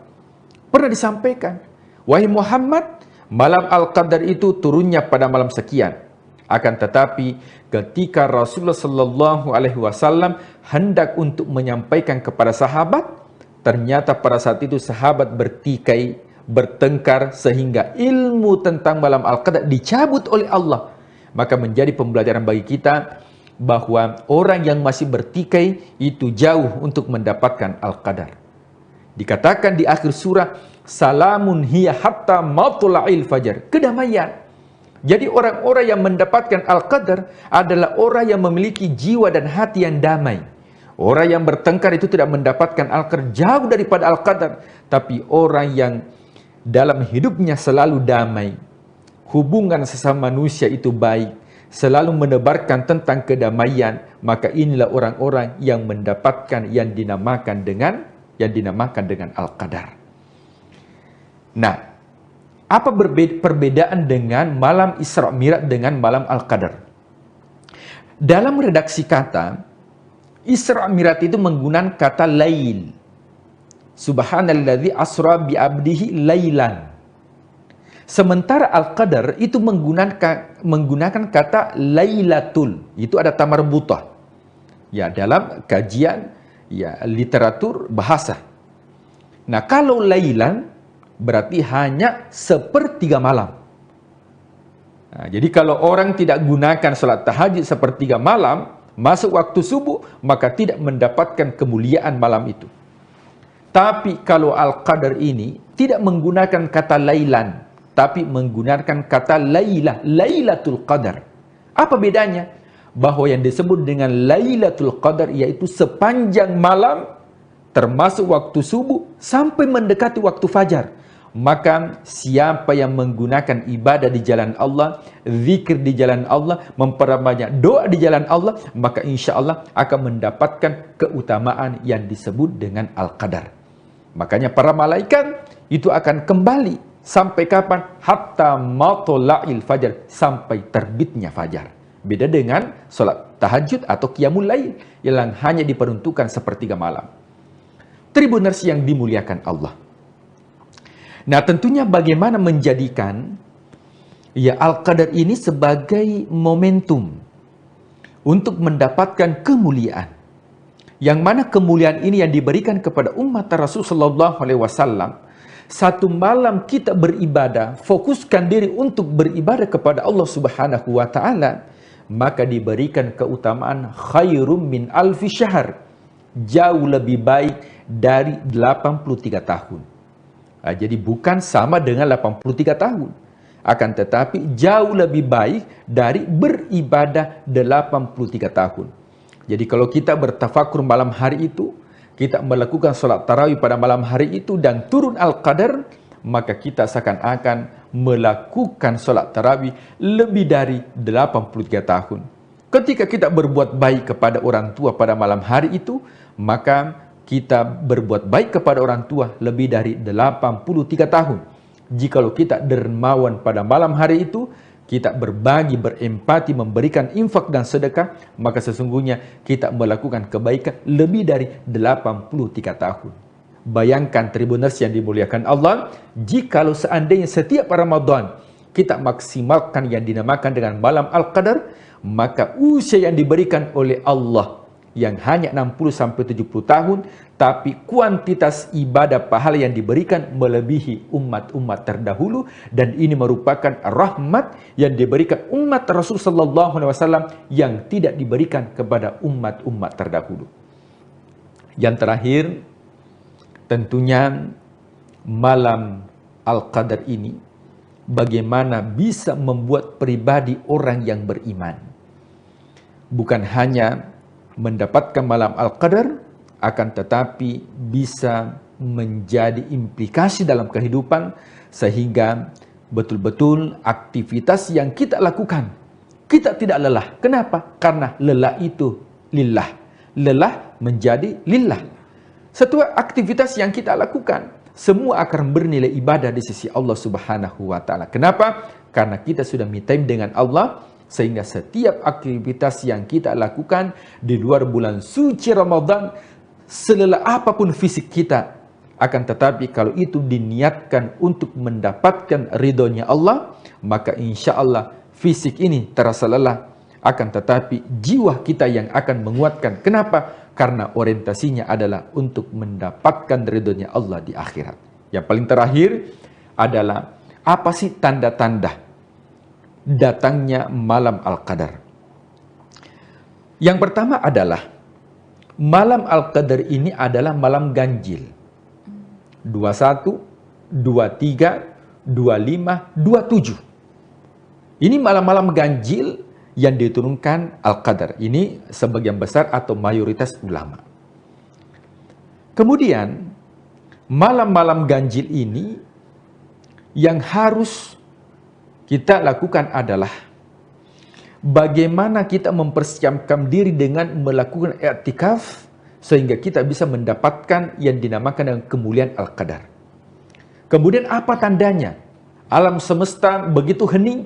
Pernah disampaikan, wahai Muhammad, malam Al-Qadar itu turunnya pada malam sekian. Akan tetapi ketika Rasulullah SAW hendak untuk menyampaikan kepada sahabat, ternyata pada saat itu sahabat bertikai, bertengkar, sehingga ilmu tentang malam Al-Qadar dicabut oleh Allah. Maka menjadi pembelajaran bagi kita bahwa orang yang masih bertikai itu jauh untuk mendapatkan Al-Qadar. Dikatakan di akhir surah, salamun hiya hatta matla'il fajar, kedamaian. Jadi orang-orang yang mendapatkan Al-Qadar adalah orang yang memiliki jiwa dan hati yang damai. Orang yang bertengkar itu tidak mendapatkan Al-Qadar, jauh daripada Al-Qadar. Tapi orang yang dalam hidupnya selalu damai, hubungan sesama manusia itu baik, selalu menebarkan tentang kedamaian, maka inilah orang-orang yang mendapatkan yang dinamakan dengan Al-Qadar. Nah, apa perbedaan dengan malam Isra Mi'raj dengan malam Al-Qadar? Dalam redaksi kata, Isra Mi'raj itu menggunakan kata lail. Subhanalladzi asra bi abdihi lailan. Sementara Al-Qadar itu menggunakan kata lailatul. Itu ada tamarbutah. Ya, dalam kajian ya literatur bahasa. Nah, kalau lailan berarti hanya sepertiga malam. Nah, jadi kalau orang tidak gunakan salat tahajud sepertiga malam, masuk waktu subuh, maka tidak mendapatkan kemuliaan malam itu. Tapi kalau Al-Qadar ini tidak menggunakan kata lailan, tapi menggunakan kata lailah, lailatul qadar. Apa bedanya? Bahwa yang disebut dengan lailatul qadar yaitu sepanjang malam, termasuk waktu subuh sampai mendekati waktu fajar. Maka siapa yang menggunakan ibadah di jalan Allah, zikir di jalan Allah, memperbanyak doa di jalan Allah, maka insya Allah akan mendapatkan keutamaan yang disebut dengan Al-Qadar. Makanya para malaikat itu akan kembali sampai kapan? Hatta matla'il fajar, sampai terbitnya fajar. Beda dengan sholat tahajud atau qiyamul lail yang hanya diperuntukkan sepertiga malam. Tribuners yang dimuliakan Allah. Nah, tentunya bagaimana menjadikan ya Al-Qadar ini sebagai momentum untuk mendapatkan kemuliaan. Yang mana kemuliaan ini yang diberikan kepada umat Rasulullah SAW. Satu malam kita beribadah, fokuskan diri untuk beribadah kepada Allah Subhanahu wa Ta'ala, maka diberikan keutamaan khairum min alfi syahr, jauh lebih baik dari 83 tahun. Nah, jadi bukan sama dengan 83 tahun. Akan tetapi jauh lebih baik dari beribadah 83 tahun. Jadi kalau kita bertafakur malam hari itu, kita melakukan sholat tarawih pada malam hari itu dan turun Al-Qadar, maka kita seakan-akan melakukan sholat tarawih lebih dari 83 tahun. Ketika kita berbuat baik kepada orang tua pada malam hari itu, maka kita berbuat baik kepada orang tua lebih dari 83 tahun. Jikalau kita dermawan pada malam hari itu, kita berbagi, berempati, memberikan infak dan sedekah, maka sesungguhnya kita melakukan kebaikan lebih dari 83 tahun. Bayangkan Tribuners yang dimuliakan Allah, jikalau seandainya setiap Ramadan kita maksimalkan yang dinamakan dengan malam Al-Qadar, maka usia yang diberikan oleh Allah yang hanya 60-70 tahun, tapi kuantitas ibadah pahala yang diberikan melebihi umat-umat terdahulu, dan ini merupakan rahmat yang diberikan umat Rasulullah SAW yang tidak diberikan kepada umat-umat terdahulu. Yang terakhir, tentunya malam Al-Qadar ini bagaimana bisa membuat pribadi orang yang beriman bukan hanya mendapatkan malam Al-Qadar, akan tetapi bisa menjadi implikasi dalam kehidupan sehingga betul-betul aktivitas yang kita lakukan, kita tidak lelah. Kenapa? Karena lelah itu lillah. Lelah menjadi lillah. Setiap aktivitas yang kita lakukan, semua akan bernilai ibadah di sisi Allah Subhanahu wa Ta'ala. Kenapa? Karena kita sudah me time dengan Allah, sehingga setiap aktivitas yang kita lakukan di luar bulan suci Ramadan, selelah apapun fisik kita, akan tetapi kalau itu diniatkan untuk mendapatkan ridhonya Allah, maka insya Allah fisik ini terasa lelah, akan tetapi jiwa kita yang akan menguatkan. Kenapa? Karena orientasinya adalah untuk mendapatkan ridhonya Allah di akhirat. Yang paling terakhir adalah, apa sih tanda-tanda datangnya malam Al-Qadar? Yang pertama adalah, malam Al-Qadar ini adalah malam ganjil. 21, 23, 25, 27. Ini malam-malam ganjil yang diturunkan Al-Qadar. Ini sebagian besar atau mayoritas ulama. Kemudian, malam-malam ganjil ini yang harus kita lakukan adalah bagaimana kita mempersiapkan diri dengan melakukan i'tikaf sehingga kita bisa mendapatkan yang dinamakan dengan kemuliaan Al-Qadar. Kemudian apa tandanya? Alam semesta begitu hening,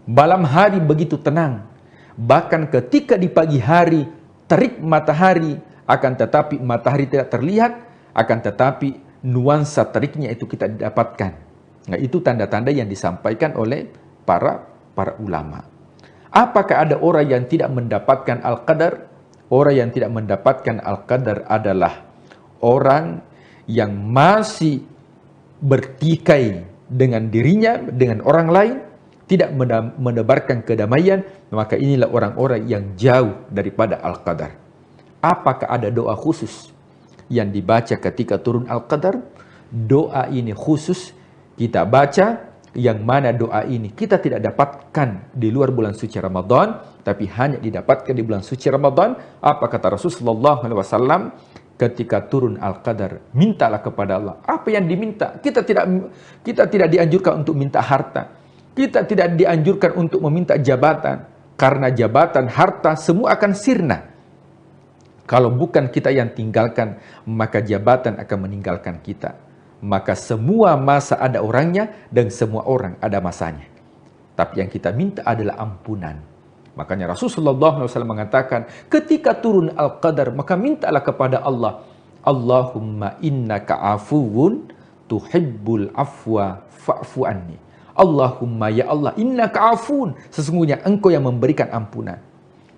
malam hari begitu tenang. Bahkan ketika di pagi hari terik matahari, akan tetapi matahari tidak terlihat, akan tetapi nuansa teriknya itu kita dapatkan. Nah, itu tanda-tanda yang disampaikan oleh para ulama. Apakah ada orang yang tidak mendapatkan Al-Qadar? Orang yang tidak mendapatkan Al-Qadar adalah orang yang masih bertikai dengan dirinya, dengan orang lain, tidak menebarkan kedamaian, maka inilah orang-orang yang jauh daripada Al-Qadar. Apakah ada doa khusus yang dibaca ketika turun Al-Qadar? Doa ini khusus kita baca, yang mana doa ini kita tidak dapatkan di luar bulan suci Ramadan, tapi hanya didapatkan di bulan suci Ramadan. Apa kata Rasulullah SAW ketika turun Al-Qadar? Mintalah kepada Allah. Apa yang diminta? Kita tidak dianjurkan untuk minta harta. Kita tidak dianjurkan untuk meminta jabatan. Karena jabatan, harta, semua akan sirna. Kalau bukan kita yang tinggalkan, maka jabatan akan meninggalkan kita. Maka semua masa ada orangnya dan semua orang ada masanya. Tapi yang kita minta adalah ampunan. Makanya Rasulullah SAW mengatakan, ketika turun Al-Qadar, maka mintalah kepada Allah, Allahumma innaka afuwun tuhibbul afwa fa'fu anni. Allahumma ya Allah, innaka afun, sesungguhnya engkau yang memberikan ampunan.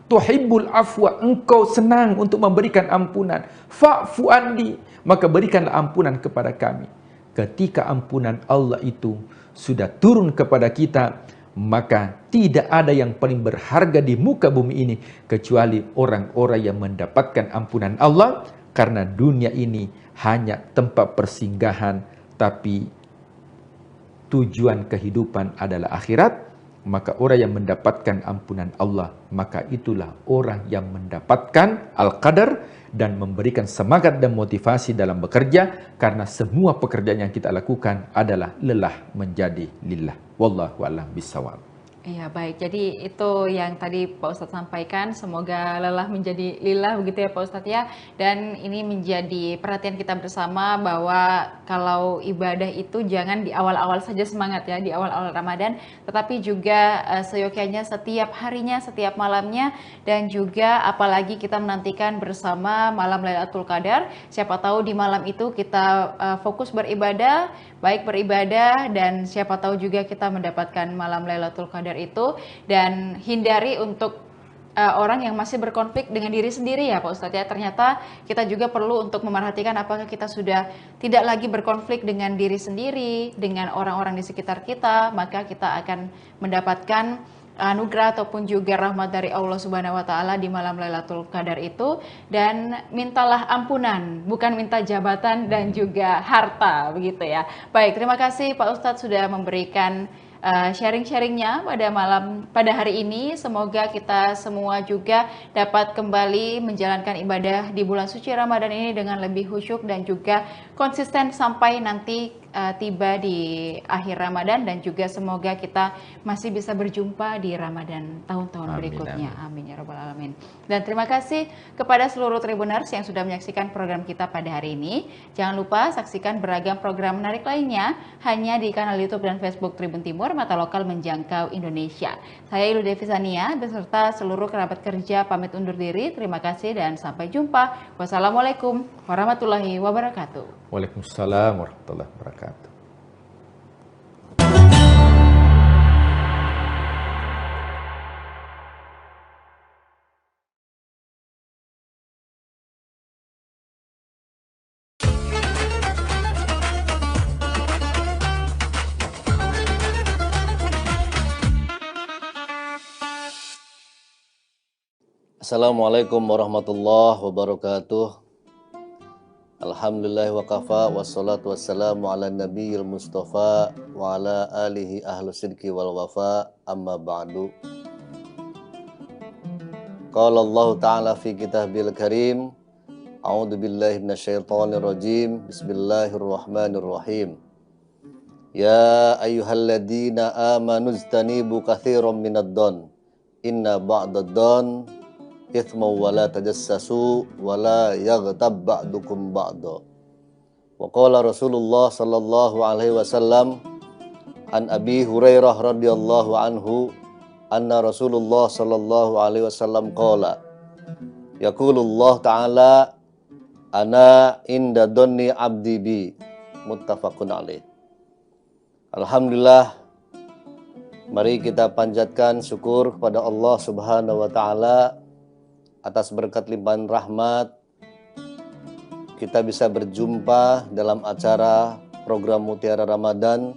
Tuhibbul afwa, engkau senang untuk memberikan ampunan. Fa'fu anni, maka berikanlah ampunan kepada kami. Ketika ampunan Allah itu sudah turun kepada kita, maka tidak ada yang paling berharga di muka bumi ini kecuali orang-orang yang mendapatkan ampunan Allah, karena dunia ini hanya tempat persinggahan, tapi tujuan kehidupan adalah akhirat, maka orang yang mendapatkan ampunan Allah, maka itulah orang yang mendapatkan al-qadar dan memberikan semangat dan motivasi dalam bekerja, karena semua pekerjaan yang kita lakukan adalah lelah menjadi lillah. Wallahu a'lam bishawab. Iya baik, jadi itu yang tadi Pak Ustadz sampaikan, semoga lelah menjadi lillah begitu ya Pak Ustadz ya. Dan ini menjadi perhatian kita bersama bahwa kalau ibadah itu jangan di awal-awal saja semangat ya, di awal-awal Ramadan, tetapi juga seyogyanya setiap harinya, setiap malamnya, dan juga apalagi kita menantikan bersama malam Lailatul Qadar. Siapa tahu di malam itu kita fokus beribadah, baik beribadah, dan siapa tahu juga kita mendapatkan malam Lailatul Qadar itu, dan hindari untuk orang yang masih berkonflik dengan diri sendiri ya Pak Ustadz ya. Ternyata kita juga perlu untuk memerhatikan apakah kita sudah tidak lagi berkonflik dengan diri sendiri, dengan orang-orang di sekitar kita, maka kita akan mendapatkan anugerah ataupun juga rahmat dari Allah Subhanahu wa taala di malam Lailatul Qadar itu. Dan mintalah ampunan, bukan minta jabatan dan juga harta begitu ya. Baik, terima kasih Pak Ustadz sudah memberikan sharing-sharingnya pada hari ini. Semoga kita semua juga dapat kembali menjalankan ibadah di bulan suci Ramadan ini dengan lebih khusyuk dan juga konsisten sampai nanti tiba di akhir Ramadan, dan juga semoga kita masih bisa berjumpa di Ramadan tahun-tahun berikutnya. Amin ya rabbal alamin. Dan terima kasih kepada seluruh Tribuners yang sudah menyaksikan program kita pada hari ini. Jangan lupa saksikan beragam program menarik lainnya hanya di kanal YouTube dan Facebook Tribun Timur, mata lokal menjangkau Indonesia. Saya Ilu Devisania beserta seluruh kerabat kerja pamit undur diri. Terima kasih dan sampai jumpa. Wassalamualaikum warahmatullahi wabarakatuh. Waalaikumsalam warahmatullahi wabarakatuh. Assalamualaikum warahmatullahi wabarakatuh. Alhamdulillah wa kafa, wassalatu wassalamu ala nabiyil mustafa wa ala alihi ahlu sidki wal wafa, amma ba'du. Qala Allah ta'ala fi kitabil karim, a'udhu billahi minasyaitonir rajim, bismillahirrahmanirrahim. Ya ayyuhalladzina amanu ijtanibu katsiran minad don, inna ba'dad don ithma wa la tajassasu wa la yaghtab ba'dukum ba'da. Wa qala Rasulullah sallallahu alaihi wasallam an Abi Hurairah radhiyallahu anhu anna Rasulullah sallallahu alaihi wasallam qala yaqulullah ta'ala ana inda dhanni abdi bi, muttafaqun alaih. Alhamdulillah, mari kita panjatkan syukur kepada Allah Subhanahu wa taala atas berkat limpahan rahmat kita bisa berjumpa dalam acara program Mutiara Ramadan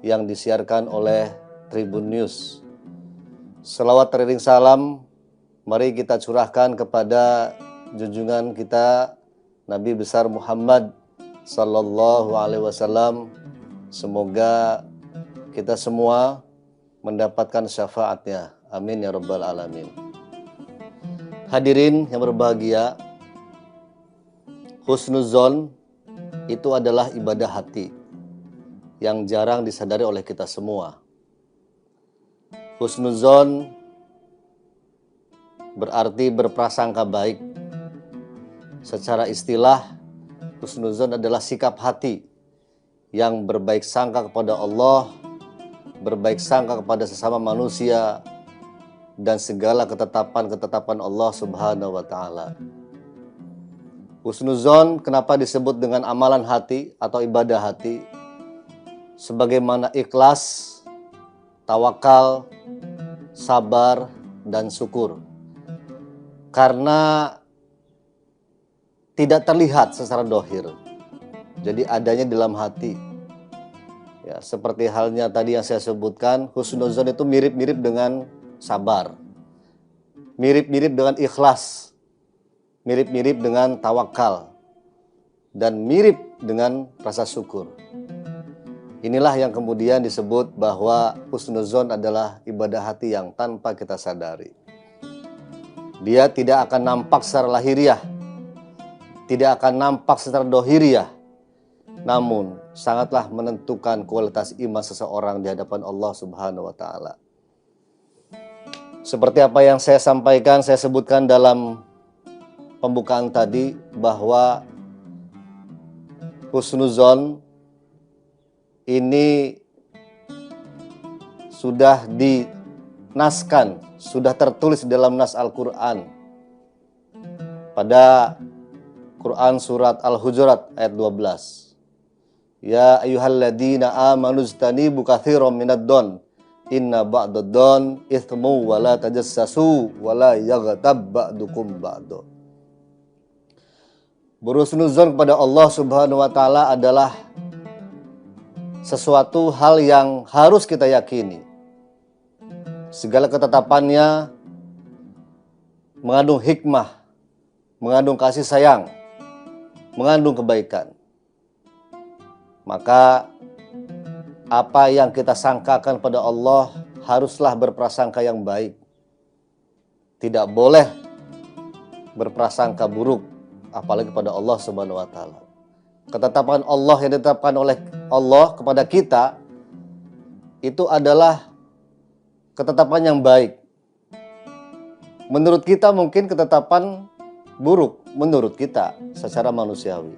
yang disiarkan oleh Tribun News. Selawat teriring salam mari kita curahkan kepada junjungan kita Nabi besar Muhammad sallallahu alaihi wasallam. Semoga kita semua mendapatkan syafaatnya. Amin ya rabbal alamin. Hadirin yang berbahagia, husnuzon itu adalah ibadah hati yang jarang disadari oleh kita semua. Husnuzon berarti berprasangka baik. Secara istilah, husnuzon adalah sikap hati yang berbaik sangka kepada Allah, berbaik sangka kepada sesama manusia, dan segala ketetapan-ketetapan Allah Subhanahu wa taala. Husnuzon kenapa disebut dengan amalan hati atau ibadah hati? Sebagaimana ikhlas, tawakal, sabar, dan syukur. Karena tidak terlihat secara dohir. Jadi adanya dalam hati. Ya, seperti halnya tadi yang saya sebutkan, husnuzon itu mirip-mirip dengan sabar, mirip-mirip dengan ikhlas, mirip-mirip dengan tawakal, dan mirip dengan rasa syukur. Inilah yang kemudian disebut bahwa husnuzon adalah ibadah hati yang tanpa kita sadari. Dia tidak akan nampak secara lahiriah, tidak akan nampak secara dohiriah, namun sangatlah menentukan kualitas iman seseorang di hadapan Allah Subhanahu wa Ta'ala. Seperti apa yang saya sampaikan, saya sebutkan dalam pembukaan tadi, bahwa husnuzon ini sudah dinaskan, sudah tertulis dalam nas Al-Quran. Pada Quran surat Al-Hujurat ayat 12. Ya ayyuhalladzina amanu ijtanibu katsiran minad-don inna ba'dad-don itsmu wa la tajassasu wa la yaghtab ba'dukum ba'da. Berhusnuzon kepada Allah Subhanahu wa Ta'ala adalah sesuatu hal yang harus kita yakini. Segala ketetapannya mengandung hikmah, mengandung kasih sayang, mengandung kebaikan. Maka apa yang kita sangkakan pada Allah haruslah berprasangka yang baik. Tidak boleh berprasangka buruk, apalagi pada Allah Subhanahu wa Ta'ala. Ketetapan Allah yang ditetapkan oleh Allah kepada kita itu adalah ketetapan yang baik. Menurut kita mungkin ketetapan buruk, menurut kita secara manusiawi,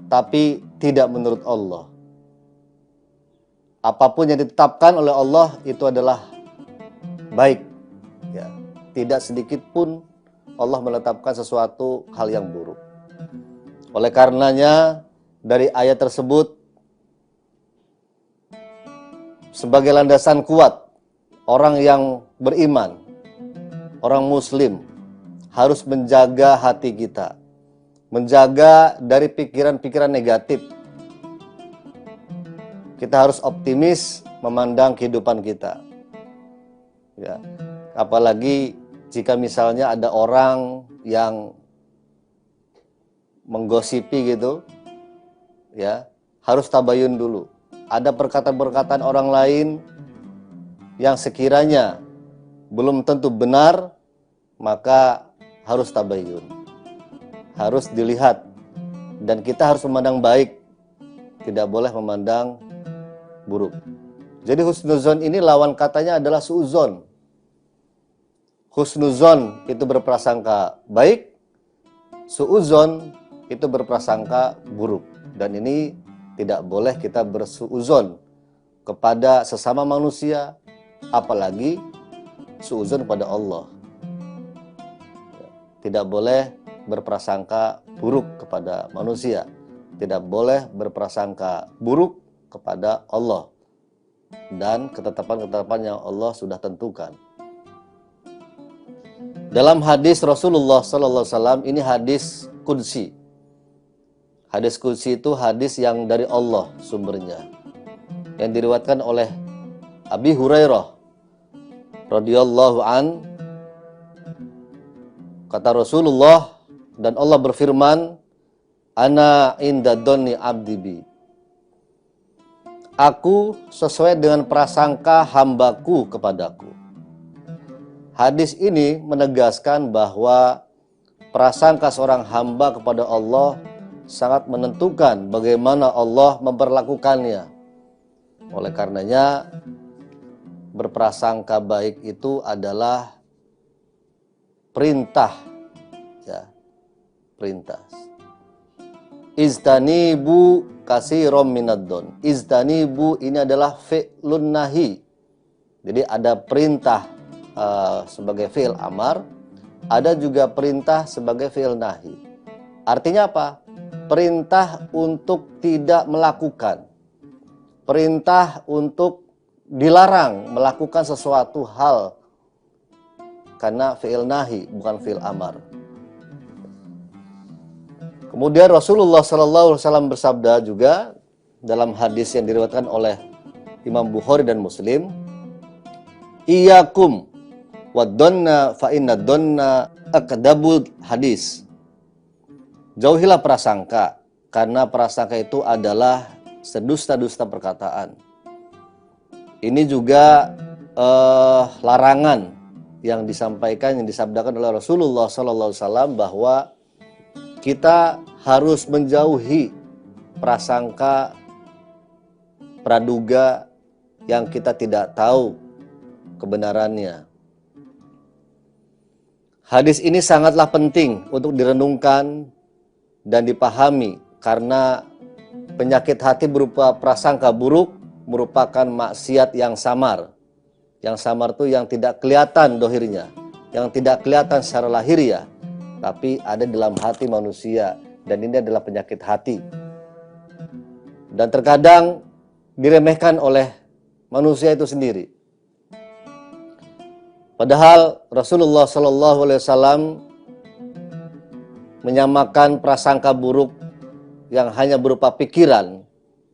tapi tidak menurut Allah. Apapun yang ditetapkan oleh Allah itu adalah baik, ya. Tidak sedikit pun Allah menetapkan sesuatu hal yang buruk. Oleh karenanya, dari ayat tersebut sebagai landasan kuat, orang yang beriman, orang muslim harus menjaga hati kita, menjaga dari pikiran-pikiran negatif. Kita harus optimis memandang kehidupan kita, ya. Apalagi jika misalnya ada orang yang menggosipi gitu, ya, harus tabayun dulu. Ada perkataan-perkataan orang lain yang sekiranya belum tentu benar, maka harus tabayun, harus dilihat, dan kita harus memandang baik, tidak boleh memandang buruk. Jadi husnuzon ini lawan katanya adalah suuzon. Husnuzon itu berprasangka baik, suuzon itu berprasangka buruk. Dan ini tidak boleh kita bersuuzon kepada sesama manusia, apalagi suuzon kepada Allah. Tidak boleh berprasangka buruk kepada manusia, tidak boleh berprasangka buruk kepada Allah dan ketetapan-ketetapan yang Allah sudah tentukan. Dalam hadis Rasulullah SAW, ini hadis qudsi. Hadis qudsi itu hadis yang dari Allah sumbernya, yang diriwayatkan oleh Abi Hurairah radhiyallahu an. Kata Rasulullah, dan Allah berfirman, ana inda dhanni abdi bi. Aku sesuai dengan prasangka hambaku kepadaku. Hadis ini menegaskan bahwa prasangka seorang hamba kepada Allah sangat menentukan bagaimana Allah memperlakukannya. Oleh karenanya, berprasangka baik itu adalah perintah, ya, perintah. Iztanibu katsiran minad-don. Iztanibu ini adalah fi'lun nahi. Jadi ada perintah sebagai fi'il amar, ada juga perintah sebagai fi'il nahi. Artinya apa? Perintah untuk tidak melakukan, perintah untuk dilarang melakukan sesuatu hal, karena fi'il nahi bukan fi'il amar. Kemudian Rasulullah SAW bersabda juga dalam hadis yang diriwayatkan oleh Imam Bukhari dan Muslim, Iyakum wad-donna fa inna donna akdabul hadis. Jauhilah prasangka, karena prasangka itu adalah sedusta-dusta perkataan. Ini juga larangan yang disampaikan, yang disabdakan oleh Rasulullah SAW bahwa kita harus menjauhi prasangka, praduga yang kita tidak tahu kebenarannya. Hadis ini sangatlah penting untuk direnungkan dan dipahami karena penyakit hati berupa prasangka buruk merupakan maksiat yang samar. Yang samar itu yang tidak kelihatan dohirnya, yang tidak kelihatan secara lahiriah, tapi ada dalam hati manusia, dan ini adalah penyakit hati. Dan terkadang diremehkan oleh manusia itu sendiri. Padahal Rasulullah SAW menyamakan prasangka buruk yang hanya berupa pikiran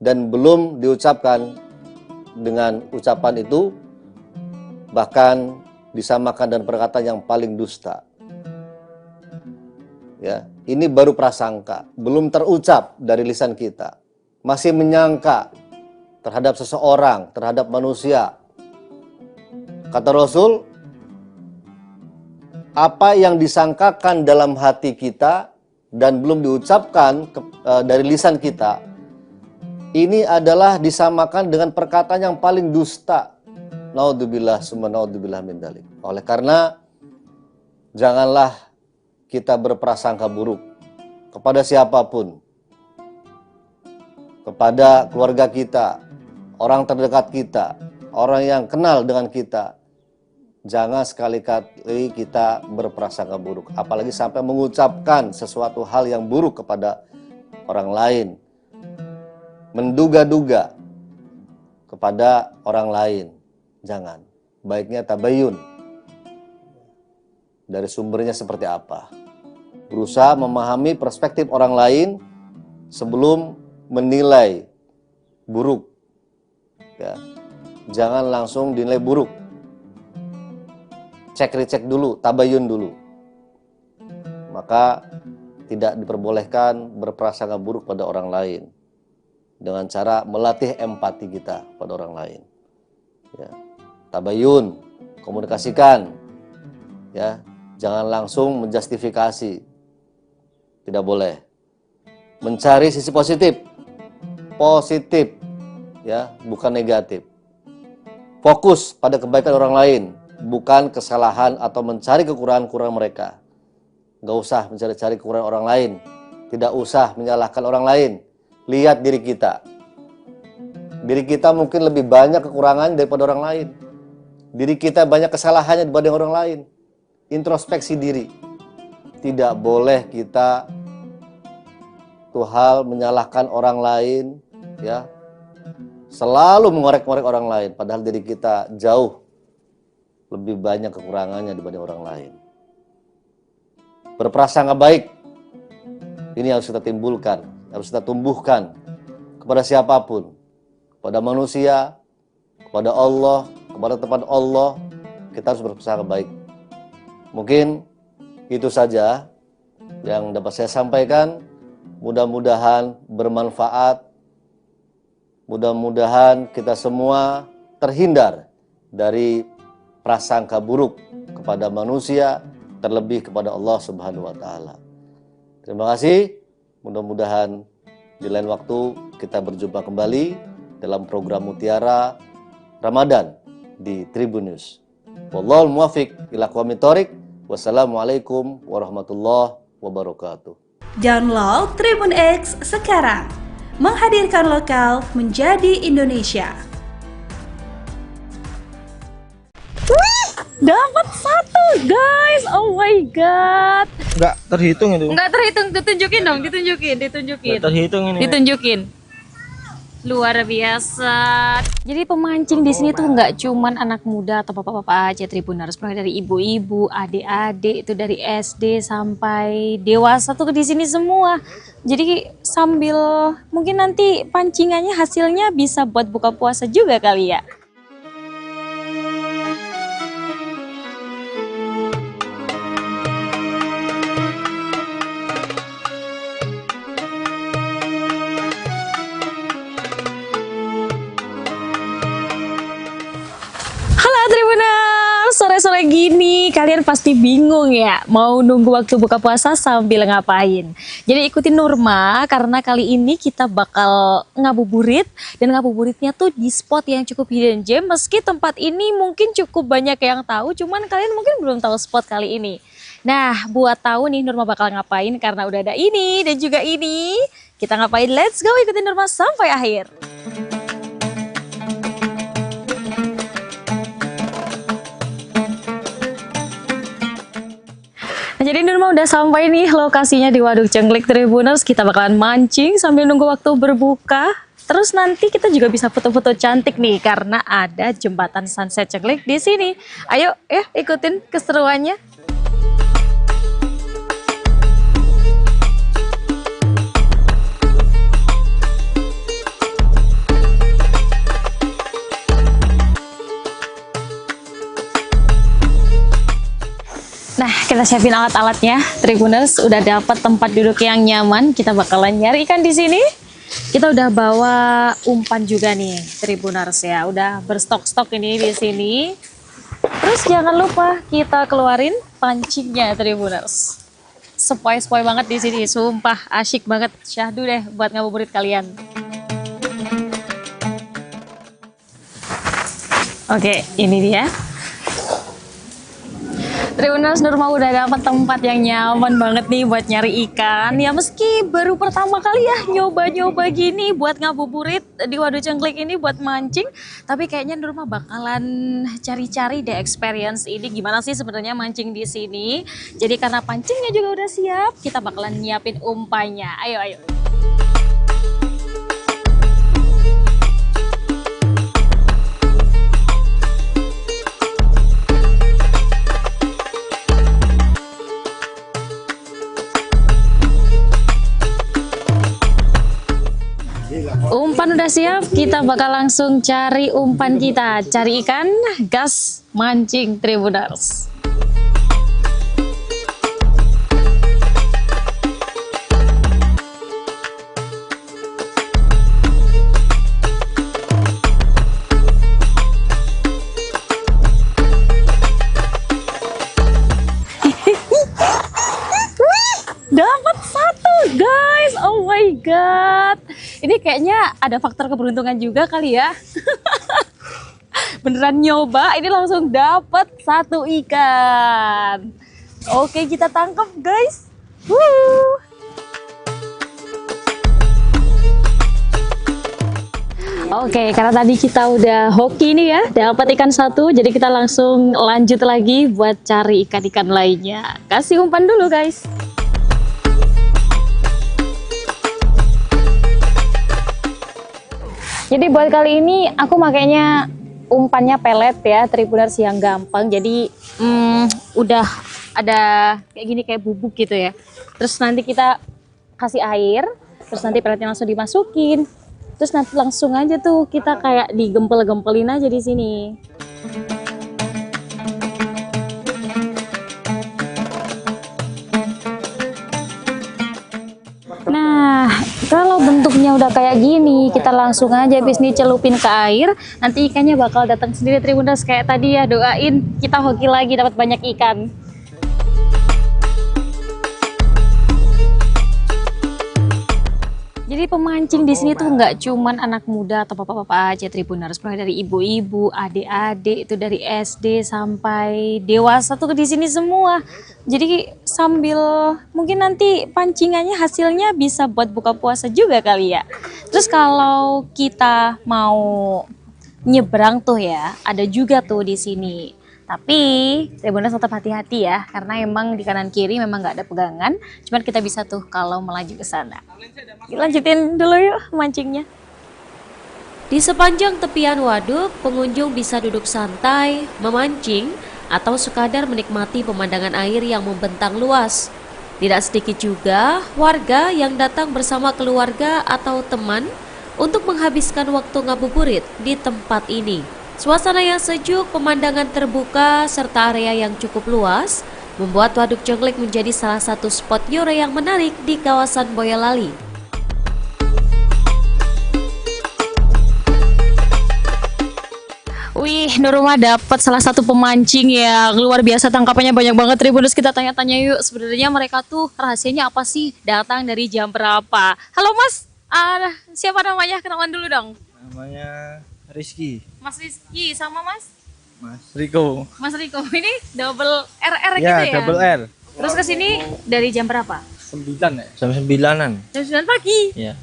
dan belum diucapkan dengan ucapan itu, bahkan disamakan dengan perkataan yang paling dusta. Ya, ini baru prasangka, belum terucap dari lisan kita. Masih menyangka terhadap seseorang, terhadap manusia. Kata Rasul, apa yang disangkakan dalam hati kita dan belum diucapkan dari lisan kita, ini adalah disamakan dengan perkataan yang paling dusta. Naudzubillah summa naudzubillah min dzalik. Oleh karena janganlah kita berprasangka buruk kepada siapapun, kepada keluarga kita, orang terdekat kita, orang yang kenal dengan kita. Jangan sekali-kali kita berprasangka buruk, apalagi sampai mengucapkan sesuatu hal yang buruk kepada orang lain, menduga-duga kepada orang lain. Jangan. Baiknya tabayun dari sumbernya seperti apa. Berusaha memahami perspektif orang lain sebelum menilai buruk. Ya. Jangan langsung dinilai buruk. Cek-recek dulu, tabayun dulu. Maka tidak diperbolehkan berprasangka buruk pada orang lain dengan cara melatih empati kita pada orang lain. Ya. Tabayun, komunikasikan. Ya, jangan langsung menjustifikasi. Tidak boleh. Mencari sisi positif. Positif, ya, bukan negatif. Fokus pada kebaikan orang lain, bukan kesalahan atau mencari kekurangan-kekurangan mereka. Gak usah mencari-cari kekurangan orang lain. Tidak usah menyalahkan orang lain. Lihat diri kita. Diri kita mungkin lebih banyak kekurangan daripada orang lain. Diri kita banyak kesalahannya dibanding orang lain. Introspeksi diri. Tidak boleh kita tuh hal menyalahkan orang lain, ya. Selalu mengorek-ngorek orang lain, padahal diri kita jauh lebih banyak kekurangannya dibanding orang lain. Berprasangka baik, ini harus kita timbulkan, harus kita tumbuhkan kepada siapapun, kepada manusia, kepada Allah, kepada tempat Allah, kita harus berprasangka baik. Mungkin itu saja yang dapat saya sampaikan. Mudah-mudahan bermanfaat. Mudah-mudahan kita semua terhindar dari prasangka buruk kepada manusia, terlebih kepada Allah Subhanahu wa taala. Terima kasih. Mudah-mudahan di lain waktu kita berjumpa kembali dalam program Mutiara Ramadan di Tribun News. Wallahul muwaffiq ila aqwamit thoriq. Wassalamualaikum warahmatullahi wabarakatuh. Download Tribun X sekarang. Menghadirkan lokal menjadi Indonesia. Dapat satu, guys. Oh my god. Enggak terhitung itu. Enggak terhitung, ditunjukin dong, ditunjukin. Nggak terhitung ini. Ditunjukin. Luar biasa. Jadi pemancing di sini tuh nggak cuman anak muda atau bapak-bapak aja, Tribuners, mulai dari ibu-ibu, adik-adik itu dari SD sampai dewasa tuh di sini semua. Jadi sambil mungkin nanti pancingannya hasilnya bisa buat buka puasa juga kali ya. gini, kalian pasti bingung ya, mau nunggu waktu buka puasa sambil ngapain. Jadi ikutin Nurma, karena kali ini kita bakal ngabuburit, dan ngabuburitnya tuh di spot yang cukup hidden gem. Meski tempat ini mungkin cukup banyak yang tahu, cuman kalian mungkin belum tahu spot kali ini. Nah, buat tahu nih Nurma bakal ngapain, karena udah ada ini dan juga ini, kita ngapain? Let's go, ikutin Nurma sampai akhir. Jadi Nurma udah sampai nih lokasinya di Waduk Cengklik Tribuners. Kita bakalan mancing sambil nunggu waktu berbuka. Terus nanti kita juga bisa foto-foto cantik nih karena ada jembatan Sunset Cengklik di sini. Ayo ya ikutin keseruannya. Nah, kita siapin alat-alatnya. Tribuners udah dapat tempat duduk yang nyaman. Kita bakalan nyari ikan di sini. Kita udah bawa umpan juga nih, Tribuners ya. Udah berstok-stok ini di sini. Terus jangan lupa kita keluarin pancingnya, Tribuners. Sepoi-sepoi banget di sini, sumpah asyik banget. Syahdu deh buat ngabuburit kalian. Oke, ini dia. Tribuners, Nurma udah dapat tempat yang nyaman banget nih buat nyari ikan. Ya meski baru pertama kali ya nyoba-nyoba gini buat ngabuburit di Waduk Cengklik ini buat mancing. Tapi kayaknya Nurma bakalan cari-cari deh experience ini. Gimana sih sebenarnya mancing di sini. Jadi karena pancingnya juga udah siap, kita bakalan nyiapin umpannya. Ayo, ayo. Umpan udah siap, kita bakal langsung cari umpan kita. Cari ikan, gas, mancing, Tribuners. Dapat satu, guys. Oh my god. Ini kayaknya ada faktor keberuntungan juga kali ya. Beneran nyoba, ini langsung dapat satu ikan. Oke, kita tangkap, guys. Woo. Oke, karena tadi kita udah hoki nih ya, dapat ikan satu, jadi kita langsung lanjut lagi buat cari ikan-ikan lainnya. Kasih umpan dulu, guys. Jadi buat kali ini aku makainya umpannya pelet ya, Tribuners yang gampang. Jadi udah ada kayak gini, kayak bubuk gitu ya. Terus nanti kita kasih air, terus nanti peletnya langsung dimasukin. Terus nanti langsung aja tuh kita kayak digempel-gempelin aja di sini. Nah, kalau bentuknya udah kayak gini, kita langsung aja habis ini celupin ke air. Nanti ikannya bakal datang sendiri, Tribuners. Kayak tadi ya, doain kita hoki lagi dapat banyak ikan. Jadi pemancing di sini tuh nggak cuman anak muda atau bapak-bapak aja, Tribuners. Mulai dari ibu-ibu, adik-adik, itu dari SD sampai dewasa tuh di sini semua. Jadi sambil mungkin nanti pancingannya hasilnya bisa buat buka puasa juga kali ya. Terus kalau kita mau nyebrang tuh ya, ada juga tuh di sini. Tapi Tribuners tetap hati-hati ya, karena emang di kanan kiri memang nggak ada pegangan. Cuman kita bisa tuh kalau melaju ke sana. Lanjutin dulu yuk mancingnya. Di sepanjang tepian waduk, pengunjung bisa duduk santai, memancing, atau sekadar menikmati pemandangan air yang membentang luas. Tidak sedikit juga warga yang datang bersama keluarga atau teman untuk menghabiskan waktu ngabuburit di tempat ini. Suasana yang sejuk, pemandangan terbuka, serta area yang cukup luas membuat Waduk Cengklik menjadi salah satu spot yore yang menarik di kawasan Boyolali. Wih, Nurma dapat salah satu pemancing yang luar biasa, tangkapannya banyak banget. Tribuners, kita tanya-tanya yuk, sebenarnya mereka tuh rahasianya apa sih? Datang dari jam berapa? Halo Mas, siapa namanya? Kenalan dulu dong. Namanya Rizky. Mas Rizky sama Mas? Mas Riko. Mas Riko, ini double RR Ya, gitu ya? double R. Terus ke sini dari jam berapa? 9 ya? Jam 9-an. Jam 9 pagi? Iya.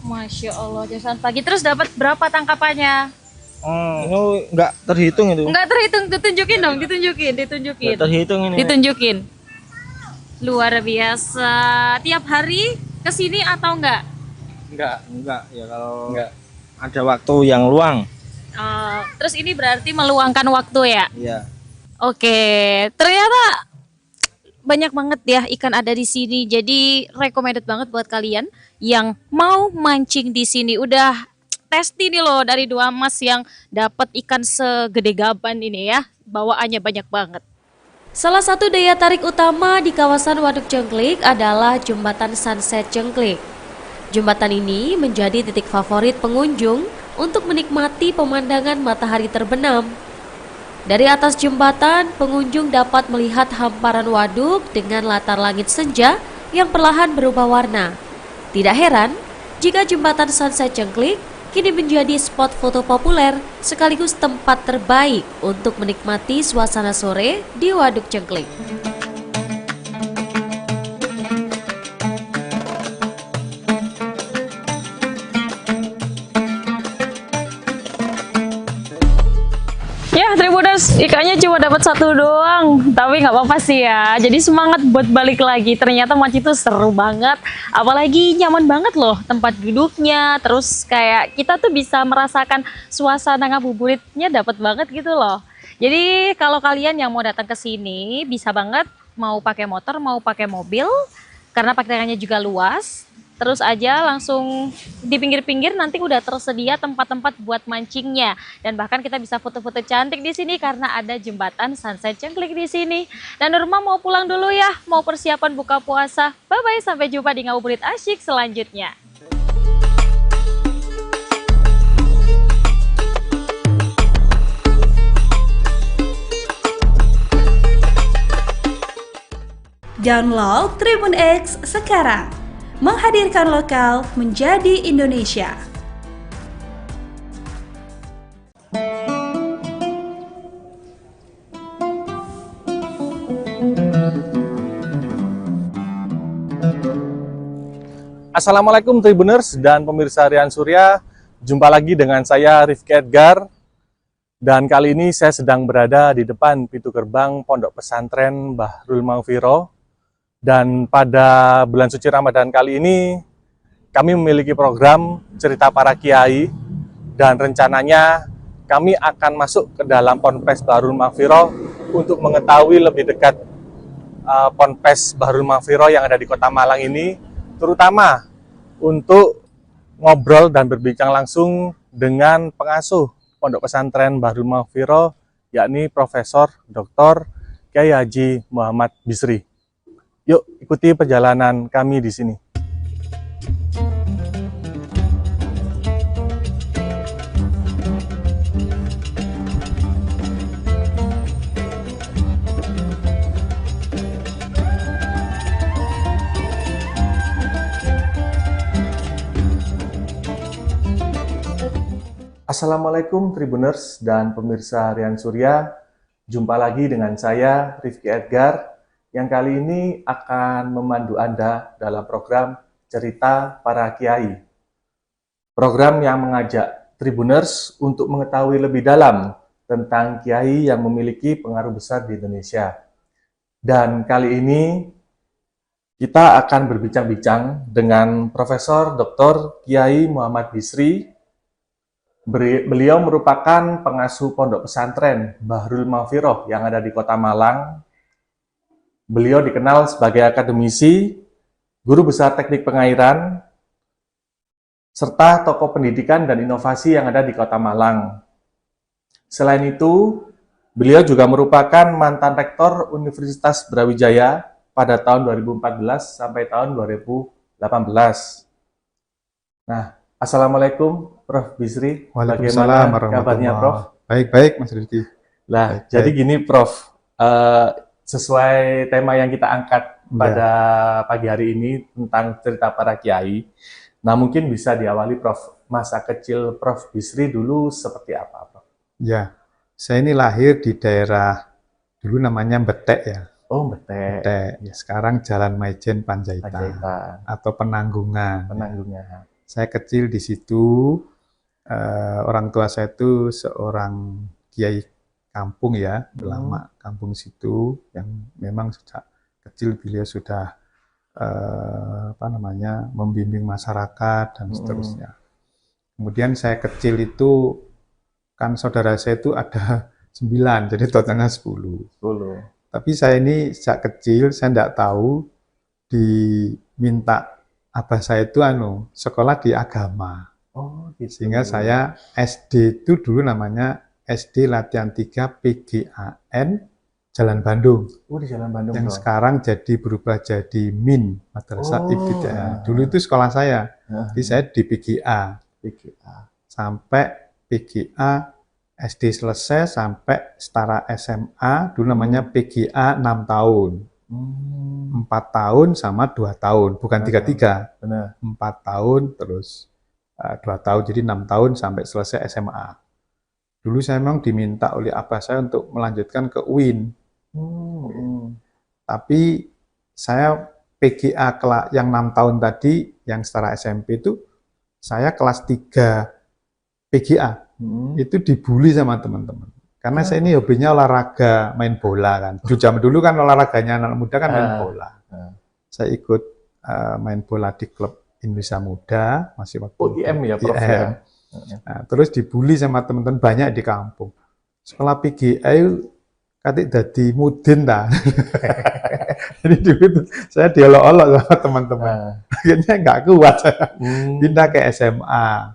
Masya Allah, jam 9 pagi. Terus dapat berapa tangkapannya? Oh, enggak terhitung itu. Enggak terhitung, ditunjukin dong, ditunjukin. Enggak terhitung ini. Ditunjukin. Luar biasa. Tiap hari ke sini atau enggak? Enggak. Ya kalau ada waktu yang luang. Terus ini berarti meluangkan waktu ya? Iya. Oke, ternyata banyak banget ya ikan ada di sini. Jadi recommended banget buat kalian yang mau mancing di sini. Udah testi nih loh dari dua mas yang dapat ikan segede gaban ini ya. Bawaannya banyak banget. Salah satu daya tarik utama di kawasan Waduk Jengglik adalah Jembatan Sunset Jengglik. Jembatan ini menjadi titik favorit pengunjung untuk menikmati pemandangan matahari terbenam. Dari atas jembatan, pengunjung dapat melihat hamparan waduk dengan latar langit senja yang perlahan berubah warna. Tidak heran jika Jembatan Sunset Jengglik kini menjadi spot foto populer sekaligus tempat terbaik untuk menikmati suasana sore di Waduk Jengglik. Ya Tribuners, ikannya cuma dapat satu doang, tapi nggak apa-apa sih ya. Jadi semangat buat balik lagi. Ternyata mancing itu seru banget, apalagi nyaman banget loh tempat duduknya. Terus kayak kita tuh bisa merasakan suasana ngabuburitnya dapat banget gitu loh. Jadi kalau kalian yang mau datang ke sini bisa banget, mau pakai motor, mau pakai mobil, karena parkirannya juga luas. Terus aja langsung di pinggir-pinggir nanti udah tersedia tempat-tempat buat mancingnya, dan bahkan kita bisa foto-foto cantik di sini karena ada jembatan Sunset Jengglik di sini. Dan Nurma mau pulang dulu ya, mau persiapan buka puasa. Bye bye, sampai jumpa di ngabuburit asyik selanjutnya. Download Tribun X sekarang. Menghadirkan lokal menjadi Indonesia. Assalamualaikum Tribuners dan pemirsa Rian Surya. Jumpa lagi dengan saya Rifki Edgar. Dan kali ini saya sedang berada di depan pintu gerbang Pondok Pesantren Bahrul Maghfirah. Dan pada bulan suci Ramadan kali ini, kami memiliki program cerita para kiai, dan rencananya kami akan masuk ke dalam Ponpes Bahrul Maghfirah untuk mengetahui lebih dekat Ponpes Bahrul Maghfirah yang ada di Kota Malang ini, terutama untuk ngobrol dan berbincang langsung dengan pengasuh Pondok Pesantren Bahrul Maghfirah, yakni Profesor Dr. Kiai Haji Muhammad Bisri. Yuk, ikuti perjalanan kami di sini. Assalamualaikum Tribuners dan pemirsa Rian Surya. Jumpa lagi dengan saya Rifki Edgar, yang kali ini akan memandu Anda dalam program Cerita Para Kiai. Program yang mengajak Tribuners untuk mengetahui lebih dalam tentang kiai yang memiliki pengaruh besar di Indonesia. Dan kali ini kita akan berbincang-bincang dengan Profesor Dr. Kiai Muhammad Bisri. Beliau merupakan pengasuh Pondok Pesantren Bahrul Maghfirah yang ada di Kota Malang. Beliau dikenal sebagai akademisi, guru besar teknik pengairan, serta tokoh pendidikan dan inovasi yang ada di Kota Malang. Selain itu, beliau juga merupakan mantan rektor Universitas Brawijaya pada tahun 2014 sampai tahun 2018. Nah, Assalamualaikum Prof. Bisri. Waalaikumsalam warahmatullahi kabarnya Prof? Baik-baik Mas Rizky. Nah, Baik, jadi baik. gini Prof, sesuai tema yang kita angkat pada pagi hari ini tentang cerita para kiai. Nah, mungkin bisa diawali Prof, masa kecil Prof Bisri dulu seperti apa, Prof? Ya, saya ini lahir di daerah dulu namanya Betek ya. Oh, Betek. Betek. Ya, sekarang Jalan Maijen Panjaitan Panjaitan. atau Penanggungan. Penanggungan. Saya kecil di situ. Orang tua saya itu seorang kiai kampung ya, ulama kampung situ yang memang sejak kecil beliau sudah membimbing masyarakat dan seterusnya. Kemudian saya kecil itu kan saudara saya itu ada 9, jadi totalnya 10. Tapi saya ini sejak kecil saya tidak tahu diminta abah saya itu sekolah di agama. Oh, gitu. Sehingga saya SD itu dulu namanya SD Latihan 3 PGAN Jalan Bandung. Oh, di Jalan Bandung. Yang sekarang berubah jadi MIN, Madrasah Ibtidaiyah. Dulu itu sekolah saya. Jadi saya di PGA. Sampai PGA SD selesai sampai setara SMA, dulu namanya PGA 6 tahun. 4 tahun sama 2 tahun, bukan 3-3. 4 tahun terus 2 tahun, jadi 6 tahun sampai selesai SMA. Dulu saya memang diminta oleh abah saya untuk melanjutkan ke UIN. Tapi saya PGA yang 6 tahun tadi, yang setara SMP itu, saya kelas 3 PGA. Itu dibully sama teman-teman. Karena saya ini hobinya olahraga, main bola kan. Zaman dulu kan olahraganya anak muda kan main bola. Saya ikut main bola di klub Indonesia Muda, masih waktu IM ya, Prof. IM. Nah, terus dibully sama teman-teman banyak di kampung. Sekolah PGA katik dadi mudin ta. Jadi dulu saya diolok-olok sama teman-teman. Akhirnya nggak kuat saya. Pindah ke SMA.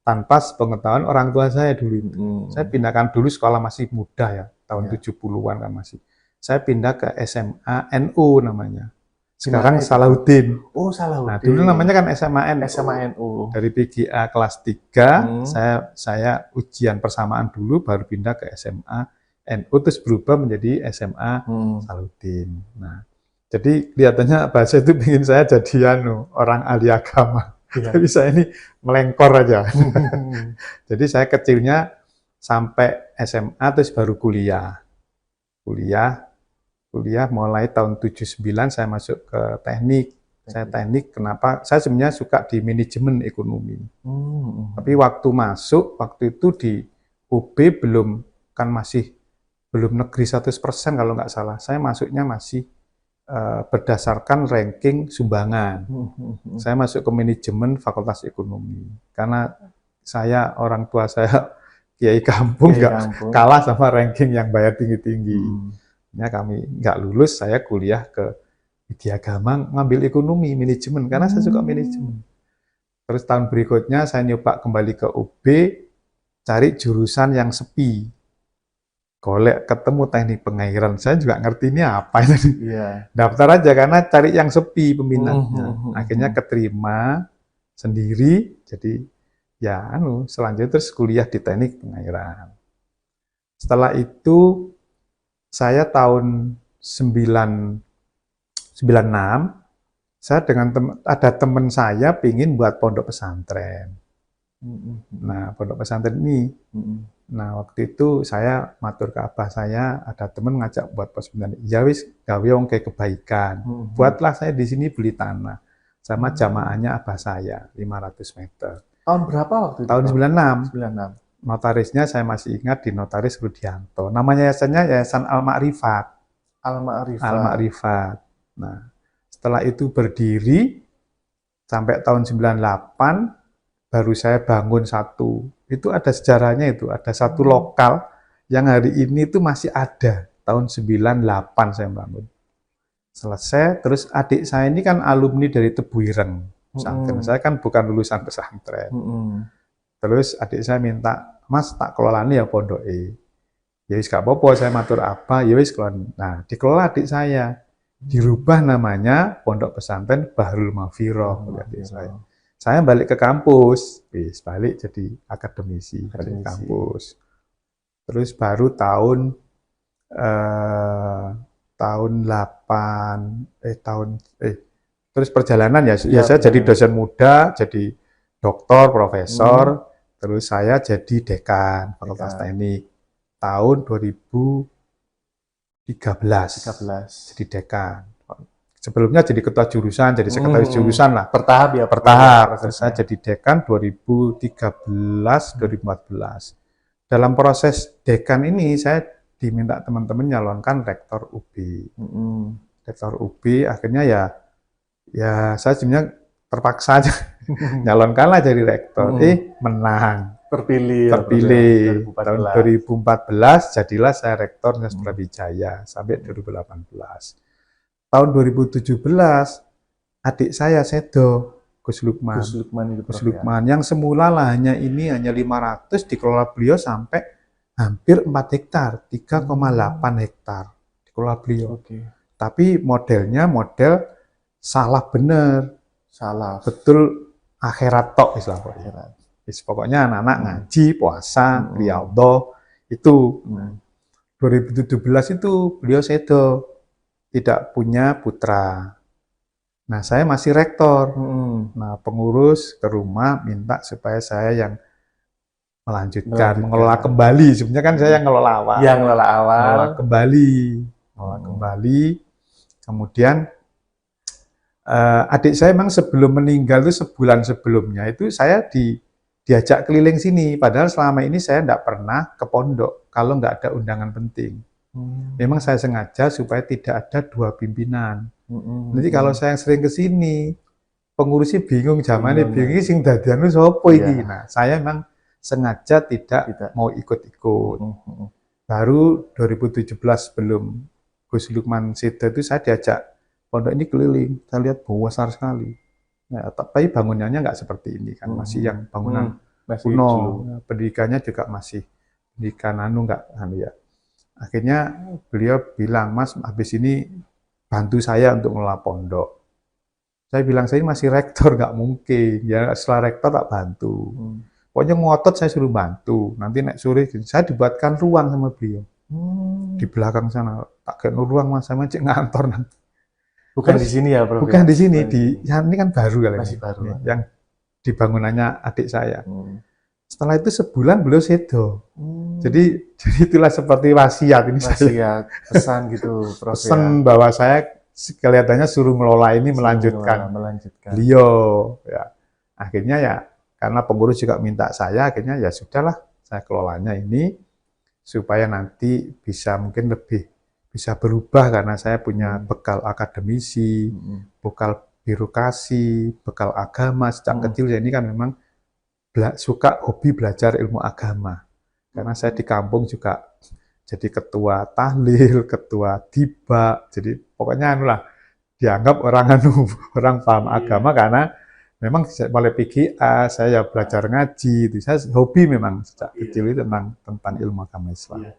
Tanpa sepengetahuan orang tua saya dulu. Saya pindahkan dulu sekolah masih muda ya, tahun 70-an kan masih. Saya pindah ke SMA NU namanya. Sekarang Salahuddin. Oh, Salahuddin. Nah, dulu namanya kan SMA NU. SMA NU. Dari PGA kelas 3, saya ujian persamaan dulu, baru pindah ke SMA NU, terus berubah menjadi SMA Salahuddin. Nah, jadi kelihatannya bahasa itu ingin saya jadi orang ahli agama. Tapi saya ini melengkor aja. Jadi saya kecilnya sampai SMA, terus baru kuliah. Kuliah mulai tahun 79 saya masuk ke teknik. Saya teknik, kenapa? Saya sebenarnya suka di manajemen ekonomi. Tapi waktu itu di UB belum negeri 100% kalau nggak salah. Saya masuknya masih berdasarkan ranking sumbangan. Saya masuk ke manajemen Fakultas Ekonomi. Karena orang tua saya kiai kampung, kalah sama ranking yang bayar tinggi-tinggi. Kami nggak lulus, saya kuliah ke Widya Agama, ngambil ekonomi, manajemen, karena saya suka manajemen. Terus tahun berikutnya saya nyoba kembali ke UB, cari jurusan yang sepi. Golek ketemu teknik pengairan, saya juga ngerti ini apa ini. Daftar aja karena cari yang sepi peminatnya. Akhirnya keterima sendiri, jadi ya selanjutnya terus kuliah di teknik pengairan. Setelah itu saya tahun 96, saya ada teman saya pingin buat pondok pesantren. Nah, pondok pesantren ini. Nah, waktu itu saya matur ke abah saya, ada teman ngajak buat pos pesantren. Ya wis, gawe wong kayak kebaikan. Buatlah saya di sini beli tanah. Sama jamaahnya abah saya, 500 meter. Tahun berapa waktu itu? Tahun 96. 96. Notarisnya saya masih ingat, di Notaris Rudianto. Namanya yayasannya Yayasan Al-Ma'rifat. Al-Ma'rifat. Nah, setelah itu berdiri sampai tahun 98 baru saya bangun satu. Itu ada sejarahnya itu, ada satu lokal yang hari ini itu masih ada. Tahun 98 saya bangun. Selesai, terus adik saya ini kan alumni dari Tebuireng. Saya kan bukan lulusan pesantren. Terus adik saya minta, Mas tak kelolani ya pondok Ya wis gak apa-apa, saya matur apa, ya wis kelolani. Nah, dikelola adik saya. Dirubah namanya Pondok Pesantren Bahrul Maghfirah. Saya balik ke kampus, balik jadi akademisi. Balik ke kampus. Terus baru tahun 8 terus perjalanan ya saya jadi dosen muda, jadi doktor, profesor, terus saya jadi dekan Fakultas Teknik tahun 2013. Jadi dekan. Sebelumnya jadi ketua jurusan, jadi sekretaris jurusan lah. Bertahap ya? Bertahap. Terus saya jadi dekan 2013-2014. Dalam proses dekan ini saya diminta teman-teman nyalonkan rektor UB. Rektor UB akhirnya ya saya sebenarnya terpaksa aja nyalonkanlah jadi rektor. Menang. Terpilih tahun 2014 jadilah saya rektor Universitas Brawijaya sampai 2018. Tahun 2017 adik saya Sedo Gus Lukman yang semula lahannya ini hanya 500 dikelola beliau sampai hampir 4 hektar, 3,8 hektar dikelola beliau. Tapi modelnya model salah bener, betul akhirat tok istilahnya. Pokoknya anak-anak ngaji, puasa, riyadhah itu. 2017 itu beliau Sedo tidak punya putra. Nah, saya masih rektor. Nah, pengurus ke rumah minta supaya saya yang melanjutkan, mengelola kembali. Sebenarnya kan saya yang ngelola awal. Yang ngelola awal. Ngelola kembali. Kemudian adik saya memang sebelum meninggal itu sebulan sebelumnya itu saya diajak keliling sini. Padahal selama ini saya tidak pernah ke pondok kalau nggak ada undangan penting. Memang saya sengaja supaya tidak ada 2 pimpinan. Nanti kalau saya yang sering ke sini, pengurusnya bingung, zamannya bingung, sing dadian sapa iki. Nah, saya memang sengaja tidak mau ikut-ikut. Baru 2017 sebelum Gus Lukman Sedo itu saya diajak pondok ini keliling. Saya lihat besar sekali. Nah, tapi bangunannya nggak seperti ini kan, masih yang bangunan kuno. Pendidikannya juga masih pendidikan ya. Akhirnya beliau bilang, Mas, habis ini bantu saya untuk ngelola pondok. Saya bilang, saya masih rektor, nggak mungkin. Ya setelah rektor tak bantu. Pokoknya ngotot saya suruh bantu. Nanti nek sore saya dibuatkan ruang sama beliau. Di belakang sana tak kena ruang Mas, sama cek ngantor nanti. Bukan di sini ya, Prof? Bukan di sini, ini kan baru kali. Masih baru. Yang di bangunannya adik saya. Setelah itu sebulan beliau Sedo. Jadi itulah seperti wasiat ini saya. Pesan gitu, Prof. Pesan bahwa saya kelihatannya suruh ngelola ini melanjutkan. Beliau ya. Akhirnya ya karena pengurus juga minta saya, akhirnya ya sudahlah saya kelolanya ini supaya nanti bisa mungkin lebih bisa berubah karena saya punya bekal akademisi, bekal birokrasi, bekal agama sejak kecil. Saya ini kan memang suka hobi belajar ilmu agama. Karena saya di kampung juga jadi ketua tahlil, ketua tiba, jadi pokoknya dianggap orang paham agama karena memang mulai PGA, saya belajar ngaji, saya hobi memang sejak kecil itu tentang ilmu agama Islam.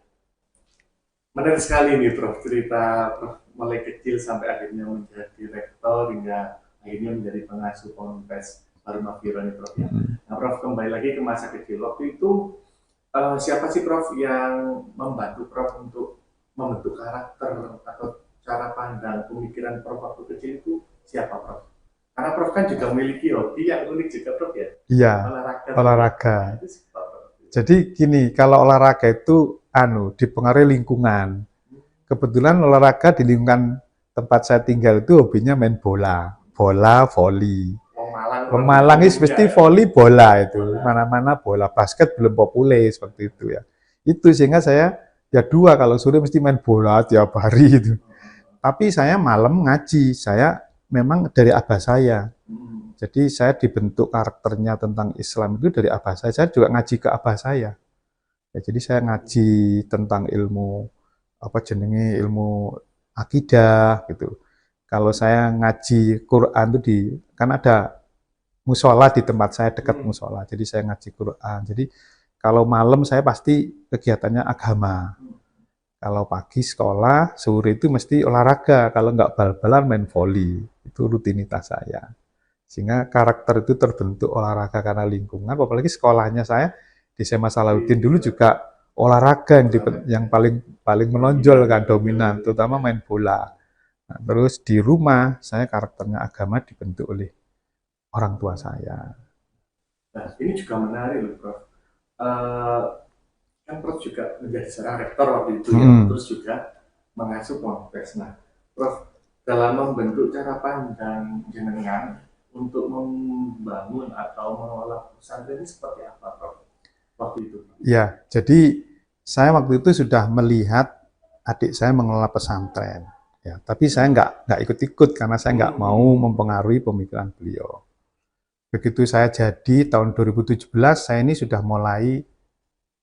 Menarik sekali nih Prof, cerita Prof mulai kecil sampai akhirnya menjadi rektor hingga akhirnya menjadi pengasuh Ponpes Darul Maghfirah nih Prof. Nah Prof, kembali lagi ke masa kecil, waktu itu siapa sih Prof yang membantu Prof untuk membentuk karakter atau cara pandang pemikiran Prof waktu kecil itu siapa Prof? Karena Prof kan juga memiliki hobi yang unik juga Prof ya? Iya, olahraga. Jadi gini, kalau olahraga itu dipengaruhi lingkungan. Kebetulan olahraga di lingkungan tempat saya tinggal itu hobinya main bola, voli. Malang itu mesti voli bola itu, mana-mana bola, basket belum populer seperti itu ya. Itu sehingga saya ya dua, kalau sore mesti main bola tiap hari itu. Tapi saya malam ngaji, saya memang dari abah saya. Jadi saya dibentuk karakternya tentang Islam itu dari abah saya. Saya juga ngaji ke abah saya. Ya, jadi saya ngaji tentang ilmu ilmu akidah gitu. Kalau saya ngaji Quran itu kan ada musola di tempat saya, dekat musola. Jadi saya ngaji Quran. Jadi kalau malam saya pasti kegiatannya agama. Kalau pagi sekolah, sore itu mesti olahraga. Kalau nggak bal-balan main voli. Itu rutinitas saya. Sehingga karakter itu terbentuk olahraga karena lingkungan. Apalagi sekolahnya saya di SMA Salahuddin dulu juga olahraga yang paling menonjol kan, dominan, terutama main bola. Nah, terus di rumah saya karakternya agama dibentuk oleh orang tua saya. Nah, ini juga menarik loh, Prof. Kan Prof juga menjadi seorang rektor waktu itu ya, terus juga mengasuh ponpes. Nah, Prof, dalam membentuk cara pandang jenengan untuk membangun atau mengelola pesantren ini seperti apa, Prof? Waktu itu? Ya, jadi saya waktu itu sudah melihat adik saya mengelola pesantren. Ya, tapi saya nggak ikut-ikut karena saya nggak mau mempengaruhi pemikiran beliau. Begitu saya jadi tahun 2017, saya ini sudah mulai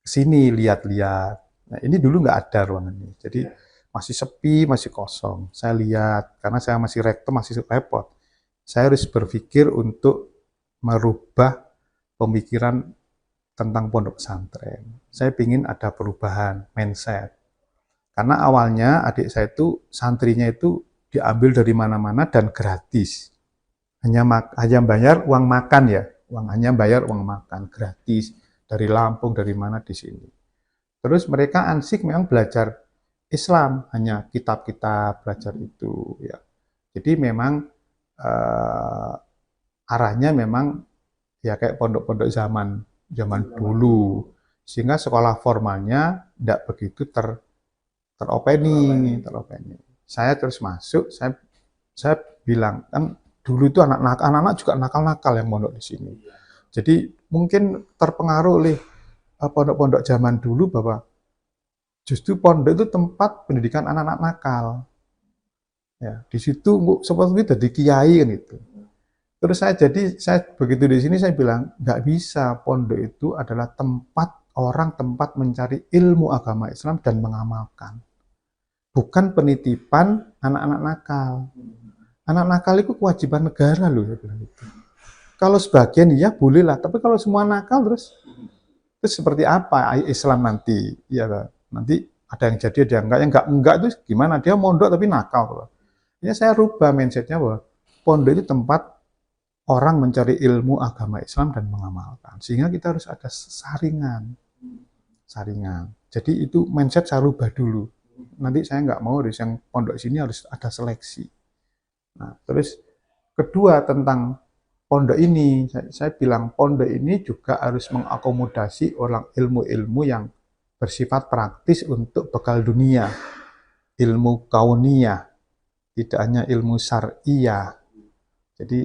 kesini lihat-lihat. Nah, ini dulu nggak ada ruangan ini, jadi masih sepi, masih kosong. Saya lihat karena saya masih rektor, masih repot. Saya harus berpikir untuk merubah pemikiran tentang pondok pesantren. Saya ingin ada perubahan mindset. Karena awalnya adik saya itu santrinya itu diambil dari mana-mana dan gratis. Hanya bayar uang makan ya, hanya bayar uang makan gratis dari Lampung, dari mana di sini. Terus mereka ansik memang belajar Islam, hanya kitab-kitab belajar itu ya. Jadi memang arahnya memang ya kayak pondok-pondok zaman dulu, sehingga sekolah formalnya tidak begitu teropeni. Saya terus masuk, saya bilang kan dulu itu anak-anak juga nakal-nakal yang mondok di sini. Jadi mungkin terpengaruh oleh pondok-pondok zaman dulu bahwa justru pondok itu tempat pendidikan anak-anak nakal. Ya, di situ seperti itu jadi kiai kan itu. Terus saya begitu di sini saya bilang nggak bisa, pondok itu adalah tempat mencari ilmu agama Islam dan mengamalkan. Bukan penitipan anak-anak nakal. Anak nakal itu kewajiban negara loh, saya bilang itu. Kalau sebagian ya boleh lah, tapi kalau semua nakal terus seperti apa Islam nanti? Ya nanti ada yang jadi, ada yang enggak itu gimana? Dia mondok tapi nakal. Ya saya rubah mindsetnya bahwa pondok itu tempat orang mencari ilmu agama Islam dan mengamalkan. Sehingga kita harus ada saringan. Jadi itu mindset saya rubah dulu. Nanti saya nggak mau dari yang pondok sini harus ada seleksi. Nah, terus kedua tentang pondok ini, saya bilang pondok ini juga harus mengakomodasi orang ilmu-ilmu yang bersifat praktis untuk bekal dunia. Ilmu kauniyah, tidak hanya ilmu syariah. Jadi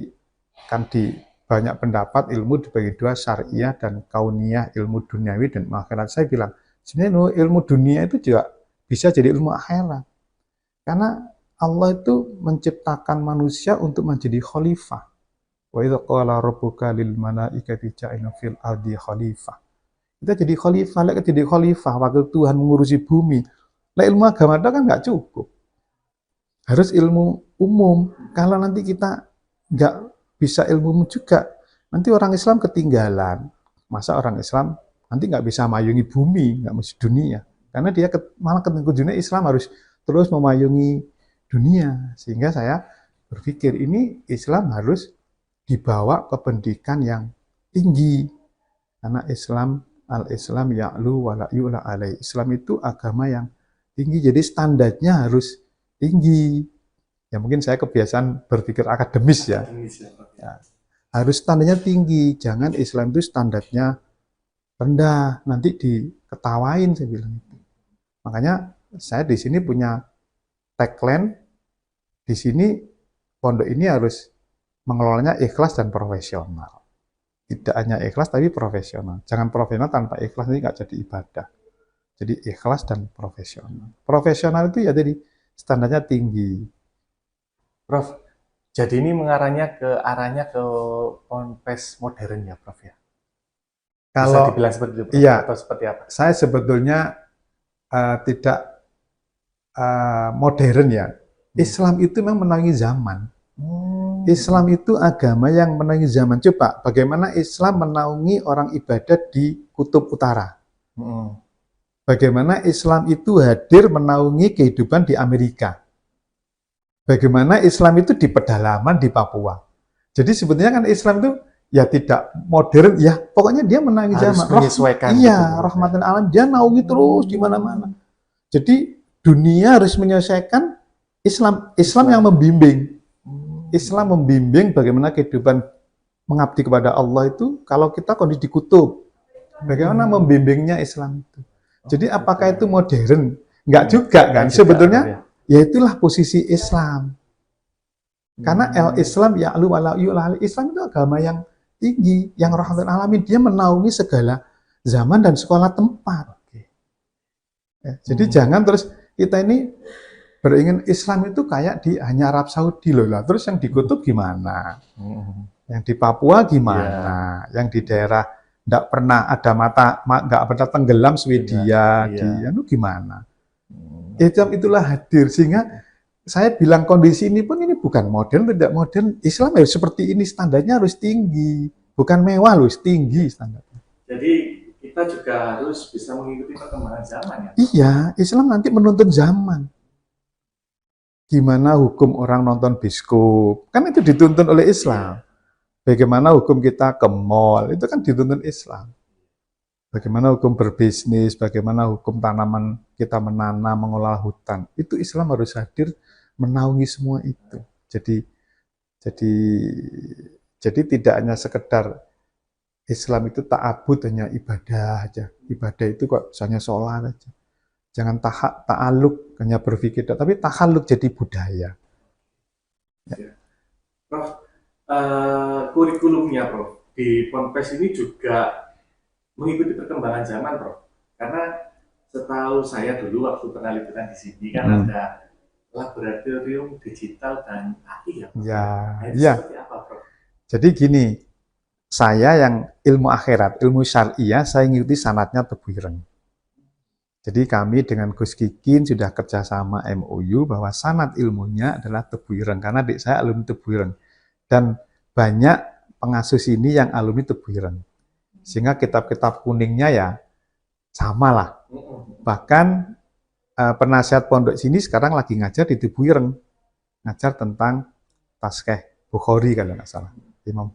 kan di banyak pendapat ilmu dibagi dua, syariah dan kauniyah, ilmu duniawi dan akhirat. Saya bilang sebenarnya ilmu dunia itu juga bisa jadi ilmu akhirat. Karena Allah itu menciptakan manusia untuk menjadi khalifah. Wa idza qala rabbuka lil malaikati ja'alna fil ardi khalifah. Kita jadi khalifah, wakil Tuhan mengurusi bumi. Nah, ilmu agama itu kan nggak cukup. Harus ilmu umum. Kalau nanti kita nggak bisa ilmu umum juga, nanti orang Islam ketinggalan. Masa orang Islam nanti nggak bisa mayungi bumi, nggak mesti dunia. Karena dia malah ke dunia Islam harus terus memayungi dunia. Sehingga saya berpikir ini Islam harus dibawa ke pendidikan yang tinggi. Karena Al-Islam ya'lu wa la yu'la alaih. Islam itu agama yang tinggi, jadi standarnya harus tinggi. Ya mungkin saya kebiasaan berpikir akademis ya. Ya. Harus standarnya tinggi, jangan Islam itu standarnya rendah, nanti diketawain saya bilang itu. Makanya saya di sini punya tagline, di sini pondok ini harus mengelolanya ikhlas dan profesional. Tidak hanya ikhlas tapi profesional. Jangan profesional tanpa ikhlas, ini nggak jadi ibadah. Jadi ikhlas dan profesional. Profesional itu ya jadi standarnya tinggi. Prof, jadi ini arahnya ke ponpes modern ya, Prof ya? Kalau bisa dibilang seperti itu, Prof, iya, atau seperti apa? Saya sebetulnya tidak modern ya. Islam itu memang menaungi zaman. Islam itu agama yang menaungi zaman. Coba bagaimana Islam menaungi orang ibadah di Kutub Utara. Bagaimana Islam itu hadir menaungi kehidupan di Amerika. Bagaimana Islam itu di pedalaman di Papua. Jadi sebetulnya kan Islam itu ya tidak modern, ya pokoknya dia menaungi Harus zaman. menyesuaikan Iya, gitu. rahmatan alam, dia naungi terus di mana-mana. Jadi dunia harus menyesuaikan Islam yang membimbing. Islam membimbing bagaimana kehidupan mengabdi kepada Allah itu kalau kita kondisi dikutub. Bagaimana membimbingnya Islam itu. Jadi apakah itu modern? Enggak juga kan. Sebetulnya ya itulah posisi Islam. Karena Islam ya'lu wa la yu'la. Islam itu agama yang tinggi, yang rahmatul alamin. Dia menaungi segala zaman dan sekolah tempat. Ya, jadi jangan terus kita ini beringin Islam itu kayak di hanya Arab Saudi loh lah. Terus yang dikutub gimana? Yang di Papua gimana? Yang di daerah enggak pernah ada enggak pernah tenggelam Swedia, itu gimana? Itulah hadir, sehingga saya bilang kondisi ini pun ini bukan modern, tidak modern. Islam harus seperti ini, standarnya harus tinggi, bukan mewah loh, tinggi standarnya. Jadi kita juga harus bisa mengikuti perkembangan zaman ya. Iya, Islam nanti menuntun zaman. Gimana hukum orang nonton bioskop, kan itu dituntun oleh Islam. Bagaimana hukum kita ke mall, itu kan dituntun Islam. Bagaimana hukum berbisnis, bagaimana hukum tanaman kita menanam, mengolah hutan, itu Islam harus hadir menaungi semua itu. Jadi tidak hanya sekedar Islam itu ta'abud hanya ibadah aja. Ibadah itu kok hanya sholat aja. Jangan ta'aluk hanya berpikir, tapi tahaluk jadi budaya. Ya. Prof, kurikulumnya Prof di Ponpes ini juga mengikuti perkembangan zaman, Prof. Karena setahu saya dulu waktu pernah liputan di sini kan ada laboratorium digital dan AI ya, Prof. Ya. Seperti apa, Prof? Jadi gini, saya yang ilmu akhirat, ilmu syariah, saya ngikuti sanatnya Tebu Ireng. Jadi kami dengan Gus Kikin sudah kerjasama MOU bahwa sanad ilmunya adalah Tebu Ireng, karena adik saya alumni Tebu Ireng. Dan banyak pengasuh ini yang alumni Tebu Ireng. Sehingga kitab-kitab kuningnya ya sama lah. Bahkan penasihat pondok sini sekarang lagi ngajar di Tebu Ireng. Ngajar tentang Taskeh Bukhari kalau nggak salah. Imam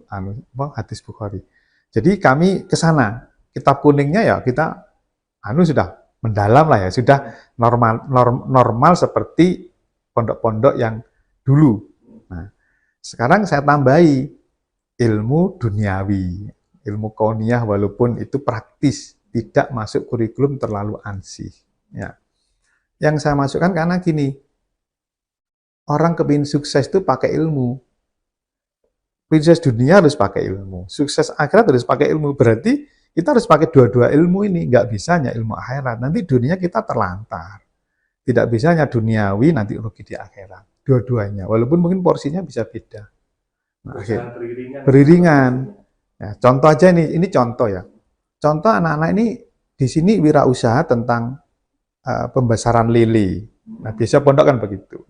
hadis Bukhari. Jadi kami ke sana. Kitab kuningnya ya kita sudah mendalam lah ya, sudah normal seperti pondok-pondok yang dulu. Nah, sekarang saya tambahi ilmu duniawi, ilmu kauniyah walaupun itu praktis, tidak masuk kurikulum terlalu ansih. Ya. Yang saya masukkan karena gini, orang kepingin sukses itu pakai ilmu. Sukses dunia harus pakai ilmu, sukses akhirat harus pakai ilmu. Berarti kita harus pakai dua-dua ilmu ini, nggak bisa hanya ilmu akhirat. Nanti dunia kita terlantar. Tidak bisa hanya duniawi, nanti rugi di akhirat. Dua-duanya, walaupun mungkin porsinya bisa beda. Nah, beriringan. Ya, contoh aja ini contoh ya. Contoh anak-anak ini di sini wirausaha tentang pembesaran lele. Nah, biasa pondok kan begitu.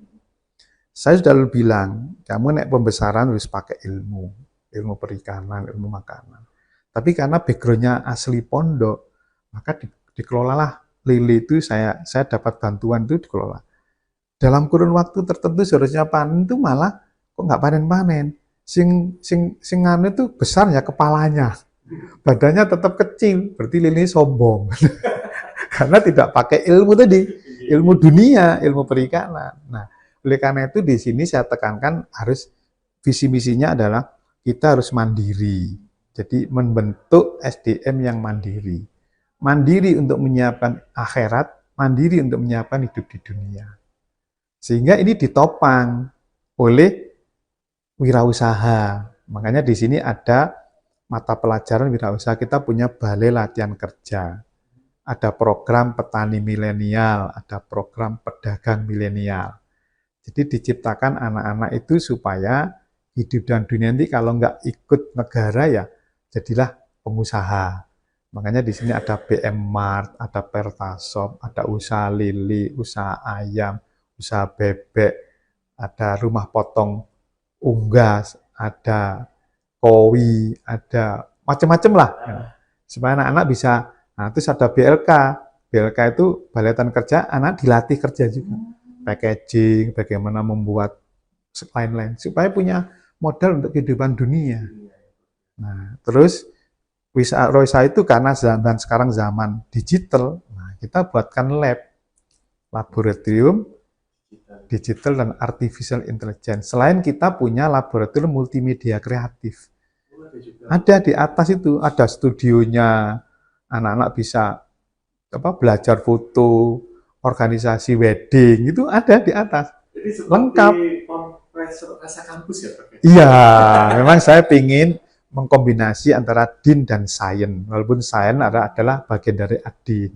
Saya sudah bilang, kamu nek pembesaran harus pakai ilmu perikanan, ilmu makanan. Tapi karena background-nya asli pondok, maka dikelolalah lele itu saya dapat bantuan itu dikelola. Dalam kurun waktu tertentu seharusnya panen itu malah kok nggak panen-panen. Sing anu itu besar ya kepalanya. Badannya tetap kecil, berarti lele sombong. Karena tidak pakai ilmu tadi, ilmu dunia, ilmu perikanan. Nah, oleh karena itu di sini saya tekankan harus visi misinya adalah kita harus mandiri. Jadi membentuk SDM yang mandiri. Mandiri untuk menyiapkan akhirat, mandiri untuk menyiapkan hidup di dunia. Sehingga ini ditopang oleh wirausaha. Makanya di sini ada mata pelajaran wirausaha, kita punya balai latihan kerja. Ada program petani milenial, ada program pedagang milenial. Jadi diciptakan anak-anak itu supaya hidup dan dunia nanti kalau nggak ikut negara ya jadilah pengusaha. Makanya di sini ada BM Mart, ada Pertasop, ada usaha lili, usaha ayam, usaha bebek, ada rumah potong unggas, ada kowi, ada macam-macam lah. Supaya anak-anak bisa, nah terus ada BLK. BLK itu Balai Latihan Kerja, anak dilatih kerja juga. Packaging, bagaimana membuat lain-lain. Supaya punya modal untuk kehidupan dunia. Nah, terus Roisa itu karena sekarang zaman digital, nah kita buatkan laboratorium digital dan artificial intelligence. Selain kita punya laboratorium multimedia kreatif. Ada di atas itu, ada studionya, anak-anak bisa belajar foto, organisasi wedding, itu ada di atas. Jadi lengkap. Kompresor rasa kampus ya, Pak? Iya, memang saya ingin mengkombinasi antara din dan sains, walaupun sains adalah bagian dari ad-din.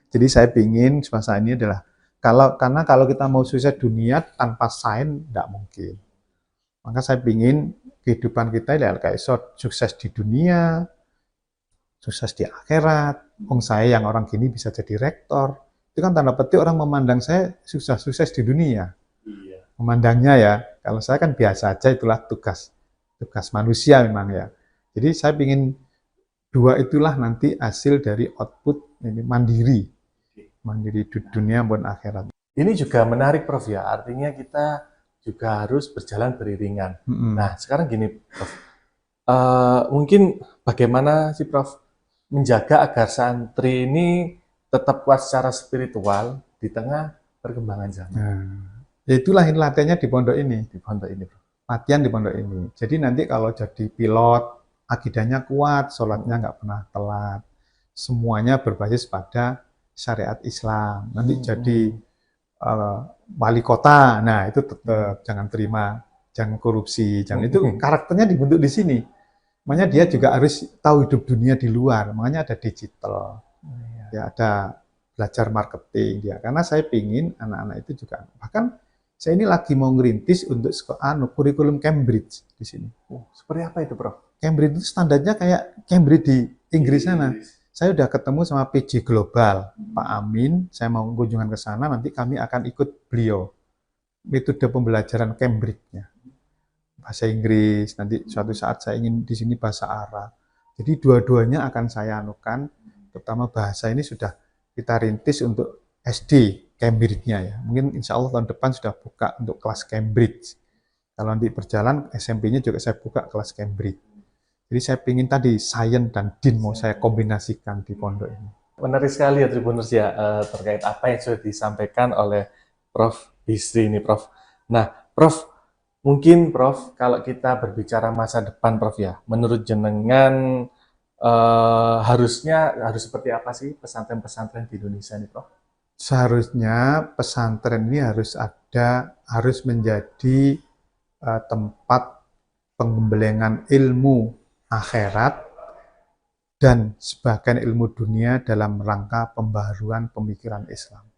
Jadi saya ingin semasa ini adalah karena kalau kita mau sukses dunia tanpa sains tidak mungkin. Maka saya ingin kehidupan kita ya kayak sukses di dunia, sukses di akhirat. Saya yang orang gini bisa jadi rektor. Itu kan tanda petik orang memandang saya sukses di dunia. Iya. Memandangnya ya. Kalau saya kan biasa aja, itulah tugas manusia memang ya. Jadi saya ingin dua itulah nanti hasil dari output ini mandiri di dunia maupun akhirat. Ini juga menarik, Prof ya. Artinya kita juga harus berjalan beriringan. Nah, sekarang gini, Prof. Mungkin bagaimana sih, Prof, menjaga agar santri ini tetap kuat secara spiritual di tengah perkembangan zaman? Ya itulah latihannya di pondok ini. Di pondok ini, Prof. Latihan di pondok ini. Jadi nanti kalau jadi pilot, akidahnya kuat, sholatnya nggak pernah telat. Semuanya berbasis pada syariat Islam. Nanti jadi wali kota, nah itu tetap jangan terima, jangan korupsi, jangan itu karakternya dibentuk di sini. Makanya dia juga harus tahu hidup dunia di luar. Makanya ada digital, ya ada belajar marketing dia. Karena saya pingin anak-anak itu juga. Bahkan saya ini lagi mau ngerintis untuk kurikulum Cambridge di sini. Seperti apa itu, Prof? Cambridge itu standarnya kayak Cambridge di Inggris sana. Saya udah ketemu sama PJ Global, Pak Amin. Saya mau kunjungan ke sana, nanti kami akan ikut beliau. Metode pembelajaran Cambridge-nya. Bahasa Inggris, nanti suatu saat saya ingin di sini bahasa Arab. Jadi dua-duanya akan saya anukan, terutama bahasa ini sudah kita rintis untuk SD Cambridge-nya ya. Mungkin insya Allah tahun depan sudah buka untuk kelas Cambridge. Kalau nanti berjalan, SMP-nya juga saya buka kelas Cambridge. Jadi saya ingin tadi sains dan din mau saya kombinasikan di pondok ini. Menarik sekali ya Tribuners ya terkait apa yang sudah disampaikan oleh Prof Bisri ini, Prof. Nah, Prof, mungkin Prof kalau kita berbicara masa depan, Prof ya, menurut jenengan harus seperti apa sih pesantren-pesantren di Indonesia ini, Prof? Seharusnya pesantren ini harus menjadi tempat pengembelengan ilmu akhirat dan sebagian ilmu dunia dalam rangka pembaharuan pemikiran Islam.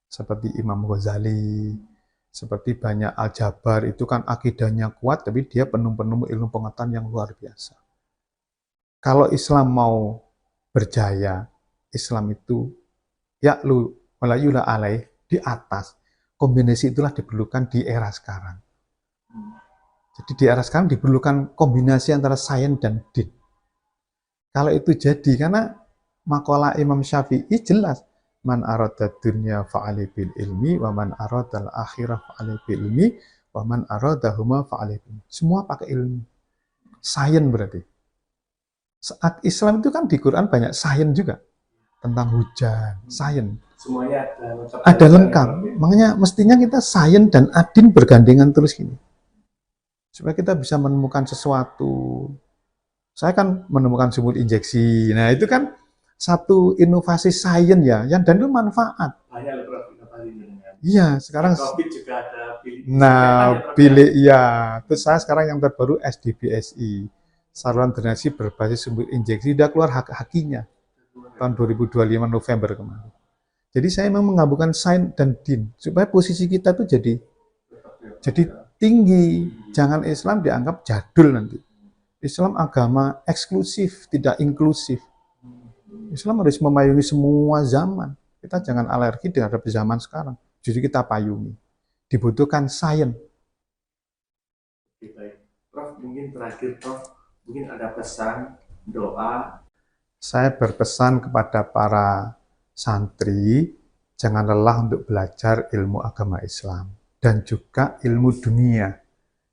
Seperti Imam Ghazali, seperti banyak Al-Jabar, itu kan akidahnya kuat, tapi dia penuh-penuh ilmu pengetahuan yang luar biasa. Kalau Islam mau berjaya, Islam itu ya'lu walayula alaih, di atas. Kombinasi itulah diperlukan di era sekarang. Jadi di era sekarang diperlukan kombinasi antara sains dan din. Kalau itu jadi, karena makalah Imam Syafi'i jelas, man arada dunya fa'ali bil ilmi, wa man arada al-akhirah fa'ali bil ilmi, wa man arada huma fa'ali bil ilmi. Semua pakai ilmu. Sains berarti. Saat Islam itu kan di Quran banyak sains juga. Tentang hujan, sains. Semuanya ada lengkap. Makanya mestinya kita sains dan adin bergandengan terus gini. Supaya kita bisa menemukan sesuatu. Saya kan menemukan sumur injeksi. Nah, itu kan satu inovasi sains ya, yang dan itu manfaat. Banyak loh, Prof, inovasi. Iya, sekarang COVID juga ada bilik ya. Terus saya sekarang yang terbaru SDBSI, saluran drenase berbasis sumur injeksi, sudah keluar hakinya tahun 2025 November kemarin. Jadi saya memang menggabungkan sains dan din supaya posisi kita tuh jadi tinggi. Jangan Islam dianggap jadul nanti. Islam agama eksklusif, tidak inklusif. Islam harus memayungi semua zaman. Kita jangan alergi terhadap zaman sekarang. Justru kita payungi. Dibutuhkan sains. Baik. Prof, mungkin terakhir, Prof, mungkin ada pesan, doa. Saya berpesan kepada para santri, jangan lelah untuk belajar ilmu agama Islam dan juga ilmu dunia.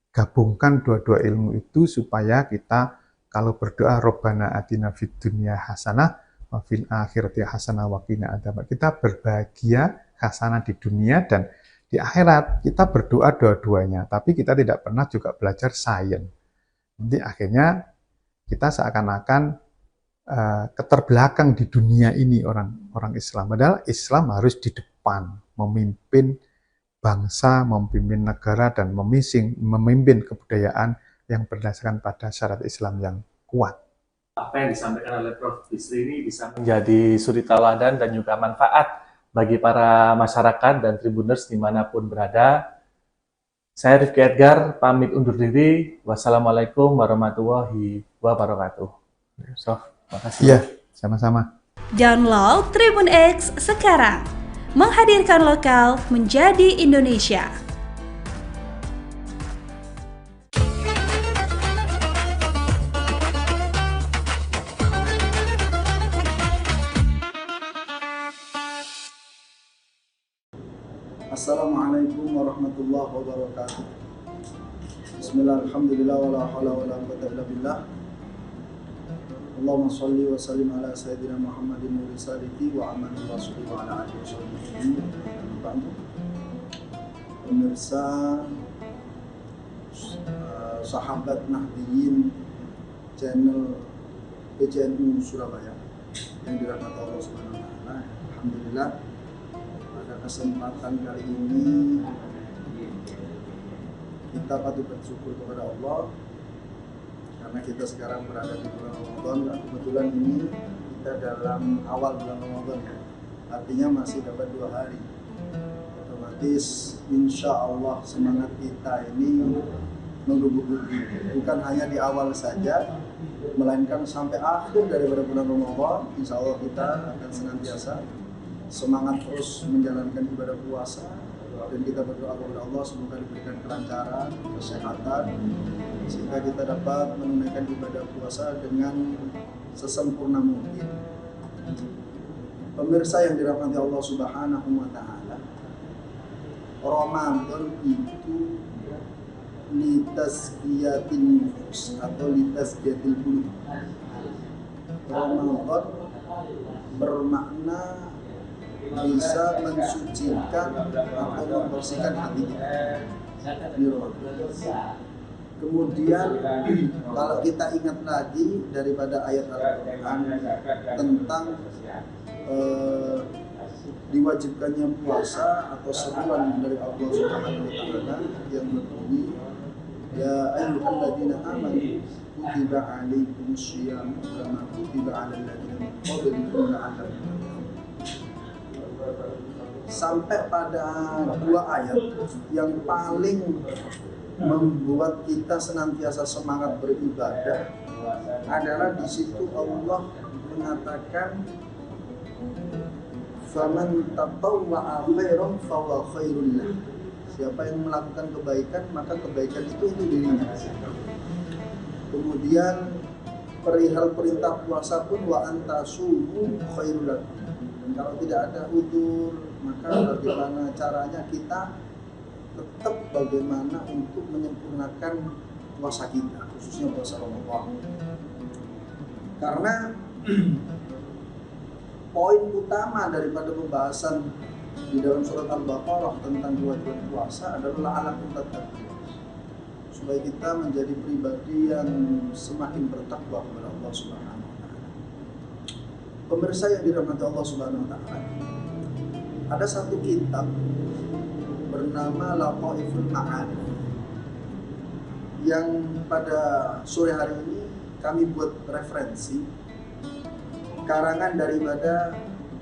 Gabungkan dua-dua ilmu itu supaya kita kalau berdoa Rabbana atina fid dunya hasanah wa fil akhirati hasanah wa qina adzabannar. Kita berbahagia hasanah di dunia dan di akhirat. Kita berdoa dua-duanya, tapi kita tidak pernah juga belajar sains. Nanti akhirnya kita seakan-akan keterbelakang di dunia ini orang Islam. Padahal Islam harus di depan, memimpin bangsa, memimpin negara, dan memimpin kebudayaan yang berdasarkan pada syarat Islam yang kuat. Apa yang disampaikan oleh Prof. Bisri ini bisa menjadi suri tauladan dan juga manfaat bagi para masyarakat dan tribuners dimanapun berada. Saya Rifki Edgar, pamit undur diri. Wassalamualaikum warahmatullahi wabarakatuh. Sof, makasih. Iya, sama-sama. Download Tribun X sekarang. Menghadirkan lokal menjadi Indonesia. Assalamualaikum warahmatullahi wabarakatuh. Bismillah, alhamdulillah, wa la hawla wa la quwwata illa billah. Allahumma salli wa sallim ala sayyidina Muhammadin wa risalati wa amani rasuli wa ala alihi wa sahbihi. Pemirsa sahabat Nahdiyin channel PCNU Surabaya yang dirahmati Allah Subhanahu wa taala. Alhamdulillah, pada kesempatan kali ini kita patut bersyukur kepada Allah karena kita sekarang berada di bulan Ramadan. Dan kebetulan ini kita dalam awal bulan Ramadan, artinya masih dapat 2 hari. Otomatis insya Allah semangat kita ini menggebu-gebu, bukan hanya di awal saja, melainkan sampai akhir daripada bulan Ramadan. Insya Allah kita akan senantiasa semangat terus menjalankan ibadah puasa, dan kita berdoa kepada Allah semoga diberikan kelancaran, kesehatan, sehingga kita dapat menunaikan ibadah puasa dengan sesempurna mungkin. Pemirsa yang dirahmati Allah Subhanahu wa taala, Ramadan itu litazkiyatin nufus atau litazkiyatil qulub. Ramadan bermakna bisa mensucikan atau membersihkan hati kita. Kemudian kalau kita ingat lagi daripada ayat Al-Quran tentang diwajibkannya puasa atau seruan dari Allah Subhanahu wa taala yang berbunyi, ya ayyuhalladzina amanu kutiba alaikumus syiyam kama kutiba alal ladzina min qablikum la'allakum tattaqun. Sampai pada 2 ayat yang paling membuat kita senantiasa semangat beribadah adalah di situ Allah mengatakan faman tatawwa'a khairan fahuwa khairul lah. Siapa yang melakukan kebaikan maka kebaikan itu untuk dirinya. Kemudian perihal perintah puasa pun wa antasumu khairul lakum. Dan kalau tidak ada udzur, maka bagaimana caranya kita tetap bagaimana untuk menyempurnakan puasa kita, khususnya puasa Ramadan. Karena poin utama daripada pembahasan di dalam surat Al-Baqarah tentang kewajiban puasa adalah la'allakum tattaqun, supaya kita menjadi pribadi yang semakin bertakwa kepada Allah Subhanahu wa taala. Pemirsa yang dirahmati Allah Subhanahu wa taala, ada satu kitab bernama Lataiful Ma'arif yang pada sore hari ini kami buat referensi karangan daripada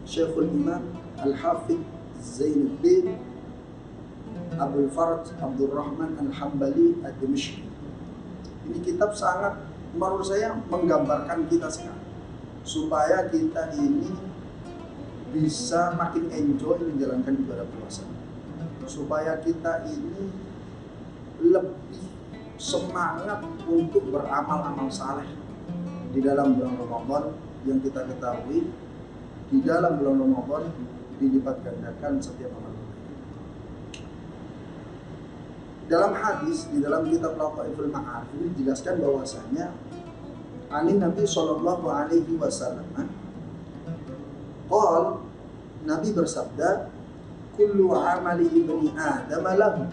Syekhul Imam Al-Hafidh Zainuddin Abdul Faraj Abdul Rahman Al-Hambali Ad-Dimishqi. Ini kitab sangat menurut saya menggambarkan kita sekarang, supaya kita ini bisa makin enjoy menjalankan ibadah puasa, supaya kita ini lebih semangat untuk beramal-amal saleh di dalam bulan Ramadan, yang kita ketahui di dalam bulan Ramadan dilipat gandakan setiap amal. Dalam hadis di dalam kitab Lataiful Ma'arif dijelaskan bahwasanya Ani Nabi sallallahu alaihi wasallam. Qal, Nabi bersabda, kullu amali ibni Adam lahu.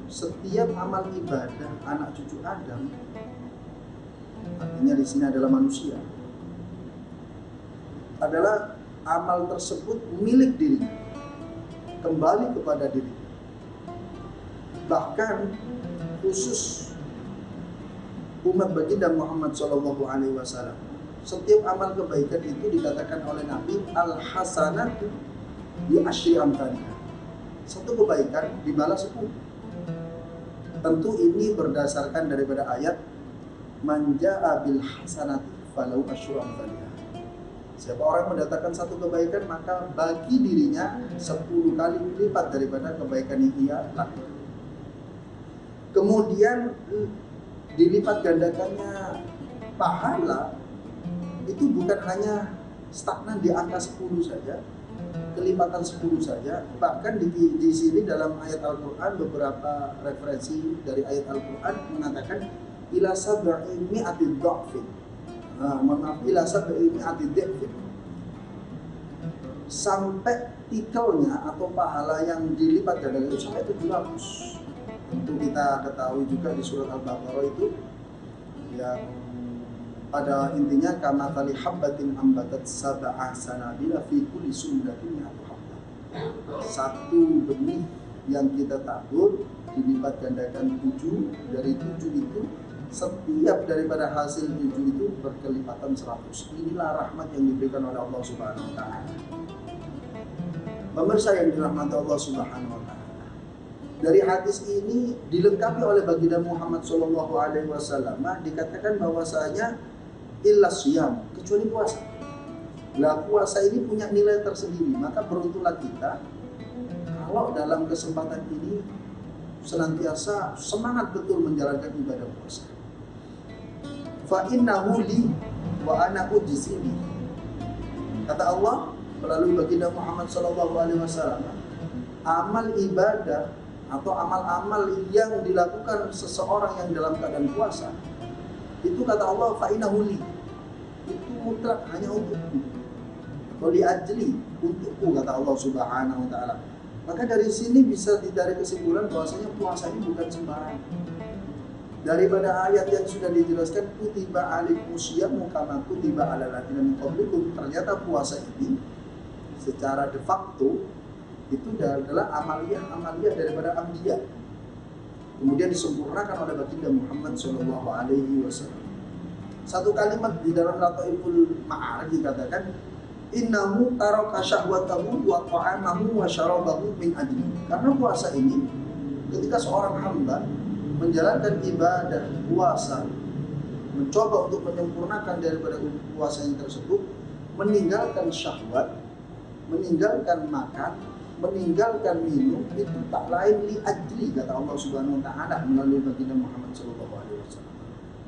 Setiap amal ibadah anak cucu Adam, artinya di sini adalah manusia, adalah amal tersebut milik dirinya, kembali kepada diri. Bahkan khusus umat baginda Muhammad Shallallahu Alaihi Wasallam, setiap amal kebaikan itu dikatakan oleh Nabi al-hasanatu bi asyri amthaliha. Satu kebaikan dibalas 10. Tentu ini berdasarkan daripada ayat man jaa bil hasanati falahu asyru amthaliha. Siapa orang mendatangkan satu kebaikan, maka bagi dirinya 10 kali lipat daripada kebaikan yang ia lakukan. Kemudian dilipat gandakannya pahala itu bukan hanya stagnan di angka 10 saja, kelipatan 10 saja. Bahkan di sini dalam ayat Al-Quran, beberapa referensi dari ayat Al-Quran mengatakan ila sab'i mi'ati dha'fin. Ila sab'i mi'ati dha'fin. Sampai tikelnya atau pahala yang dilipat gandakan itu sampai 700. Tentu kita ketahui juga di surat Al-Baqarah itu yang pada intinya kama tali habbatin ambatat sab'a sanabila fi kulli sunnatin mi'atu habbah. Satu benih yang kita tabur dilipat gandakan 7, dari 7 itu setiap daripada hasil 7 itu berkelipatan 100. Inilah rahmat yang diberikan oleh Allah Subhanahu wa taala. Pemirsa yang dirahmati Allah Subhanahu wa taala, dari hadis ini dilengkapi oleh baginda Muhammad Shallallahu Alaihi Wasallam, dikatakan bahwasanya illa siyam, kecuali puasa. Lah puasa ini punya nilai tersendiri, maka beruntunglah kita kalau dalam kesempatan ini senantiasa semangat betul menjalankan ibadah puasa. Fa innahu li wa ana ujzi bi. Kata Allah melalui baginda Muhammad Shallallahu Alaihi Wasallam, amal ibadah atau amal-amal yang dilakukan seseorang yang dalam keadaan puasa, itu kata Allah fa'inahu li, itu mutlak hanya untukku, wali ajli, untukku, kata Allah Subhanahu wa taala. Maka dari sini bisa ditarik kesimpulan bahwasanya puasa ini bukan sembarangan. Daripada ayat yang sudah dijelaskan kutiba alaikumusyamu kama kutiba alal ladzina min qablikum, ternyata puasa ini secara de facto itu adalah amaliyah daripada anbiya, kemudian disempurnakan oleh baginda Muhammad Shallallahu Alaihi Wasallam. Satu kalimat di dalam Lataiful Ma'arij dikatakan innahu taraka syahwatahu wa ta'amahu wa syarabahu min ajli. Karena puasa ini, ketika seorang hamba menjalankan ibadah puasa, mencoba untuk menyempurnakan daripada puasa yang tersebut, meninggalkan syahwat, meninggalkan makan, meninggalkan minum, itu tak lain li ajli, kata Allah Subhanahu wa taala melalui baginda Muhammad sallallahu alaihi wasallam.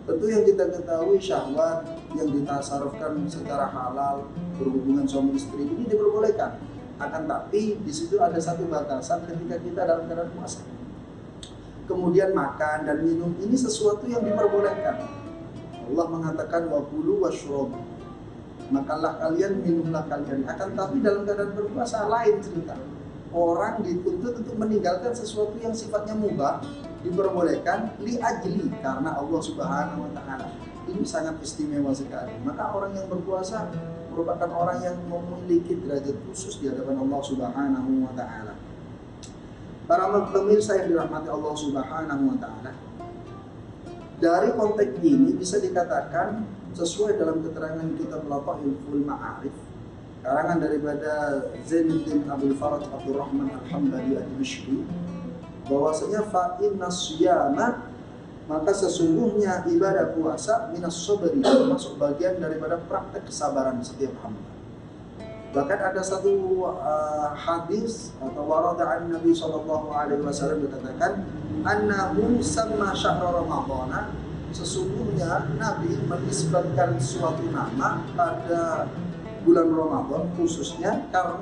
Tentu yang kita ketahui syahwat yang ditasarufkan secara halal, berhubungan suami istri ini diperbolehkan. Akan tapi di situ ada satu batasan ketika kita dalam keadaan puasa. Kemudian makan dan minum ini sesuatu yang diperbolehkan. Allah mengatakan wa kulu washrabu. Makanlah kalian, minumlah kalian. Akan tapi dalam keadaan berpuasa lain cerita. Orang dituntut untuk meninggalkan sesuatu yang sifatnya mubah, diperbolehkan li ajli, karena Allah Subhanahu wa taala. Ini sangat istimewa sekali. Maka orang yang berpuasa merupakan orang yang memiliki derajat khusus di hadapan Allah Subhanahu wa taala. Para pemirsa yang dirahmati Allah Subhanahu wa taala, dari konteks ini bisa dikatakan sesuai dalam keterangan kitab Lataiful Ma'arif karangan daripada Zainuddin Abdul Faraj Abdul Rahman Al-Hambali Ad-Dimashqi, bahwasanya fa inna siyama, maka sesungguhnya ibadah puasa minas sabri, termasuk bagian daripada praktek kesabaran setiap hamba. Bahkan ada satu hadis atau warada an Nabi sallallahu alaihi wasallam dikatakan annahu samma syahr ramadhana, sesungguhnya Nabi menisbatkan suatu nama pada bulan Ramadan khususnya karena